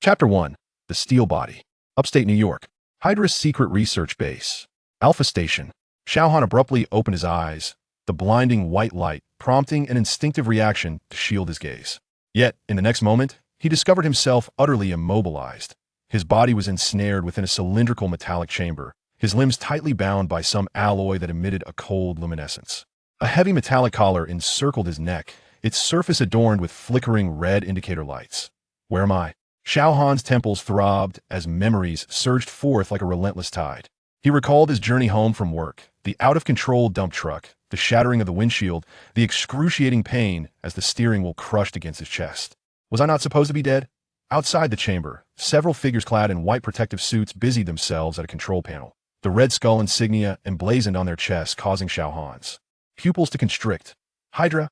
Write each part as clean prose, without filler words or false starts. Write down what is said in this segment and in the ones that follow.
Chapter 1. The Steel Body. Upstate New York. Hydra's secret research base. Alpha Station. Xiao Han abruptly opened his eyes, the blinding white light prompting an instinctive reaction to shield his gaze. Yet, in the next moment, he discovered himself utterly immobilized. His body was ensnared within a cylindrical metallic chamber, his limbs tightly bound by some alloy that emitted a cold luminescence. A heavy metallic collar encircled his neck, its surface adorned with flickering red indicator lights. Where am I? Xiao Han's temples throbbed as memories surged forth like a relentless tide. He recalled his journey home from work, the out-of-control dump truck, the shattering of the windshield, the excruciating pain as the steering wheel crushed against his chest. Was I not supposed to be dead? Outside the chamber, several figures clad in white protective suits busied themselves at a control panel, the red skull insignia emblazoned on their chests causing Xiao Han's pupils to constrict. Hydra?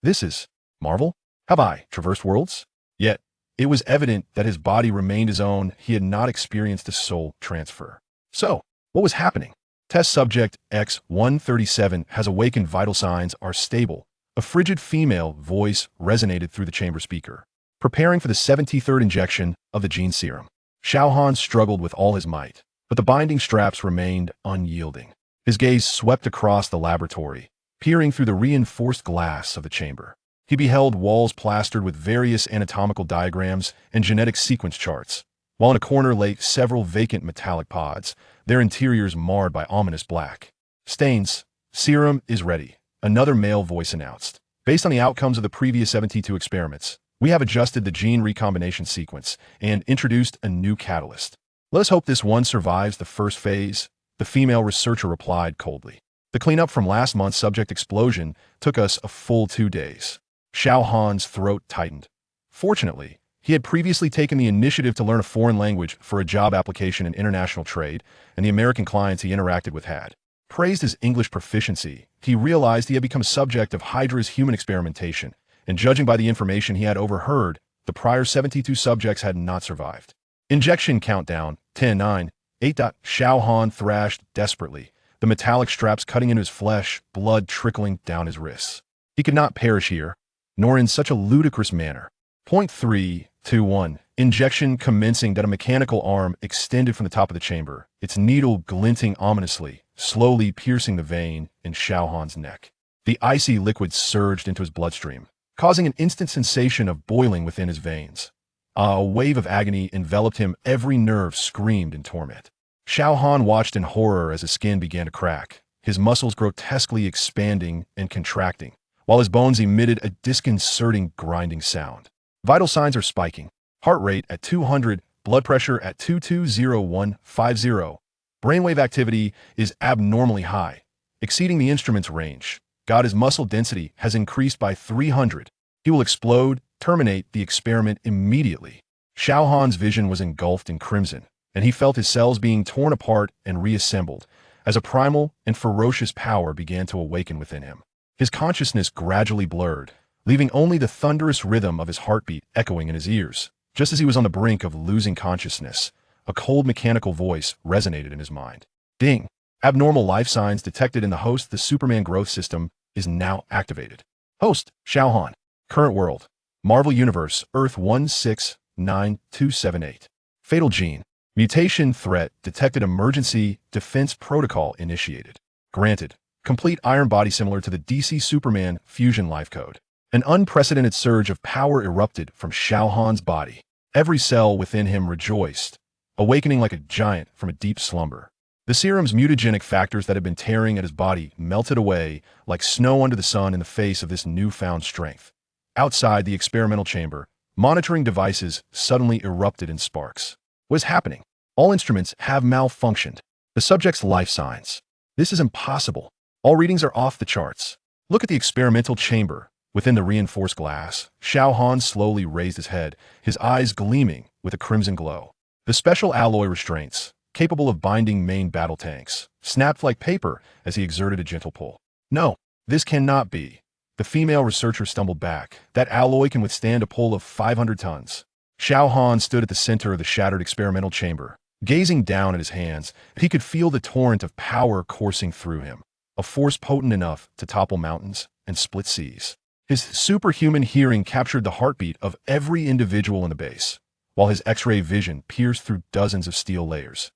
This is Marvel? Have I traversed worlds? Yet, it was evident that his body remained his own. He had not experienced a soul transfer. So, what was happening? Test subject X-137 has awakened, vital signs are stable. A frigid female voice resonated through the chamber speaker. Preparing for the 73rd injection of the gene serum. Xiao Han struggled with all his might, but the binding straps remained unyielding. His gaze swept across the laboratory, peering through the reinforced glass of the chamber. He beheld walls plastered with various anatomical diagrams and genetic sequence charts, while in a corner lay several vacant metallic pods, their interiors marred by ominous black stains. Serum is ready, another male voice announced. Based on the outcomes of the previous 72 experiments, we have adjusted the gene recombination sequence and introduced a new catalyst. Let us hope this one survives the first phase, the female researcher replied coldly. The cleanup from last month's subject explosion took us a full 2 days. Xiao Han's throat tightened. Fortunately, he had previously taken the initiative to learn a foreign language for a job application in international trade, and the American clients he interacted with had praised his English proficiency. He realized he had become a subject of Hydra's human experimentation, and judging by the information he had overheard, the prior 72 subjects had not survived. Injection countdown, 10, 9, 8. Xiao Han thrashed desperately, the metallic straps cutting into his flesh, blood trickling down his wrists. He could not perish here, nor in such a ludicrous manner. Point 3, 2, 1. Injection commencing. That a mechanical arm extended from the top of the chamber, its needle glinting ominously, slowly piercing the vein in Xiao Han's neck. The icy liquid surged into his bloodstream, causing an instant sensation of boiling within his veins. A wave of agony enveloped him, every nerve screamed in torment. Xiao Han watched in horror as his skin began to crack, his muscles grotesquely expanding and contracting, while his bones emitted a disconcerting grinding sound. Vital signs are spiking. Heart rate at 200, blood pressure at 220150. Brainwave activity is abnormally high, exceeding the instrument's range. His muscle density has increased by 300. He will explode, terminate the experiment immediately. Xiao Han's vision was engulfed in crimson, and he felt his cells being torn apart and reassembled as a primal and ferocious power began to awaken within him. His consciousness gradually blurred, leaving only the thunderous rhythm of his heartbeat echoing in his ears. Just as he was on the brink of losing consciousness, a cold mechanical voice resonated in his mind. Ding! Abnormal life signs detected in the host. The Superman growth system is now activated. Host, Xiao Han. Current world, Marvel Universe, Earth 169278. Fatal gene. Mutation threat detected. Emergency defense protocol initiated. Granted. Complete iron body similar to the DC Superman fusion life code. An unprecedented surge of power erupted from Xiao Han's body. Every cell within him rejoiced, awakening like a giant from a deep slumber. The serum's mutagenic factors that had been tearing at his body melted away like snow under the sun in the face of this newfound strength. Outside the experimental chamber, monitoring devices suddenly erupted in sparks. What is happening? All instruments have malfunctioned. The subject's life signs. This is impossible. All readings are off the charts. Look at the experimental chamber. Within the reinforced glass, Xiao Han slowly raised his head, his eyes gleaming with a crimson glow. The special alloy restraints, capable of binding main battle tanks, snapped like paper as he exerted a gentle pull. No, this cannot be. The female researcher stumbled back. That alloy can withstand a pull of 500 tons. Xiao Han stood at the center of the shattered experimental chamber. Gazing down at his hands, he could feel the torrent of power coursing through him, a force potent enough to topple mountains and split seas. His superhuman hearing captured the heartbeat of every individual in the base. while his X-ray vision pierced through dozens of steel layers.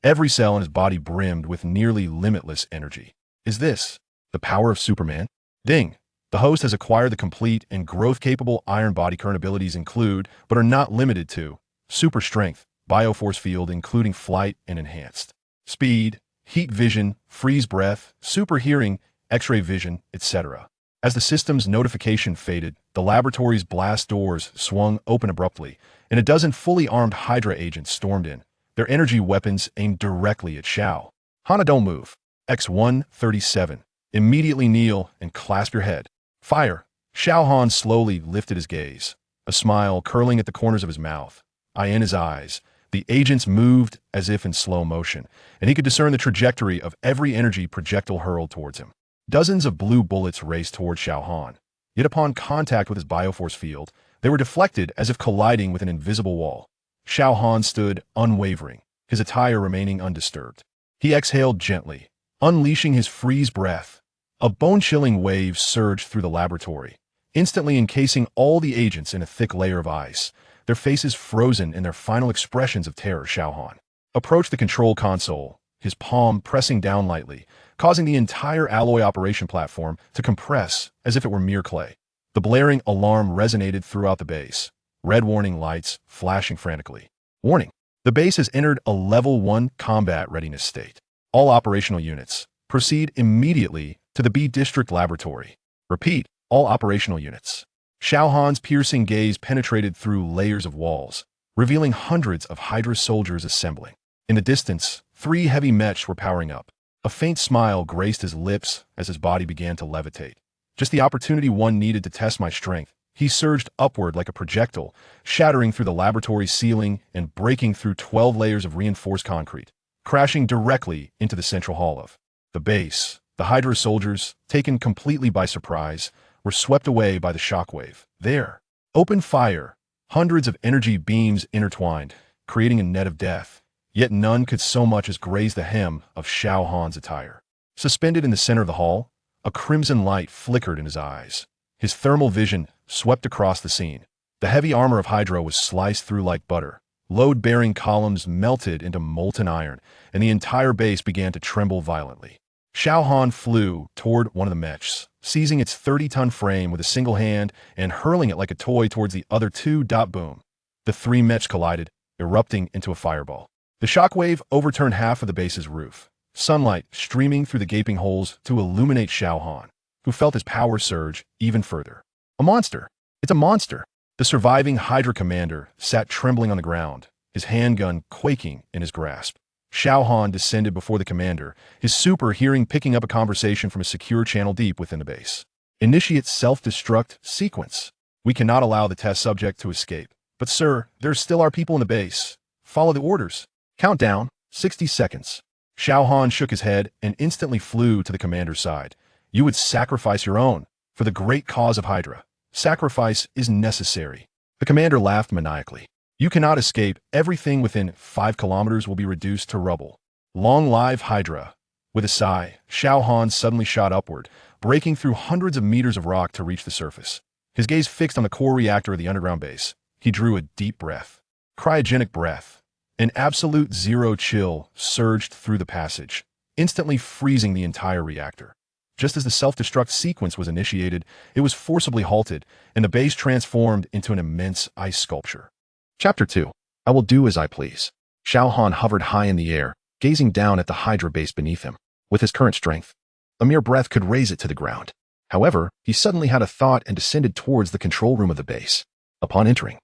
Every cell in his body brimmed with nearly limitless energy. Is this the power of Superman? Ding! The host has acquired the complete and growth-capable iron body current abilities include, but are not limited to, super strength, bioforce field including flight and enhanced speed, heat vision, freeze breath, super hearing, X-ray vision, etc. As the system's notification faded, the laboratory's blast doors swung open abruptly, and a dozen fully armed Hydra agents stormed in, their energy weapons aimed directly at Xiao. Han, don't move. X-137. Immediately kneel and clasp your head. Fire. Xiao Han slowly lifted his gaze, a smile curling at the corners of his mouth. Eye in his eyes. The agents moved as if in slow motion, and he could discern the trajectory of every energy projectile hurled towards him. Dozens of blue bullets raced toward Xiao Han, yet upon contact with his bioforce field, they were deflected as if colliding with an invisible wall. Xiao Han stood unwavering, his attire remaining undisturbed. He exhaled gently, unleashing his freeze breath. A bone-chilling wave surged through the laboratory, instantly encasing all the agents in a thick layer of ice, their faces frozen in their final expressions of terror. Xiao Han approached the control console, his palm pressing down lightly, causing the entire alloy operation platform to compress as if it were mere clay. The blaring alarm resonated throughout the base, red warning lights flashing frantically. Warning: the base has entered a Level 1 combat readiness state. All operational units, proceed immediately to the B District Laboratory. Repeat, all operational units. Xiao Han's piercing gaze penetrated through layers of walls, revealing hundreds of Hydra soldiers assembling. In the distance, 3 heavy mechs were powering up. A faint smile graced his lips as his body began to levitate. Just the opportunity one needed to test my strength. He surged upward like a projectile, shattering through the laboratory ceiling and breaking through 12 layers of reinforced concrete, crashing directly into the central hall of the base. The Hydra soldiers, taken completely by surprise, were swept away by the shockwave. There, open fire. Hundreds of energy beams intertwined, creating a net of death. Yet none could so much as graze the hem of Xiao Han's attire. Suspended in the center of the hall, a crimson light flickered in his eyes. His thermal vision swept across the scene. The heavy armor of Hydra was sliced through like butter. Load-bearing columns melted into molten iron, and the entire base began to tremble violently. Xiao Han flew toward one of the mechs, seizing its 30-ton frame with a single hand and hurling it like a toy towards the other two. Boom. The 3 mechs collided, erupting into a fireball. The shockwave overturned half of the base's roof, sunlight streaming through the gaping holes to illuminate Xiao Han, who felt his power surge even further. A monster! It's a monster! The surviving Hydra commander sat trembling on the ground, his handgun quaking in his grasp. Xiao Han descended before the commander, his super hearing picking up a conversation from a secure channel deep within the base. Initiate self-destruct sequence. We cannot allow the test subject to escape. But sir, there still are people in the base. Follow the orders. Countdown, 60 seconds. Xiao Han shook his head and instantly flew to the commander's side. You would sacrifice your own for the great cause of Hydra. Sacrifice is necessary. The commander laughed maniacally. You cannot escape. Everything within 5 kilometers will be reduced to rubble. Long live Hydra. With a sigh, Xiao Han suddenly shot upward, breaking through hundreds of meters of rock to reach the surface. His gaze fixed on the core reactor of the underground base. He drew a deep breath. Cryogenic breath. An absolute zero chill surged through the passage, instantly freezing the entire reactor. Just as the self-destruct sequence was initiated, it was forcibly halted, and the base transformed into an immense ice sculpture. Chapter 2. I will do as I please. Xiao Han hovered high in the air, gazing down at the Hydra base beneath him. With his current strength, a mere breath could raze it to the ground. However, he suddenly had a thought and descended towards the control room of the base. Upon entering,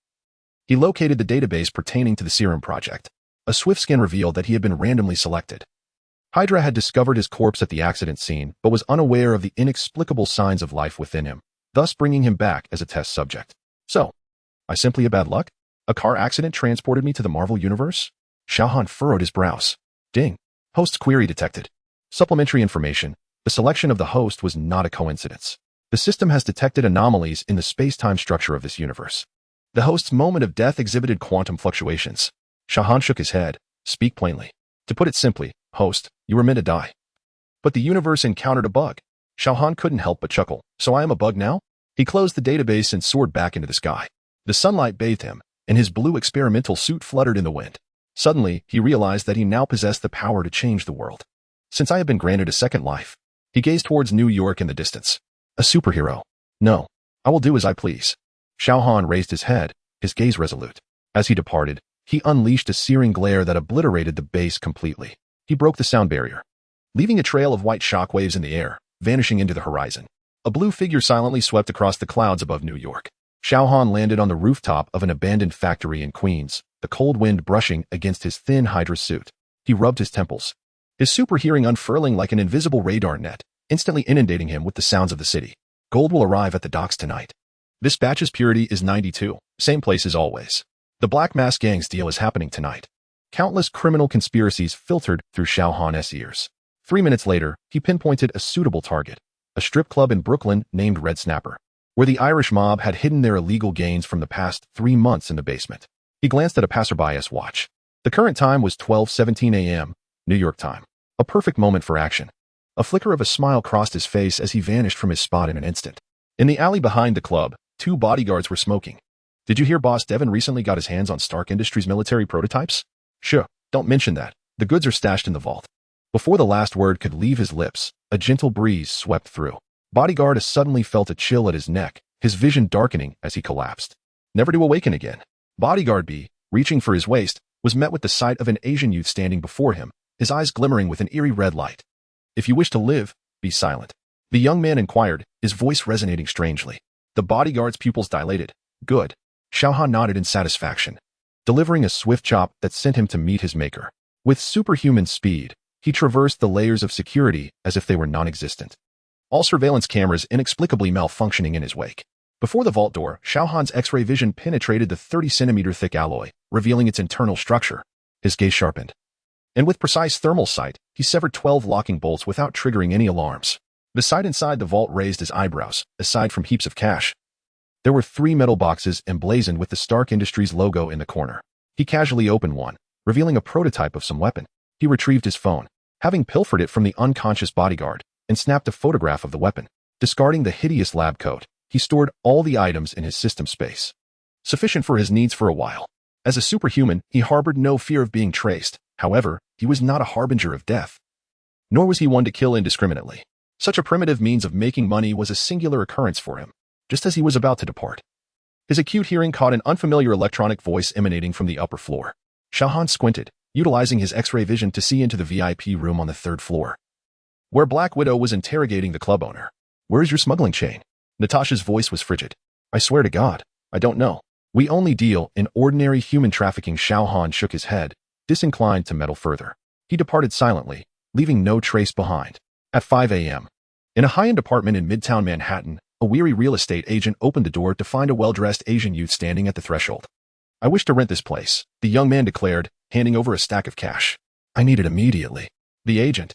he located the database pertaining to the Serum Project. A swift scan revealed that he had been randomly selected. Hydra had discovered his corpse at the accident scene, but was unaware of the inexplicable signs of life within him, thus bringing him back as a test subject. So, I simply had bad luck? A car accident transported me to the Marvel Universe? Xiao Han furrowed his brows. Ding. Host's query detected. Supplementary information. The selection of the host was not a coincidence. The system has detected anomalies in the space-time structure of this universe. The host's moment of death exhibited quantum fluctuations. Xiao Han shook his head. Speak plainly. To put it simply, host, you were meant to die. But the universe encountered a bug. Xiao Han couldn't help but chuckle. So I am a bug now? He closed the database and soared back into the sky. The sunlight bathed him, and his blue experimental suit fluttered in the wind. Suddenly, he realized that he now possessed the power to change the world. Since I have been granted a second life, he gazed towards New York in the distance. A superhero. No, I will do as I please. Xiao Han raised his head, his gaze resolute. As he departed, he unleashed a searing glare that obliterated the base completely. He broke the sound barrier, leaving a trail of white shockwaves in the air, vanishing into the horizon. A blue figure silently swept across the clouds above New York. Xiao Han landed on the rooftop of an abandoned factory in Queens, the cold wind brushing against his thin Hydra suit. He rubbed his temples, his super hearing unfurling like an invisible radar net, instantly inundating him with the sounds of the city. Gold will arrive at the docks tonight. This batch's purity is 92, same place as always. The Black Mask Gang's deal is happening tonight. Countless criminal conspiracies filtered through Xiao Han's ears. 3 minutes later, he pinpointed a suitable target, a strip club in Brooklyn named Red Snapper, where the Irish mob had hidden their illegal gains from the past 3 months in the basement. He glanced at a passerby's watch. The current time was 12:17 a.m., New York time. A perfect moment for action. A flicker of a smile crossed his face as he vanished from his spot in an instant. In the alley behind the club, 2 bodyguards were smoking. Did you hear Boss Devin recently got his hands on Stark Industries military prototypes? Sure, don't mention that. The goods are stashed in the vault. Before the last word could leave his lips, a gentle breeze swept through. Bodyguard suddenly felt a chill at his neck, his vision darkening as he collapsed. Never to awaken again. Bodyguard B, reaching for his waist, was met with the sight of an Asian youth standing before him, his eyes glimmering with an eerie red light. If you wish to live, be silent. The young man inquired, his voice resonating strangely. The bodyguard's pupils dilated. Good. Xiao Han nodded in satisfaction, delivering a swift chop that sent him to meet his maker. With superhuman speed, he traversed the layers of security as if they were non-existent. All surveillance cameras inexplicably malfunctioning in his wake. Before the vault door, Xiao Han's X-ray vision penetrated the 30-centimeter thick alloy, revealing its internal structure. His gaze sharpened, and with precise thermal sight, he severed 12 locking bolts without triggering any alarms. The sight inside the vault raised his eyebrows. Aside from heaps of cash, there were 3 metal boxes emblazoned with the Stark Industries logo in the corner. He casually opened one, revealing a prototype of some weapon. He retrieved his phone, having pilfered it from the unconscious bodyguard, and snapped a photograph of the weapon. Discarding the hideous lab coat, he stored all the items in his system space, sufficient for his needs for a while. As a superhuman, he harbored no fear of being traced. However, he was not a harbinger of death. Nor was he one to kill indiscriminately. Such a primitive means of making money was a singular occurrence for him, just as he was about to depart. His acute hearing caught an unfamiliar electronic voice emanating from the upper floor. Xiao Han squinted, utilizing his X-ray vision to see into the VIP room on the 3rd floor, where Black Widow was interrogating the club owner. Where is your smuggling chain? Natasha's voice was frigid. I swear to God, I don't know. We only deal in ordinary human trafficking. Xiao Han shook his head, disinclined to meddle further. He departed silently, leaving no trace behind. At 5 a.m., in a high-end apartment in Midtown Manhattan, a weary real estate agent opened the door to find a well-dressed Asian youth standing at the threshold. I wish to rent this place, the young man declared, handing over a stack of cash. I need it immediately. The agent,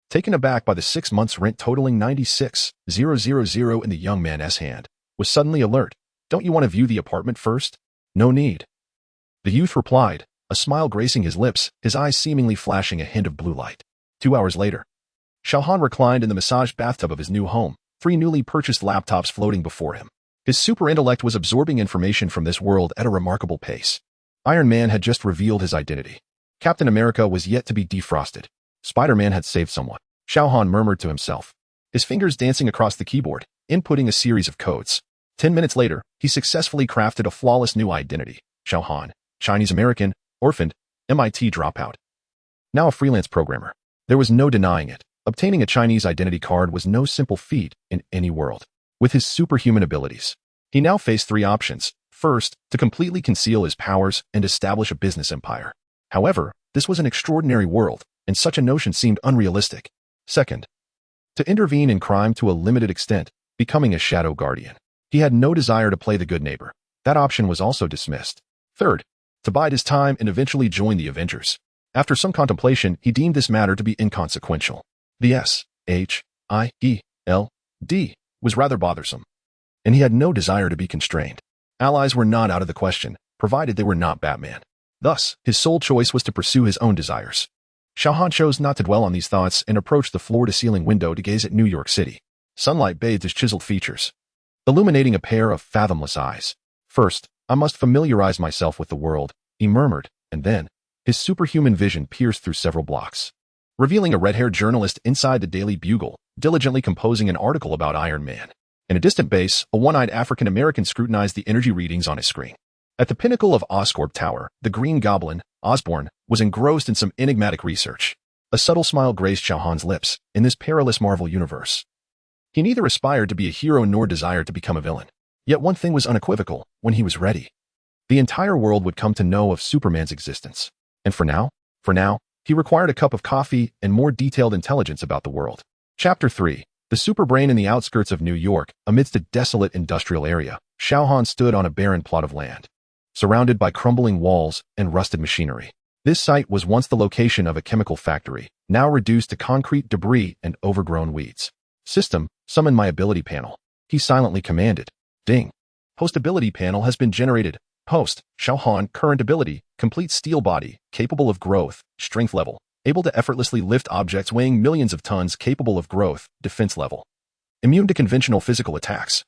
taken aback by the 6 months' rent totaling $96,000 in the young man's hand, was suddenly alert. Don't you want to view the apartment first? No need. The youth replied, a smile gracing his lips, his eyes seemingly flashing a hint of blue light. 2 hours later, Xiao Han reclined in the massage bathtub of his new home, 3 newly purchased laptops floating before him. His super intellect was absorbing information from this world at a remarkable pace. Iron Man had just revealed his identity. Captain America was yet to be defrosted. Spider-Man had saved someone. Xiao Han murmured to himself, his fingers dancing across the keyboard, inputting a series of codes. 10 minutes later, he successfully crafted a flawless new identity. Xiao Han, Chinese-American, orphaned, MIT dropout. Now a freelance programmer. There was no denying it. Obtaining a Chinese identity card was no simple feat in any world. With his superhuman abilities, he now faced 3 options. First, to completely conceal his powers and establish a business empire. However, this was an extraordinary world, and such a notion seemed unrealistic. Second, to intervene in crime to a limited extent, becoming a shadow guardian. He had no desire to play the good neighbor. That option was also dismissed. Third, to bide his time and eventually join the Avengers. After some contemplation, he deemed this matter to be inconsequential. The S-H-I-E-L-D was rather bothersome, and he had no desire to be constrained. Allies were not out of the question, provided they were not Batman. Thus, his sole choice was to pursue his own desires. Xiao Han chose not to dwell on these thoughts and approached the floor-to-ceiling window to gaze at New York City. Sunlight bathed his chiseled features, illuminating a pair of fathomless eyes. First, I must familiarize myself with the world, he murmured, and then, his superhuman vision pierced through several blocks, revealing a red-haired journalist inside the Daily Bugle, diligently composing an article about Iron Man. In a distant base, a one-eyed African-American scrutinized the energy readings on his screen. At the pinnacle of Oscorp Tower, the Green Goblin, Osborn, was engrossed in some enigmatic research. A subtle smile graced Xiao Han's lips in this perilous Marvel universe. He neither aspired to be a hero nor desired to become a villain. Yet one thing was unequivocal: when he was ready, the entire world would come to know of Superman's existence. And for now, he required a cup of coffee and more detailed intelligence about the world. Chapter 3. The superbrain in the outskirts of New York, amidst a desolate industrial area, Xiao Han stood on a barren plot of land, surrounded by crumbling walls and rusted machinery. This site was once the location of a chemical factory, now reduced to concrete debris and overgrown weeds. System, summon my ability panel, he silently commanded. Ding. Host ability panel has been generated. Host, Xiao Han, current ability, complete steel body, capable of growth, strength level, able to effortlessly lift objects weighing millions of tons, capable of growth, defense level. Immune to conventional physical attacks.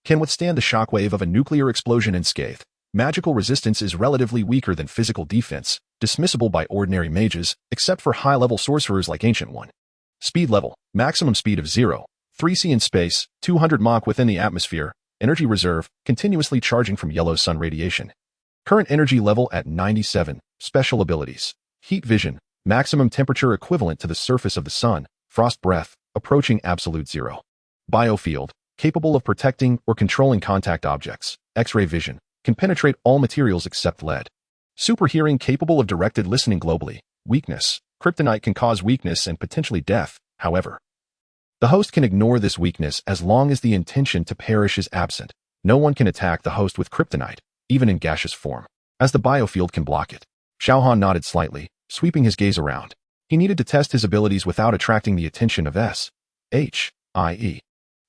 Can withstand the shockwave of a nuclear explosion unscathed. Magical resistance is relatively weaker than physical defense, dismissible by ordinary mages, except for high-level sorcerers like Ancient One. Speed level, maximum speed of 0, 3C in space, 200 Mach within the atmosphere, energy reserve, continuously charging from yellow sun radiation. Current energy level at 97, special abilities. Heat vision, maximum temperature equivalent to the surface of the sun, frost breath, approaching absolute zero. Biofield, capable of protecting or controlling contact objects. X-ray vision, can penetrate all materials except lead. Super hearing, capable of directed listening globally. Weakness, kryptonite can cause weakness and potentially death, however. The host can ignore this weakness as long as the intention to perish is absent. No one can attack the host with kryptonite, even in gaseous form, as the biofield can block it. Xiao Han nodded slightly, sweeping his gaze around. He needed to test his abilities without attracting the attention of S, H, I, E,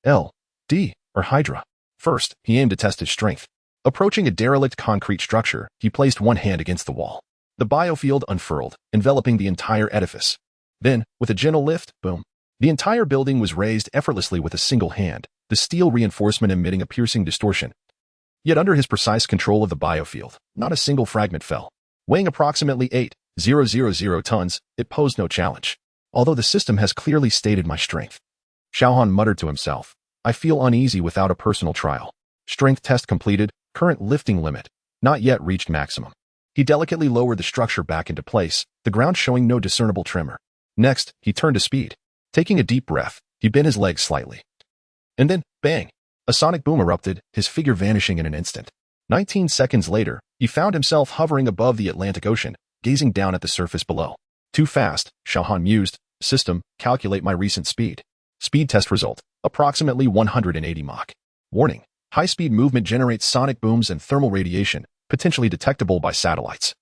L, D, or Hydra. First, he aimed to test his strength. Approaching a derelict concrete structure, he placed one hand against the wall. The biofield unfurled, enveloping the entire edifice. Then, with a gentle lift, boom. The entire building was raised effortlessly with a single hand, the steel reinforcement emitting a piercing distortion. Yet under his precise control of the biofield, not a single fragment fell. Weighing approximately 8,000 tons, it posed no challenge. Although the system has clearly stated my strength. Xiao Han muttered to himself. I feel uneasy without a personal trial. Strength test completed, current lifting limit, not yet reached maximum. He delicately lowered the structure back into place, the ground showing no discernible tremor. Next, he turned to speed. Taking a deep breath, he bent his legs slightly. And then, bang! A sonic boom erupted, his figure vanishing in an instant. 19 seconds later, he found himself hovering above the Atlantic Ocean, gazing down at the surface below. Too fast, Xiao Han mused. System, calculate my recent speed. Speed test result, approximately 180 Mach. Warning, high-speed movement generates sonic booms and thermal radiation, potentially detectable by satellites.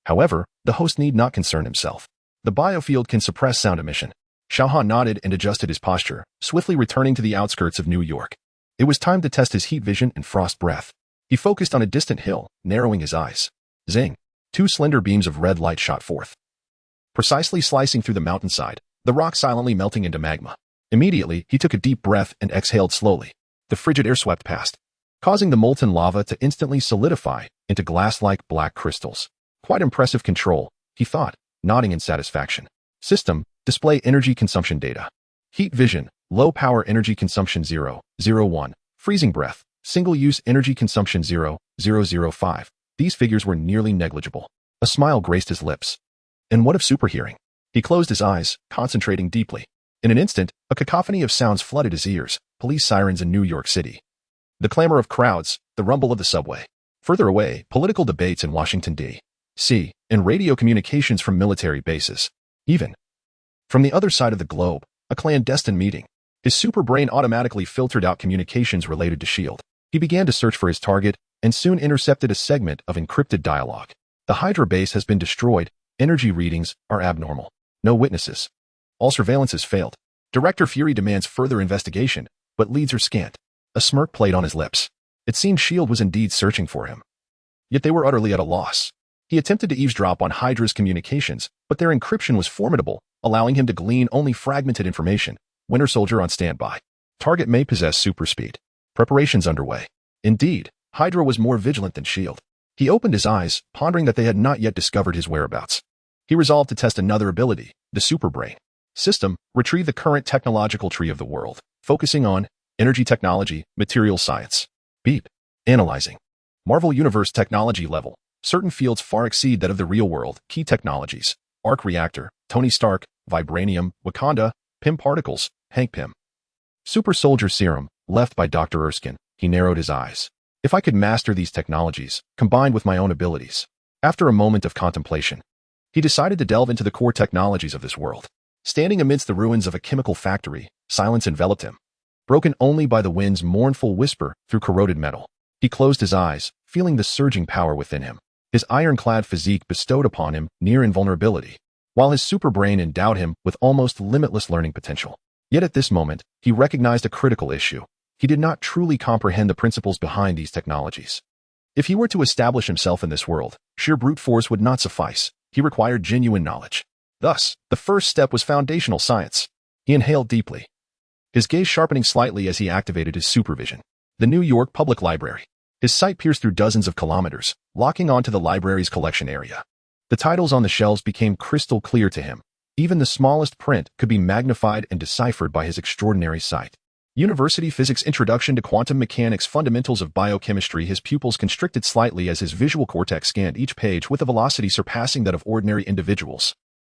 However, the host need not concern himself. The biofield can suppress sound emission. Xiao Han nodded and adjusted his posture, swiftly returning to the outskirts of New York. It was time to test his heat vision and frost breath. He focused on a distant hill, narrowing his eyes. Zing! 2 slender beams of red light shot forth, precisely slicing through the mountainside, the rock silently melting into magma. Immediately, he took a deep breath and exhaled slowly. The frigid air swept past, causing the molten lava to instantly solidify into glass-like black crystals. Quite impressive control, he thought, nodding in satisfaction. System, display energy consumption data. Heat vision, low power energy consumption 0.01. Freezing breath, single-use energy consumption 0.005. These figures were nearly negligible. A smile graced his lips. And what of super hearing? He closed his eyes, concentrating deeply. In an instant, a cacophony of sounds flooded his ears. Police sirens in New York City. The clamor of crowds, the rumble of the subway. Further away, political debates in Washington, D.C., and radio communications from military bases. Even from the other side of the globe, a clandestine meeting. His super brain automatically filtered out communications related to S.H.I.E.L.D. He began to search for his target and soon intercepted a segment of encrypted dialogue. The Hydra base has been destroyed. Energy readings are abnormal. No witnesses. All surveillance has failed. Director Fury demands further investigation, but leads are scant. A smirk played on his lips. It seemed S.H.I.E.L.D. was indeed searching for him. Yet they were utterly at a loss. He attempted to eavesdrop on Hydra's communications, but their encryption was formidable, allowing him to glean only fragmented information. Winter Soldier on standby. Target may possess super speed. Preparations underway. Indeed, Hydra was more vigilant than S.H.I.E.L.D. He opened his eyes, pondering that they had not yet discovered his whereabouts. He resolved to test another ability, the Superbrain system, retrieve the current technological tree of the world, focusing on energy technology, material science. Beep. Analyzing. Marvel Universe technology level. Certain fields far exceed that of the real world. Key technologies. Arc reactor, Tony Stark, vibranium, Wakanda, Pym particles, Hank Pym. Super soldier serum, left by Dr. Erskine. He narrowed his eyes. If I could master these technologies, combined with my own abilities. After a moment of contemplation, he decided to delve into the core technologies of this world. Standing amidst the ruins of a chemical factory, silence enveloped him, broken only by the wind's mournful whisper through corroded metal. He closed his eyes, feeling the surging power within him. His ironclad physique bestowed upon him near invulnerability, while his superbrain endowed him with almost limitless learning potential. Yet at this moment, he recognized a critical issue. He did not truly comprehend the principles behind these technologies. If he were to establish himself in this world, sheer brute force would not suffice. He required genuine knowledge. Thus, the first step was foundational science. He inhaled deeply, his gaze sharpening slightly as he activated his supervision. The New York Public Library. His sight pierced through dozens of kilometers, locking onto the library's collection area. The titles on the shelves became crystal clear to him. Even the smallest print could be magnified and deciphered by his extraordinary sight. University Physics Introduction to Quantum Mechanics Fundamentals of Biochemistry. His pupils constricted slightly as his visual cortex scanned each page with a velocity surpassing that of ordinary individuals.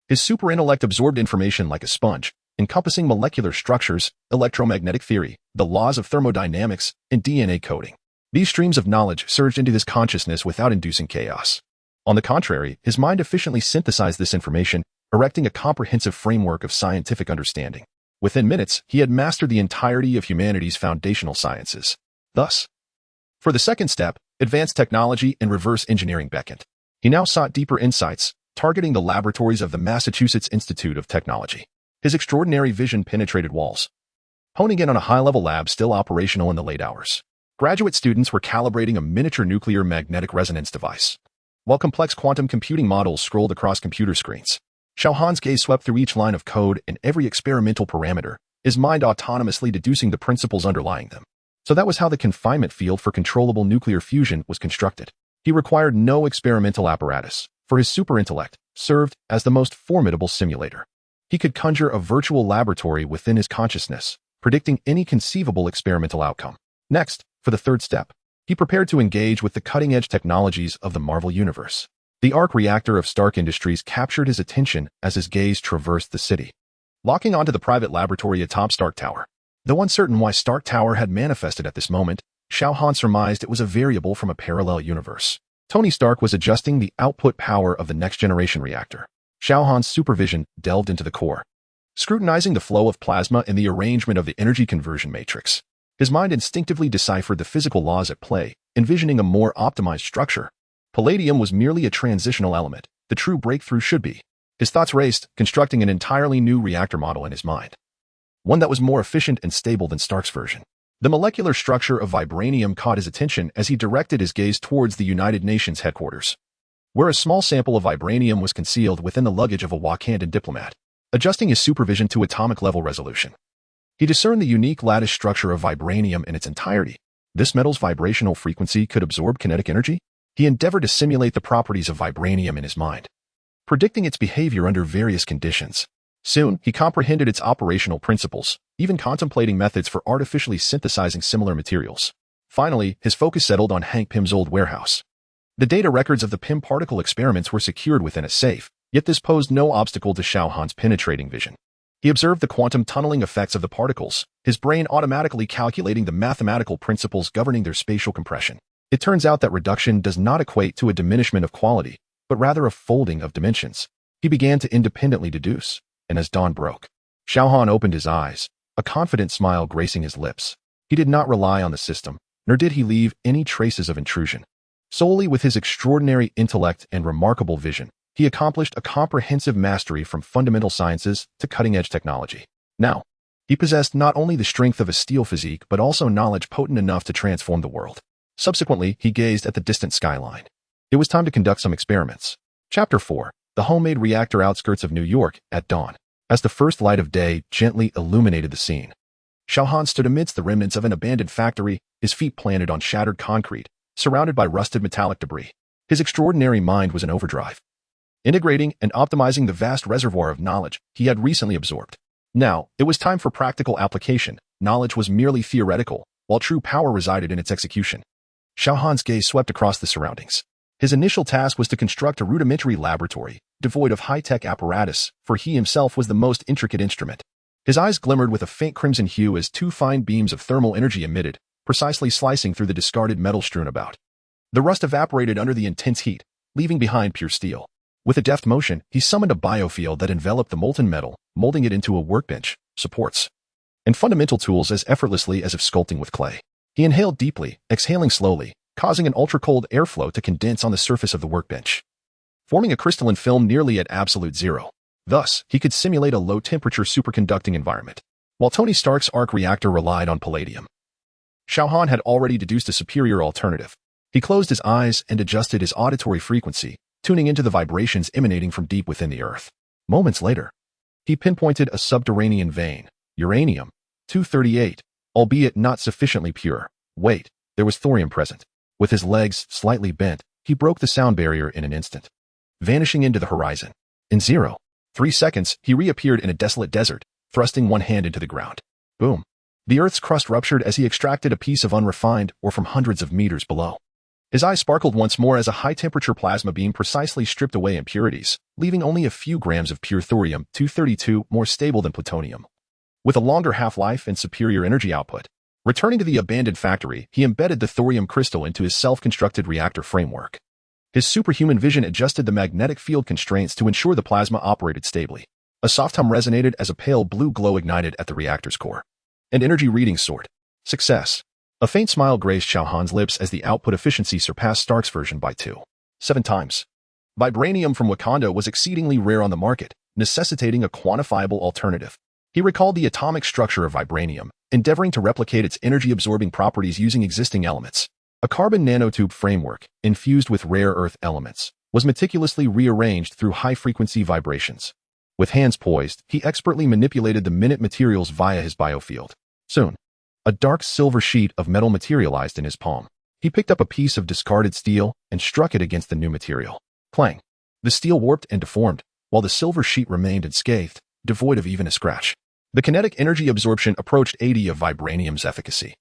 His superintellect absorbed information like a sponge, encompassing molecular structures, electromagnetic theory, the laws of thermodynamics, and DNA coding. These streams of knowledge surged into his consciousness without inducing chaos. On the contrary, his mind efficiently synthesized this information, erecting a comprehensive framework of scientific understanding. Within minutes, he had mastered the entirety of humanity's foundational sciences. Thus, for the second step, advanced technology and reverse engineering beckoned. He now sought deeper insights, targeting the laboratories of the Massachusetts Institute of Technology. His extraordinary vision penetrated walls, honing in on a high-level lab still operational in the late hours. Graduate students were calibrating a miniature nuclear magnetic resonance device, while complex quantum computing models scrolled across computer screens. Xiao Han's gaze swept through each line of code and every experimental parameter, his mind autonomously deducing the principles underlying them. So that was how the confinement field for controllable nuclear fusion was constructed. He required no experimental apparatus, for his superintellect served as the most formidable simulator. He could conjure a virtual laboratory within his consciousness, predicting any conceivable experimental outcome. Next, for the third step, he prepared to engage with the cutting-edge technologies of the Marvel Universe. The arc reactor of Stark Industries captured his attention as his gaze traversed the city, locking onto the private laboratory atop Stark Tower. Though uncertain why Stark Tower had manifested at this moment, Xiao Han surmised it was a variable from a parallel universe. Tony Stark was adjusting the output power of the next-generation reactor. Xiao Han's supervision delved into the core, scrutinizing the flow of plasma and the arrangement of the energy conversion matrix. His mind instinctively deciphered the physical laws at play, envisioning a more optimized structure. Palladium was merely a transitional element. The true breakthrough should be. His thoughts raced, constructing an entirely new reactor model in his mind, one that was more efficient and stable than Stark's version. The molecular structure of vibranium caught his attention as he directed his gaze towards the United Nations headquarters, where a small sample of vibranium was concealed within the luggage of a Wakandan diplomat. Adjusting his supervision to atomic-level resolution, he discerned the unique lattice structure of vibranium in its entirety. This metal's vibrational frequency could absorb kinetic energy. He endeavored to simulate the properties of vibranium in his mind, predicting its behavior under various conditions. Soon, he comprehended its operational principles, even contemplating methods for artificially synthesizing similar materials. Finally, his focus settled on Hank Pym's old warehouse. The data records of the Pym particle experiments were secured within a safe, yet this posed no obstacle to Xiao Han's penetrating vision. He observed the quantum tunneling effects of the particles, his brain automatically calculating the mathematical principles governing their spatial compression. It turns out that reduction does not equate to a diminishment of quality, but rather a folding of dimensions. He began to independently deduce, and as dawn broke, Xiao Han opened his eyes, a confident smile gracing his lips. He did not rely on the system, nor did he leave any traces of intrusion. Solely with his extraordinary intellect and remarkable vision, he accomplished a comprehensive mastery from fundamental sciences to cutting-edge technology. Now, he possessed not only the strength of a steel physique but also knowledge potent enough to transform the world. Subsequently, he gazed at the distant skyline. It was time to conduct some experiments. Chapter 4. The homemade reactor outskirts of New York at dawn. As the first light of day gently illuminated the scene, Xiao Han stood amidst the remnants of an abandoned factory, his feet planted on shattered concrete, surrounded by rusted metallic debris. His extraordinary mind was in overdrive, integrating and optimizing the vast reservoir of knowledge he had recently absorbed. Now, it was time for practical application. Knowledge was merely theoretical, while true power resided in its execution. Xiao Han's gaze swept across the surroundings. His initial task was to construct a rudimentary laboratory, devoid of high-tech apparatus, for he himself was the most intricate instrument. His eyes glimmered with a faint crimson hue as two fine beams of thermal energy emitted, precisely slicing through the discarded metal strewn about. The rust evaporated under the intense heat, leaving behind pure steel. With a deft motion, he summoned a biofield that enveloped the molten metal, molding it into a workbench, supports, and fundamental tools as effortlessly as if sculpting with clay. He inhaled deeply, exhaling slowly, causing an ultra-cold airflow to condense on the surface of the workbench, forming a crystalline film nearly at absolute zero. Thus, he could simulate a low-temperature superconducting environment. While Tony Stark's arc reactor relied on palladium, Xiao Han had already deduced a superior alternative. He closed his eyes and adjusted his auditory frequency, tuning into the vibrations emanating from deep within the earth. Moments later, he pinpointed a subterranean vein, uranium-238, albeit not sufficiently pure. Wait, there was thorium present. With his legs slightly bent, he broke the sound barrier in an instant, vanishing into the horizon. In 0.3 seconds, he reappeared in a desolate desert, thrusting one hand into the ground. Boom. The Earth's crust ruptured as he extracted a piece of unrefined ore from hundreds of meters below. His eyes sparkled once more as a high-temperature plasma beam precisely stripped away impurities, leaving only a few grams of pure thorium-232 more stable than plutonium, with a longer half-life and superior energy output. Returning to the abandoned factory, he embedded the thorium crystal into his self-constructed reactor framework. His superhuman vision adjusted the magnetic field constraints to ensure the plasma operated stably. A soft hum resonated as a pale blue glow ignited at the reactor's core. And energy readings soared. Success. A faint smile graced Xiao Han's lips as the output efficiency surpassed Stark's version by 2.7 times. Vibranium from Wakanda was exceedingly rare on the market, necessitating a quantifiable alternative. He recalled the atomic structure of vibranium, endeavoring to replicate its energy-absorbing properties using existing elements. A carbon nanotube framework, infused with rare earth elements, was meticulously rearranged through high-frequency vibrations. With hands poised, he expertly manipulated the minute materials via his biofield. Soon, a dark silver sheet of metal materialized in his palm. He picked up a piece of discarded steel and struck it against the new material. Clang! The steel warped and deformed, while the silver sheet remained unscathed, devoid of even a scratch. The kinetic energy absorption approached 80 of vibranium's efficacy,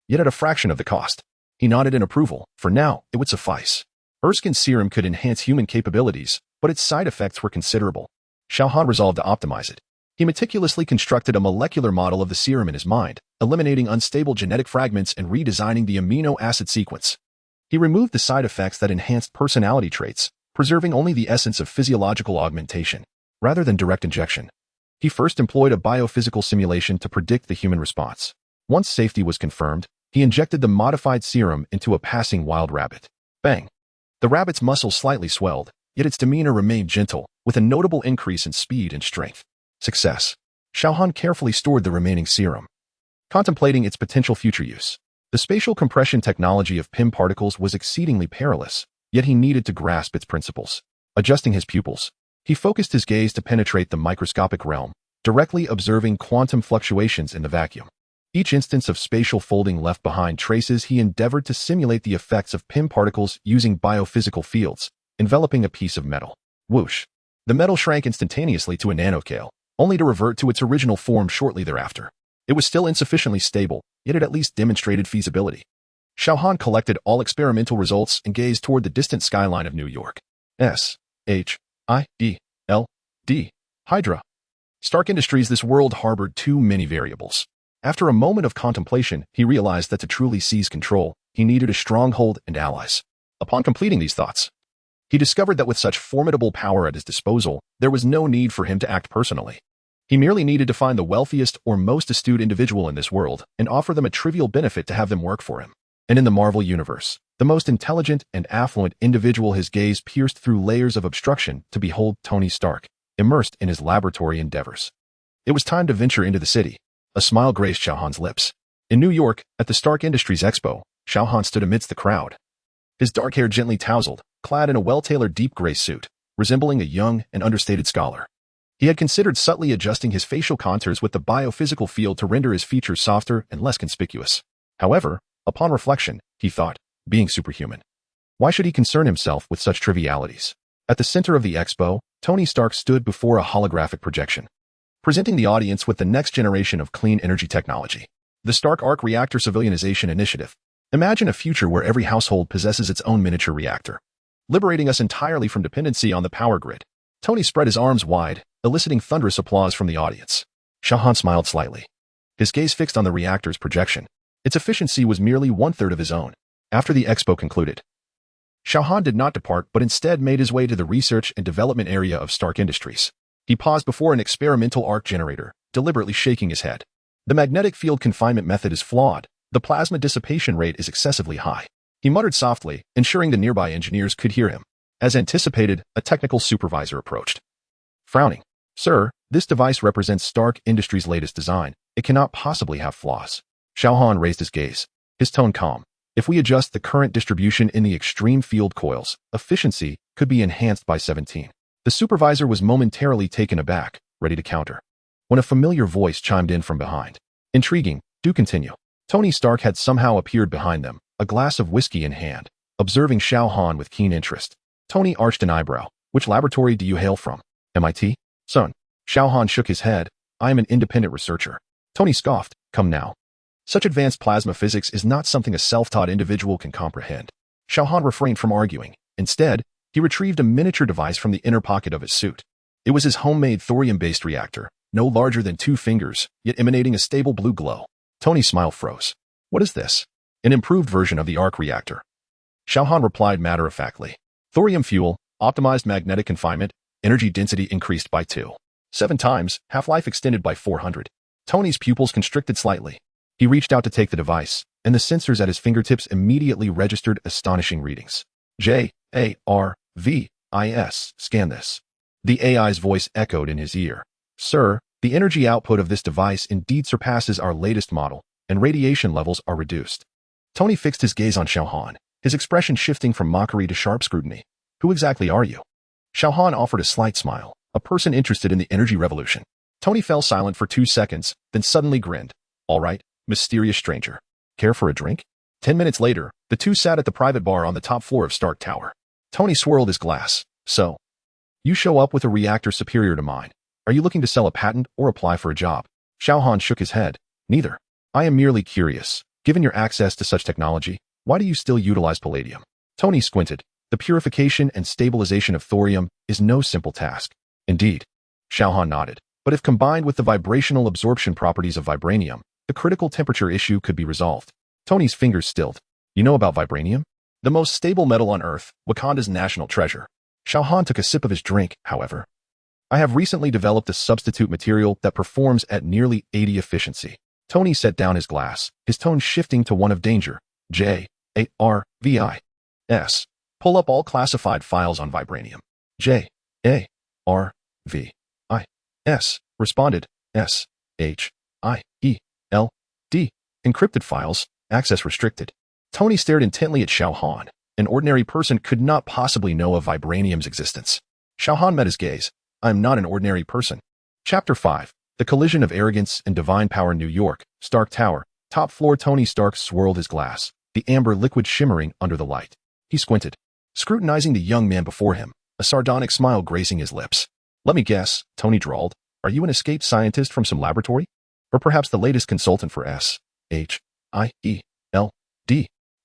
yet at a fraction of the cost. He nodded in approval. For now, it would suffice. Erskine's serum could enhance human capabilities, but its side effects were considerable. Xiao Han resolved to optimize it. He meticulously constructed a molecular model of the serum in his mind, eliminating unstable genetic fragments and redesigning the amino acid sequence. He removed the side effects that enhanced personality traits, preserving only the essence of physiological augmentation, rather than direct injection. He first employed a biophysical simulation to predict the human response. Once safety was confirmed, he injected the modified serum into a passing wild rabbit. Bang! The rabbit's muscles slightly swelled, yet its demeanor remained gentle, with a notable increase in speed and strength. Success. Xiao Han carefully stored the remaining serum, contemplating its potential future use. The spatial compression technology of PIM particles was exceedingly perilous, yet he needed to grasp its principles. Adjusting his pupils, he focused his gaze to penetrate the microscopic realm, directly observing quantum fluctuations in the vacuum. Each instance of spatial folding left behind traces he endeavored to simulate the effects of PIM particles using biophysical fields, enveloping a piece of metal. Whoosh! The metal shrank instantaneously to a nanoscale, only to revert to its original form shortly thereafter. It was still insufficiently stable, yet it at least demonstrated feasibility. Xiao Han collected all experimental results and gazed toward the distant skyline of New York. S-H-I-D-L-D. Hydra. Stark Industries. This world harbored too many variables. After a moment of contemplation, he realized that to truly seize control, he needed a stronghold and allies. Upon completing these thoughts, he discovered that with such formidable power at his disposal, there was no need for him to act personally. He merely needed to find the wealthiest or most astute individual in this world and offer them a trivial benefit to have them work for him. And in the Marvel Universe, the most intelligent and affluent individual, his gaze pierced through layers of obstruction to behold Tony Stark, immersed in his laboratory endeavors. It was time to venture into the city. A smile graced Xiao Han's lips. In New York, at the Stark Industries Expo, Xiao Han stood amidst the crowd. His dark hair gently tousled, clad in a well-tailored deep gray suit, resembling a young and understated scholar. He had considered subtly adjusting his facial contours with the biophysical field to render his features softer and less conspicuous. However, upon reflection, he thought, being superhuman. Why should he concern himself with such trivialities? At the center of the expo, Tony Stark stood before a holographic projection, presenting the audience with the next generation of clean energy technology. The Stark Arc Reactor Civilianization Initiative. Imagine a future where every household possesses its own miniature reactor, liberating us entirely from dependency on the power grid. Tony spread his arms wide, eliciting thunderous applause from the audience. Xiao Han smiled slightly, his gaze fixed on the reactor's projection. Its efficiency was merely one-third of his own. After the expo concluded, Xiao Han did not depart but instead made his way to the research and development area of Stark Industries. He paused before an experimental arc generator, deliberately shaking his head. The magnetic field confinement method is flawed. The plasma dissipation rate is excessively high. He muttered softly, ensuring the nearby engineers could hear him. As anticipated, a technical supervisor approached. Frowning, "Sir, this device represents Stark Industries' latest design. It cannot possibly have flaws." Xiao Han raised his gaze, his tone calm. "If we adjust the current distribution in the extreme field coils, efficiency could be enhanced by 17. The supervisor was momentarily taken aback, ready to counter, when a familiar voice chimed in from behind. "Intriguing, do continue." Tony Stark had somehow appeared behind them, a glass of whiskey in hand, observing Xiao Han with keen interest. Tony arched an eyebrow. "Which laboratory do you hail from? MIT? Son." Xiao Han shook his head. "I am an independent researcher." Tony scoffed. "Come now. Such advanced plasma physics is not something a self-taught individual can comprehend." Xiao Han refrained from arguing. Instead, he retrieved a miniature device from the inner pocket of his suit. It was his homemade thorium-based reactor, no larger than 2 fingers, yet emanating a stable blue glow. Tony's smile froze. "What is this?" "An improved version of the arc reactor." Xiao Han replied matter-of-factly. "Thorium fuel, optimized magnetic confinement, energy density increased by 2.7 times, half-life extended by 400. Tony's pupils constricted slightly. He reached out to take the device, and the sensors at his fingertips immediately registered astonishing readings. "JARVIS, scan this." The AI's voice echoed in his ear. "Sir, the energy output of this device indeed surpasses our latest model, and radiation levels are reduced." Tony fixed his gaze on Xiao Han, his expression shifting from mockery to sharp scrutiny. "Who exactly are you?" Xiao Han offered a slight smile. "A person interested in the energy revolution." Tony fell silent for 2 seconds, then suddenly grinned. "All right, mysterious stranger. Care for a drink?" 10 minutes later, the two sat at the private bar on the top floor of Stark Tower. Tony swirled his glass. "So, you show up with a reactor superior to mine. Are you looking to sell a patent or apply for a job?" Xiao Han shook his head. "Neither. I am merely curious. Given your access to such technology, why do you still utilize palladium?" Tony squinted. "The purification and stabilization of thorium is no simple task." "Indeed." Xiao Han nodded. "But if combined with the vibrational absorption properties of vibranium, the critical temperature issue could be resolved." Tony's fingers stilled. "You know about vibranium? The most stable metal on Earth, Wakanda's national treasure." Xiao Han took a sip of his drink, however. "I have recently developed a substitute material that performs at nearly 80 efficiency." Tony set down his glass, his tone shifting to one of danger. "JARVIS. Pull up all classified files on vibranium." "JARVIS. Responded. SHIELD. Encrypted files, access restricted." Tony stared intently at Xiao Han. An ordinary person could not possibly know of vibranium's existence. Xiao Han met his gaze. "I am not an ordinary person." Chapter 5. The Collision of Arrogance and Divine Power. New York, Stark Tower, top floor. Tony Stark swirled his glass, the amber liquid shimmering under the light. He squinted, scrutinizing the young man before him, a sardonic smile gracing his lips. "Let me guess," Tony drawled. "Are you an escaped scientist from some laboratory? Or perhaps the latest consultant for SHIELD?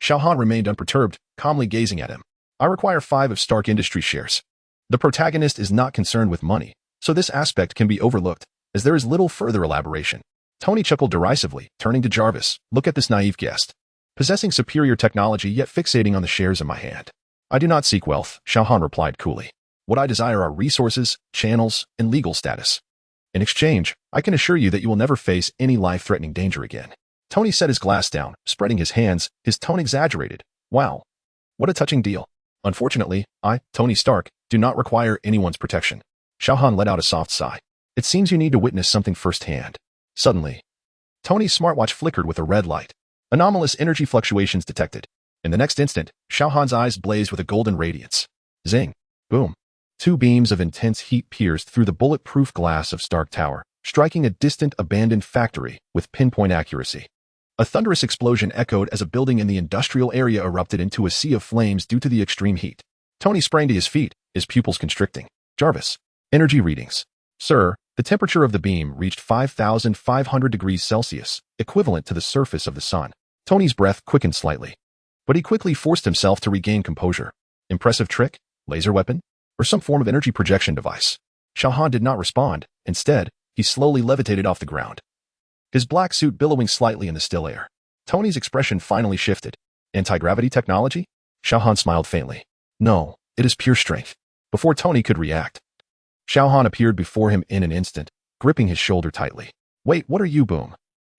Xiao Han remained unperturbed, calmly gazing at him. "I require 5 of Stark Industries shares." The protagonist is not concerned with money, so this aspect can be overlooked, as there is little further elaboration. Tony chuckled derisively, turning to Jarvis. "Look at this naive guest. Possessing superior technology yet fixating on the shares in my hand." "I do not seek wealth," Xiao Han replied coolly. "What I desire are resources, channels, and legal status. In exchange, I can assure you that you will never face any life-threatening danger again." Tony set his glass down, spreading his hands, his tone exaggerated. "Wow. What a touching deal. Unfortunately, I, Tony Stark, do not require anyone's protection." Xiao Han let out a soft sigh. "It seems you need to witness something firsthand." Suddenly, Tony's smartwatch flickered with a red light. Anomalous energy fluctuations detected. In the next instant, Xiao Han's eyes blazed with a golden radiance. Zing. Boom. 2 beams of intense heat pierced through the bulletproof glass of Stark Tower, striking a distant abandoned factory with pinpoint accuracy. A thunderous explosion echoed as a building in the industrial area erupted into a sea of flames due to the extreme heat. Tony sprang to his feet, his pupils constricting. Jarvis. Energy readings. Sir, the temperature of the beam reached 5,500 degrees Celsius, equivalent to the surface of the sun. Tony's breath quickened slightly, but he quickly forced himself to regain composure. Impressive trick? Laser weapon? Or some form of energy projection device? Xiao Han did not respond. Instead, he slowly levitated off the ground, his black suit billowing slightly in the still air. Tony's expression finally shifted. Anti-gravity technology? Xiao Han smiled faintly. No, it is pure strength. Before Tony could react, Xiao Han appeared before him in an instant, gripping his shoulder tightly. Wait, what are you, boom?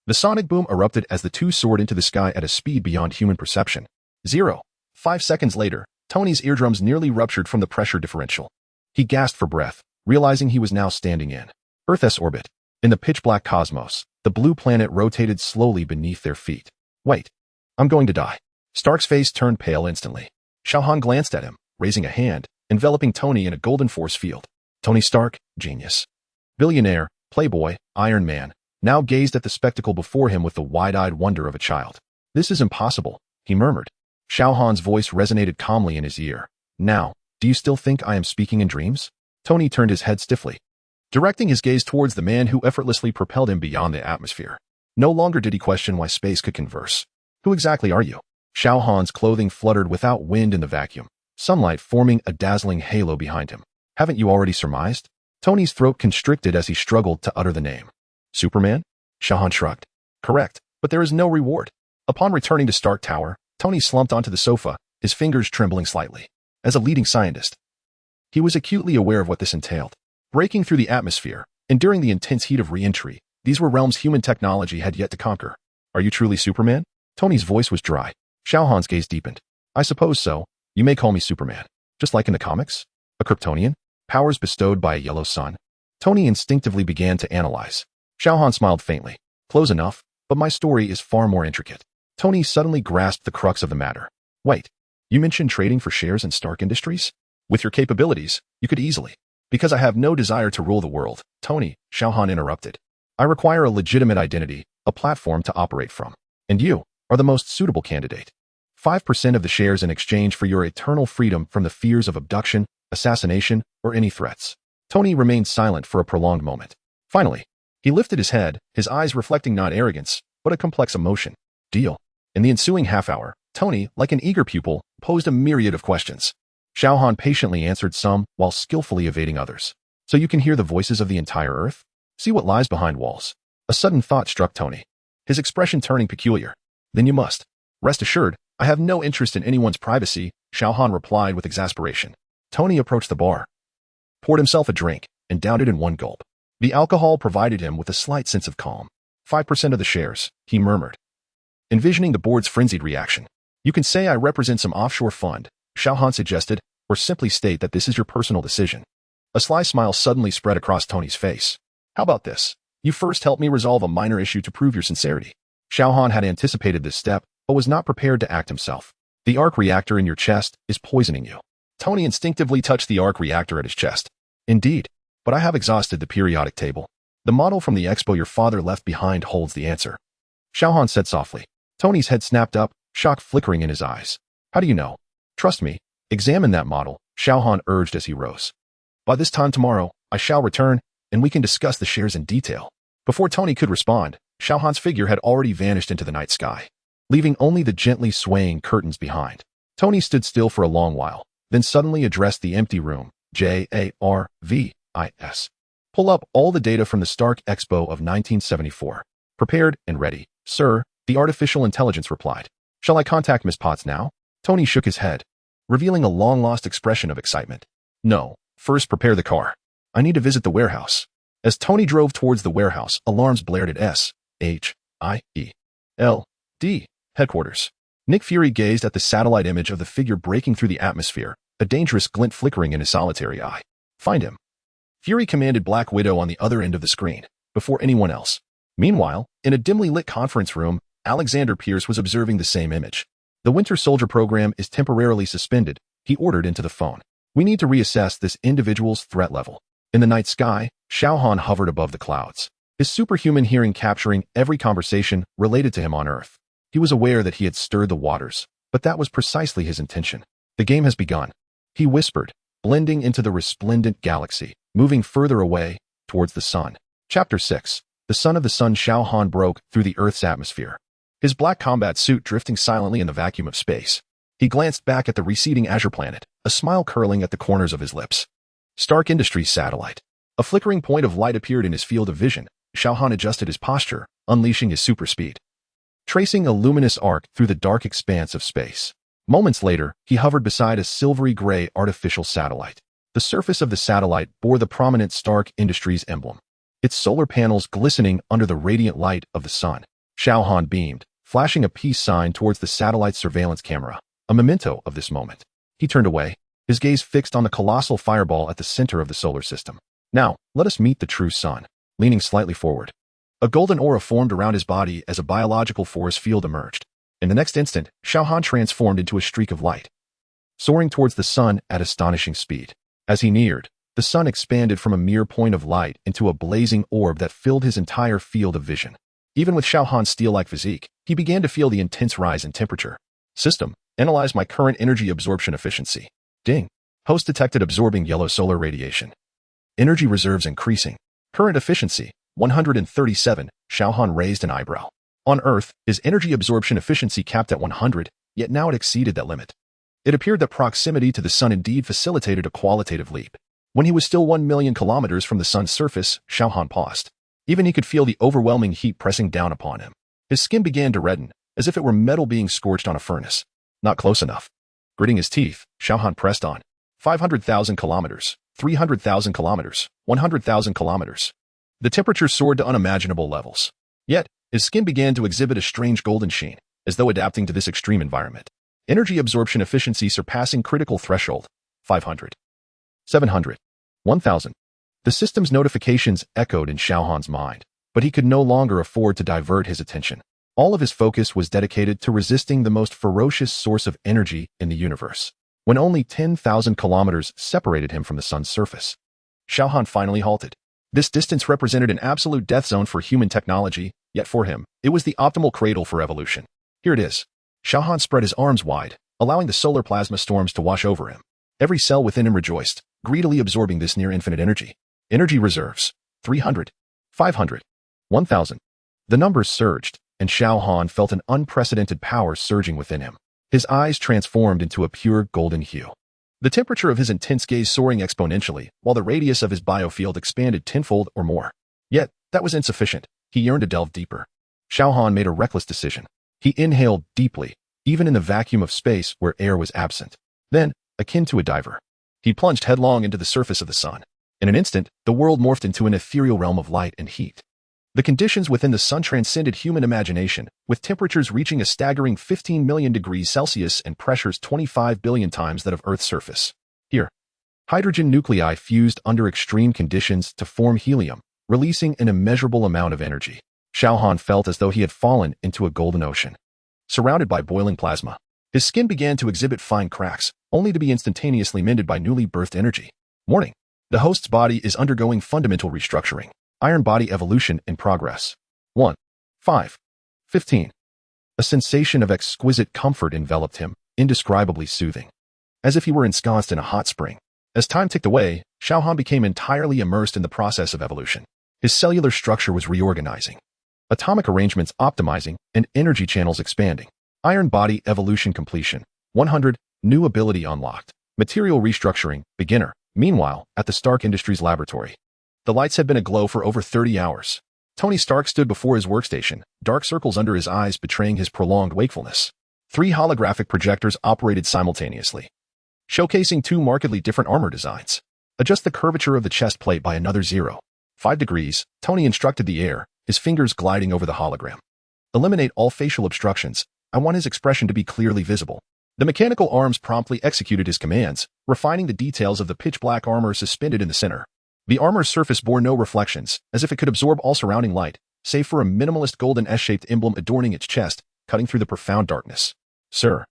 The sonic boom erupted as the two soared into the sky at a speed beyond human perception. 5 seconds later, Tony's eardrums nearly ruptured from the pressure differential. He gasped for breath, realizing he was now standing in Earth's orbit. In the pitch-black cosmos, the blue planet rotated slowly beneath their feet. Wait, I'm going to die. Stark's face turned pale instantly. Xiao Han glanced at him, raising a hand, enveloping Tony in a golden force field. Tony Stark, genius. Billionaire, playboy, Iron Man, now gazed at the spectacle before him with the wide-eyed wonder of a child. This is impossible, he murmured. Xiao Han's voice resonated calmly in his ear. Now, do you still think I am speaking in dreams? Tony turned his head stiffly, directing his gaze towards the man who effortlessly propelled him beyond the atmosphere. No longer did he question why space could converse. Who exactly are you? Xiao Han's clothing fluttered without wind in the vacuum, sunlight forming a dazzling halo behind him. Haven't you already surmised? Tony's throat constricted as he struggled to utter the name. Superman? Xiao Han shrugged. Correct, but there is no reward. Upon returning to Stark Tower, Tony slumped onto the sofa, his fingers trembling slightly. As a leading scientist, he was acutely aware of what this entailed. Breaking through the atmosphere, enduring the intense heat of re-entry, these were realms human technology had yet to conquer. Are you truly Superman? Tony's voice was dry. Xiao Han's gaze deepened. I suppose so. You may call me Superman. Just like in the comics? A Kryptonian? Powers bestowed by a yellow sun? Tony instinctively began to analyze. Xiao Han smiled faintly. Close enough, but my story is far more intricate. Tony suddenly grasped the crux of the matter. Wait, you mentioned trading for shares in Stark Industries? With your capabilities, you could easily. Because I have no desire to rule the world, Tony, Xiao Han interrupted. I require a legitimate identity, a platform to operate from. And you are the most suitable candidate. 5% of the shares in exchange for your eternal freedom from the fears of abduction, assassination, or any threats. Tony remained silent for a prolonged moment. Finally, he lifted his head, his eyes reflecting not arrogance, but a complex emotion. Deal. In the ensuing half-hour, Tony, like an eager pupil, posed a myriad of questions. Xiao Han patiently answered some while skillfully evading others. So you can hear the voices of the entire Earth? See what lies behind walls. A sudden thought struck Tony, his expression turning peculiar. Then you must. Rest assured, I have no interest in anyone's privacy, Xiao Han replied with exasperation. Tony approached the bar, poured himself a drink, and downed it in one gulp. The alcohol provided him with a slight sense of calm. 5% of the shares, he murmured, envisioning the board's frenzied reaction. You can say I represent some offshore fund, Xiao Han suggested, or simply state that this is your personal decision. A sly smile suddenly spread across Tony's face. How about this? You first help me resolve a minor issue to prove your sincerity. Xiao Han had anticipated this step, but was not prepared to act himself. The arc reactor in your chest is poisoning you. Tony instinctively touched the arc reactor at his chest. Indeed, but I have exhausted the periodic table. The model from the expo your father left behind holds the answer. Xiao Han said softly. Tony's head snapped up, shock flickering in his eyes. How do you know? Trust me. Examine that model, Xiao Han urged as he rose. By this time tomorrow, I shall return, and we can discuss the shares in detail. Before Tony could respond, Xiao Han's figure had already vanished into the night sky, leaving only the gently swaying curtains behind. Tony stood still for a long while, then suddenly addressed the empty room. Jarvis. Pull up all the data from the Stark Expo of 1974. Prepared and ready, sir, the artificial intelligence replied. Shall I contact Miss Potts now? Tony shook his head, revealing a long-lost expression of excitement. No, first prepare the car. I need to visit the warehouse. As Tony drove towards the warehouse, alarms blared at SHIELD headquarters. Nick Fury gazed at the satellite image of the figure breaking through the atmosphere, a dangerous glint flickering in his solitary eye. Find him. Fury commanded Black Widow on the other end of the screen, before anyone else. Meanwhile, in a dimly lit conference room, Alexander Pierce was observing the same image. The Winter Soldier program is temporarily suspended, he ordered into the phone. We need to reassess this individual's threat level. In the night sky, Xiao Han hovered above the clouds. his superhuman hearing capturing every conversation related to him on Earth. He was aware that he had stirred the waters, but that was precisely his intention. The game has begun, he whispered, blending into the resplendent galaxy, moving further away, towards the sun. Chapter 6. The Son of the Sun. Xiao Han broke through the Earth's atmosphere, his black combat suit drifting silently in the vacuum of space. He glanced back at the receding azure planet, a smile curling at the corners of his lips. Stark Industries satellite. A flickering point of light appeared in his field of vision. Xiao Han adjusted his posture, unleashing his super speed, tracing a luminous arc through the dark expanse of space. Moments later, he hovered beside a silvery gray artificial satellite. The surface of the satellite bore the prominent Stark Industries emblem, its solar panels glistening under the radiant light of the sun. Xiao Han beamed, flashing a peace sign towards the satellite's surveillance camera, a memento of this moment. He turned away, his gaze fixed on the colossal fireball at the center of the solar system. Now, let us meet the true sun. Leaning slightly forward, a golden aura formed around his body as a biological force field emerged. In the next instant, Xiao Han transformed into a streak of light, soaring towards the sun at astonishing speed. As he neared, the sun expanded from a mere point of light into a blazing orb that filled his entire field of vision. Even with Xiao Han's steel-like physique, he began to feel the intense rise in temperature. System, analyze my current energy absorption efficiency. Ding. Host detected absorbing yellow solar radiation. Energy reserves increasing. Current efficiency, 137. Xiao Han raised an eyebrow. On Earth, his energy absorption efficiency capped at 100, yet now it exceeded that limit. It appeared that proximity to the sun indeed facilitated a qualitative leap. When he was still 1 million kilometers from the sun's surface, Xiao Han paused. Even he could feel the overwhelming heat pressing down upon him. His skin began to redden, as if it were metal being scorched on a furnace. Not close enough. Gritting his teeth, Xiao Han pressed on. 500,000 kilometers, 300,000 kilometers, 100,000 kilometers. The temperature soared to unimaginable levels. Yet, his skin began to exhibit a strange golden sheen, as though adapting to this extreme environment. Energy absorption efficiency surpassing critical threshold, 500. 700. 1,000. The system's notifications echoed in Xiao Han's mind, but he could no longer afford to divert his attention. All of his focus was dedicated to resisting the most ferocious source of energy in the universe. When only 10,000 kilometers separated him from the sun's surface, Xiao Han finally halted. This distance represented an absolute death zone for human technology, yet for him, it was the optimal cradle for evolution. Here it is. Xiao Han spread his arms wide, allowing the solar plasma storms to wash over him. Every cell within him rejoiced, greedily absorbing this near-infinite energy. Energy reserves, 300, 500, 1,000. The numbers surged, and Xiao Han felt an unprecedented power surging within him. His eyes transformed into a pure golden hue. The temperature of his intense gaze soaring exponentially, while the radius of his biofield expanded tenfold or more. Yet, that was insufficient. He yearned to delve deeper. Xiao Han made a reckless decision. He inhaled deeply, even in the vacuum of space where air was absent. Then, akin to a diver, he plunged headlong into the surface of the sun. In an instant, the world morphed into an ethereal realm of light and heat. The conditions within the sun transcended human imagination, with temperatures reaching a staggering 15 million degrees Celsius and pressures 25 billion times that of Earth's surface. Here, hydrogen nuclei fused under extreme conditions to form helium, releasing an immeasurable amount of energy. Xiao Han felt as though he had fallen into a golden ocean. Surrounded by boiling plasma, his skin began to exhibit fine cracks, only to be instantaneously mended by newly birthed energy. Warning. The host's body is undergoing fundamental restructuring. Iron body evolution in progress. 1. 5. 15. A sensation of exquisite comfort enveloped him, indescribably soothing, as if he were ensconced in a hot spring. As time ticked away, Xiao Han became entirely immersed in the process of evolution. His cellular structure was reorganizing, atomic arrangements optimizing, and energy channels expanding. Iron body evolution completion. 100. New ability unlocked. Material restructuring, beginner. Meanwhile, at the Stark Industries laboratory, the lights had been aglow for over 30 hours. Tony Stark stood before his workstation, dark circles under his eyes betraying his prolonged wakefulness. 3 holographic projectors operated simultaneously, showcasing 2 markedly different armor designs. Adjust the curvature of the chest plate by another 0.5 degrees, Tony instructed the air, his fingers gliding over the hologram. Eliminate all facial obstructions. I want his expression to be clearly visible. The mechanical arms promptly executed his commands, refining the details of the pitch-black armor suspended in the center. The armor's surface bore no reflections, as if it could absorb all surrounding light, save for a minimalist golden S-shaped emblem adorning its chest, cutting through the profound darkness. Sir,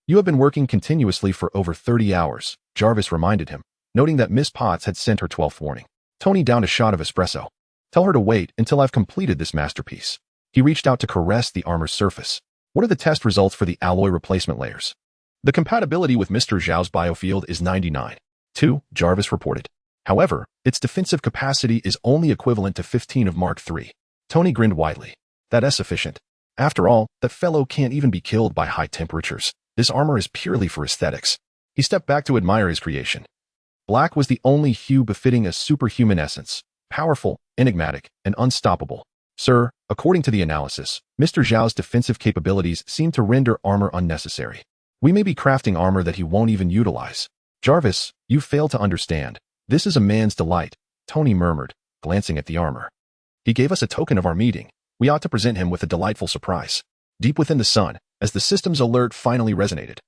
you have been working continuously for over 30 hours, Jarvis reminded him, noting that Miss Potts had sent her 12th warning. Tony downed a shot of espresso. Tell her to wait until I've completed this masterpiece. He reached out to caress the armor's surface. What are the test results for the alloy replacement layers? The compatibility with Mr. Zhao's biofield is 99.2, Jarvis reported. However, its defensive capacity is only equivalent to 15 of Mark III. Tony grinned widely. That's sufficient. After all, that fellow can't even be killed by high temperatures. This armor is purely for aesthetics. He stepped back to admire his creation. Black was the only hue befitting a superhuman essence, powerful, enigmatic, and unstoppable. Sir, according to the analysis, Mr. Zhao's defensive capabilities seem to render armor unnecessary. We may be crafting armor that he won't even utilize. Jarvis, you fail to understand. This is a man's delight, Tony murmured, glancing at the armor. He gave us a token of our meeting. We ought to present him with a delightful surprise. Deep within the sun, as the system's alert finally resonated,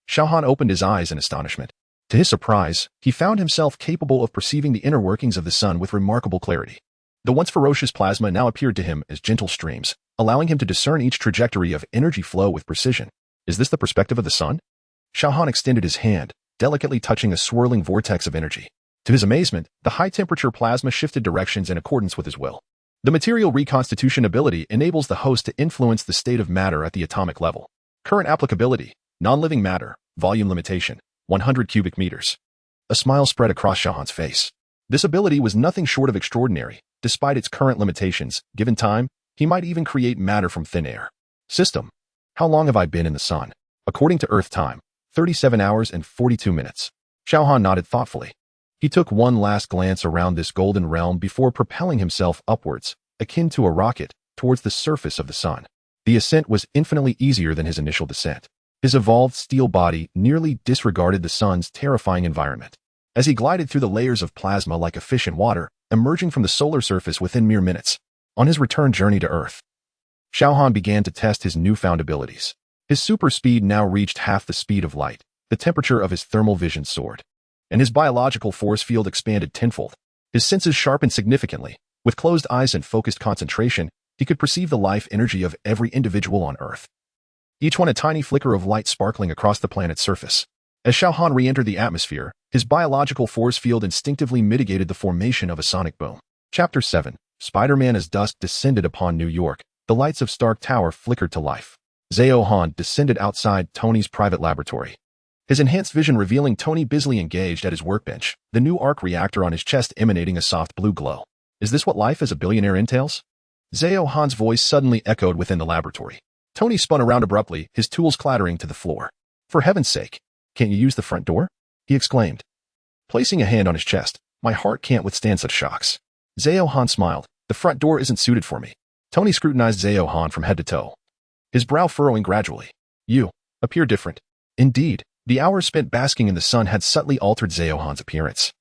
Xiao Han opened his eyes in astonishment. To his surprise, he found himself capable of perceiving the inner workings of the sun with remarkable clarity. The once ferocious plasma now appeared to him as gentle streams, allowing him to discern each trajectory of energy flow with precision. Is this the perspective of the sun? Xiao Han extended his hand, delicately touching a swirling vortex of energy. To his amazement, the high-temperature plasma shifted directions in accordance with his will. The material reconstitution ability enables the host to influence the state of matter at the atomic level. Current applicability, non-living matter, volume limitation, 100 cubic meters. A smile spread across Xiao Han's face. This ability was nothing short of extraordinary. Despite its current limitations, given time, he might even create matter from thin air. System. How long have I been in the sun? According to Earth time, 37 hours and 42 minutes. Xiao Han nodded thoughtfully. He took one last glance around this golden realm before propelling himself upwards, akin to a rocket, towards the surface of the sun. The ascent was infinitely easier than his initial descent. His evolved steel body nearly disregarded the sun's terrifying environment. As he glided through the layers of plasma like efficient water, emerging from the solar surface within mere minutes. On his return journey to Earth, Xiao Han began to test his newfound abilities. His super speed now reached half the speed of light. The temperature of his thermal vision soared, and his biological force field expanded tenfold. His senses sharpened significantly. With closed eyes and focused concentration, he could perceive the life energy of every individual on Earth. Each one a tiny flicker of light sparkling across the planet's surface. As Xiao Han re-entered the atmosphere, his biological force field instinctively mitigated the formation of a sonic boom. Chapter 7. Spider-Man. As dusk descended upon New York, the lights of Stark Tower flickered to life. Xiao Han descended outside Tony's private laboratory. His enhanced vision revealing Tony busily engaged at his workbench, the new arc reactor on his chest emanating a soft blue glow. Is this what life as a billionaire entails? Xiao Han's voice suddenly echoed within the laboratory. Tony spun around abruptly, his tools clattering to the floor. For heaven's sake, can't you use the front door? He exclaimed, placing a hand on his chest. My heart can't withstand such shocks. Xiao Han smiled. The front door isn't suited for me. Tony scrutinized Xiao Han from head to toe, his brow furrowing gradually. You appear different. Indeed, the hours spent basking in the sun had subtly altered Xiao Han's appearance.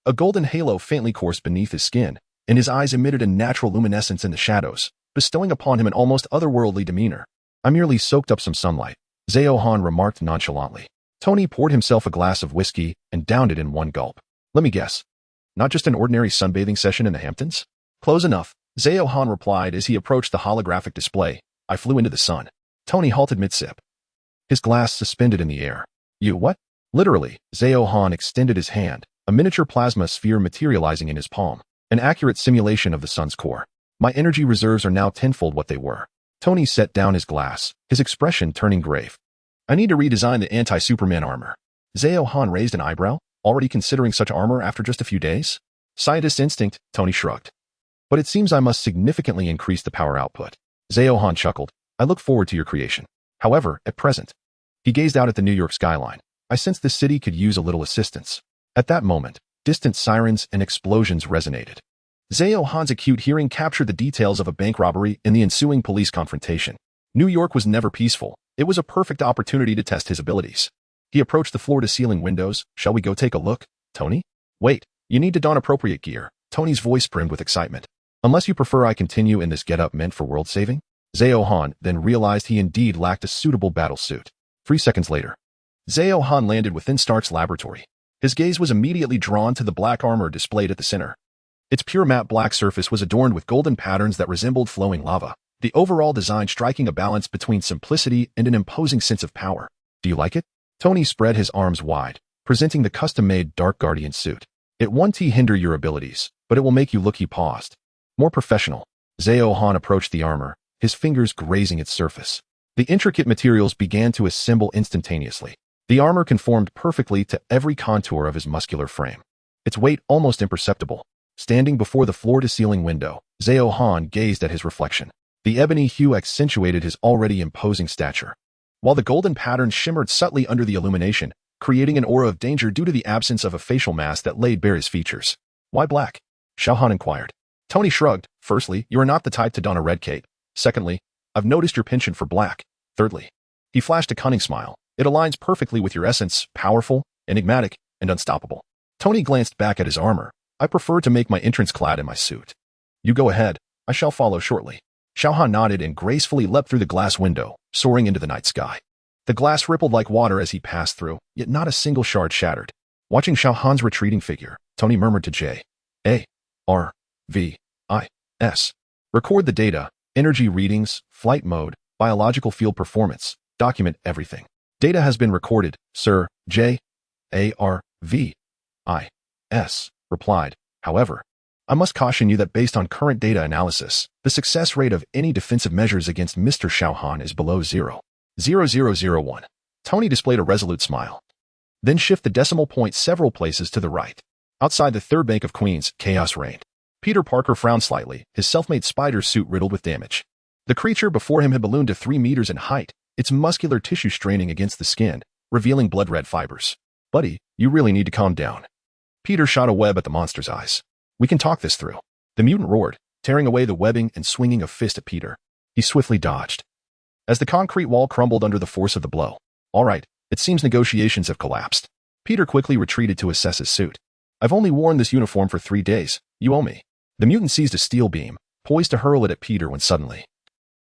A golden halo faintly coursed beneath his skin, and his eyes emitted a natural luminescence in the shadows, bestowing upon him an almost otherworldly demeanor. I merely soaked up some sunlight, Xiao Han remarked nonchalantly. Tony poured himself a glass of whiskey and downed it in one gulp. Let me guess. Not just an ordinary sunbathing session in the Hamptons? Close enough, Xiao Han replied as he approached the holographic display. I flew into the sun. Tony halted mid-sip, his glass suspended in the air. You what? Literally, Xiao Han extended his hand, a miniature plasma sphere materializing in his palm, an accurate simulation of the sun's core. My energy reserves are now tenfold what they were. Tony set down his glass, his expression turning grave. I need to redesign the anti-Superman armor. Xiao Han raised an eyebrow, already considering such armor after just a few days? Scientist instinct, Tony shrugged. But it seems I must significantly increase the power output. Xiao Han chuckled. I look forward to your creation. However, at present, he gazed out at the New York skyline. I sensed the city could use a little assistance. At that moment, distant sirens and explosions resonated. Xiao Han's acute hearing captured the details of a bank robbery and the ensuing police confrontation. New York was never peaceful. It was a perfect opportunity to test his abilities. He approached the floor-to-ceiling windows. Shall we go take a look, Tony? Wait, you need to don appropriate gear. Tony's voice brimmed with excitement. Unless you prefer I continue in this get-up meant for world-saving? Xiao Han then realized he indeed lacked a suitable battle suit. 3 seconds later, Xiao Han landed within Stark's laboratory. His gaze was immediately drawn to the black armor displayed at the center. Its pure matte black surface was adorned with golden patterns that resembled flowing lava, the overall design striking a balance between simplicity and an imposing sense of power. Do you like it? Tony spread his arms wide, presenting the custom-made Dark Guardian suit. It won't hinder your abilities, but it will make you look. He paused, More professional. Xiao Han approached the armor, his fingers grazing its surface. The intricate materials began to assemble instantaneously. The armor conformed perfectly to every contour of his muscular frame. Its weight almost imperceptible. Standing before the floor-to-ceiling window, Xiao Han gazed at his reflection. The ebony hue accentuated his already imposing stature, while the golden pattern shimmered subtly under the illumination, creating an aura of danger due to the absence of a facial mask that laid bare his features. Why black? Xiao Han inquired. Tony shrugged. Firstly, you are not the type to don a red cape. Secondly, I've noticed your penchant for black. Thirdly, he flashed a cunning smile. It aligns perfectly with your essence, powerful, enigmatic, and unstoppable. Tony glanced back at his armor. I prefer to make my entrance clad in my suit. You go ahead. I shall follow shortly. Xiao Han nodded and gracefully leapt through the glass window, soaring into the night sky. The glass rippled like water as he passed through, yet not a single shard shattered. Watching Xiao Han's retreating figure, Tony murmured to J.A.R.V.I.S. Record the data, energy readings, flight mode, biological field performance. Document everything. Data has been recorded, sir. J.A.R.V.I.S. replied. However, I must caution you that based on current data analysis, the success rate of any defensive measures against Mr. Xiao Han is below 0.0001. Tony displayed a resolute smile. Then shift the decimal point several places to the right. Outside the third bank of queens, chaos reigned. Peter Parker frowned slightly, his self-made spider suit riddled with damage. The creature before him had ballooned to 3 meters in height, its muscular tissue straining against the skin, revealing blood-red fibers. Buddy, you really need to calm down. Peter shot a web at the monster's eyes. We can talk this through. The mutant roared, tearing away the webbing and swinging a fist at Peter. He swiftly dodged, as the concrete wall crumbled under the force of the blow. All right, it seems negotiations have collapsed. Peter quickly retreated to assess his suit. I've only worn this uniform for 3 days. You owe me. The mutant seized a steel beam, poised to hurl it at Peter when suddenly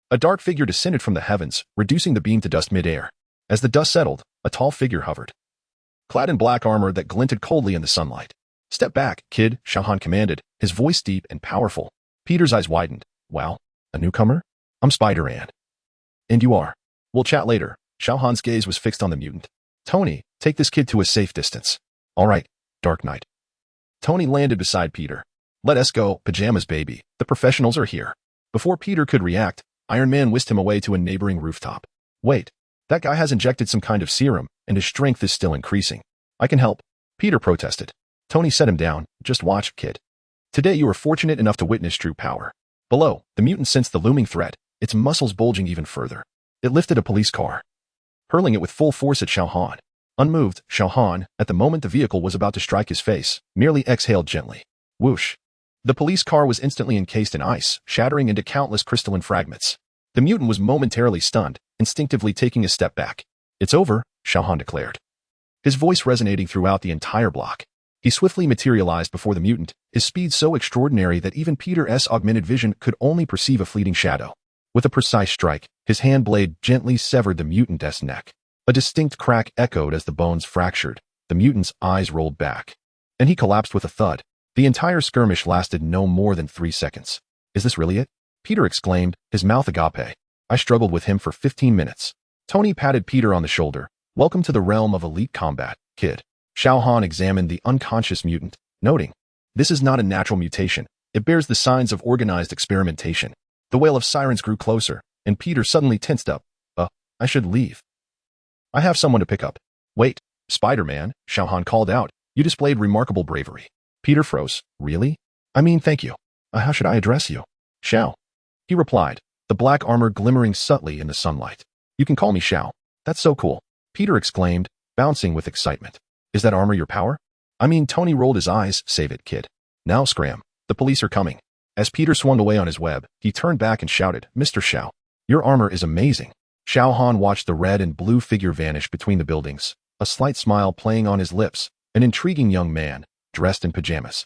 a dark figure descended from the heavens, reducing the beam to dust mid-air. As the dust settled, a tall figure hovered, clad in black armor that glinted coldly in the sunlight. Step back, kid, Xiao Han commanded, his voice deep and powerful. Peter's eyes widened. Wow, a newcomer? I'm Spider-Man. And you are. We'll chat later. Xiao Han's gaze was fixed on the mutant. Tony, take this kid to a safe distance. All right, Dark Knight. Tony landed beside Peter. Let us go, pajamas baby. The professionals are here. Before Peter could react, Iron Man whisked him away to a neighboring rooftop. Wait, that guy has injected some kind of serum, and his strength is still increasing. I can help. Peter protested. Tony set him down. Just watch, kid. Today you were fortunate enough to witness true power. Below, the mutant sensed the looming threat, its muscles bulging even further. It lifted a police car, hurling it with full force at Xiao Han. Unmoved, Xiao Han, at the moment the vehicle was about to strike his face, merely exhaled gently. Whoosh. The police car was instantly encased in ice, shattering into countless crystalline fragments. The mutant was momentarily stunned, instinctively taking a step back. It's over, Xiao Han declared, his voice resonating throughout the entire block. He swiftly materialized before the mutant, his speed so extraordinary that even Peter's augmented vision could only perceive a fleeting shadow. With a precise strike, his hand blade gently severed the mutant's neck. A distinct crack echoed as the bones fractured. The mutant's eyes rolled back, and he collapsed with a thud. The entire skirmish lasted no more than 3 seconds. Is this really it? Peter exclaimed, his mouth agape. I struggled with him for 15 minutes. Tony patted Peter on the shoulder. Welcome to the realm of elite combat, kid. Xiao Han examined the unconscious mutant, noting, this is not a natural mutation. It bears the signs of organized experimentation. The wail of sirens grew closer, and Peter suddenly tensed up. I should leave. I have someone to pick up. Wait, Spider-Man, Xiao Han called out. You displayed remarkable bravery. Peter froze. Really? I mean, thank you. How should I address you? Xiao. He replied, the black armor glimmering subtly in the sunlight. You can call me Xiao. That's so cool. Peter exclaimed, bouncing with excitement. Is that armor your power? I mean, Tony rolled his eyes. Save it, kid. Now scram. The police are coming. As Peter swung away on his web, he turned back and shouted, Mr. Xiao, your armor is amazing. Xiao Han watched the red and blue figure vanish between the buildings, a slight smile playing on his lips, an intriguing young man, dressed in pajamas.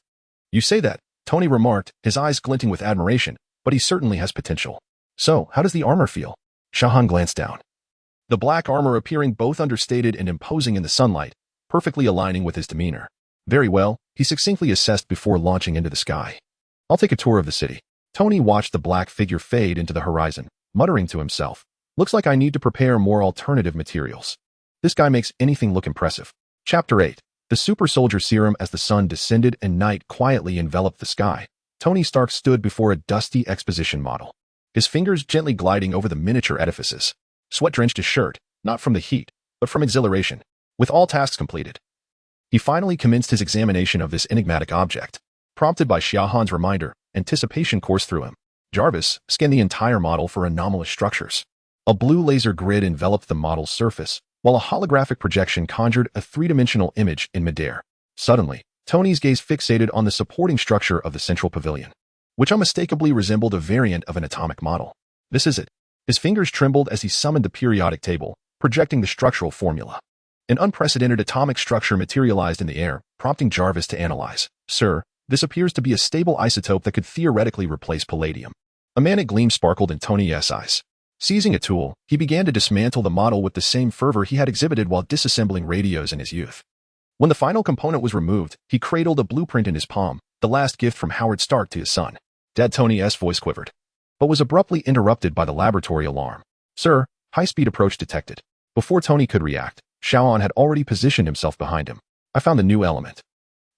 You say that, Tony remarked, his eyes glinting with admiration, but he certainly has potential. So, how does the armor feel? Xiao Han glanced down. The black armor appearing both understated and imposing in the sunlight, perfectly aligning with his demeanor. Very well, he succinctly assessed before launching into the sky. I'll take a tour of the city. Tony watched the black figure fade into the horizon, muttering to himself, looks like I need to prepare more alternative materials. This guy makes anything look impressive. Chapter 8. The super soldier serum. As the sun descended and night quietly enveloped the sky, Tony Stark stood before a dusty exposition model, his fingers gently gliding over the miniature edifices. Sweat drenched his shirt, not from the heat, but from exhilaration. With all tasks completed, he finally commenced his examination of this enigmatic object. Prompted by Xiao Han's reminder, anticipation coursed through him. Jarvis scanned the entire model for anomalous structures. A blue laser grid enveloped the model's surface, while a holographic projection conjured a three-dimensional image in midair. Suddenly, Tony's gaze fixated on the supporting structure of the central pavilion, which unmistakably resembled a variant of an atomic model. This is it. His fingers trembled as he summoned the periodic table, projecting the structural formula. An unprecedented atomic structure materialized in the air, prompting Jarvis to analyze. Sir, this appears to be a stable isotope that could theoretically replace palladium. A manic gleam sparkled in Tony's eyes. Seizing a tool, he began to dismantle the model with the same fervor he had exhibited while disassembling radios in his youth. When the final component was removed, he cradled a blueprint in his palm, the last gift from Howard Stark to his son. Dad Tony's voice quivered, but was abruptly interrupted by the laboratory alarm. Sir, high-speed approach detected. Before Tony could react, Xiao Han had already positioned himself behind him. I found the new element.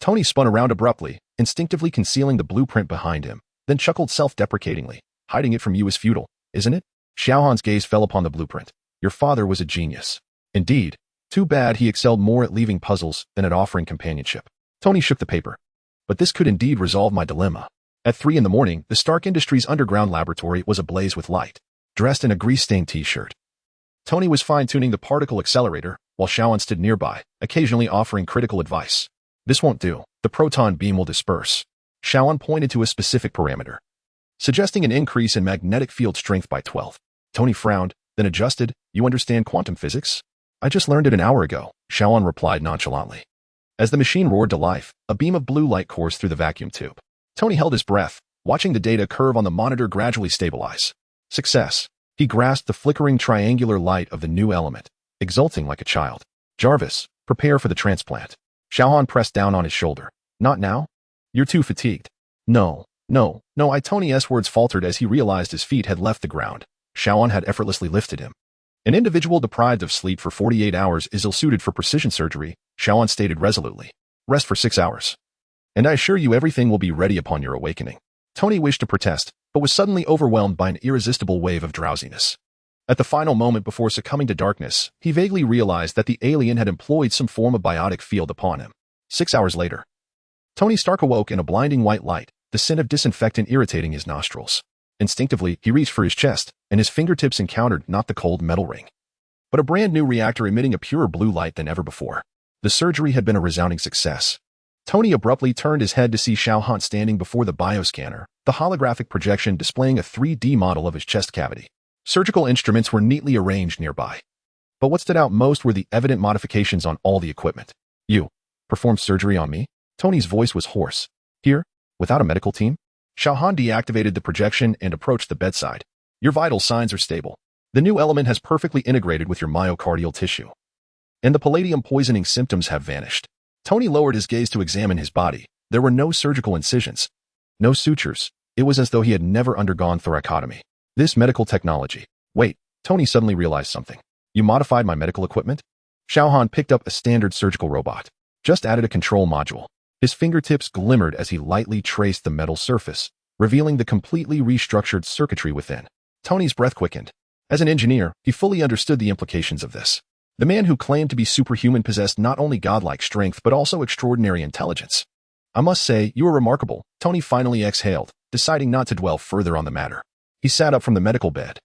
Tony spun around abruptly, instinctively concealing the blueprint behind him, then chuckled self-deprecatingly. Hiding it from you is futile, isn't it? Xiao Han's gaze fell upon the blueprint. Your father was a genius. Indeed. Too bad he excelled more at leaving puzzles than at offering companionship. Tony shook the paper. But this could indeed resolve my dilemma. At 3 in the morning, the Stark Industries underground laboratory was ablaze with light. Dressed in a grease-stained t-shirt, Tony was fine-tuning the particle accelerator, while Xiao Han stood nearby, occasionally offering critical advice. This won't do. The proton beam will disperse. Xiao Han pointed to a specific parameter, suggesting an increase in magnetic field strength by 12. Tony frowned, then adjusted. You understand quantum physics? I just learned it an hour ago, Xiao Han replied nonchalantly. As the machine roared to life, a beam of blue light coursed through the vacuum tube. Tony held his breath, watching the data curve on the monitor gradually stabilize. Success. He grasped the flickering triangular light of the new element, exulting like a child. Jarvis, prepare for the transplant. Xiao Han pressed down on his shoulder. Not now? You're too fatigued. No. Tony's words faltered as he realized his feet had left the ground. Xiao Han had effortlessly lifted him. An individual deprived of sleep for 48 hours is ill-suited for precision surgery, Xiao Han stated resolutely. Rest for 6 hours. And I assure you everything will be ready upon your awakening. Tony wished to protest, but was suddenly overwhelmed by an irresistible wave of drowsiness. At the final moment before succumbing to darkness, he vaguely realized that the alien had employed some form of biotic field upon him. 6 hours later, Tony Stark awoke in a blinding white light, the scent of disinfectant irritating his nostrils. Instinctively, he reached for his chest, and his fingertips encountered not the cold metal ring, but a brand new reactor emitting a purer blue light than ever before. The surgery had been a resounding success. Tony abruptly turned his head to see Xiao Han standing before the bioscanner, the holographic projection displaying a 3D model of his chest cavity. Surgical instruments were neatly arranged nearby. But what stood out most were the evident modifications on all the equipment. You performed surgery on me? Tony's voice was hoarse. Here? Without a medical team? Xiao Han deactivated the projection and approached the bedside. Your vital signs are stable. The new element has perfectly integrated with your myocardial tissue, and the palladium poisoning symptoms have vanished. Tony lowered his gaze to examine his body. There were no surgical incisions, no sutures. It was as though he had never undergone thoracotomy. This medical technology. Wait, Tony suddenly realized something. You modified my medical equipment? Xiao Han picked up a standard surgical robot. Just added a control module. His fingertips glimmered as he lightly traced the metal surface, revealing the completely restructured circuitry within. Tony's breath quickened. As an engineer, he fully understood the implications of this. The man who claimed to be superhuman possessed not only godlike strength but also extraordinary intelligence. I must say, you are remarkable. Tony finally exhaled, deciding not to dwell further on the matter. He sat up from the medical bed,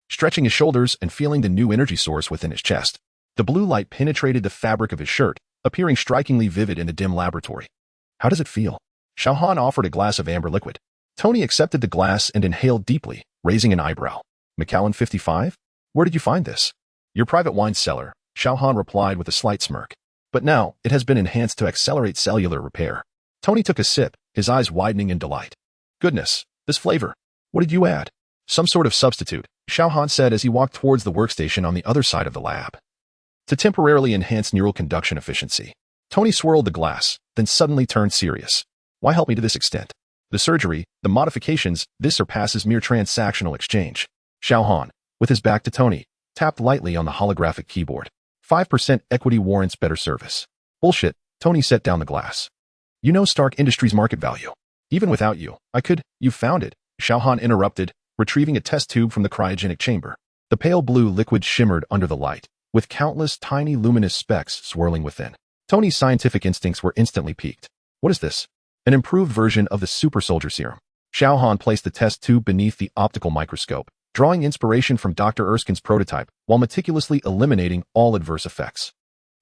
stretching his shoulders and feeling the new energy source within his chest. The blue light penetrated the fabric of his shirt, appearing strikingly vivid in the dim laboratory. How does it feel? Xiao Han offered a glass of amber liquid. Tony accepted the glass and inhaled deeply, raising an eyebrow. Macallan 55? Where did you find this? Your private wine cellar, Xiao Han replied with a slight smirk. But now, it has been enhanced to accelerate cellular repair. Tony took a sip, his eyes widening in delight. Goodness, this flavor. What did you add? Some sort of substitute, Xiao Han said as he walked towards the workstation on the other side of the lab. To temporarily enhance neural conduction efficiency. Tony swirled the glass, then suddenly turned serious. Why help me to this extent? The surgery, the modifications, this surpasses mere transactional exchange. Xiao Han, with his back to Tony, tapped lightly on the holographic keyboard. 5% equity warrants better service. Bullshit, Tony set down the glass. You know Stark Industries' market value. Even without you, I could. You found it, Xiao Han interrupted, retrieving a test tube from the cryogenic chamber. The pale blue liquid shimmered under the light, with countless tiny luminous specks swirling within. Tony's scientific instincts were instantly piqued. What is this? An improved version of the super soldier serum. Xiao Han placed the test tube beneath the optical microscope, drawing inspiration from Dr. Erskine's prototype while meticulously eliminating all adverse effects.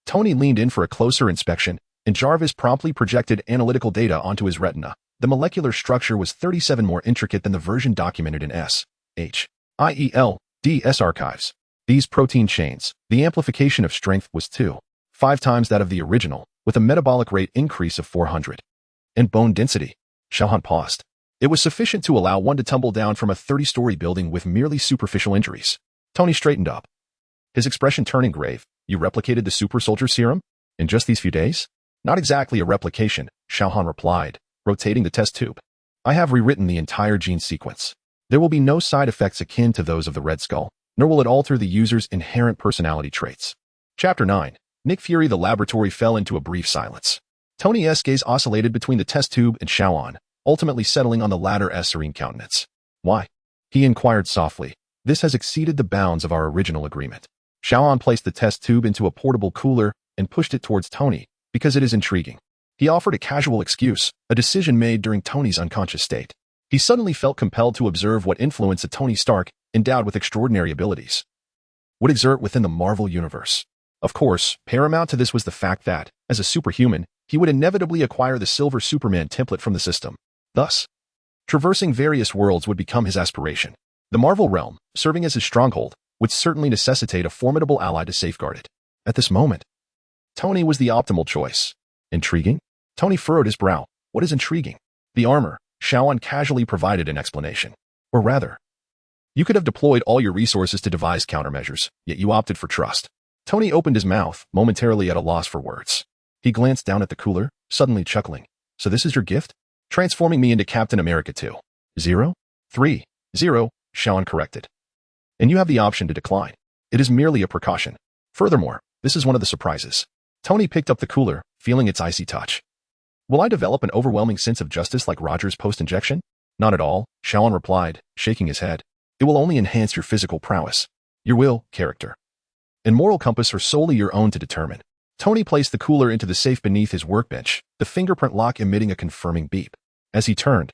Tony leaned in for a closer inspection, and Jarvis promptly projected analytical data onto his retina. The molecular structure was 37 more intricate than the version documented in S.H.I.E.L.D.S. archives. These protein chains, the amplification of strength was 2.5 times that of the original, with a metabolic rate increase of 400. And bone density. Xiao Han paused. It was sufficient to allow one to tumble down from a 30-story building with merely superficial injuries. Tony straightened up, his expression turning grave. You replicated the super soldier serum? In just these few days? Not exactly a replication, Xiao Han replied, rotating the test tube. I have rewritten the entire gene sequence. There will be no side effects akin to those of the Red Skull, nor will it alter the user's inherent personality traits. Chapter 9. Nick Fury. The laboratory fell into a brief silence. Tony's gaze oscillated between the test tube and Xiao Han, ultimately settling on the latter's serene countenance. Why? He inquired softly. This has exceeded the bounds of our original agreement. Xiao Han placed the test tube into a portable cooler and pushed it towards Tony, because it is intriguing. He offered a casual excuse, a decision made during Tony's unconscious state. He suddenly felt compelled to observe what influence a Tony Stark, endowed with extraordinary abilities, would exert within the Marvel Universe. Of course, paramount to this was the fact that, as a superhuman, he would inevitably acquire the Silver Superman template from the system. Thus, traversing various worlds would become his aspiration. The Marvel realm, serving as his stronghold, would certainly necessitate a formidable ally to safeguard it. At this moment, Tony was the optimal choice. Intriguing? Tony furrowed his brow. What is intriguing? The armor. Xiao Han casually provided an explanation. Or rather, you could have deployed all your resources to devise countermeasures, yet you opted for trust. Tony opened his mouth, momentarily at a loss for words. He glanced down at the cooler, suddenly chuckling. So this is your gift? Transforming me into Captain America 2.0? 3.0, Xiao Han corrected. And you have the option to decline. It is merely a precaution. Furthermore, this is one of the surprises. Tony picked up the cooler, feeling its icy touch. Will I develop an overwhelming sense of justice like Roger's post-injection? Not at all, Xiao Han replied, shaking his head. It will only enhance your physical prowess. Your will, character, and moral compass are solely your own to determine. Tony placed the cooler into the safe beneath his workbench, the fingerprint lock emitting a confirming beep. As he turned,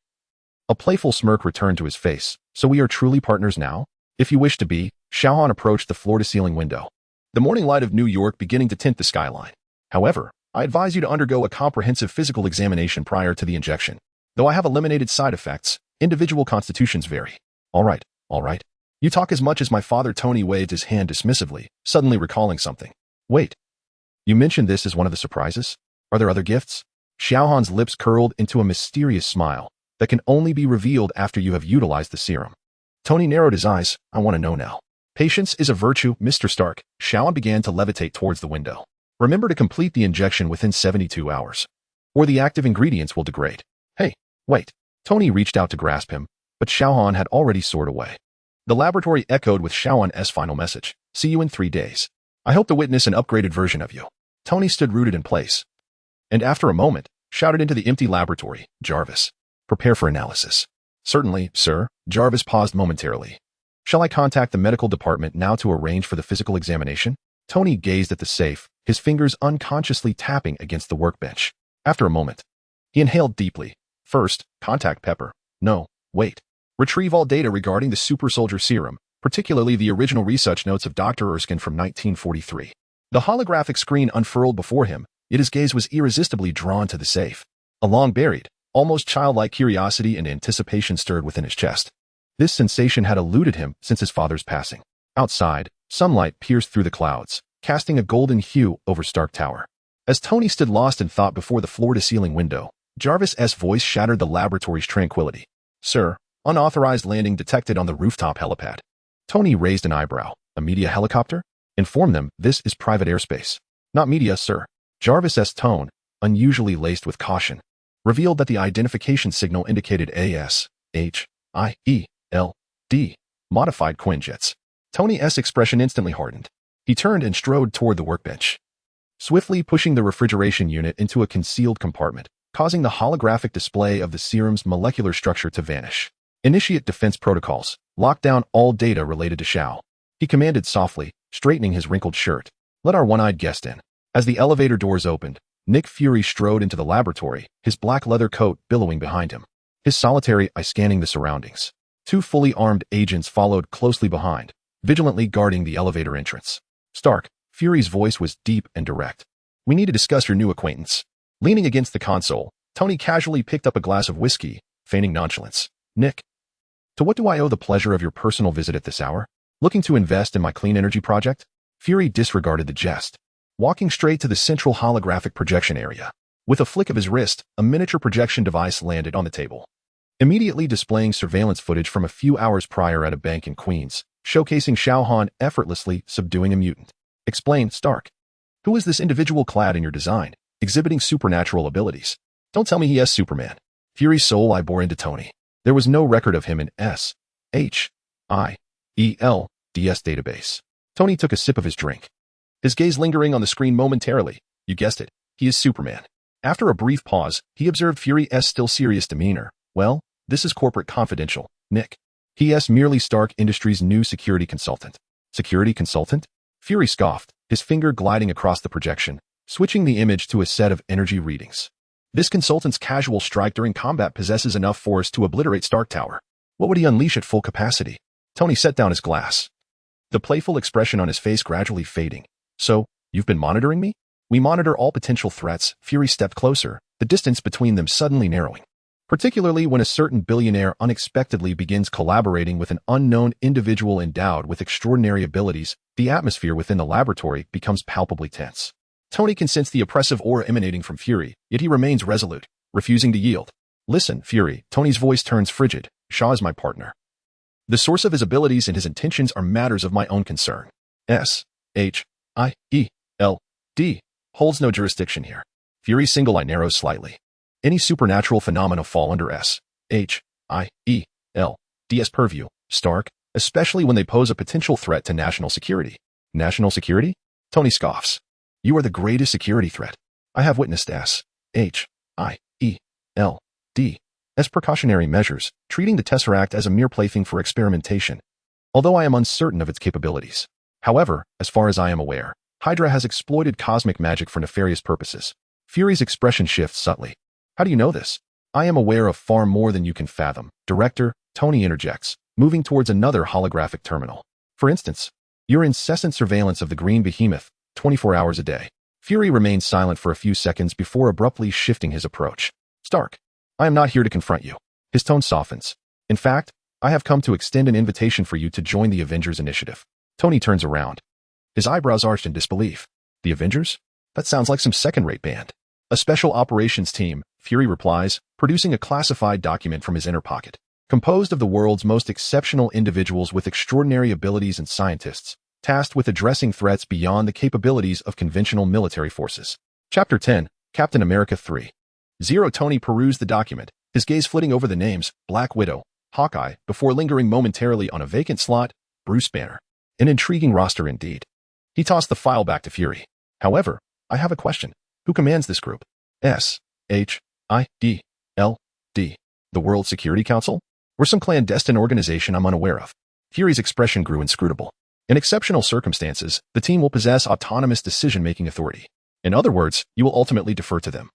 a playful smirk returned to his face. So we are truly partners now? If you wish to be, Xiao Han approached the floor-to-ceiling window, the morning light of New York beginning to tint the skyline. However, I advise you to undergo a comprehensive physical examination prior to the injection. Though I have eliminated side effects, individual constitutions vary. All right. You talk as much as my father. Tony waved his hand dismissively, suddenly recalling something. Wait. You mentioned this as one of the surprises? Are there other gifts? Xiao Han's lips curled into a mysterious smile that can only be revealed after you have utilized the serum. Tony narrowed his eyes. I want to know now. Patience is a virtue, Mr. Stark. Xiao Han began to levitate towards the window. Remember to complete the injection within 72 hours, or the active ingredients will degrade. Hey, wait. Tony reached out to grasp him, but Xiao Han had already soared away. The laboratory echoed with Xiao Han's final message. See you in 3 days. I hope to witness an upgraded version of you. Tony stood rooted in place, and after a moment, shouted into the empty laboratory, Jarvis, prepare for analysis. Certainly, sir. Jarvis paused momentarily. Shall I contact the medical department now to arrange for the physical examination? Tony gazed at the safe, his fingers unconsciously tapping against the workbench. After a moment, he inhaled deeply. First, contact Pepper. No, wait. Retrieve all data regarding the super soldier serum, particularly the original research notes of Dr. Erskine from 1943. The holographic screen unfurled before him, yet his gaze was irresistibly drawn to the safe. A long-buried, almost childlike curiosity and anticipation stirred within his chest. This sensation had eluded him since his father's passing. Outside, sunlight pierced through the clouds, casting a golden hue over Stark Tower. As Tony stood lost in thought before the floor-to-ceiling window, Jarvis' voice shattered the laboratory's tranquility. Sir, unauthorized landing detected on the rooftop helipad. Tony raised an eyebrow. A media helicopter? Inform them this is private airspace. Not media, sir. Jarvis' tone, unusually laced with caution, revealed that the identification signal indicated A.S.H.I.E.L.D. modified Quinjets. Tony's expression instantly hardened. He turned and strode toward the workbench, swiftly pushing the refrigeration unit into a concealed compartment. causing the holographic display of the serum's molecular structure to vanish. Initiate defense protocols. Lock down all data related to Xiao. He commanded softly, straightening his wrinkled shirt. Let our one-eyed guest in. As the elevator doors opened, Nick Fury strode into the laboratory, his black leather coat billowing behind him, his solitary eye scanning the surroundings. Two fully armed agents followed closely behind, vigilantly guarding the elevator entrance. Stark, Fury's voice was deep and direct. We need to discuss your new acquaintance. Leaning against the console, Tony casually picked up a glass of whiskey, feigning nonchalance. Nick, to what do I owe the pleasure of your personal visit at this hour? Looking to invest in my clean energy project? Fury disregarded the jest, walking straight to the central holographic projection area. With a flick of his wrist, a miniature projection device landed on the table, immediately displaying surveillance footage from a few hours prior at a bank in Queens, showcasing Xiao Han effortlessly subduing a mutant. Explain, Stark. Who is this individual clad in your design, exhibiting supernatural abilities? Don't tell me he has Superman. Fury's soul eye bore into Tony. There was no record of him in S.H.I.E.L.D.S. database. Tony took a sip of his drink, his gaze lingering on the screen momentarily. You guessed it, he is Superman. After a brief pause, he observed Fury's still serious demeanor. Well, this is corporate confidential, Nick. He is merely Stark Industries' new security consultant. Security consultant? Fury scoffed, his finger gliding across the projection, switching the image to a set of energy readings. This consultant's casual strike during combat possesses enough force to obliterate Stark Tower. What would he unleash at full capacity? Tony set down his glass, the playful expression on his face gradually fading. So, you've been monitoring me? We monitor all potential threats. Fury stepped closer, the distance between them suddenly narrowing. Particularly when a certain billionaire unexpectedly begins collaborating with an unknown individual endowed with extraordinary abilities, the atmosphere within the laboratory becomes palpably tense. Tony can sense the oppressive aura emanating from Fury, yet he remains resolute, refusing to yield. Listen, Fury, Tony's voice turns frigid. Shaw is my partner. The source of his abilities and his intentions are matters of my own concern. S.H.I.E.L.D. holds no jurisdiction here. Fury's single eye narrows slightly. Any supernatural phenomena fall under S.H.I.E.L.D.'s purview, Stark, especially when they pose a potential threat to national security. National security? Tony scoffs. You are the greatest security threat I have witnessed. S.H.I.E.L.D. as precautionary measures, treating the Tesseract as a mere plaything for experimentation, although I am uncertain of its capabilities. However, as far as I am aware, Hydra has exploited cosmic magic for nefarious purposes. Fury's expression shifts subtly. How do you know this? I am aware of far more than you can fathom. Director, Tony interjects, moving towards another holographic terminal. For instance, your incessant surveillance of the green behemoth, 24 hours a day. Fury remains silent for a few seconds before abruptly shifting his approach. Stark, I am not here to confront you. His tone softens. In fact, I have come to extend an invitation for you to join the Avengers Initiative. Tony turns around, his eyebrows arched in disbelief. The Avengers? That sounds like some second-rate band. A special operations team, Fury replies, producing a classified document from his inner pocket. Composed of the world's most exceptional individuals with extraordinary abilities and scientists, tasked with addressing threats beyond the capabilities of conventional military forces. Chapter 10, Captain America 3. Tony perused the document, his gaze flitting over the names, Black Widow, Hawkeye, before lingering momentarily on a vacant slot, Bruce Banner. An intriguing roster indeed. He tossed the file back to Fury. However, I have a question. Who commands this group? S.H.I.E.L.D. The World Security Council? Or some clandestine organization I'm unaware of? Fury's expression grew inscrutable. In exceptional circumstances, the team will possess autonomous decision-making authority. In other words, you will ultimately defer to them.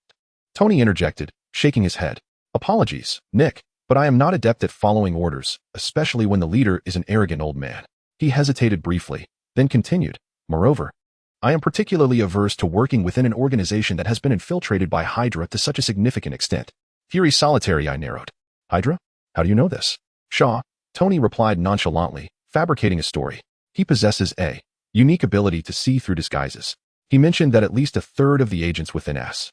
Tony interjected, shaking his head. Apologies, Nick, but I am not adept at following orders, especially when the leader is an arrogant old man. He hesitated briefly, then continued. Moreover, I am particularly averse to working within an organization that has been infiltrated by Hydra to such a significant extent. Fury's solitary eye narrowed. Hydra? How do you know this? Shaw, Tony replied nonchalantly, fabricating a story. He possesses a unique ability to see through disguises. He mentioned that at least a third of the agents within S.H.I.E.L.D.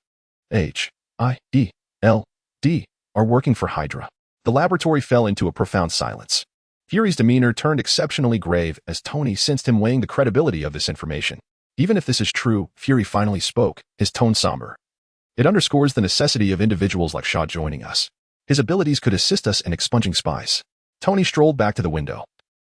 are working for Hydra. The laboratory fell into a profound silence. Fury's demeanor turned exceptionally grave as Tony sensed him weighing the credibility of this information. Even if this is true, Fury finally spoke, his tone somber. It underscores the necessity of individuals like Shaw joining us. His abilities could assist us in expunging spies. Tony strolled back to the window,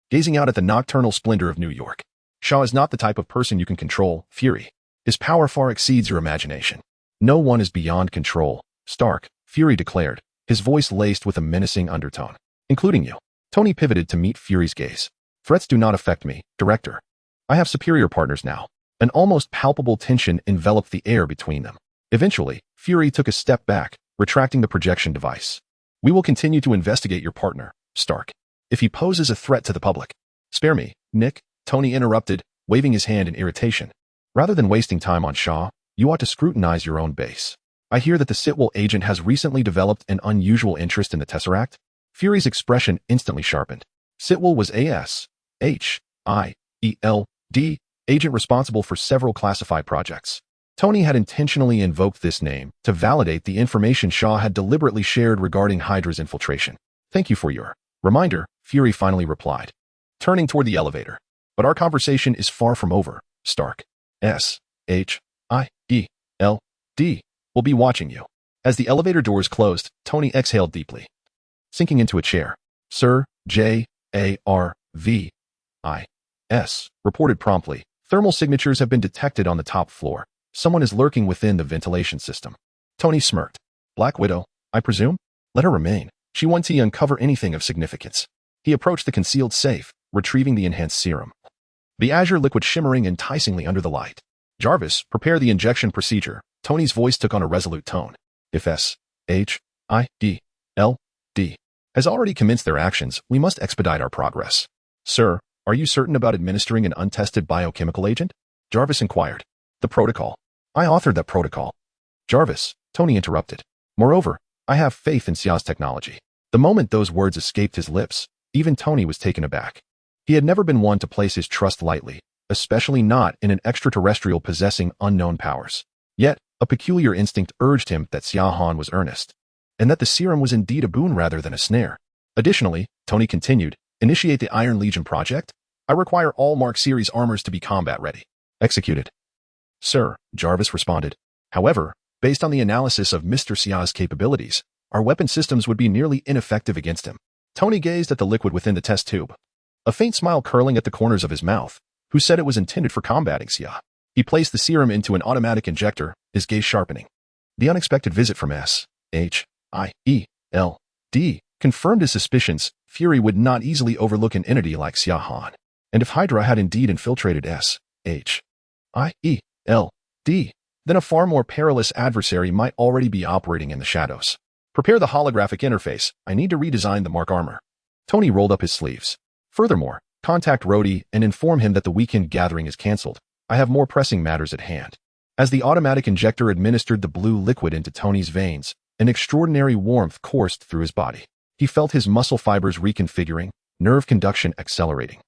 gazing out at the nocturnal splendor of New York. Shaw is not the type of person you can control, Fury. His power far exceeds your imagination. No one is beyond control, Stark, Fury declared, his voice laced with a menacing undertone. Including you. Tony pivoted to meet Fury's gaze. Threats do not affect me, Director. I have superior partners now. An almost palpable tension enveloped the air between them. Eventually, Fury took a step back, retracting the projection device. We will continue to investigate your partner, Stark, if he poses a threat to the public. Spare me, Nick, Tony interrupted, waving his hand in irritation. Rather than wasting time on Shaw, you ought to scrutinize your own base. I hear that the Sitwell agent has recently developed an unusual interest in the Tesseract. Fury's expression instantly sharpened. Sitwell was A.S.H.I.E.L.D. agent responsible for several classified projects. Tony had intentionally invoked this name to validate the information Shaw had deliberately shared regarding Hydra's infiltration. Thank you for your reminder, Fury finally replied, turning toward the elevator. But our conversation is far from over, Stark. S.H.I.E.L.D. will be watching you. As the elevator doors closed, Tony exhaled deeply, sinking into a chair. Sir, J.A.R.V.I.S. reported promptly. Thermal signatures have been detected on the top floor. Someone is lurking within the ventilation system. Tony smirked. Black Widow, I presume? Let her remain. She wants to uncover anything of significance. He approached the concealed safe, retrieving the enhanced serum. The azure liquid shimmering enticingly under the light. Jarvis, prepare the injection procedure. Tony's voice took on a resolute tone. If S.H.I.E.L.D. has already commenced their actions, we must expedite our progress. Sir, are you certain about administering an untested biochemical agent? Jarvis inquired. The protocol. I authored that protocol. Jarvis, Tony interrupted. Moreover, I have faith in Xiao's technology. The moment those words escaped his lips, even Tony was taken aback. He had never been one to place his trust lightly, especially not in an extraterrestrial possessing unknown powers. Yet, a peculiar instinct urged him that Xiao Han was earnest, and that the serum was indeed a boon rather than a snare. Additionally, Tony continued, initiate the Iron Legion project. I require all Mark Series armors to be combat ready. Executed. Sir, Jarvis responded. However, based on the analysis of Mr. Xiao's capabilities, our weapon systems would be nearly ineffective against him. Tony gazed at the liquid within the test tube, a faint smile curling at the corners of his mouth. Who said it was intended for combating Xia? He placed the serum into an automatic injector, his gaze sharpening. The unexpected visit from S.H.I.E.L.D. confirmed his suspicions. Fury would not easily overlook an entity like Xiao Han. And if Hydra had indeed infiltrated S.H.I.E.L.D., then a far more perilous adversary might already be operating in the shadows. Prepare the holographic interface. I need to redesign the Mark armor. Tony rolled up his sleeves. Furthermore, contact Rhodey and inform him that the weekend gathering is cancelled. I have more pressing matters at hand. As the automatic injector administered the blue liquid into Tony's veins, an extraordinary warmth coursed through his body. He felt his muscle fibers reconfiguring, nerve conduction accelerating,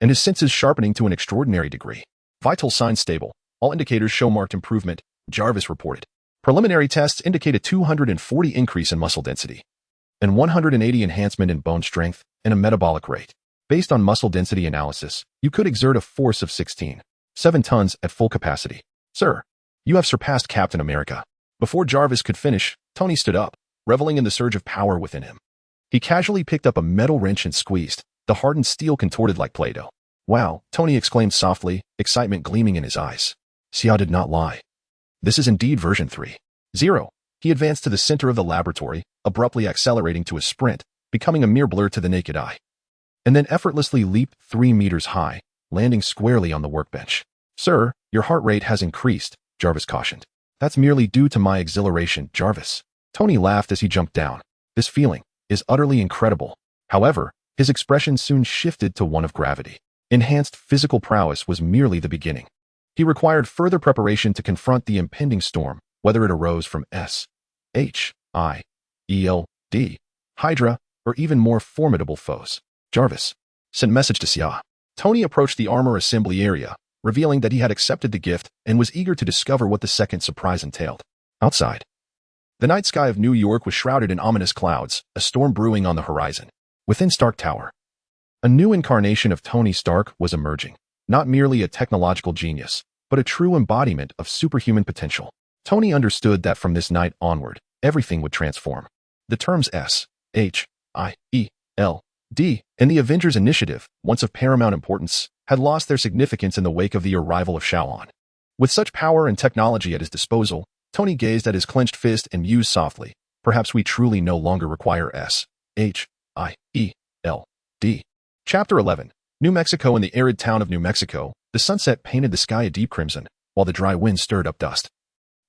and his senses sharpening to an extraordinary degree. Vital signs stable. All indicators show marked improvement, Jarvis reported. Preliminary tests indicate a 240 increase in muscle density, and 180 enhancement in bone strength, and a metabolic rate. Based on muscle density analysis, you could exert a force of 7 tons at full capacity. Sir, you have surpassed Captain America. Before Jarvis could finish, Tony stood up, reveling in the surge of power within him. He casually picked up a metal wrench and squeezed. The hardened steel contorted like Play-Doh. Wow, Tony exclaimed softly, excitement gleaming in his eyes. Xiao did not lie. This is indeed version 3.0. He advanced to the center of the laboratory, abruptly accelerating to a sprint, becoming a mere blur to the naked eye, and then effortlessly leaped 3 meters high, landing squarely on the workbench. Sir, your heart rate has increased, Jarvis cautioned. That's merely due to my exhilaration, Jarvis. Tony laughed as he jumped down. This feeling is utterly incredible. However, his expression soon shifted to one of gravity. Enhanced physical prowess was merely the beginning. He required further preparation to confront the impending storm, whether it arose from S.H.I.E.L.D., Hydra, or even more formidable foes. Jarvis sent message to Xiao. Tony approached the armor assembly area, revealing that he had accepted the gift and was eager to discover what the second surprise entailed. Outside, the night sky of New York was shrouded in ominous clouds, a storm brewing on the horizon. Within Stark Tower, a new incarnation of Tony Stark was emerging. Not merely a technological genius, but a true embodiment of superhuman potential. Tony understood that from this night onward, everything would transform. The terms S.H.I.E.L.D. and the Avengers Initiative, once of paramount importance, had lost their significance in the wake of the arrival of Xiao Han. With such power and technology at his disposal, Tony gazed at his clenched fist and mused softly. Perhaps we truly no longer require S-H-I-E-L-D. Chapter 11. New Mexico. In the arid town of New Mexico, the sunset painted the sky a deep crimson, while the dry wind stirred up dust,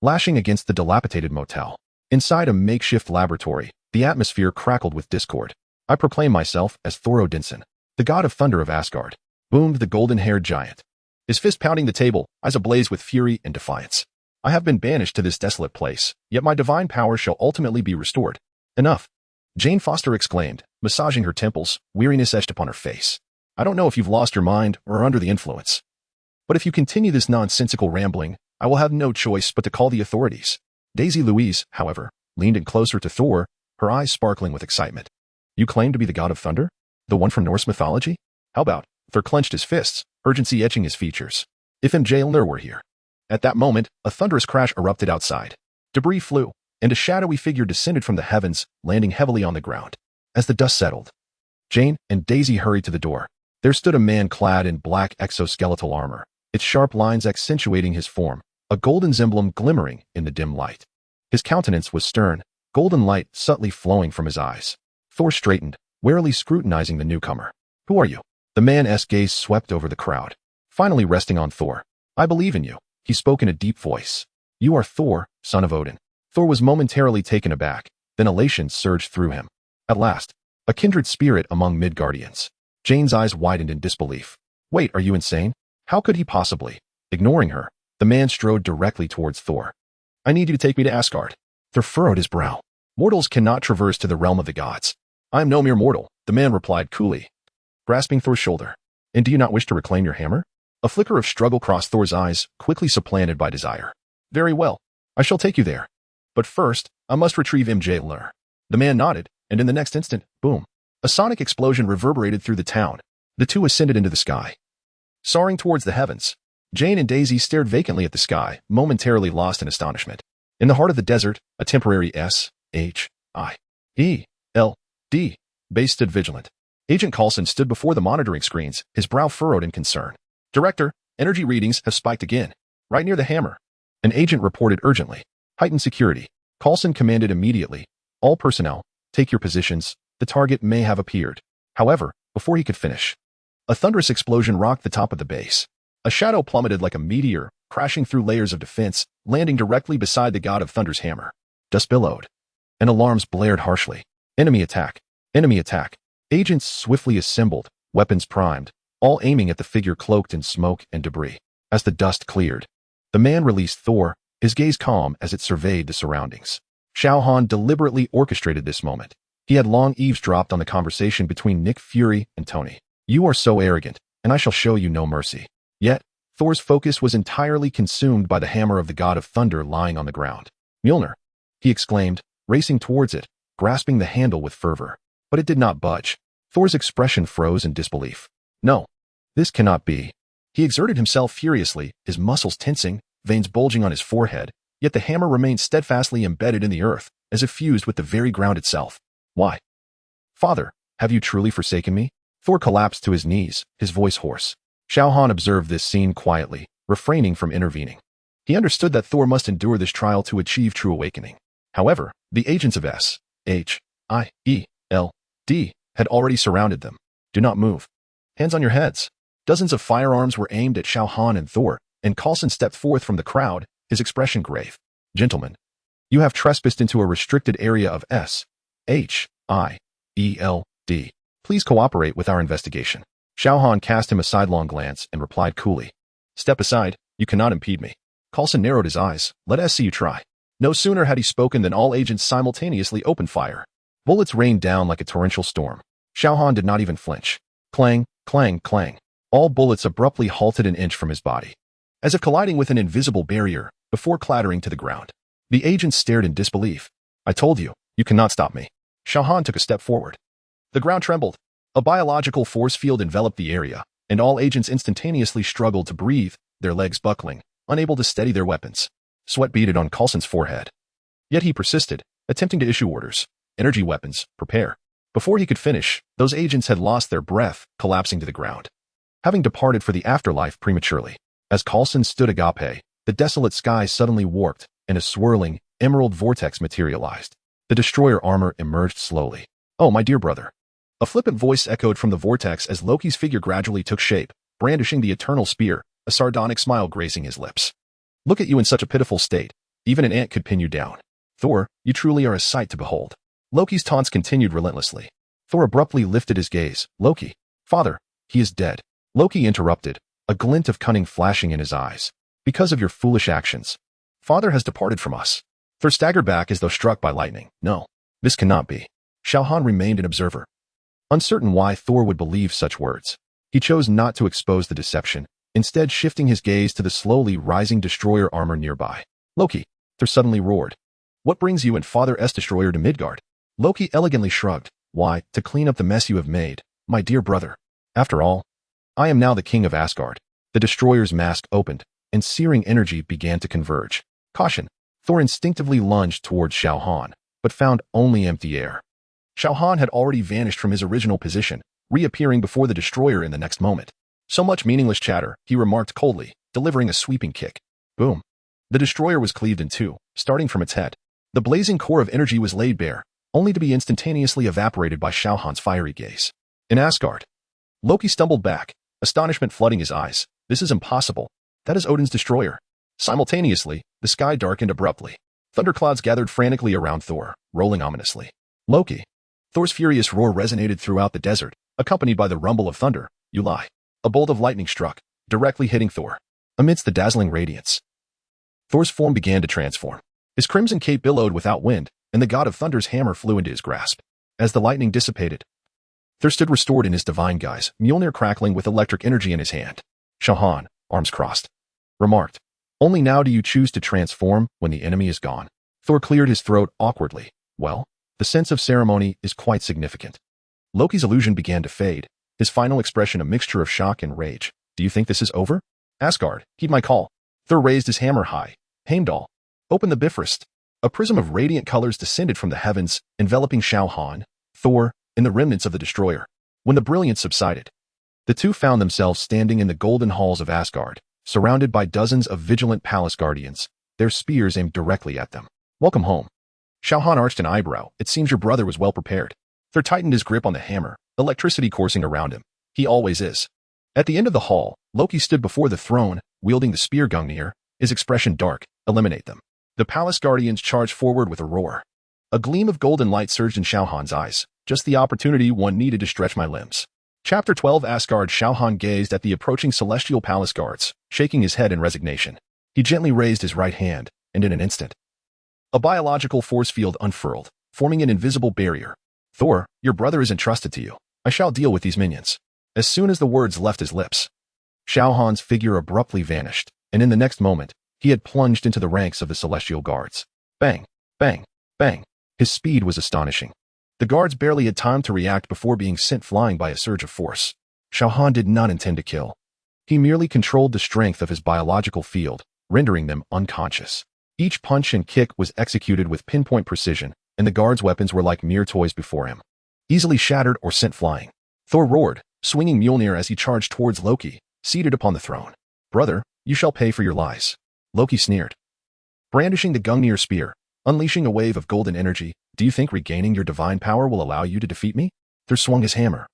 lashing against the dilapidated motel. Inside a makeshift laboratory, the atmosphere crackled with discord. I proclaim myself as Thor Odinson, the god of thunder of Asgard, boomed the golden-haired giant, his fist pounding the table, eyes ablaze with fury and defiance. I have been banished to this desolate place, yet my divine power shall ultimately be restored. Enough, Jane Foster exclaimed, massaging her temples, weariness etched upon her face. I don't know if you've lost your mind or are under the influence, but if you continue this nonsensical rambling, I will have no choice but to call the authorities. Daisy Louise, however, leaned in closer to Thor, her eyes sparkling with excitement. You claim to be the god of thunder? The one from Norse mythology? How about? Thor clenched his fists, urgency etching his features. If Mjolnir were here. At that moment, a thunderous crash erupted outside. Debris flew, and a shadowy figure descended from the heavens, landing heavily on the ground. As the dust settled, Jane and Daisy hurried to the door. There stood a man clad in black exoskeletal armor, its sharp lines accentuating his form, a golden emblem glimmering in the dim light. His countenance was stern, golden light subtly flowing from his eyes. Thor straightened, warily scrutinizing the newcomer. Who are you? The man's gaze swept over the crowd, finally resting on Thor. I believe in you, he spoke in a deep voice. You are Thor, son of Odin. Thor was momentarily taken aback, then elation surged through him. At last, a kindred spirit among Midgardians. Jane's eyes widened in disbelief. Wait, are you insane? How could he possibly? Ignoring her, the man strode directly towards Thor. I need you to take me to Asgard. Thor furrowed his brow. Mortals cannot traverse to the realm of the gods. I am no mere mortal, the man replied coolly, grasping Thor's shoulder. And do you not wish to reclaim your hammer? A flicker of struggle crossed Thor's eyes, quickly supplanted by desire. Very well, I shall take you there. But first, I must retrieve Mjolnir. The man nodded, and in the next instant, boom. A sonic explosion reverberated through the town. The two ascended into the sky. Soaring towards the heavens, Jane and Daisy stared vacantly at the sky, momentarily lost in astonishment. In the heart of the desert, a temporary S-H-I-E-L-D base stood vigilant. Agent Coulson stood before the monitoring screens, his brow furrowed in concern. Director, energy readings have spiked again. Right near the hammer. An agent reported urgently. Heightened security. Coulson commanded immediately. All personnel, take your positions. The target may have appeared. However, before he could finish, a thunderous explosion rocked the top of the base. A shadow plummeted like a meteor, crashing through layers of defense, landing directly beside the god of thunder's hammer. Dust billowed, and alarms blared harshly. Enemy attack! Enemy attack! Agents swiftly assembled, weapons primed, all aiming at the figure cloaked in smoke and debris. As the dust cleared, the man released Thor, his gaze calm as it surveyed the surroundings. Xiao Han deliberately orchestrated this moment. He had long eavesdropped on the conversation between Nick Fury and Tony. You are so arrogant, and I shall show you no mercy. Yet, Thor's focus was entirely consumed by the hammer of the god of thunder lying on the ground. Mjolnir, he exclaimed, racing towards it, grasping the handle with fervor. But it did not budge. Thor's expression froze in disbelief. No, this cannot be. He exerted himself furiously, his muscles tensing, veins bulging on his forehead, yet the hammer remained steadfastly embedded in the earth, as if fused with the very ground itself. Why? Father, have you truly forsaken me? Thor collapsed to his knees, his voice hoarse. Xiao Han observed this scene quietly, refraining from intervening. He understood that Thor must endure this trial to achieve true awakening. However, the agents of S-H-I-E-L-D had already surrounded them. Do not move. Hands on your heads. Dozens of firearms were aimed at Xiao Han and Thor, and Coulson stepped forth from the crowd, his expression grave. Gentlemen, you have trespassed into a restricted area of S-H-I-E-L-D. Please cooperate with our investigation. Xiao Han cast him a sidelong glance and replied coolly. Step aside, you cannot impede me. Coulson narrowed his eyes. Let us see you try. No sooner had he spoken than all agents simultaneously opened fire. Bullets rained down like a torrential storm. Xiao Han did not even flinch. Clang, clang, clang. All bullets abruptly halted an inch from his body, as if colliding with an invisible barrier, before clattering to the ground. The agents stared in disbelief. I told you, you cannot stop me. Xiao Han took a step forward. The ground trembled. A biological force field enveloped the area, and all agents instantaneously struggled to breathe, their legs buckling, unable to steady their weapons. Sweat beaded on Coulson's forehead. Yet he persisted, attempting to issue orders. Energy weapons, prepare. Before he could finish, those agents had lost their breath, collapsing to the ground, having departed for the afterlife prematurely. As Coulson stood agape, the desolate sky suddenly warped, and a swirling, emerald vortex materialized. The destroyer armor emerged slowly. "Oh, my dear brother." A flippant voice echoed from the vortex as Loki's figure gradually took shape, brandishing the eternal spear, a sardonic smile gracing his lips. "Look at you in such a pitiful state. Even an ant could pin you down. Thor, you truly are a sight to behold." Loki's taunts continued relentlessly. Thor abruptly lifted his gaze. "Loki. Father, he is dead." Loki interrupted, a glint of cunning flashing in his eyes. "Because of your foolish actions. Father has departed from us." Thor staggered back as though struck by lightning. "No, this cannot be." Xiao Han remained an observer, uncertain why Thor would believe such words. He chose not to expose the deception, instead shifting his gaze to the slowly rising destroyer armor nearby. "Loki," Thor suddenly roared. "What brings you and Father S destroyer to Midgard?" Loki elegantly shrugged. "Why, to clean up the mess you have made, my dear brother. After all, I am now the king of Asgard." The destroyer's mask opened, and searing energy began to converge. "Caution!" Thor instinctively lunged towards Xiao Han, but found only empty air. Xiao Han had already vanished from his original position, reappearing before the destroyer in the next moment. "So much meaningless chatter," he remarked coldly, delivering a sweeping kick. Boom. The destroyer was cleaved in two, starting from its head. The blazing core of energy was laid bare, only to be instantaneously evaporated by Xiao Han's fiery gaze. "In Asgard." Loki stumbled back, astonishment flooding his eyes. "This is impossible. That is Odin's destroyer." Simultaneously, the sky darkened abruptly. Thunderclouds gathered frantically around Thor, rolling ominously. "Loki." Thor's furious roar resonated throughout the desert, accompanied by the rumble of thunder. "You lie." A bolt of lightning struck, directly hitting Thor. Amidst the dazzling radiance, Thor's form began to transform. His crimson cape billowed without wind, and the god of thunder's hammer flew into his grasp. As the lightning dissipated, Thor stood restored in his divine guise, Mjolnir crackling with electric energy in his hand. Xiao Han, arms crossed, remarked, "Only now do you choose to transform when the enemy is gone." Thor cleared his throat awkwardly. "Well, the sense of ceremony is quite significant." Loki's illusion began to fade, his final expression a mixture of shock and rage. "Do you think this is over? Asgard, heed my call." Thor raised his hammer high. "Heimdall, open the Bifrost." A prism of radiant colors descended from the heavens, enveloping Xiao Han, Thor, and the remnants of the destroyer. When the brilliance subsided, the two found themselves standing in the golden halls of Asgard, surrounded by dozens of vigilant palace guardians, their spears aimed directly at them. "Welcome home." Xiao Han arched an eyebrow. "It seems your brother was well prepared." Thor tightened his grip on the hammer, electricity coursing around him. "He always is." At the end of the hall, Loki stood before the throne, wielding the spear Gungnir, his expression dark. "Eliminate them." The palace guardians charged forward with a roar. A gleam of golden light surged in Xiao Han's eyes. "Just the opportunity one needed to stretch my limbs." Chapter 12 Asgard. Xiao Han gazed at the approaching celestial palace guards, shaking his head in resignation. He gently raised his right hand, and in an instant, a biological force field unfurled, forming an invisible barrier. "Thor, your brother is entrusted to you. I shall deal with these minions." As soon as the words left his lips, Xiao Han's figure abruptly vanished, and in the next moment, he had plunged into the ranks of the celestial guards. Bang, bang, bang. His speed was astonishing. The guards barely had time to react before being sent flying by a surge of force. Xiao Han did not intend to kill. He merely controlled the strength of his biological field, rendering them unconscious. Each punch and kick was executed with pinpoint precision, and the guards' weapons were like mere toys before him, easily shattered or sent flying. Thor roared, swinging Mjolnir as he charged towards Loki, seated upon the throne. "Brother, you shall pay for your lies." Loki sneered, brandishing the Gungnir spear, unleashing a wave of golden energy. "Do you think regaining your divine power will allow you to defeat me?" Thor swung his hammer,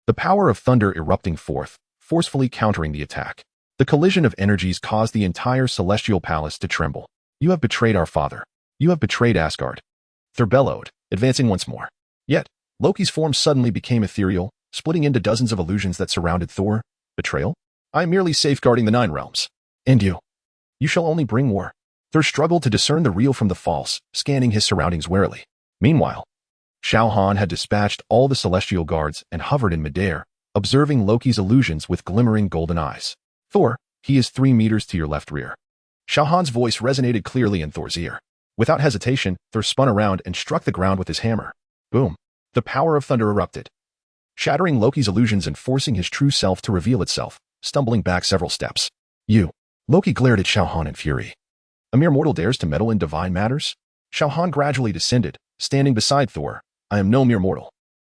the power of thunder erupting forth, forcefully countering the attack. The collision of energies caused the entire celestial palace to tremble. "You have betrayed our father. You have betrayed Asgard." Thor bellowed, advancing once more. Yet, Loki's form suddenly became ethereal, splitting into dozens of illusions that surrounded Thor. "Betrayal? I am merely safeguarding the Nine Realms. And you? You shall only bring war." Thor struggled to discern the real from the false, scanning his surroundings warily. Meanwhile, Xiao Han had dispatched all the celestial guards and hovered in midair, observing Loki's illusions with glimmering golden eyes. "Thor, he is 3 meters to your left rear." Xiao Han's voice resonated clearly in Thor's ear. Without hesitation, Thor spun around and struck the ground with his hammer. Boom! The power of thunder erupted, shattering Loki's illusions and forcing his true self to reveal itself, stumbling back several steps. "You!" Loki glared at Xiao Han in fury. "A mere mortal dares to meddle in divine matters?" Xiao Han gradually descended, standing beside Thor. "I am no mere mortal."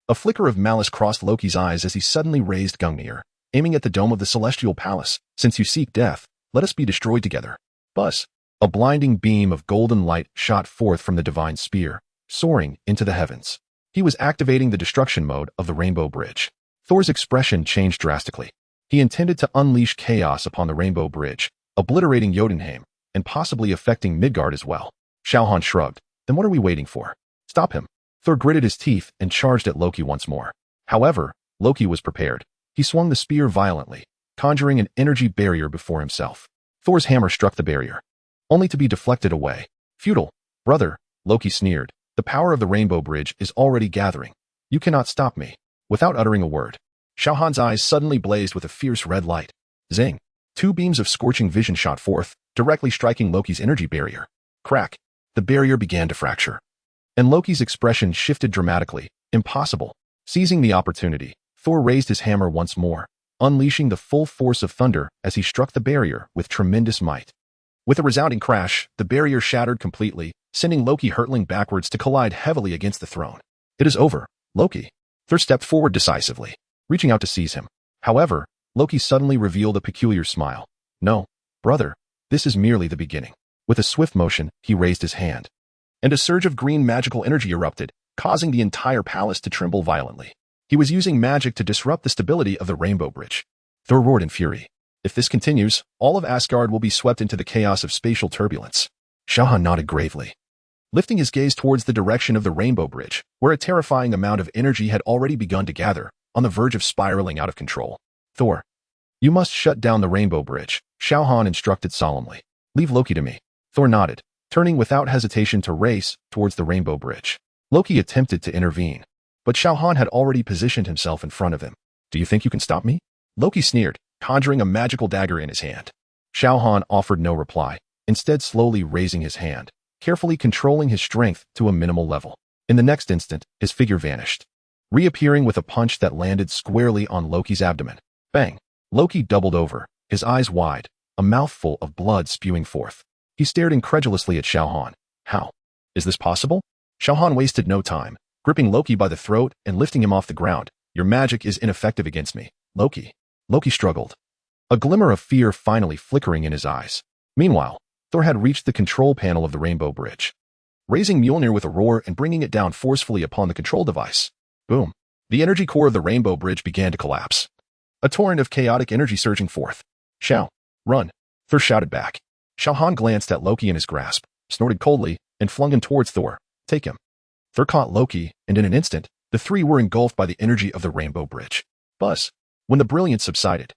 A flicker of malice crossed Loki's eyes as he suddenly raised Gungnir, aiming at the dome of the celestial palace. "Since you seek death, let us be destroyed together." Buzz! A blinding beam of golden light shot forth from the divine spear, soaring into the heavens. He was activating the destruction mode of the Rainbow Bridge. Thor's expression changed drastically. He intended to unleash chaos upon the Rainbow Bridge, obliterating Jotunheim, and possibly affecting Midgard as well. Xiao Han shrugged. Then what are we waiting for? Stop him. Thor gritted his teeth and charged at Loki once more. However, Loki was prepared. He swung the spear violently, conjuring an energy barrier before himself. Thor's hammer struck the barrier, only to be deflected away. Futile, brother, Loki sneered. The power of the Rainbow Bridge is already gathering. You cannot stop me. Without uttering a word, Xiao Han's eyes suddenly blazed with a fierce red light. Zing! Two beams of scorching vision shot forth, directly striking Loki's energy barrier. Crack! The barrier began to fracture. And Loki's expression shifted dramatically. Impossible. Seizing the opportunity, Thor raised his hammer once more, unleashing the full force of thunder as he struck the barrier with tremendous might. With a resounding crash, the barrier shattered completely, sending Loki hurtling backwards to collide heavily against the throne. It is over, Loki. Thor stepped forward decisively, reaching out to seize him. However, Loki suddenly revealed a peculiar smile. No, brother, this is merely the beginning. With a swift motion, he raised his hand, and a surge of green magical energy erupted, causing the entire palace to tremble violently. He was using magic to disrupt the stability of the Rainbow Bridge. Thor roared in fury. If this continues, all of Asgard will be swept into the chaos of spatial turbulence. Xiao Han nodded gravely, lifting his gaze towards the direction of the Rainbow Bridge, where a terrifying amount of energy had already begun to gather, on the verge of spiraling out of control. Thor, you must shut down the Rainbow Bridge, Xiao Han instructed solemnly. Leave Loki to me. Thor nodded, turning without hesitation to race towards the Rainbow Bridge. Loki attempted to intervene, but Xiao Han had already positioned himself in front of him. Do you think you can stop me? Loki sneered, conjuring a magical dagger in his hand. Xiao Han offered no reply, instead slowly raising his hand, carefully controlling his strength to a minimal level. In the next instant, his figure vanished, reappearing with a punch that landed squarely on Loki's abdomen. Bang! Loki doubled over, his eyes wide, a mouthful of blood spewing forth. He stared incredulously at Xiao Han. How? Is this possible? Xiao Han wasted no time, gripping Loki by the throat and lifting him off the ground. Your magic is ineffective against me, Loki. Loki struggled, a glimmer of fear finally flickering in his eyes. Meanwhile, Thor had reached the control panel of the Rainbow Bridge, raising Mjolnir with a roar and bringing it down forcefully upon the control device. Boom! The energy core of the Rainbow Bridge began to collapse, a torrent of chaotic energy surging forth. Xiao, run! Thor shouted back. Xiao Han glanced at Loki in his grasp, snorted coldly, and flung him towards Thor. Take him. Thor caught Loki, and in an instant, the three were engulfed by the energy of the Rainbow Bridge. Buzz! When the brilliance subsided,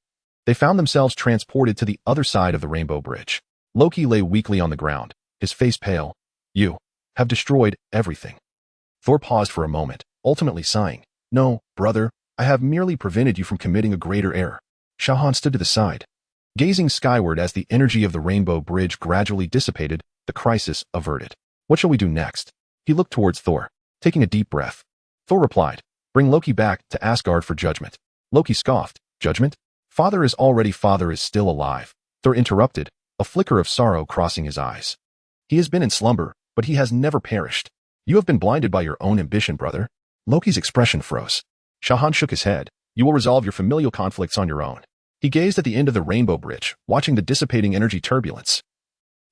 they found themselves transported to the other side of the Rainbow Bridge. Loki lay weakly on the ground, his face pale. You have destroyed everything. Thor paused for a moment, ultimately sighing. No, brother, I have merely prevented you from committing a greater error. Xiao Han stood to the side, gazing skyward as the energy of the Rainbow Bridge gradually dissipated, the crisis averted. What shall we do next? He looked towards Thor, taking a deep breath. Thor replied, bring Loki back to Asgard for judgment. Loki scoffed. Judgment? Father is still alive. Thor interrupted, a flicker of sorrow crossing his eyes. He has been in slumber, but he has never perished. You have been blinded by your own ambition, brother. Loki's expression froze. Xiao Han shook his head. You will resolve your familial conflicts on your own. He gazed at the end of the Rainbow Bridge, watching the dissipating energy turbulence.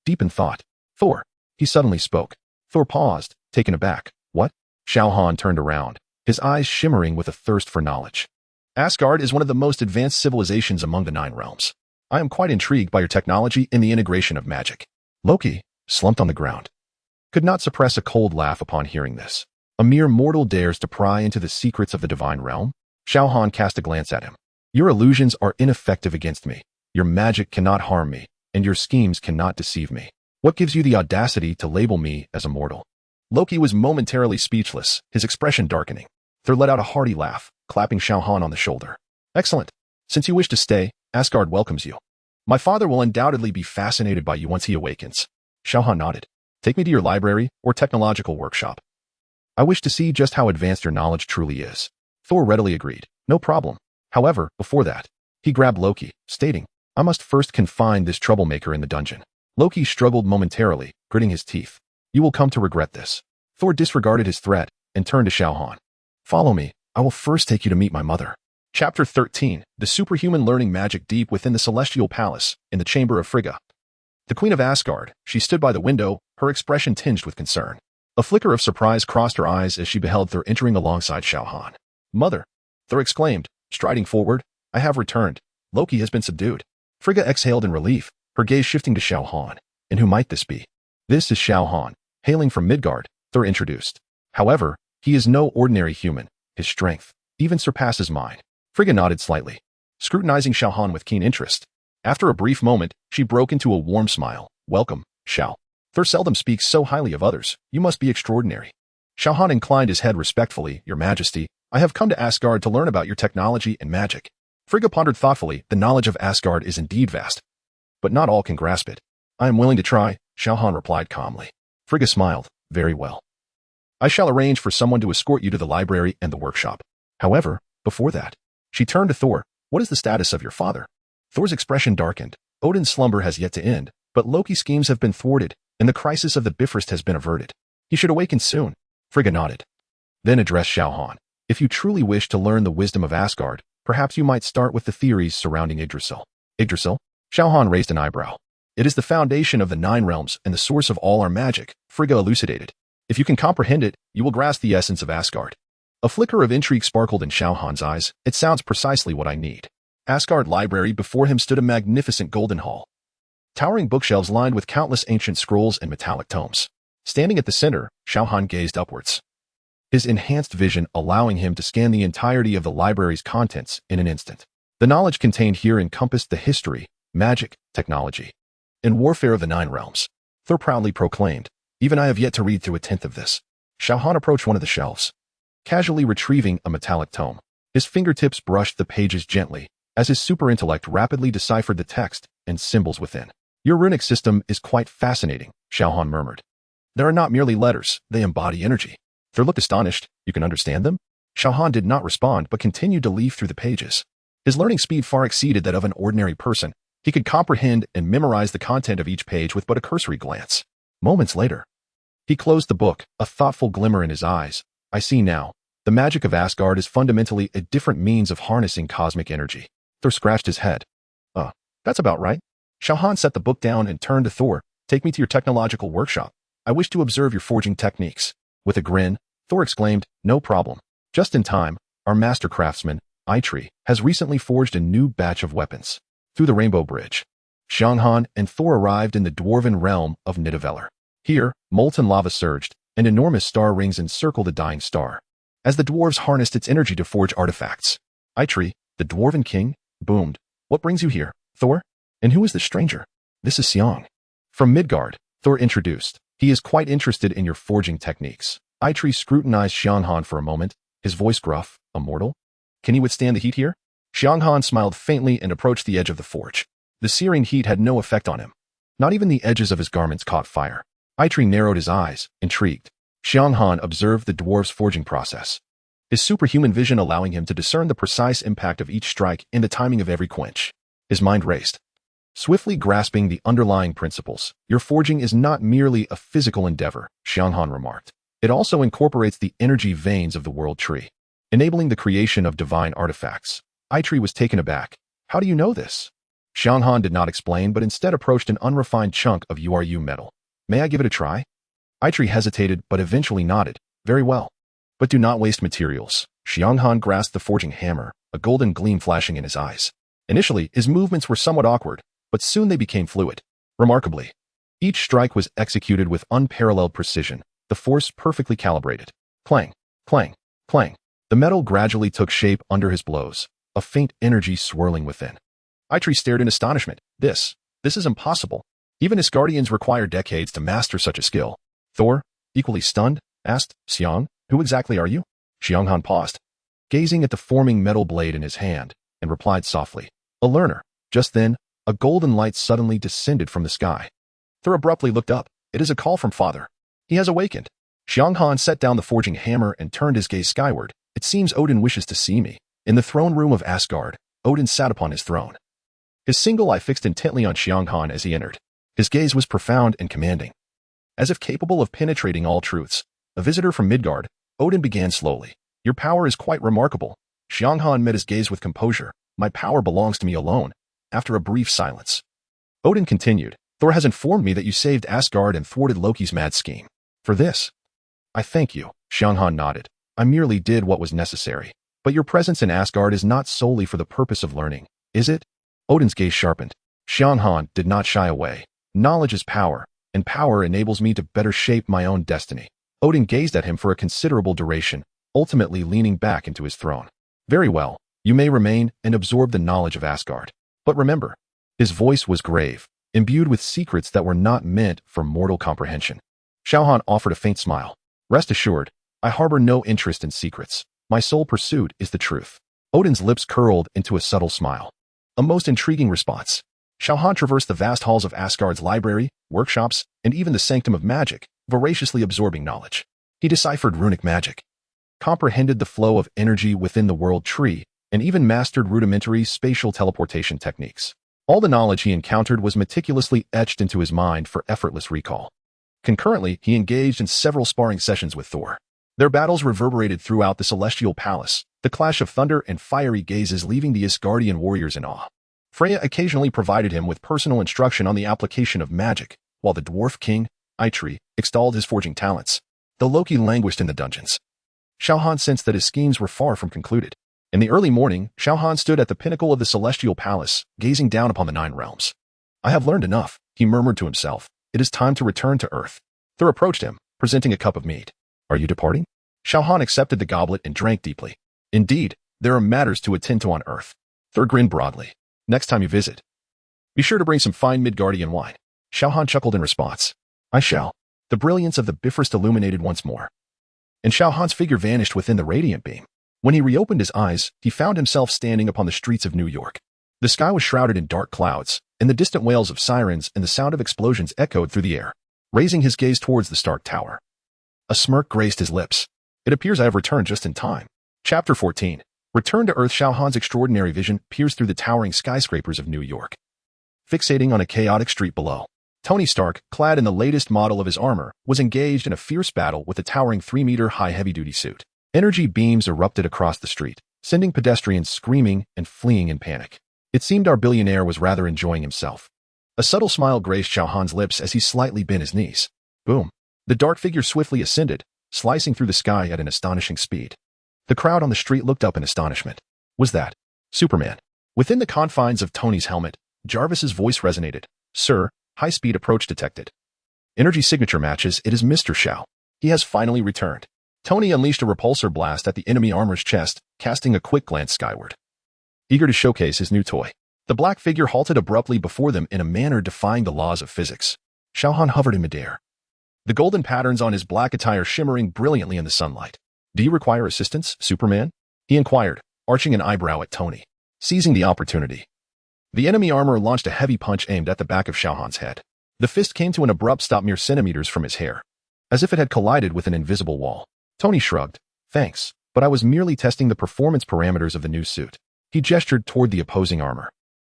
Deep in thought. Thor. He suddenly spoke. Thor paused, taken aback. What? Xiao Han turned around, his eyes shimmering with a thirst for knowledge. Asgard is one of the most advanced civilizations among the 9 realms. I am quite intrigued by your technology in the integration of magic. Loki, slumped on the ground, could not suppress a cold laugh upon hearing this. A mere mortal dares to pry into the secrets of the divine realm? Xiao Han cast a glance at him. Your illusions are ineffective against me. Your magic cannot harm me, and your schemes cannot deceive me. What gives you the audacity to label me as a mortal? Loki was momentarily speechless, his expression darkening. Thor let out a hearty laugh, clapping Xiao Han on the shoulder. Excellent. Since you wish to stay, Asgard welcomes you. My father will undoubtedly be fascinated by you once he awakens. Xiao Han nodded. Take me to your library or technological workshop. I wish to see just how advanced your knowledge truly is. Thor readily agreed. No problem. However, before that, he grabbed Loki, stating, I must first confine this troublemaker in the dungeon. Loki struggled momentarily, gritting his teeth. You will come to regret this. Thor disregarded his threat and turned to Xiao Han. Follow me. I will first take you to meet my mother. Chapter 13. The superhuman learning magic deep within the celestial palace, in the chamber of Frigga. The Queen of Asgard, she stood by the window, her expression tinged with concern. A flicker of surprise crossed her eyes as she beheld Thor entering alongside Xiao Han. Mother, Thor exclaimed, striding forward, I have returned. Loki has been subdued. Frigga exhaled in relief, her gaze shifting to Xiao Han. And who might this be? This is Xiao Han, hailing from Midgard, Thor introduced. However, he is no ordinary human. His strength even surpasses mine. Frigga nodded slightly, scrutinizing Xiao Han with keen interest. After a brief moment, she broke into a warm smile. Welcome, Xiao. Thor seldom speaks so highly of others. You must be extraordinary. Xiao Han inclined his head respectfully. Your Majesty, I have come to Asgard to learn about your technology and magic. Frigga pondered thoughtfully. The knowledge of Asgard is indeed vast, but not all can grasp it. I am willing to try, Xiao Han replied calmly. Frigga smiled. Very well. I shall arrange for someone to escort you to the library and the workshop. However, before that, she turned to Thor. What is the status of your father? Thor's expression darkened. Odin's slumber has yet to end, but Loki's schemes have been thwarted, and the crisis of the Bifrost has been averted. He should awaken soon. Frigga nodded, then addressed Xiao Han. If you truly wish to learn the wisdom of Asgard, perhaps you might start with the theories surrounding Yggdrasil. Yggdrasil? Xiao Han raised an eyebrow. It is the foundation of the 9 realms and the source of all our magic, Frigga elucidated. If you can comprehend it, you will grasp the essence of Asgard. A flicker of intrigue sparkled in Xiao Han's eyes. It sounds precisely what I need. Asgard Library. Before him stood a magnificent golden hall. Towering bookshelves lined with countless ancient scrolls and metallic tomes. Standing at the center, Xiao Han gazed upwards, his enhanced vision allowing him to scan the entirety of the library's contents in an instant. The knowledge contained here encompassed the history, magic, technology, and warfare of the 9 realms. Thor proudly proclaimed, even I have yet to read through a tenth of this. Xiao Han approached one of the shelves, casually retrieving a metallic tome. His fingertips brushed the pages gently, as his super intellect rapidly deciphered the text and symbols within. Your runic system is quite fascinating, Xiao Han murmured. They are not merely letters, they embody energy. Thor looked astonished. You can understand them? Xiao Han did not respond but continued to leaf through the pages. His learning speed far exceeded that of an ordinary person. He could comprehend and memorize the content of each page with but a cursory glance. Moments later, he closed the book, a thoughtful glimmer in his eyes. I see now. The magic of Asgard is fundamentally a different means of harnessing cosmic energy. Thor scratched his head. That's about right. Xiao Han set the book down and turned to Thor. Take me to your technological workshop. I wish to observe your forging techniques. With a grin, Thor exclaimed, no problem. Just in time, our master craftsman, Eitri, has recently forged a new batch of weapons. Through the Rainbow Bridge, Xiao Han and Thor arrived in the dwarven realm of Nidavellir. Here, molten lava surged, and enormous star rings encircled the dying star, as the dwarves harnessed its energy to forge artifacts. Eitri, the dwarven king, boomed. What brings you here, Thor? And who is this stranger? This is Xiong. From Midgard, Thor introduced. He is quite interested in your forging techniques. Eitri scrutinized Xiong Han for a moment, his voice gruff. A mortal? Can he withstand the heat here? Xiong Han smiled faintly and approached the edge of the forge. The searing heat had no effect on him. Not even the edges of his garments caught fire. Eitri narrowed his eyes, intrigued. Xiong Han observed the dwarf's forging process, his superhuman vision allowing him to discern the precise impact of each strike and the timing of every quench. His mind raced, swiftly grasping the underlying principles. Your forging is not merely a physical endeavor, Xiong Han remarked. It also incorporates the energy veins of the world tree, enabling the creation of divine artifacts. Eitri was taken aback. How do you know this? Xiong Han did not explain but instead approached an unrefined chunk of URU metal. May I give it a try? Eitri hesitated but eventually nodded. Very well. But do not waste materials. Xiong Han grasped the forging hammer, a golden gleam flashing in his eyes. Initially, his movements were somewhat awkward, but soon they became fluid. Remarkably, each strike was executed with unparalleled precision, the force perfectly calibrated. Clang, clang, clang. The metal gradually took shape under his blows, a faint energy swirling within. Eitri stared in astonishment. This is impossible. Even Asgardians require decades to master such a skill. Thor, equally stunned, asked, Xiong, who exactly are you? Xiong Han paused, gazing at the forming metal blade in his hand, and replied softly, a learner. Just then, a golden light suddenly descended from the sky. Thor abruptly looked up. It is a call from Father. He has awakened. Xiong Han set down the forging hammer and turned his gaze skyward. It seems Odin wishes to see me. In the throne room of Asgard, Odin sat upon his throne. His single eye fixed intently on Xiong Han as he entered. His gaze was profound and commanding. As if capable of penetrating all truths, a visitor from Midgard, Odin began slowly. Your power is quite remarkable. Xiong Han met his gaze with composure. My power belongs to me alone. After a brief silence, Odin continued. Thor has informed me that you saved Asgard and thwarted Loki's mad scheme. For this, I thank you. Xiao Han nodded. I merely did what was necessary. But your presence in Asgard is not solely for the purpose of learning, is it? Odin's gaze sharpened. Xiao Han did not shy away. Knowledge is power, and power enables me to better shape my own destiny. Odin gazed at him for a considerable duration, ultimately leaning back into his throne. Very well, you may remain and absorb the knowledge of Asgard. But remember, his voice was grave, imbued with secrets that were not meant for mortal comprehension. Xiao Han offered a faint smile. Rest assured, I harbor no interest in secrets. My sole pursuit is the truth. Odin's lips curled into a subtle smile. A most intriguing response. Xiao Han traversed the vast halls of Asgard's library, workshops, and even the sanctum of magic, voraciously absorbing knowledge. He deciphered runic magic, comprehended the flow of energy within the world tree, and even mastered rudimentary spatial teleportation techniques. All the knowledge he encountered was meticulously etched into his mind for effortless recall. Concurrently, he engaged in several sparring sessions with Thor. Their battles reverberated throughout the celestial palace, the clash of thunder and fiery gazes leaving the Asgardian warriors in awe. Freya occasionally provided him with personal instruction on the application of magic, while the dwarf king, Eitri, extolled his forging talents. The Loki languished in the dungeons. Xiao Han sensed that his schemes were far from concluded. In the early morning, Xiao Han stood at the pinnacle of the celestial palace, gazing down upon the 9 realms. I have learned enough, he murmured to himself. It is time to return to Earth. Thor approached him, presenting a cup of mead. Are you departing? Xiao Han accepted the goblet and drank deeply. Indeed, there are matters to attend to on Earth. Thor grinned broadly. Next time you visit, be sure to bring some fine Midgardian wine. Xiao Han chuckled in response. I shall. The brilliance of the Bifrost illuminated once more. And Xiao Han's figure vanished within the radiant beam. When he reopened his eyes, he found himself standing upon the streets of New York. The sky was shrouded in dark clouds, and the distant wails of sirens and the sound of explosions echoed through the air. Raising his gaze towards the Stark Tower, a smirk graced his lips. It appears I have returned just in time. Chapter 14. Return to Earth. Xiao Han's extraordinary vision pierced through the towering skyscrapers of New York. Fixating on a chaotic street below, Tony Stark, clad in the latest model of his armor, was engaged in a fierce battle with a towering 3-meter-high heavy-duty suit. Energy beams erupted across the street, sending pedestrians screaming and fleeing in panic. It seemed our billionaire was rather enjoying himself. A subtle smile graced Xiao Han's lips as he slightly bent his knees. Boom. The dark figure swiftly ascended, slicing through the sky at an astonishing speed. The crowd on the street looked up in astonishment. Was that Superman? Within the confines of Tony's helmet, Jarvis's voice resonated. Sir, high-speed approach detected. Energy signature matches. It is Mr. Xiao. He has finally returned. Tony unleashed a repulsor blast at the enemy armor's chest, casting a quick glance skyward. Eager to showcase his new toy, the black figure halted abruptly before them in a manner defying the laws of physics. Xiao Han hovered in midair, the golden patterns on his black attire shimmering brilliantly in the sunlight. Do you require assistance, Superman? He inquired, arching an eyebrow at Tony. Seizing the opportunity, the enemy armor launched a heavy punch aimed at the back of Xiao Han's head. The fist came to an abrupt stop mere centimeters from his hair, as if it had collided with an invisible wall. Tony shrugged. Thanks, but I was merely testing the performance parameters of the new suit. He gestured toward the opposing armor,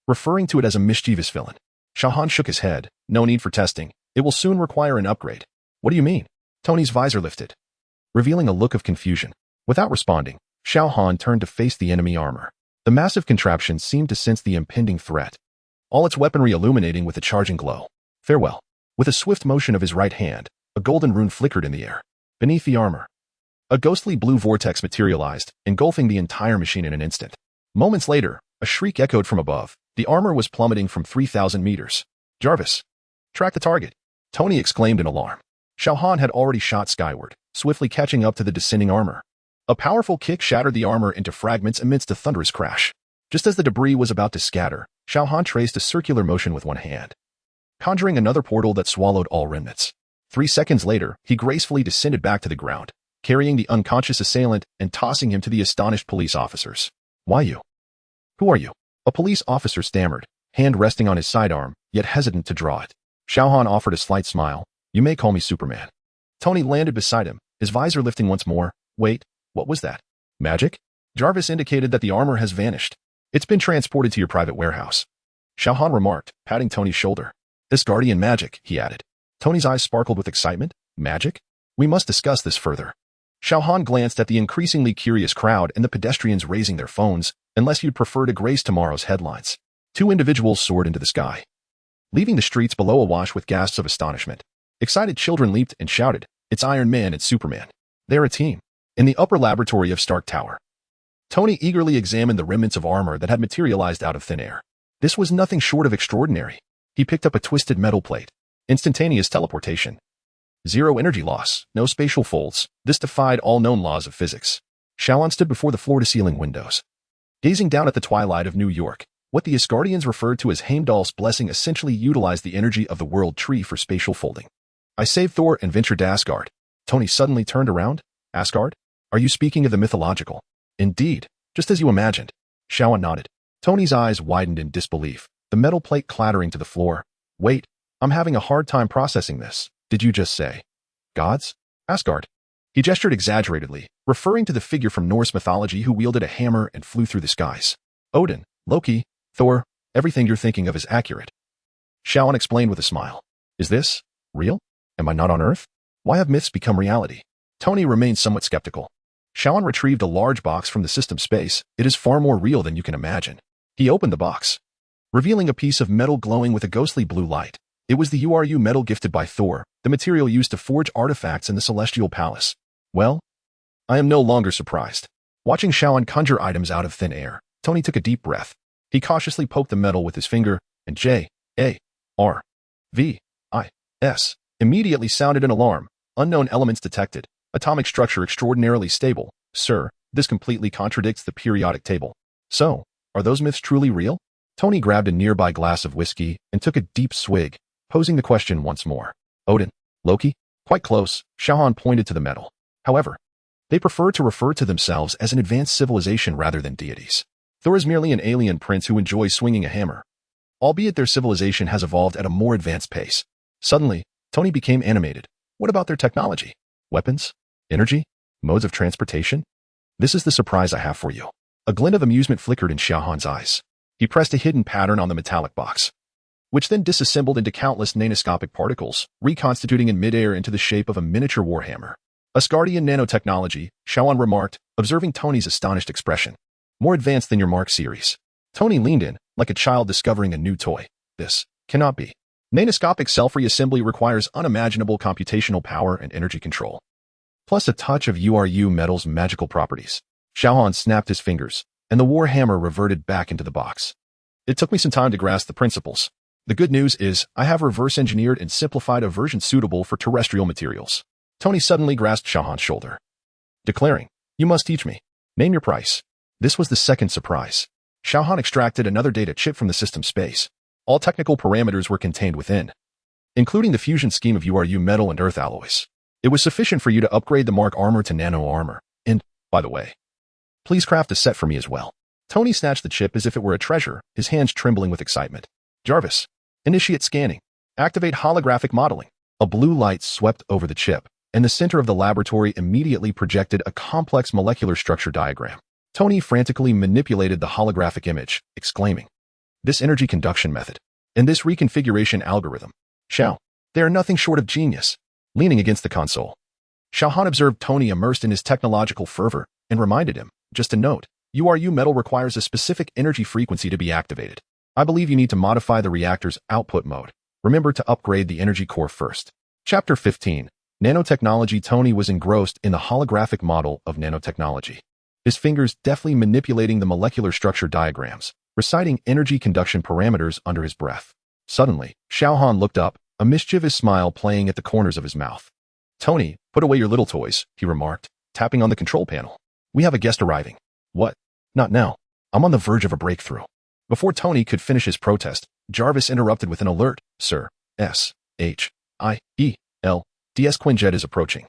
referring to it as a mischievous villain. Xiao Han shook his head. No need for testing. It will soon require an upgrade. What do you mean? Tony's visor lifted, revealing a look of confusion. Without responding, Xiao Han turned to face the enemy armor. The massive contraption seemed to sense the impending threat, all its weaponry illuminating with a charging glow. Farewell. With a swift motion of his right hand, a golden rune flickered in the air. Beneath the armor, a ghostly blue vortex materialized, engulfing the entire machine in an instant. Moments later, a shriek echoed from above. The armor was plummeting from 3,000 meters. Jarvis, track the target, Tony exclaimed in alarm. Xiao Han had already shot skyward, swiftly catching up to the descending armor. A powerful kick shattered the armor into fragments amidst a thunderous crash. Just as the debris was about to scatter, Xiao Han traced a circular motion with one hand, conjuring another portal that swallowed all remnants. 3 seconds later, he gracefully descended back to the ground, carrying the unconscious assailant and tossing him to the astonished police officers. Why you? Who are you? A police officer stammered, hand resting on his sidearm, yet hesitant to draw it. Xiao Han offered a slight smile. You may call me Superman. Tony landed beside him, his visor lifting once more. Wait, what was that? Magic? Jarvis indicated that the armor has vanished. It's been transported to your private warehouse. Xiao Han remarked, patting Tony's shoulder. Asgardian magic, he added. Tony's eyes sparkled with excitement. Magic? We must discuss this further. Xiao Han glanced at the increasingly curious crowd and the pedestrians raising their phones, unless you'd prefer to grace tomorrow's headlines. 2 individuals soared into the sky, leaving the streets below awash with gasps of astonishment. Excited children leaped and shouted, "It's Iron Man and Superman. They're a team." In the upper laboratory of Stark Tower, Tony eagerly examined the remnants of armor that had materialized out of thin air. This was nothing short of extraordinary. He picked up a twisted metal plate. Instantaneous teleportation. Zero energy loss, no spatial folds. This defied all known laws of physics. Xiao Han stood before the floor-to-ceiling windows, gazing down at the twilight of New York. What the Asgardians referred to as Heimdall's blessing essentially utilized the energy of the world tree for spatial folding. "I saved Thor and ventured to Asgard." Tony suddenly turned around. "Asgard? Are you speaking of the mythological?" "Indeed, just as you imagined." Xiao Han nodded. Tony's eyes widened in disbelief, the metal plate clattering to the floor. "Wait, I'm having a hard time processing this. Did you just say gods? Asgard?" He gestured exaggeratedly, referring to the figure from Norse mythology who wielded a hammer and flew through the skies. "Odin, Loki, Thor, everything you're thinking of is accurate." Xiao Han explained with a smile. "Is this real? Am I not on Earth? Why have myths become reality?" Tony remained somewhat skeptical. Xiao Han retrieved a large box from the system space. "It is far more real than you can imagine." He opened the box, revealing a piece of metal glowing with a ghostly blue light. It was the URU metal gifted by Thor, the material used to forge artifacts in the Celestial Palace. Well, I am no longer surprised. Watching Xiao Han conjure items out of thin air, Tony took a deep breath. He cautiously poked the metal with his finger, and J-A-R-V-I-S immediately sounded an alarm. "Unknown elements detected. Atomic structure extraordinarily stable. Sir, this completely contradicts the periodic table." "So, are those myths truly real?" Tony grabbed a nearby glass of whiskey and took a deep swig, posing the question once more. "Odin, Loki?" "Quite close." Xiao Han pointed to the metal. "However, they prefer to refer to themselves as an advanced civilization rather than deities. Thor is merely an alien prince who enjoys swinging a hammer, albeit their civilization has evolved at a more advanced pace." Suddenly, Tony became animated. "What about their technology? Weapons? Energy? Modes of transportation? This is the surprise I have for you." A glint of amusement flickered in Xiao Han's eyes. He pressed a hidden pattern on the metallic box, which then disassembled into countless nanoscopic particles, reconstituting in midair into the shape of a miniature warhammer. "Asgardian nanotechnology," Xiao Han remarked, observing Tony's astonished expression. "More advanced than your Mark series." Tony leaned in, like a child discovering a new toy. "This cannot be. Nanoscopic self-reassembly requires unimaginable computational power and energy control, plus a touch of URU metal's magical properties." Xiao Han snapped his fingers, and the warhammer reverted back into the box. "It took me some time to grasp the principles. The good news is, I have reverse-engineered and simplified a version suitable for terrestrial materials." Tony suddenly grasped Xiao Han's shoulder, declaring, "You must teach me. Name your price." This was the second surprise. Xiao Han extracted another data chip from the system space. All technical parameters were contained within, including the fusion scheme of URU metal and earth alloys. "It was sufficient for you to upgrade the Mark armor to nano armor. And, by the way, please craft a set for me as well." Tony snatched the chip as if it were a treasure, his hands trembling with excitement. "Jarvis, initiate scanning. Activate holographic modeling." A blue light swept over the chip, and the center of the laboratory immediately projected a complex molecular structure diagram. Tony frantically manipulated the holographic image, exclaiming, "This energy conduction method, and this reconfiguration algorithm. Xiao, they are nothing short of genius." Leaning against the console, Xiao Han observed Tony immersed in his technological fervor and reminded him, "Just a note, URU metal requires a specific energy frequency to be activated. I believe you need to modify the reactor's output mode. Remember to upgrade the energy core first." Chapter 15. Nanotechnology. Tony was engrossed in the holographic model of nanotechnology, his fingers deftly manipulating the molecular structure diagrams, reciting energy conduction parameters under his breath. Suddenly, Xiao Han looked up, a mischievous smile playing at the corners of his mouth. "Tony, put away your little toys," he remarked, tapping on the control panel. "We have a guest arriving." "What? Not now. I'm on the verge of a breakthrough." Before Tony could finish his protest, Jarvis interrupted with an alert. "Sir, S-H-I-E-L-D-S Quinjet is approaching.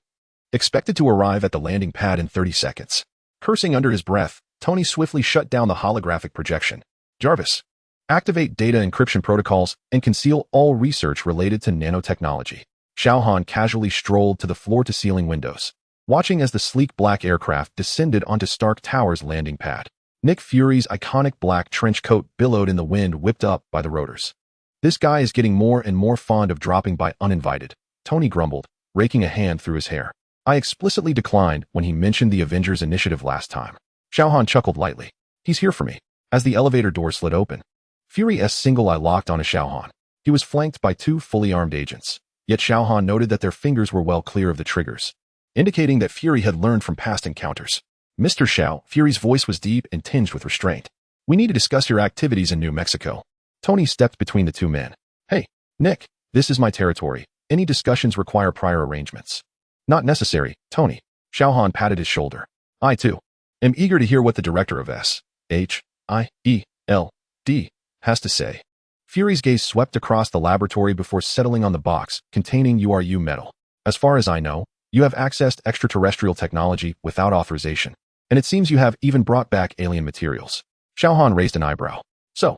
Expected to arrive at the landing pad in 30 seconds. Cursing under his breath, Tony swiftly shut down the holographic projection. "Jarvis, activate data encryption protocols and conceal all research related to nanotechnology." Xiao Han casually strolled to the floor-to-ceiling windows, watching as the sleek black aircraft descended onto Stark Tower's landing pad. Nick Fury's iconic black trench coat billowed in the wind whipped up by the rotors. "This guy is getting more and more fond of dropping by uninvited," Tony grumbled, raking a hand through his hair. "I explicitly declined when he mentioned the Avengers Initiative last time." Xiao Han chuckled lightly. "He's here for me." As the elevator door slid open, Fury's single eye locked onto Xiao Han. He was flanked by two fully armed agents, yet Xiao Han noted that their fingers were well clear of the triggers, indicating that Fury had learned from past encounters. Mr. Xiao, Fury's voice was deep and tinged with restraint. We need to discuss your activities in New Mexico. Tony stepped between the two men. Hey, Nick, this is my territory. Any discussions require prior arrangements. Not necessary, Tony. Xiao Han patted his shoulder. I, too, am eager to hear what the director of S.H.I.E.L.D. has to say. Fury's gaze swept across the laboratory before settling on the box containing URU metal. As far as I know, you have accessed extraterrestrial technology without authorization, and it seems you have even brought back alien materials. Xiao Han raised an eyebrow. So,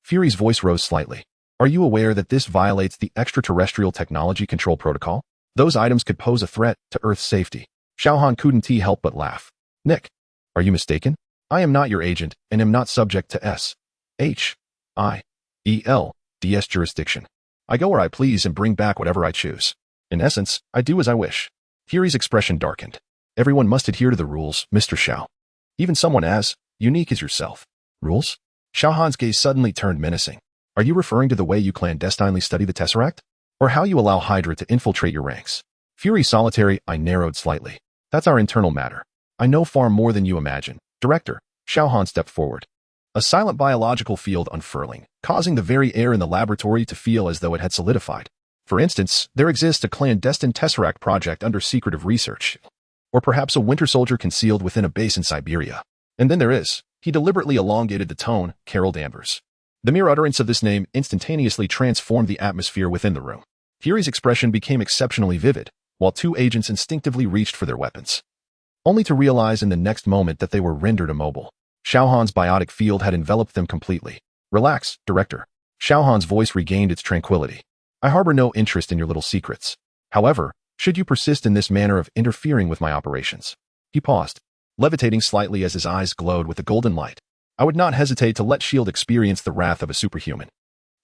Fury's voice rose slightly. Are you aware that this violates the extraterrestrial technology control protocol? Those items could pose a threat to Earth's safety. Xiao Han couldn't help but laugh. Nick, are you mistaken? I am not your agent and am not subject to S.H.I.E.L.D.'s jurisdiction. I go where I please and bring back whatever I choose. In essence, I do as I wish. Fury's expression darkened. Everyone must adhere to the rules, Mr. Xiao. Even someone as unique as yourself. Rules? Xiao Han's gaze suddenly turned menacing. Are you referring to the way you clandestinely study the Tesseract? Or how you allow Hydra to infiltrate your ranks? Fury's solitary eye narrowed slightly. That's our internal matter. I know far more than you imagine. Director, Xiao Han stepped forward. A silent biological field unfurling, causing the very air in the laboratory to feel as though it had solidified. For instance, there exists a clandestine Tesseract project under secretive research. Or perhaps a winter soldier concealed within a base in Siberia. And then there is, he deliberately elongated the tone, Carol Danvers. The mere utterance of this name instantaneously transformed the atmosphere within the room. Fury's expression became exceptionally vivid, while two agents instinctively reached for their weapons, only to realize in the next moment that they were rendered immobile. Xiao Han's biotic field had enveloped them completely. Relax, Director. Xiao Han's voice regained its tranquility. I harbor no interest in your little secrets. However, should you persist in this manner of interfering with my operations? He paused, levitating slightly as his eyes glowed with a golden light. I would not hesitate to let S.H.I.E.L.D. experience the wrath of a superhuman.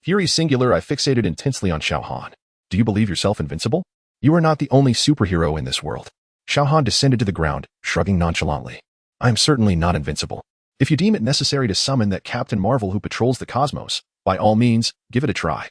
Fury singular, I fixated intensely on Xiao Han. Do you believe yourself invincible? You are not the only superhero in this world. Xiao Han descended to the ground, shrugging nonchalantly. I am certainly not invincible. If you deem it necessary to summon that Captain Marvel who patrols the cosmos, by all means, give it a try.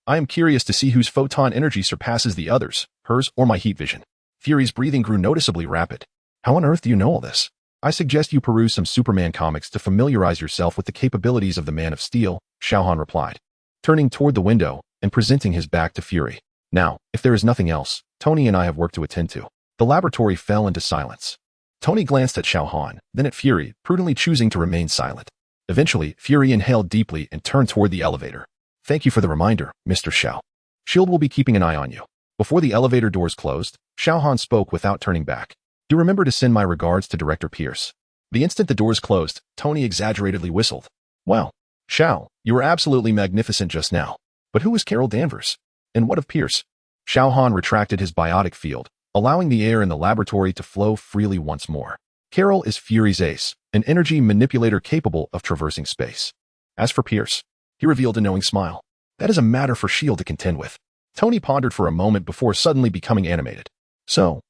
I am curious to see whose photon energy surpasses the others, hers or my heat vision. Fury's breathing grew noticeably rapid. How on earth do you know all this? I suggest you peruse some Superman comics to familiarize yourself with the capabilities of the Man of Steel, Xiao Han replied, turning toward the window and presenting his back to Fury. Now, if there is nothing else, Tony and I have work to attend to. The laboratory fell into silence. Tony glanced at Xiao Han, then at Fury, prudently choosing to remain silent. Eventually, Fury inhaled deeply and turned toward the elevator. Thank you for the reminder, Mr. Xiao. S.H.I.E.L.D. will be keeping an eye on you. Before the elevator doors closed, Xiao Han spoke without turning back. Do remember to send my regards to Director Pierce. The instant the doors closed, Tony exaggeratedly whistled. Well, Xiao, you were absolutely magnificent just now. But who is Carol Danvers? And what of Pierce? Xiao Han retracted his biotic field, allowing the air in the laboratory to flow freely once more. Carol is Fury's ace, an energy manipulator capable of traversing space. As for Pierce, he revealed a knowing smile. That is a matter for S.H.I.E.L.D. to contend with. Tony pondered for a moment before suddenly becoming animated. So,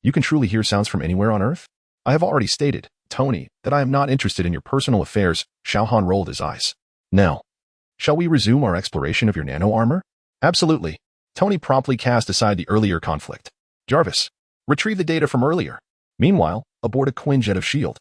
you can truly hear sounds from anywhere on Earth? I have already stated, Tony, that I am not interested in your personal affairs. Xiao Han rolled his eyes. Now, shall we resume our exploration of your nano armor? Absolutely. Tony promptly cast aside the earlier conflict. Jarvis, retrieve the data from earlier. Meanwhile, aboard a Quinjet of S.H.I.E.L.D.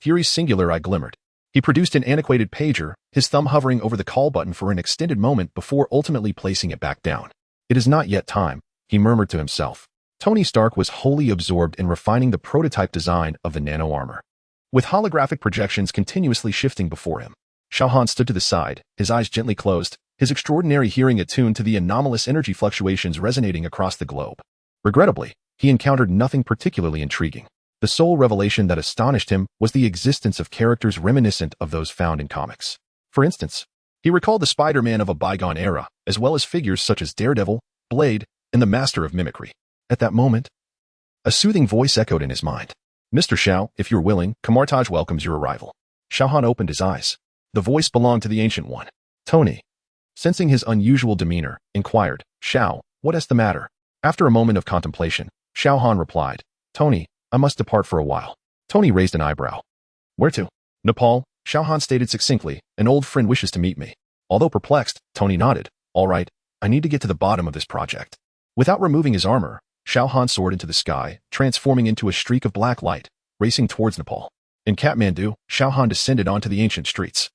Fury's singular eye glimmered. He produced an antiquated pager, his thumb hovering over the call button for an extended moment before ultimately placing it back down. It is not yet time, he murmured to himself. Tony Stark was wholly absorbed in refining the prototype design of the nano armor. With holographic projections continuously shifting before him, Xiao Han stood to the side, his eyes gently closed, his extraordinary hearing attuned to the anomalous energy fluctuations resonating across the globe. Regrettably, he encountered nothing particularly intriguing. The sole revelation that astonished him was the existence of characters reminiscent of those found in comics. For instance, he recalled the Spider-Man of a bygone era, as well as figures such as Daredevil, Blade, and the Master of Mimicry. At that moment, a soothing voice echoed in his mind. Mr. Xiao, if you're willing, Kamartaj welcomes your arrival. Xiao Han opened his eyes. The voice belonged to the Ancient One. Tony, sensing his unusual demeanor, inquired, Xiao, what is the matter? After a moment of contemplation, Xiao Han replied, Tony, I must depart for a while. Tony raised an eyebrow. Where to? Nepal, Xiao Han stated succinctly, an old friend wishes to meet me. Although perplexed, Tony nodded. All right, I need to get to the bottom of this project. Without removing his armor, Xiao Han soared into the sky, transforming into a streak of black light, racing towards Nepal. In Kathmandu, Xiao Han descended onto the ancient streets,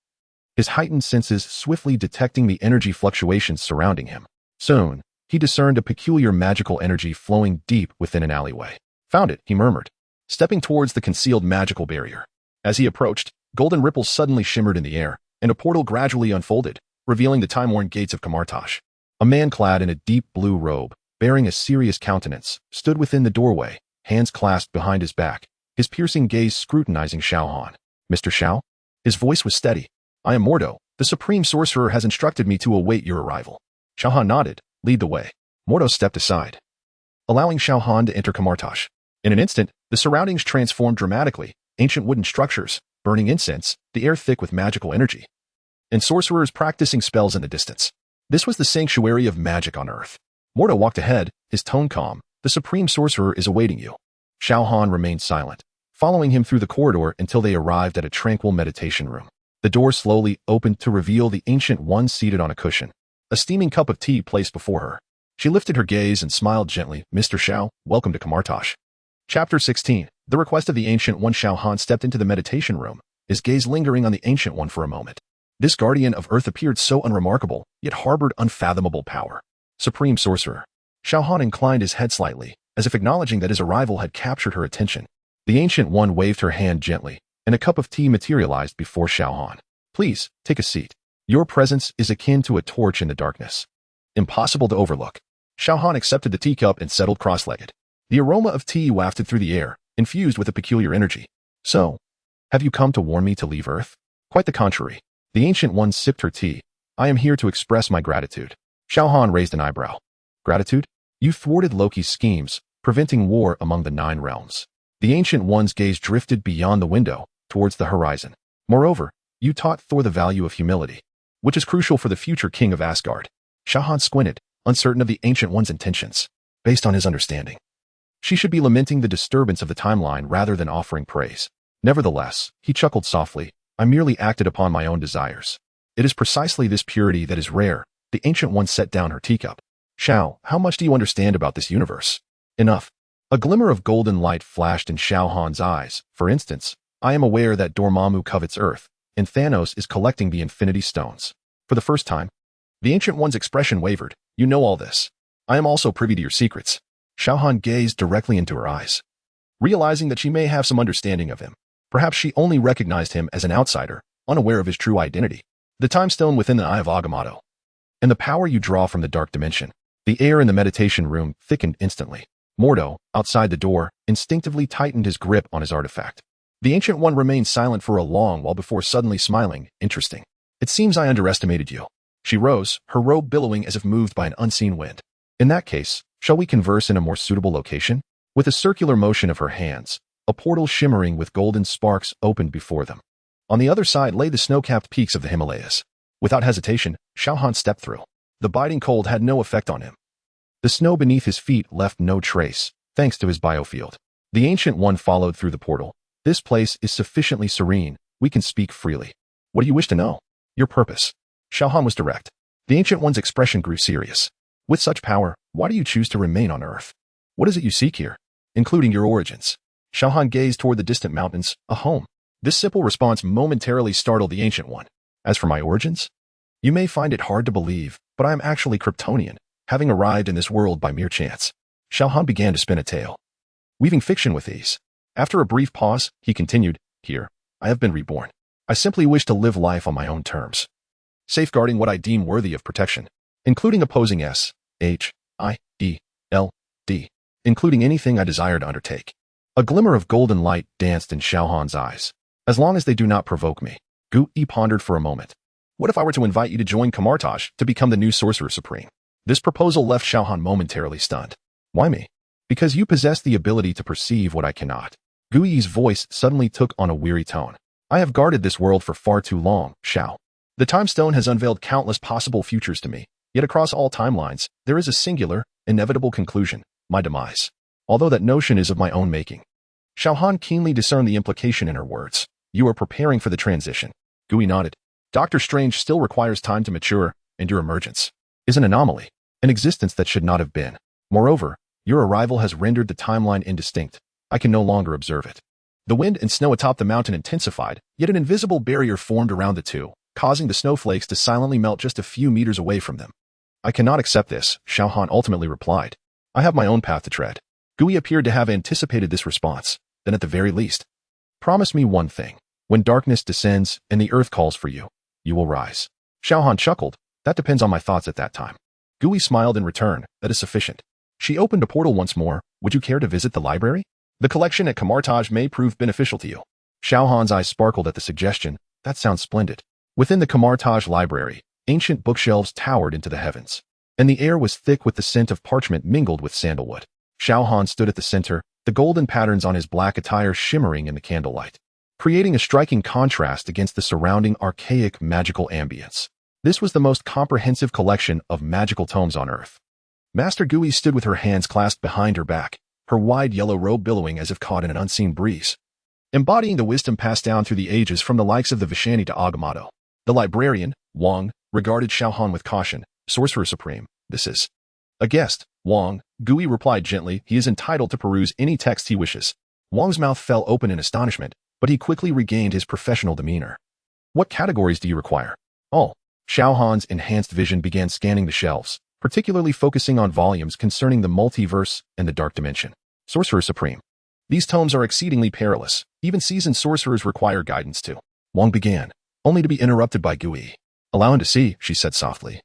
his heightened senses swiftly detecting the energy fluctuations surrounding him. Soon, he discerned a peculiar magical energy flowing deep within an alleyway. Found it, he murmured, stepping towards the concealed magical barrier. As he approached, golden ripples suddenly shimmered in the air, and a portal gradually unfolded, revealing the time-worn gates of Kamartosh. A man clad in a deep blue robe, bearing a serious countenance, stood within the doorway, hands clasped behind his back, his piercing gaze scrutinizing Xiao Han. Mr. Xiao? His voice was steady. I am Mordo. The Supreme Sorcerer has instructed me to await your arrival. Xiao Han nodded. Lead the way. Mordo stepped aside, allowing Xiao Han to enter Kamartosh. In an instant, the surroundings transformed dramatically, ancient wooden structures, burning incense, the air thick with magical energy, and sorcerers practicing spells in the distance. This was the sanctuary of magic on Earth. Mordo walked ahead, his tone calm. The Supreme Sorcerer is awaiting you. Xiao Han remained silent, following him through the corridor until they arrived at a tranquil meditation room. The door slowly opened to reveal the Ancient One seated on a cushion, a steaming cup of tea placed before her. She lifted her gaze and smiled gently. Mr. Xiao, welcome to Kamartosh. Chapter 16. The request of the Ancient One. Xiao Han stepped into the meditation room, his gaze lingering on the Ancient One for a moment. This guardian of Earth appeared so unremarkable, yet harbored unfathomable power. Supreme Sorcerer. Xiao Han inclined his head slightly, as if acknowledging that his arrival had captured her attention. The Ancient One waved her hand gently, and a cup of tea materialized before Xiao Han. Please, take a seat. Your presence is akin to a torch in the darkness, impossible to overlook. Xiao Han accepted the teacup and settled cross-legged. The aroma of tea wafted through the air, infused with a peculiar energy. So, have you come to warn me to leave Earth? Quite the contrary. The Ancient One sipped her tea. I am here to express my gratitude. Xiao Han raised an eyebrow. Gratitude? You thwarted Loki's schemes, preventing war among the 9 realms. The Ancient One's gaze drifted beyond the window, towards the horizon. Moreover, you taught Thor the value of humility, which is crucial for the future king of Asgard. Xiao Han squinted, uncertain of the Ancient One's intentions. Based on his understanding, she should be lamenting the disturbance of the timeline rather than offering praise. Nevertheless, he chuckled softly. I merely acted upon my own desires. It is precisely this purity that is rare. The Ancient One set down her teacup. Xiao, how much do you understand about this universe? Enough. A glimmer of golden light flashed in Xiao Han's eyes. For instance, I am aware that Dormammu covets Earth, and Thanos is collecting the Infinity Stones. For the first time, the Ancient One's expression wavered. You know all this. I am also privy to your secrets. Xiao Han gazed directly into her eyes, realizing that she may have some understanding of him. Perhaps she only recognized him as an outsider, unaware of his true identity. The time stone within the Eye of Agamotto, and the power you draw from the dark dimension. The air in the meditation room thickened instantly. Mordo, outside the door, instinctively tightened his grip on his artifact. The Ancient One remained silent for a long while before suddenly smiling. Interesting. It seems I underestimated you. She rose, her robe billowing as if moved by an unseen wind. In that case, shall we converse in a more suitable location? With a circular motion of her hands, a portal shimmering with golden sparks opened before them. On the other side lay the snow-capped peaks of the Himalayas. Without hesitation, Xiao Han stepped through. The biting cold had no effect on him. The snow beneath his feet left no trace, thanks to his biofield. The Ancient One followed through the portal. This place is sufficiently serene. We can speak freely. What do you wish to know? Your purpose. Xiao Han was direct. The Ancient One's expression grew serious. With such power, why do you choose to remain on Earth? What is it you seek here? Including your origins. Xiao Han gazed toward the distant mountains, a home. This simple response momentarily startled the Ancient One. As for my origins? You may find it hard to believe, but I am actually Kryptonian, having arrived in this world by mere chance. Xiao Han began to spin a tale, weaving fiction with ease. After a brief pause, he continued, Here, I have been reborn. I simply wish to live life on my own terms, safeguarding what I deem worthy of protection, including opposing S-H-I-D-L-D, including anything I desire to undertake. A glimmer of golden light danced in Xiao Han's eyes. As long as they do not provoke me. Gu-Yi pondered for a moment. What if I were to invite you to join Kamartosh to become the new Sorcerer Supreme? This proposal left Xiao Han momentarily stunned. Why me? Because you possess the ability to perceive what I cannot. Gu-Yi's voice suddenly took on a weary tone. I have guarded this world for far too long, Xiao. The Time Stone has unveiled countless possible futures to me, yet across all timelines, there is a singular, inevitable conclusion, my demise. Although that notion is of my own making. Xiao Han keenly discerned the implication in her words. You are preparing for the transition. Gu-Yi nodded. Doctor Strange still requires time to mature, and your emergence. is an anomaly, an existence that should not have been. Moreover, your arrival has rendered the timeline indistinct. I can no longer observe it. The wind and snow atop the mountain intensified, yet an invisible barrier formed around the two, causing the snowflakes to silently melt just a few meters away from them. I cannot accept this, Xiao Han ultimately replied. I have my own path to tread. Gui appeared to have anticipated this response. Then at the very least, promise me one thing. When darkness descends and the earth calls for you, you will rise. Xiao Han chuckled. That depends on my thoughts at that time. Gui smiled in return. That is sufficient. She opened a portal once more. Would you care to visit the library? The collection at Kamartaj may prove beneficial to you. Xiao Han's eyes sparkled at the suggestion. That sounds splendid. Within the Kamartaj library, ancient bookshelves towered into the heavens, and the air was thick with the scent of parchment mingled with sandalwood. Xiao Han stood at the center, the golden patterns on his black attire shimmering in the candlelight, creating a striking contrast against the surrounding archaic magical ambience. This was the most comprehensive collection of magical tomes on Earth. Master Gui stood with her hands clasped behind her back, her wide yellow robe billowing as if caught in an unseen breeze, embodying the wisdom passed down through the ages from the likes of the Vishani to Agamotto. The librarian, Wang, regarded Xiao Han with caution. Sorcerer Supreme, this is a guest. Wang, Gui replied gently, he is entitled to peruse any text he wishes. Wang's mouth fell open in astonishment, but he quickly regained his professional demeanor. What categories do you require? All. Xiao Han's enhanced vision began scanning the shelves, particularly focusing on volumes concerning the multiverse and the dark dimension. Sorcerer Supreme. These tomes are exceedingly perilous. Even seasoned sorcerers require guidance too. Wang began, only to be interrupted by Gui. Allow him to see, she said softly,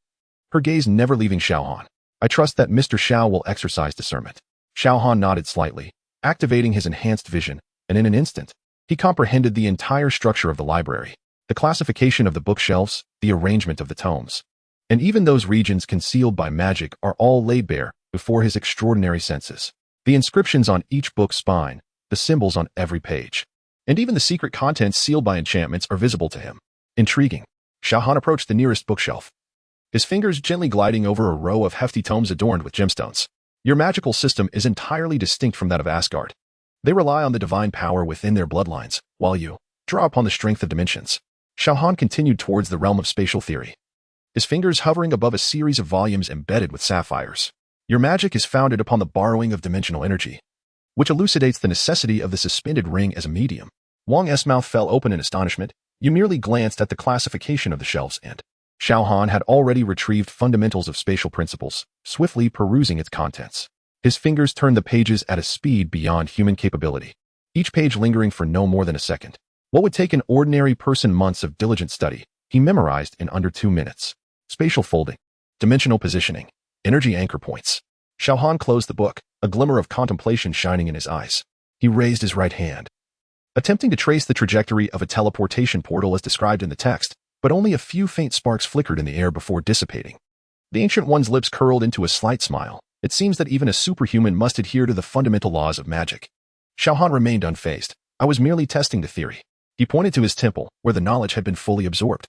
her gaze never leaving Xiao Han. I trust that Mr. Xiao will exercise discernment. Xiao Han nodded slightly, activating his enhanced vision, and in an instant, he comprehended the entire structure of the library, the classification of the bookshelves, the arrangement of the tomes, and even those regions concealed by magic are all laid bare before his extraordinary senses. The inscriptions on each book's spine, the symbols on every page, and even the secret contents sealed by enchantments are visible to him. Intriguing. Xiao Han approached the nearest bookshelf, his fingers gently gliding over a row of hefty tomes adorned with gemstones. Your magical system is entirely distinct from that of Asgard. They rely on the divine power within their bloodlines, while you draw upon the strength of dimensions. Xiao Han continued towards the realm of spatial theory, his fingers hovering above a series of volumes embedded with sapphires. Your magic is founded upon the borrowing of dimensional energy, which elucidates the necessity of the suspended ring as a medium. Wang's mouth fell open in astonishment. You merely glanced at the classification of the shelves and Xiao Han had already retrieved fundamentals of spatial principles, swiftly perusing its contents. His fingers turned the pages at a speed beyond human capability, each page lingering for no more than a second. What would take an ordinary person months of diligent study, he memorized in under 2 minutes. Spatial folding, dimensional positioning, energy anchor points. Xiao Han closed the book, a glimmer of contemplation shining in his eyes. He raised his right hand, attempting to trace the trajectory of a teleportation portal as described in the text, but only a few faint sparks flickered in the air before dissipating. The Ancient One's lips curled into a slight smile. It seems that even a superhuman must adhere to the fundamental laws of magic. Xiao Han remained unfazed. I was merely testing the theory. He pointed to his temple, where the knowledge had been fully absorbed.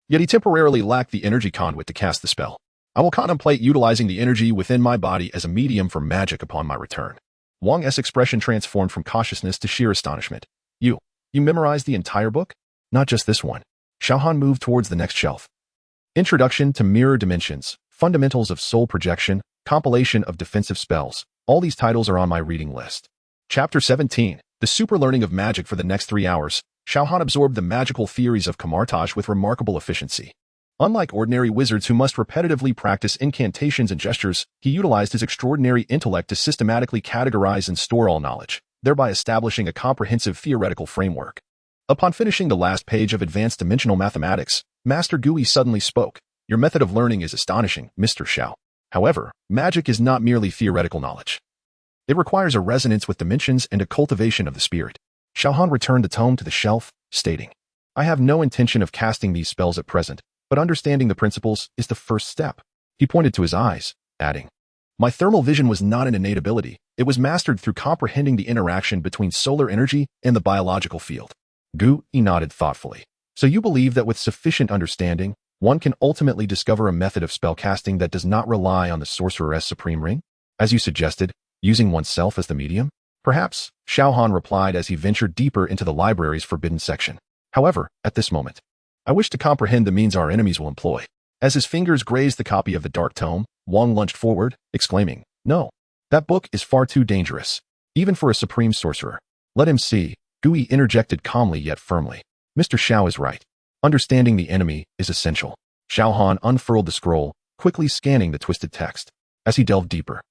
Yet he temporarily lacked the energy conduit to cast the spell. I will contemplate utilizing the energy within my body as a medium for magic upon my return. Wang's expression transformed from cautiousness to sheer astonishment. You memorized the entire book? Not just this one. Xiao Han moved towards the next shelf. Introduction to Mirror Dimensions, Fundamentals of Soul Projection, Compilation of Defensive Spells. All these titles are on my reading list. Chapter 17. The Super Learning of Magic. For the next 3 hours, Xiao Han absorbed the magical theories of Kamartaj with remarkable efficiency. Unlike ordinary wizards who must repetitively practice incantations and gestures, he utilized his extraordinary intellect to systematically categorize and store all knowledge, thereby establishing a comprehensive theoretical framework. Upon finishing the last page of Advanced Dimensional Mathematics, Master Gui suddenly spoke. Your method of learning is astonishing, Mr. Xiao. However, magic is not merely theoretical knowledge. It requires a resonance with dimensions and a cultivation of the spirit. Xiao Han returned the tome to the shelf, stating, I have no intention of casting these spells at present, but understanding the principles is the first step. He pointed to his eyes, adding, my thermal vision was not an innate ability. It was mastered through comprehending the interaction between solar energy and the biological field. Gui nodded thoughtfully. So you believe that with sufficient understanding, one can ultimately discover a method of spellcasting that does not rely on the sorcerer's supreme ring? As you suggested, using oneself as the medium? Perhaps, Xiao Han replied as he ventured deeper into the library's forbidden section. However, at this moment, I wish to comprehend the means our enemies will employ. As his fingers grazed the copy of the dark tome, Wang lunged forward, exclaiming, "No! That book is far too dangerous, even for a supreme sorcerer." "Let him see," Gui interjected calmly yet firmly. "Mr. Xiao is right. Understanding the enemy is essential." Xiao Han unfurled the scroll, quickly scanning the twisted text. As he delved deeper,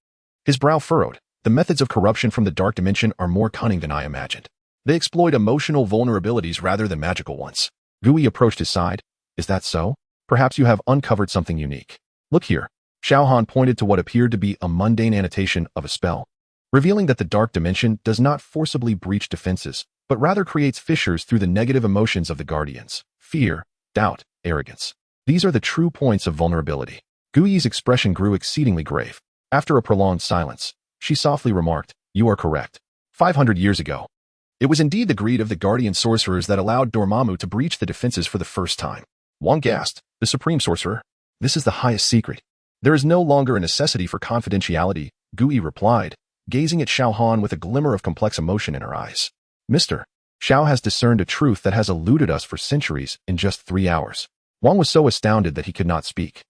his brow furrowed. "The methods of corruption from the dark dimension are more cunning than I imagined. They exploit emotional vulnerabilities rather than magical ones." Gui approached his side. "Is that so? Perhaps you have uncovered something unique. Look here." Xiao Han pointed to what appeared to be a mundane annotation of a spell, revealing that the dark dimension does not forcibly breach defenses, but rather creates fissures through the negative emotions of the guardians: fear, doubt, arrogance. These are the true points of vulnerability. Gui's expression grew exceedingly grave. After a prolonged silence, she softly remarked, "You are correct. 500 years ago, it was indeed the greed of the guardian sorcerers that allowed Dormammu to breach the defenses for the first time." Wang gasped. "The supreme sorcerer? This is the highest secret. There is no longer a necessity for confidentiality," Gui replied, gazing at Xiao Han with a glimmer of complex emotion in her eyes. "Mr. Xiao has discerned a truth that has eluded us for centuries in just 3 hours." Wang was so astounded that he could not speak,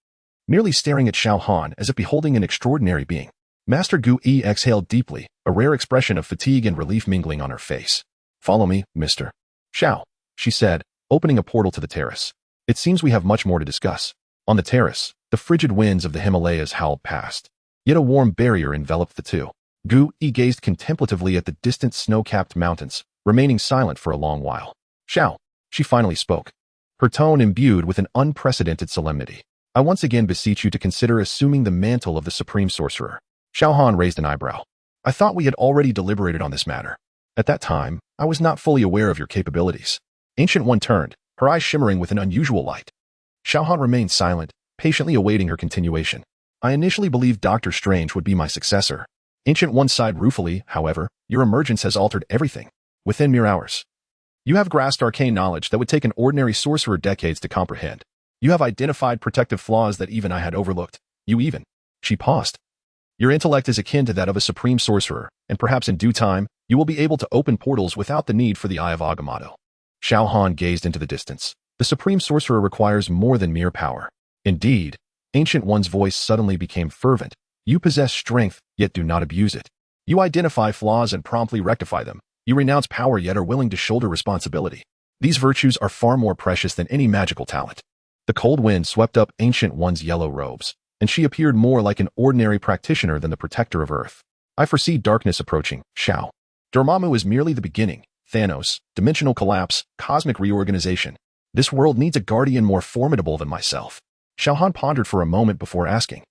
merely staring at Xiao Han as if beholding an extraordinary being. Master Gui exhaled deeply, a rare expression of fatigue and relief mingling on her face. "Follow me, Mr. Xiao," she said, opening a portal to the terrace. "It seems we have much more to discuss." On the terrace, the frigid winds of the Himalayas howled past, yet a warm barrier enveloped the two. Gui gazed contemplatively at the distant snow-capped mountains, remaining silent for a long while. "Xiao," she finally spoke, her tone imbued with an unprecedented solemnity. "I once again beseech you to consider assuming the mantle of the Supreme Sorcerer." Xiao Han raised an eyebrow. "I thought we had already deliberated on this matter. At that time, I was not fully aware of your capabilities." Ancient One turned, her eyes shimmering with an unusual light. Xiao Han remained silent, patiently awaiting her continuation. "I initially believed Dr. Strange would be my successor." Ancient One sighed ruefully. "However, your emergence has altered everything. Within mere hours, you have grasped arcane knowledge that would take an ordinary sorcerer decades to comprehend. You have identified protective flaws that even I had overlooked. She paused. "Your intellect is akin to that of a supreme sorcerer, and perhaps in due time, you will be able to open portals without the need for the Eye of Agamotto." Xiao Han gazed into the distance. "The supreme sorcerer requires more than mere power." "Indeed." Ancient One's voice suddenly became fervent. "You possess strength, yet do not abuse it. You identify flaws and promptly rectify them. You renounce power yet are willing to shoulder responsibility. These virtues are far more precious than any magical talent." The cold wind swept up Ancient One's yellow robes, and she appeared more like an ordinary practitioner than the protector of Earth. "I foresee darkness approaching, Xiao. Dormammu is merely the beginning. Thanos, dimensional collapse, cosmic reorganization. This world needs a guardian more formidable than myself." Xiao Han pondered for a moment before asking,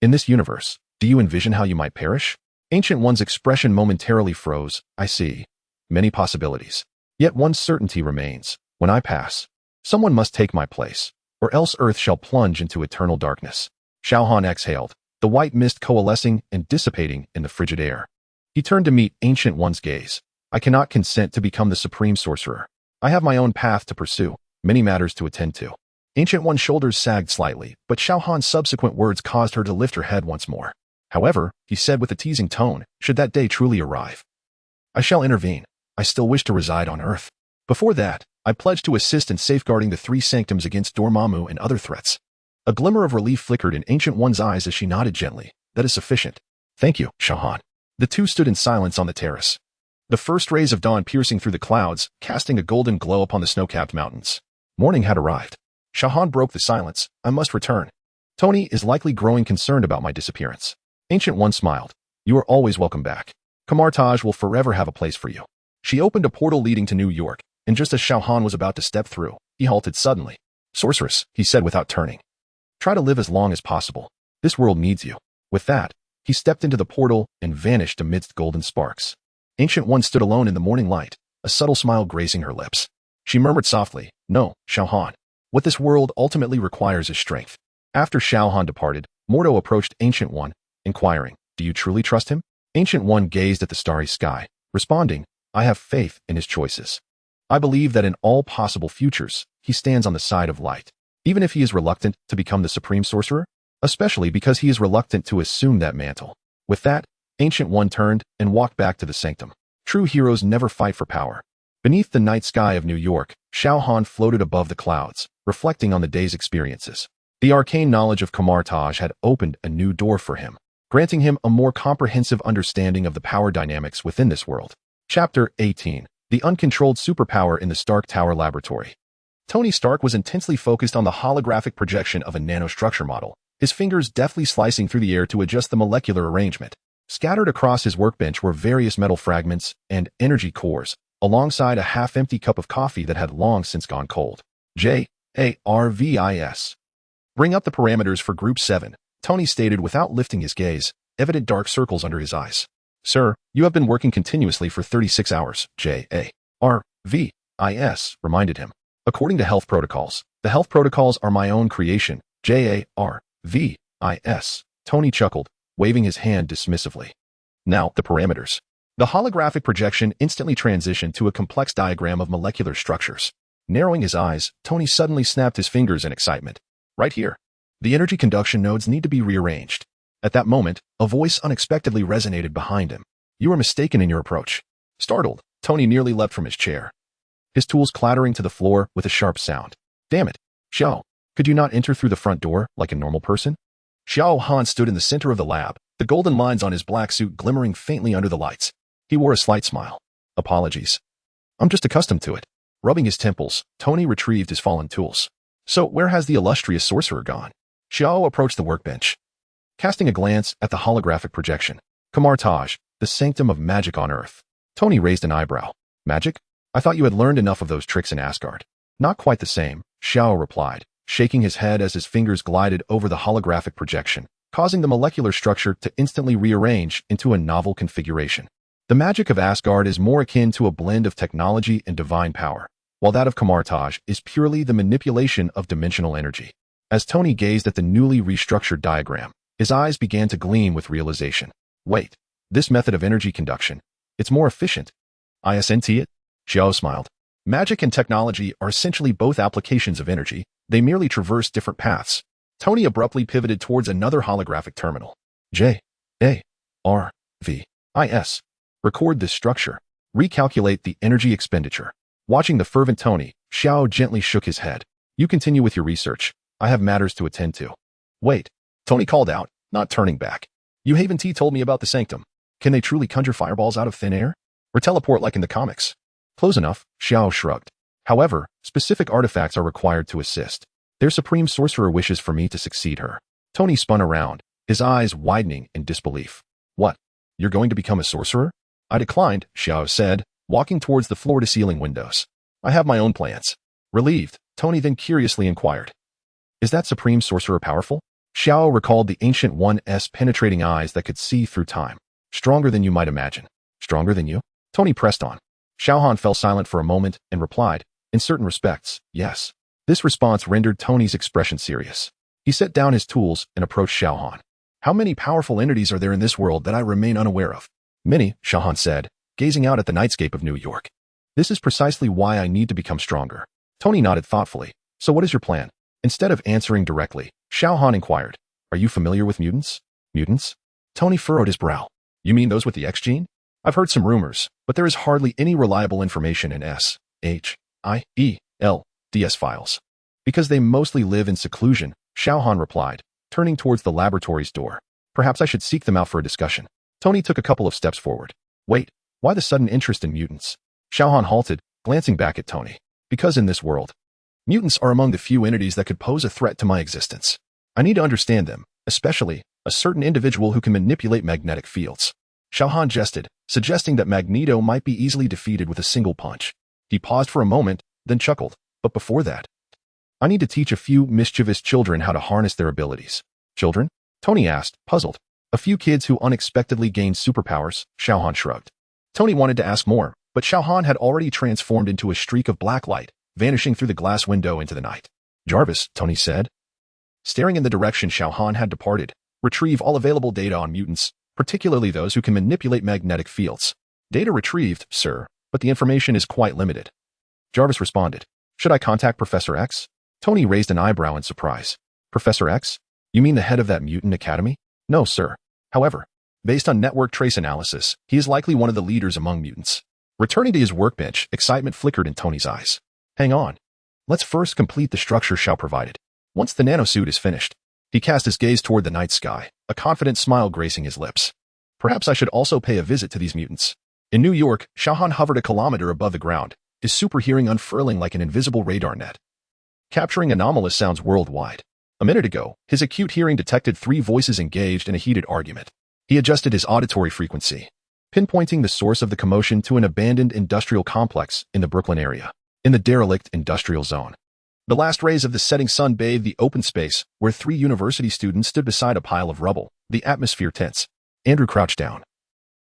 "In this universe, do you envision how you might perish?" Ancient One's expression momentarily froze. "I see many possibilities. Yet one certainty remains. When I pass, someone must take my place, or else Earth shall plunge into eternal darkness." Xiao Han exhaled, the white mist coalescing and dissipating in the frigid air. He turned to meet Ancient One's gaze. "I cannot consent to become the Supreme Sorcerer. I have my own path to pursue, many matters to attend to." Ancient One's shoulders sagged slightly, but Xiao Han's subsequent words caused her to lift her head once more. "However," he said with a teasing tone, "should that day truly arrive, I shall intervene. I still wish to reside on Earth. Before that, I pledge to assist in safeguarding the three sanctums against Dormammu and other threats." A glimmer of relief flickered in Ancient One's eyes as she nodded gently. "That is sufficient. Thank you, Xiao Han." The two stood in silence on the terrace, the first rays of dawn piercing through the clouds, casting a golden glow upon the snow-capped mountains. Morning had arrived. Xiao Han broke the silence. "I must return. Tony is likely growing concerned about my disappearance." Ancient One smiled. "You are always welcome back. Kamartaj will forever have a place for you." She opened a portal leading to New York, and just as Xiao Han was about to step through, he halted suddenly. "Sorceress," he said without turning, "try to live as long as possible. This world needs you." With that, he stepped into the portal and vanished amidst golden sparks. Ancient One stood alone in the morning light, a subtle smile grazing her lips. She murmured softly, "No, Xiao Han. What this world ultimately requires is strength." After Xiao Han departed, Mordo approached Ancient One, inquiring, "Do you truly trust him?" Ancient One gazed at the starry sky, responding, "I have faith in his choices. I believe that in all possible futures, he stands on the side of light, even if he is reluctant to become the Supreme Sorcerer, especially because he is reluctant to assume that mantle." With that, Ancient One turned and walked back to the sanctum. True heroes never fight for power. Beneath the night sky of New York, Xiao Han floated above the clouds, reflecting on the day's experiences. The arcane knowledge of Kamartaj had opened a new door for him, granting him a more comprehensive understanding of the power dynamics within this world. Chapter 18. The Uncontrolled Superpower in the Stark Tower Laboratory. Tony Stark was intensely focused on the holographic projection of a nanostructure model, his fingers deftly slicing through the air to adjust the molecular arrangement. Scattered across his workbench were various metal fragments and energy cores, alongside a half-empty cup of coffee that had long since gone cold. JARVIS. Bring up the parameters for Group 7, Tony stated without lifting his gaze, evident dark circles under his eyes. Sir, you have been working continuously for 36 hours, JARVIS reminded him. According to health protocols, the health protocols are my own creation, JARVIS. Tony chuckled, waving his hand dismissively. Now, the parameters. The holographic projection instantly transitioned to a complex diagram of molecular structures. Narrowing his eyes, Tony suddenly snapped his fingers in excitement. Right here. The energy conduction nodes need to be rearranged. At that moment, a voice unexpectedly resonated behind him. You are mistaken in your approach. Startled, Tony nearly leapt from his chair, his tools clattering to the floor with a sharp sound. Damn it. Xiao, could you not enter through the front door like a normal person? Xiao Han stood in the center of the lab, the golden lines on his black suit glimmering faintly under the lights. He wore a slight smile. Apologies. I'm just accustomed to it. Rubbing his temples, Tony retrieved his fallen tools. So where has the illustrious sorcerer gone? Xiao approached the workbench, casting a glance at the holographic projection. Kamartaj, the sanctum of magic on Earth. Tony raised an eyebrow. Magic? I thought you had learned enough of those tricks in Asgard. Not quite the same, Xiao replied, shaking his head as his fingers glided over the holographic projection, causing the molecular structure to instantly rearrange into a novel configuration. The magic of Asgard is more akin to a blend of technology and divine power, while that of Kamartaj is purely the manipulation of dimensional energy. As Tony gazed at the newly restructured diagram, his eyes began to gleam with realization. Wait, this method of energy conduction, it's more efficient. Isn't it? Xiao smiled. Magic and technology are essentially both applications of energy, they merely traverse different paths. Tony abruptly pivoted towards another holographic terminal. JARVIS. Record this structure. Recalculate the energy expenditure. Watching the fervent Tony, Xiao gently shook his head. You continue with your research. I have matters to attend to. Wait, Tony called out, not turning back. You Haven T told me about the sanctum. Can they truly conjure fireballs out of thin air? Or teleport like in the comics? Close enough, Xiao shrugged. However, specific artifacts are required to assist. Their supreme sorcerer wishes for me to succeed her. Tony spun around, his eyes widening in disbelief. What? You're going to become a sorcerer? I declined, Xiao said, walking towards the floor-to-ceiling windows. I have my own plans. Relieved, Tony then curiously inquired. Is that supreme sorcerer powerful? Xiao recalled the Ancient One's penetrating eyes that could see through time. Stronger than you might imagine. Stronger than you? Tony pressed on. Xiao Han fell silent for a moment and replied, in certain respects, yes. This response rendered Tony's expression serious. He set down his tools and approached Xiao Han. How many powerful entities are there in this world that I remain unaware of? Many, Xiao Han said, gazing out at the nightscape of New York. This is precisely why I need to become stronger. Tony nodded thoughtfully. So what is your plan? Instead of answering directly, Xiao Han inquired, are you familiar with mutants? Mutants? Tony furrowed his brow. You mean those with the X gene? I've heard some rumors, but there is hardly any reliable information in SHIELDS files. Because they mostly live in seclusion, Xiao Han replied, turning towards the laboratory's door. Perhaps I should seek them out for a discussion. Tony took a couple of steps forward. Wait, why the sudden interest in mutants? Xiao Han halted, glancing back at Tony. Because in this world, mutants are among the few entities that could pose a threat to my existence. I need to understand them, especially a certain individual who can manipulate magnetic fields. Xiao Han jested, suggesting that Magneto might be easily defeated with a single punch. He paused for a moment, then chuckled. But before that, I need to teach a few mischievous children how to harness their abilities. Children? Tony asked, puzzled. A few kids who unexpectedly gained superpowers, Xiao Han shrugged. Tony wanted to ask more, but Xiao Han had already transformed into a streak of black light, vanishing through the glass window into the night. Jarvis, Tony said. Staring in the direction Xiao Han had departed, retrieve all available data on mutants, particularly those who can manipulate magnetic fields. Data retrieved, sir, but the information is quite limited. Jarvis responded. Should I contact Professor X? Tony raised an eyebrow in surprise. Professor X? You mean the head of that mutant academy? No, sir. However, based on network trace analysis, he is likely one of the leaders among mutants. Returning to his workbench, excitement flickered in Tony's eyes. Hang on. Let's first complete the structure Xiao provided. Once the nanosuit is finished, he cast his gaze toward the night sky, a confident smile gracing his lips. Perhaps I should also pay a visit to these mutants. In New York, Xiao Han hovered a kilometer above the ground, his super hearing unfurling like an invisible radar net, capturing anomalous sounds worldwide. A minute ago, his acute hearing detected 3 voices engaged in a heated argument. He adjusted his auditory frequency, pinpointing the source of the commotion to an abandoned industrial complex in the Brooklyn area, in the derelict industrial zone. The last rays of the setting sun bathed the open space where 3 university students stood beside a pile of rubble, the atmosphere tense. Andrew crouched down,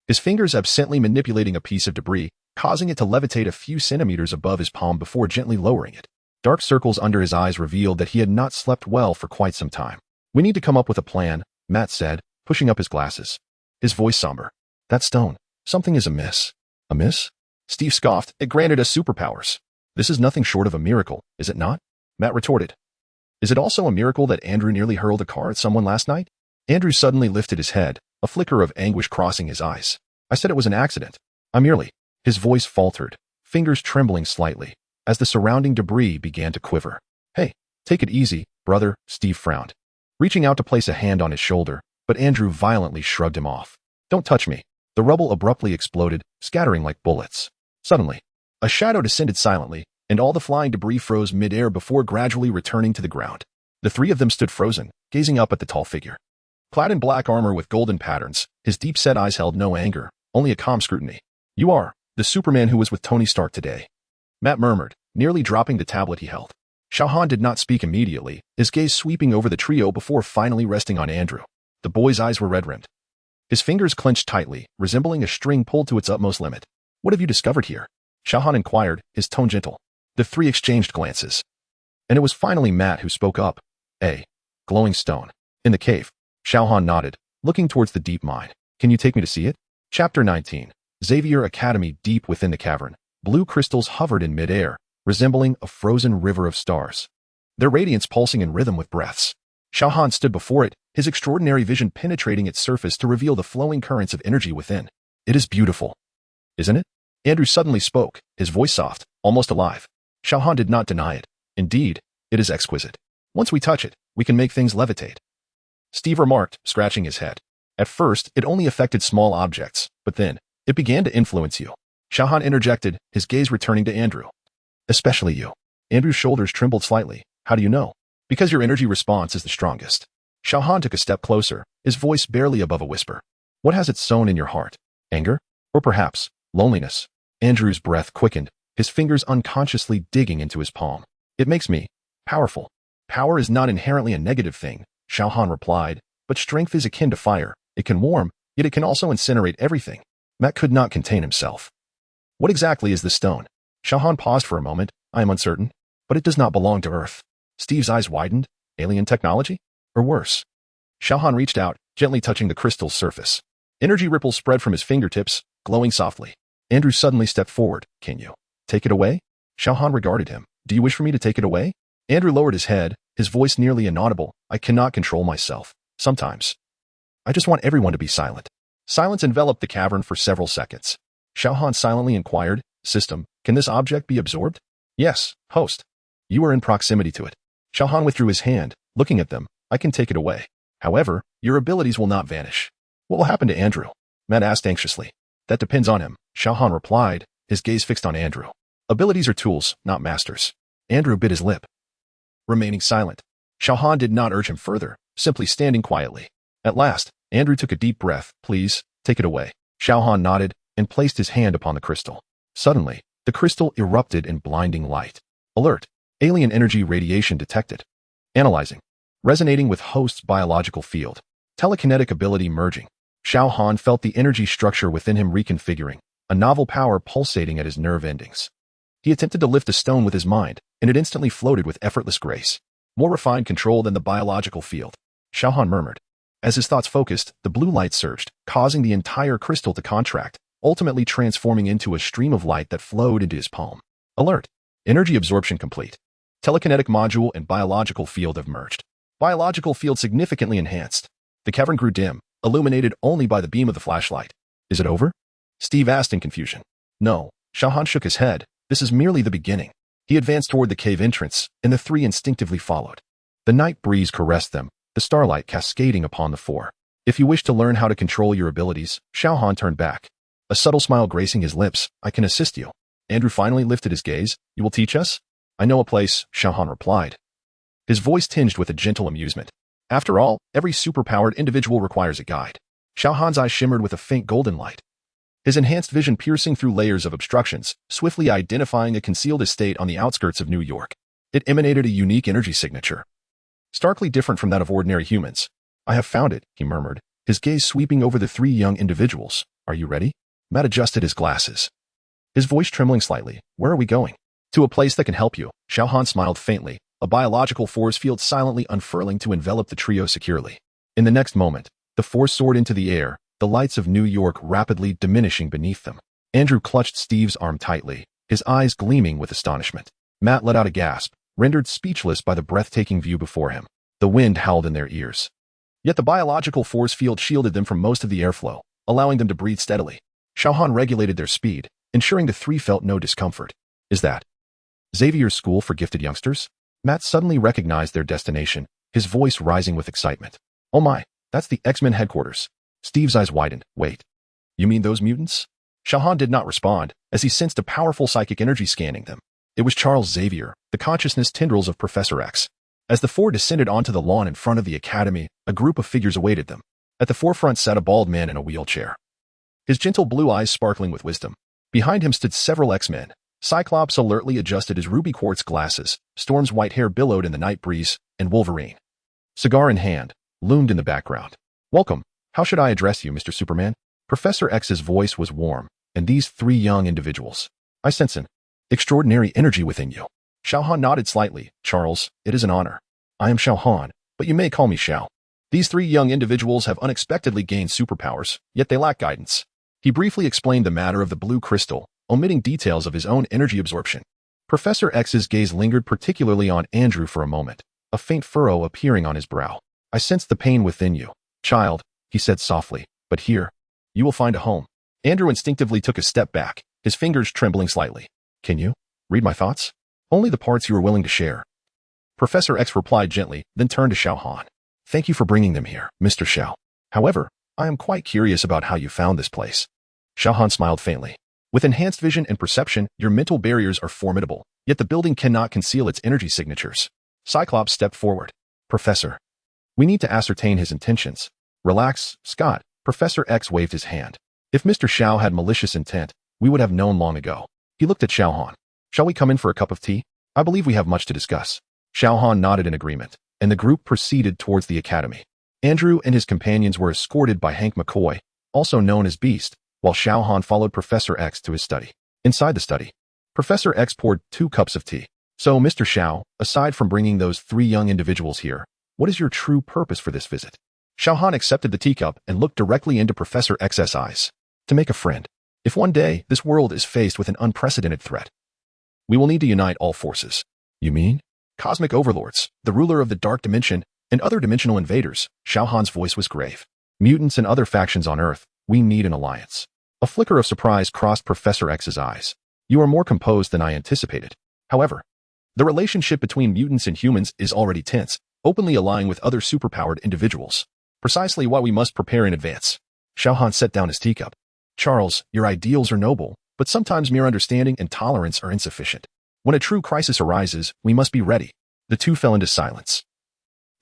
his fingers absently manipulating a piece of debris, causing it to levitate a few centimeters above his palm before gently lowering it. Dark circles under his eyes revealed that he had not slept well for quite some time. We need to come up with a plan, Matt said, pushing up his glasses, his voice somber. That stone. Something is amiss. Amiss? Steve scoffed. It granted us superpowers. This is nothing short of a miracle, is it not? Matt retorted. Is it also a miracle that Andrew nearly hurled a car at someone last night? Andrew suddenly lifted his head, a flicker of anguish crossing his eyes. I said it was an accident. I merely. His voice faltered, fingers trembling slightly, as the surrounding debris began to quiver. Hey, take it easy, brother, Steve frowned, reaching out to place a hand on his shoulder, but Andrew violently shrugged him off. Don't touch me. The rubble abruptly exploded, scattering like bullets. Suddenly, a shadow descended silently, and all the flying debris froze mid-air before gradually returning to the ground. The 3 of them stood frozen, gazing up at the tall figure. Clad in black armor with golden patterns, his deep-set eyes held no anger, only a calm scrutiny. You are the Superman who was with Tony Stark today, Matt murmured, nearly dropping the tablet he held. Xiao Han did not speak immediately, his gaze sweeping over the trio before finally resting on Andrew. The boy's eyes were red-rimmed, his fingers clenched tightly, resembling a string pulled to its utmost limit. What have you discovered here? Xiao Han inquired, his tone gentle. The 3 exchanged glances, and it was finally Matt who spoke up. A glowing stone. In the cave. Xiao Han nodded, looking towards the deep mine. Can you take me to see it? Chapter 19. Xavier Academy. Deep within the cavern, blue crystals hovered in mid-air, resembling a frozen river of stars, their radiance pulsing in rhythm with breaths. Xiao Han stood before it, his extraordinary vision penetrating its surface to reveal the flowing currents of energy within. It is beautiful, isn't it? Andrew suddenly spoke, his voice soft, almost alive. Xiao Han did not deny it. Indeed, it is exquisite. Once we touch it, we can make things levitate, Steve remarked, scratching his head. At first, it only affected small objects, but then, it began to influence you. Xiao Han interjected, his gaze returning to Andrew. Especially you. Andrew's shoulders trembled slightly. How do you know? Because your energy response is the strongest. Xiao Han took a step closer, his voice barely above a whisper. What has it sown in your heart? Anger? Or perhaps, loneliness? Andrew's breath quickened, his fingers unconsciously digging into his palm. It makes me powerful. Power is not inherently a negative thing, Xiao Han replied, but strength is akin to fire. It can warm, yet it can also incinerate everything. Matt could not contain himself. What exactly is this stone? Xiao Han paused for a moment. I am uncertain, but it does not belong to Earth. Steve's eyes widened. Alien technology? Or worse? Xiao Han reached out, gently touching the crystal's surface. Energy ripples spread from his fingertips, glowing softly. Andrew suddenly stepped forward. Can you take it away? Xiao Han regarded him. Do you wish for me to take it away? Andrew lowered his head, his voice nearly inaudible. I cannot control myself. Sometimes. I just want everyone to be silent. Silence enveloped the cavern for several seconds. Xiao Han silently inquired, System, can this object be absorbed? Yes, host. You are in proximity to it. Xiao Han withdrew his hand, looking at them. I can take it away. However, your abilities will not vanish. What will happen to Andrew? Matt asked anxiously. That depends on him, Xiao Han replied, his gaze fixed on Andrew. Abilities are tools, not masters. Andrew bit his lip, remaining silent. Xiao Han did not urge him further, simply standing quietly. At last, Andrew took a deep breath. Please, take it away. Xiao Han nodded and placed his hand upon the crystal. Suddenly, the crystal erupted in blinding light. Alert! Alien energy radiation detected. Analyzing. Resonating with host's biological field. Telekinetic ability merging. Xiao Han felt the energy structure within him reconfiguring, a novel power pulsating at his nerve endings. He attempted to lift a stone with his mind, and it instantly floated with effortless grace. More refined control than the biological field. Xiao Han murmured. As his thoughts focused, the blue light surged, causing the entire crystal to contract, ultimately transforming into a stream of light that flowed into his palm. Alert! Energy absorption complete. Telekinetic module and biological field have merged. Biological field significantly enhanced. The cavern grew dim, illuminated only by the beam of the flashlight. Is it over? Steve asked in confusion. No, Xiao Han shook his head. This is merely the beginning. He advanced toward the cave entrance, and the 3 instinctively followed. The night breeze caressed them, the starlight cascading upon the four. If you wish to learn how to control your abilities, Xiao Han turned back. A subtle smile gracing his lips. I can assist you. Andrew finally lifted his gaze. You will teach us? I know a place, Xiao Han replied. His voice tinged with a gentle amusement. After all, every superpowered individual requires a guide. Xiao Han's eyes shimmered with a faint golden light. His enhanced vision piercing through layers of obstructions, swiftly identifying a concealed estate on the outskirts of New York. It emanated a unique energy signature, starkly different from that of ordinary humans. I have found it, he murmured, his gaze sweeping over the three young individuals. Are you ready? Matt adjusted his glasses, his voice trembling slightly. Where are we going? To a place that can help you. Xiao Han smiled faintly, a biological force field silently unfurling to envelop the trio securely. In the next moment, the force soared into the air, the lights of New York rapidly diminishing beneath them. Andrew clutched Steve's arm tightly, his eyes gleaming with astonishment. Matt let out a gasp, rendered speechless by the breathtaking view before him. The wind howled in their ears. Yet the biological force field shielded them from most of the airflow, allowing them to breathe steadily. Xiao Han regulated their speed, ensuring the three felt no discomfort. Is that Xavier's school for gifted youngsters? Matt suddenly recognized their destination, his voice rising with excitement. Oh my, that's the X-Men headquarters. Steve's eyes widened. Wait, you mean those mutants? Xiao Han did not respond, as he sensed a powerful psychic energy scanning them. It was Charles Xavier, the consciousness tendrils of Professor X. As the four descended onto the lawn in front of the academy, a group of figures awaited them. At the forefront sat a bald man in a wheelchair, his gentle blue eyes sparkling with wisdom. Behind him stood several X-Men. Cyclops alertly adjusted his ruby quartz glasses, Storm's white hair billowed in the night breeze, and Wolverine, cigar in hand, loomed in the background. Welcome. How should I address you, Mr. Superman? Professor X's voice was warm, and these three young individuals. I sense an extraordinary energy within you. Xiao Han nodded slightly. Charles, it is an honor. I am Xiao Han, but you may call me Xiao. These three young individuals have unexpectedly gained superpowers, yet they lack guidance. He briefly explained the matter of the blue crystal, omitting details of his own energy absorption. Professor X's gaze lingered particularly on Andrew for a moment, a faint furrow appearing on his brow. I sense the pain within you, child, he said softly, but here, you will find a home. Andrew instinctively took a step back, his fingers trembling slightly. Can you read my thoughts? Only the parts you are willing to share. Professor X replied gently, then turned to Xiao Han. Thank you for bringing them here, Mr. Xiao. However, I am quite curious about how you found this place. Xiao Han smiled faintly. With enhanced vision and perception, your mental barriers are formidable, yet the building cannot conceal its energy signatures. Cyclops stepped forward. Professor, we need to ascertain his intentions. Relax, Scott. Professor X waved his hand. If Mr. Xiao had malicious intent, we would have known long ago. He looked at Xiao Han. Shall we come in for a cup of tea? I believe we have much to discuss. Xiao Han nodded in agreement, and the group proceeded towards the academy. Andrew and his companions were escorted by Hank McCoy, also known as Beast, while Xiao Han followed Professor X to his study. Inside the study, Professor X poured 2 cups of tea. So, Mr. Xiao, aside from bringing those 3 young individuals here, what is your true purpose for this visit? Xiao Han accepted the teacup and looked directly into Professor X's eyes. To make a friend. If one day this world is faced with an unprecedented threat, we will need to unite all forces. You mean? Cosmic overlords, the ruler of the dark dimension, and other dimensional invaders. Xiao Han's voice was grave. Mutants and other factions on Earth, we need an alliance. A flicker of surprise crossed Professor X's eyes. You are more composed than I anticipated. However, the relationship between mutants and humans is already tense, openly allying with other superpowered individuals. Precisely why we must prepare in advance. Xiao Han set down his teacup. Charles, your ideals are noble, but sometimes mere understanding and tolerance are insufficient. When a true crisis arises, we must be ready. The two fell into silence,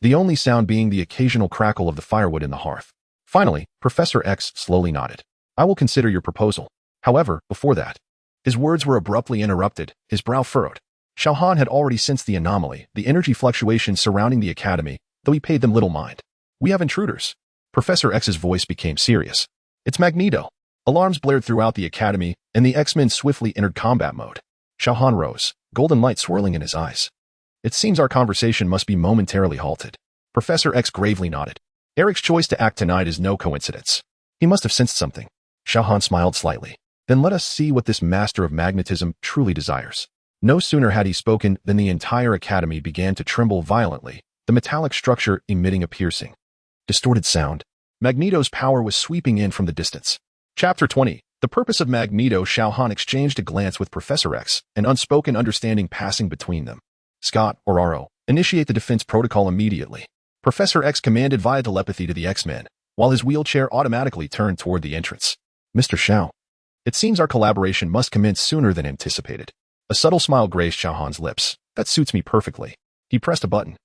the only sound being the occasional crackle of the firewood in the hearth. Finally, Professor X slowly nodded. I will consider your proposal. However, before that, his words were abruptly interrupted, his brow furrowed. Xiao Han had already sensed the anomaly, the energy fluctuations surrounding the academy, though he paid them little mind. We have intruders. Professor X's voice became serious. It's Magneto. Alarms blared throughout the academy, and the X-Men swiftly entered combat mode. Xiao Han rose, golden light swirling in his eyes. It seems our conversation must be momentarily halted. Professor X gravely nodded. Eric's choice to act tonight is no coincidence. He must have sensed something. Xiao Han smiled slightly. Then let us see what this master of magnetism truly desires. No sooner had he spoken than the entire academy began to tremble violently, the metallic structure emitting a piercing, distorted sound. Magneto's power was sweeping in from the distance. Chapter 20. The purpose of Magneto. Xiao Han exchanged a glance with Professor X, an unspoken understanding passing between them. Scott, or Aro, Initiate the defense protocol immediately. Professor X commanded via telepathy to the X-Men, while his wheelchair automatically turned toward the entrance. Mr. Xiao, it seems our collaboration must commence sooner than anticipated. A subtle smile graced Xiao Han's lips. That suits me perfectly. He pressed a button,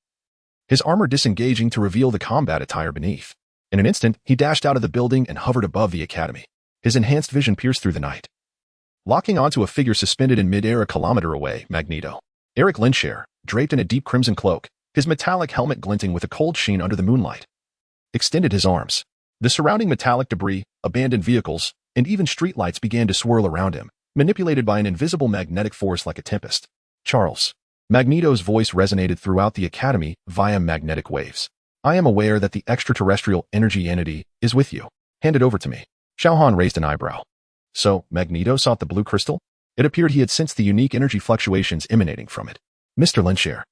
his armor disengaging to reveal the combat attire beneath. In an instant, he dashed out of the building and hovered above the academy. His enhanced vision pierced through the night, locking onto a figure suspended in mid-air a kilometer away, Magneto. Eric Lynchare, draped in a deep crimson cloak, his metallic helmet glinting with a cold sheen under the moonlight, extended his arms. The surrounding metallic debris, abandoned vehicles, and even streetlights began to swirl around him, manipulated by an invisible magnetic force like a tempest. Charles. Magneto's voice resonated throughout the academy via magnetic waves. I am aware that the extraterrestrial energy entity is with you. Hand it over to me. Xiao Han raised an eyebrow. So, Magneto sought the blue crystal? It appeared he had sensed the unique energy fluctuations emanating from it. Mr. Lynchare.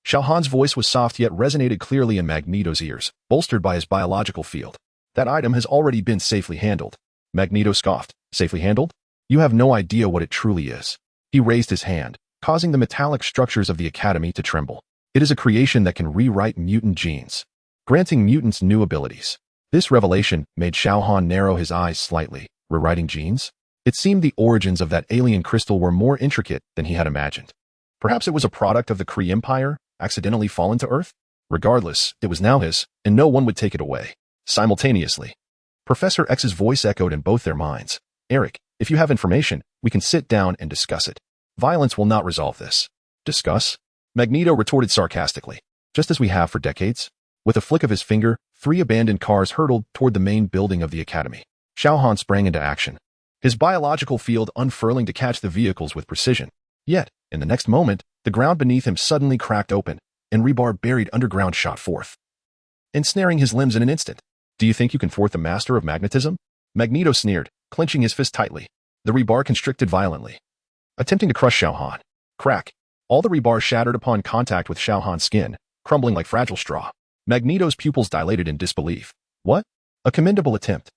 Xiao Han's voice was soft yet resonated clearly in Magneto's ears, bolstered by his biological field. That item has already been safely handled. Magneto scoffed. Safely handled? You have no idea what it truly is. He raised his hand, causing the metallic structures of the academy to tremble. It is a creation that can rewrite mutant genes, granting mutants new abilities. This revelation made Xiao Han narrow his eyes slightly. Rewriting genes? It seemed the origins of that alien crystal were more intricate than he had imagined. Perhaps it was a product of the Kree Empire, accidentally fallen to Earth? Regardless, it was now his, and no one would take it away. Simultaneously, Professor X's voice echoed in both their minds. Eric, if you have information, we can sit down and discuss it. Violence will not resolve this. Discuss? Magneto retorted sarcastically. Just as we have for decades? With a flick of his finger, 3 abandoned cars hurtled toward the main building of the academy. Xiao Han sprang into action, his biological field unfurling to catch the vehicles with precision. Yet, in the next moment, the ground beneath him suddenly cracked open, and rebar buried underground shot forth, ensnaring his limbs in an instant. Do you think you can thwart the master of magnetism? Magneto sneered, clenching his fist tightly. The rebar constricted violently, attempting to crush Xiao Han. Crack. All the rebar shattered upon contact with Xiao Han's skin, crumbling like fragile straw. Magneto's pupils dilated in disbelief. What? A commendable attempt.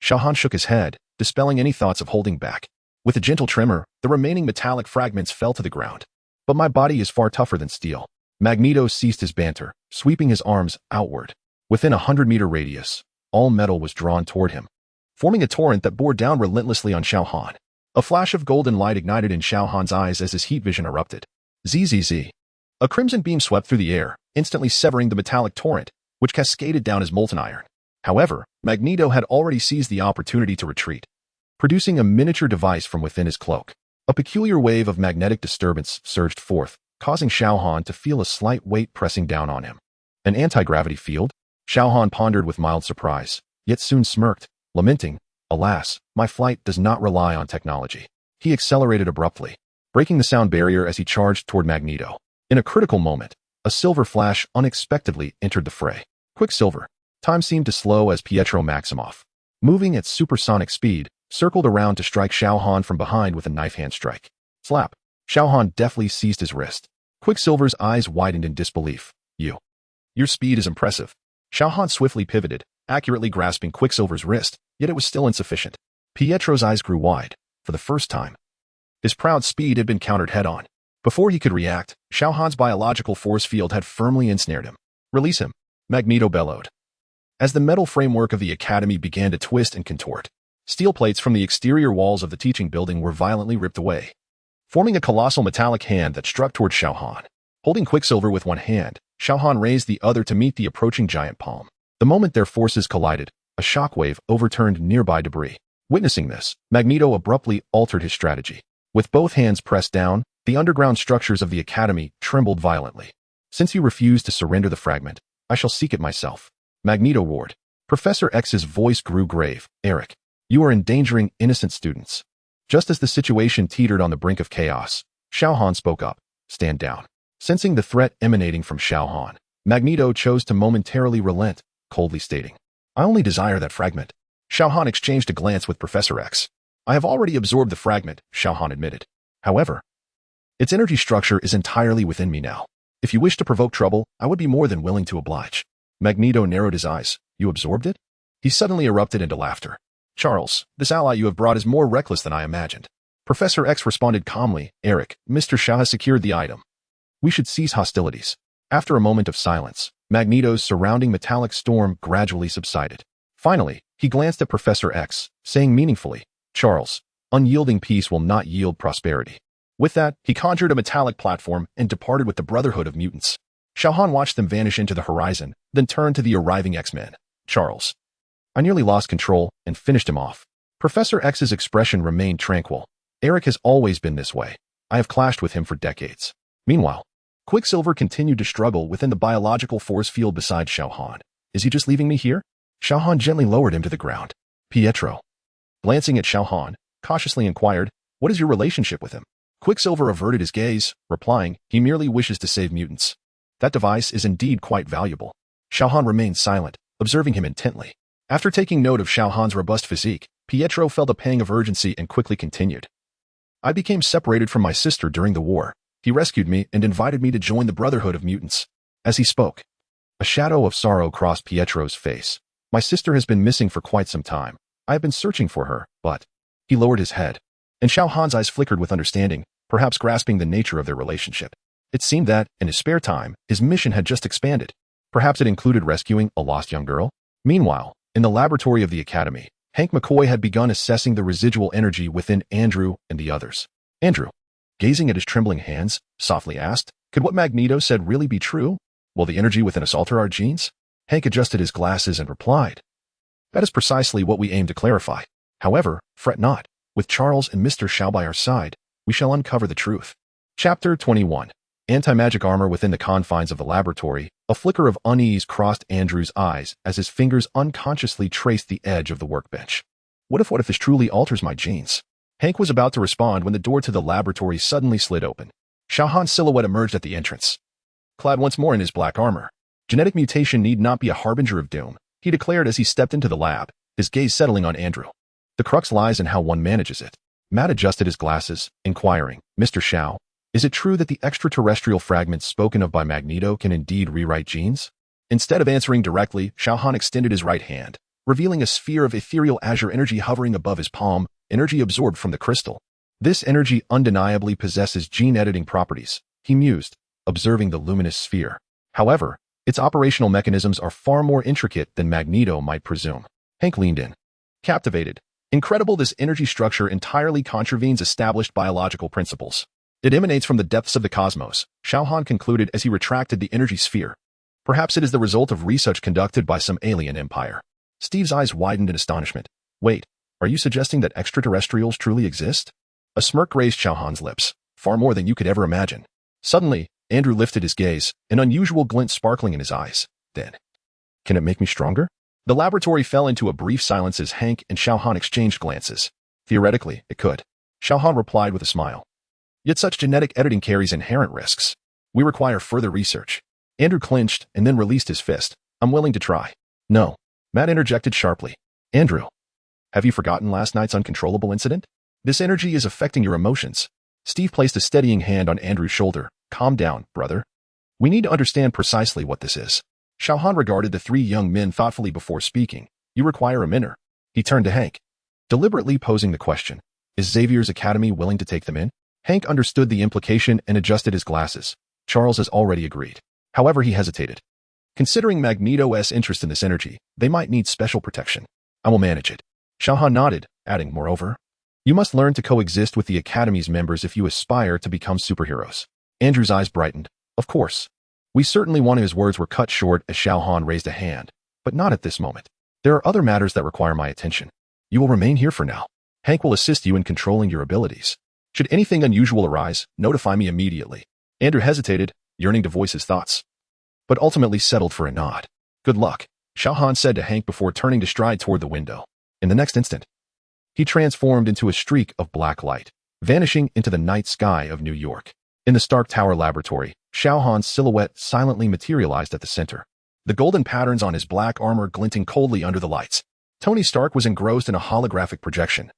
Xiao Han shook his head, dispelling any thoughts of holding back. With a gentle tremor, the remaining metallic fragments fell to the ground. But my body is far tougher than steel. Magneto ceased his banter, sweeping his arms outward. Within a 100-meter radius, all metal was drawn toward him, forming a torrent that bore down relentlessly on Xiao Han. A flash of golden light ignited in Xiao Han's eyes as his heat vision erupted. ZZZ. A crimson beam swept through the air, instantly severing the metallic torrent, which cascaded down his molten iron. However, Magneto had already seized the opportunity to retreat, producing a miniature device from within his cloak. A peculiar wave of magnetic disturbance surged forth, causing Xiao Han to feel a slight weight pressing down on him. An anti-gravity field? Xiao Han pondered with mild surprise, yet soon smirked, lamenting, alas, my flight does not rely on technology. He accelerated abruptly, breaking the sound barrier as he charged toward Magneto. In a critical moment, a silver flash unexpectedly entered the fray. Quicksilver. Time seemed to slow as Pietro Maximoff, moving at supersonic speed, circled around to strike Xiao Han from behind with a knife-hand strike. Slap. Xiao Han deftly seized his wrist. Quicksilver's eyes widened in disbelief. Your speed is impressive. Xiao Han swiftly pivoted, accurately grasping Quicksilver's wrist, yet it was still insufficient. Pietro's eyes grew wide, for the first time. His proud speed had been countered head-on. Before he could react, Xiao Han's biological force field had firmly ensnared him. Release him, Magneto bellowed. As the metal framework of the academy began to twist and contort, steel plates from the exterior walls of the teaching building were violently ripped away, forming a colossal metallic hand that struck toward Xiao Han. Holding Quicksilver with one hand, Xiao Han raised the other to meet the approaching giant palm. The moment their forces collided, a shockwave overturned nearby debris. Witnessing this, Magneto abruptly altered his strategy. With both hands pressed down, the underground structures of the academy trembled violently. Since you refuse to surrender the fragment, I shall seek it myself. Magneto roared. Professor X's voice grew grave. Eric, you are endangering innocent students. Just as the situation teetered on the brink of chaos, Xiao Han spoke up. Stand down. Sensing the threat emanating from Xiao Han, Magneto chose to momentarily relent, coldly stating, I only desire that fragment. Xiao Han exchanged a glance with Professor X. I have already absorbed the fragment, Xiao Han admitted. However, its energy structure is entirely within me now. If you wish to provoke trouble, I would be more than willing to oblige. Magneto narrowed his eyes. You absorbed it? He suddenly erupted into laughter. Charles, this ally you have brought is more reckless than I imagined. Professor X responded calmly. Eric, Mr. Xiao has secured the item. We should cease hostilities. After a moment of silence, Magneto's surrounding metallic storm gradually subsided. Finally, he glanced at Professor X, saying meaningfully, Charles, unyielding peace will not yield prosperity. With that, he conjured a metallic platform and departed with the Brotherhood of Mutants. Xiao Han watched them vanish into the horizon, then turned to the arriving X-Men. Charles. I nearly lost control and finished him off. Professor X's expression remained tranquil. Eric has always been this way. I have clashed with him for decades. Meanwhile, Quicksilver continued to struggle within the biological force field beside Xiao Han. Is he just leaving me here? Xiao Han gently lowered him to the ground. Pietro. Glancing at Xiao Han, cautiously inquired, what is your relationship with him? Quicksilver averted his gaze, replying, he merely wishes to save mutants. That device is indeed quite valuable. Xiao Han remained silent, observing him intently. After taking note of Xiao Han's robust physique, Pietro felt a pang of urgency and quickly continued. I became separated from my sister during the war. He rescued me and invited me to join the Brotherhood of Mutants. As he spoke, a shadow of sorrow crossed Pietro's face. My sister has been missing for quite some time. I have been searching for her, but... He lowered his head, and Xiao Han's eyes flickered with understanding, perhaps grasping the nature of their relationship. It seemed that, in his spare time, his mission had just expanded. Perhaps it included rescuing a lost young girl? Meanwhile, in the laboratory of the Academy, Hank McCoy had begun assessing the residual energy within Andrew and the others. Andrew, gazing at his trembling hands, softly asked, could what Magneto said really be true? Will the energy within us alter our genes? Hank adjusted his glasses and replied, that is precisely what we aim to clarify. However, fret not. With Charles and Mr. Xiao by our side, we shall uncover the truth. Chapter 21. Anti-magic armor within the confines of the laboratory. A flicker of unease crossed Andrew's eyes as his fingers unconsciously traced the edge of the workbench. What if this truly alters my genes? Hank was about to respond when the door to the laboratory suddenly slid open. Xiao Han's silhouette emerged at the entrance. Clad once more in his black armor. Genetic mutation need not be a harbinger of doom, he declared as he stepped into the lab, his gaze settling on Andrew. The crux lies in how one manages it. Matt adjusted his glasses, inquiring, Mr. Xiao, is it true that the extraterrestrial fragments spoken of by Magneto can indeed rewrite genes? Instead of answering directly, Xiao Han extended his right hand, revealing a sphere of ethereal azure energy hovering above his palm, energy absorbed from the crystal. This energy undeniably possesses gene-editing properties, he mused, observing the luminous sphere. However, its operational mechanisms are far more intricate than Magneto might presume. Hank leaned in. Captivated. Incredible, this energy structure entirely contravenes established biological principles. It emanates from the depths of the cosmos, Xiao Han concluded as he retracted the energy sphere. Perhaps it is the result of research conducted by some alien empire. Steve's eyes widened in astonishment. Wait, are you suggesting that extraterrestrials truly exist? A smirk raised Xiao Han's lips, far more than you could ever imagine. Suddenly, Andrew lifted his gaze, an unusual glint sparkling in his eyes. Then, can it make me stronger? The laboratory fell into a brief silence as Hank and Xiao Han exchanged glances. Theoretically, it could. Xiao Han replied with a smile. Yet such genetic editing carries inherent risks. We require further research. Andrew clinched and then released his fist. I'm willing to try. No. Matt interjected sharply. Andrew, have you forgotten last night's uncontrollable incident? This energy is affecting your emotions. Steve placed a steadying hand on Andrew's shoulder. Calm down, brother. We need to understand precisely what this is. Xiao Han regarded the three young men thoughtfully before speaking. You require a mentor. He turned to Hank, deliberately posing the question. Is Xavier's Academy willing to take them in? Hank understood the implication and adjusted his glasses. Charles has already agreed. However, he hesitated. Considering Magneto's interest in this energy, they might need special protection. I will manage it. Xiao Han nodded, adding, moreover, you must learn to coexist with the Academy's members if you aspire to become superheroes. Andrew's eyes brightened. Of course. We certainly want to. His words were cut short as Xiao Han raised a hand, but not at this moment. There are other matters that require my attention. You will remain here for now. Hank will assist you in controlling your abilities. Should anything unusual arise, notify me immediately. Andrew hesitated, yearning to voice his thoughts, but ultimately settled for a nod. Good luck, Xiao Han said to Hank before turning to stride toward the window. In the next instant, he transformed into a streak of black light, vanishing into the night sky of New York. In the Stark Tower laboratory, Xiao Han's silhouette silently materialized at the center, the golden patterns on his black armor glinting coldly under the lights. Tony Stark was engrossed in a holographic projection,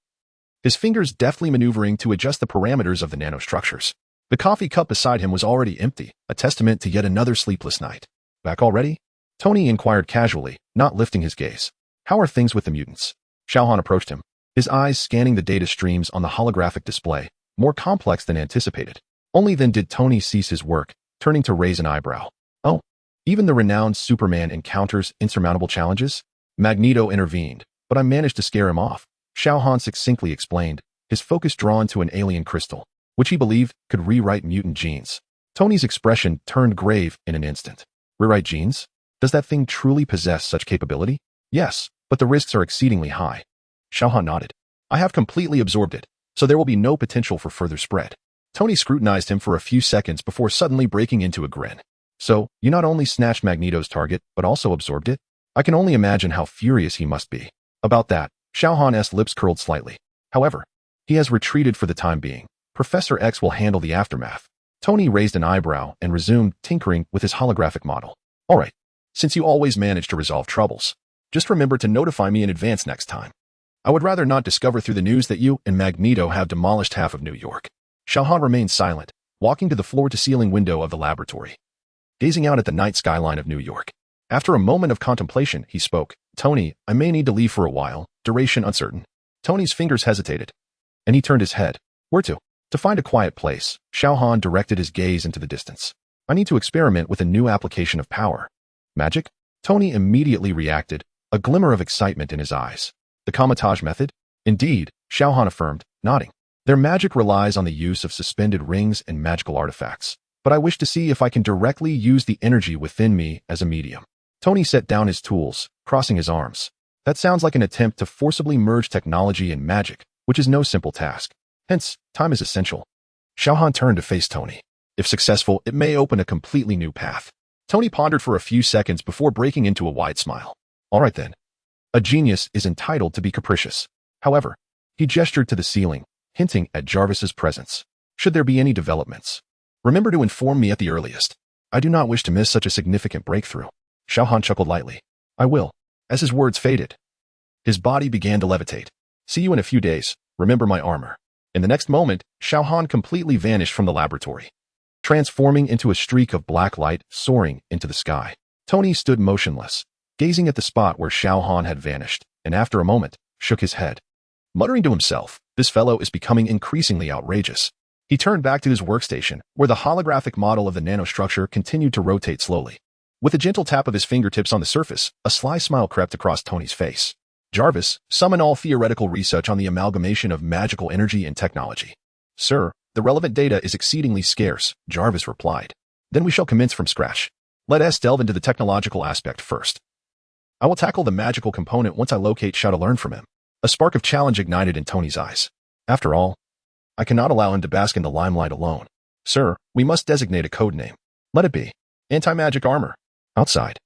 his fingers deftly maneuvering to adjust the parameters of the nanostructures. The coffee cup beside him was already empty, a testament to yet another sleepless night. Back already? Tony inquired casually, not lifting his gaze. How are things with the mutants? Xiao Han approached him, his eyes scanning the data streams on the holographic display, more complex than anticipated. Only then did Tony cease his work, turning to raise an eyebrow. Oh, even the renowned Superman encounters insurmountable challenges? Magneto intervened, but I managed to scare him off, Xiao Han succinctly explained, his focus drawn to an alien crystal, which he believed could rewrite mutant genes. Tony's expression turned grave in an instant. Rewrite genes? Does that thing truly possess such capability? Yes, but the risks are exceedingly high. Xiao Han nodded. I have completely absorbed it, so there will be no potential for further spread. Tony scrutinized him for a few seconds before suddenly breaking into a grin. So, you not only snatched Magneto's target, but also absorbed it? I can only imagine how furious he must be. About that, Xiao Han's lips curled slightly. However, he has retreated for the time being. Professor X will handle the aftermath. Tony raised an eyebrow and resumed tinkering with his holographic model. All right, since you always manage to resolve troubles, just remember to notify me in advance next time. I would rather not discover through the news that you and Magneto have demolished half of New York. Xiao Han remained silent, walking to the floor-to-ceiling window of the laboratory, gazing out at the night skyline of New York. After a moment of contemplation, he spoke. Tony, I may need to leave for a while, duration uncertain. Tony's fingers hesitated, and he turned his head. Where to? To find a quiet place, Xiao Han directed his gaze into the distance. I need to experiment with a new application of power. Magic? Tony immediately reacted, a glimmer of excitement in his eyes. The Kamatage method? Indeed, Xiao Han affirmed, nodding. Their magic relies on the use of suspended rings and magical artifacts, but I wish to see if I can directly use the energy within me as a medium. Tony set down his tools, crossing his arms. That sounds like an attempt to forcibly merge technology and magic, which is no simple task. Hence, time is essential. Xiao Han turned to face Tony. If successful, it may open a completely new path. Tony pondered for a few seconds before breaking into a wide smile. All right then. A genius is entitled to be capricious. However, he gestured to the ceiling, hinting at Jarvis's presence. Should there be any developments, remember to inform me at the earliest. I do not wish to miss such a significant breakthrough. Xiao Han chuckled lightly. I will. As his words faded, his body began to levitate. See you in a few days. Remember my armor. In the next moment, Xiao Han completely vanished from the laboratory, transforming into a streak of black light soaring into the sky. Tony stood motionless, gazing at the spot where Xiao Han had vanished, and after a moment, shook his head. Muttering to himself, this fellow is becoming increasingly outrageous. He turned back to his workstation, where the holographic model of the nanostructure continued to rotate slowly. With a gentle tap of his fingertips on the surface, a sly smile crept across Tony's face. Jarvis, summon all theoretical research on the amalgamation of magical energy and technology. Sir, the relevant data is exceedingly scarce, Jarvis replied. Then we shall commence from scratch. Let us delve into the technological aspect first. I will tackle the magical component once I locate Xiao to learn from him. A spark of challenge ignited in Tony's eyes. After all, I cannot allow him to bask in the limelight alone. Sir, we must designate a code name. Let it be anti-magic armor. Outside,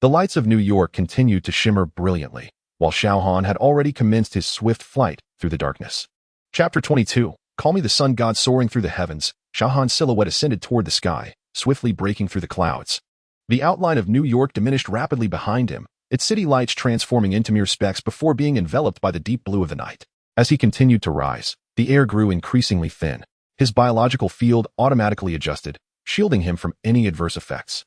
the lights of New York continued to shimmer brilliantly, while Xiao Han had already commenced his swift flight through the darkness. Chapter 22. Call me the sun god. Soaring through the heavens, Xiao Han's silhouette ascended toward the sky, swiftly breaking through the clouds. The outline of New York diminished rapidly behind him, its city lights transforming into mere specks before being enveloped by the deep blue of the night. As he continued to rise, the air grew increasingly thin. His biological field automatically adjusted, shielding him from any adverse effects.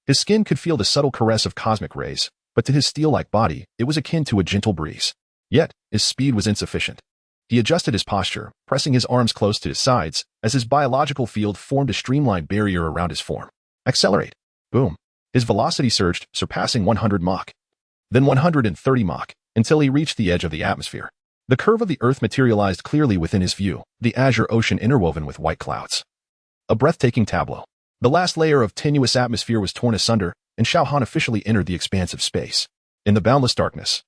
His skin could feel the subtle caress of cosmic rays, but to his steel-like body, it was akin to a gentle breeze. Yet, his speed was insufficient. He adjusted his posture, pressing his arms close to his sides, as his biological field formed a streamlined barrier around his form. Accelerate. Boom. His velocity surged, surpassing 100 Mach. Then 130 Mach, until he reached the edge of the atmosphere. The curve of the Earth materialized clearly within his view, the azure ocean interwoven with white clouds. A breathtaking tableau. The last layer of tenuous atmosphere was torn asunder, and Xiao Han officially entered the expanse of space. In the boundless darkness,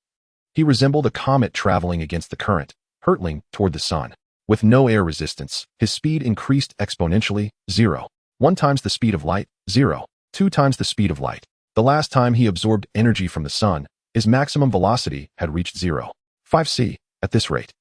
he resembled a comet traveling against the current, hurtling toward the sun. With no air resistance, his speed increased exponentially. 0. 1 times the speed of light. 0. 2 times the speed of light. The last time he absorbed energy from the sun, his maximum velocity had reached 0. 5c. At this rate,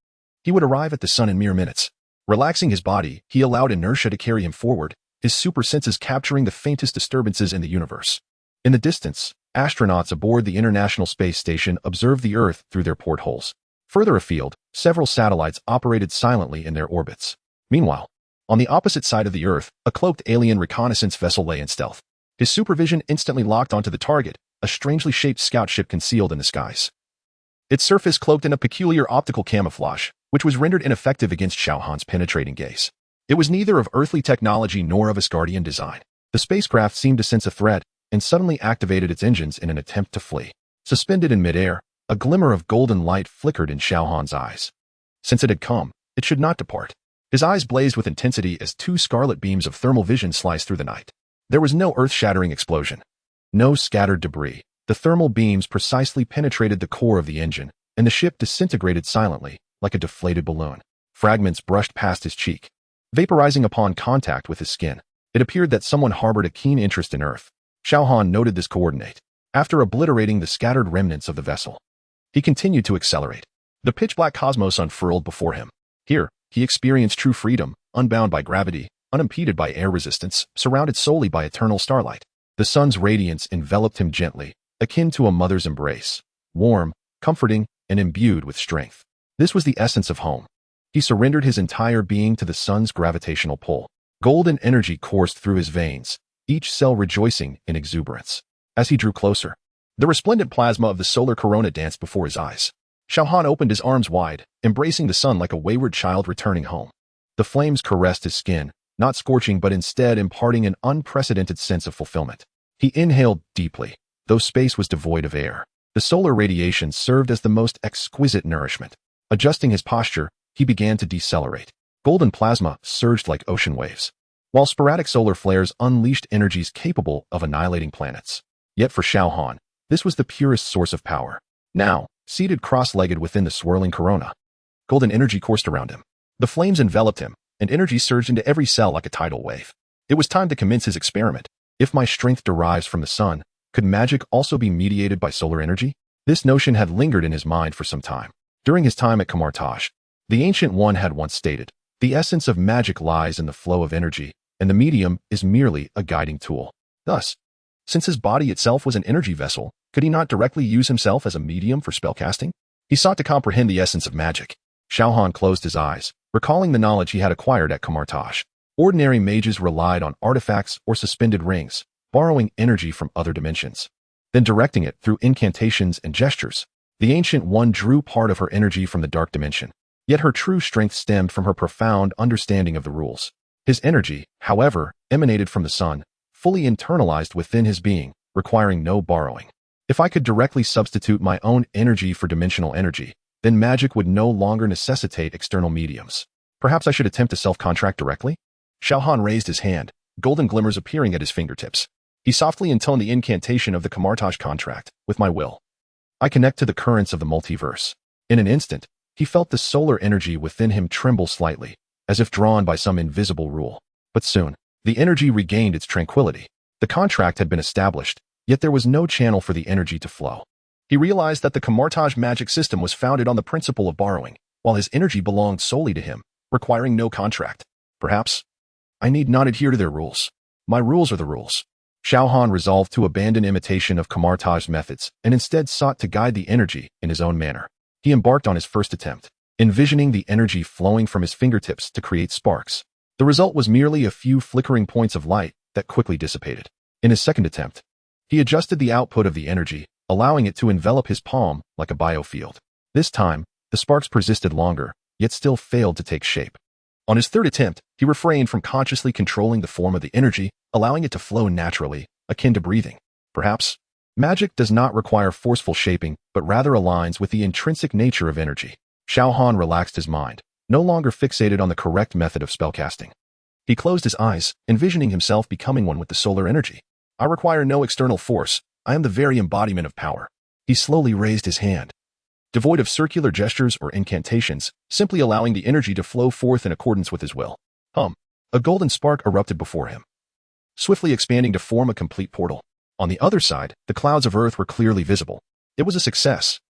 he would arrive at the sun in mere minutes. Relaxing his body, he allowed inertia to carry him forward, his super senses capturing the faintest disturbances in the universe. In the distance, astronauts aboard the International Space Station observed the Earth through their portholes. Further afield, several satellites operated silently in their orbits. Meanwhile, on the opposite side of the Earth, a cloaked alien reconnaissance vessel lay in stealth. His supervision instantly locked onto the target, a strangely shaped scout ship concealed in the skies. Its surface cloaked in a peculiar optical camouflage, which was rendered ineffective against Xiao Han's penetrating gaze. It was neither of earthly technology nor of Asgardian design. The spacecraft seemed to sense a threat and suddenly activated its engines in an attempt to flee. Suspended in midair, a glimmer of golden light flickered in Xiao Han's eyes. Since it had come, it should not depart. His eyes blazed with intensity as two scarlet beams of thermal vision sliced through the night. There was no earth-shattering explosion. No scattered debris. The thermal beams precisely penetrated the core of the engine, and the ship disintegrated silently, like a deflated balloon. Fragments brushed past his cheek, vaporizing upon contact with his skin. It appeared that someone harbored a keen interest in Earth. Xiao Han noted this coordinate. After obliterating the scattered remnants of the vessel, he continued to accelerate. The pitch-black cosmos unfurled before him. Here, he experienced true freedom, unbound by gravity, unimpeded by air resistance, surrounded solely by eternal starlight. The sun's radiance enveloped him gently, akin to a mother's embrace, warm, comforting, and imbued with strength. This was the essence of home. He surrendered his entire being to the sun's gravitational pull. Golden energy coursed through his veins, each cell rejoicing in exuberance. As he drew closer, the resplendent plasma of the solar corona danced before his eyes. Xiao Han opened his arms wide, embracing the sun like a wayward child returning home. The flames caressed his skin, not scorching but instead imparting an unprecedented sense of fulfillment. He inhaled deeply, though space was devoid of air. The solar radiation served as the most exquisite nourishment. Adjusting his posture, he began to decelerate. Golden plasma surged like ocean waves, while sporadic solar flares unleashed energies capable of annihilating planets. Yet for Xiao Han, this was the purest source of power. Now, seated cross-legged within the swirling corona, golden energy coursed around him. The flames enveloped him, and energy surged into every cell like a tidal wave. It was time to commence his experiment. If my strength derives from the sun, could magic also be mediated by solar energy? This notion had lingered in his mind for some time. During his time at Kamartaj, the Ancient One had once stated, the essence of magic lies in the flow of energy, and the medium is merely a guiding tool. Thus, since his body itself was an energy vessel, could he not directly use himself as a medium for spellcasting? He sought to comprehend the essence of magic. Xiao Han closed his eyes, recalling the knowledge he had acquired at Kamartaj. Ordinary mages relied on artifacts or suspended rings, borrowing energy from other dimensions, then directing it through incantations and gestures. The Ancient One drew part of her energy from the dark dimension, yet her true strength stemmed from her profound understanding of the rules. His energy, however, emanated from the sun, fully internalized within his being, requiring no borrowing. If I could directly substitute my own energy for dimensional energy, then magic would no longer necessitate external mediums. Perhaps I should attempt to self-contract directly? Xiao Han raised his hand, golden glimmers appearing at his fingertips. He softly intoned the incantation of the Kamartaj contract, with my will. I connect to the currents of the multiverse. In an instant, he felt the solar energy within him tremble slightly, as if drawn by some invisible rule. But soon, the energy regained its tranquility. The contract had been established, yet there was no channel for the energy to flow. He realized that the Kamartaj magic system was founded on the principle of borrowing, while his energy belonged solely to him, requiring no contract. Perhaps I need not adhere to their rules. My rules are the rules. Xiao Han resolved to abandon imitation of Kamartaj's methods and instead sought to guide the energy in his own manner. He embarked on his first attempt, envisioning the energy flowing from his fingertips to create sparks. The result was merely a few flickering points of light that quickly dissipated. In his second attempt, he adjusted the output of the energy, allowing it to envelop his palm like a biofield. This time, the sparks persisted longer, yet still failed to take shape. On his third attempt, he refrained from consciously controlling the form of the energy, allowing it to flow naturally, akin to breathing. Perhaps, magic does not require forceful shaping, but rather aligns with the intrinsic nature of energy. Xiao Han relaxed his mind, no longer fixated on the correct method of spellcasting. He closed his eyes, envisioning himself becoming one with the solar energy. I require no external force. I am the very embodiment of power. He slowly raised his hand, devoid of circular gestures or incantations, simply allowing the energy to flow forth in accordance with his will. A golden spark erupted before him, swiftly expanding to form a complete portal. On the other side, the clouds of Earth were clearly visible. It was a success.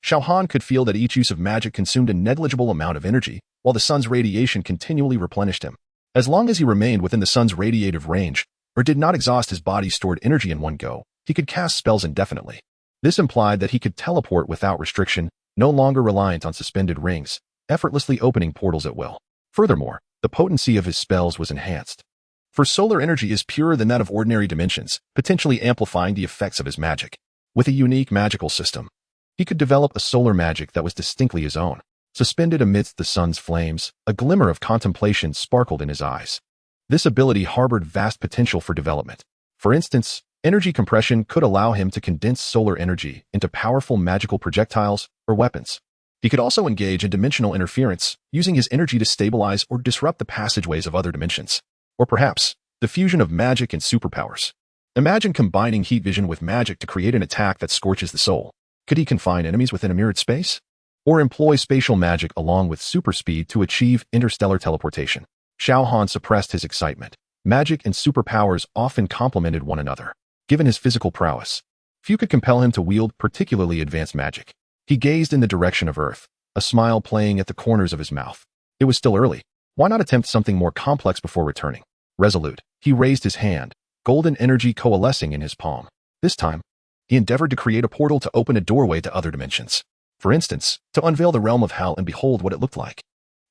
Xiao Han could feel that each use of magic consumed a negligible amount of energy, while the sun's radiation continually replenished him. As long as he remained within the sun's radiative range, or did not exhaust his body's stored energy in one go, he could cast spells indefinitely. This implied that he could teleport without restriction, no longer reliant on suspended rings, effortlessly opening portals at will. Furthermore, the potency of his spells was enhanced. For solar energy is purer than that of ordinary dimensions, potentially amplifying the effects of his magic. With a unique magical system, he could develop a solar magic that was distinctly his own. Suspended amidst the sun's flames, a glimmer of contemplation sparkled in his eyes. This ability harbored vast potential for development. For instance, energy compression could allow him to condense solar energy into powerful magical projectiles or weapons. He could also engage in dimensional interference, using his energy to stabilize or disrupt the passageways of other dimensions. Or perhaps, the fusion of magic and superpowers. Imagine combining heat vision with magic to create an attack that scorches the soul. Could he confine enemies within a mirrored space? Or employ spatial magic along with super speed to achieve interstellar teleportation? Xiao Han suppressed his excitement. Magic and superpowers often complemented one another. Given his physical prowess, few could compel him to wield particularly advanced magic. He gazed in the direction of Earth, a smile playing at the corners of his mouth. It was still early. Why not attempt something more complex before returning? Resolute, he raised his hand, golden energy coalescing in his palm. This time, he endeavored to create a portal to open a doorway to other dimensions. For instance, to unveil the realm of hell and behold what it looked like.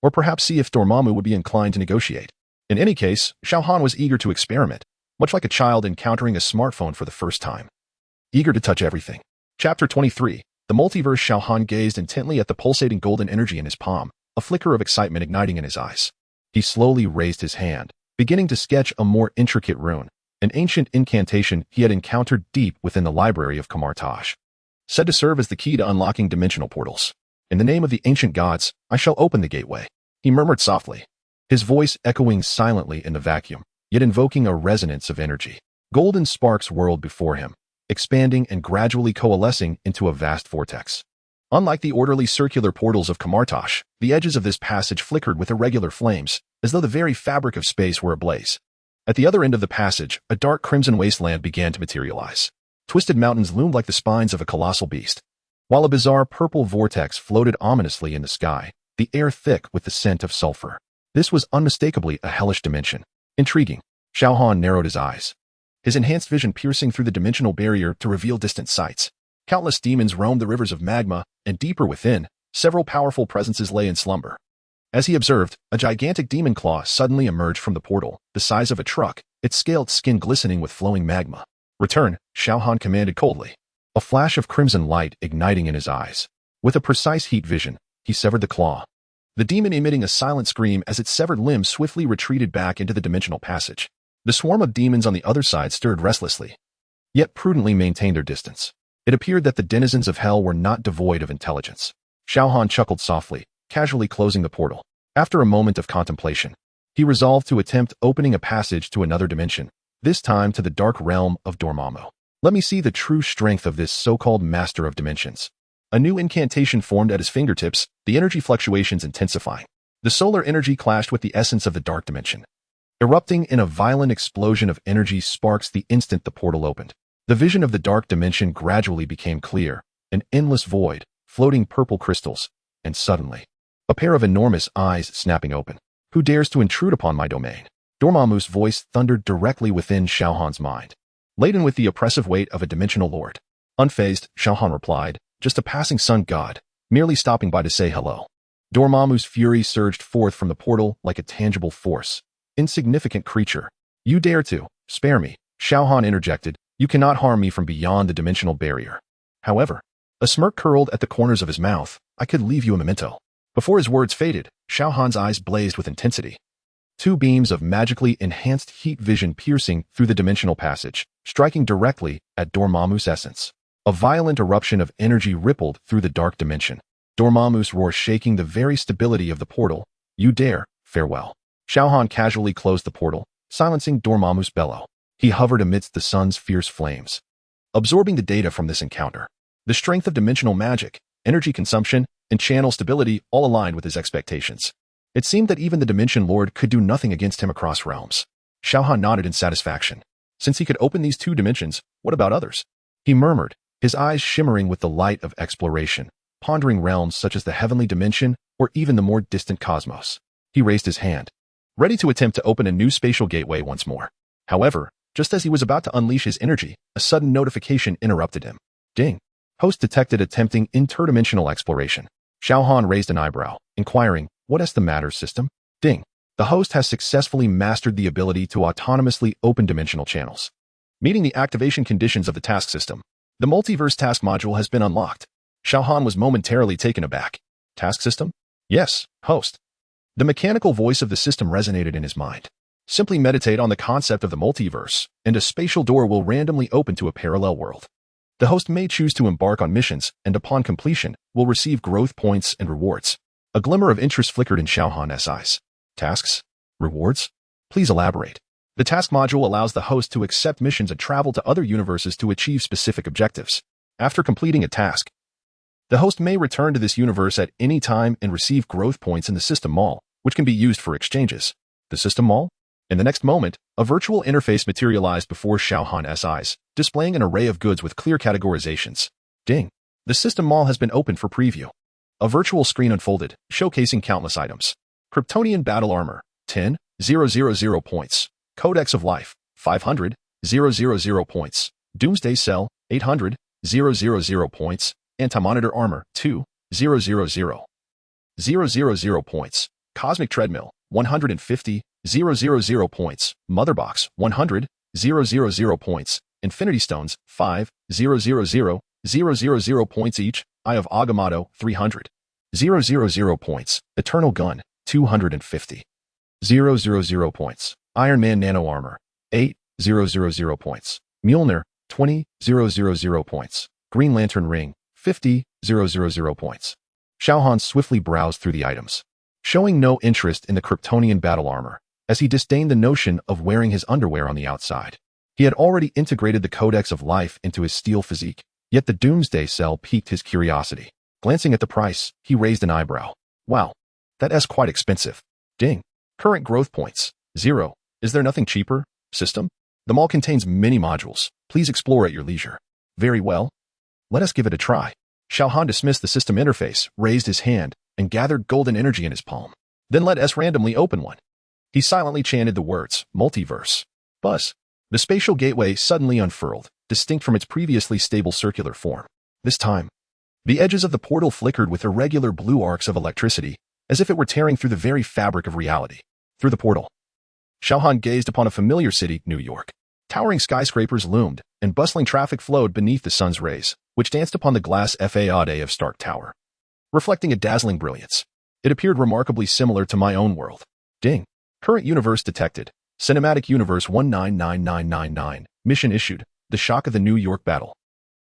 Or perhaps see if Dormammu would be inclined to negotiate. In any case, Xiao Han was eager to experiment, much like a child encountering a smartphone for the first time. Eager to touch everything. Chapter 23. The Multiverse. Xiao Han gazed intently at the pulsating golden energy in his palm, a flicker of excitement igniting in his eyes. He slowly raised his hand, beginning to sketch a more intricate rune, an ancient incantation he had encountered deep within the library of Kamartaj, said to serve as the key to unlocking dimensional portals. In the name of the ancient gods, I shall open the gateway, he murmured softly, his voice echoing silently in the vacuum, yet invoking a resonance of energy. Golden sparks whirled before him, expanding and gradually coalescing into a vast vortex. Unlike the orderly circular portals of Kamartaj, the edges of this passage flickered with irregular flames, as though the very fabric of space were ablaze. At the other end of the passage, a dark crimson wasteland began to materialize. Twisted mountains loomed like the spines of a colossal beast, while a bizarre purple vortex floated ominously in the sky, the air thick with the scent of sulfur. This was unmistakably a hellish dimension. Intriguing. Xiao Han narrowed his eyes, his enhanced vision piercing through the dimensional barrier to reveal distant sights. Countless demons roamed the rivers of magma, and deeper within, several powerful presences lay in slumber. As he observed, a gigantic demon claw suddenly emerged from the portal, the size of a truck, its scaled skin glistening with flowing magma. Return, Xiao Han commanded coldly, a flash of crimson light igniting in his eyes. With a precise heat vision, he severed the claw, the demon emitting a silent scream as its severed limb swiftly retreated back into the dimensional passage. The swarm of demons on the other side stirred restlessly, yet prudently maintained their distance. It appeared that the denizens of hell were not devoid of intelligence. Xiao Han chuckled softly, casually closing the portal. After a moment of contemplation, he resolved to attempt opening a passage to another dimension, this time to the dark realm of Dormammu. Let me see the true strength of this so-called master of dimensions. A new incantation formed at his fingertips, the energy fluctuations intensifying. The solar energy clashed with the essence of the dark dimension, erupting in a violent explosion of energy sparks the instant the portal opened. The vision of the dark dimension gradually became clear, an endless void, floating purple crystals, and suddenly, a pair of enormous eyes snapping open. Who dares to intrude upon my domain? Dormammu's voice thundered directly within Xiao Han's mind, laden with the oppressive weight of a dimensional lord. Unfazed, Xiao Han replied, just a passing sun god, merely stopping by to say hello. Dormammu's fury surged forth from the portal like a tangible force. Insignificant creature. You dare to spare me, Xiao Han interjected. You cannot harm me from beyond the dimensional barrier. However, a smirk curled at the corners of his mouth. I could leave you a memento. Before his words faded, Xiao Han's eyes blazed with intensity. Two beams of magically enhanced heat vision piercing through the dimensional passage, striking directly at Dormammu's essence. A violent eruption of energy rippled through the dark dimension, Dormammu's roar shaking the very stability of the portal. You dare, farewell. Xiao Han casually closed the portal, silencing Dormammu's bellow. He hovered amidst the sun's fierce flames, absorbing the data from this encounter. The strength of dimensional magic, energy consumption, and channel stability all aligned with his expectations. It seemed that even the Dimension Lord could do nothing against him across realms. Xiao Han nodded in satisfaction. Since he could open these two dimensions, what about others? He murmured, his eyes shimmering with the light of exploration, pondering realms such as the heavenly dimension or even the more distant cosmos. He raised his hand, ready to attempt to open a new spatial gateway once more. However, just as he was about to unleash his energy, a sudden notification interrupted him. Ding. Host detected attempting interdimensional exploration. Xiao Han raised an eyebrow, inquiring, "What's the matter, system?" Ding. The host has successfully mastered the ability to autonomously open dimensional channels. Meeting the activation conditions of the task system, the Multiverse task module has been unlocked. Xiao Han was momentarily taken aback. Task system? Yes, host. The mechanical voice of the system resonated in his mind. Simply meditate on the concept of the multiverse, and a spatial door will randomly open to a parallel world. The host may choose to embark on missions, and upon completion, will receive growth points and rewards. A glimmer of interest flickered in Xiao Han's eyes. Tasks? Rewards? Please elaborate. The task module allows the host to accept missions and travel to other universes to achieve specific objectives. After completing a task, the host may return to this universe at any time and receive growth points in the system mall, which can be used for exchanges. The system mall? In the next moment, a virtual interface materialized before Xiao Han's eyes, displaying an array of goods with clear categorizations. Ding! The system mall has been opened for preview. A virtual screen unfolded, showcasing countless items. Kryptonian battle armor, 10,000 points. Codex of Life, 500,000 points. Doomsday Cell, 800,000 points. Anti-monitor armor, 2,000 points. Cosmic treadmill, 150,000 points. Motherbox, 100,000 points. Infinity stones, 5,000 points each. Eye of Agamotto, 300,000 points. Eternal gun, 250,000 points. Iron Man nano armor, 8,000 points. Mjolnir, 20,000 points. Green Lantern ring, 50,000 points. Xiao Han swiftly browsed through the items, showing no interest in the Kryptonian battle armor, as he disdained the notion of wearing his underwear on the outside. He had already integrated the Codex of Life into his steel physique, yet the Doomsday Cell piqued his curiosity. Glancing at the price, he raised an eyebrow. Wow, that's quite expensive. Ding. Current growth points, 0. Is there nothing cheaper? System? The mall contains many modules. Please explore at your leisure. Very well. Let us give it a try. Xiao Han dismissed the system interface, raised his hand, and gathered golden energy in his palm. Then let us randomly open one. He silently chanted the words, Multiverse. Buzz. The spatial gateway suddenly unfurled, distinct from its previously stable circular form. This time, the edges of the portal flickered with irregular blue arcs of electricity, as if it were tearing through the very fabric of reality. Through the portal, Xiao Han gazed upon a familiar city, New York. Towering skyscrapers loomed, and bustling traffic flowed beneath the sun's rays, which danced upon the glass facade of Stark Tower, reflecting a dazzling brilliance. It appeared remarkably similar to my own world. Ding. Current universe detected. Cinematic Universe 199999. Mission issued. The shock of the New York battle.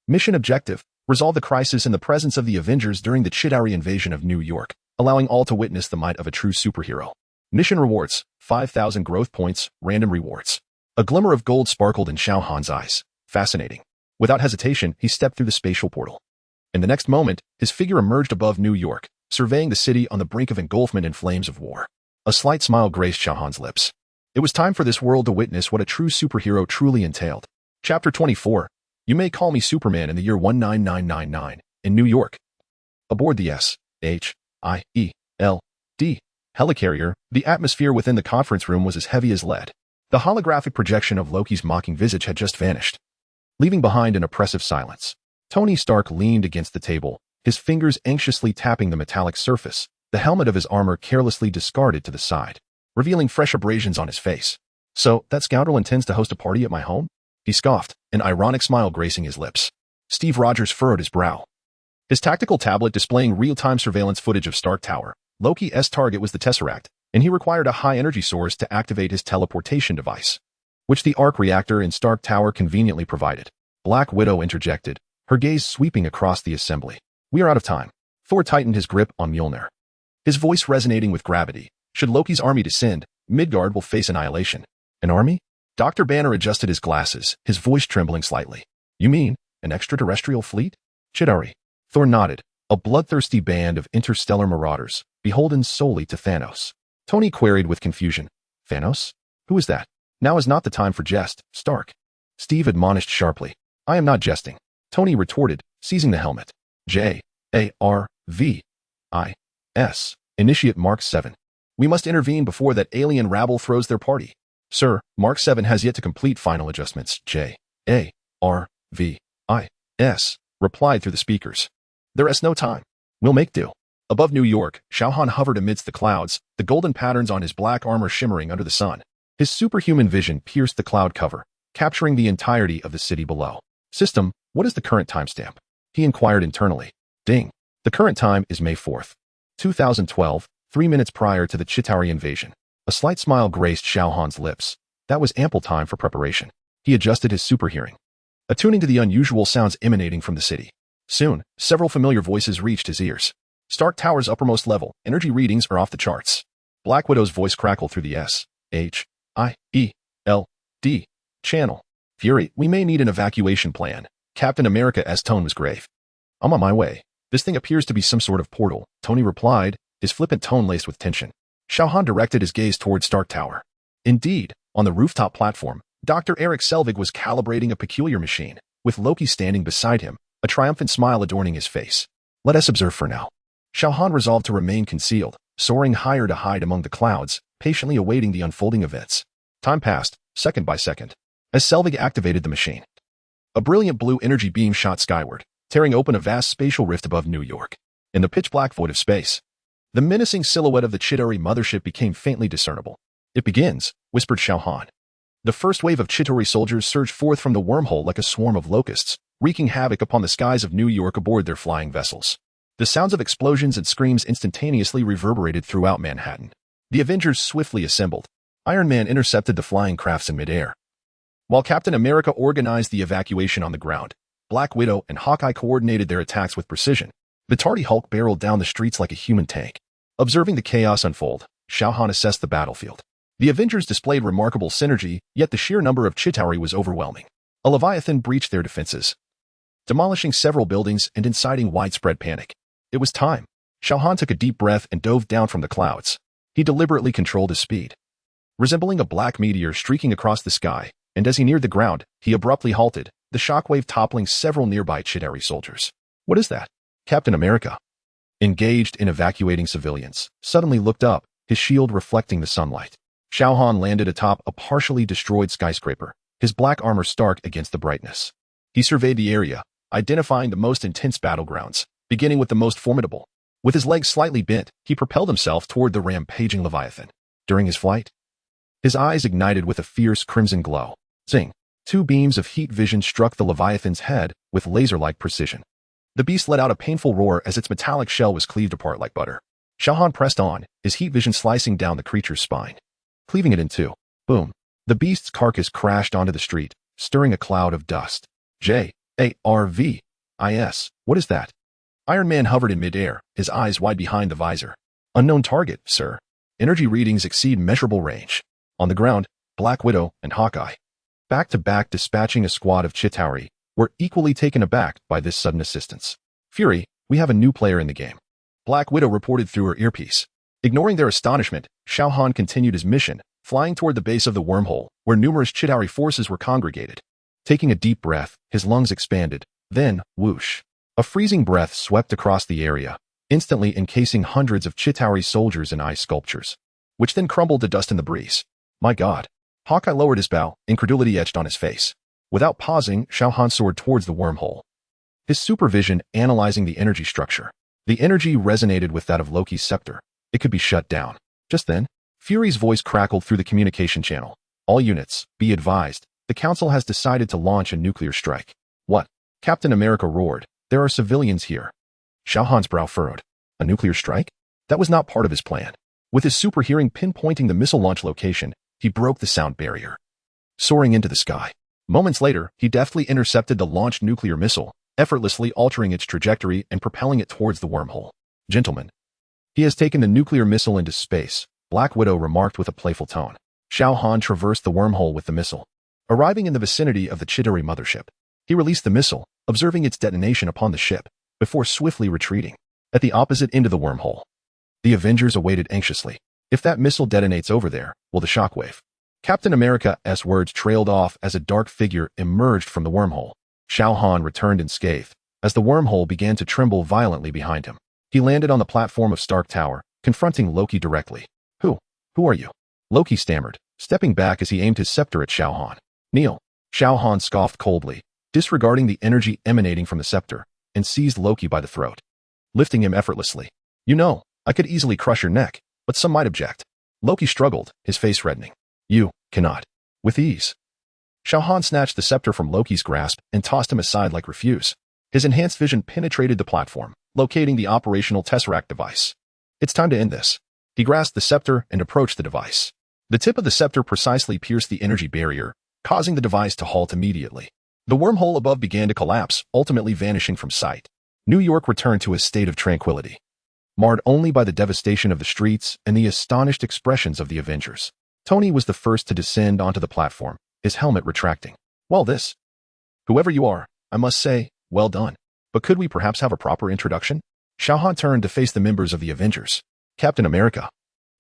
Mission objective. Resolve the crisis in the presence of the Avengers during the Chitauri invasion of New York, allowing all to witness the might of a true superhero. Mission rewards. 5,000 growth points. Random rewards. A glimmer of gold sparkled in Xiao Han's eyes. Fascinating. Without hesitation, he stepped through the spatial portal. In the next moment, his figure emerged above New York, surveying the city on the brink of engulfment in flames of war. A slight smile graced Xiao Han's lips. It was time for this world to witness what a true superhero truly entailed. Chapter 24. You may call me Superman in the year 19999, in New York. Aboard the S.H.I.E.L.D. helicarrier, the atmosphere within the conference room was as heavy as lead. The holographic projection of Loki's mocking visage had just vanished, leaving behind an oppressive silence. Tony Stark leaned against the table, his fingers anxiously tapping the metallic surface, the helmet of his armor carelessly discarded to the side, revealing fresh abrasions on his face. So, that scoundrel intends to host a party at my home? He scoffed, an ironic smile gracing his lips. Steve Rogers furrowed his brow. His tactical tablet displaying real-time surveillance footage of Stark Tower. Loki's target was the Tesseract, and he required a high-energy source to activate his teleportation device, which the arc reactor in Stark Tower conveniently provided. Black Widow interjected, her gaze sweeping across the assembly. We are out of time. Thor tightened his grip on Mjolnir, his voice resonating with gravity. Should Loki's army descend, Midgard will face annihilation. An army? Dr. Banner adjusted his glasses, his voice trembling slightly. You mean, an extraterrestrial fleet? Chitauri. Thor nodded. A bloodthirsty band of interstellar marauders, beholden solely to Thanos. Tony queried with confusion. Thanos? Who is that? Now is not the time for jest, Stark. Steve admonished sharply. I am not jesting. Tony retorted, seizing the helmet. J-A-R-V-I-S. Initiate Mark 7. We must intervene before that alien rabble throws their party. Sir, Mark 7 has yet to complete final adjustments. J-A-R-V-I-S. Replied through the speakers. There is no time. We'll make do. Above New York, Xiao Han hovered amidst the clouds, the golden patterns on his black armor shimmering under the sun. His superhuman vision pierced the cloud cover, capturing the entirety of the city below. System, what is the current timestamp? He inquired internally. Ding. The current time is May 4th, 2012, 3 minutes prior to the Chitauri invasion. A slight smile graced Xiao Han's lips. That was ample time for preparation. He adjusted his super hearing, attuning to the unusual sounds emanating from the city. Soon, several familiar voices reached his ears. Stark Tower's uppermost level, energy readings are off the charts. Black Widow's voice crackled through the S-H-I-E-L-D channel. Fury, we may need an evacuation plan. Captain America's tone was grave. I'm on my way. This thing appears to be some sort of portal, Tony replied, his flippant tone laced with tension. Xiao Han directed his gaze toward Stark Tower. Indeed, on the rooftop platform, Dr. Eric Selvig was calibrating a peculiar machine, with Loki standing beside him, a triumphant smile adorning his face. Let us observe for now. Xiao Han resolved to remain concealed, soaring higher to hide among the clouds, patiently awaiting the unfolding events. Time passed, second by second, as Selvig activated the machine. A brilliant blue energy beam shot skyward, tearing open a vast spatial rift above New York. In the pitch-black void of space, the menacing silhouette of the Chitauri mothership became faintly discernible. It begins, whispered Xiao Han. The first wave of Chitauri soldiers surged forth from the wormhole like a swarm of locusts, wreaking havoc upon the skies of New York aboard their flying vessels. The sounds of explosions and screams instantaneously reverberated throughout Manhattan. The Avengers swiftly assembled. Iron Man intercepted the flying crafts in midair, while Captain America organized the evacuation on the ground. Black Widow and Hawkeye coordinated their attacks with precision. The tardy Hulk barreled down the streets like a human tank. Observing the chaos unfold, Xiao Han assessed the battlefield. The Avengers displayed remarkable synergy, yet the sheer number of Chitauri was overwhelming. A Leviathan breached their defenses, demolishing several buildings and inciting widespread panic. It was time. Xiao Han took a deep breath and dove down from the clouds. He deliberately controlled his speed, resembling a black meteor streaking across the sky, and as he neared the ground, he abruptly halted, the shockwave toppling several nearby Chitauri soldiers. What is that? Captain America, engaged in evacuating civilians, suddenly looked up, his shield reflecting the sunlight. Xiao Han landed atop a partially destroyed skyscraper, his black armor stark against the brightness. He surveyed the area, identifying the most intense battlegrounds, beginning with the most formidable. With his legs slightly bent, he propelled himself toward the rampaging Leviathan. During his flight, his eyes ignited with a fierce crimson glow. Zing! Two beams of heat vision struck the Leviathan's head with laser-like precision. The beast let out a painful roar as its metallic shell was cleaved apart like butter. Xiao Han pressed on, his heat vision slicing down the creature's spine, cleaving it in two. Boom! The beast's carcass crashed onto the street, stirring a cloud of dust. J-A-R-V-I-S. What is that? Iron Man hovered in midair, his eyes wide behind the visor. Unknown target, sir. Energy readings exceed measurable range. On the ground, Black Widow and Hawkeye, back-to-back dispatching a squad of Chitauri, were equally taken aback by this sudden assistance. Fury, we have a new player in the game. Black Widow reported through her earpiece. Ignoring their astonishment, Xiao Han continued his mission, flying toward the base of the wormhole, where numerous Chitauri forces were congregated. Taking a deep breath, his lungs expanded. Then, whoosh! A freezing breath swept across the area, instantly encasing hundreds of Chitauri soldiers in ice sculptures, which then crumbled to dust in the breeze. My God! Hawkeye lowered his bow, incredulity etched on his face. Without pausing, Xiao Han soared towards the wormhole, his supervision analyzing the energy structure. The energy resonated with that of Loki's scepter. It could be shut down. Just then, Fury's voice crackled through the communication channel. All units, be advised, the Council has decided to launch a nuclear strike. What? Captain America roared. There are civilians here. Xiao Han's brow furrowed. A nuclear strike? That was not part of his plan. With his super hearing pinpointing the missile launch location, he broke the sound barrier, soaring into the sky. Moments later, he deftly intercepted the launched nuclear missile, effortlessly altering its trajectory and propelling it towards the wormhole. Gentlemen, he has taken the nuclear missile into space, Black Widow remarked with a playful tone. Xiao Han traversed the wormhole with the missile. Arriving in the vicinity of the Chitauri mothership, he released the missile, observing its detonation upon the ship, before swiftly retreating. At the opposite end of the wormhole, the Avengers awaited anxiously. If that missile detonates over there, will the shockwave? Captain America's words trailed off as a dark figure emerged from the wormhole. Xiao Han returned in scathe, as the wormhole began to tremble violently behind him. He landed on the platform of Stark Tower, confronting Loki directly. Who are you? Loki stammered, stepping back as he aimed his scepter at Xiao Han. Kneel. Xiao Han scoffed coldly, disregarding the energy emanating from the scepter, and seized Loki by the throat, lifting him effortlessly. You know, I could easily crush your neck, but some might object. Loki struggled, his face reddening. You cannot. With ease. Xiao Han snatched the scepter from Loki's grasp and tossed him aside like refuse. His enhanced vision penetrated the platform, locating the operational Tesseract device. It's time to end this. He grasped the scepter and approached the device. The tip of the scepter precisely pierced the energy barrier, causing the device to halt immediately. The wormhole above began to collapse, ultimately vanishing from sight. New York returned to a state of tranquility, marred only by the devastation of the streets and the astonished expressions of the Avengers. Tony was the first to descend onto the platform, his helmet retracting. Well, whoever you are, I must say, well done. But could we perhaps have a proper introduction? Xiao Han turned to face the members of the Avengers. Captain America,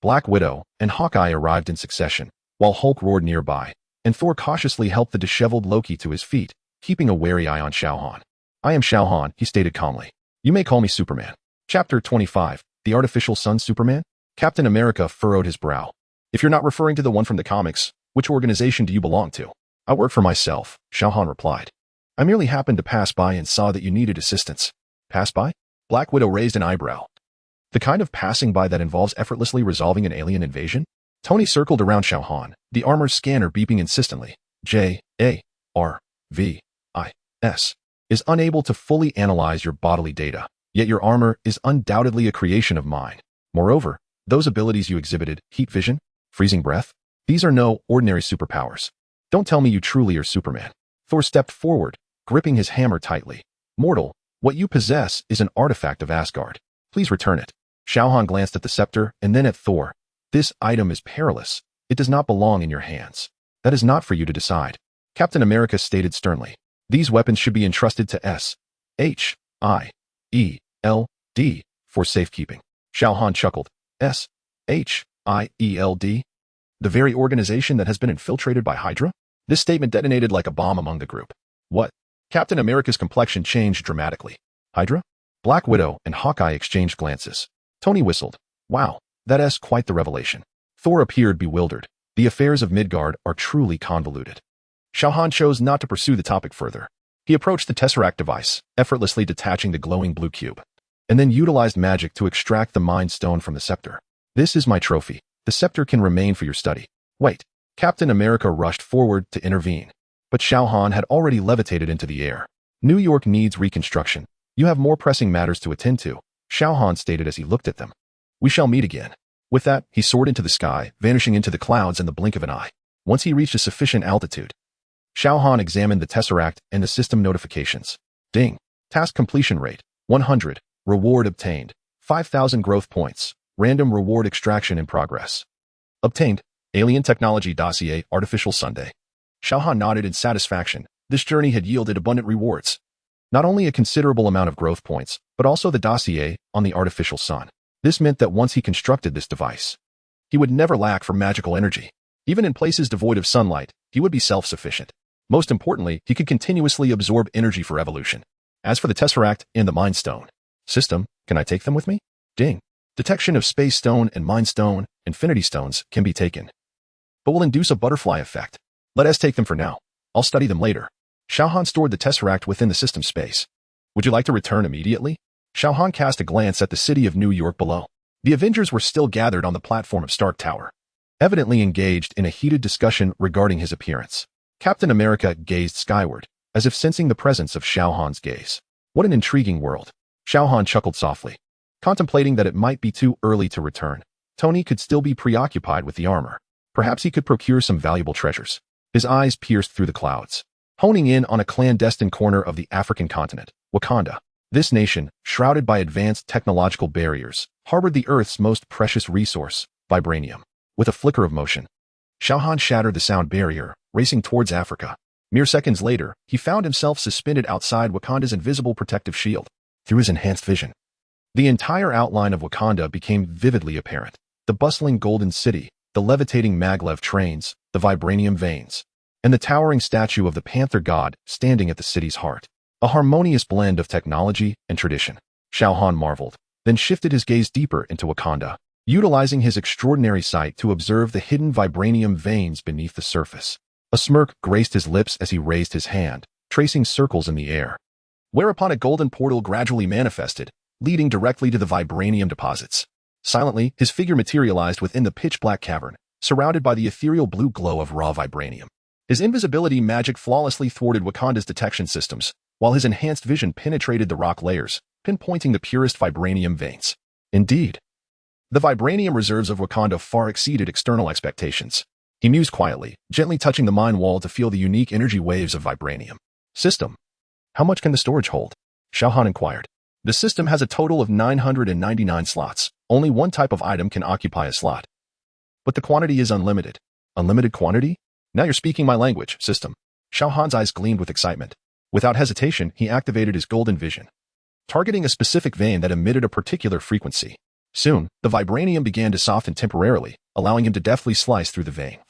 Black Widow, and Hawkeye arrived in succession, while Hulk roared nearby, and Thor cautiously helped the disheveled Loki to his feet, keeping a wary eye on Xiao Han. I am Xiao Han, he stated calmly. You may call me Superman. Chapter 25, The Artificial Sun Superman? Captain America furrowed his brow. If you're not referring to the one from the comics, which organization do you belong to? I work for myself, Xiao Han replied. I merely happened to pass by and saw that you needed assistance. Pass by? Black Widow raised an eyebrow. The kind of passing by that involves effortlessly resolving an alien invasion? Tony circled around Xiao Han, the armor's scanner beeping insistently. JARVIS is unable to fully analyze your bodily data, yet your armor is undoubtedly a creation of mine. Moreover, those abilities you exhibited, heat vision, freezing breath, these are no ordinary superpowers. Don't tell me you truly are Superman. Thor stepped forward, gripping his hammer tightly. Mortal, what you possess is an artifact of Asgard. Please return it. Xiao Han glanced at the scepter and then at Thor. This item is perilous. It does not belong in your hands. That is not for you to decide. Captain America stated sternly. These weapons should be entrusted to S.H.I.E.L.D. for safekeeping. Xiao Han chuckled. S.H.I.E.L.D.? The very organization that has been infiltrated by Hydra? This statement detonated like a bomb among the group. What? Captain America's complexion changed dramatically. Hydra? Black Widow and Hawkeye exchanged glances. Tony whistled. Wow, that's quite the revelation. Thor appeared bewildered. The affairs of Midgard are truly convoluted. Xiao Han chose not to pursue the topic further. He approached the Tesseract device, effortlessly detaching the glowing blue cube, and then utilized magic to extract the Mind Stone from the scepter. This is my trophy. The scepter can remain for your study. Wait. Captain America rushed forward to intervene, but Xiao Han had already levitated into the air. New York needs reconstruction. You have more pressing matters to attend to, Xiao Han stated as he looked at them. We shall meet again. With that, he soared into the sky, vanishing into the clouds in the blink of an eye. Once he reached a sufficient altitude, Xiao Han examined the Tesseract and the system notifications. Ding. Task completion rate, 100. Reward obtained, 5,000 growth points. Random reward extraction in progress. Obtained, Alien Technology Dossier Artificial Sunday. Xiao Han nodded in satisfaction. This journey had yielded abundant rewards. Not only a considerable amount of growth points, but also the dossier on the artificial sun. This meant that once he constructed this device, he would never lack for magical energy. Even in places devoid of sunlight, he would be self-sufficient. Most importantly, he could continuously absorb energy for evolution. As for the Tesseract and the Mind Stone system, can I take them with me? Ding. Detection of Space Stone and Mind Stone, Infinity Stones can be taken, but will induce a butterfly effect. Let us take them for now. I'll study them later. Xiao Han stored the Tesseract within the system space. Would you like to return immediately? Xiao Han cast a glance at the city of New York below. The Avengers were still gathered on the platform of Stark Tower, evidently engaged in a heated discussion regarding his appearance. Captain America gazed skyward, as if sensing the presence of Xiao Han's gaze. What an intriguing world. Xiao Han chuckled softly, contemplating that it might be too early to return. Tony could still be preoccupied with the armor. Perhaps he could procure some valuable treasures. His eyes pierced through the clouds, honing in on a clandestine corner of the African continent, Wakanda. This nation, shrouded by advanced technological barriers, harbored the Earth's most precious resource, vibranium. With a flicker of motion, Xiao Han shattered the sound barrier, racing towards Africa. Mere seconds later, he found himself suspended outside Wakanda's invisible protective shield. Through his enhanced vision, the entire outline of Wakanda became vividly apparent. The bustling golden city, the levitating maglev trains, the vibranium veins, and the towering statue of the Panther God standing at the city's heart. A harmonious blend of technology and tradition. Xiao Han marveled, then shifted his gaze deeper into Wakanda, utilizing his extraordinary sight to observe the hidden vibranium veins beneath the surface. A smirk graced his lips as he raised his hand, tracing circles in the air. Whereupon a golden portal gradually manifested, leading directly to the vibranium deposits. Silently, his figure materialized within the pitch-black cavern, surrounded by the ethereal blue glow of raw vibranium. His invisibility magic flawlessly thwarted Wakanda's detection systems, while his enhanced vision penetrated the rock layers, pinpointing the purest vibranium veins. Indeed, The vibranium reserves of Wakanda far exceeded external expectations. He mused quietly, gently touching the mind wall to feel the unique energy waves of vibranium. System. How much can the storage hold? Xiao Han inquired. The system has a total of 999 slots. Only one type of item can occupy a slot. But the quantity is unlimited. Unlimited quantity? Now you're speaking my language, system. Xiao Han's eyes gleamed with excitement. Without hesitation, he activated his golden vision, targeting a specific vein that emitted a particular frequency. Soon, the vibranium began to soften temporarily, allowing him to deftly slice through the vein.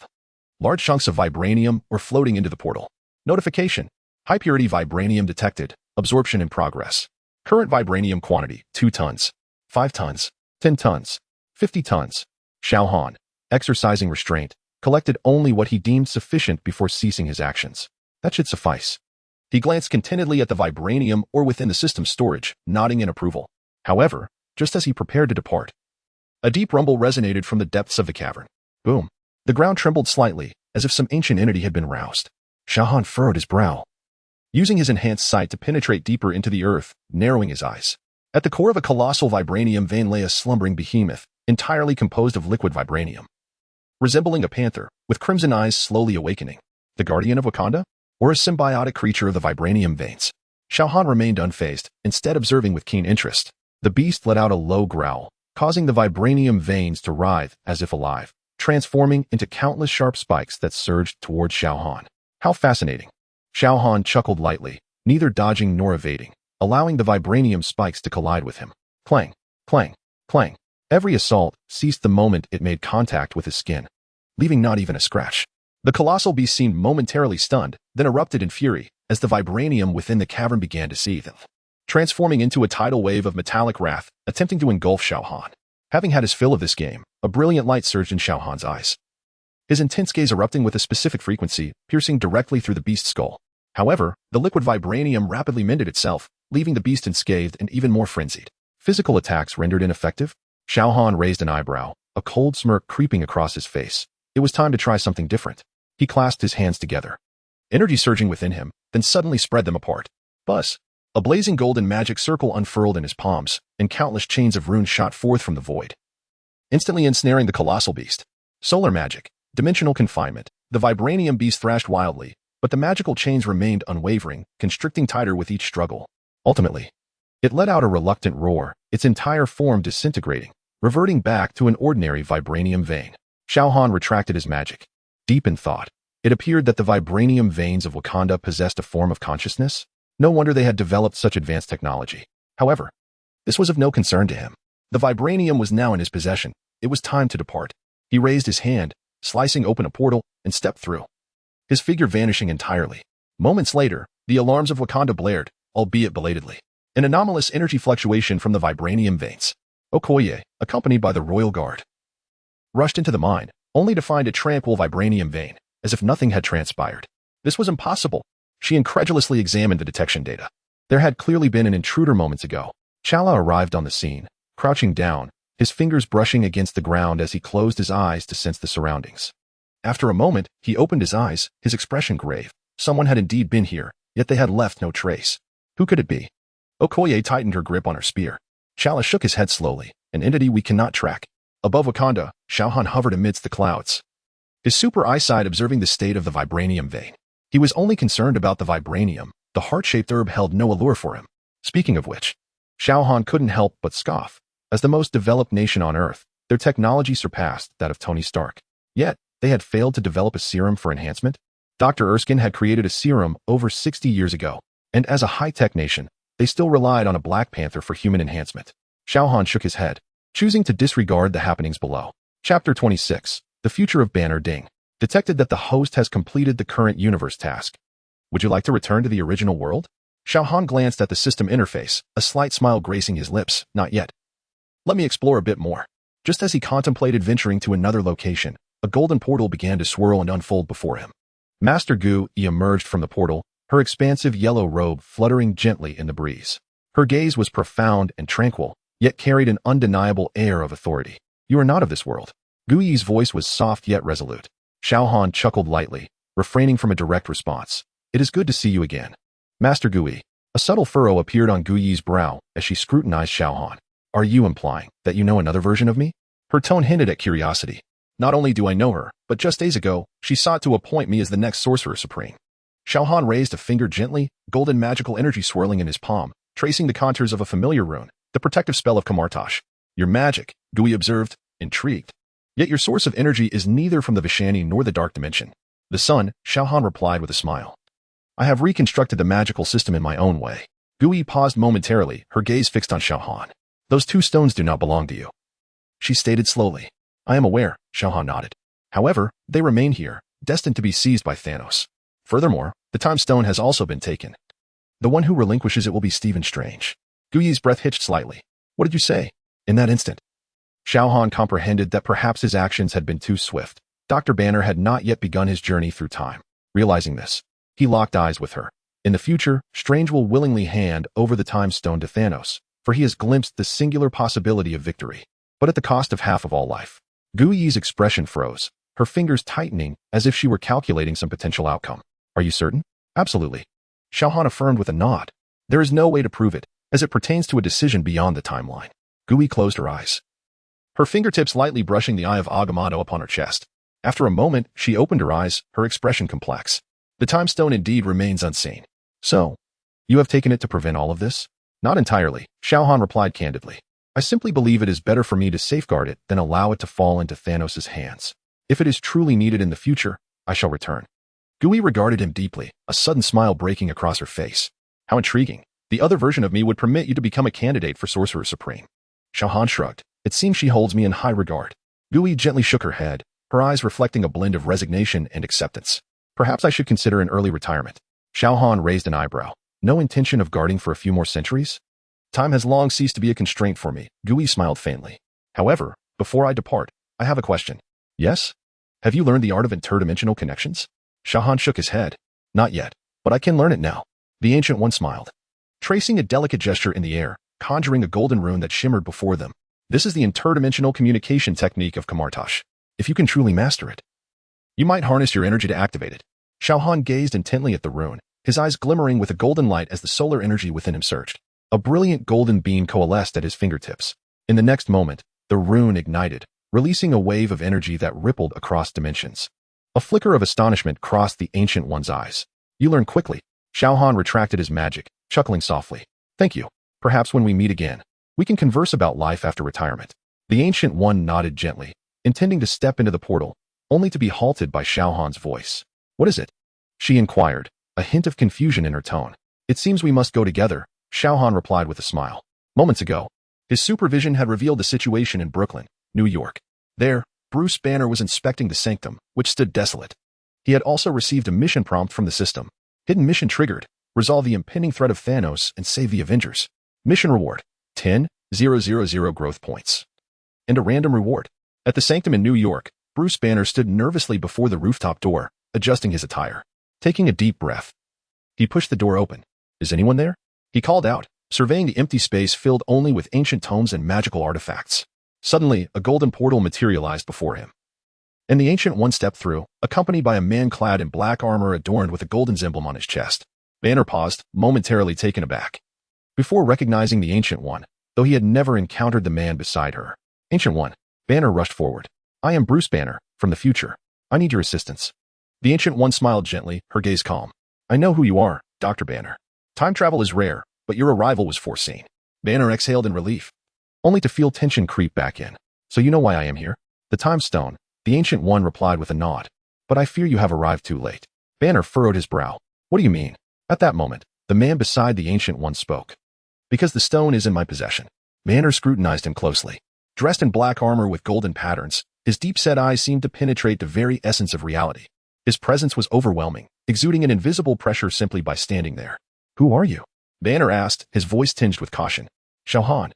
Large chunks of vibranium were floating into the portal. Notification. High-purity vibranium detected. Absorption in progress. Current vibranium quantity, 2 tons. 5 tons. 10 tons. 50 tons. Xiao Han, exercising restraint, collected only what he deemed sufficient before ceasing his actions. That should suffice. He glanced contentedly at the vibranium ore within the system's storage, nodding in approval. However, just as he prepared to depart, a deep rumble resonated from the depths of the cavern. Boom. The ground trembled slightly, as if some ancient entity had been roused. Xiao Han furrowed his brow, using his enhanced sight to penetrate deeper into the earth, narrowing his eyes. At the core of a colossal vibranium vein lay a slumbering behemoth, entirely composed of liquid vibranium. Resembling a panther, with crimson eyes slowly awakening. The guardian of Wakanda? Or a symbiotic creature of the vibranium veins? Xiao Han remained unfazed, instead observing with keen interest. The beast let out a low growl, causing the vibranium veins to writhe as if alive, transforming into countless sharp spikes that surged toward Xiao Han. How fascinating. Xiao Han chuckled lightly, neither dodging nor evading, allowing the vibranium spikes to collide with him. Clang, clang, clang. Every assault ceased the moment it made contact with his skin, leaving not even a scratch. The colossal beast seemed momentarily stunned, then erupted in fury as the vibranium within the cavern began to seethe, transforming into a tidal wave of metallic wrath, attempting to engulf Xiao Han. Having had his fill of this game, a brilliant light surged in Xiao Han's eyes, his intense gaze erupting with a specific frequency, piercing directly through the beast's skull. However, the liquid vibranium rapidly mended itself, leaving the beast unscathed and even more frenzied. Physical attacks rendered ineffective? Xiao Han raised an eyebrow, a cold smirk creeping across his face. It was time to try something different. He clasped his hands together, energy surging within him, then suddenly spread them apart. Buzz! A blazing golden magic circle unfurled in his palms, and countless chains of runes shot forth from the void, instantly ensnaring the colossal beast. Solar magic, dimensional confinement. The vibranium beast thrashed wildly, but the magical chains remained unwavering, constricting tighter with each struggle. Ultimately, it let out a reluctant roar, its entire form disintegrating, reverting back to an ordinary vibranium vein. Xiao Han retracted his magic. Deep in thought, it appeared that the vibranium veins of Wakanda possessed a form of consciousness. No wonder they had developed such advanced technology. However, this was of no concern to him. The vibranium was now in his possession. It was time to depart. He raised his hand, slicing open a portal, and stepped through, his figure vanishing entirely. Moments later, the alarms of Wakanda blared, albeit belatedly. An anomalous energy fluctuation from the vibranium veins. Okoye, accompanied by the royal guard, rushed into the mine, only to find a tranquil vibranium vein, as if nothing had transpired. This was impossible. She incredulously examined the detection data. There had clearly been an intruder moments ago. Chala arrived on the scene, crouching down, his fingers brushing against the ground as he closed his eyes to sense the surroundings. After a moment, he opened his eyes, his expression grave. Someone had indeed been here, yet they had left no trace. Who could it be? Okoye tightened her grip on her spear. Chala shook his head slowly, an entity we cannot track. Above Wakanda, Xiao Han hovered amidst the clouds, his super eyesight observing the state of the vibranium vein. He was only concerned about the vibranium. The heart-shaped herb held no allure for him. Speaking of which, Xiao Han couldn't help but scoff. As the most developed nation on Earth, their technology surpassed that of Tony Stark. Yet, they had failed to develop a serum for enhancement. Dr. Erskine had created a serum over 60 years ago, and as a high-tech nation, they still relied on a Black Panther for human enhancement. Xiao Han shook his head, choosing to disregard the happenings below. Chapter 26. The Future of Banner Ding. Detected that the host has completed the current universe task. Would you like to return to the original world? Xiao Han glanced at the system interface, a slight smile gracing his lips. Not yet. Let me explore a bit more. Just as he contemplated venturing to another location, a golden portal began to swirl and unfold before him. Master Gu emerged from the portal, her expansive yellow robe fluttering gently in the breeze. Her gaze was profound and tranquil, yet carried an undeniable air of authority. You are not of this world. Gu Yi's voice was soft yet resolute. Xiao Han chuckled lightly, refraining from a direct response. It is good to see you again, Master Gu Yi. A subtle furrow appeared on Gu Yi's brow as she scrutinized Xiao Han. Are you implying that you know another version of me? Her tone hinted at curiosity. Not only do I know her, but just days ago, she sought to appoint me as the next Sorcerer Supreme. Xiao Han raised a finger gently, golden magical energy swirling in his palm, tracing the contours of a familiar rune, the protective spell of Kamartosh. Your magic, Gui observed, intrigued. Yet your source of energy is neither from the Vishani nor the Dark Dimension. The Sun, Xiao Han replied with a smile. I have reconstructed the magical system in my own way. Gui paused momentarily, her gaze fixed on Xiao Han. Those two stones do not belong to you. She stated slowly. I am aware, Xiao Han nodded. However, they remain here, destined to be seized by Thanos. Furthermore, the Time Stone has also been taken. The one who relinquishes it will be Stephen Strange. Gui's breath hitched slightly. What did you say? In that instant, Xiao Han comprehended that perhaps his actions had been too swift. Dr. Banner had not yet begun his journey through time. Realizing this, he locked eyes with her. In the future, Strange will willingly hand over the Time Stone to Thanos, for he has glimpsed the singular possibility of victory, but at the cost of half of all life. Gui's expression froze, her fingers tightening as if she were calculating some potential outcome. Are you certain? Absolutely. Xiao Han affirmed with a nod. There is no way to prove it, as it pertains to a decision beyond the timeline. Gui closed her eyes, her fingertips lightly brushing the eye of Agamotto upon her chest. After a moment, she opened her eyes, her expression complex. The Time Stone indeed remains unseen. So, you have taken it to prevent all of this? Not entirely, Xiao Han replied candidly. I simply believe it is better for me to safeguard it than allow it to fall into Thanos' hands. If it is truly needed in the future, I shall return. Gui regarded him deeply, a sudden smile breaking across her face. How intriguing. The other version of me would permit you to become a candidate for Sorcerer Supreme. Xiao Han shrugged. It seems she holds me in high regard. Gui gently shook her head, her eyes reflecting a blend of resignation and acceptance. Perhaps I should consider an early retirement. Xiao Han raised an eyebrow. No intention of guarding for a few more centuries? Time has long ceased to be a constraint for me. Gui smiled faintly. However, before I depart, I have a question. Yes? Have you learned the art of interdimensional connections? Xiao Han shook his head. Not yet, but I can learn it now. The Ancient One smiled, tracing a delicate gesture in the air, conjuring a golden rune that shimmered before them. This is the interdimensional communication technique of Kamartosh. If you can truly master it, you might harness your energy to activate it. Xiao Han gazed intently at the rune, his eyes glimmering with a golden light as the solar energy within him surged. A brilliant golden beam coalesced at his fingertips. In the next moment, the rune ignited, releasing a wave of energy that rippled across dimensions. A flicker of astonishment crossed the Ancient One's eyes. You learn quickly. Xiao Han retracted his magic, chuckling softly. Thank you. Perhaps when we meet again, we can converse about life after retirement. The Ancient One nodded gently, intending to step into the portal, only to be halted by Xiao Han's voice. What is it? She inquired, a hint of confusion in her tone. It seems we must go together, Xiao Han replied with a smile. Moments ago, his supervision had revealed the situation in Brooklyn, New York. There, Bruce Banner was inspecting the sanctum, which stood desolate. He had also received a mission prompt from the system. Hidden mission triggered. Resolve the impending threat of Thanos and save the Avengers. Mission reward, 10,000 growth points. And a random reward. At the sanctum in New York, Bruce Banner stood nervously before the rooftop door, adjusting his attire. Taking a deep breath, he pushed the door open. Is anyone there? He called out, surveying the empty space filled only with ancient tomes and magical artifacts. Suddenly, a golden portal materialized before him, and the Ancient One stepped through, accompanied by a man clad in black armor adorned with a golden emblem on his chest. Banner paused, momentarily taken aback, before recognizing the Ancient One, though he had never encountered the man beside her. Ancient One. Banner rushed forward. I am Bruce Banner, from the future. I need your assistance. The Ancient One smiled gently, her gaze calm. I know who you are, Dr. Banner. Time travel is rare, but your arrival was foreseen. Banner exhaled in relief, only to feel tension creep back in. So you know why I am here? The Time Stone, the Ancient One replied with a nod. But I fear you have arrived too late. Banner furrowed his brow. What do you mean? At that moment, the man beside the Ancient One spoke. Because the stone is in my possession. Banner scrutinized him closely. Dressed in black armor with golden patterns, his deep-set eyes seemed to penetrate the very essence of reality. His presence was overwhelming, exuding an invisible pressure simply by standing there. Who are you? Banner asked, his voice tinged with caution. Xiao Han.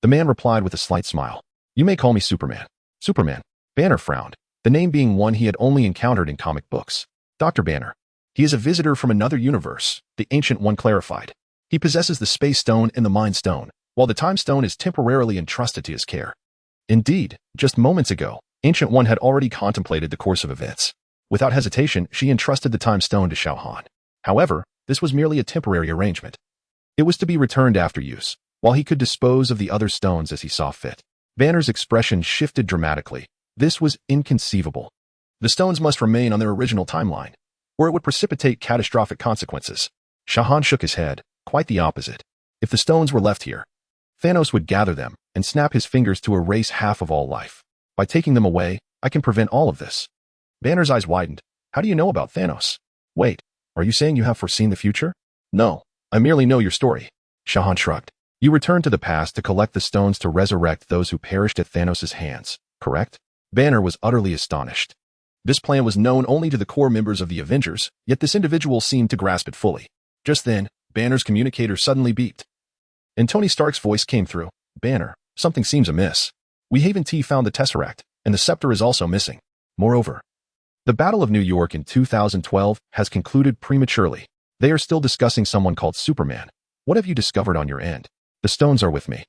The man replied with a slight smile. You may call me Superman. Superman. Banner frowned, the name being one he had only encountered in comic books. Dr. Banner. He is a visitor from another universe, the Ancient One clarified. He possesses the Space Stone and the Mind Stone, while the Time Stone is temporarily entrusted to his care. Indeed, just moments ago, Ancient One had already contemplated the course of events. Without hesitation, she entrusted the Time Stone to Xiao Han. However, this was merely a temporary arrangement. It was to be returned after use, while he could dispose of the other stones as he saw fit. Banner's expression shifted dramatically. This was inconceivable. The stones must remain on their original timeline, or it would precipitate catastrophic consequences. Xiao Han shook his head. Quite the opposite. If the stones were left here, Thanos would gather them and snap his fingers to erase half of all life. By taking them away, I can prevent all of this. Banner's eyes widened. How do you know about Thanos? Wait, are you saying you have foreseen the future? No, I merely know your story. Xiao Han shrugged. You returned to the past to collect the stones to resurrect those who perished at Thanos' hands, correct? Banner was utterly astonished. This plan was known only to the core members of the Avengers, yet this individual seemed to grasp it fully. Just then, Banner's communicator suddenly beeped. And Tony Stark's voice came through. Banner, something seems amiss. We haven't found the Tesseract, and the scepter is also missing. Moreover, the Battle of New York in 2012 has concluded prematurely. They are still discussing someone called Superman. What have you discovered on your end? The stones are with me.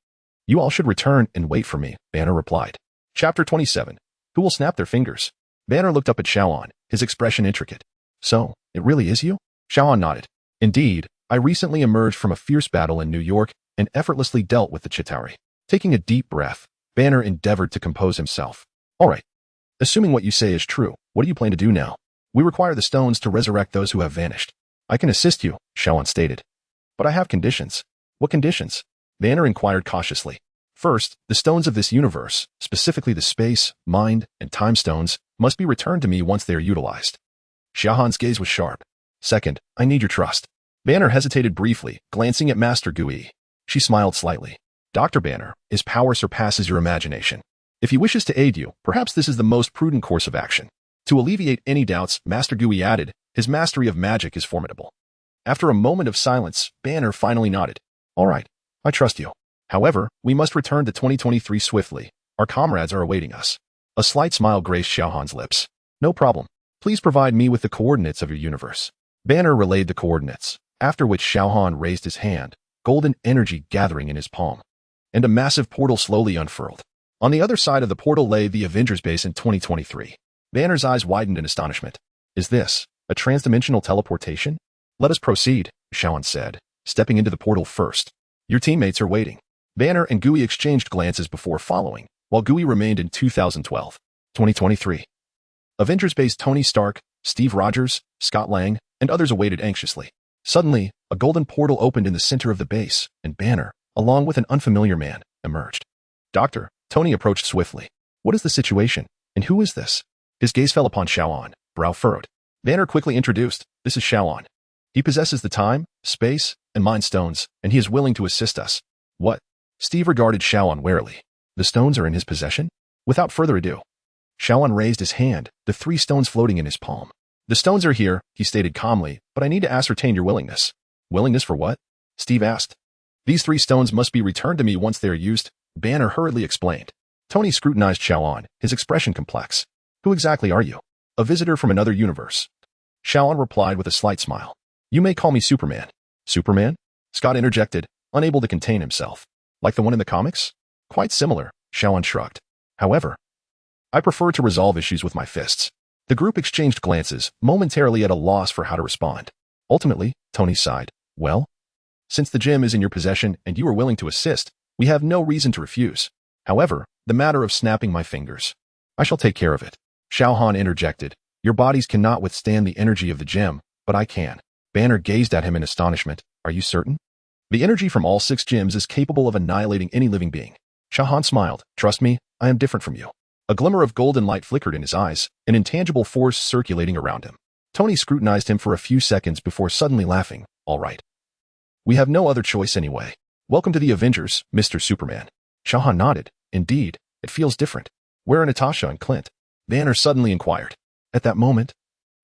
You all should return and wait for me, Banner replied. Chapter 27. Who will snap their fingers? Banner looked up at Xiao Han, his expression intricate. So, it really is you? Xiao Han nodded. Indeed, I recently emerged from a fierce battle in New York and effortlessly dealt with the Chitauri. Taking a deep breath, Banner endeavored to compose himself. All right. Assuming what you say is true, what do you plan to do now? We require the stones to resurrect those who have vanished. I can assist you, Xiao Han stated. But I have conditions. What conditions? Banner inquired cautiously. First, the stones of this universe, specifically the space, mind, and time stones, must be returned to me once they are utilized. Xiao Han's gaze was sharp. Second, I need your trust. Banner hesitated briefly, glancing at Master Gui. She smiled slightly. Dr. Banner, his power surpasses your imagination. If he wishes to aid you, perhaps this is the most prudent course of action. To alleviate any doubts, Master Gui added, his mastery of magic is formidable. After a moment of silence, Banner finally nodded. All right, I trust you. However, we must return to 2023 swiftly. Our comrades are awaiting us. A slight smile graced Xiao Han's lips. No problem. Please provide me with the coordinates of your universe. Banner relayed the coordinates, after which Xiao Han raised his hand, golden energy gathering in his palm. And a massive portal slowly unfurled. On the other side of the portal lay the Avengers base in 2023. Banner's eyes widened in astonishment. Is this a transdimensional teleportation? Let us proceed, Xiao Han said, stepping into the portal first. Your teammates are waiting. Banner and Gui exchanged glances before following, while Gui remained in 2012. 2023. Avengers base Tony Stark, Steve Rogers, Scott Lang, and others awaited anxiously. Suddenly, a golden portal opened in the center of the base, and Banner, along with an unfamiliar man, emerged. Doctor, Tony approached swiftly. What is the situation, and who is this? His gaze fell upon Xiao Han, brow furrowed. Banner quickly introduced, this is Xiao Han. He possesses the time, space, and mind stones, and he is willing to assist us. What? Steve regarded Xiao Han warily. The stones are in his possession? Without further ado, Xiao Han raised his hand, the 3 stones floating in his palm. The stones are here, he stated calmly, but I need to ascertain your willingness. Willingness for what? Steve asked. These 3 stones must be returned to me once they are used, Banner hurriedly explained. Tony scrutinized Xiao Han, his expression complex. Who exactly are you? A visitor from another universe. Xiao Han replied with a slight smile. You may call me Superman. Superman? Scott interjected, unable to contain himself. Like the one in the comics? Quite similar, Xiao Han shrugged. However, I prefer to resolve issues with my fists. The group exchanged glances, momentarily at a loss for how to respond. Ultimately, Tony sighed. Well, since the gem is in your possession and you are willing to assist, we have no reason to refuse. However, the matter of snapping my fingers. I shall take care of it. Xiao Han interjected. Your bodies cannot withstand the energy of the gem, but I can. Banner gazed at him in astonishment. Are you certain? The energy from all 6 gems is capable of annihilating any living being. Xiao Han smiled. Trust me, I am different from you. A glimmer of golden light flickered in his eyes, an intangible force circulating around him. Tony scrutinized him for a few seconds before suddenly laughing. All right. We have no other choice anyway. Welcome to the Avengers, Mr. Superman. Xiao Han nodded. Indeed, it feels different. Where are Natasha and Clint? Banner suddenly inquired. At that moment,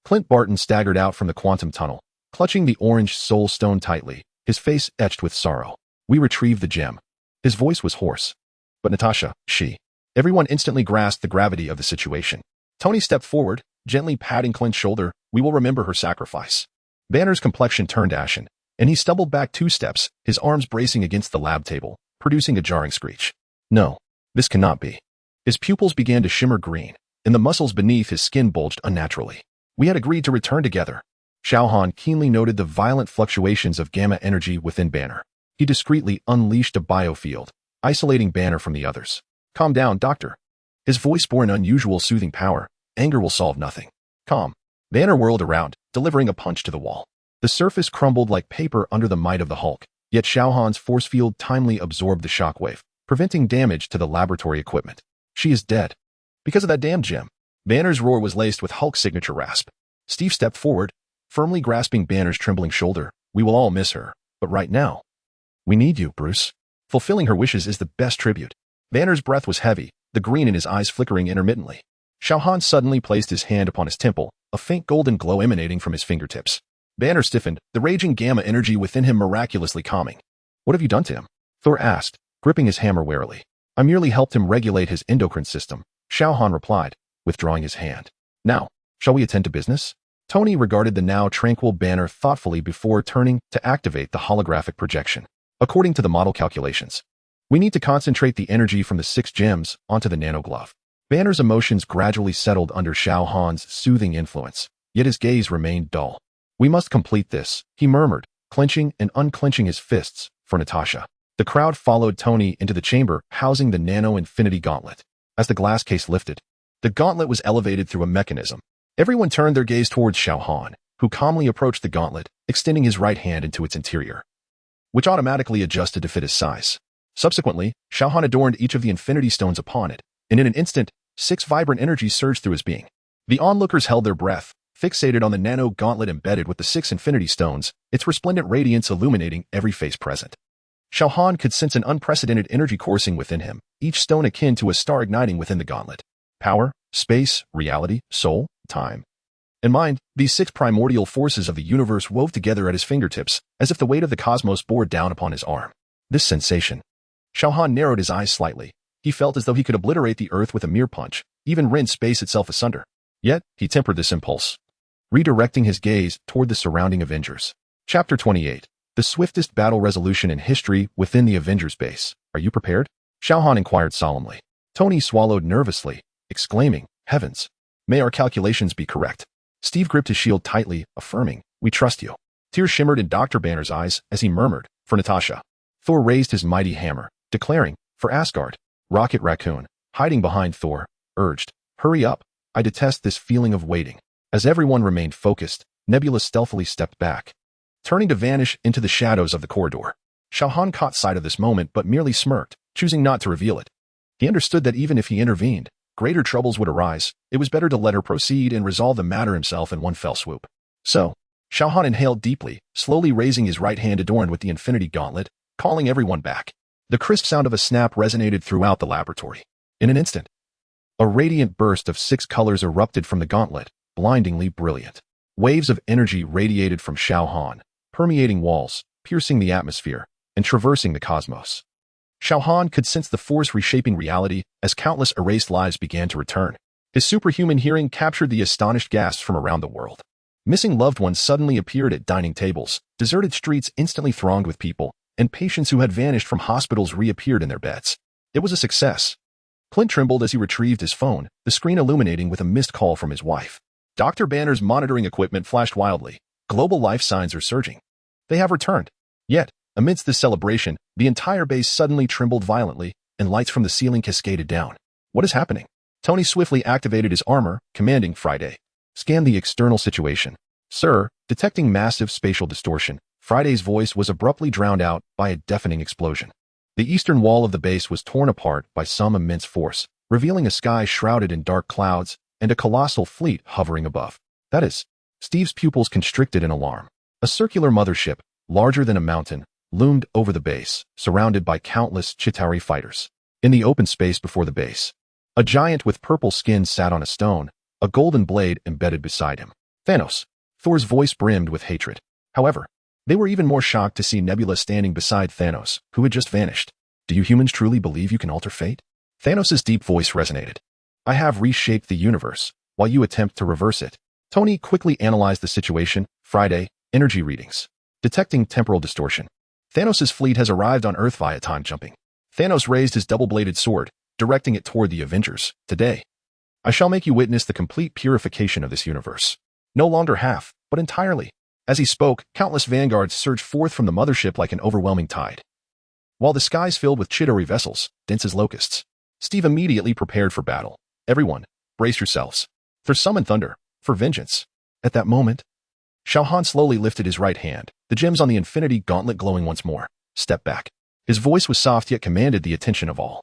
Clint Barton staggered out from the quantum tunnel, clutching the orange soul stone tightly, his face etched with sorrow. We retrieved the gem. His voice was hoarse. But Natasha, she. Everyone instantly grasped the gravity of the situation. Tony stepped forward, gently patting Clint's shoulder. We will remember her sacrifice. Banner's complexion turned ashen, and he stumbled back 2 steps, his arms bracing against the lab table, producing a jarring screech. No, this cannot be. His pupils began to shimmer green, and the muscles beneath his skin bulged unnaturally. We had agreed to return together. Xiao Han keenly noted the violent fluctuations of gamma energy within Banner. He discreetly unleashed a biofield, isolating Banner from the others. Calm down, doctor. His voice bore an unusual soothing power. Anger will solve nothing. Calm. Banner whirled around, delivering a punch to the wall. The surface crumbled like paper under the might of the Hulk, yet Xiao Han's force field timely absorbed the shockwave, preventing damage to the laboratory equipment. She is dead. Because of that damned gem. Banner's roar was laced with Hulk's signature rasp. Steve stepped forward, firmly grasping Banner's trembling shoulder. We will all miss her, but right now, we need you, Bruce. Fulfilling her wishes is the best tribute. Banner's breath was heavy, the green in his eyes flickering intermittently. Xiao Han suddenly placed his hand upon his temple, a faint golden glow emanating from his fingertips. Banner stiffened, the raging gamma energy within him miraculously calming. What have you done to him? Thor asked, gripping his hammer warily. I merely helped him regulate his endocrine system, Xiao Han replied, withdrawing his hand. Now, shall we attend to business? Tony regarded the now tranquil Banner thoughtfully before turning to activate the holographic projection. According to the model calculations, we need to concentrate the energy from the 6 gems onto the nanoglove. Banner's emotions gradually settled under Xiao Han's soothing influence, yet his gaze remained dull. We must complete this, he murmured, clenching and unclenching his fists for Natasha. The crowd followed Tony into the chamber housing the nano-infinity gauntlet. As the glass case lifted, the gauntlet was elevated through a mechanism. Everyone turned their gaze towards Xiao Han, who calmly approached the gauntlet, extending his right hand into its interior, which automatically adjusted to fit his size. Subsequently, Xiao Han adorned each of the infinity stones upon it, and in an instant, 6 vibrant energies surged through his being. The onlookers held their breath, fixated on the nano gauntlet embedded with the 6 infinity stones, its resplendent radiance illuminating every face present. Xiao Han could sense an unprecedented energy coursing within him, each stone akin to a star igniting within the gauntlet. Power, space, reality, soul, time, and mind, these 6 primordial forces of the universe wove together at his fingertips, as if the weight of the cosmos bore down upon his arm. This sensation. Xiao Han narrowed his eyes slightly. He felt as though he could obliterate the earth with a mere punch, even rend space itself asunder. Yet, he tempered this impulse, redirecting his gaze toward the surrounding Avengers. Chapter 28. The swiftest battle resolution in history within the Avengers base. Are you prepared? Xiao Han inquired solemnly. Tony swallowed nervously, exclaiming, Heavens! May our calculations be correct. Steve gripped his shield tightly, affirming, We trust you. Tears shimmered in Dr. Banner's eyes as he murmured, For Natasha. Thor raised his mighty hammer, declaring, For Asgard. Rocket Raccoon, hiding behind Thor, urged, Hurry up. I detest this feeling of waiting. As everyone remained focused, Nebula stealthily stepped back, turning to vanish into the shadows of the corridor. Xiao Han caught sight of this moment but merely smirked, choosing not to reveal it. He understood that even if he intervened, greater troubles would arise. It was better to let her proceed and resolve the matter himself in one fell swoop. So, Xiao Han inhaled deeply, slowly raising his right hand adorned with the infinity gauntlet, calling everyone back. The crisp sound of a snap resonated throughout the laboratory. In an instant, a radiant burst of 6 colors erupted from the gauntlet, blindingly brilliant. Waves of energy radiated from Xiao Han, permeating walls, piercing the atmosphere, and traversing the cosmos. Xiao Han could sense the force reshaping reality as countless erased lives began to return. His superhuman hearing captured the astonished gasps from around the world. Missing loved ones suddenly appeared at dining tables, deserted streets instantly thronged with people, and patients who had vanished from hospitals reappeared in their beds. It was a success. Clint trembled as he retrieved his phone, the screen illuminating with a missed call from his wife. Dr. Banner's monitoring equipment flashed wildly. Global life signs are surging. They have returned. Yet, amidst this celebration, the entire base suddenly trembled violently, and lights from the ceiling cascaded down. What is happening? Tony swiftly activated his armor, commanding Friday. Scan the external situation. Sir, detecting massive spatial distortion, Friday's voice was abruptly drowned out by a deafening explosion. The eastern wall of the base was torn apart by some immense force, revealing a sky shrouded in dark clouds and a colossal fleet hovering above. That is, Steve's pupils constricted in alarm. A circular mothership, larger than a mountain, loomed over the base, surrounded by countless Chitauri fighters. In the open space before the base, a giant with purple skin sat on a stone, a golden blade embedded beside him. Thanos. Thor's voice brimmed with hatred. However, they were even more shocked to see Nebula standing beside Thanos, who had just vanished. Do you humans truly believe you can alter fate? Thanos' deep voice resonated. I have reshaped the universe, while you attempt to reverse it. Tony quickly analyzed the situation. Friday, energy readings. Detecting temporal distortion. Thanos' fleet has arrived on Earth via time jumping. Thanos raised his double-bladed sword, directing it toward the Avengers. Today, I shall make you witness the complete purification of this universe. No longer half, but entirely. As he spoke, countless vanguards surged forth from the mothership like an overwhelming tide, while the skies filled with Chitauri vessels, dense as locusts. Steve immediately prepared for battle. Everyone, brace yourselves. For summon thunder, for vengeance. At that moment, Xiao Han slowly lifted his right hand, the gems on the infinity gauntlet glowing once more. Step back. His voice was soft yet commanded the attention of all.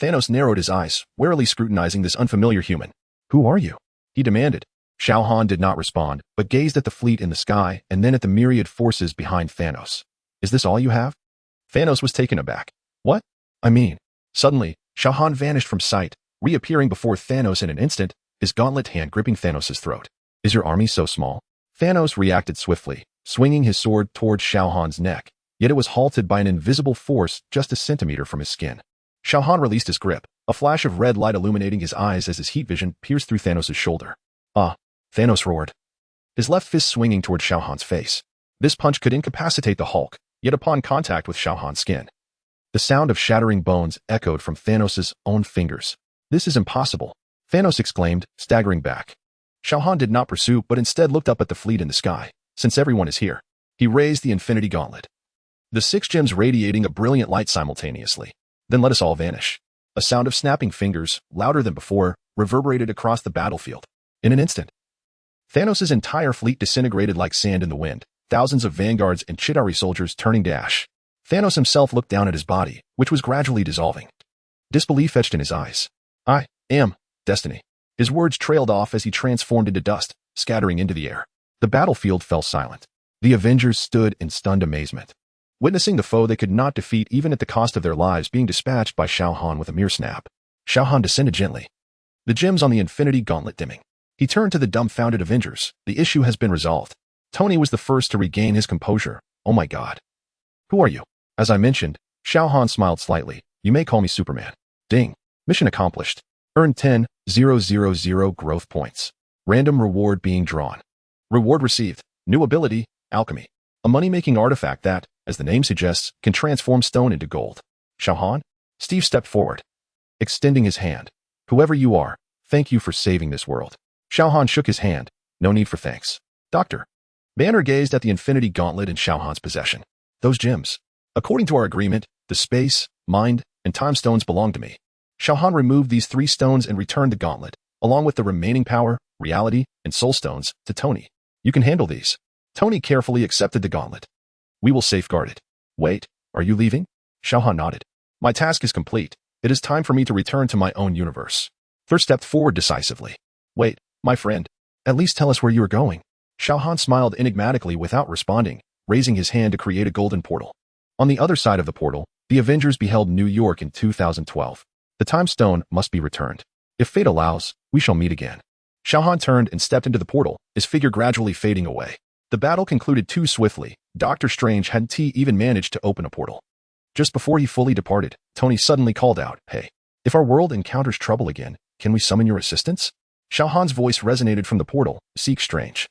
Thanos narrowed his eyes, warily scrutinizing this unfamiliar human. Who are you? He demanded. Xiao Han did not respond, but gazed at the fleet in the sky and then at the myriad forces behind Thanos. Is this all you have? Thanos was taken aback. What? I mean. Suddenly, Xiao Han vanished from sight, reappearing before Thanos in an instant, his gauntlet hand gripping Thanos' throat. Is your army so small? Thanos reacted swiftly, swinging his sword toward Xiao Han's neck, yet it was halted by an invisible force just a centimeter from his skin. Xiao Han released his grip, a flash of red light illuminating his eyes as his heat vision pierced through Thanos' shoulder. Ah! Thanos roared, his left fist swinging toward Xiao Han's face. This punch could incapacitate the Hulk, yet upon contact with Xiao Han's skin, the sound of shattering bones echoed from Thanos' own fingers. This is impossible, Thanos exclaimed, staggering back. Xiao Han did not pursue but instead looked up at the fleet in the sky. Since everyone is here, he raised the infinity gauntlet, the 6 gems radiating a brilliant light simultaneously. Then let us all vanish. A sound of snapping fingers, louder than before, reverberated across the battlefield. In an instant, Thanos' entire fleet disintegrated like sand in the wind, thousands of vanguards and Chitauri soldiers turning to ash. Thanos himself looked down at his body, which was gradually dissolving. Disbelief etched in his eyes. I am destiny. His words trailed off as he transformed into dust, scattering into the air. The battlefield fell silent. The Avengers stood in stunned amazement, witnessing the foe they could not defeat even at the cost of their lives being dispatched by Xiao Han with a mere snap. Xiao Han descended gently, the gems on the infinity gauntlet dimming. He turned to the dumbfounded Avengers. The issue has been resolved. Tony was the first to regain his composure. Oh my god. Who are you? As I mentioned, Xiao Han smiled slightly. You may call me Superman. Ding. Mission accomplished. Earn 10,000 growth points. Random reward being drawn. Reward received. New ability, alchemy. A money-making artifact that, as the name suggests, can transform stone into gold. Xiao Han? Steve stepped forward, extending his hand. Whoever you are, thank you for saving this world. Xiao Han shook his hand. No need for thanks. Doctor. Banner gazed at the infinity gauntlet in Xiao Han's possession. Those gems. According to our agreement, the space, mind, and time stones belong to me. Xiao Han removed these 3 stones and returned the gauntlet, along with the remaining power, reality, and soul stones, to Tony. You can handle these. Tony carefully accepted the gauntlet. We will safeguard it. Wait, are you leaving? Xiao Han nodded. My task is complete. It is time for me to return to my own universe. Thor stepped forward decisively. Wait, my friend. At least tell us where you are going. Xiao Han smiled enigmatically without responding, raising his hand to create a golden portal. On the other side of the portal, the Avengers beheld New York in 2012. The time stone must be returned. If fate allows, we shall meet again. Xiao Han turned and stepped into the portal, his figure gradually fading away. The battle concluded too swiftly. Doctor Strange hadn't even managed to open a portal. Just before he fully departed, Tony suddenly called out, Hey, if our world encounters trouble again, can we summon your assistance? Xiao Han's voice resonated from the portal, Seek Strange.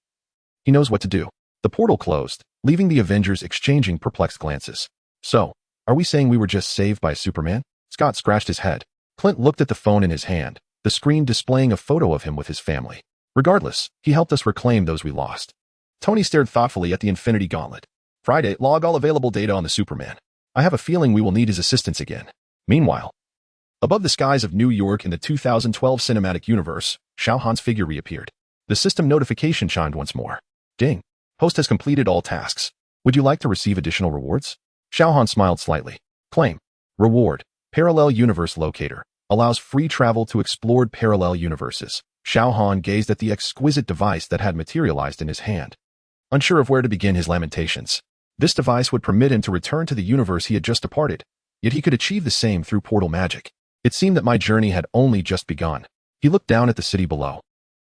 He knows what to do. The portal closed, leaving the Avengers exchanging perplexed glances. So, are we saying we were just saved by Superman? Scott scratched his head. Clint looked at the phone in his hand, the screen displaying a photo of him with his family. Regardless, he helped us reclaim those we lost. Tony stared thoughtfully at the Infinity Gauntlet. Friday, log all available data on the Superman. I have a feeling we will need his assistance again. Meanwhile, above the skies of New York in the 2012 cinematic universe, Xiao Han's figure reappeared. The system notification chimed once more. Ding. Host has completed all tasks. Would you like to receive additional rewards? Xiao Han smiled slightly. Claim. Reward. Parallel Universe Locator. Allows free travel to explored parallel universes. Xiao Han gazed at the exquisite device that had materialized in his hand, unsure of where to begin his lamentations. This device would permit him to return to the universe he had just departed, yet he could achieve the same through portal magic. It seemed that my journey had only just begun. He looked down at the city below,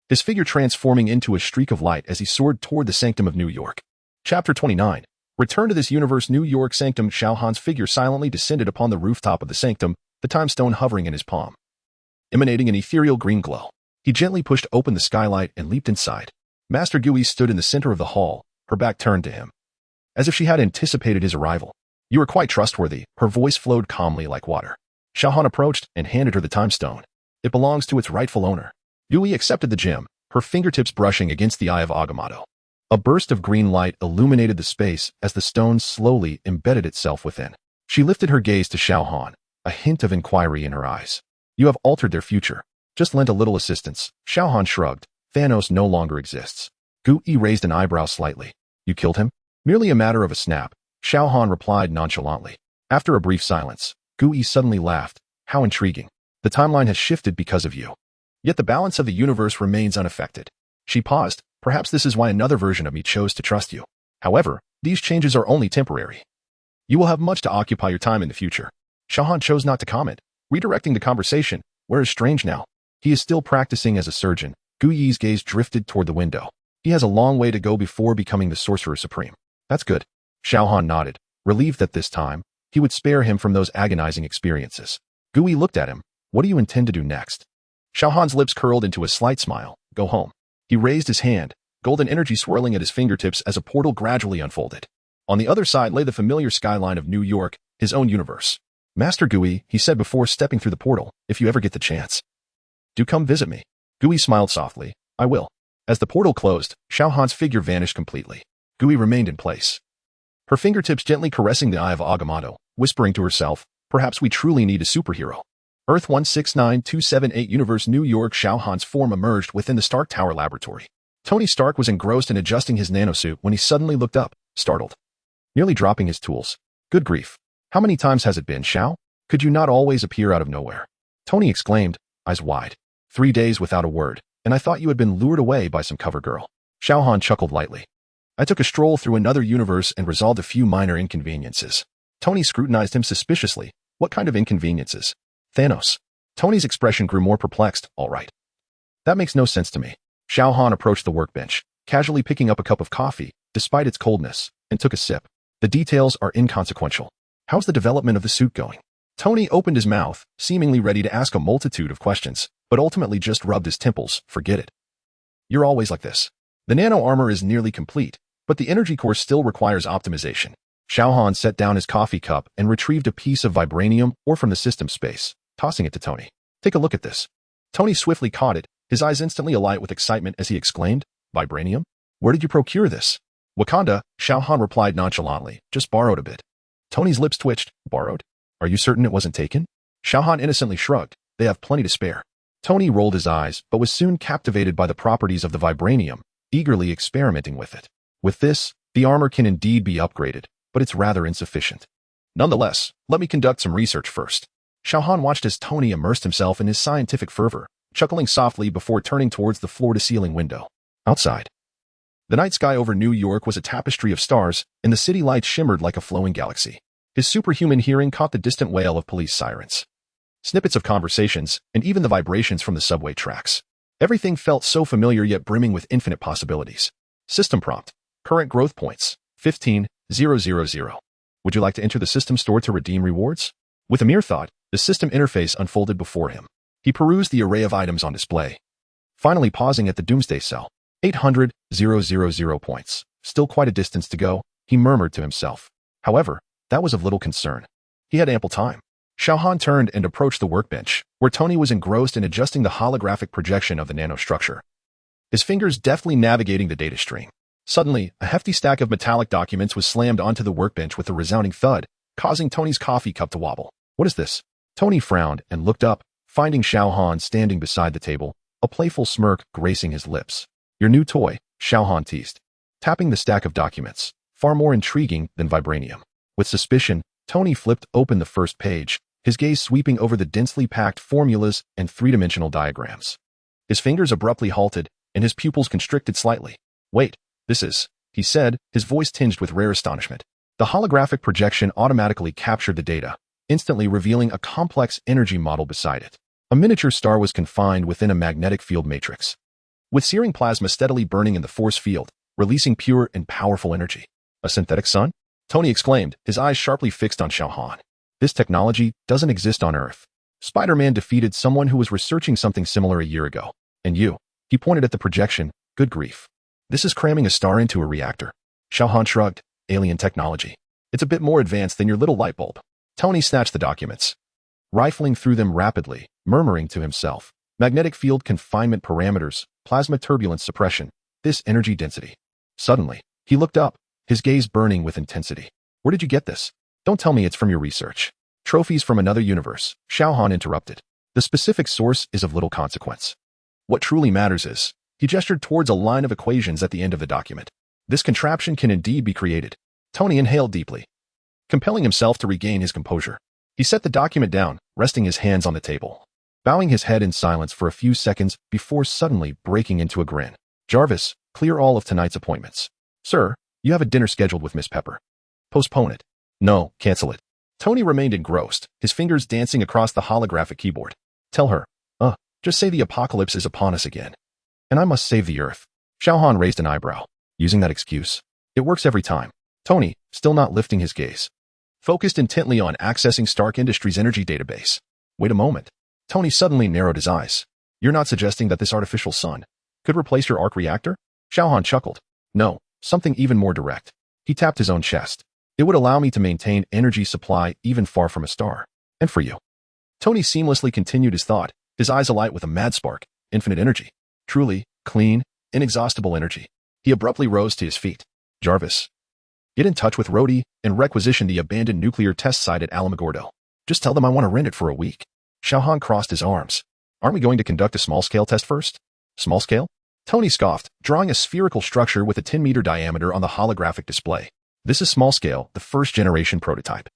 his figure transforming into a streak of light as he soared toward the sanctum of New York. Chapter 29. Return to this universe. New York Sanctum. Xiao Han's figure silently descended upon the rooftop of the sanctum, the time stone hovering in his palm, emanating an ethereal green glow. He gently pushed open the skylight and leaped inside. Master Gui stood in the center of the hall, her back turned to him, as if she had anticipated his arrival. You are quite trustworthy. Her voice flowed calmly like water. Xiao Han approached and handed her the time stone. It belongs to its rightful owner. Gui accepted the gem, her fingertips brushing against the eye of Agamotto. A burst of green light illuminated the space as the stone slowly embedded itself within. She lifted her gaze to Xiao Han, a hint of inquiry in her eyes. You have altered their future. Just lent a little assistance. Xiao Han shrugged. Thanos no longer exists. Gu Yi raised an eyebrow slightly. You killed him? Merely a matter of a snap. Xiao Han replied nonchalantly. After a brief silence, Gu Yi suddenly laughed. How intriguing. The timeline has shifted because of you. Yet the balance of the universe remains unaffected. She paused. Perhaps this is why another version of me chose to trust you. However, these changes are only temporary. You will have much to occupy your time in the future. Xiao Han chose not to comment, redirecting the conversation. Where is Strange now? He is still practicing as a surgeon. Gu Yi's gaze drifted toward the window. He has a long way to go before becoming the Sorcerer Supreme. That's good. Xiao Han nodded, relieved that this time, he would spare him from those agonizing experiences. Gu Yi looked at him. What do you intend to do next? Xiao Han's lips curled into a slight smile. Go home. He raised his hand, golden energy swirling at his fingertips as a portal gradually unfolded. On the other side lay the familiar skyline of New York, his own universe. Master Gu Yi, he said before stepping through the portal, if you ever get the chance, do come visit me. Gu Yi smiled softly. I will. As the portal closed, Xiao Han's figure vanished completely. Gu Yi remained in place, her fingertips gently caressing the eye of Agamotto, whispering to herself, perhaps we truly need a superhero. Earth 169278 Universe New York. Xiao Han's form emerged within the Stark Tower laboratory. Tony Stark was engrossed in adjusting his nanosuit when he suddenly looked up, startled, nearly dropping his tools. Good grief. How many times has it been, Xiao? Could you not always appear out of nowhere? Tony exclaimed, eyes wide. 3 days without a word, and I thought you had been lured away by some cover girl. Xiao Han chuckled lightly. I took a stroll through another universe and resolved a few minor inconveniences. Tony scrutinized him suspiciously. What kind of inconveniences? Thanos. Tony's expression grew more perplexed. All right. That makes no sense to me. Xiao Han approached the workbench, casually picking up a cup of coffee, despite its coldness, and took a sip. The details are inconsequential. How's the development of the suit going? Tony opened his mouth, seemingly ready to ask a multitude of questions, but ultimately just rubbed his temples. Forget it. You're always like this. The nano armor is nearly complete, but the energy core still requires optimization. Xiao Han set down his coffee cup and retrieved a piece of vibranium ore from the system space, tossing it to Tony. Take a look at this. Tony swiftly caught it, his eyes instantly alight with excitement as he exclaimed, Vibranium? Where did you procure this? Wakanda, Xiao Han replied nonchalantly, just borrowed a bit. Tony's lips twitched. Borrowed? Are you certain it wasn't taken? Xiao Han innocently shrugged. They have plenty to spare. Tony rolled his eyes, but was soon captivated by the properties of the vibranium, eagerly experimenting with it. With this, the armor can indeed be upgraded, but it's rather insufficient. Nonetheless, let me conduct some research first. Xiao Han watched as Tony immersed himself in his scientific fervor, chuckling softly before turning towards the floor-to-ceiling window. Outside, the night sky over New York was a tapestry of stars, and the city lights shimmered like a flowing galaxy. His superhuman hearing caught the distant wail of police sirens, snippets of conversations, and even the vibrations from the subway tracks. Everything felt so familiar yet brimming with infinite possibilities. System prompt. Current growth points. 15,000. Would you like to enter the system store to redeem rewards? With a mere thought, the system interface unfolded before him. He perused the array of items on display, finally pausing at the doomsday cell. 800,000 points. Still quite a distance to go, he murmured to himself. However, that was of little concern. He had ample time. Xiao Han turned and approached the workbench, where Tony was engrossed in adjusting the holographic projection of the nanostructure, his fingers deftly navigating the data stream. Suddenly, a hefty stack of metallic documents was slammed onto the workbench with a resounding thud, causing Tony's coffee cup to wobble. What is this? Tony frowned and looked up, finding Xiao Han standing beside the table, a playful smirk gracing his lips. Your new toy, Xiao Han teased, tapping the stack of documents, far more intriguing than vibranium. With suspicion, Tony flipped open the first page, his gaze sweeping over the densely packed formulas and three-dimensional diagrams. His fingers abruptly halted, and his pupils constricted slightly. Wait, this is, he said, his voice tinged with rare astonishment. The holographic projection automatically captured the data, instantly revealing a complex energy model beside it. A miniature star was confined within a magnetic field matrix, with searing plasma steadily burning in the force field, releasing pure and powerful energy. A synthetic sun? Tony exclaimed, his eyes sharply fixed on Xiao Han. This technology doesn't exist on Earth. Spider-Man defeated someone who was researching something similar a year ago. And you? He pointed at the projection. Good grief. This is cramming a star into a reactor. Xiao Han shrugged. Alien technology. It's a bit more advanced than your little light bulb. Tony snatched the documents, rifling through them rapidly, murmuring to himself. Magnetic field confinement parameters, plasma turbulence suppression, this energy density. Suddenly, he looked up, his gaze burning with intensity. Where did you get this? Don't tell me it's from your research. Trophies from another universe, Xiao Han interrupted. The The specific source is of little consequence. What truly matters is, he gestured towards a line of equations at the end of the document. This contraption can indeed be created. Tony inhaled deeply, compelling himself to regain his composure. He set the document down, resting his hands on the table, bowing his head in silence for a few seconds before suddenly breaking into a grin. Jarvis, clear all of tonight's appointments. Sir, you have a dinner scheduled with Miss Pepper. Postpone it. No, cancel it. Tony remained engrossed, his fingers dancing across the holographic keyboard. Tell her, just say the apocalypse is upon us again. And I must save the Earth. Xiao Han raised an eyebrow, using that excuse. It works every time. Tony, still not lifting his gaze, focused intently on accessing Stark Industries' energy database. Wait a moment. Tony suddenly narrowed his eyes. You're not suggesting that this artificial sun could replace your arc reactor? Xiao Han chuckled. No, something even more direct. He tapped his own chest. It would allow me to maintain energy supply even far from a star. And for you. Tony seamlessly continued his thought, his eyes alight with a mad spark, infinite energy. Truly, clean, inexhaustible energy. He abruptly rose to his feet. Jarvis, get in touch with Rhodey and requisition the abandoned nuclear test site at Alamogordo. Just tell them I want to rent it for a week. Xiao Han crossed his arms. Aren't we going to conduct a small-scale test first? Small scale? Tony scoffed, drawing a spherical structure with a 10-meter diameter on the holographic display. This is small scale, the first-generation prototype.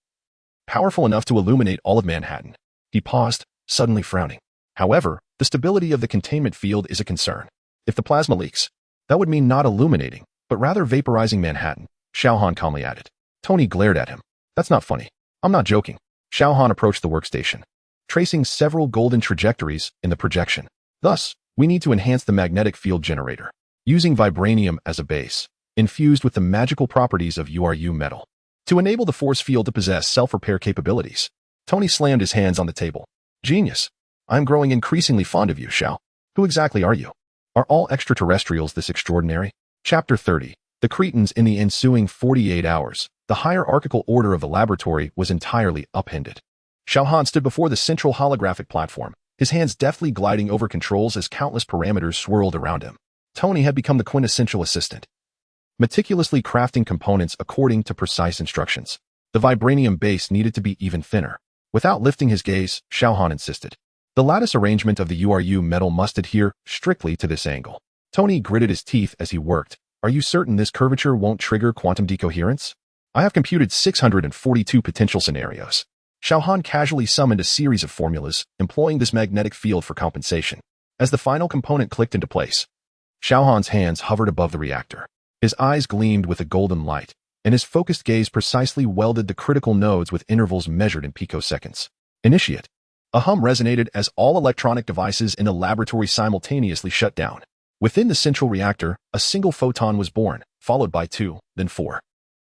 Powerful enough to illuminate all of Manhattan. He paused, suddenly frowning. However, the stability of the containment field is a concern. If the plasma leaks, that would mean not illuminating, but rather vaporizing Manhattan, Xiao Han calmly added. Tony glared at him. That's not funny. I'm not joking. Xiao Han approached the workstation, tracing several golden trajectories in the projection. Thus, we need to enhance the magnetic field generator, using vibranium as a base, infused with the magical properties of URU metal, to enable the force field to possess self-repair capabilities. Tony slammed his hands on the table. Genius. I'm growing increasingly fond of you, Xiao. Who exactly are you? Are all extraterrestrials this extraordinary? Chapter 30. The Cretans. In the ensuing 48 hours, the hierarchical order of the laboratory was entirely upended. Xiao Han stood before the central holographic platform, his hands deftly gliding over controls as countless parameters swirled around him. Tony had become the quintessential assistant, meticulously crafting components according to precise instructions. The vibranium base needed to be even thinner. Without lifting his gaze, Xiao Han insisted. The lattice arrangement of the URU metal must adhere strictly to this angle. Tony gritted his teeth as he worked. Are you certain this curvature won't trigger quantum decoherence? I have computed 642 potential scenarios. Xiao Han casually summoned a series of formulas, employing this magnetic field for compensation. As the final component clicked into place, Xiao Han's hands hovered above the reactor. His eyes gleamed with a golden light, and his focused gaze precisely welded the critical nodes with intervals measured in picoseconds. Initiate. A hum resonated as all electronic devices in the laboratory simultaneously shut down. Within the central reactor, a single photon was born, followed by 2, then 4.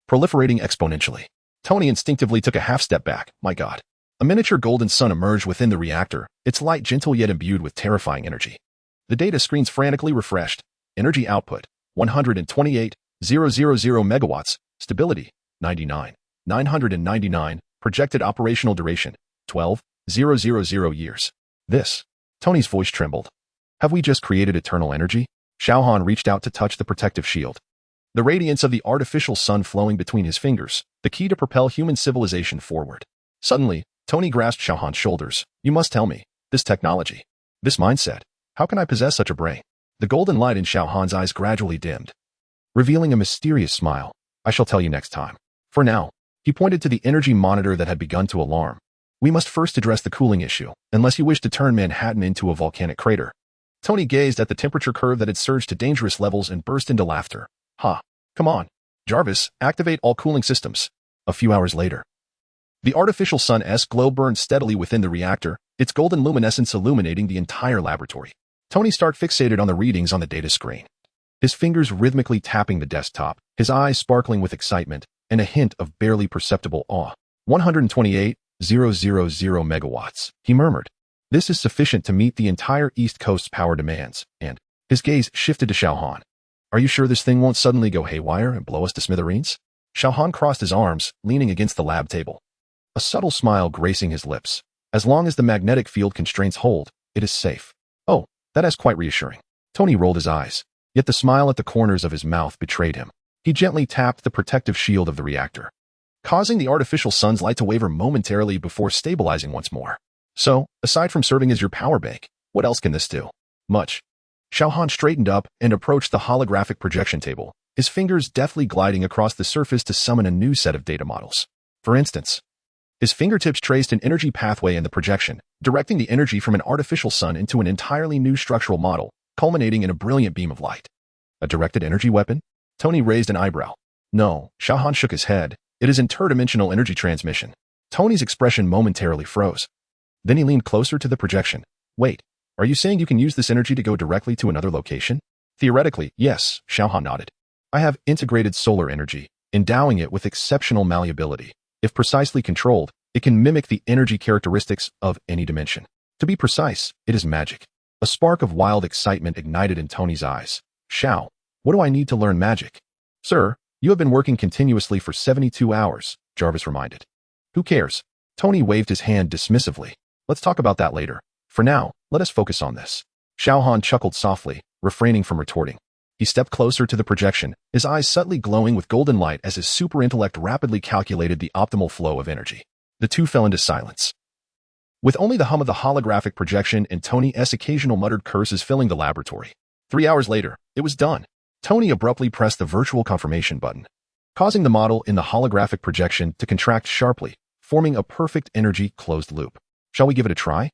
Proliferating exponentially. Tony instinctively took a half-step back. My God. A miniature golden sun emerged within the reactor, its light gentle yet imbued with terrifying energy. The data screens frantically refreshed. Energy output, 128,000 megawatts. Stability, 99,999. Projected operational duration, 12,000 years. This. Tony's voice trembled. Have we just created eternal energy? Xiao Han reached out to touch the protective shield. The radiance of the artificial sun flowing between his fingers, the key to propel human civilization forward. Suddenly, Tony grasped Xiao Han's shoulders. You must tell me. This technology. This mindset. How can I possess such a brain? The golden light in Xiao Han's eyes gradually dimmed, revealing a mysterious smile. I shall tell you next time. For now, he pointed to the energy monitor that had begun to alarm. We must first address the cooling issue, unless you wish to turn Manhattan into a volcanic crater. Tony gazed at the temperature curve that had surged to dangerous levels and burst into laughter. Ha! Come on. Jarvis, activate all cooling systems. A few hours later, the artificial sun's glow burned steadily within the reactor, its golden luminescence illuminating the entire laboratory. Tony Stark fixated on the readings on the data screen, his fingers rhythmically tapping the desktop, his eyes sparkling with excitement and a hint of barely perceptible awe. 128,000 megawatts, he murmured. This is sufficient to meet the entire East Coast's power demands, and his gaze shifted to Xiao Han. Are you sure this thing won't suddenly go haywire and blow us to smithereens? Xiao Han crossed his arms, leaning against the lab table, a subtle smile gracing his lips. As long as the magnetic field constraints hold, it is safe. Oh, that is quite reassuring. Tony rolled his eyes, yet the smile at the corners of his mouth betrayed him. He gently tapped the protective shield of the reactor, causing the artificial sun's light to waver momentarily before stabilizing once more. So, aside from serving as your power bank, what else can this do? Much. Xiao Han straightened up and approached the holographic projection table, his fingers deftly gliding across the surface to summon a new set of data models. For instance, his fingertips traced an energy pathway in the projection, directing the energy from an artificial sun into an entirely new structural model, culminating in a brilliant beam of light. A directed energy weapon? Tony raised an eyebrow. No, Xiao Han shook his head. It is interdimensional energy transmission. Tony's expression momentarily froze. Then he leaned closer to the projection. Wait, are you saying you can use this energy to go directly to another location? Theoretically, yes, Xiao Han nodded. I have integrated solar energy, endowing it with exceptional malleability. If precisely controlled, it can mimic the energy characteristics of any dimension. To be precise, it is magic. A spark of wild excitement ignited in Tony's eyes. Xiao, what do I need to learn magic? Sir, you have been working continuously for 72 hours, Jarvis reminded. Who cares? Tony waved his hand dismissively. Let's talk about that later. For now, let us focus on this. Xiao Han chuckled softly, refraining from retorting. He stepped closer to the projection, his eyes subtly glowing with golden light as his super intellect rapidly calculated the optimal flow of energy. The two fell into silence, with only the hum of the holographic projection and Tony's occasional muttered curses filling the laboratory. 3 hours later, it was done. Tony abruptly pressed the virtual confirmation button, causing the model in the holographic projection to contract sharply, forming a perfect energy closed loop. Shall we give it a try?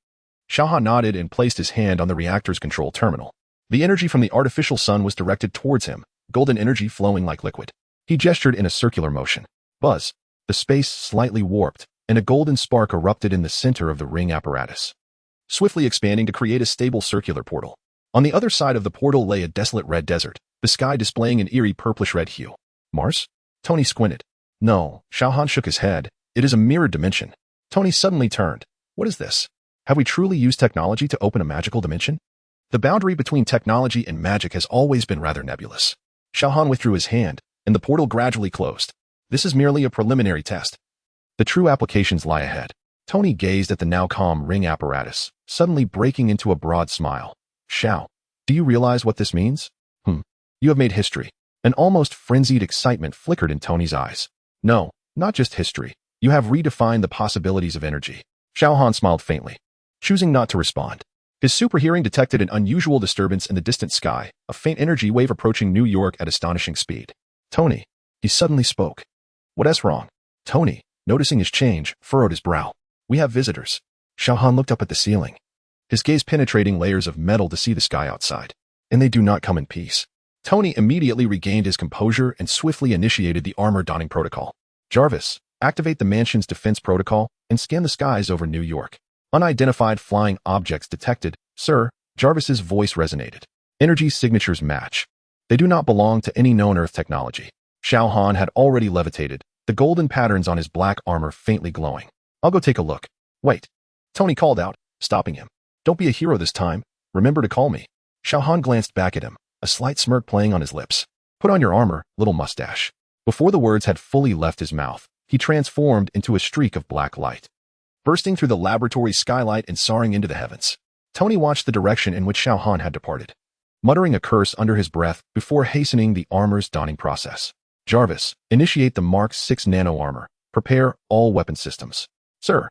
Xiao Han nodded and placed his hand on the reactor's control terminal. The energy from the artificial sun was directed towards him, golden energy flowing like liquid. He gestured in a circular motion. Buzz. The space slightly warped, and a golden spark erupted in the center of the ring apparatus, swiftly expanding to create a stable circular portal. On the other side of the portal lay a desolate red desert, the sky displaying an eerie purplish-red hue. Mars? Tony squinted. No, Xiao Han shook his head. It is a mirrored dimension. Tony suddenly turned. What is this? Have we truly used technology to open a magical dimension? The boundary between technology and magic has always been rather nebulous. Xiao Han withdrew his hand, and the portal gradually closed. This is merely a preliminary test. The true applications lie ahead. Tony gazed at the now calm ring apparatus, suddenly breaking into a broad smile. Xiao, do you realize what this means? You have made history. An almost frenzied excitement flickered in Tony's eyes. No, not just history. You have redefined the possibilities of energy. Xiao Han smiled faintly, choosing not to respond. His super hearing detected an unusual disturbance in the distant sky, a faint energy wave approaching New York at astonishing speed. Tony, he suddenly spoke. What's wrong? Tony, noticing his change, furrowed his brow. We have visitors. Xiao Han looked up at the ceiling, his gaze penetrating layers of metal to see the sky outside. And they do not come in peace. Tony immediately regained his composure and swiftly initiated the armor-donning protocol. Jarvis, activate the mansion's defense protocol and scan the skies over New York. Unidentified flying objects detected. Sir, Jarvis's voice resonated. Energy signatures match. They do not belong to any known Earth technology. Xiao Han had already levitated, the golden patterns on his black armor faintly glowing. I'll go take a look. Wait. Tony called out, stopping him. Don't be a hero this time. Remember to call me. Xiao Han glanced back at him, a slight smirk playing on his lips. Put on your armor, little mustache. Before the words had fully left his mouth, he transformed into a streak of black light, bursting through the laboratory skylight and soaring into the heavens. Tony watched the direction in which Xiao Han had departed, muttering a curse under his breath before hastening the armor's donning process. Jarvis, initiate the Mark 6 nano armor. Prepare all weapon systems. Sir,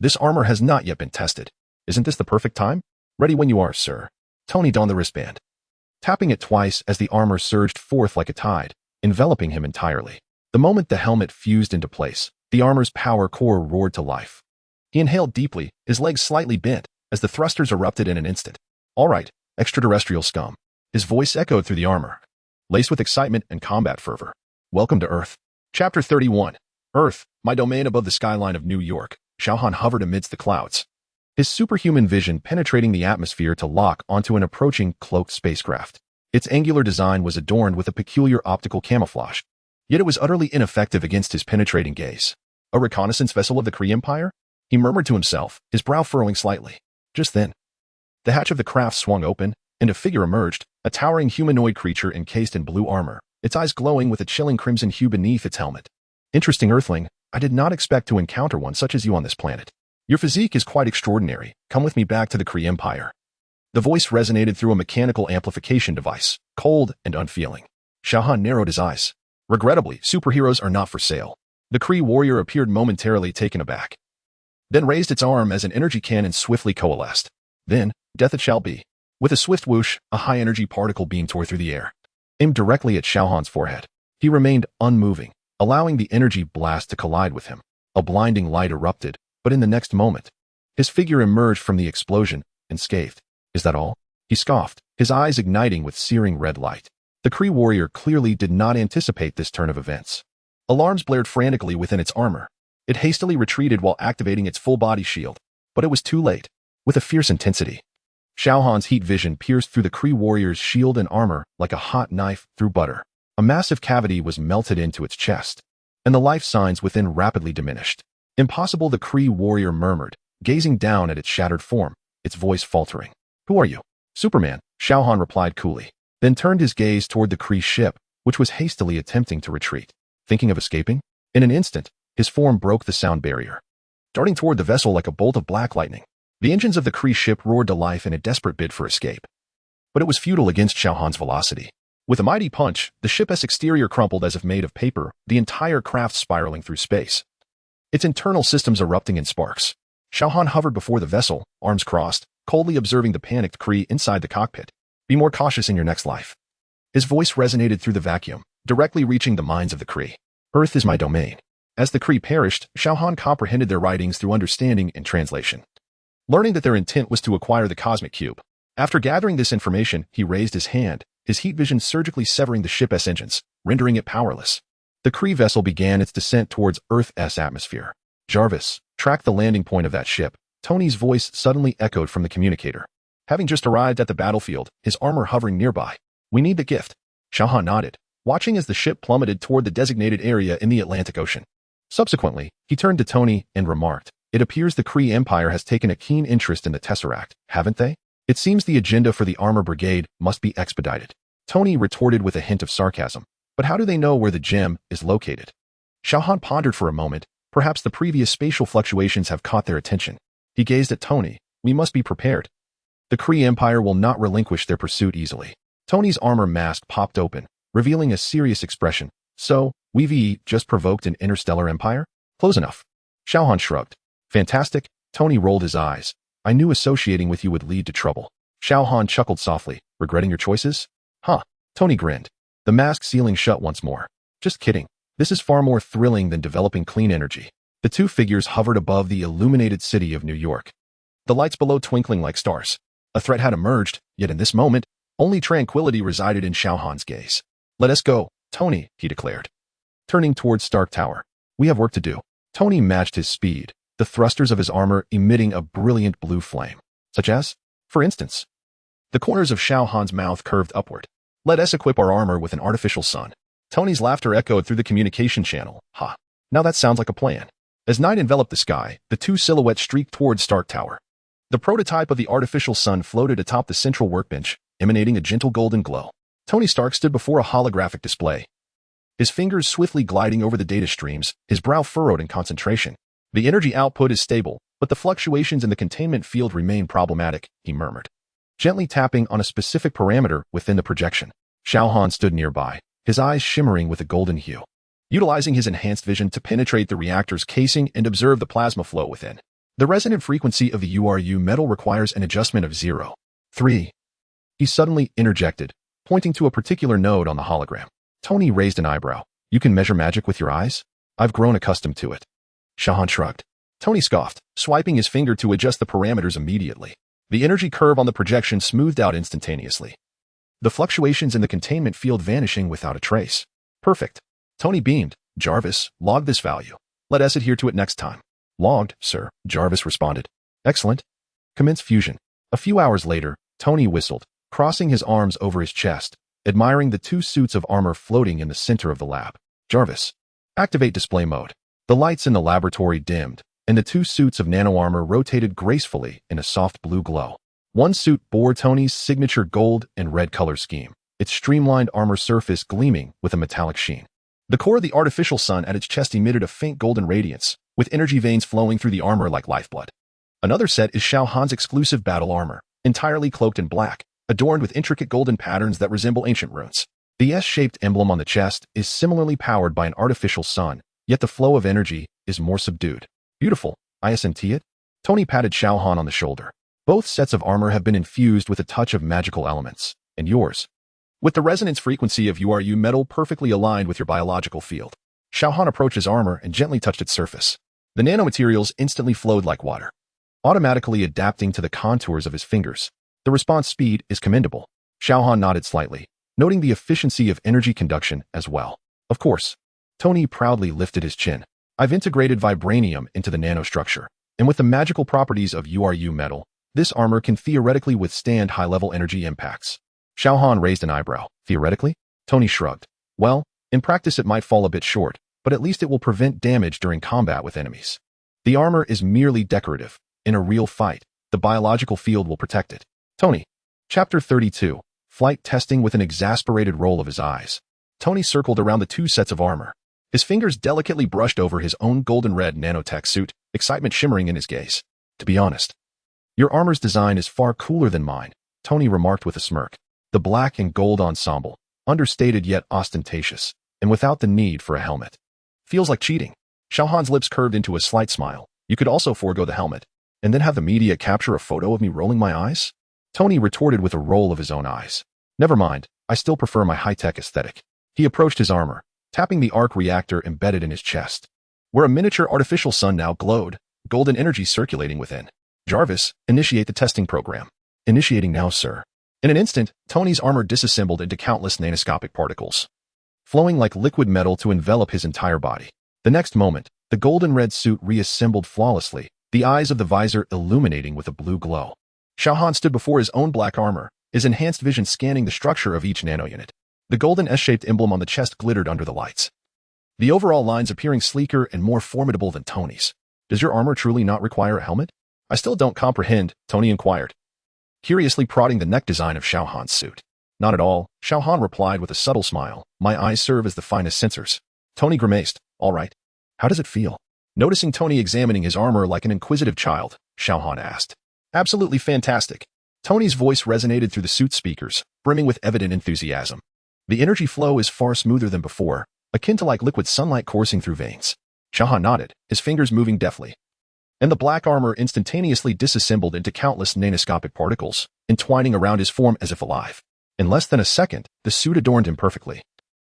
this armor has not yet been tested. Isn't this the perfect time? Ready when you are, sir. Tony donned the wristband, tapping it twice as the armor surged forth like a tide, enveloping him entirely. The moment the helmet fused into place, the armor's power core roared to life. He inhaled deeply, his legs slightly bent, as the thrusters erupted in an instant. All right, extraterrestrial scum. His voice echoed through the armor, laced with excitement and combat fervor. Welcome to Earth. Chapter 31. Earth, my domain above the skyline of New York. Xiao Han hovered amidst the clouds, his superhuman vision penetrating the atmosphere to lock onto an approaching cloaked spacecraft. Its angular design was adorned with a peculiar optical camouflage, yet it was utterly ineffective against his penetrating gaze. A reconnaissance vessel of the Kree Empire? He murmured to himself, his brow furrowing slightly. Just then, the hatch of the craft swung open, and a figure emerged, a towering humanoid creature encased in blue armor, its eyes glowing with a chilling crimson hue beneath its helmet. Interesting Earthling, I did not expect to encounter one such as you on this planet. Your physique is quite extraordinary. Come with me back to the Kree Empire. The voice resonated through a mechanical amplification device, cold and unfeeling. Xiao Han narrowed his eyes. Regrettably, superheroes are not for sale. The Kree warrior appeared momentarily taken aback. then raised its arm as an energy cannon swiftly coalesced. Then, death it shall be. With a swift whoosh, a high-energy particle beam tore through the air, aimed directly at Xiao Han's forehead. He remained unmoving, allowing the energy blast to collide with him. A blinding light erupted, but in the next moment, his figure emerged from the explosion, unscathed. Is that all? He scoffed, his eyes igniting with searing red light. The Kree warrior clearly did not anticipate this turn of events. Alarms blared frantically within its armor. It hastily retreated while activating its full-body shield, but it was too late. With a fierce intensity, Xiao Han's heat vision pierced through the Kree warrior's shield and armor like a hot knife through butter. A massive cavity was melted into its chest, and the life signs within rapidly diminished. Impossible, the Kree warrior murmured, gazing down at its shattered form, its voice faltering. Who are you? Superman, Xiao Han replied coolly, then turned his gaze toward the Kree ship, which was hastily attempting to retreat. Thinking of escaping? In an instant, his form broke the sound barrier, darting toward the vessel like a bolt of black lightning. The engines of the Kree ship roared to life in a desperate bid for escape. But it was futile against Xiao Han's velocity. With a mighty punch, the ship's exterior crumpled as if made of paper, the entire craft spiraling through space, its internal systems erupting in sparks. Xiao Han hovered before the vessel, arms crossed, coldly observing the panicked Kree inside the cockpit. Be more cautious in your next life. His voice resonated through the vacuum, directly reaching the minds of the Kree. Earth is my domain. As the Kree perished, Xiao Han comprehended their writings through understanding and translation, learning that their intent was to acquire the cosmic cube. After gathering this information, he raised his hand, his heat vision surgically severing the ship's engines, rendering it powerless. The Kree vessel began its descent towards Earth's atmosphere. Jarvis, track the landing point of that ship. Tony's voice suddenly echoed from the communicator. Having just arrived at the battlefield, his armor hovering nearby. We need the gift. Xiao Han nodded, watching as the ship plummeted toward the designated area in the Atlantic Ocean. Subsequently, he turned to Tony and remarked, it appears the Kree Empire has taken a keen interest in the Tesseract, haven't they? It seems the agenda for the Armor Brigade must be expedited. Tony retorted with a hint of sarcasm. But how do they know where the gem is located? Xiao Han pondered for a moment. Perhaps the previous spatial fluctuations have caught their attention. He gazed at Tony. We must be prepared. The Kree Empire will not relinquish their pursuit easily. Tony's armor mask popped open, revealing a serious expression. So, we've just provoked an interstellar empire? Close enough. Xiao Han shrugged. Fantastic. Tony rolled his eyes. I knew associating with you would lead to trouble. Xiao Han chuckled softly. Regretting your choices? Huh. Tony grinned, the mask sealing shut once more. Just kidding. This is far more thrilling than developing clean energy. The two figures hovered above the illuminated city of New York, the lights below twinkling like stars. A threat had emerged, yet in this moment, only tranquility resided in Xiao Han's gaze. Let us go, Tony, he declared, turning towards Stark Tower. We have work to do. Tony matched his speed, the thrusters of his armor emitting a brilliant blue flame. Such as, for instance, the corners of Xiao Han's mouth curved upward. Let us equip our armor with an artificial sun. Tony's laughter echoed through the communication channel. Ha. Now that sounds like a plan. As night enveloped the sky, the two silhouettes streaked towards Stark Tower. The prototype of the artificial sun floated atop the central workbench, emanating a gentle golden glow. Tony Stark stood before a holographic display, his fingers swiftly gliding over the data streams, his brow furrowed in concentration. The energy output is stable, but the fluctuations in the containment field remain problematic, he murmured, gently tapping on a specific parameter within the projection. Xiao Han stood nearby, his eyes shimmering with a golden hue, utilizing his enhanced vision to penetrate the reactor's casing and observe the plasma flow within. The resonant frequency of the URU metal requires an adjustment of 0.3. He suddenly interjected, pointing to a particular node on the hologram. Tony raised an eyebrow. You can measure magic with your eyes? I've grown accustomed to it. Xiao Han shrugged. Tony scoffed, swiping his finger to adjust the parameters immediately. The energy curve on the projection smoothed out instantaneously, the fluctuations in the containment field vanishing without a trace. Perfect. Tony beamed. Jarvis, log this value. Let us adhere to it next time. Logged, sir, Jarvis responded. Excellent. Commence fusion. A few hours later, Tony whistled, crossing his arms over his chest, admiring the two suits of armor floating in the center of the lab. Jarvis, activate display mode. The lights in the laboratory dimmed, and the two suits of nano-armor rotated gracefully in a soft blue glow. One suit bore Tony's signature gold and red color scheme, its streamlined armor surface gleaming with a metallic sheen. The core of the artificial sun at its chest emitted a faint golden radiance, with energy veins flowing through the armor like lifeblood. Another set is Xiao Han's exclusive battle armor, entirely cloaked in black, adorned with intricate golden patterns that resemble ancient runes. The S-shaped emblem on the chest is similarly powered by an artificial sun, yet the flow of energy is more subdued. Beautiful. Isn't it? Tony patted Xiao Han on the shoulder. Both sets of armor have been infused with a touch of magical elements. And yours? With the resonance frequency of URU metal perfectly aligned with your biological field. Xiao Han approached his armor and gently touched its surface. The nanomaterials instantly flowed like water, automatically adapting to the contours of his fingers. The response speed is commendable. Xiao Han nodded slightly, noting the efficiency of energy conduction as well. Of course. Tony proudly lifted his chin. I've integrated vibranium into the nanostructure, and with the magical properties of URU metal, this armor can theoretically withstand high-level energy impacts. Xiao Han raised an eyebrow. Theoretically? Tony shrugged. Well, in practice it might fall a bit short, but at least it will prevent damage during combat with enemies. The armor is merely decorative. In a real fight, the biological field will protect it. Tony. Chapter 32. Flight testing with an exasperated roll of his eyes. Tony circled around the two sets of armor. His fingers delicately brushed over his own golden-red nanotech suit, excitement shimmering in his gaze. To be honest, your armor's design is far cooler than mine, Tony remarked with a smirk. The black and gold ensemble, understated yet ostentatious, and without the need for a helmet. Feels like cheating. Xiao Han's lips curved into a slight smile. You could also forego the helmet, and then have the media capture a photo of me rolling my eyes? Tony retorted with a roll of his own eyes. Never mind, I still prefer my high-tech aesthetic. He approached his armor, tapping the arc reactor embedded in his chest, where a miniature artificial sun now glowed, golden energy circulating within. Jarvis, initiate the testing program. Initiating now, sir. In an instant, Tony's armor disassembled into countless nanoscopic particles, flowing like liquid metal to envelop his entire body. The next moment, the golden-red suit reassembled flawlessly, the eyes of the visor illuminating with a blue glow. Xiao Han stood before his own black armor, his enhanced vision scanning the structure of each nanounit. The golden S-shaped emblem on the chest glittered under the lights, the overall lines appearing sleeker and more formidable than Tony's. Does your armor truly not require a helmet? I still don't comprehend, Tony inquired, curiously prodding the neck design of Xiao Han's suit. Not at all, Xiao Han replied with a subtle smile. My eyes serve as the finest sensors. Tony grimaced. All right. How does it feel? Noticing Tony examining his armor like an inquisitive child, Xiao Han asked. Absolutely fantastic. Tony's voice resonated through the suit speakers, brimming with evident enthusiasm. The energy flow is far smoother than before, akin to like liquid sunlight coursing through veins. Xiao Han nodded, his fingers moving deftly, and the black armor instantaneously disassembled into countless nanoscopic particles, entwining around his form as if alive. In less than a second, the suit adorned him perfectly,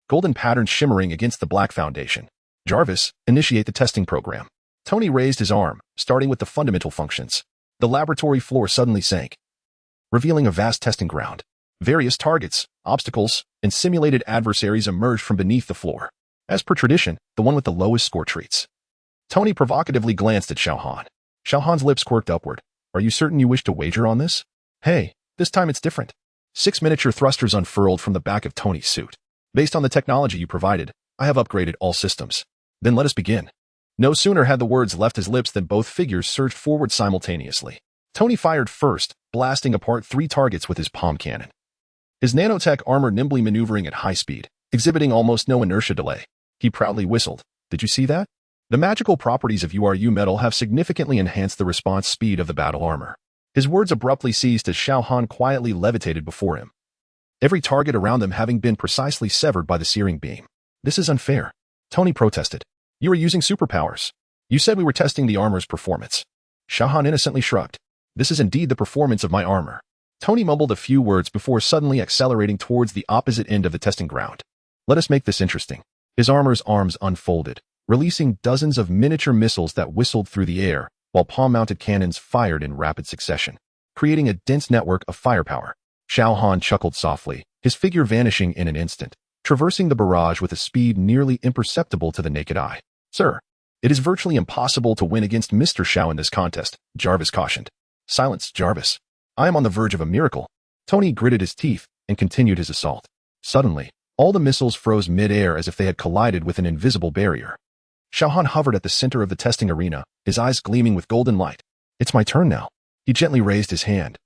golden patterns shimmering against the black foundation. Jarvis, initiate the testing program. Tony raised his arm, starting with the fundamental functions. The laboratory floor suddenly sank, revealing a vast testing ground. Various targets, obstacles, and simulated adversaries emerged from beneath the floor. As per tradition, the one with the lowest score treats. Tony provocatively glanced at Xiao Han. Xiao Han's lips quirked upward. Are you certain you wish to wager on this? Hey, this time it's different. 6 miniature thrusters unfurled from the back of Tony's suit. Based on the technology you provided, I have upgraded all systems. Then let us begin. No sooner had the words left his lips than both figures surged forward simultaneously. Tony fired first, blasting apart 3 targets with his palm cannon, his nanotech armor nimbly maneuvering at high speed, exhibiting almost no inertia delay. He proudly whistled. Did you see that? The magical properties of URU metal have significantly enhanced the response speed of the battle armor. His words abruptly ceased as Xiao Han quietly levitated before him, every target around them having been precisely severed by the searing beam. This is unfair, Tony protested. You are using superpowers. You said we were testing the armor's performance. Xiao Han innocently shrugged. This is indeed the performance of my armor. Tony mumbled a few words before suddenly accelerating towards the opposite end of the testing ground. Let us make this interesting. His armor's arms unfolded, releasing dozens of miniature missiles that whistled through the air, while palm-mounted cannons fired in rapid succession, creating a dense network of firepower. Xiao Han chuckled softly, his figure vanishing in an instant, traversing the barrage with a speed nearly imperceptible to the naked eye. Sir, it is virtually impossible to win against Mr. Xiao in this contest, Jarvis cautioned. Silence, Jarvis. I am on the verge of a miracle. Tony gritted his teeth and continued his assault. Suddenly, all the missiles froze mid-air as if they had collided with an invisible barrier. Xiao Han hovered at the center of the testing arena, his eyes gleaming with golden light. It's my turn now. He gently raised his hand,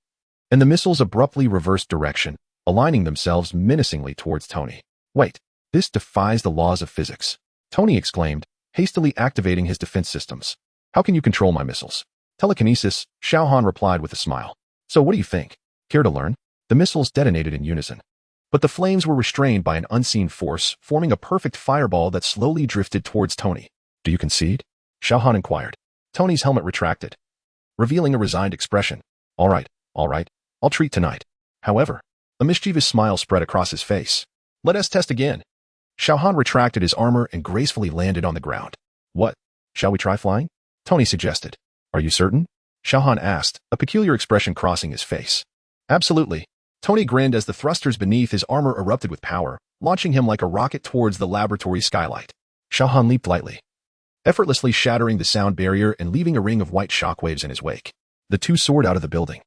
and the missiles abruptly reversed direction, aligning themselves menacingly towards Tony. Wait, this defies the laws of physics, Tony exclaimed, hastily activating his defense systems. How can you control my missiles? Telekinesis, Xiao Han replied with a smile. So what do you think? Care to learn? The missiles detonated in unison, but the flames were restrained by an unseen force, forming a perfect fireball that slowly drifted towards Tony. Do you concede? Xiao Han inquired. Tony's helmet retracted, revealing a resigned expression. All right, I'll treat tonight. However, a mischievous smile spread across his face. Let us test again. Xiao Han retracted his armor and gracefully landed on the ground. What? Shall we try flying? Tony suggested. Are you certain? Xiao Han asked, a peculiar expression crossing his face. Absolutely. Tony grinned as the thrusters beneath his armor erupted with power, launching him like a rocket towards the laboratory skylight. Xiao Han leaped lightly, effortlessly shattering the sound barrier and leaving a ring of white shockwaves in his wake. The two soared out of the building,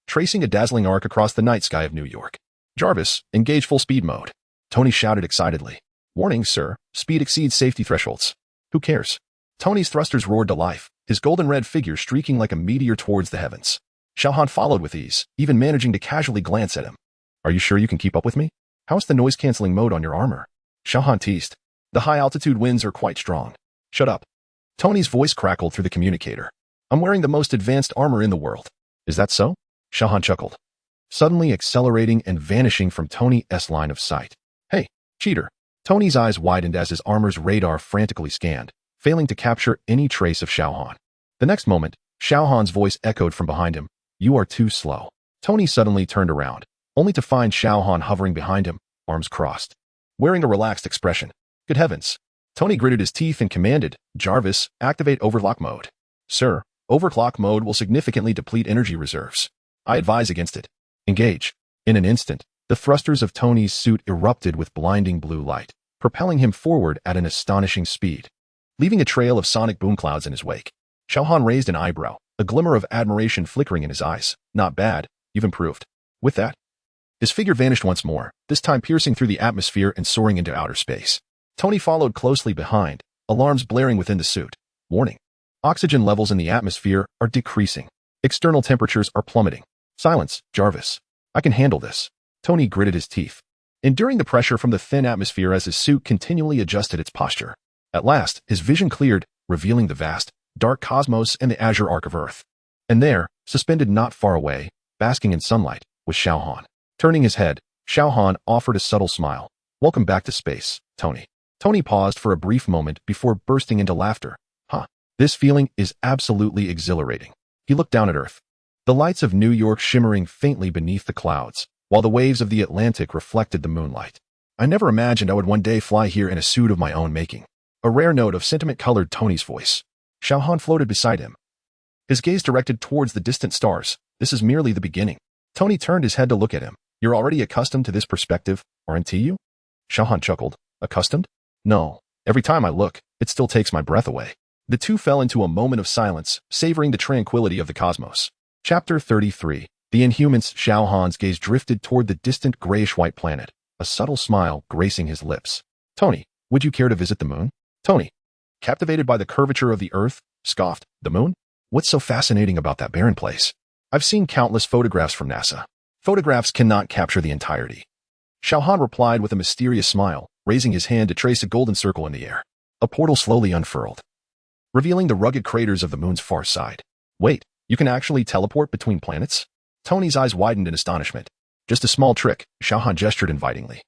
tracing a dazzling arc across the night sky of New York. Jarvis, engage full speed mode. Tony shouted excitedly. Warning, sir, speed exceeds safety thresholds. Who cares? Tony's thrusters roared to life, his golden red figure streaking like a meteor towards the heavens. Xiao Han followed with ease, even managing to casually glance at him. Are you sure you can keep up with me? How's the noise-canceling mode on your armor? Xiao Han teased. The high-altitude winds are quite strong. Shut up. Tony's voice crackled through the communicator. I'm wearing the most advanced armor in the world. Is that so? Xiao Han chuckled, suddenly accelerating and vanishing from Tony's line of sight. Hey, cheater. Tony's eyes widened as his armor's radar frantically scanned, failing to capture any trace of Xiao Han. The next moment, Xiao Han's voice echoed from behind him. You are too slow. Tony suddenly turned around, only to find Xiao Han hovering behind him, arms crossed, wearing a relaxed expression. Good heavens. Tony gritted his teeth and commanded, Jarvis, activate overclock mode. Sir, overclock mode will significantly deplete energy reserves. I advise against it. Engage. In an instant, the thrusters of Tony's suit erupted with blinding blue light, propelling him forward at an astonishing speed, leaving a trail of sonic boom clouds in his wake. Xiao Han raised an eyebrow, a glimmer of admiration flickering in his eyes. Not bad, you've improved. With that, his figure vanished once more, this time piercing through the atmosphere and soaring into outer space. Tony followed closely behind, alarms blaring within the suit. Warning. Oxygen levels in the atmosphere are decreasing. External temperatures are plummeting. Silence, Jarvis. I can handle this. Tony gritted his teeth, enduring the pressure from the thin atmosphere as his suit continually adjusted its posture. At last, his vision cleared, revealing the vast, dark cosmos and the azure arc of Earth. And there, suspended not far away, basking in sunlight, was Xiao Han. Turning his head, Xiao Han offered a subtle smile. Welcome back to space, Tony. Tony paused for a brief moment before bursting into laughter. This feeling is absolutely exhilarating. He looked down at Earth, the lights of New York shimmering faintly beneath the clouds, while the waves of the Atlantic reflected the moonlight. I never imagined I would one day fly here in a suit of my own making. A rare note of sentiment colored Tony's voice. Xiao Han floated beside him, his gaze directed towards the distant stars. This is merely the beginning. Tony turned his head to look at him. You're already accustomed to this perspective, aren't you? Xiao Han chuckled. Accustomed? No. Every time I look, it still takes my breath away. The two fell into a moment of silence, savoring the tranquility of the cosmos. Chapter 33. The Inhumans. Xiao Han's gaze drifted toward the distant grayish-white planet, a subtle smile gracing his lips. Tony, would you care to visit the moon? Tony, captivated by the curvature of the Earth, scoffed. The moon? What's so fascinating about that barren place? I've seen countless photographs from NASA. Photographs cannot capture the entirety. Xiao Han replied with a mysterious smile, raising his hand to trace a golden circle in the air. A portal slowly unfurled, revealing the rugged craters of the moon's far side. Wait, you can actually teleport between planets? Tony's eyes widened in astonishment. Just a small trick, Xiao Han gestured invitingly.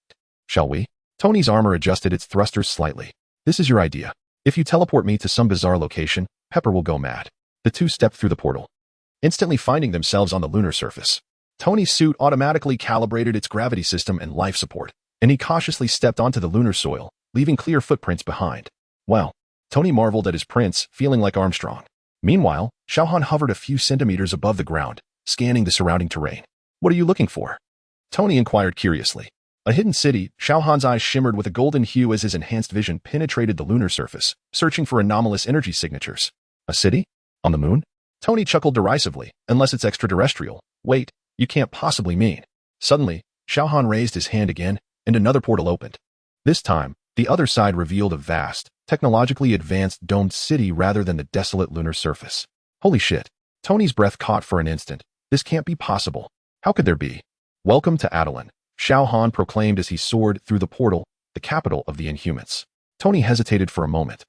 Shall we? Tony's armor adjusted its thrusters slightly. This is your idea. If you teleport me to some bizarre location, Pepper will go mad. The two stepped through the portal, instantly finding themselves on the lunar surface. Tony's suit automatically calibrated its gravity system and life support, and he cautiously stepped onto the lunar soil, leaving clear footprints behind. Wow. Tony marveled at his prints, feeling like Armstrong. Meanwhile, Xiao Han hovered a few centimeters above the ground, scanning the surrounding terrain. What are you looking for? Tony inquired curiously. A hidden city. Xiao Han's eyes shimmered with a golden hue as his enhanced vision penetrated the lunar surface, searching for anomalous energy signatures. A city? On the moon? Tony chuckled derisively. Unless it's extraterrestrial. Wait, you can't possibly mean. Suddenly, Xiao Han raised his hand again, and another portal opened. This time, the other side revealed a vast, technologically advanced domed city rather than the desolate lunar surface. Holy shit. Tony's breath caught for an instant. This can't be possible. How could there be? Welcome to Adelan, Xiao Han proclaimed as he soared through the portal, the capital of the Inhumans. Tony hesitated for a moment,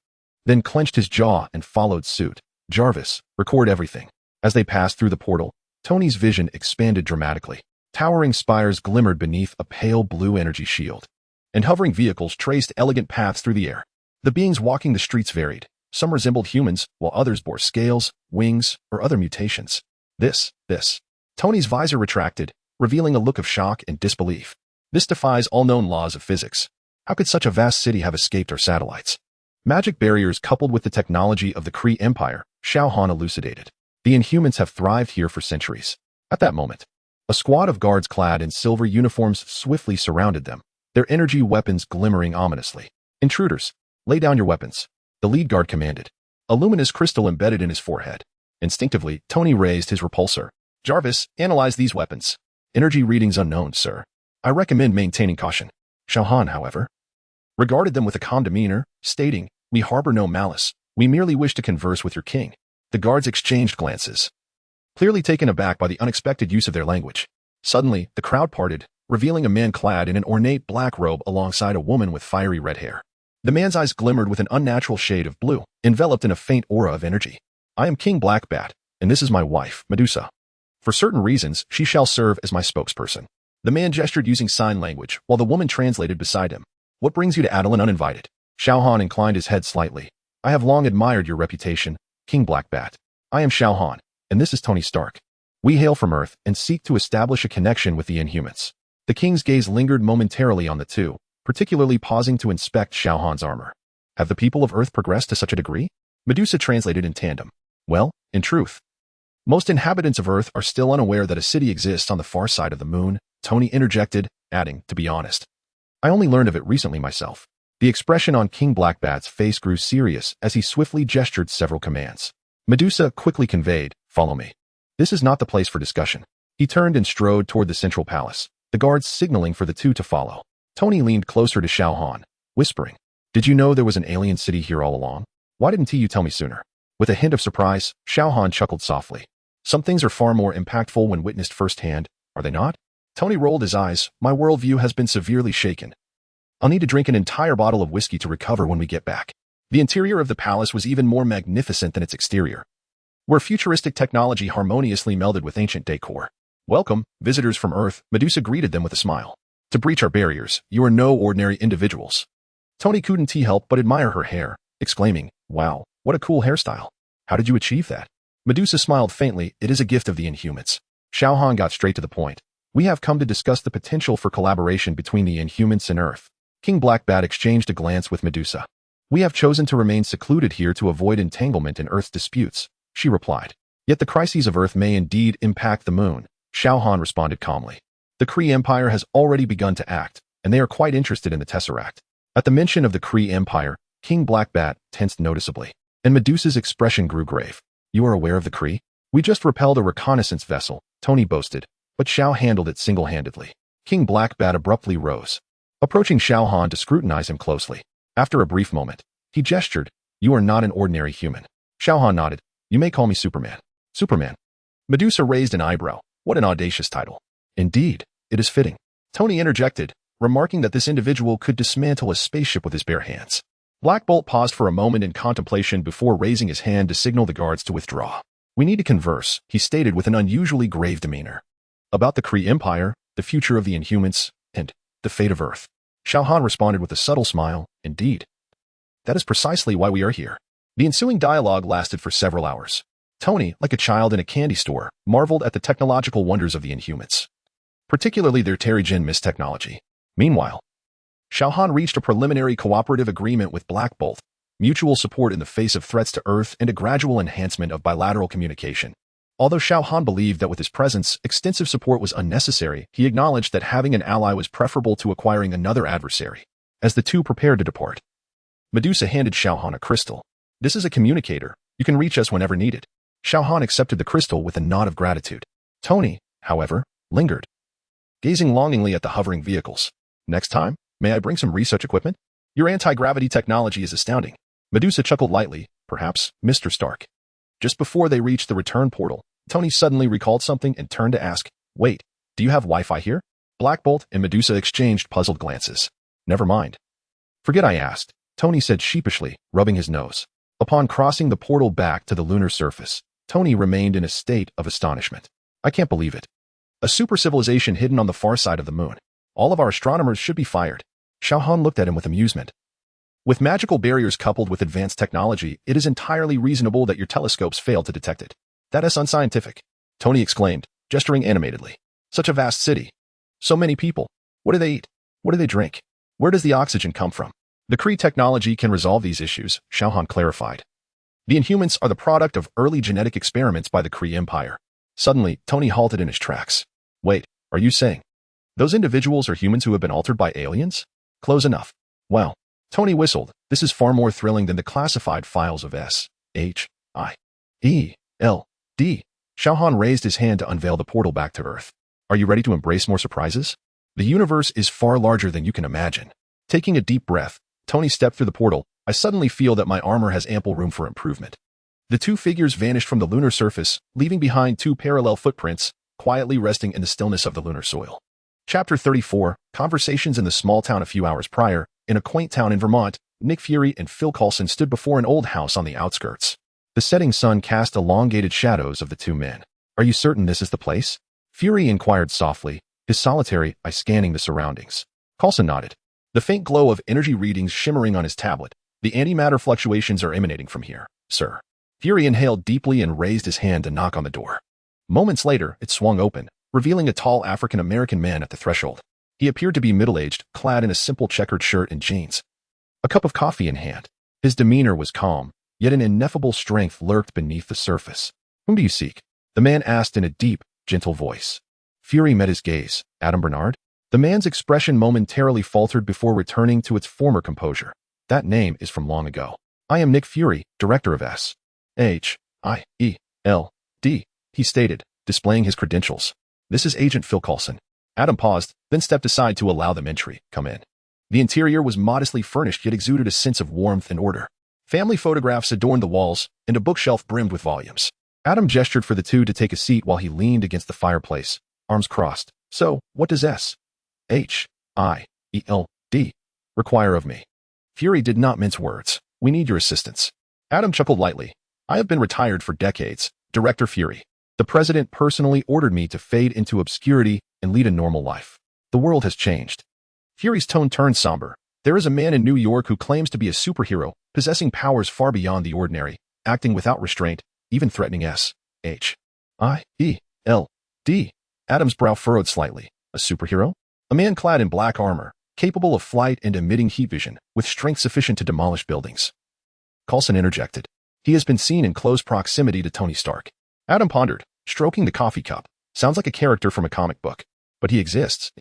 then clenched his jaw and followed suit. Jarvis, record everything. As they passed through the portal, Tony's vision expanded dramatically. Towering spires glimmered beneath a pale blue energy shield, and hovering vehicles traced elegant paths through the air. The beings walking the streets varied, Some resembled humans, while others bore scales, wings, or other mutations. This. Tony's visor retracted, revealing a look of shock and disbelief. This defies all known laws of physics. How could such a vast city have escaped our satellites? Magic barriers coupled with the technology of the Kree Empire, Xiao Han elucidated. The Inhumans have thrived here for centuries. At that moment, a squad of guards clad in silver uniforms swiftly surrounded them, their energy weapons glimmering ominously. Intruders, lay down your weapons, the lead guard commanded, a luminous crystal embedded in his forehead. Instinctively, Tony raised his repulsor. Jarvis, analyze these weapons. Energy readings unknown, sir. I recommend maintaining caution. Xiao Han, however, regarded them with a calm demeanor, stating, we harbor no malice. We merely wish to converse with your king. The guards exchanged glances, clearly taken aback by the unexpected use of their language. Suddenly, the crowd parted, revealing a man clad in an ornate black robe alongside a woman with fiery red hair. The man's eyes glimmered with an unnatural shade of blue, enveloped in a faint aura of energy. I am King Blackbat, and this is my wife, Medusa. For certain reasons, she shall serve as my spokesperson. The man gestured using sign language, while the woman translated beside him. What brings you to Adelan uninvited? Xiao Han inclined his head slightly. I have long admired your reputation, King Blackbat. I am Xiao Han, and this is Tony Stark. We hail from Earth and seek to establish a connection with the Inhumans. The king's gaze lingered momentarily on the two, particularly pausing to inspect Xiao Han's armor. Have the people of Earth progressed to such a degree? Medusa translated in tandem. Well, in truth, most inhabitants of Earth are still unaware that a city exists on the far side of the moon, Tony interjected, adding, to be honest, I only learned of it recently myself. The expression on King Blackbat's face grew serious as he swiftly gestured several commands. Medusa quickly conveyed, follow me. This is not the place for discussion. He turned and strode toward the central palace, the guards signaling for the two to follow. Tony leaned closer to Xiao Han, whispering, did you know there was an alien city here all along? Why didn't you tell me sooner? With a hint of surprise, Xiao Han chuckled softly. Some things are far more impactful when witnessed firsthand, are they not? Tony rolled his eyes. My worldview has been severely shaken. I'll need to drink an entire bottle of whiskey to recover when we get back. The interior of the palace was even more magnificent than its exterior, where futuristic technology harmoniously melded with ancient decor. Welcome, visitors from Earth, Medusa greeted them with a smile. To breach our barriers, you are no ordinary individuals. Tony couldn't help but admire her hair, exclaiming, wow, what a cool hairstyle. How did you achieve that? Medusa smiled faintly. It is a gift of the Inhumans. Xiao Han got straight to the point. We have come to discuss the potential for collaboration between the Inhumans and Earth. King Blackbat exchanged a glance with Medusa. We have chosen to remain secluded here to avoid entanglement in Earth's disputes, she replied. Yet the crises of Earth may indeed impact the moon, Xiao Han responded calmly. The Kree Empire has already begun to act, and they are quite interested in the Tesseract. At the mention of the Kree Empire, King Blackbat tensed noticeably, and Medusa's expression grew grave. You are aware of the Kree? We just repelled a reconnaissance vessel, Tony boasted, but Xiao handled it single-handedly. King Blackbat abruptly rose, approaching Xiao Han to scrutinize him closely. After a brief moment, he gestured, you are not an ordinary human. Xiao Han nodded. You may call me Superman. Superman. Medusa raised an eyebrow. What an audacious title. Indeed, it is fitting. Tony interjected, remarking that this individual could dismantle a spaceship with his bare hands. Black Bolt paused for a moment in contemplation before raising his hand to signal the guards to withdraw. We need to converse, he stated with an unusually grave demeanor. About the Kree Empire, the future of the Inhumans, and the fate of Earth. Xiao Han responded with a subtle smile, indeed. That is precisely why we are here. The ensuing dialogue lasted for several hours. Tony, like a child in a candy store, marveled at the technological wonders of the Inhumans, particularly their Terrigen Mist technology. Meanwhile, Xiao Han reached a preliminary cooperative agreement with Black Bolt, mutual support in the face of threats to Earth and a gradual enhancement of bilateral communication. Although Xiao Han believed that with his presence, extensive support was unnecessary, he acknowledged that having an ally was preferable to acquiring another adversary. As the two prepared to depart, Medusa handed Xiao Han a crystal. This is a communicator. You can reach us whenever needed. Xiao Han accepted the crystal with a nod of gratitude. Tony, however, lingered, gazing longingly at the hovering vehicles. Next time, may I bring some research equipment? Your anti-gravity technology is astounding. Medusa chuckled lightly, perhaps, Mr. Stark. Just before they reached the return portal, Tony suddenly recalled something and turned to ask, wait, do you have Wi-Fi here? Black Bolt and Medusa exchanged puzzled glances. Never mind. Forget I asked, Tony said sheepishly, rubbing his nose. Upon crossing the portal back to the lunar surface, Tony remained in a state of astonishment. I can't believe it. A super civilization hidden on the far side of the moon. All of our astronomers should be fired. Xiao Han looked at him with amusement. With magical barriers coupled with advanced technology, it is entirely reasonable that your telescopes failed to detect it. That is unscientific, Tony exclaimed, gesturing animatedly. Such a vast city. So many people. What do they eat? What do they drink? Where does the oxygen come from? The Kree technology can resolve these issues, Xiao Han clarified. The Inhumans are the product of early genetic experiments by the Kree Empire. Suddenly, Tony halted in his tracks. Wait, are you saying those individuals are humans who have been altered by aliens? Close enough. Well, Tony whistled. This is far more thrilling than the classified files of S.H.I.E.L.D. Xiao Han raised his hand to unveil the portal back to Earth. Are you ready to embrace more surprises? The universe is far larger than you can imagine. Taking a deep breath, Tony stepped through the portal. I suddenly feel that my armor has ample room for improvement. The two figures vanished from the lunar surface, leaving behind two parallel footprints, quietly resting in the stillness of the lunar soil. Chapter 34, Conversations in the Small Town. A few hours prior, in a quaint town in Vermont, Nick Fury and Phil Coulson stood before an old house on the outskirts. The setting sun cast elongated shadows of the two men. Are you certain this is the place? Fury inquired softly, his solitary eye scanning the surroundings. Coulson nodded. The faint glow of energy readings shimmering on his tablet. The antimatter fluctuations are emanating from here, sir. Fury inhaled deeply and raised his hand to knock on the door. Moments later, it swung open, revealing a tall African-American man at the threshold. He appeared to be middle-aged, clad in a simple checkered shirt and jeans. A cup of coffee in hand. His demeanor was calm, yet an ineffable strength lurked beneath the surface. Whom do you seek? The man asked in a deep, gentle voice. Fury met his gaze. Adam Bernard? The man's expression momentarily faltered before returning to its former composure. That name is from long ago. I am Nick Fury, director of S.H.I.E.L.D., he stated, displaying his credentials. This is Agent Phil Coulson. Adam paused, then stepped aside to allow them entry. Come in. The interior was modestly furnished yet exuded a sense of warmth and order. Family photographs adorned the walls, and a bookshelf brimmed with volumes. Adam gestured for the two to take a seat while he leaned against the fireplace, arms crossed. So, what does S.H.I.E.L.D. require of me? Fury did not mince words. We need your assistance. Adam chuckled lightly. I have been retired for decades, Director Fury. The president personally ordered me to fade into obscurity and lead a normal life. The world has changed. Fury's tone turned somber. There is a man in New York who claims to be a superhero, possessing powers far beyond the ordinary, acting without restraint, even threatening S.H.I.E.L.D. Adam's brow furrowed slightly. A superhero? A man clad in black armor, capable of flight and emitting heat vision, with strength sufficient to demolish buildings. Coulson interjected. He has been seen in close proximity to Tony Stark. Adam pondered, stroking the coffee cup. Sounds like a character from a comic book. But he exists.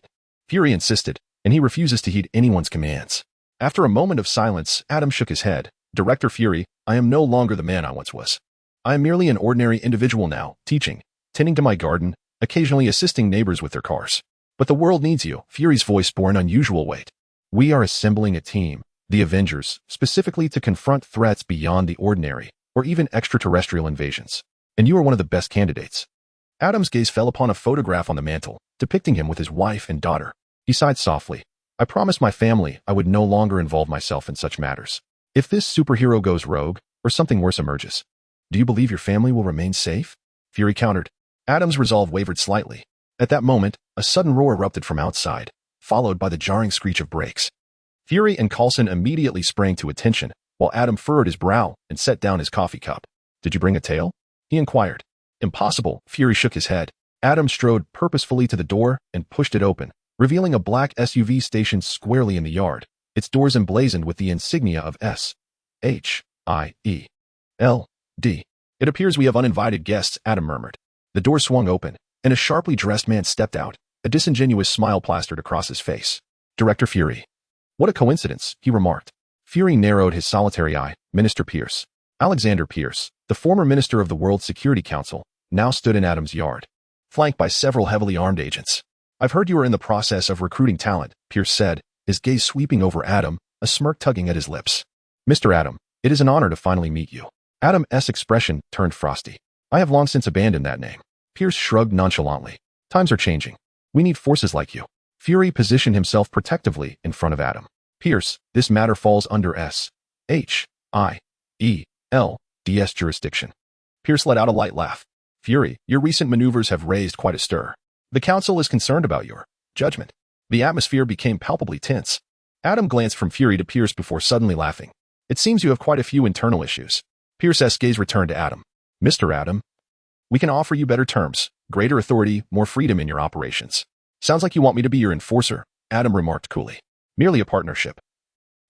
Fury insisted, and he refuses to heed anyone's commands. After a moment of silence, Adam shook his head. Director Fury, I am no longer the man I once was. I am merely an ordinary individual now, teaching, tending to my garden, occasionally assisting neighbors with their cars. But the world needs you, Fury's voice bore an unusual weight. We are assembling a team, the Avengers, specifically to confront threats beyond the ordinary, or even extraterrestrial invasions. And you are one of the best candidates. Adam's gaze fell upon a photograph on the mantel, depicting him with his wife and daughter. He sighed softly. I promised my family I would no longer involve myself in such matters. If this superhero goes rogue, or something worse emerges, do you believe your family will remain safe? Fury countered. Adam's resolve wavered slightly. At that moment, a sudden roar erupted from outside, followed by the jarring screech of brakes. Fury and Coulson immediately sprang to attention, while Adam furrowed his brow and set down his coffee cup. Did you bring a tail? He inquired. Impossible, Fury shook his head. Adam strode purposefully to the door and pushed it open, revealing a black SUV stationed squarely in the yard, its doors emblazoned with the insignia of S.H.I.E.L.D. It appears we have uninvited guests, Adam murmured. The door swung open, and a sharply dressed man stepped out, a disingenuous smile plastered across his face. Director Fury. What a coincidence, he remarked. Fury narrowed his solitary eye. Minister Pierce. Alexander Pierce, the former minister of the World Security Council, now stood in Adam's yard, flanked by several heavily armed agents. I've heard you are in the process of recruiting talent, Pierce said, his gaze sweeping over Adam, a smirk tugging at his lips. Mr. Adam, it is an honor to finally meet you. Adam's expression turned frosty. I have long since abandoned that name. Pierce shrugged nonchalantly. Times are changing. We need forces like you. Fury positioned himself protectively in front of Adam. Pierce, this matter falls under S.H.I.E.L.D.'s jurisdiction. Pierce let out a light laugh. Fury, your recent maneuvers have raised quite a stir. The council is concerned about your judgment. The atmosphere became palpably tense. Adam glanced from Fury to Pierce before suddenly laughing. It seems you have quite a few internal issues. Pierce's gaze returned to Adam. Mr. Adam, we can offer you better terms, greater authority, more freedom in your operations. Sounds like you want me to be your enforcer, Adam remarked coolly. Merely a partnership.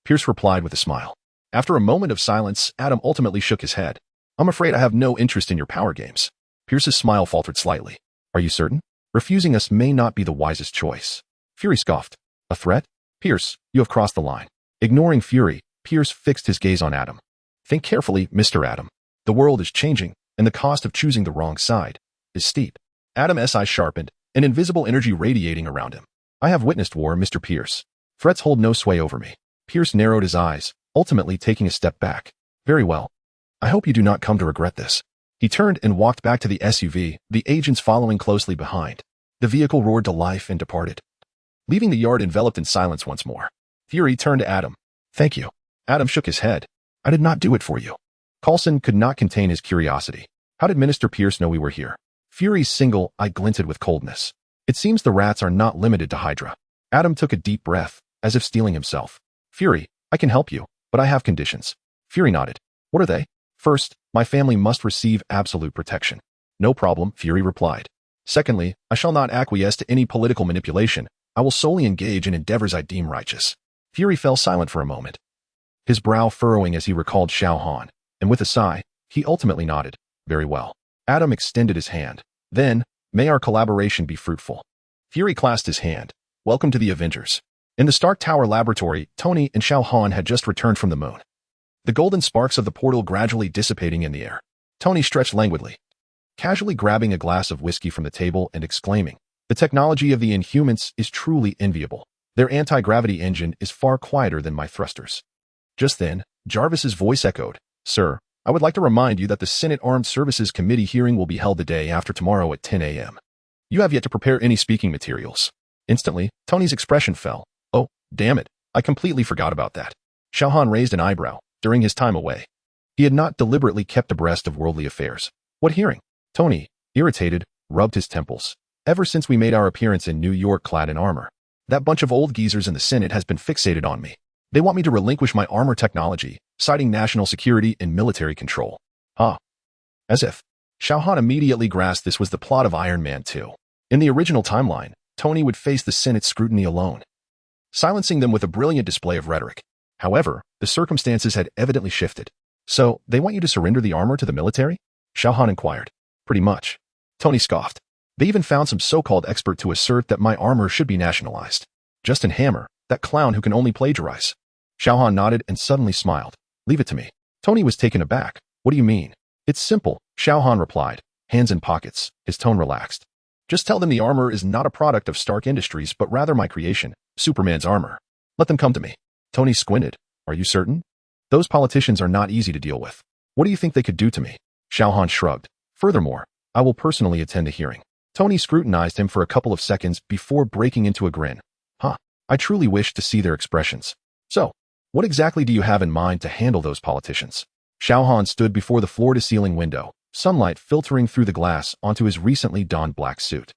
Pierce replied with a smile. After a moment of silence, Adam ultimately shook his head. I'm afraid I have no interest in your power games. Pierce's smile faltered slightly. Are you certain? Refusing us may not be the wisest choice. Fury scoffed. A threat? Pierce, you have crossed the line. Ignoring Fury, Pierce fixed his gaze on Adam. Think carefully, Mr. Adam. The world is changing, and the cost of choosing the wrong side is steep. Adam's eyes sharpened, an invisible energy radiating around him. I have witnessed war, Mr. Pierce. Threats hold no sway over me. Pierce narrowed his eyes, ultimately taking a step back. Very well. I hope you do not come to regret this. He turned and walked back to the SUV, the agents following closely behind. The vehicle roared to life and departed, leaving the yard enveloped in silence once more. Fury turned to Adam. Thank you. Adam shook his head. I did not do it for you. Coulson could not contain his curiosity. How did Mr. Pierce know we were here? Fury's single eye glinted with coldness. It seems the rats are not limited to Hydra. Adam took a deep breath, as if steeling himself. Fury, I can help you, but I have conditions. Fury nodded. What are they? First, my family must receive absolute protection. No problem, Fury replied. Secondly, I shall not acquiesce to any political manipulation. I will solely engage in endeavors I deem righteous. Fury fell silent for a moment, his brow furrowing as he recalled Xiao Han, and with a sigh, he ultimately nodded. Very well. Adam extended his hand. Then, may our collaboration be fruitful. Fury clasped his hand. Welcome to the Avengers. In the Stark Tower laboratory, Tony and Xiao Han had just returned from the moon. The golden sparks of the portal gradually dissipating in the air. Tony stretched languidly, casually grabbing a glass of whiskey from the table and exclaiming, the technology of the Inhumans is truly enviable. Their anti-gravity engine is far quieter than my thrusters. Just then, Jarvis's voice echoed, Sir, I would like to remind you that the Senate Armed Services Committee hearing will be held the day after tomorrow at 10 a.m. You have yet to prepare any speaking materials. Instantly, Tony's expression fell. Oh, damn it, I completely forgot about that. Xiao Han raised an eyebrow. During his time away, he had not deliberately kept abreast of worldly affairs. What hearing? Tony, irritated, rubbed his temples. Ever since we made our appearance in New York clad in armor, that bunch of old geezers in the Senate has been fixated on me. They want me to relinquish my armor technology, citing national security and military control. As if. Xiao Han immediately grasped this was the plot of Iron Man 2. In the original timeline, Tony would face the Senate scrutiny alone, silencing them with a brilliant display of rhetoric. However, the circumstances had evidently shifted. So, they want you to surrender the armor to the military? Xiao Han inquired. Pretty much. Tony scoffed. They even found some so-called expert to assert that my armor should be nationalized. Justin Hammer, that clown who can only plagiarize. Xiao Han nodded and suddenly smiled. Leave it to me. Tony was taken aback. What do you mean? It's simple, Xiao Han replied, hands in pockets, his tone relaxed. Just tell them the armor is not a product of Stark Industries but rather my creation, Superman's armor. Let them come to me. Tony squinted. Are you certain? Those politicians are not easy to deal with. What do you think they could do to me? Xiao Han shrugged. Furthermore, I will personally attend the hearing. Tony scrutinized him for a couple of seconds before breaking into a grin. I truly wish to see their expressions. So, what exactly do you have in mind to handle those politicians? Xiao Han stood before the floor-to-ceiling window, sunlight filtering through the glass onto his recently donned black suit.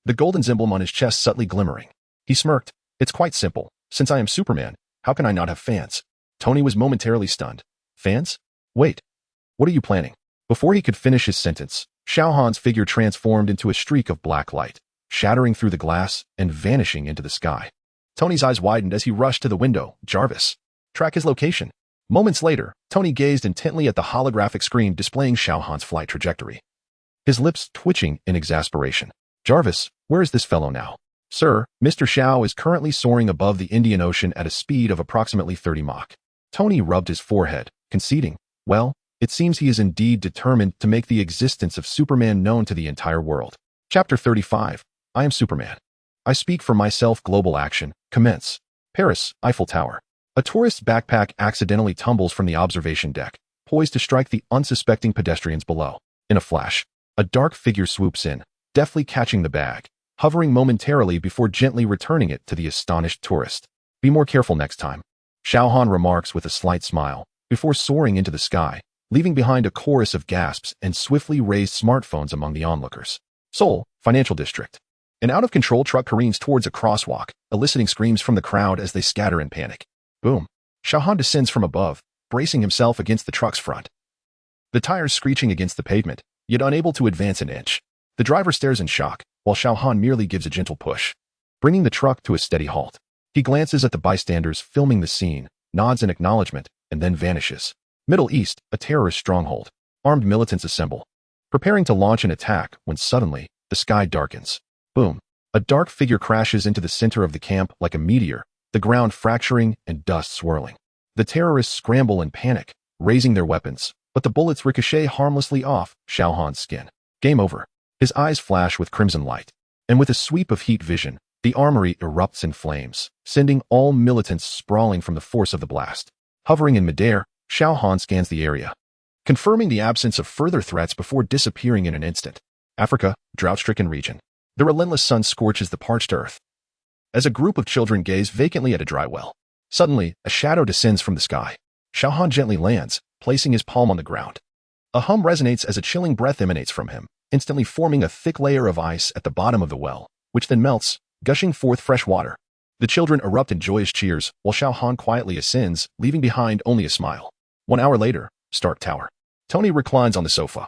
The golden emblem on his chest subtly glimmering. He smirked. It's quite simple. Since I am Superman, how can I not have fans? Tony was momentarily stunned. Fans? Wait. What are you planning? Before he could finish his sentence, Xiao Han's figure transformed into a streak of black light, shattering through the glass and vanishing into the sky. Tony's eyes widened as he rushed to the window. Jarvis. Track his location. Moments later, Tony gazed intently at the holographic screen displaying Xiao Han's flight trajectory, his lips twitching in exasperation. Jarvis, where is this fellow now? Sir, Mr. Xiao is currently soaring above the Indian Ocean at a speed of approximately 30 Mach. Tony rubbed his forehead, conceding, well, it seems he is indeed determined to make the existence of Superman known to the entire world. Chapter 35. I am Superman. I speak for myself. Global action. Commence. Paris, Eiffel Tower. A tourist's backpack accidentally tumbles from the observation deck, poised to strike the unsuspecting pedestrians below. In a flash, a dark figure swoops in, deftly catching the bag, hovering momentarily before gently returning it to the astonished tourist. Be more careful next time. Xiao Han remarks with a slight smile, before soaring into the sky, leaving behind a chorus of gasps and swiftly raised smartphones among the onlookers. Seoul, Financial District. An out-of-control truck careens towards a crosswalk, eliciting screams from the crowd as they scatter in panic. Boom. Xiao Han descends from above, bracing himself against the truck's front. The tires screeching against the pavement, yet unable to advance an inch. The driver stares in shock, while Xiao Han merely gives a gentle push, bringing the truck to a steady halt. He glances at the bystanders filming the scene, nods in acknowledgement, and then vanishes. Middle East, a terrorist stronghold. Armed militants assemble, preparing to launch an attack when suddenly, the sky darkens. Boom. A dark figure crashes into the center of the camp like a meteor, the ground fracturing and dust swirling. The terrorists scramble in panic, raising their weapons, but the bullets ricochet harmlessly off Xiao Han's skin. Game over. His eyes flash with crimson light, and with a sweep of heat vision, the armory erupts in flames, sending all militants sprawling from the force of the blast. Hovering in midair, Xiao Han scans the area, confirming the absence of further threats before disappearing in an instant. Africa, drought-stricken region. The relentless sun scorches the parched earth. As a group of children gaze vacantly at a dry well, suddenly, a shadow descends from the sky. Xiao Han gently lands, placing his palm on the ground. A hum resonates as a chilling breath emanates from him, instantly forming a thick layer of ice at the bottom of the well, which then melts, gushing forth fresh water. The children erupt in joyous cheers, while Xiao Han quietly ascends, leaving behind only a smile. 1 hour later, Stark Tower. Tony reclines on the sofa,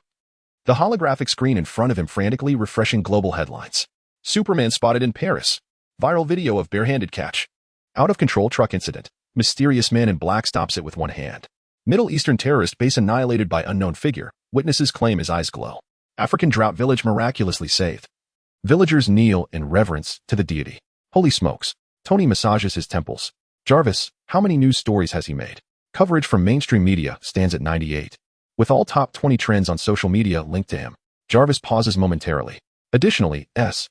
the holographic screen in front of him frantically refreshing global headlines. Superman spotted in Paris. Viral video of barehanded catch. Out-of-control truck incident. Mysterious man in black stops it with one hand. Middle Eastern terrorist base annihilated by unknown figure. Witnesses claim his eyes glow. African drought village miraculously saved. Villagers kneel in reverence to the deity. Holy smokes. Tony massages his temples. Jarvis, how many news stories has he made? Coverage from mainstream media stands at 98. With all top 20 trends on social media linked to him. Jarvis pauses momentarily. Additionally, SHIELD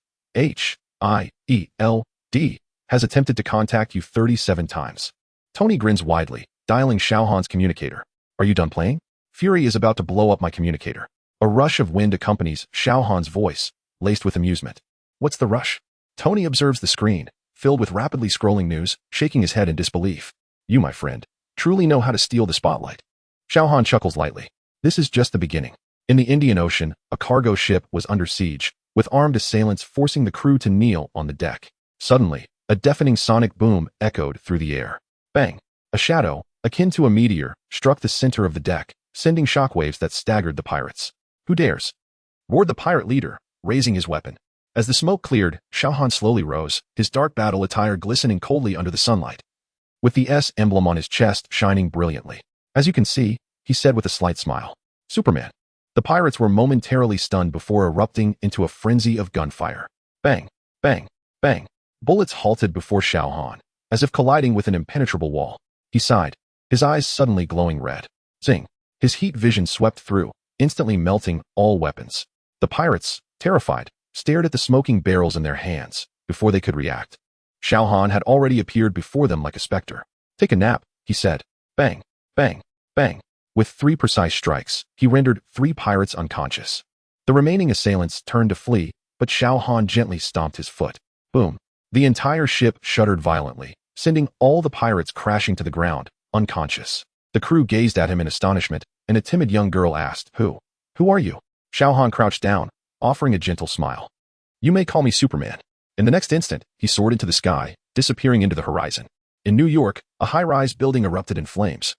has attempted to contact you 37 times. Tony grins widely, dialing Xiao Han's communicator. Are you done playing? Fury is about to blow up my communicator. A rush of wind accompanies Xiao Han's voice, laced with amusement. What's the rush? Tony observes the screen, filled with rapidly scrolling news, shaking his head in disbelief. You, my friend, truly know how to steal the spotlight. Xiao Han chuckles lightly. This is just the beginning. In the Indian Ocean, a cargo ship was under siege, with armed assailants forcing the crew to kneel on the deck. Suddenly, a deafening sonic boom echoed through the air. Bang! A shadow, akin to a meteor, struck the center of the deck, sending shockwaves that staggered the pirates. Who dares? Roared the pirate leader, raising his weapon. As the smoke cleared, Xiao Han slowly rose, his dark battle attire glistening coldly under the sunlight, with the S emblem on his chest shining brilliantly. As you can see, he said with a slight smile. Superman. The pirates were momentarily stunned before erupting into a frenzy of gunfire. Bang, bang, bang. Bullets halted before Xiao Han, as if colliding with an impenetrable wall. He sighed, his eyes suddenly glowing red. Zing. His heat vision swept through, instantly melting all weapons. The pirates, terrified, stared at the smoking barrels in their hands before they could react. Xiao Han had already appeared before them like a specter. Take a nap, he said. Bang, bang, bang. With 3 precise strikes, he rendered 3 pirates unconscious. The remaining assailants turned to flee, but Xiao Han gently stomped his foot. Boom. The entire ship shuddered violently, sending all the pirates crashing to the ground, unconscious. The crew gazed at him in astonishment, and a timid young girl asked, Who are you? Xiao Han crouched down, offering a gentle smile. You may call me Superman. In the next instant, he soared into the sky, disappearing into the horizon. In New York, a high-rise building erupted in flames.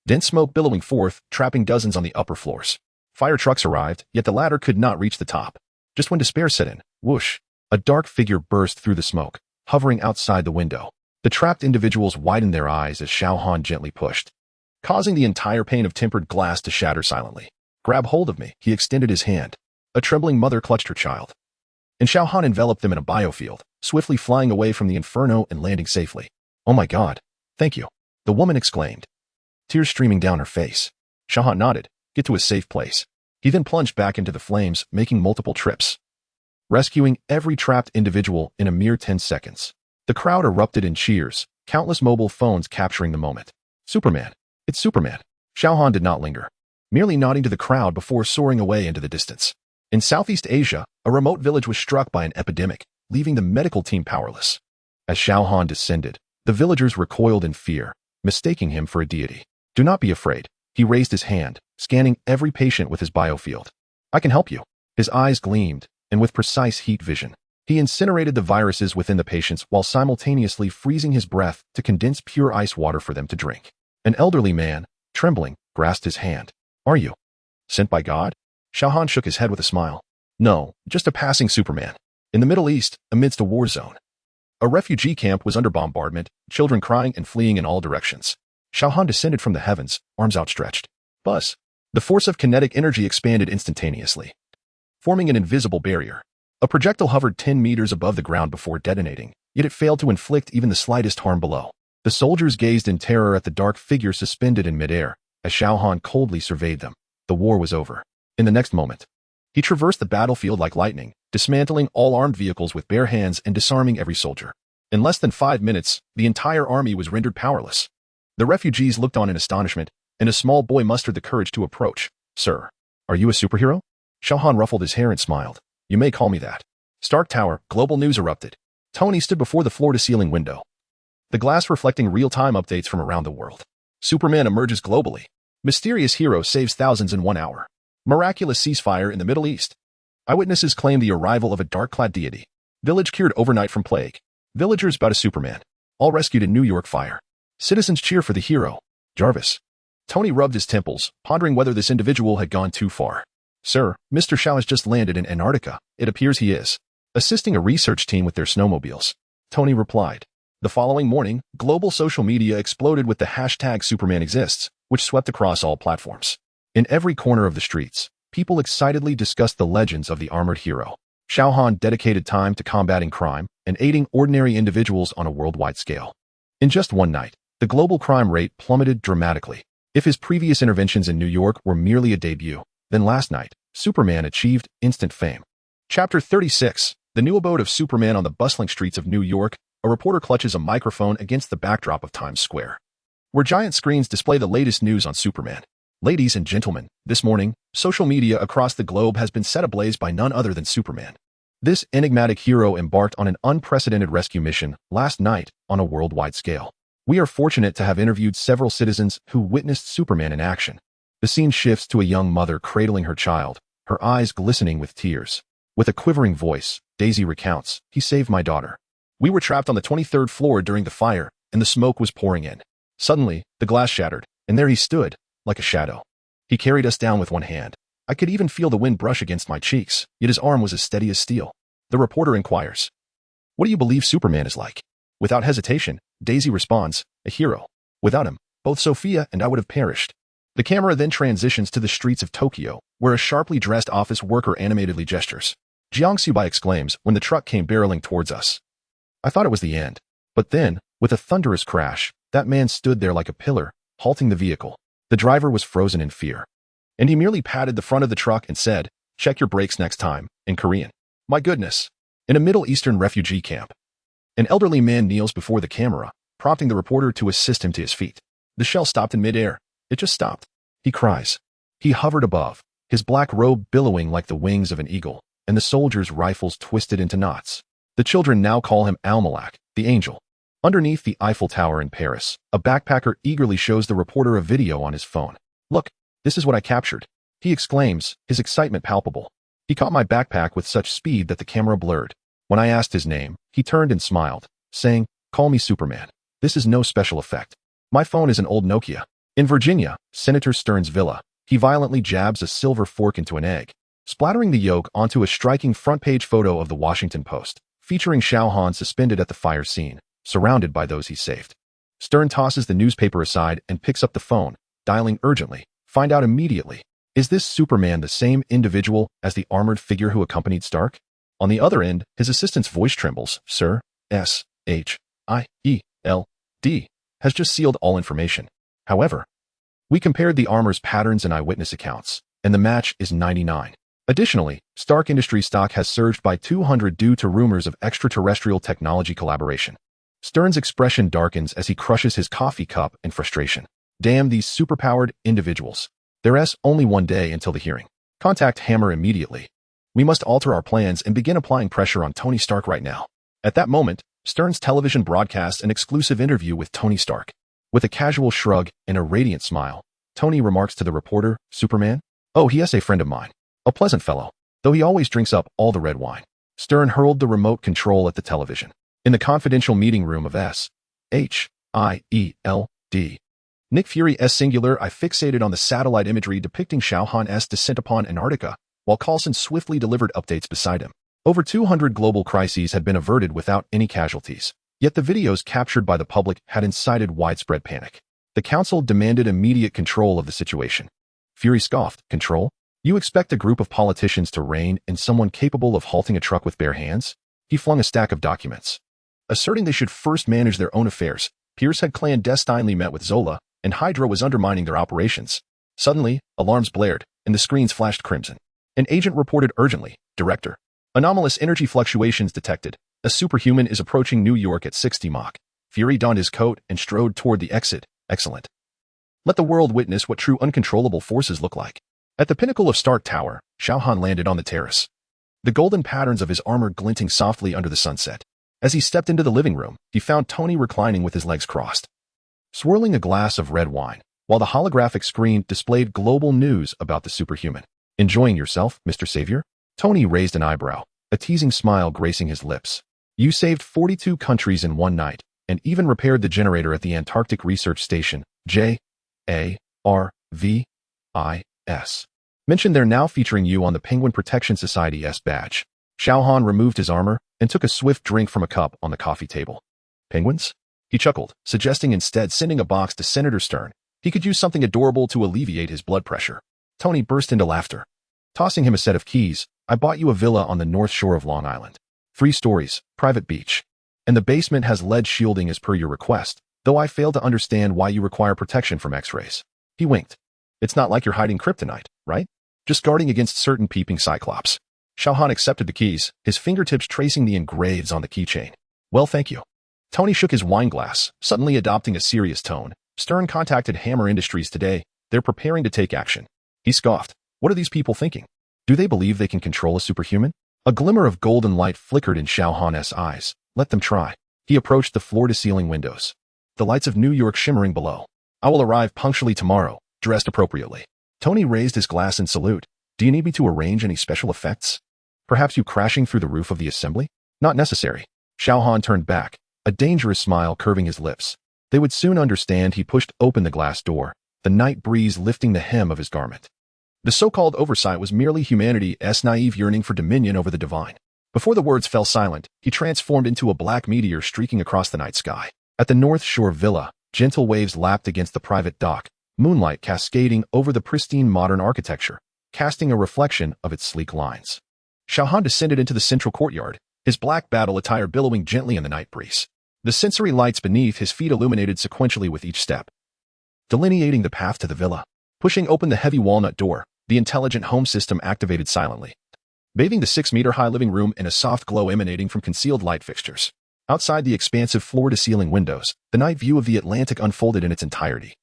Dense smoke billowing forth, trapping dozens on the upper floors. Fire trucks arrived, yet the latter could not reach the top. Just when despair set in, whoosh, a dark figure burst through the smoke, hovering outside the window. The trapped individuals widened their eyes as Xiao Han gently pushed, causing the entire pane of tempered glass to shatter silently. Grab hold of me, he extended his hand. A trembling mother clutched her child. And Xiao Han enveloped them in a biofield, swiftly flying away from the inferno and landing safely. Oh my God, thank you, the woman exclaimed, tears streaming down her face. Xiao Han nodded. Get to a safe place. He then plunged back into the flames, making multiple trips, rescuing every trapped individual in a mere 10 seconds. The crowd erupted in cheers, countless mobile phones capturing the moment. Superman. It's Superman. Xiao Han did not linger, merely nodding to the crowd before soaring away into the distance. In Southeast Asia, a remote village was struck by an epidemic, leaving the medical team powerless. As Xiao Han descended, the villagers recoiled in fear, mistaking him for a deity. Do not be afraid. He raised his hand, scanning every patient with his biofield. I can help you. His eyes gleamed, and with precise heat vision, He incinerated the viruses within the patients while simultaneously freezing his breath to condense pure ice water for them to drink. An elderly man, trembling, grasped his hand. Are you sent by God? Xiao Han shook his head with a smile. No, just a passing Superman. In the Middle East, amidst a war zone. A refugee camp was under bombardment, children crying and fleeing in all directions. Xiao Han descended from the heavens, arms outstretched. Buzz. The force of kinetic energy expanded instantaneously, forming an invisible barrier. A projectile hovered 10 meters above the ground before detonating, yet it failed to inflict even the slightest harm below. The soldiers gazed in terror at the dark figure suspended in midair, as Xiao Han coldly surveyed them. The war was over. In the next moment, he traversed the battlefield like lightning, dismantling all armed vehicles with bare hands and disarming every soldier. In less than 5 minutes, the entire army was rendered powerless. The refugees looked on in astonishment, and a small boy mustered the courage to approach. Sir, are you a superhero? Xiao Han ruffled his hair and smiled. You may call me that. Stark Tower, global news erupted. Tony stood before the floor-to-ceiling window, the glass reflecting real-time updates from around the world. Superman emerges globally. Mysterious hero saves thousands in 1 hour. Miraculous ceasefire in the Middle East. Eyewitnesses claim the arrival of a dark-clad deity. Village cured overnight from plague. Villagers bow to Superman. All rescued in New York fire. Citizens cheer for the hero. Jarvis. Tony rubbed his temples, pondering whether this individual had gone too far. Sir, Mr. Xiao has just landed in Antarctica. It appears he is assisting a research team with their snowmobiles. Tony replied. The following morning, global social media exploded with the hashtag Superman exists, which swept across all platforms. In every corner of the streets, people excitedly discussed the legends of the armored hero. Xiao Han dedicated time to combating crime and aiding ordinary individuals on a worldwide scale. In just one night, the global crime rate plummeted dramatically. If his previous interventions in New York were merely a debut, then last night, Superman achieved instant fame. Chapter 36, The New Abode of Superman on the bustling streets of New York. A reporter clutches a microphone against the backdrop of Times Square, where giant screens display the latest news on Superman. Ladies and gentlemen, this morning, social media across the globe has been set ablaze by none other than Superman. This enigmatic hero embarked on an unprecedented rescue mission last night on a worldwide scale. We are fortunate to have interviewed several citizens who witnessed Superman in action. The scene shifts to a young mother cradling her child, her eyes glistening with tears. With a quivering voice, Daisy recounts, "He saved my daughter. We were trapped on the 23rd floor during the fire, and the smoke was pouring in. Suddenly, the glass shattered, and there he stood, like a shadow. He carried us down with one hand. I could even feel the wind brush against my cheeks, yet his arm was as steady as steel." The reporter inquires, "What do you believe Superman is like?" Without hesitation, Daisy responds, "A hero. Without him, both Sophia and I would have perished." The camera then transitions to the streets of Tokyo, where a sharply dressed office worker animatedly gestures. Jiang Subai exclaims when the truck came barreling towards us. I thought it was the end. But then, with a thunderous crash, that man stood there like a pillar, halting the vehicle. The driver was frozen in fear. And he merely patted the front of the truck and said, "Check your brakes next time," in Korean. My goodness. In a Middle Eastern refugee camp, an elderly man kneels before the camera, prompting the reporter to assist him to his feet. The shell stopped in midair. It just stopped. He cries. He hovered above, his black robe billowing like the wings of an eagle, and the soldiers' rifles twisted into knots. The children now call him Almalak, the angel. Underneath the Eiffel Tower in Paris, a backpacker eagerly shows the reporter a video on his phone. "Look, this is what I captured," he exclaims, his excitement palpable. "He caught my backpack with such speed that the camera blurred. When I asked his name, he turned and smiled, saying, 'Call me Superman. This is no special effect. My phone is an old Nokia.'" In Virginia, Senator Stern's villa, he violently jabs a silver fork into an egg, splattering the yolk onto a striking front-page photo of the Washington Post, featuring Xiao Han suspended at the fire scene, surrounded by those he saved. Stern tosses the newspaper aside and picks up the phone, dialing urgently. Find out immediately. Is this Superman the same individual as the armored figure who accompanied Stark? On the other end, his assistant's voice trembles. Sir, S-H-I-E-L-D, has just sealed all information. However, we compared the armor's patterns and eyewitness accounts, and the match is 99. Additionally, Stark Industries stock has surged by 200 due to rumors of extraterrestrial technology collaboration. Stern's expression darkens as he crushes his coffee cup in frustration. Damn these superpowered individuals. There's only one day until the hearing. Contact Hammer immediately. We must alter our plans and begin applying pressure on Tony Stark right now. At that moment, Stern's television broadcasts an exclusive interview with Tony Stark. With a casual shrug and a radiant smile, Tony remarks to the reporter, "Superman? Oh, he is a friend of mine. A pleasant fellow, though he always drinks up all the red wine." Stern hurled the remote control at the television. In the confidential meeting room of S.H.I.E.L.D. Nick Fury S. Singular, I fixated on the satellite imagery depicting Xiao Han's descent upon Antarctica, while Coulson swiftly delivered updates beside him. Over 200 global crises had been averted without any casualties, yet the videos captured by the public had incited widespread panic. The council demanded immediate control of the situation. Fury scoffed, "Control? You expect a group of politicians to reign in someone capable of halting a truck with bare hands?" He flung a stack of documents. Asserting they should first manage their own affairs, Pierce had clandestinely met with Zola, and Hydra was undermining their operations. Suddenly, alarms blared, and the screens flashed crimson. An agent reported urgently, "Director, anomalous energy fluctuations detected. A superhuman is approaching New York at 60 Mach." Fury donned his coat and strode toward the exit. "Excellent. Let the world witness what true uncontrollable forces look like." At the pinnacle of Stark Tower, Xiao Han landed on the terrace, the golden patterns of his armor glinting softly under the sunset. As he stepped into the living room, he found Tony reclining with his legs crossed, swirling a glass of red wine, while the holographic screen displayed global news about the superhuman. "Enjoying yourself, Mr. Savior?" Tony raised an eyebrow, a teasing smile gracing his lips. "You saved 42 countries in one night, and even repaired the generator at the Antarctic Research Station, JARVIS. Mentioned they're now featuring you on the Penguin Protection Society's badge." Xiao Han removed his armor and took a swift drink from a cup on the coffee table. "Penguins?" He chuckled, suggesting instead sending a box to Senator Stern. He could use something adorable to alleviate his blood pressure. Tony burst into laughter. Tossing him a set of keys, "I bought you a villa on the north shore of Long Island. 3 stories, private beach. And the basement has lead shielding as per your request, though I fail to understand why you require protection from X-rays." He winked. "It's not like you're hiding kryptonite, right? Just guarding against certain peeping cyclops." Xiao Han accepted the keys, his fingertips tracing the engraves on the keychain. "Well, thank you." Tony shook his wine glass, suddenly adopting a serious tone. "Stern contacted Hammer Industries today. They're preparing to take action." He scoffed. "What are these people thinking? Do they believe they can control a superhuman?" A glimmer of golden light flickered in Xiao Han's eyes. "Let them try." He approached the floor-to-ceiling windows, the lights of New York shimmering below. "I will arrive punctually tomorrow, dressed appropriately." Tony raised his glass in salute. "Do you need me to arrange any special effects? Perhaps you crashing through the roof of the assembly?" "Not necessary." Xiao Han turned back, a dangerous smile curving his lips. They would soon understand. He pushed open the glass door, the night breeze lifting the hem of his garment. The so-called oversight was merely humanity's naive yearning for dominion over the divine. Before the words fell silent, he transformed into a black meteor streaking across the night sky. At the North Shore Villa, gentle waves lapped against the private dock, moonlight cascading over the pristine modern architecture, casting a reflection of its sleek lines. Xiao Han descended into the central courtyard, his black battle attire billowing gently in the night breeze. The sensory lights beneath his feet illuminated sequentially with each step, delineating the path to the villa. Pushing open the heavy walnut door, the intelligent home system activated silently, bathing the 6-meter-high living room in a soft glow emanating from concealed light fixtures. Outside the expansive floor-to-ceiling windows, the night view of the Atlantic unfolded in its entirety,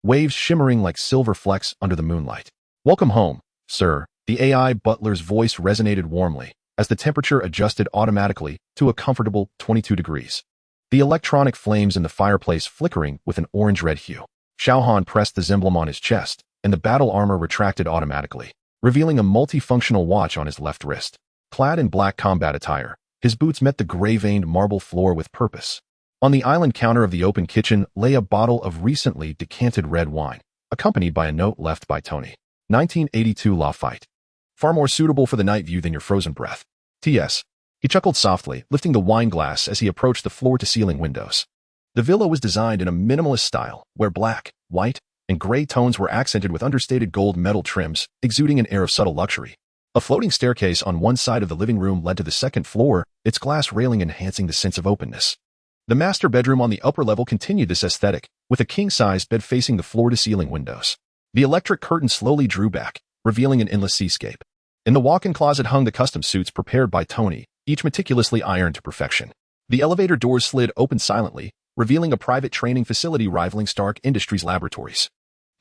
waves shimmering like silver flecks under the moonlight. "Welcome home, sir." The AI butler's voice resonated warmly as the temperature adjusted automatically to a comfortable 22 degrees. The electronic flames in the fireplace flickering with an orange-red hue. Xiao Han pressed the emblem on his chest, and the battle armor retracted automatically, revealing a multifunctional watch on his left wrist. Clad in black combat attire, his boots met the gray-veined marble floor with purpose. On the island counter of the open kitchen lay a bottle of recently decanted red wine, accompanied by a note left by Tony. 1982 Lafite. Far more suitable for the night view than your frozen breath. T.S. He chuckled softly, lifting the wine glass as he approached the floor-to-ceiling windows. The villa was designed in a minimalist style, where black, white, and gray tones were accented with understated gold metal trims, exuding an air of subtle luxury. A floating staircase on one side of the living room led to the second floor, its glass railing enhancing the sense of openness. The master bedroom on the upper level continued this aesthetic, with a king-size bed facing the floor-to-ceiling windows. The electric curtain slowly drew back, revealing an endless seascape. In the walk-in closet hung the custom suits prepared by Tony, each meticulously ironed to perfection. The elevator doors slid open silently, revealing a private training facility rivaling Stark Industries laboratories.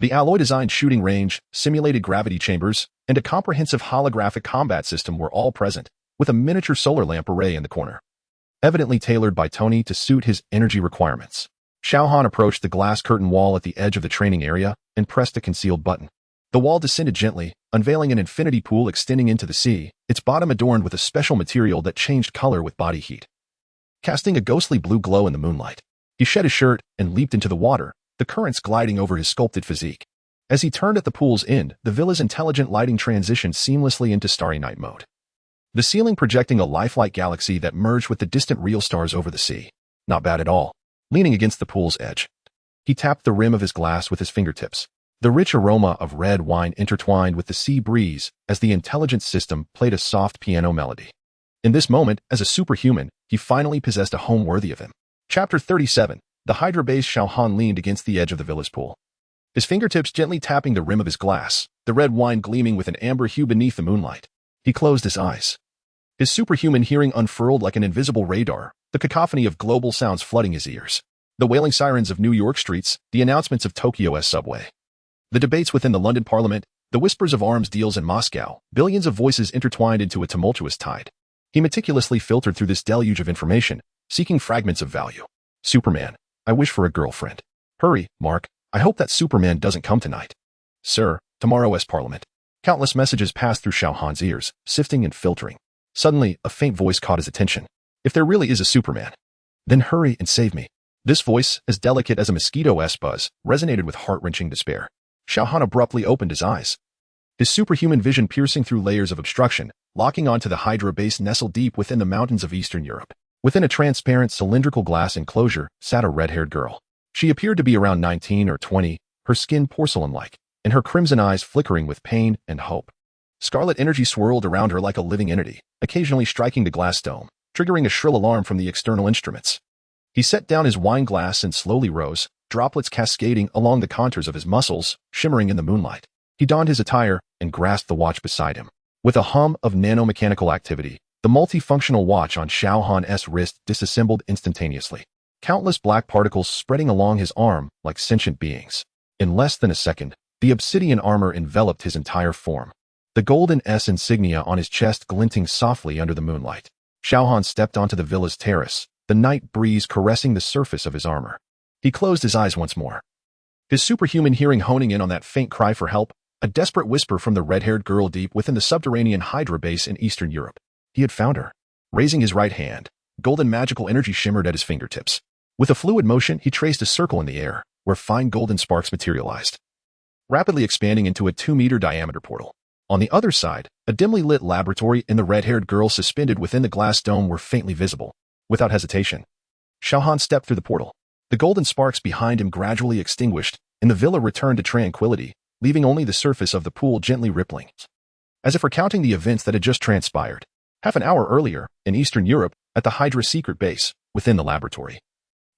The alloy-designed shooting range, simulated gravity chambers, and a comprehensive holographic combat system were all present, with a miniature solar lamp array in the corner, evidently tailored by Tony to suit his energy requirements. Xiao Han approached the glass curtain wall at the edge of the training area and pressed a concealed button. The wall descended gently, unveiling an infinity pool extending into the sea, its bottom adorned with a special material that changed color with body heat, casting a ghostly blue glow in the moonlight. He shed his shirt and leaped into the water, the currents gliding over his sculpted physique. As he turned at the pool's end, the villa's intelligent lighting transitioned seamlessly into starry night mode, the ceiling projecting a lifelike galaxy that merged with the distant real stars over the sea. Not bad at all. Leaning against the pool's edge, he tapped the rim of his glass with his fingertips. The rich aroma of red wine intertwined with the sea breeze as the intelligence system played a soft piano melody. In this moment, as a superhuman, he finally possessed a home worthy of him. Chapter 37. The Hydra-based Xiao Han leaned against the edge of the villa's pool, his fingertips gently tapping the rim of his glass, the red wine gleaming with an amber hue beneath the moonlight. He closed his eyes, his superhuman hearing unfurled like an invisible radar, the cacophony of global sounds flooding his ears. The wailing sirens of New York streets, the announcements of Tokyo's subway, the debates within the London Parliament, the whispers of arms deals in Moscow, billions of voices intertwined into a tumultuous tide. He meticulously filtered through this deluge of information, seeking fragments of value. Superman, I wish for a girlfriend. Hurry, Mark, I hope that Superman doesn't come tonight. Sir, tomorrow's Parliament. Countless messages passed through Xiao Han's ears, sifting and filtering. Suddenly, a faint voice caught his attention. If there really is a Superman, then hurry and save me. This voice, as delicate as a mosquito's buzz, resonated with heart-wrenching despair. Xiao Han abruptly opened his eyes, his superhuman vision piercing through layers of obstruction, locking onto the Hydra base nestled deep within the mountains of Eastern Europe. Within a transparent cylindrical glass enclosure sat a red-haired girl. She appeared to be around 19 or 20, her skin porcelain-like, and her crimson eyes flickering with pain and hope. Scarlet energy swirled around her like a living entity, occasionally striking the glass dome, triggering a shrill alarm from the external instruments. He set down his wine glass and slowly rose, droplets cascading along the contours of his muscles, shimmering in the moonlight. He donned his attire and grasped the watch beside him. With a hum of nanomechanical activity, the multifunctional watch on Xiao Han's wrist disassembled instantaneously, countless black particles spreading along his arm like sentient beings. In less than a second, the obsidian armor enveloped his entire form, the golden S insignia on his chest glinting softly under the moonlight. Xiao Han stepped onto the villa's terrace, the night breeze caressing the surface of his armor. He closed his eyes once more, his superhuman hearing honing in on that faint cry for help, a desperate whisper from the red-haired girl deep within the subterranean Hydra base in Eastern Europe. He had found her. Raising his right hand, golden magical energy shimmered at his fingertips. With a fluid motion, he traced a circle in the air, where fine golden sparks materialized, rapidly expanding into a 2-meter diameter portal. On the other side, a dimly lit laboratory and the red-haired girl suspended within the glass dome were faintly visible. Without hesitation, Xiao Han stepped through the portal. The golden sparks behind him gradually extinguished, and the villa returned to tranquility, leaving only the surface of the pool gently rippling, as if recounting the events that had just transpired. Half an hour earlier, in Eastern Europe, at the Hydra secret base, within the laboratory,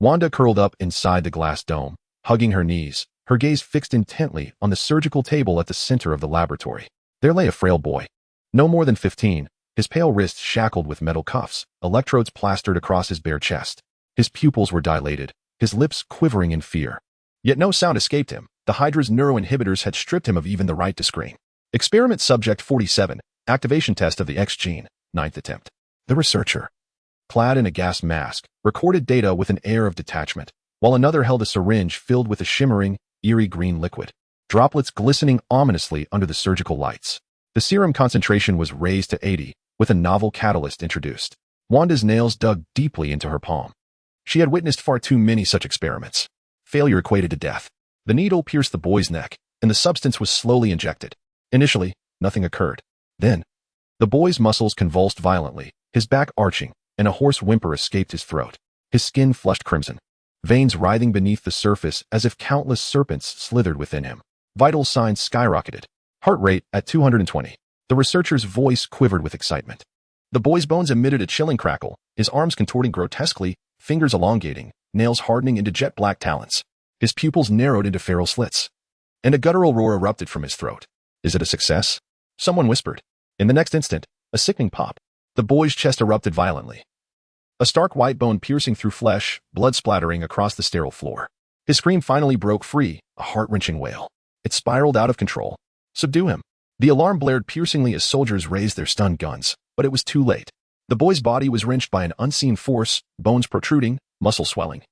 Wanda curled up inside the glass dome, hugging her knees, her gaze fixed intently on the surgical table at the center of the laboratory. There lay a frail boy, no more than 15, his pale wrists shackled with metal cuffs, electrodes plastered across his bare chest. His pupils were dilated, his lips quivering in fear. Yet no sound escaped him. The Hydra's neuroinhibitors had stripped him of even the right to scream. Experiment Subject 47, Activation Test of the X gene, 9th attempt. The researcher, clad in a gas mask, recorded data with an air of detachment, while another held a syringe filled with a shimmering, eerie green liquid, droplets glistening ominously under the surgical lights. The serum concentration was raised to 80, with a novel catalyst introduced. Wanda's nails dug deeply into her palm. She had witnessed far too many such experiments. Failure equated to death. The needle pierced the boy's neck, and the substance was slowly injected. Initially, nothing occurred. Then, the boy's muscles convulsed violently, his back arching, and a hoarse whimper escaped his throat. His skin flushed crimson, veins writhing beneath the surface as if countless serpents slithered within him. Vital signs skyrocketed. Heart rate at 220. The researcher's voice quivered with excitement. The boy's bones emitted a chilling crackle, his arms contorting grotesquely, fingers elongating, nails hardening into jet-black talons. His pupils narrowed into feral slits, and a guttural roar erupted from his throat. Is it a success? Someone whispered. In the next instant, a sickening pop. The boy's chest erupted violently, a stark white bone piercing through flesh, blood splattering across the sterile floor. His scream finally broke free, a heart-wrenching wail. It spiraled out of control. Subdue him. The alarm blared piercingly as soldiers raised their stun guns, but it was too late. The boy's body was wrenched by an unseen force, bones protruding, muscle swelling,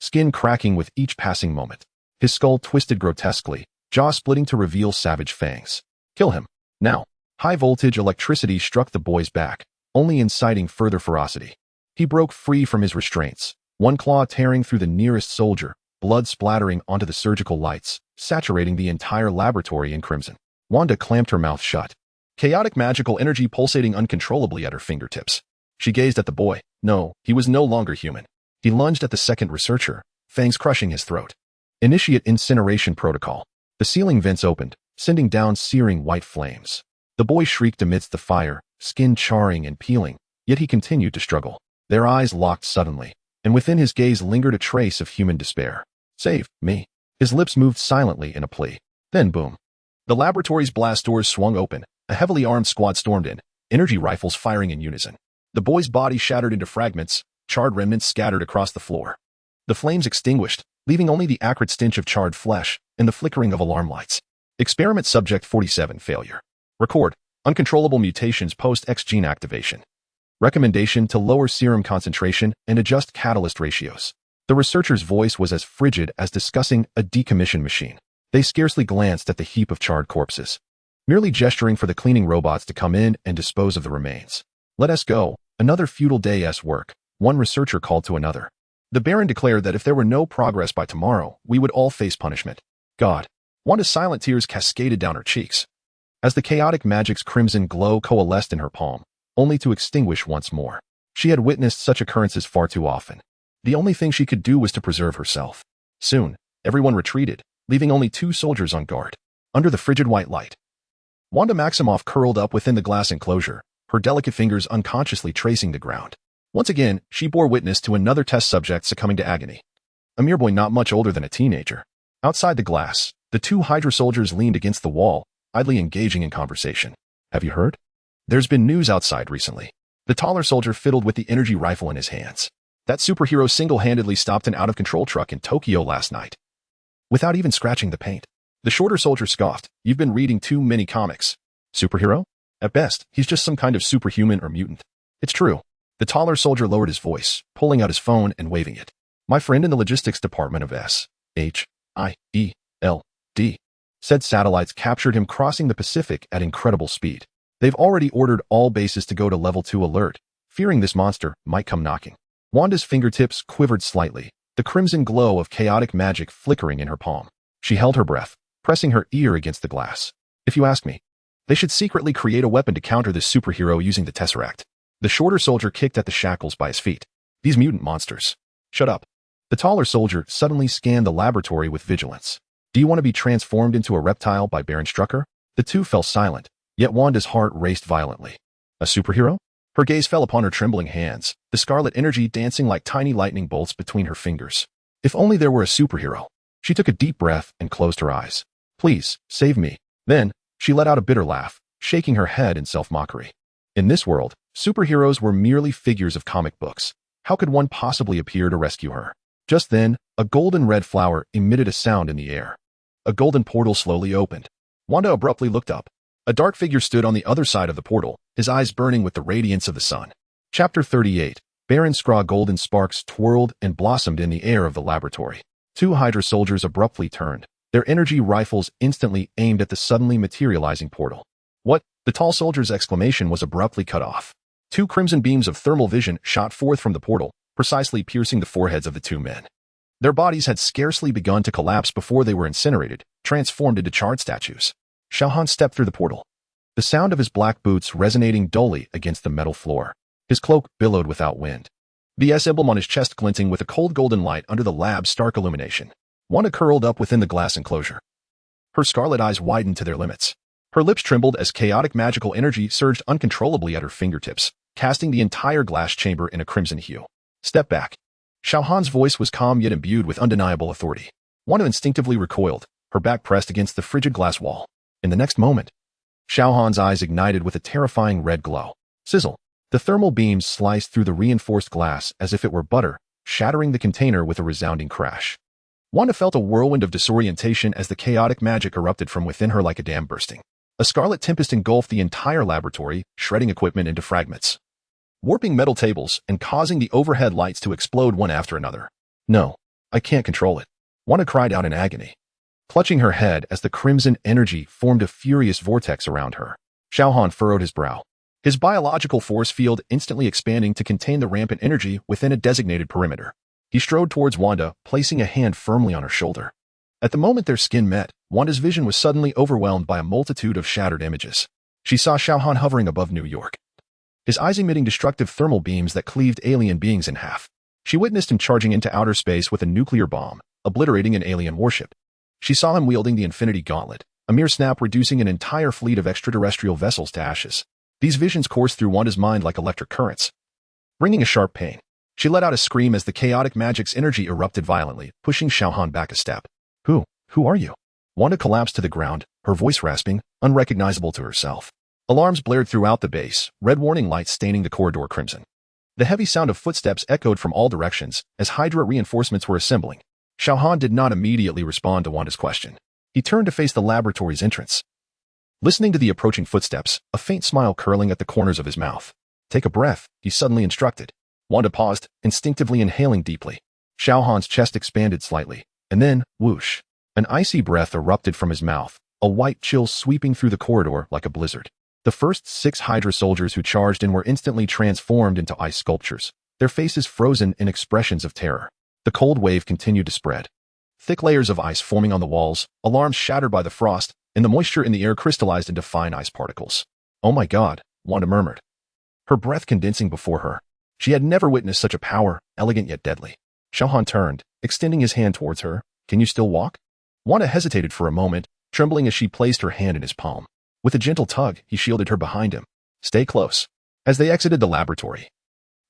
skin cracking with each passing moment. His skull twisted grotesquely, jaw splitting to reveal savage fangs. Kill him. Now, high-voltage electricity struck the boy's back, only inciting further ferocity. He broke free from his restraints, one claw tearing through the nearest soldier, blood splattering onto the surgical lights, saturating the entire laboratory in crimson. Wanda clamped her mouth shut, chaotic magical energy pulsating uncontrollably at her fingertips. She gazed at the boy. No, he was no longer human. He lunged at the second researcher, fangs crushing his throat. Initiate incineration protocol. The ceiling vents opened, sending down searing white flames. The boy shrieked amidst the fire, skin charring and peeling, yet he continued to struggle. Their eyes locked suddenly, and within his gaze lingered a trace of human despair. Save me. His lips moved silently in a plea. Then boom. The laboratory's blast doors swung open. A heavily armed squad stormed in, energy rifles firing in unison. The boy's body shattered into fragments, charred remnants scattered across the floor. The flames extinguished, leaving only the acrid stench of charred flesh and the flickering of alarm lights. Experiment Subject 47 failure. Record. Uncontrollable mutations post-X gene activation. Recommendation to lower serum concentration and adjust catalyst ratios. The researcher's voice was as frigid as discussing a decommissioned machine. They scarcely glanced at the heap of charred corpses, merely gesturing for the cleaning robots to come in and dispose of the remains. Let us go. Another futile day's work, one researcher called to another. The Baron declared that if there were no progress by tomorrow, we would all face punishment. God. Wanda's silent tears cascaded down her cheeks, as the chaotic magic's crimson glow coalesced in her palm, only to extinguish once more. She had witnessed such occurrences far too often. The only thing she could do was to preserve herself. Soon, everyone retreated, leaving only 2 soldiers on guard. Under the frigid white light, Wanda Maximoff curled up within the glass enclosure, her delicate fingers unconsciously tracing the ground. Once again, she bore witness to another test subject succumbing to agony. A mere boy not much older than a teenager. Outside the glass, the 2 Hydra soldiers leaned against the wall, idly engaging in conversation. Have you heard? There's been news outside recently. The taller soldier fiddled with the energy rifle in his hands. That superhero single-handedly stopped an out-of-control truck in Tokyo last night, without even scratching the paint. The shorter soldier scoffed. You've been reading too many comics. Superhero? At best, he's just some kind of superhuman or mutant. It's true. The taller soldier lowered his voice, pulling out his phone and waving it. My friend in the logistics department of S.H.I.E.L.D. said satellites captured him crossing the Pacific at incredible speed. They've already ordered all bases to go to level 2 alert, fearing this monster might come knocking. Wanda's fingertips quivered slightly, the crimson glow of chaotic magic flickering in her palm. She held her breath, pressing her ear against the glass. If you ask me, they should secretly create a weapon to counter this superhero using the Tesseract. The shorter soldier kicked at the shackles by his feet. These mutant monsters. Shut up. The taller soldier suddenly scanned the laboratory with vigilance. Do you want to be transformed into a reptile by Baron Strucker? The 2 fell silent, yet Wanda's heart raced violently. A superhero? Her gaze fell upon her trembling hands, the scarlet energy dancing like tiny lightning bolts between her fingers. If only there were a superhero. She took a deep breath and closed her eyes. Please, save me. Then, she let out a bitter laugh, shaking her head in self-mockery. In this world, superheroes were merely figures of comic books. How could one possibly appear to rescue her? Just then, a golden red flower emitted a sound in the air. A golden portal slowly opened. Wanda abruptly looked up. A dark figure stood on the other side of the portal, his eyes burning with the radiance of the sun. Chapter 38. Baron Scraw. Golden sparks twirled and blossomed in the air of the laboratory. 2 Hydra soldiers abruptly turned, their energy rifles instantly aimed at the suddenly materializing portal. What? The tall soldier's exclamation was abruptly cut off. 2 crimson beams of thermal vision shot forth from the portal, precisely piercing the foreheads of the 2 men. Their bodies had scarcely begun to collapse before they were incinerated, transformed into charred statues. Xiao Han stepped through the portal, the sound of his black boots resonating dully against the metal floor. His cloak billowed without wind, the S emblem on his chest glinting with a cold golden light under the lab's stark illumination. Wanda curled up within the glass enclosure. Her scarlet eyes widened to their limits. Her lips trembled as chaotic magical energy surged uncontrollably at her fingertips, casting the entire glass chamber in a crimson hue. Step back. Xiao Han's voice was calm yet imbued with undeniable authority. Wanda instinctively recoiled, her back pressed against the frigid glass wall. In the next moment, Xiao Han's eyes ignited with a terrifying red glow. Sizzle. The thermal beams sliced through the reinforced glass as if it were butter, shattering the container with a resounding crash. Wanda felt a whirlwind of disorientation as the chaotic magic erupted from within her like a dam bursting. A scarlet tempest engulfed the entire laboratory, shredding equipment into fragments, warping metal tables and causing the overhead lights to explode one after another. No, I can't control it. Wanda cried out in agony, clutching her head as the crimson energy formed a furious vortex around her. Xiao Han furrowed his brow, his biological force field instantly expanding to contain the rampant energy within a designated perimeter. He strode towards Wanda, placing a hand firmly on her shoulder. At the moment their skin met, Wanda's vision was suddenly overwhelmed by a multitude of shattered images. She saw Xiao Han hovering above New York, his eyes emitting destructive thermal beams that cleaved alien beings in half. She witnessed him charging into outer space with a nuclear bomb, obliterating an alien warship. She saw him wielding the Infinity Gauntlet, a mere snap reducing an entire fleet of extraterrestrial vessels to ashes. These visions coursed through Wanda's mind like electric currents, bringing a sharp pain. She let out a scream as the chaotic magic's energy erupted violently, pushing Xiao Han back a step. Who are you? Wanda collapsed to the ground, her voice rasping, unrecognizable to herself. Alarms blared throughout the base, red warning lights staining the corridor crimson. The heavy sound of footsteps echoed from all directions as Hydra reinforcements were assembling. Xiao Han did not immediately respond to Wanda's question. He turned to face the laboratory's entrance. Listening to the approaching footsteps, a faint smile curling at the corners of his mouth. Take a breath, he suddenly instructed. Wanda paused, instinctively inhaling deeply. Xiao Han's chest expanded slightly, and then, whoosh. An icy breath erupted from his mouth, a white chill sweeping through the corridor like a blizzard. The first 6 Hydra soldiers who charged in were instantly transformed into ice sculptures, their faces frozen in expressions of terror. The cold wave continued to spread. Thick layers of ice forming on the walls, alarms shattered by the frost, and the moisture in the air crystallized into fine ice particles. Oh my God, Wanda murmured, her breath condensing before her. She had never witnessed such a power, elegant yet deadly. Xiao Han turned, extending his hand towards her. Can you still walk? Wanda hesitated for a moment, trembling as she placed her hand in his palm. With a gentle tug, he shielded her behind him. Stay close. As they exited the laboratory,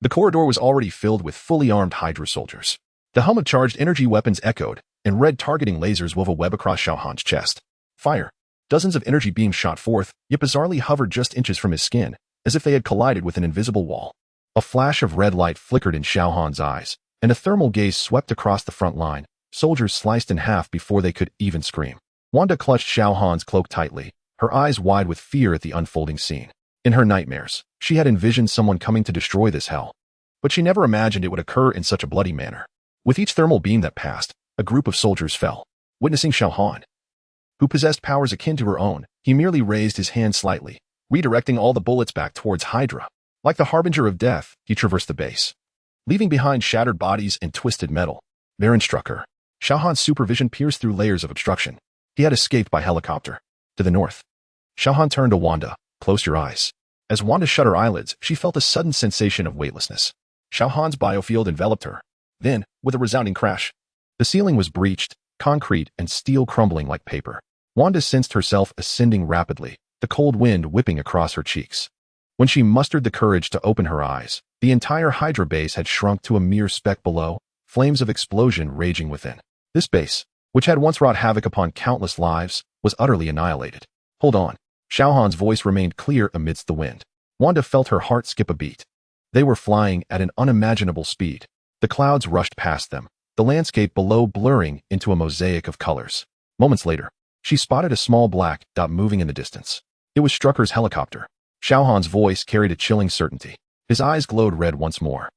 the corridor was already filled with fully armed Hydra soldiers. The hum of charged energy weapons echoed, and red targeting lasers wove a web across Xiao Han's chest. Fire. Dozens of energy beams shot forth, yet bizarrely hovered just inches from his skin, as if they had collided with an invisible wall. A flash of red light flickered in Xiao Han's eyes, and a thermal gaze swept across the front line, soldiers sliced in half before they could even scream. Wanda clutched Xiao Han's cloak tightly, her eyes wide with fear at the unfolding scene. In her nightmares, she had envisioned someone coming to destroy this hell, but she never imagined it would occur in such a bloody manner. With each thermal beam that passed, a group of soldiers fell. Witnessing Xiao Han, who possessed powers akin to her own, he merely raised his hand slightly, redirecting all the bullets back towards Hydra. Like the harbinger of death, he traversed the base, leaving behind shattered bodies and twisted metal. Baron struck her. Xiao Han's supervision pierced through layers of obstruction. He had escaped by helicopter. To the north. Xiao Han turned to Wanda. Close your eyes. As Wanda shut her eyelids, she felt a sudden sensation of weightlessness. Xiao Han's biofield enveloped her. Then, with a resounding crash, the ceiling was breached, concrete and steel crumbling like paper. Wanda sensed herself ascending rapidly, the cold wind whipping across her cheeks. When she mustered the courage to open her eyes, the entire Hydra base had shrunk to a mere speck below, flames of explosion raging within. This base, which had once wrought havoc upon countless lives, was utterly annihilated. Hold on. Xiao Han's voice remained clear amidst the wind. Wanda felt her heart skip a beat. They were flying at an unimaginable speed. The clouds rushed past them, the landscape below blurring into a mosaic of colors. Moments later, she spotted a small black dot moving in the distance. It was Strucker's helicopter. Xiao Han's voice carried a chilling certainty. His eyes glowed red once more,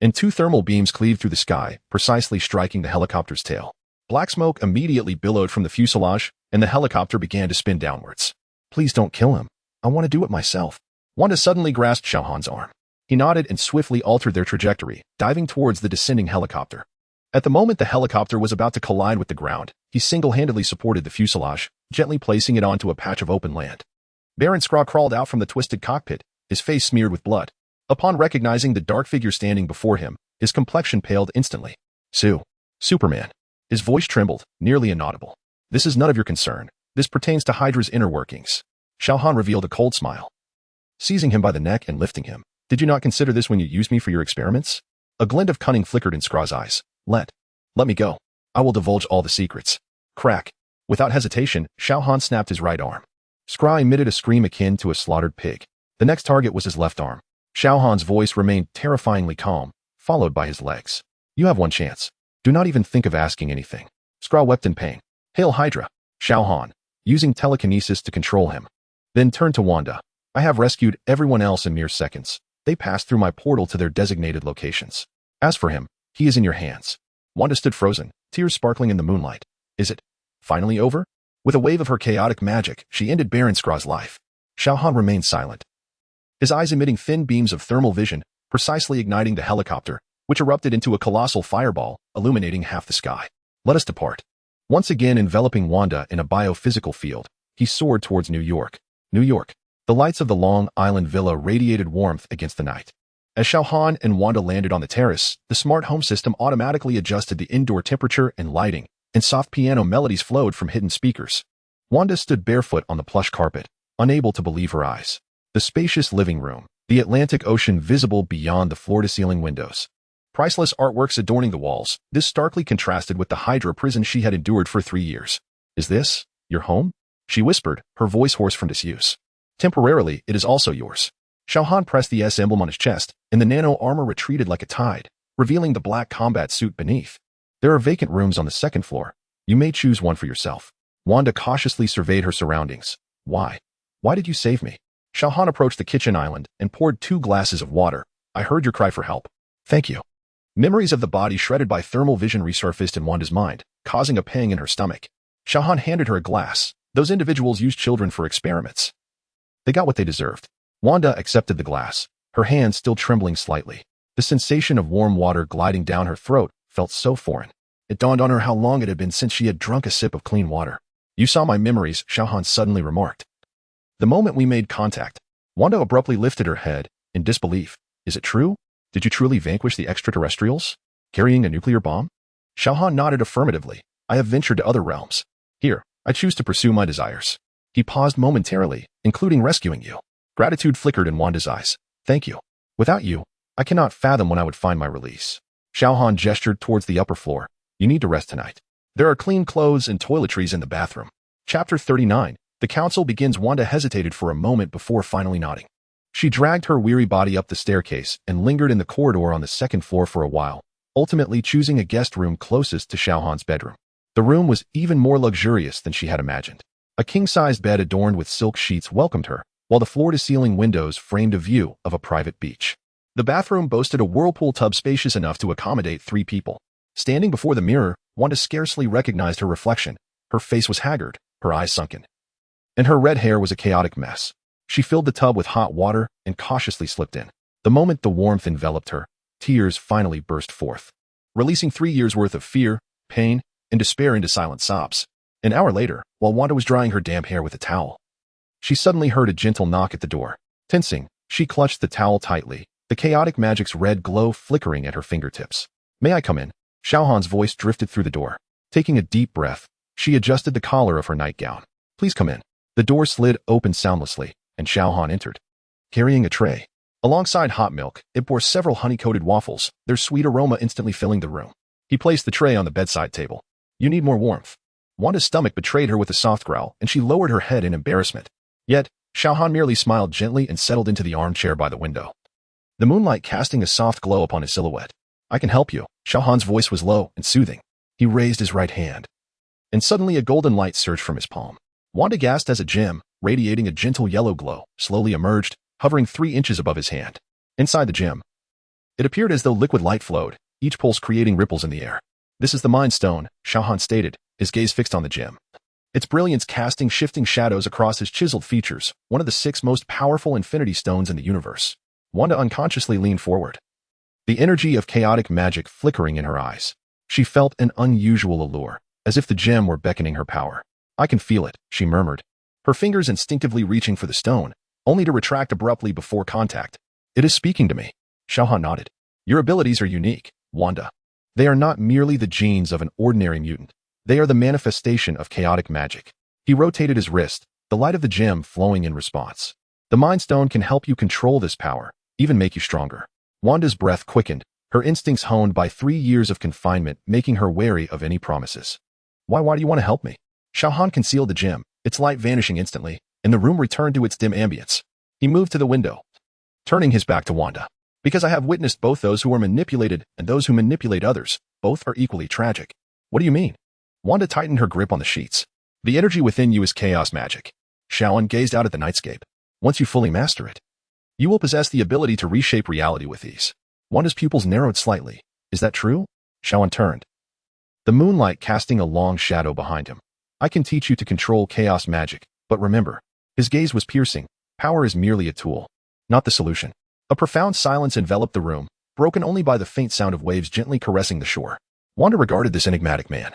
and 2 thermal beams cleaved through the sky, precisely striking the helicopter's tail. Black smoke immediately billowed from the fuselage, and the helicopter began to spin downwards. Please don't kill him. I want to do it myself. Wanda suddenly grasped Xiao Han's arm. He nodded and swiftly altered their trajectory, diving towards the descending helicopter. At the moment the helicopter was about to collide with the ground, he single-handedly supported the fuselage, gently placing it onto a patch of open land. Baron Skra crawled out from the twisted cockpit, his face smeared with blood. Upon recognizing the dark figure standing before him, his complexion paled instantly. Superman. His voice trembled, nearly inaudible. This is none of your concern. This pertains to Hydra's inner workings. Xiao Han revealed a cold smile, seizing him by the neck and lifting him. Did you not consider this when you used me for your experiments? A glint of cunning flickered in Skra's eyes. Let me go. I will divulge all the secrets. Crack. Without hesitation, Xiao Han snapped his right arm. Skra emitted a scream akin to a slaughtered pig. The next target was his left arm. Xiao Han's voice remained terrifyingly calm, followed by his legs. You have one chance. Do not even think of asking anything. Skra wept in pain. Hail Hydra. Xiao Han, using telekinesis to control him. Then turned to Wanda. I have rescued everyone else in mere seconds. They passed through my portal to their designated locations. As for him, he is in your hands. Wanda stood frozen, tears sparkling in the moonlight. Is it finally over? With a wave of her chaotic magic, she ended Baron Skra's life. Xiao Han remained silent, his eyes emitting thin beams of thermal vision, precisely igniting the helicopter, which erupted into a colossal fireball, illuminating half the sky. Let us depart. Once again enveloping Wanda in a biophysical field, he soared towards New York. New York. The lights of the Long Island villa radiated warmth against the night. As Xiao Han and Wanda landed on the terrace, the smart home system automatically adjusted the indoor temperature and lighting, and soft piano melodies flowed from hidden speakers. Wanda stood barefoot on the plush carpet, unable to believe her eyes. The spacious living room, the Atlantic Ocean visible beyond the floor-to-ceiling windows. Priceless artworks adorning the walls, this starkly contrasted with the Hydra prison she had endured for 3 years. Is this your home? She whispered, her voice hoarse from disuse. Temporarily, it is also yours. Xiao Han pressed the S emblem on his chest, and the nano armor retreated like a tide, revealing the black combat suit beneath. There are vacant rooms on the second floor. You may choose one for yourself. Wanda cautiously surveyed her surroundings. Why? Why did you save me? Xiao Han approached the kitchen island and poured 2 glasses of water. I heard your cry for help. Thank you. Memories of the body shredded by thermal vision resurfaced in Wanda's mind, causing a pang in her stomach. Xiao Han handed her a glass. Those individuals used children for experiments. They got what they deserved. Wanda accepted the glass, her hand still trembling slightly. The sensation of warm water gliding down her throat felt so foreign. It dawned on her how long it had been since she had drunk a sip of clean water. You saw my memories, Xiao Han suddenly remarked. The moment we made contact, Wanda abruptly lifted her head in disbelief. Is it true? Did you truly vanquish the extraterrestrials? Carrying a nuclear bomb? Xiao Han nodded affirmatively. I have ventured to other realms. Here, I choose to pursue my desires. He paused momentarily, including rescuing you. Gratitude flickered in Wanda's eyes. Thank you. Without you, I cannot fathom when I would find my release. Xiao Han gestured towards the upper floor. You need to rest tonight. There are clean clothes and toiletries in the bathroom. Chapter 39. The council begins. Wanda hesitated for a moment before finally nodding. She dragged her weary body up the staircase and lingered in the corridor on the second floor for a while, ultimately choosing a guest room closest to Xiao Han's bedroom. The room was even more luxurious than she had imagined. A king-sized bed adorned with silk sheets welcomed her, while the floor-to-ceiling windows framed a view of a private beach. The bathroom boasted a whirlpool tub spacious enough to accommodate 3 people. Standing before the mirror, Wanda scarcely recognized her reflection. Her face was haggard, her eyes sunken, and her red hair was a chaotic mess. She filled the tub with hot water and cautiously slipped in. The moment the warmth enveloped her, tears finally burst forth, releasing 3 years' worth of fear, pain, and despair into silent sobs. An hour later, while Wanda was drying her damp hair with a towel, she suddenly heard a gentle knock at the door. Tensing, she clutched the towel tightly, the chaotic magic's red glow flickering at her fingertips. May I come in? Xiao Han's voice drifted through the door. Taking a deep breath, she adjusted the collar of her nightgown. Please come in. The door slid open soundlessly, and Xiao Han entered, carrying a tray. Alongside hot milk, it bore several honey-coated waffles, their sweet aroma instantly filling the room. He placed the tray on the bedside table. You need more warmth. Wanda's stomach betrayed her with a soft growl, and she lowered her head in embarrassment. Yet, Xiao Han merely smiled gently and settled into the armchair by the window, the moonlight casting a soft glow upon his silhouette. I can help you. Xiao Han's voice was low and soothing. He raised his right hand, and suddenly a golden light surged from his palm. Wanda gasped as a gem, radiating a gentle yellow glow, slowly emerged, hovering 3 inches above his hand. Inside the gem, it appeared as though liquid light flowed, each pulse creating ripples in the air. This is the Mind Stone, Xiao Han stated, his gaze fixed on the gem, its brilliance casting shifting shadows across his chiseled features, one of the 6 most powerful infinity stones in the universe. Wanda unconsciously leaned forward, the energy of chaotic magic flickering in her eyes. She felt an unusual allure, as if the gem were beckoning her power. I can feel it, she murmured, her fingers instinctively reaching for the stone, only to retract abruptly before contact. It is speaking to me. Xiao Han nodded. Your abilities are unique, Wanda. They are not merely the genes of an ordinary mutant. They are the manifestation of chaotic magic. He rotated his wrist, the light of the gem flowing in response. The Mind Stone can help you control this power, even make you stronger. Wanda's breath quickened, her instincts honed by 3 years of confinement, making her wary of any promises. Why do you want to help me? Xiao Han concealed the gem, its light vanishing instantly, and the room returned to its dim ambience. He moved to the window, turning his back to Wanda. Because I have witnessed both those who are manipulated and those who manipulate others. Both are equally tragic. What do you mean? Wanda tightened her grip on the sheets. The energy within you is chaos magic. Xiao Han gazed out at the nightscape. Once you fully master it, you will possess the ability to reshape reality with ease. Wanda's pupils narrowed slightly. Is that true? Xiao Han turned, the moonlight casting a long shadow behind him. I can teach you to control chaos magic, but remember, his gaze was piercing, Power is merely a tool, not the solution. A profound silence enveloped the room, broken only by the faint sound of waves gently caressing the shore. Wanda regarded this enigmatic man.